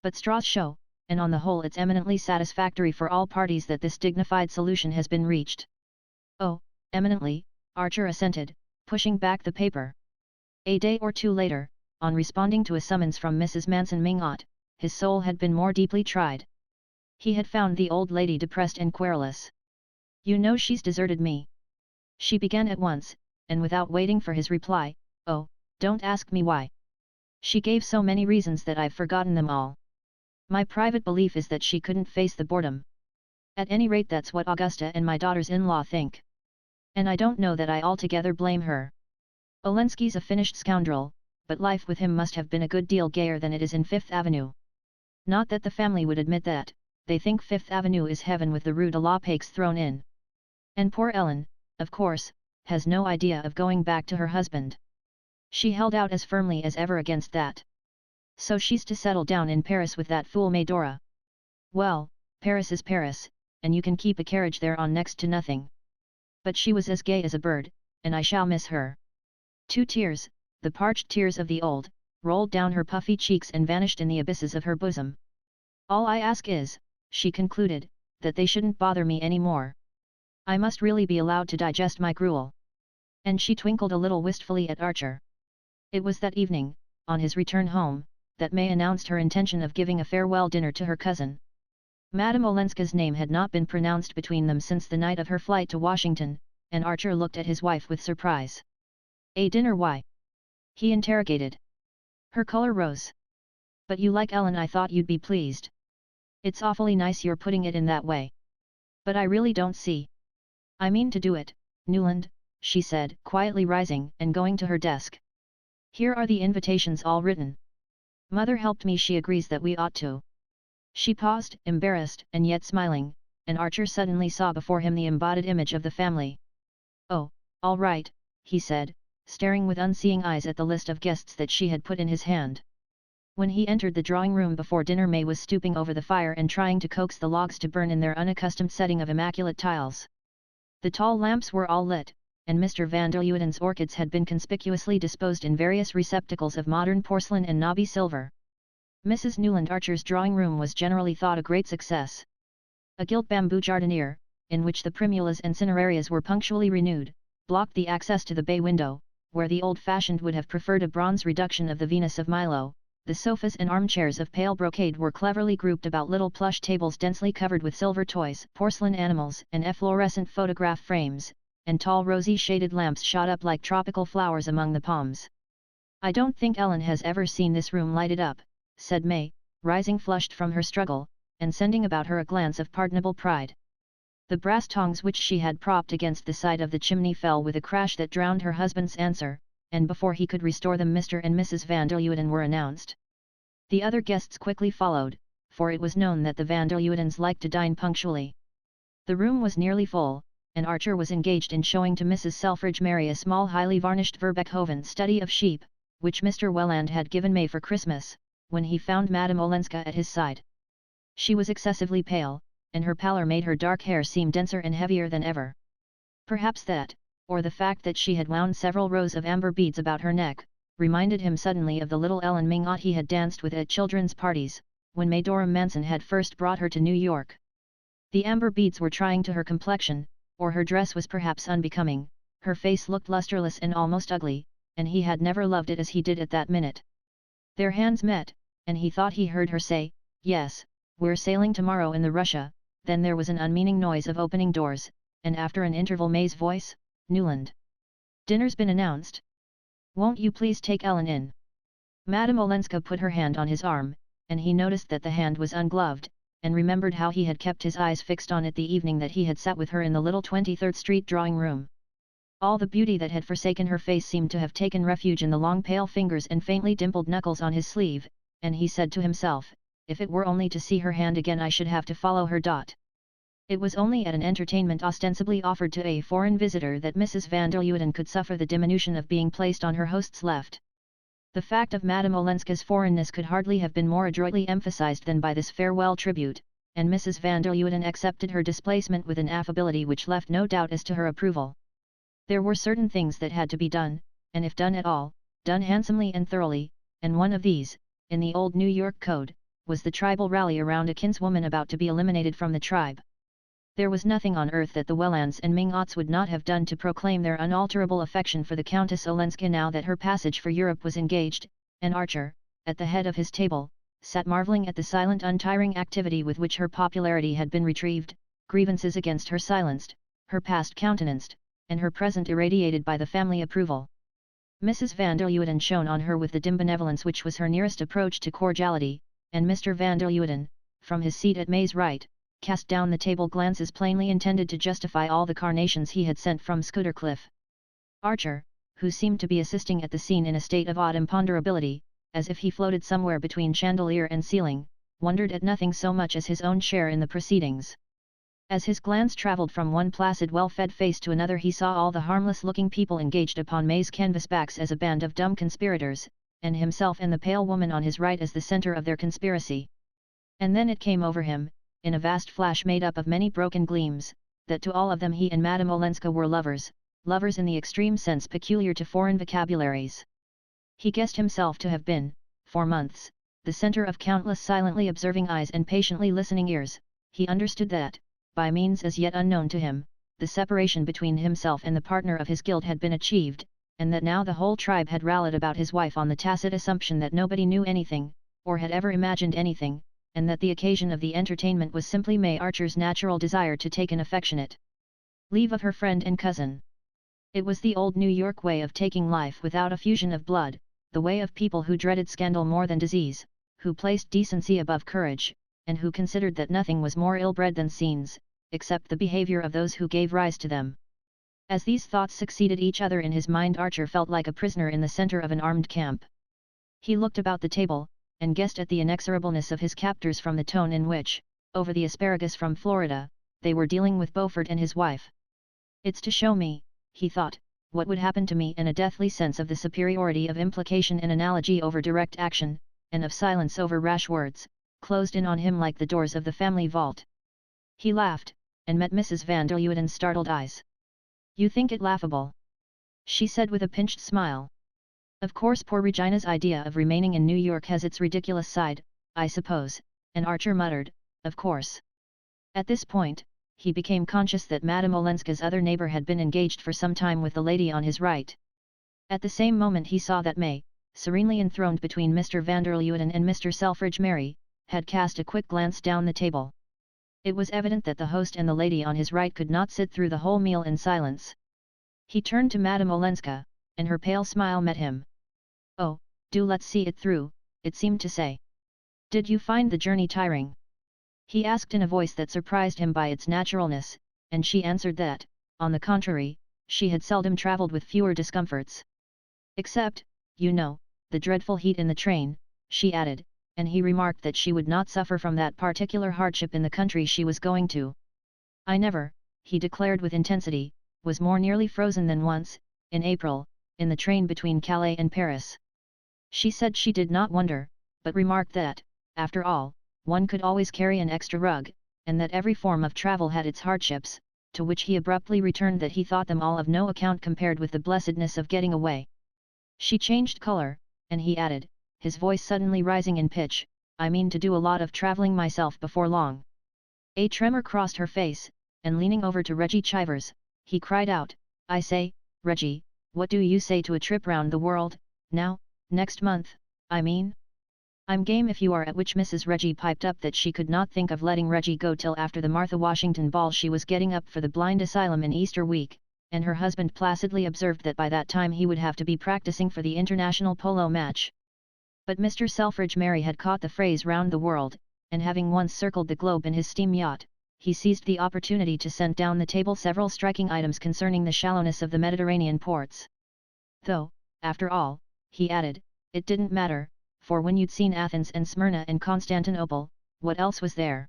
But straws show, and on the whole it's eminently satisfactory for all parties that this dignified solution has been reached. Oh, eminently, Archer assented, pushing back the paper. A day or two later, on responding to a summons from Mrs. Manson Mingot, his soul had been more deeply tried. He had found the old lady depressed and querulous. You know she's deserted me. She began at once, and without waiting for his reply, oh, don't ask me why. She gave so many reasons that I've forgotten them all. My private belief is that she couldn't face the boredom. At any rate that's what Augusta and my daughters-in-law think. And I don't know that I altogether blame her. Olenski's a finished scoundrel, but life with him must have been a good deal gayer than it is in Fifth Avenue. Not that the family would admit that, they think Fifth Avenue is heaven with the Rue de la Paix thrown in. And poor Ellen, of course, has no idea of going back to her husband. She held out as firmly as ever against that. So she's to settle down in Paris with that fool Medora. Well, Paris is Paris, and you can keep a carriage there on next to nothing. But she was as gay as a bird, and I shall miss her. 2 tears, the parched tears of the old, rolled down her puffy cheeks and vanished in the abysses of her bosom. All I ask is, she concluded, that they shouldn't bother me any more. I must really be allowed to digest my gruel. And she twinkled a little wistfully at Archer. It was that evening, on his return home, that May announced her intention of giving a farewell dinner to her cousin. Madame Olenska's name had not been pronounced between them since the night of her flight to Washington, and Archer looked at his wife with surprise. A dinner, why? He interrogated. Her color rose. But you like Ellen, I thought you'd be pleased. It's awfully nice you're putting it in that way. But I really don't see. I mean to do it, Newland, she said, quietly rising and going to her desk. Here are the invitations all written. Mother helped me, she agrees that we ought to. She paused, embarrassed and yet smiling, and Archer suddenly saw before him the embodied image of the family. Oh, all right, he said, staring with unseeing eyes at the list of guests that she had put in his hand. When he entered the drawing room before dinner, May was stooping over the fire and trying to coax the logs to burn in their unaccustomed setting of immaculate tiles. The tall lamps were all lit, and Mr. van der Luyden's orchids had been conspicuously disposed in various receptacles of modern porcelain and knobby silver. Mrs. Newland Archer's drawing room was generally thought a great success. A gilt bamboo jardiniere, in which the primulas and cinerarias were punctually renewed, blocked the access to the bay window, where the old-fashioned would have preferred a bronze reduction of the Venus of Milo. The sofas and armchairs of pale brocade were cleverly grouped about little plush tables densely covered with silver toys, porcelain animals, and efflorescent photograph frames, and tall rosy shaded lamps shot up like tropical flowers among the palms. "I don't think Ellen has ever seen this room lighted up," said May, rising flushed from her struggle, and sending about her a glance of pardonable pride. The brass tongs which she had propped against the side of the chimney fell with a crash that drowned her husband's answer, and before he could restore them Mr. and Mrs. van der Luyden were announced. The other guests quickly followed, for it was known that the van der Luydens liked to dine punctually. The room was nearly full, and Archer was engaged in showing to Mrs. Selfridge Mary a small highly varnished Verbeckhoven study of sheep, which Mr. Welland had given May for Christmas, when he found Madame Olenska at his side. She was excessively pale, and her pallor made her dark hair seem denser and heavier than ever. Perhaps that, or the fact that she had wound several rows of amber beads about her neck, reminded him suddenly of the little Ellen Mingot he had danced with at children's parties, when Maydora Manson had first brought her to New York. The amber beads were trying to her complexion, or her dress was perhaps unbecoming, her face looked lustreless and almost ugly, and he had never loved it as he did at that minute. Their hands met, and he thought he heard her say, "Yes, we're sailing tomorrow in the Russia." Then there was an unmeaning noise of opening doors, and after an interval May's voice, "Newland. Dinner's been announced. Won't you please take Ellen in?" Madame Olenska put her hand on his arm, and he noticed that the hand was ungloved, and remembered how he had kept his eyes fixed on it the evening that he had sat with her in the little 23rd Street drawing room. All the beauty that had forsaken her face seemed to have taken refuge in the long pale fingers and faintly dimpled knuckles on his sleeve, and he said to himself, "If it were only to see her hand again I should have to follow her. It was only at an entertainment ostensibly offered to a foreign visitor that Mrs. van der Luyden could suffer the diminution of being placed on her host's left. The fact of Madame Olenska's foreignness could hardly have been more adroitly emphasized than by this farewell tribute, and Mrs. van der Luyden accepted her displacement with an affability which left no doubt as to her approval. There were certain things that had to be done, and if done at all, done handsomely and thoroughly, and one of these, in the old New York Code, was the tribal rally around a kinswoman about to be eliminated from the tribe. There was nothing on earth that the Wellands and Mingots would not have done to proclaim their unalterable affection for the Countess Olenska now that her passage for Europe was engaged, and Archer, at the head of his table, sat marvelling at the silent untiring activity with which her popularity had been retrieved, grievances against her silenced, her past countenanced, and her present irradiated by the family approval. Mrs. van der Luyden shone on her with the dim benevolence which was her nearest approach to cordiality, and Mr. van der Luyden, from his seat at May's right, cast down the table glances plainly intended to justify all the carnations he had sent from Scuddercliff. Archer, who seemed to be assisting at the scene in a state of odd imponderability, as if he floated somewhere between chandelier and ceiling, wondered at nothing so much as his own share in the proceedings. As his glance travelled from one placid well-fed face to another he saw all the harmless-looking people engaged upon May's canvas backs as a band of dumb conspirators, and himself and the pale woman on his right as the centre of their conspiracy. And then it came over him, in a vast flash made up of many broken gleams, that to all of them he and Madame Olenska were lovers, lovers in the extreme sense peculiar to foreign vocabularies. He guessed himself to have been, for months, the centre of countless silently observing eyes and patiently listening ears. He understood that, by means as yet unknown to him, the separation between himself and the partner of his guild had been achieved, and that now the whole tribe had rallied about his wife on the tacit assumption that nobody knew anything, or had ever imagined anything, and that the occasion of the entertainment was simply May Archer's natural desire to take an affectionate leave of her friend and cousin. It was the old New York way of taking life without a fusion of blood, the way of people who dreaded scandal more than disease, who placed decency above courage, and who considered that nothing was more ill-bred than scenes, except the behavior of those who gave rise to them. As these thoughts succeeded each other in his mind Archer felt like a prisoner in the center of an armed camp. He looked about the table, and guessed at the inexorableness of his captors from the tone in which, over the asparagus from Florida, they were dealing with Beaufort and his wife. "It's to show me," he thought, what would happen to me, and a deathly sense of the superiority of implication and analogy over direct action, and of silence over rash words, closed in on him like the doors of the family vault. He laughed, and met Mrs. van der Luyden's startled eyes. "You think it laughable?" she said with a pinched smile. "Of course poor Regina's idea of remaining in New York has its ridiculous side, I suppose," and Archer muttered, "Of course." At this point, he became conscious that Madame Olenska's other neighbor had been engaged for some time with the lady on his right. At the same moment he saw that May, serenely enthroned between Mr. van der Luyden and Mr. Selfridge Merry, had cast a quick glance down the table. It was evident that the host and the lady on his right could not sit through the whole meal in silence. He turned to Madame Olenska, and her pale smile met him. "Oh, do let's see it through," it seemed to say. "Did you find the journey tiring?" he asked in a voice that surprised him by its naturalness, and she answered that, on the contrary, she had seldom travelled with fewer discomforts. "Except, you know, the dreadful heat in the train," she added, and he remarked that she would not suffer from that particular hardship in the country she was going to. "I never," he declared with intensity, "was more nearly frozen than once, in April, in the train between Calais and Paris." She said she did not wonder, but remarked that, after all, one could always carry an extra rug, and that every form of travel had its hardships, to which he abruptly returned that he thought them all of no account compared with the blessedness of getting away. She changed color, and he added, his voice suddenly rising in pitch, "I mean to do a lot of travelling myself before long." A tremor crossed her face, and leaning over to Reggie Chivers, he cried out, "I say, Reggie, what do you say to a trip round the world, now, next month, I mean?" "I'm game if you are," at which Mrs. Reggie piped up that she could not think of letting Reggie go till after the Martha Washington ball. She was getting up for the blind asylum in Easter week, and her husband placidly observed that by that time he would have to be practicing for the international polo match. But Mr. Selfridge Merry had caught the phrase round the world, and having once circled the globe in his steam yacht, he seized the opportunity to send down the table several striking items concerning the shallowness of the Mediterranean ports. "Though, after all," he added, "it didn't matter, for when you'd seen Athens and Smyrna and Constantinople, what else was there?"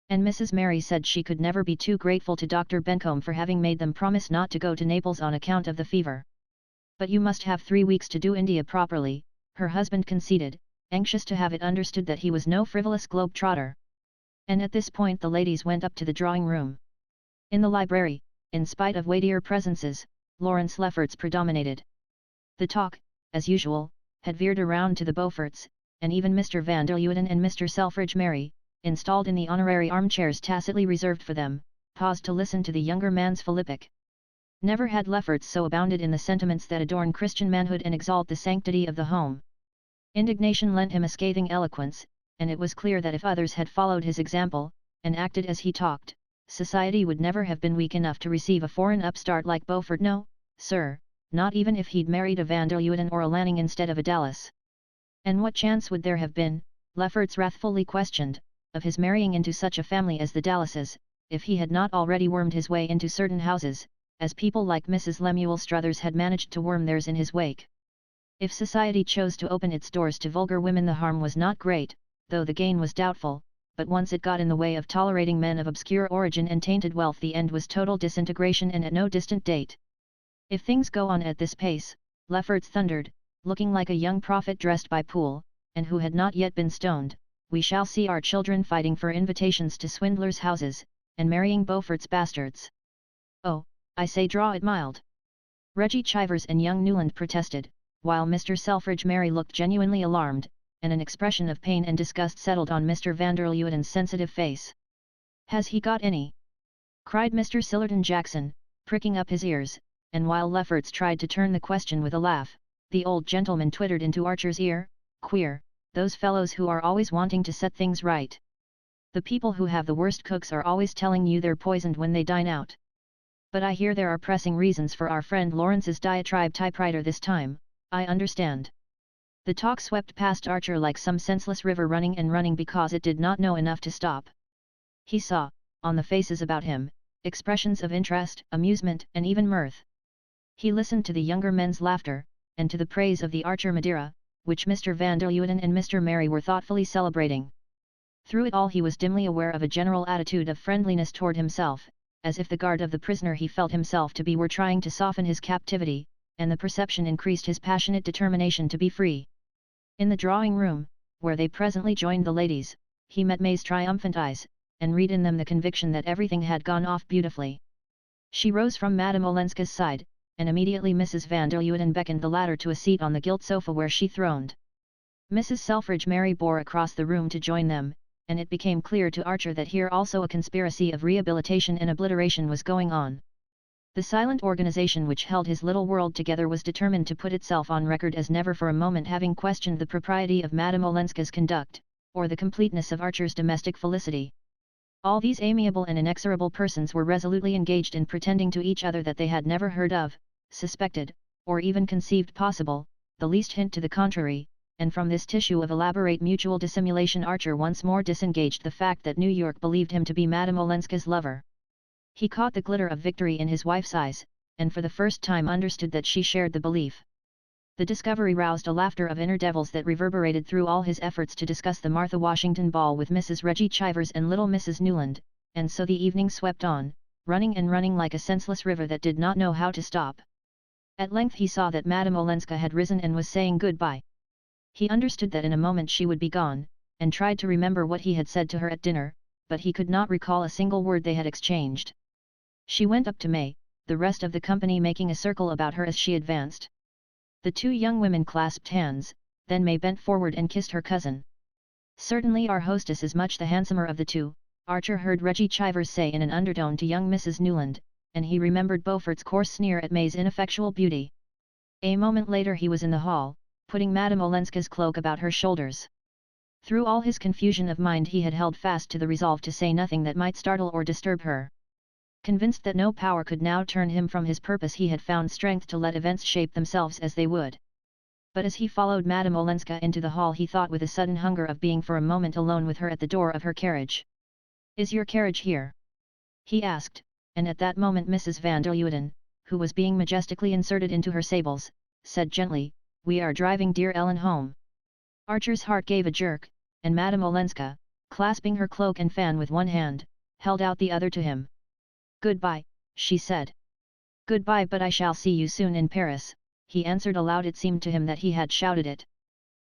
And Mrs. Merry said she could never be too grateful to Dr. Bencomb for having made them promise not to go to Naples on account of the fever. "But you must have 3 weeks to do India properly," her husband conceded, anxious to have it understood that he was no frivolous globe-trotter. And at this point the ladies went up to the drawing-room. In the library, in spite of weightier presences, Lawrence Lefferts predominated. The talk, as usual, had veered around to the Beauforts, and even Mr. van der Luyden and Mr. Selfridge Merry, installed in the honorary armchairs tacitly reserved for them, paused to listen to the younger man's philippic. Never had Lefferts so abounded in the sentiments that adorn Christian manhood and exalt the sanctity of the home. Indignation lent him a scathing eloquence, and it was clear that if others had followed his example, and acted as he talked, society would never have been weak enough to receive a foreign upstart like Beaufort. No, sir, not even if he'd married a van der Luyden or a Lanning instead of a Dallas. And what chance would there have been, Lefferts wrathfully questioned, of his marrying into such a family as the Dallases, if he had not already wormed his way into certain houses, as people like Mrs. Lemuel Struthers had managed to worm theirs in his wake? If society chose to open its doors to vulgar women, the harm was not great, though the gain was doubtful, but once it got in the way of tolerating men of obscure origin and tainted wealth, the end was total disintegration, and at no distant date. "If things go on at this pace," Lefferts thundered, looking like a young prophet dressed by Poole, and who had not yet been stoned, "we shall see our children fighting for invitations to swindlers' houses, and marrying Beaufort's bastards." "Oh, I say, draw it mild," Reggie Chivers and young Newland protested, while Mr. Selfridge Merry looked genuinely alarmed, and an expression of pain and disgust settled on Mr. van der Luyden's sensitive face. "Has he got any?" cried Mr. Sillerton Jackson, pricking up his ears, and while Lefferts tried to turn the question with a laugh, the old gentleman twittered into Archer's ear, "Queer, those fellows who are always wanting to set things right. The people who have the worst cooks are always telling you they're poisoned when they dine out. But I hear there are pressing reasons for our friend Lawrence's diatribe typewriter this time, I understand." The talk swept past Archer like some senseless river running and running because it did not know enough to stop. He saw, on the faces about him, expressions of interest, amusement, and even mirth. He listened to the younger men's laughter, and to the praise of the Archer Madeira, which Mr. van der Luyden and Mr. Merry were thoughtfully celebrating. Through it all he was dimly aware of a general attitude of friendliness toward himself, as if the guard of the prisoner he felt himself to be were trying to soften his captivity, and the perception increased his passionate determination to be free. In the drawing room, where they presently joined the ladies, he met May's triumphant eyes, and read in them the conviction that everything had gone off beautifully. She rose from Madame Olenska's side, and immediately Mrs. van der Luyden beckoned the latter to a seat on the gilt sofa where she throned. Mrs. Selfridge Mary bore across the room to join them, and it became clear to Archer that here also a conspiracy of rehabilitation and obliteration was going on. The silent organization which held his little world together was determined to put itself on record as never for a moment having questioned the propriety of Madame Olenska's conduct, or the completeness of Archer's domestic felicity. All these amiable and inexorable persons were resolutely engaged in pretending to each other that they had never heard of, suspected, or even conceived possible, the least hint to the contrary, and from this tissue of elaborate mutual dissimulation Archer once more disengaged the fact that New York believed him to be Madame Olenska's lover. He caught the glitter of victory in his wife's eyes, and for the first time understood that she shared the belief. The discovery roused a laughter of inner devils that reverberated through all his efforts to discuss the Martha Washington ball with Mrs. Reggie Chivers and little Mrs. Newland, and so the evening swept on, running and running like a senseless river that did not know how to stop. At length he saw that Madame Olenska had risen and was saying goodbye. He understood that in a moment she would be gone, and tried to remember what he had said to her at dinner, but he could not recall a single word they had exchanged. She went up to May, the rest of the company making a circle about her as she advanced. The two young women clasped hands, then May bent forward and kissed her cousin. "Certainly our hostess is much the handsomer of the two," Archer heard Reggie Chivers say in an undertone to young Mrs. Newland, and he remembered Beaufort's coarse sneer at May's ineffectual beauty. A moment later he was in the hall, putting Madame Olenska's cloak about her shoulders. Through all his confusion of mind he had held fast to the resolve to say nothing that might startle or disturb her. Convinced that no power could now turn him from his purpose he had found strength to let events shape themselves as they would. But as he followed Madame Olenska into the hall he thought with a sudden hunger of being for a moment alone with her at the door of her carriage. "Is your carriage here?" he asked, and at that moment Mrs. van der Luyden, who was being majestically inserted into her sables, said gently, "We are driving dear Ellen home." Archer's heart gave a jerk, and Madame Olenska, clasping her cloak and fan with one hand, held out the other to him. "Goodbye," she said. "Goodbye, but I shall see you soon in Paris," he answered aloud. It seemed to him that he had shouted it.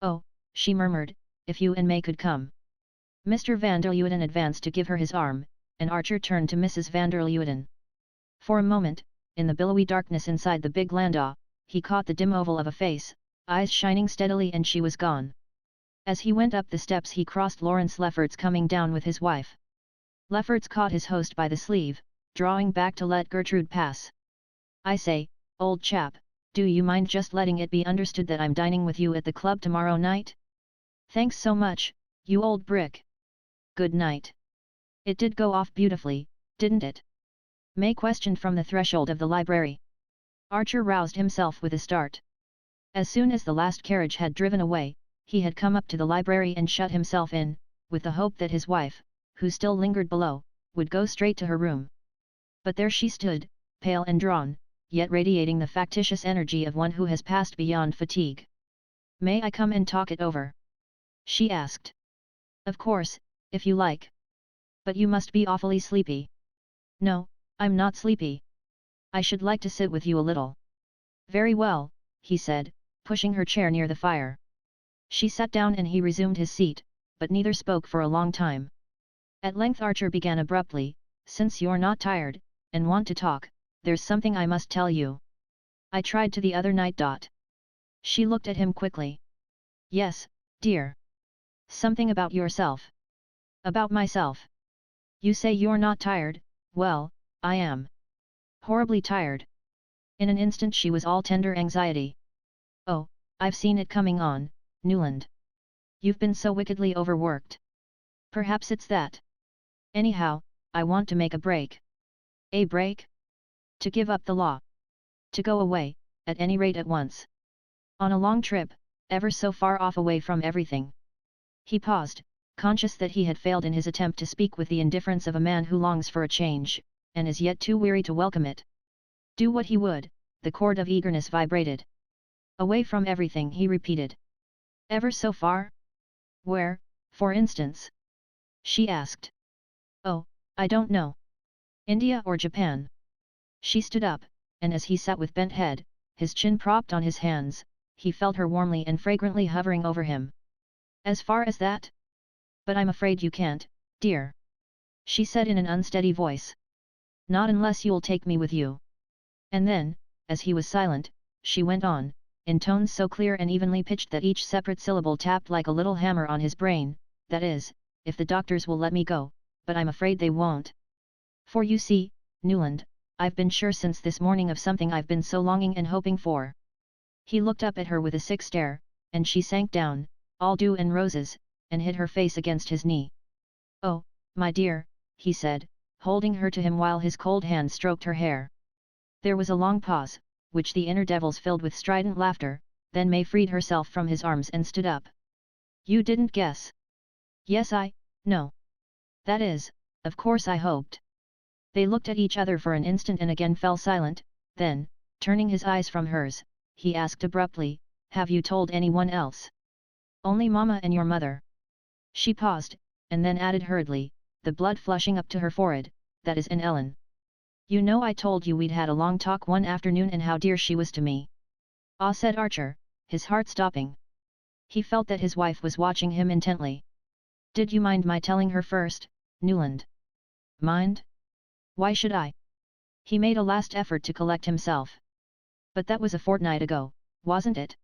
"Oh," she murmured, "if you and May could come." Mr. van der Luyden advanced to give her his arm, and Archer turned to Mrs. van der Luyden. For a moment, in the billowy darkness inside the big landau, he caught the dim oval of a face, eyes shining steadily, and she was gone. As he went up the steps he crossed Lawrence Lefferts coming down with his wife. Lefferts caught his host by the sleeve, drawing back to let Gertrude pass. "I say, old chap, do you mind just letting it be understood that I'm dining with you at the club tomorrow night?" "Thanks so much, you old brick. Good night." "It did go off beautifully, didn't it?" May questioned from the threshold of the library. Archer roused himself with a start. As soon as the last carriage had driven away, he had come up to the library and shut himself in, with the hope that his wife, who still lingered below, would go straight to her room. But there she stood, pale and drawn, yet radiating the factitious energy of one who has passed beyond fatigue. "May I come and talk it over?" she asked. "Of course, if you like. But you must be awfully sleepy." "No, I'm not sleepy. I should like to sit with you a little." "Very well," he said, pushing her chair near the fire. She sat down and he resumed his seat, but neither spoke for a long time. At length Archer began abruptly, "Since you're not tired, and want to talk, there's something I must tell you. I tried to the other night. She looked at him quickly. "Yes, dear. Something about yourself." "About myself? You say you're not tired. Well, I am. Horribly tired." In an instant she was all tender anxiety. "Oh, I've seen it coming on, Newland. You've been so wickedly overworked. Perhaps it's that. Anyhow, I want to make a break." "A break?" "To give up the law. To go away, at any rate at once. On a long trip, ever so far off away from everything." He paused, conscious that he had failed in his attempt to speak with the indifference of a man who longs for a change, and is yet too weary to welcome it. Do what he would, the chord of eagerness vibrated. "Away from everything," he repeated. "Ever so far? Where, for instance?" she asked. "Oh, I don't know. India or Japan? She stood up, and as he sat with bent head, his chin propped on his hands, he felt her warmly and fragrantly hovering over him. As far as that? But I'm afraid you can't, dear. She said in an unsteady voice. Not unless you'll take me with you. And then, as he was silent, she went on, in tones so clear and evenly pitched that each separate syllable tapped like a little hammer on his brain, that is, if the doctors will let me go, but I'm afraid they won't. For you see, Newland, I've been sure since this morning of something I've been so longing and hoping for. He looked up at her with a sick stare, and she sank down, all dew and roses, and hid her face against his knee. Oh, my dear, he said, holding her to him while his cold hand stroked her hair. There was a long pause, which the inner devils filled with strident laughter, then May freed herself from his arms and stood up. You didn't guess? Yes, no. That is, of course I hoped. They looked at each other for an instant and again fell silent, then, turning his eyes from hers, he asked abruptly, have you told anyone else? Only Mama and your mother. She paused, and then added hurriedly, the blood flushing up to her forehead, that is, and Ellen. You know I told you we'd had a long talk one afternoon and how dear she was to me. Ah, said Archer, his heart stopping. He felt that his wife was watching him intently. Did you mind my telling her first, Newland? Mind? Why should I? He made a last effort to collect himself. But that was a fortnight ago, wasn't it?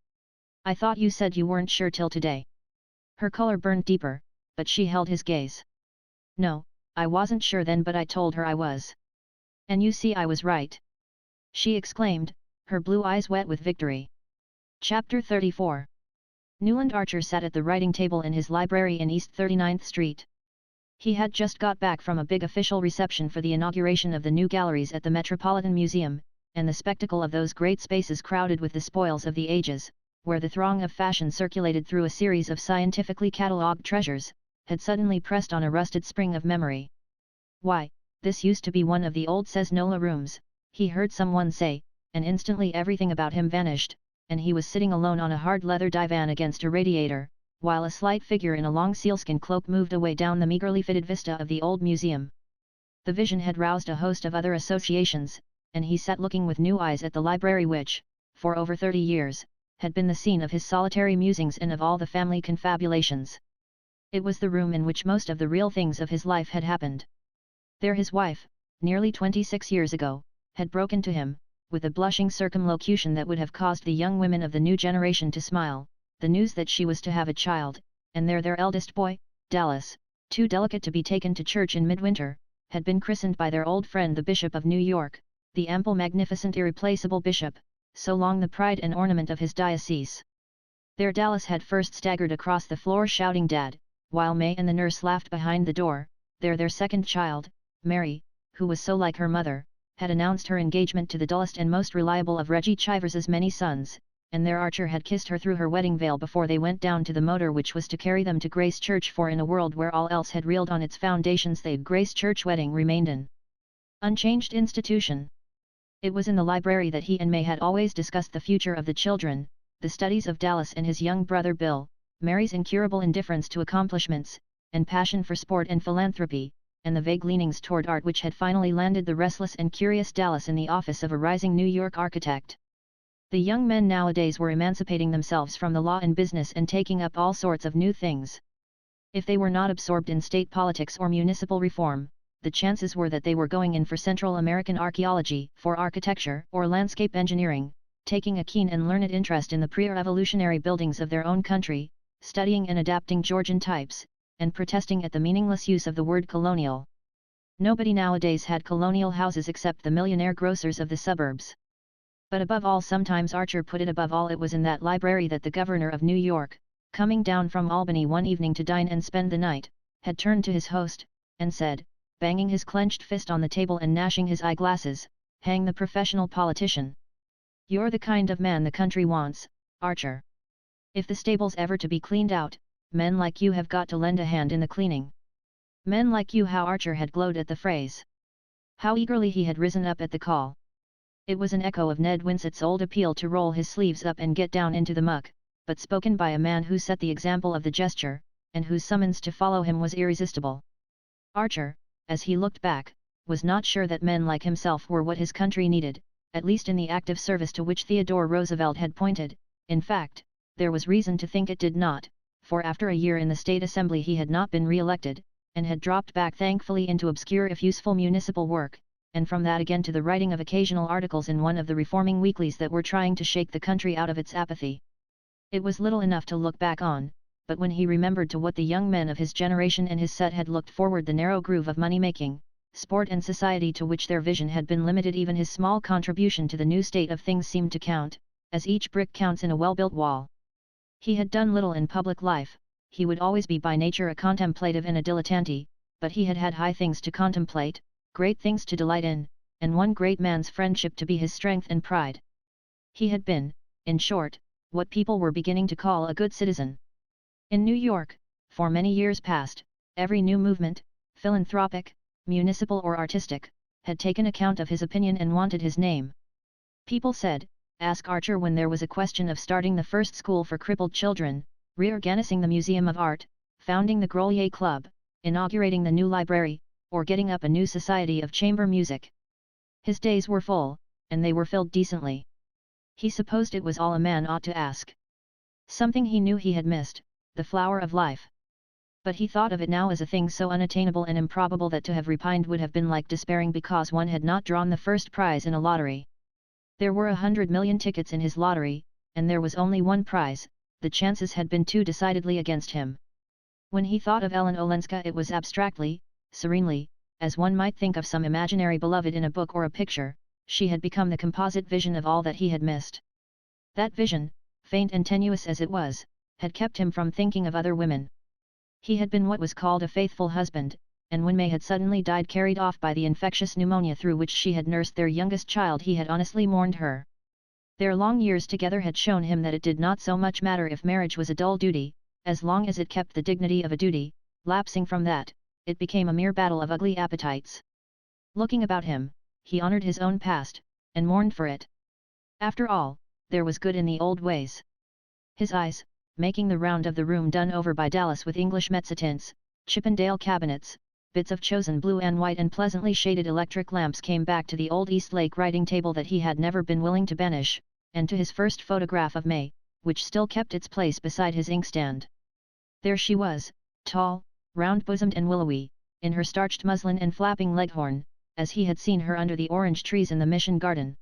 I thought you said you weren't sure till today. Her color burned deeper, but she held his gaze. No, I wasn't sure then, but I told her I was. And you see I was right. She exclaimed, her blue eyes wet with victory. Chapter 34. Newland Archer sat at the writing table in his library in East 39th Street. He had just got back from a big official reception for the inauguration of the new galleries at the Metropolitan Museum, and the spectacle of those great spaces crowded with the spoils of the ages, where the throng of fashion circulated through a series of scientifically catalogued treasures, had suddenly pressed on a rusted spring of memory. Why, this used to be one of the old Cesnola rooms, he heard someone say, and instantly everything about him vanished, and he was sitting alone on a hard leather divan against a radiator, while a slight figure in a long sealskin cloak moved away down the meagerly fitted vista of the old museum. The vision had roused a host of other associations, and he sat looking with new eyes at the library which, for over 30 years, had been the scene of his solitary musings and of all the family confabulations. It was the room in which most of the real things of his life had happened. There his wife, nearly 26 years ago, had broken to him, with a blushing circumlocution that would have caused the young women of the new generation to smile, the news that she was to have a child, and their eldest boy, Dallas, too delicate to be taken to church in midwinter, had been christened by their old friend the Bishop of New York, the ample magnificent irreplaceable bishop, so long the pride and ornament of his diocese. There Dallas had first staggered across the floor shouting Dad, while May and the nurse laughed behind the door. There their second child, Mary, who was so like her mother, had announced her engagement to the dullest and most reliable of Reggie Chivers's many sons, and their Archer had kissed her through her wedding veil before they went down to the motor which was to carry them to Grace Church, for in a world where all else had reeled on its foundations the Grace Church wedding remained an unchanged institution. It was in the library that he and May had always discussed the future of the children, the studies of Dallas and his young brother Bill, Mary's incurable indifference to accomplishments, and passion for sport and philanthropy, and the vague leanings toward art which had finally landed the restless and curious Dallas in the office of a rising New York architect. The young men nowadays were emancipating themselves from the law and business and taking up all sorts of new things. If they were not absorbed in state politics or municipal reform, the chances were that they were going in for Central American archaeology, for architecture or landscape engineering, taking a keen and learned interest in the pre-revolutionary buildings of their own country, studying and adapting Georgian types, and protesting at the meaningless use of the word colonial. Nobody nowadays had colonial houses except the millionaire grocers of the suburbs. But above all, sometimes Archer put it above all, it was in that library that the governor of New York, coming down from Albany one evening to dine and spend the night, had turned to his host, and said, banging his clenched fist on the table and gnashing his eyeglasses, "Hang the professional politician. You're the kind of man the country wants, Archer. If the stable's ever to be cleaned out, men like you have got to lend a hand in the cleaning." Men like you! How Archer had glowed at the phrase! How eagerly he had risen up at the call! It was an echo of Ned Winsett's old appeal to roll his sleeves up and get down into the muck, but spoken by a man who set the example of the gesture, and whose summons to follow him was irresistible. Archer, as he looked back, was not sure that men like himself were what his country needed, at least in the active service to which Theodore Roosevelt had pointed. In fact, there was reason to think it did not, for after a year in the State Assembly he had not been re-elected, and had dropped back thankfully into obscure if useful municipal work, and from that again to the writing of occasional articles in one of the reforming weeklies that were trying to shake the country out of its apathy. It was little enough to look back on, but when he remembered to what the young men of his generation and his set had looked forward, the narrow groove of money-making, sport and society to which their vision had been limited, even his small contribution to the new state of things seemed to count, as each brick counts in a well-built wall. He had done little in public life, he would always be by nature a contemplative and a dilettante, but he had had high things to contemplate, great things to delight in, and one great man's friendship to be his strength and pride. He had been, in short, what people were beginning to call a good citizen. In New York, for many years past, every new movement, philanthropic, municipal or artistic, had taken account of his opinion and wanted his name. People said, "Ask Archer," when there was a question of starting the first school for crippled children, reorganizing the Museum of Art, founding the Grolier Club, inaugurating the new library, or getting up a new society of chamber music. His days were full, and they were filled decently. He supposed it was all a man ought to ask. Something he knew he had missed, the flower of life. But he thought of it now as a thing so unattainable and improbable that to have repined would have been like despairing because one had not drawn the first prize in a lottery. There were 100 million tickets in his lottery, and there was only one prize. The chances had been too decidedly against him. When he thought of Ellen Olenska, it was abstractly, serenely, as one might think of some imaginary beloved in a book or a picture. She had become the composite vision of all that he had missed. That vision, faint and tenuous as it was, had kept him from thinking of other women. He had been what was called a faithful husband, and when May had suddenly died, carried off by the infectious pneumonia through which she had nursed their youngest child, he had honestly mourned her. Their long years together had shown him that it did not so much matter if marriage was a dull duty, as long as it kept the dignity of a duty. Lapsing from that, it became a mere battle of ugly appetites. Looking about him, he honored his own past, and mourned for it. After all, there was good in the old ways. His eyes, making the round of the room done over by Dallas with English mezzotints, Chippendale cabinets, bits of chosen blue and white and pleasantly shaded electric lamps, came back to the old Eastlake writing table that he had never been willing to banish, and to his first photograph of May, which still kept its place beside his inkstand. There she was, tall, round-bosomed and willowy, in her starched muslin and flapping leghorn, as he had seen her under the orange trees in the Mission garden.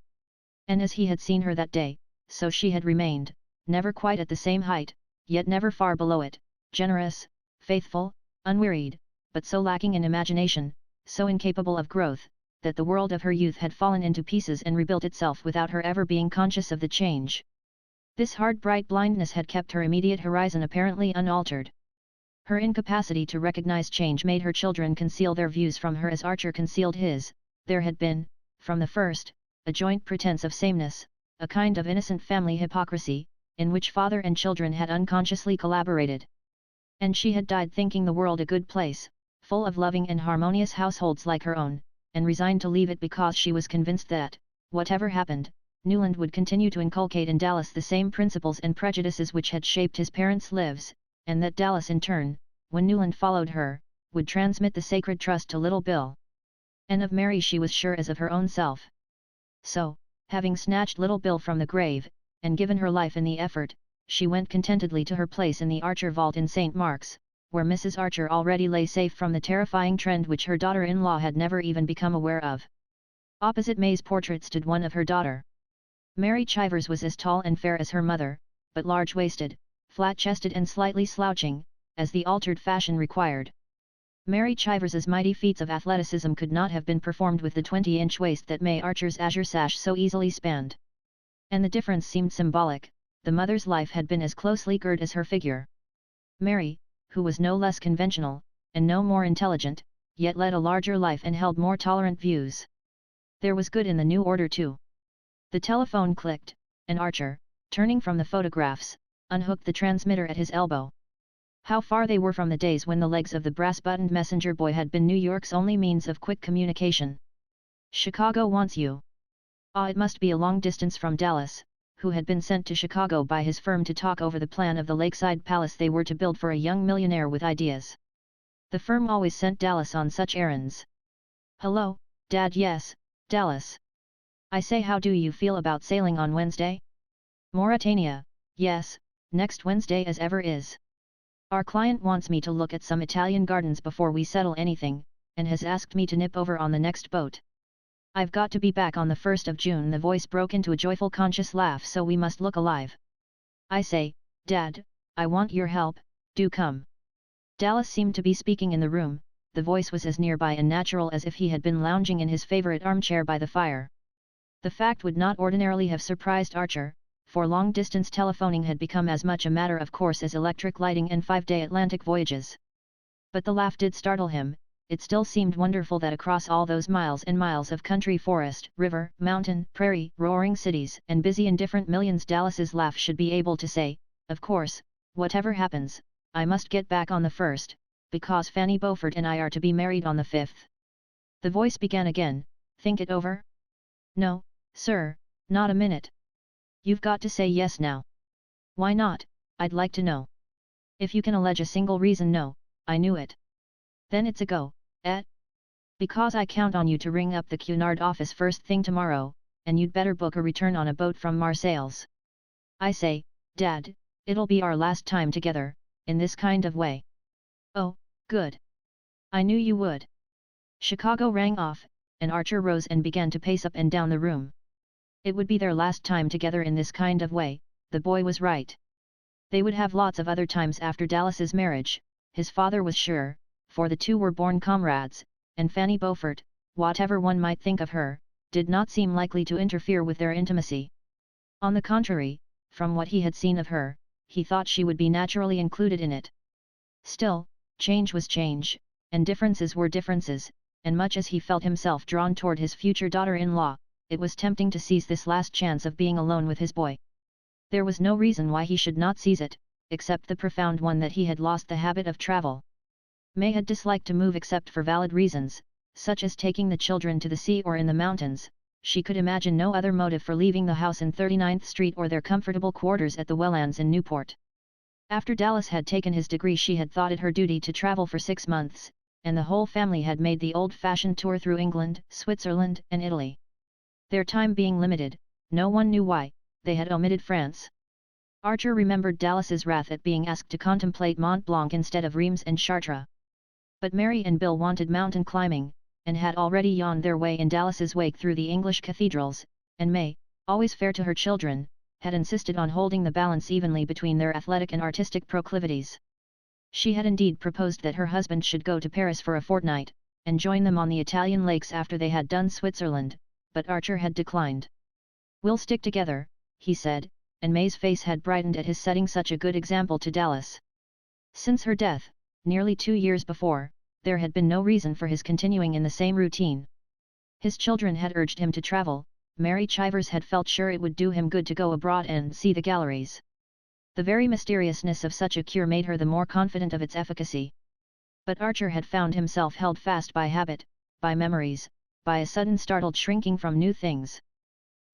And as he had seen her that day, so she had remained, never quite at the same height, yet never far below it, generous, faithful, unwearied, but so lacking in imagination, so incapable of growth, that the world of her youth had fallen into pieces and rebuilt itself without her ever being conscious of the change. This hard bright blindness had kept her immediate horizon apparently unaltered. Her incapacity to recognize change made her children conceal their views from her as Archer concealed his. There had been, from the first, a joint pretense of sameness, a kind of innocent family hypocrisy, in which father and children had unconsciously collaborated. And she had died thinking the world a good place, full of loving and harmonious households like her own, and resigned to leave it because she was convinced that, whatever happened, Newland would continue to inculcate in Dallas the same principles and prejudices which had shaped his parents' lives, and that Dallas in turn, when Newland followed her, would transmit the sacred trust to little Bill. And of Mary she was sure as of her own self. So, having snatched little Bill from the grave, and given her life in the effort, she went contentedly to her place in the Archer vault in St. Mark's, where Mrs. Archer already lay safe from the terrifying trend which her daughter-in-law had never even become aware of. Opposite May's portrait stood one of her daughter. Mary Chivers was as tall and fair as her mother, but large-waisted, flat-chested and slightly slouching, as the altered fashion required. Mary Chivers's mighty feats of athleticism could not have been performed with the 20-inch waist that May Archer's azure sash so easily spanned. And the difference seemed symbolic. The mother's life had been as closely girt as her figure. Mary, who was no less conventional, and no more intelligent, yet led a larger life and held more tolerant views. There was good in the new order too. The telephone clicked, and Archer, turning from the photographs, unhooked the transmitter at his elbow. How far they were from the days when the legs of the brass-buttoned messenger boy had been New York's only means of quick communication. "Chicago wants you." Ah, it must be a long distance from Dallas, who had been sent to Chicago by his firm to talk over the plan of the lakeside palace they were to build for a young millionaire with ideas. The firm always sent Dallas on such errands. "Hello, Dad, yes, Dallas. I say, how do you feel about sailing on Wednesday? Mauritania, yes, next Wednesday as ever is. Our client wants me to look at some Italian gardens before we settle anything, and has asked me to nip over on the next boat. I've got to be back on the 1st of June. The voice broke into a joyful conscious laugh. So we must look alive. I say, Dad, I want your help, do come. Dallas seemed to be speaking in the room, the voice was as nearby and natural as if he had been lounging in his favorite armchair by the fire. The fact would not ordinarily have surprised Archer, for long-distance telephoning had become as much a matter of course as electric lighting and 5-day Atlantic voyages. But the laugh did startle him. It still seemed wonderful that across all those miles and miles of country, forest, river, mountain, prairie, roaring cities, and busy indifferent millions, Dallas's laugh should be able to say, of course, whatever happens, I must get back on the 1st, because Fanny Beaufort and I are to be married on the 5th. The voice began again, think it over? No, sir, not a minute. You've got to say yes now. Why not, I'd like to know. If you can allege a single reason, no, I knew it. Then it's a go, eh? Because I count on you to ring up the Cunard office first thing tomorrow, and you'd better book a return on a boat from Marseilles. I say, Dad, it'll be our last time together, in this kind of way. Oh, good. I knew you would. Chicago rang off, and Archer rose and began to pace up and down the room. It would be their last time together in this kind of way, the boy was right. They would have lots of other times after Dallas's marriage, his father was sure, for the two were born comrades, and Fanny Beaufort, whatever one might think of her, did not seem likely to interfere with their intimacy. On the contrary, from what he had seen of her, he thought she would be naturally included in it. Still, change was change, and differences were differences, and much as he felt himself drawn toward his future daughter-in-law, it was tempting to seize this last chance of being alone with his boy. There was no reason why he should not seize it, except the profound one that he had lost the habit of travel. May had disliked to move except for valid reasons, such as taking the children to the sea or in the mountains. She could imagine no other motive for leaving the house in 39th Street or their comfortable quarters at the Wellands in Newport. After Dallas had taken his degree, she had thought it her duty to travel for 6 months, and the whole family had made the old-fashioned tour through England, Switzerland, and Italy. Their time being limited, no one knew why, they had omitted France. Archer remembered Dallas's wrath at being asked to contemplate Mont Blanc instead of Reims and Chartres. But Mary and Bill wanted mountain climbing, and had already yawned their way in Dallas's wake through the English cathedrals, and May, always fair to her children, had insisted on holding the balance evenly between their athletic and artistic proclivities. She had indeed proposed that her husband should go to Paris for a fortnight, and join them on the Italian lakes after they had done Switzerland, but Archer had declined. "We'll stick together," he said, and May's face had brightened at his setting such a good example to Dallas. Since her death, nearly 2 years before, there had been no reason for his continuing in the same routine. His children had urged him to travel, Mary Chivers had felt sure it would do him good to go abroad and see the galleries. The very mysteriousness of such a cure made her the more confident of its efficacy. But Archer had found himself held fast by habit, by memories, by a sudden startled shrinking from new things.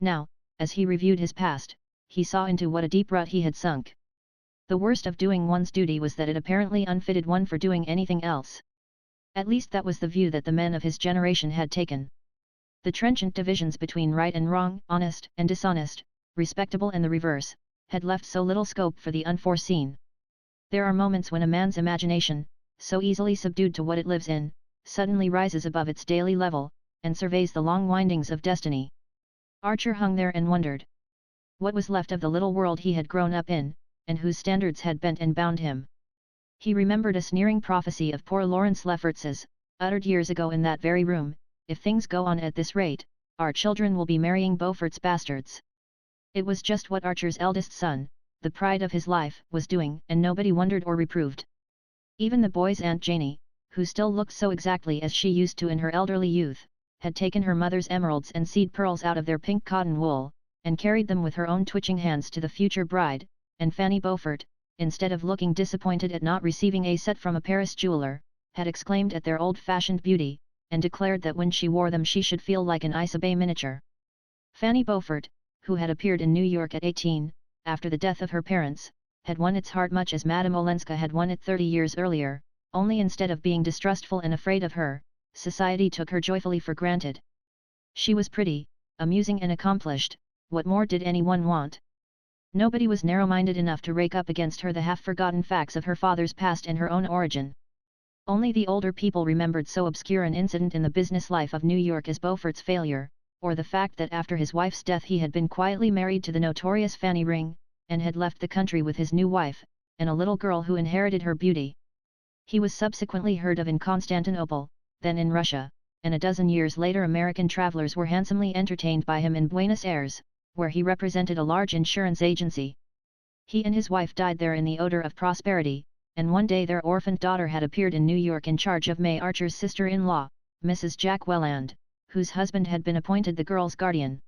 Now, as he reviewed his past, he saw into what a deep rut he had sunk. The worst of doing one's duty was that it apparently unfitted one for doing anything else. At least that was the view that the men of his generation had taken. The trenchant divisions between right and wrong, honest and dishonest, respectable and the reverse, had left so little scope for the unforeseen. There are moments when a man's imagination, so easily subdued to what it lives in, suddenly rises above its daily level, and surveys the long windings of destiny. Archer hung there and wondered. What was left of the little world he had grown up in, and whose standards had bent and bound him? He remembered a sneering prophecy of poor Lawrence Lefferts's, uttered years ago in that very room: "If things go on at this rate, our children will be marrying Beaufort's bastards." It was just what Archer's eldest son, the pride of his life, was doing, and nobody wondered or reproved. Even the boy's Aunt Janie, who still looked so exactly as she used to in her elderly youth, had taken her mother's emeralds and seed pearls out of their pink cotton wool, and carried them with her own twitching hands to the future bride, and Fanny Beaufort, instead of looking disappointed at not receiving a set from a Paris jeweler, had exclaimed at their old-fashioned beauty, and declared that when she wore them she should feel like an Isabey miniature. Fanny Beaufort, who had appeared in New York at 18, after the death of her parents, had won its heart much as Madame Olenska had won it 30 years earlier, only instead of being distrustful and afraid of her, society took her joyfully for granted. She was pretty, amusing and accomplished, what more did anyone want? Nobody was narrow-minded enough to rake up against her the half-forgotten facts of her father's past and her own origin. Only the older people remembered so obscure an incident in the business life of New York as Beaufort's failure, or the fact that after his wife's death he had been quietly married to the notorious Fanny Ring, and had left the country with his new wife, and a little girl who inherited her beauty. He was subsequently heard of in Constantinople, then in Russia, and a dozen years later American travelers were handsomely entertained by him in Buenos Aires, where he represented a large insurance agency. He and his wife died there in the odor of prosperity, and one day their orphaned daughter had appeared in New York in charge of May Archer's sister-in-law, Mrs. Jack Welland, whose husband had been appointed the girl's guardian.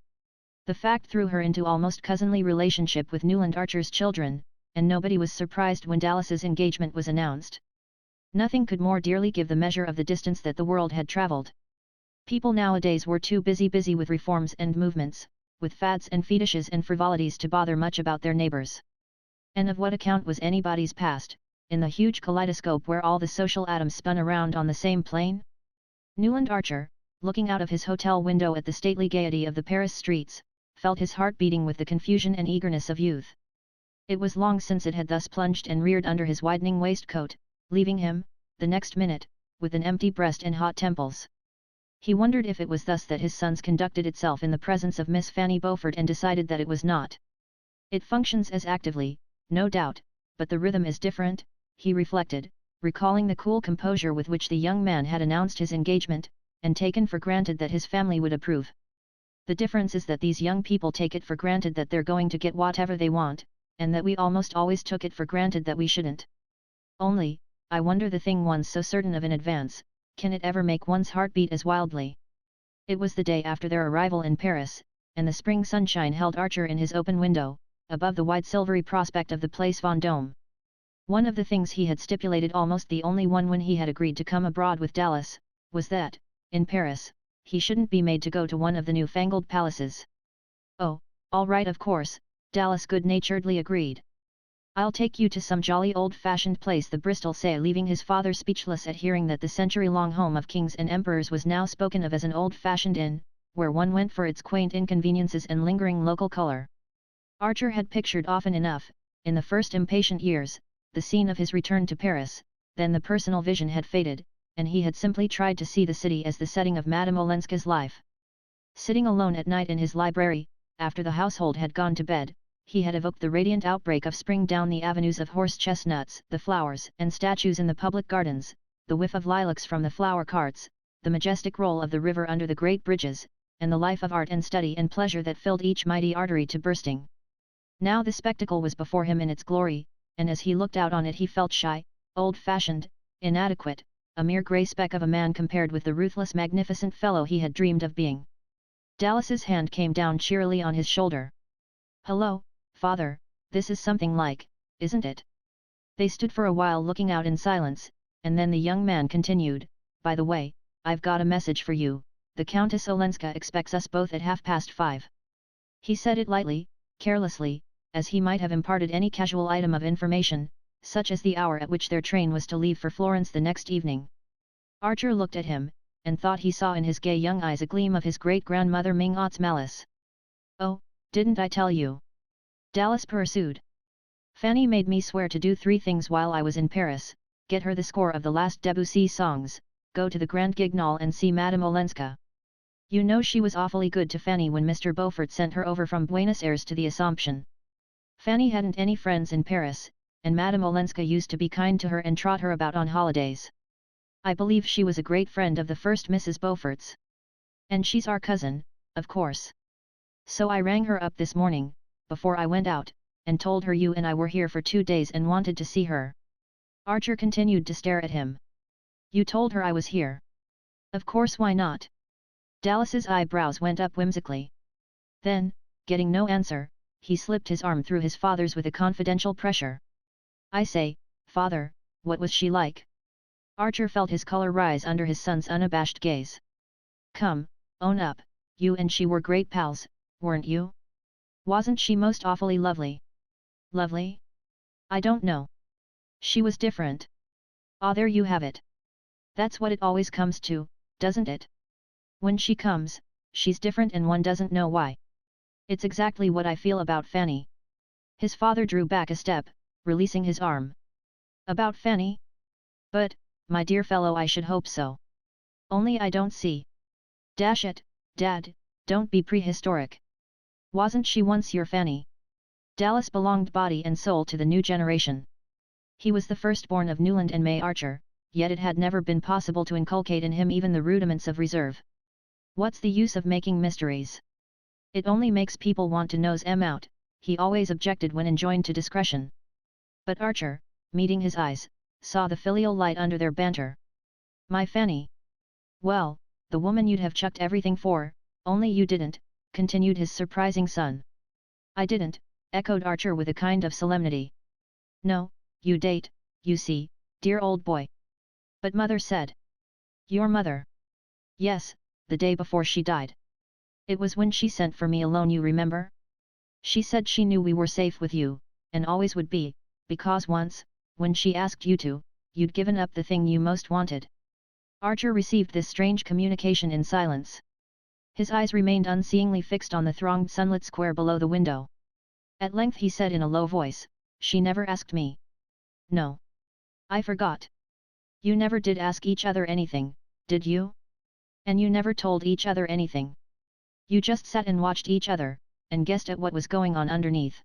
The fact threw her into almost cousinly relationship with Newland Archer's children, and nobody was surprised when Dallas's engagement was announced. Nothing could more dearly give the measure of the distance that the world had traveled. People nowadays were too busy with reforms and movements, with fads and fetishes and frivolities to bother much about their neighbors. And of what account was anybody's past, in the huge kaleidoscope where all the social atoms spun around on the same plane? Newland Archer, looking out of his hotel window at the stately gaiety of the Paris streets, felt his heart beating with the confusion and eagerness of youth. It was long since it had thus plunged and reared under his widening waistcoat, leaving him, the next minute, with an empty breast and hot temples. He wondered if it was thus that his sons conducted itself in the presence of Miss Fanny Beaufort, and decided that it was not. It functions as actively, no doubt, but the rhythm is different, he reflected, recalling the cool composure with which the young man had announced his engagement, and taken for granted that his family would approve. The difference is that these young people take it for granted that they're going to get whatever they want, and that we almost always took it for granted that we shouldn't. Only, I wonder, the thing one's so certain of in advance, can it ever make one's heart beat as wildly? It was the day after their arrival in Paris, and the spring sunshine held Archer in his open window, above the wide silvery prospect of the Place Vendôme. One of the things he had stipulated, almost the only one when he had agreed to come abroad with Dallas, was that, in Paris, he shouldn't be made to go to one of the new-fangled palaces. "Oh, all right, of course," Dallas good-naturedly agreed. "I'll take you to some jolly old-fashioned place," the Bristol say, leaving his father speechless at hearing that the century-long home of kings and emperors was now spoken of as an old-fashioned inn, where one went for its quaint inconveniences and lingering local color. Archer had pictured often enough, in the first impatient years, the scene of his return to Paris, then the personal vision had faded, and he had simply tried to see the city as the setting of Madame Olenska's life. Sitting alone at night in his library, after the household had gone to bed, he had evoked the radiant outbreak of spring down the avenues of horse chestnuts, the flowers and statues in the public gardens, the whiff of lilacs from the flower carts, the majestic roll of the river under the great bridges, and the life of art and study and pleasure that filled each mighty artery to bursting. Now the spectacle was before him in its glory, and as he looked out on it he felt shy, old-fashioned, inadequate, a mere grey speck of a man compared with the ruthless magnificent fellow he had dreamed of being. Dallas's hand came down cheerily on his shoulder. "Hello, father, this is something like, isn't it?" They stood for a while looking out in silence, and then the young man continued, "By the way, I've got a message for you. The Countess Olenska expects us both at 5:30. He said it lightly, carelessly, as he might have imparted any casual item of information, such as the hour at which their train was to leave for Florence the next evening. Archer looked at him, and thought he saw in his gay young eyes a gleam of his great-grandmother Mingot's malice. "Oh, didn't I tell you?" Dallas pursued. "Fanny made me swear to do 3 things while I was in Paris: get her the score of the last Debussy songs, go to the Grand Guignol and see Madame Olenska. You know she was awfully good to Fanny when Mr. Beaufort sent her over from Buenos Aires to the Assumption. Fanny hadn't any friends in Paris, and Madame Olenska used to be kind to her and trot her about on holidays. I believe she was a great friend of the first Mrs. Beaufort's. And she's our cousin, of course. So I rang her up this morning, before I went out, and told her you and I were here for 2 days and wanted to see her." Archer continued to stare at him. "You told her I was here?" "Of course, why not?" Dallas's eyebrows went up whimsically. Then, getting no answer, he slipped his arm through his father's with a confidential pressure. "I say, father, what was she like?" Archer felt his color rise under his son's unabashed gaze. "Come, own up, you and she were great pals, weren't you? Wasn't she most awfully lovely?" "Lovely? I don't know. She was different." "Ah, there you have it. That's what it always comes to, doesn't it? When she comes, she's different and one doesn't know why. It's exactly what I feel about Fanny. His father drew back a step, releasing his arm. About Fanny? But, my dear fellow, I should hope so. Only I don't see. Dash it, Dad, don't be prehistoric. Wasn't she once your Fanny? Dallas belonged body and soul to the new generation. He was the firstborn of Newland and May Archer, yet it had never been possible to inculcate in him even the rudiments of reserve. What's the use of making mysteries? It only makes people want to nose 'em out, he always objected when enjoined to discretion. But Archer, meeting his eyes, saw the filial light under their banter. My Fanny. Well, the woman you'd have chucked everything for, only you didn't, continued his surprising son. I didn't, echoed Archer with a kind of solemnity. No, you date, you see, dear old boy. But mother said. Your mother? Yes, the day before she died. It was when she sent for me alone, you remember? She said she knew we were safe with you, and always would be, because once, when she asked you to, you'd given up the thing you most wanted. Archer received this strange communication in silence. His eyes remained unseeingly fixed on the thronged sunlit square below the window. At length he said in a low voice, She never asked me. No. I forgot. You never did ask each other anything, did you? And you never told each other anything. You just sat and watched each other, and guessed at what was going on underneath.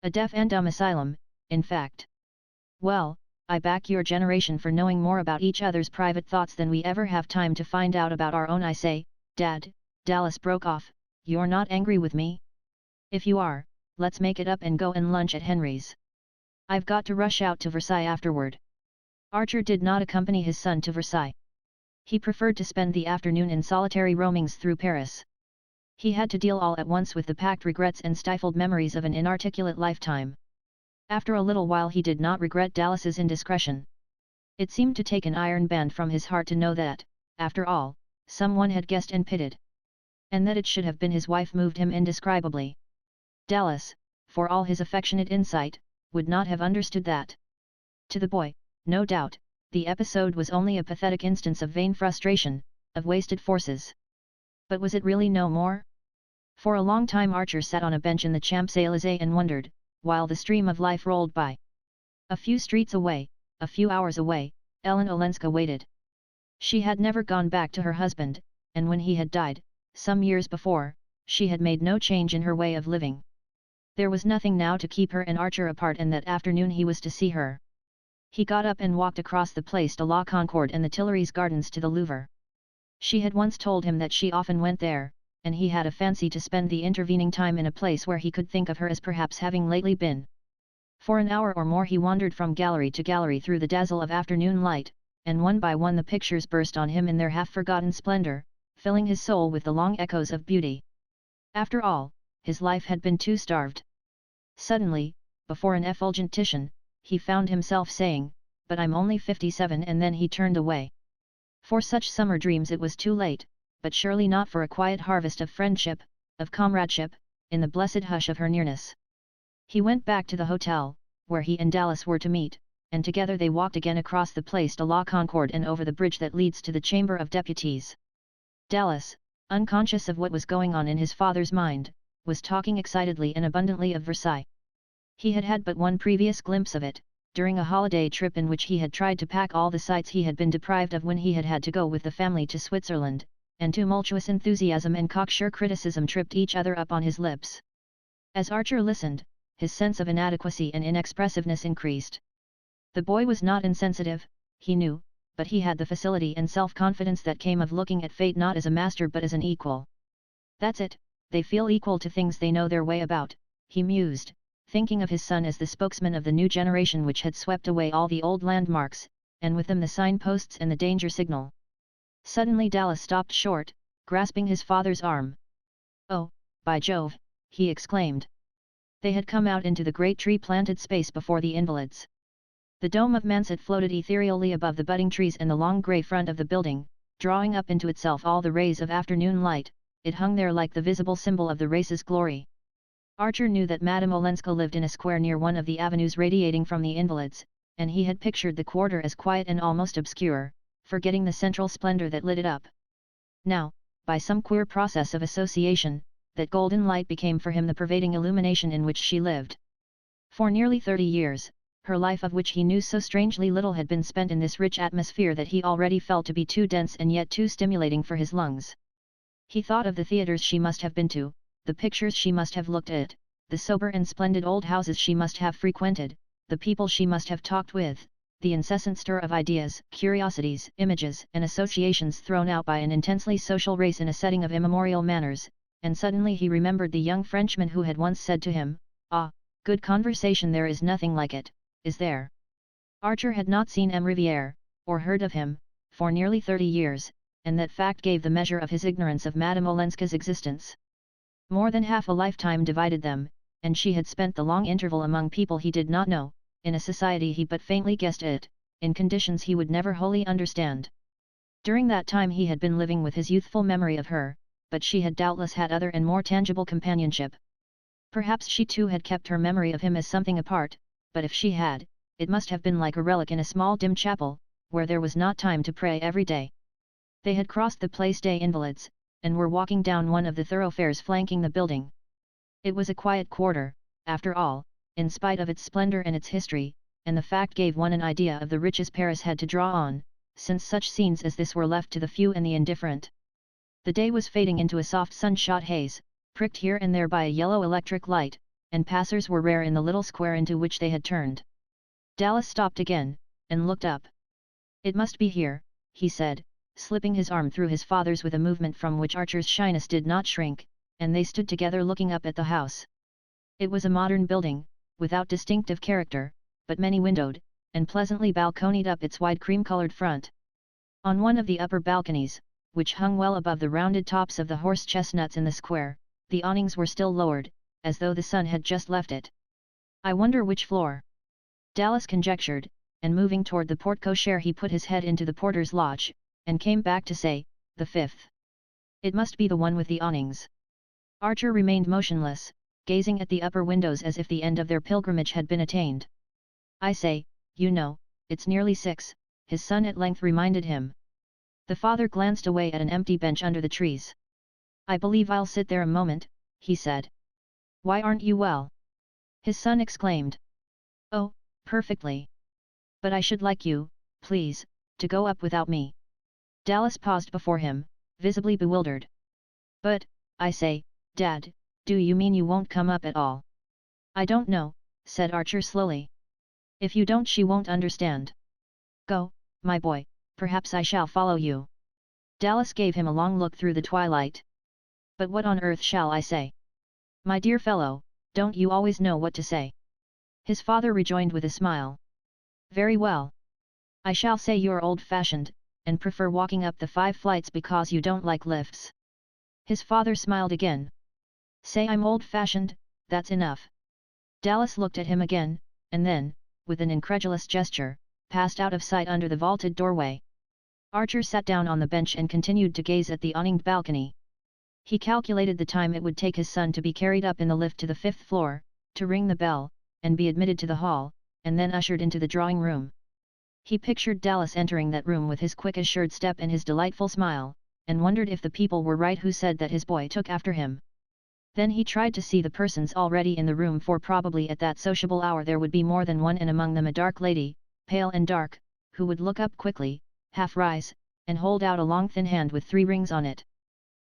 A deaf and dumb asylum, in fact. Well, I back your generation for knowing more about each other's private thoughts than we ever have time to find out about our own. I say, Dad, Dallas broke off, you're not angry with me? If you are, let's make it up and go and lunch at Henry's. I've got to rush out to Versailles afterward. Archer did not accompany his son to Versailles. He preferred to spend the afternoon in solitary roamings through Paris. He had to deal all at once with the packed regrets and stifled memories of an inarticulate lifetime. After a little while he did not regret Dallas's indiscretion. It seemed to take an iron band from his heart to know that, after all, someone had guessed and pitted. And that it should have been his wife moved him indescribably. Dallas, for all his affectionate insight, would not have understood that. To the boy, no doubt, the episode was only a pathetic instance of vain frustration, of wasted forces. But was it really no more? For a long time Archer sat on a bench in the Champs-Élysées and wondered, while the stream of life rolled by. A few streets away, a few hours away, Ellen Olenska waited. She had never gone back to her husband, and when he had died, some years before, she had made no change in her way of living. There was nothing now to keep her and Archer apart, and that afternoon he was to see her. He got up and walked across the Place de la Concorde and the Tuileries Gardens to the Louvre. She had once told him that she often went there, and he had a fancy to spend the intervening time in a place where he could think of her as perhaps having lately been. For an hour or more he wandered from gallery to gallery through the dazzle of afternoon light, and one by one the pictures burst on him in their half-forgotten splendor, filling his soul with the long echoes of beauty. After all, his life had been too starved. Suddenly, before an effulgent Titian, he found himself saying, "But I'm only 57," and then he turned away. For such summer dreams it was too late, but surely not for a quiet harvest of friendship, of comradeship, in the blessed hush of her nearness. He went back to the hotel, where he and Dallas were to meet, and together they walked again across the Place de la Concorde and over the bridge that leads to the Chamber of Deputies. Dallas, unconscious of what was going on in his father's mind, was talking excitedly and abundantly of Versailles. He had had but one previous glimpse of it, during a holiday trip in which he had tried to pack all the sights he had been deprived of when he had to go with the family to Switzerland, and tumultuous enthusiasm and cocksure criticism tripped each other up on his lips. As Archer listened, his sense of inadequacy and inexpressiveness increased. The boy was not insensitive, he knew, but he had the facility and self-confidence that came of looking at fate not as a master but as an equal. "That's it, they feel equal to things they know their way about," he mused, thinking of his son as the spokesman of the new generation which had swept away all the old landmarks, and with them the signposts and the danger signal. Suddenly Dallas stopped short, grasping his father's arm. "Oh, by Jove!" he exclaimed. They had come out into the great tree-planted space before the Invalids. The dome of Mansett floated ethereally above the budding trees and the long grey front of the building, drawing up into itself all the rays of afternoon light. It hung there like the visible symbol of the race's glory. Archer knew that Madame Olenska lived in a square near one of the avenues radiating from the Invalids, and he had pictured the quarter as quiet and almost obscure, forgetting the central splendor that lit it up. Now, by some queer process of association, that golden light became for him the pervading illumination in which she lived. For nearly 30 years, her life of which he knew so strangely little had been spent in this rich atmosphere that he already felt to be too dense and yet too stimulating for his lungs. He thought of the theaters she must have been to, the pictures she must have looked at, the sober and splendid old houses she must have frequented, the people she must have talked with, the incessant stir of ideas, curiosities, images, and associations thrown out by an intensely social race in a setting of immemorial manners, and suddenly he remembered the young Frenchman who had once said to him, "Ah, good conversation, there is nothing like it, is there?" Archer had not seen M. Riviere, or heard of him, for nearly 30 years, and that fact gave the measure of his ignorance of Madame Olenska's existence. More than half a lifetime divided them, and she had spent the long interval among people he did not know, in a society he but faintly guessed at, in conditions he would never wholly understand. During that time he had been living with his youthful memory of her, but she had doubtless had other and more tangible companionship. Perhaps she too had kept her memory of him as something apart, but if she had, it must have been like a relic in a small dim chapel, where there was not time to pray every day. They had crossed the Place des Invalides, and were walking down one of the thoroughfares flanking the building. It was a quiet quarter, after all, in spite of its splendor and its history, and the fact gave one an idea of the riches Paris had to draw on, since such scenes as this were left to the few and the indifferent. The day was fading into a soft sun-shot haze, pricked here and there by a yellow electric light, and passers were rare in the little square into which they had turned. Dallas stopped again, and looked up. "It must be here," he said, slipping his arm through his father's with a movement from which Archer's shyness did not shrink, and they stood together looking up at the house. It was a modern building, without distinctive character, but many-windowed, and pleasantly balconied up its wide cream-colored front. On one of the upper balconies, which hung well above the rounded tops of the horse chestnuts in the square, the awnings were still lowered, as though the sun had just left it. "I wonder which floor?" Dallas conjectured, and moving toward the porte-cochere he put his head into the porter's lodge, and came back to say, "The 5th. It must be the one with the awnings." Archer remained motionless, gazing at the upper windows as if the end of their pilgrimage had been attained. "I say, you know, it's nearly 6, his son at length reminded him. The father glanced away at an empty bench under the trees. "I believe I'll sit there a moment," he said. "Why aren't you well?" his son exclaimed. "Oh, perfectly. But I should like you, please, to go up without me." Dallas paused before him, visibly bewildered. "But, I say, Dad, do you mean you won't come up at all?" "I don't know," said Archer slowly. "If you don't, she won't understand." "Go, my boy, perhaps I shall follow you." Dallas gave him a long look through the twilight. "But what on earth shall I say?" "My dear fellow, don't you always know what to say?" his father rejoined with a smile. "Very well. I shall say you're old-fashioned, and prefer walking up the 5 flights because you don't like lifts." His father smiled again. "Say I'm old-fashioned, that's enough." Dallas looked at him again, and then, with an incredulous gesture, passed out of sight under the vaulted doorway. Archer sat down on the bench and continued to gaze at the awninged balcony. He calculated the time it would take his son to be carried up in the lift to the 5th floor, to ring the bell, and be admitted to the hall, and then ushered into the drawing room. He pictured Dallas entering that room with his quick assured step and his delightful smile, and wondered if the people were right who said that his boy took after him. Then he tried to see the persons already in the room, for probably at that sociable hour there would be more than one, and among them a dark lady, pale and dark, who would look up quickly, half rise, and hold out a long thin hand with 3 rings on it.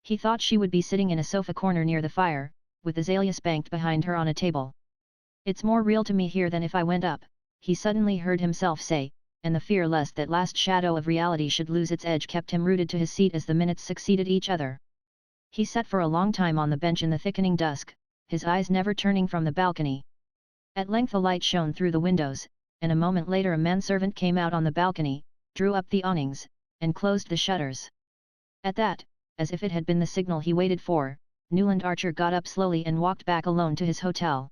He thought she would be sitting in a sofa corner near the fire, with azaleas banked behind her on a table. "It's more real to me here than if I went up," he suddenly heard himself say, and the fear lest that last shadow of reality should lose its edge kept him rooted to his seat as the minutes succeeded each other. He sat for a long time on the bench in the thickening dusk, his eyes never turning from the balcony. At length a light shone through the windows, and a moment later a manservant came out on the balcony, drew up the awnings, and closed the shutters. At that, as if it had been the signal he waited for, Newland Archer got up slowly and walked back alone to his hotel.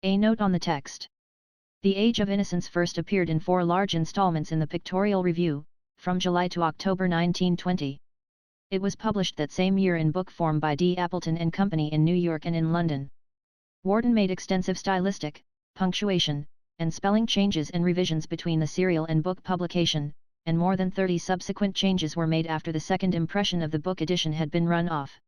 A note on the text. The Age of Innocence first appeared in 4 large installments in the Pictorial Review, from July to October 1920. It was published that same year in book form by D. Appleton and Company in New York and in London. Wharton made extensive stylistic, punctuation, and spelling changes and revisions between the serial and book publication, and more than 30 subsequent changes were made after the second impression of the book edition had been run off.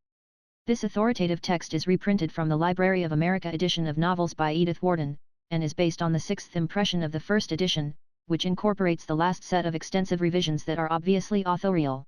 This authoritative text is reprinted from the Library of America edition of novels by Edith Wharton, and is based on the sixth impression of the first edition, which incorporates the last set of extensive revisions that are obviously authorial.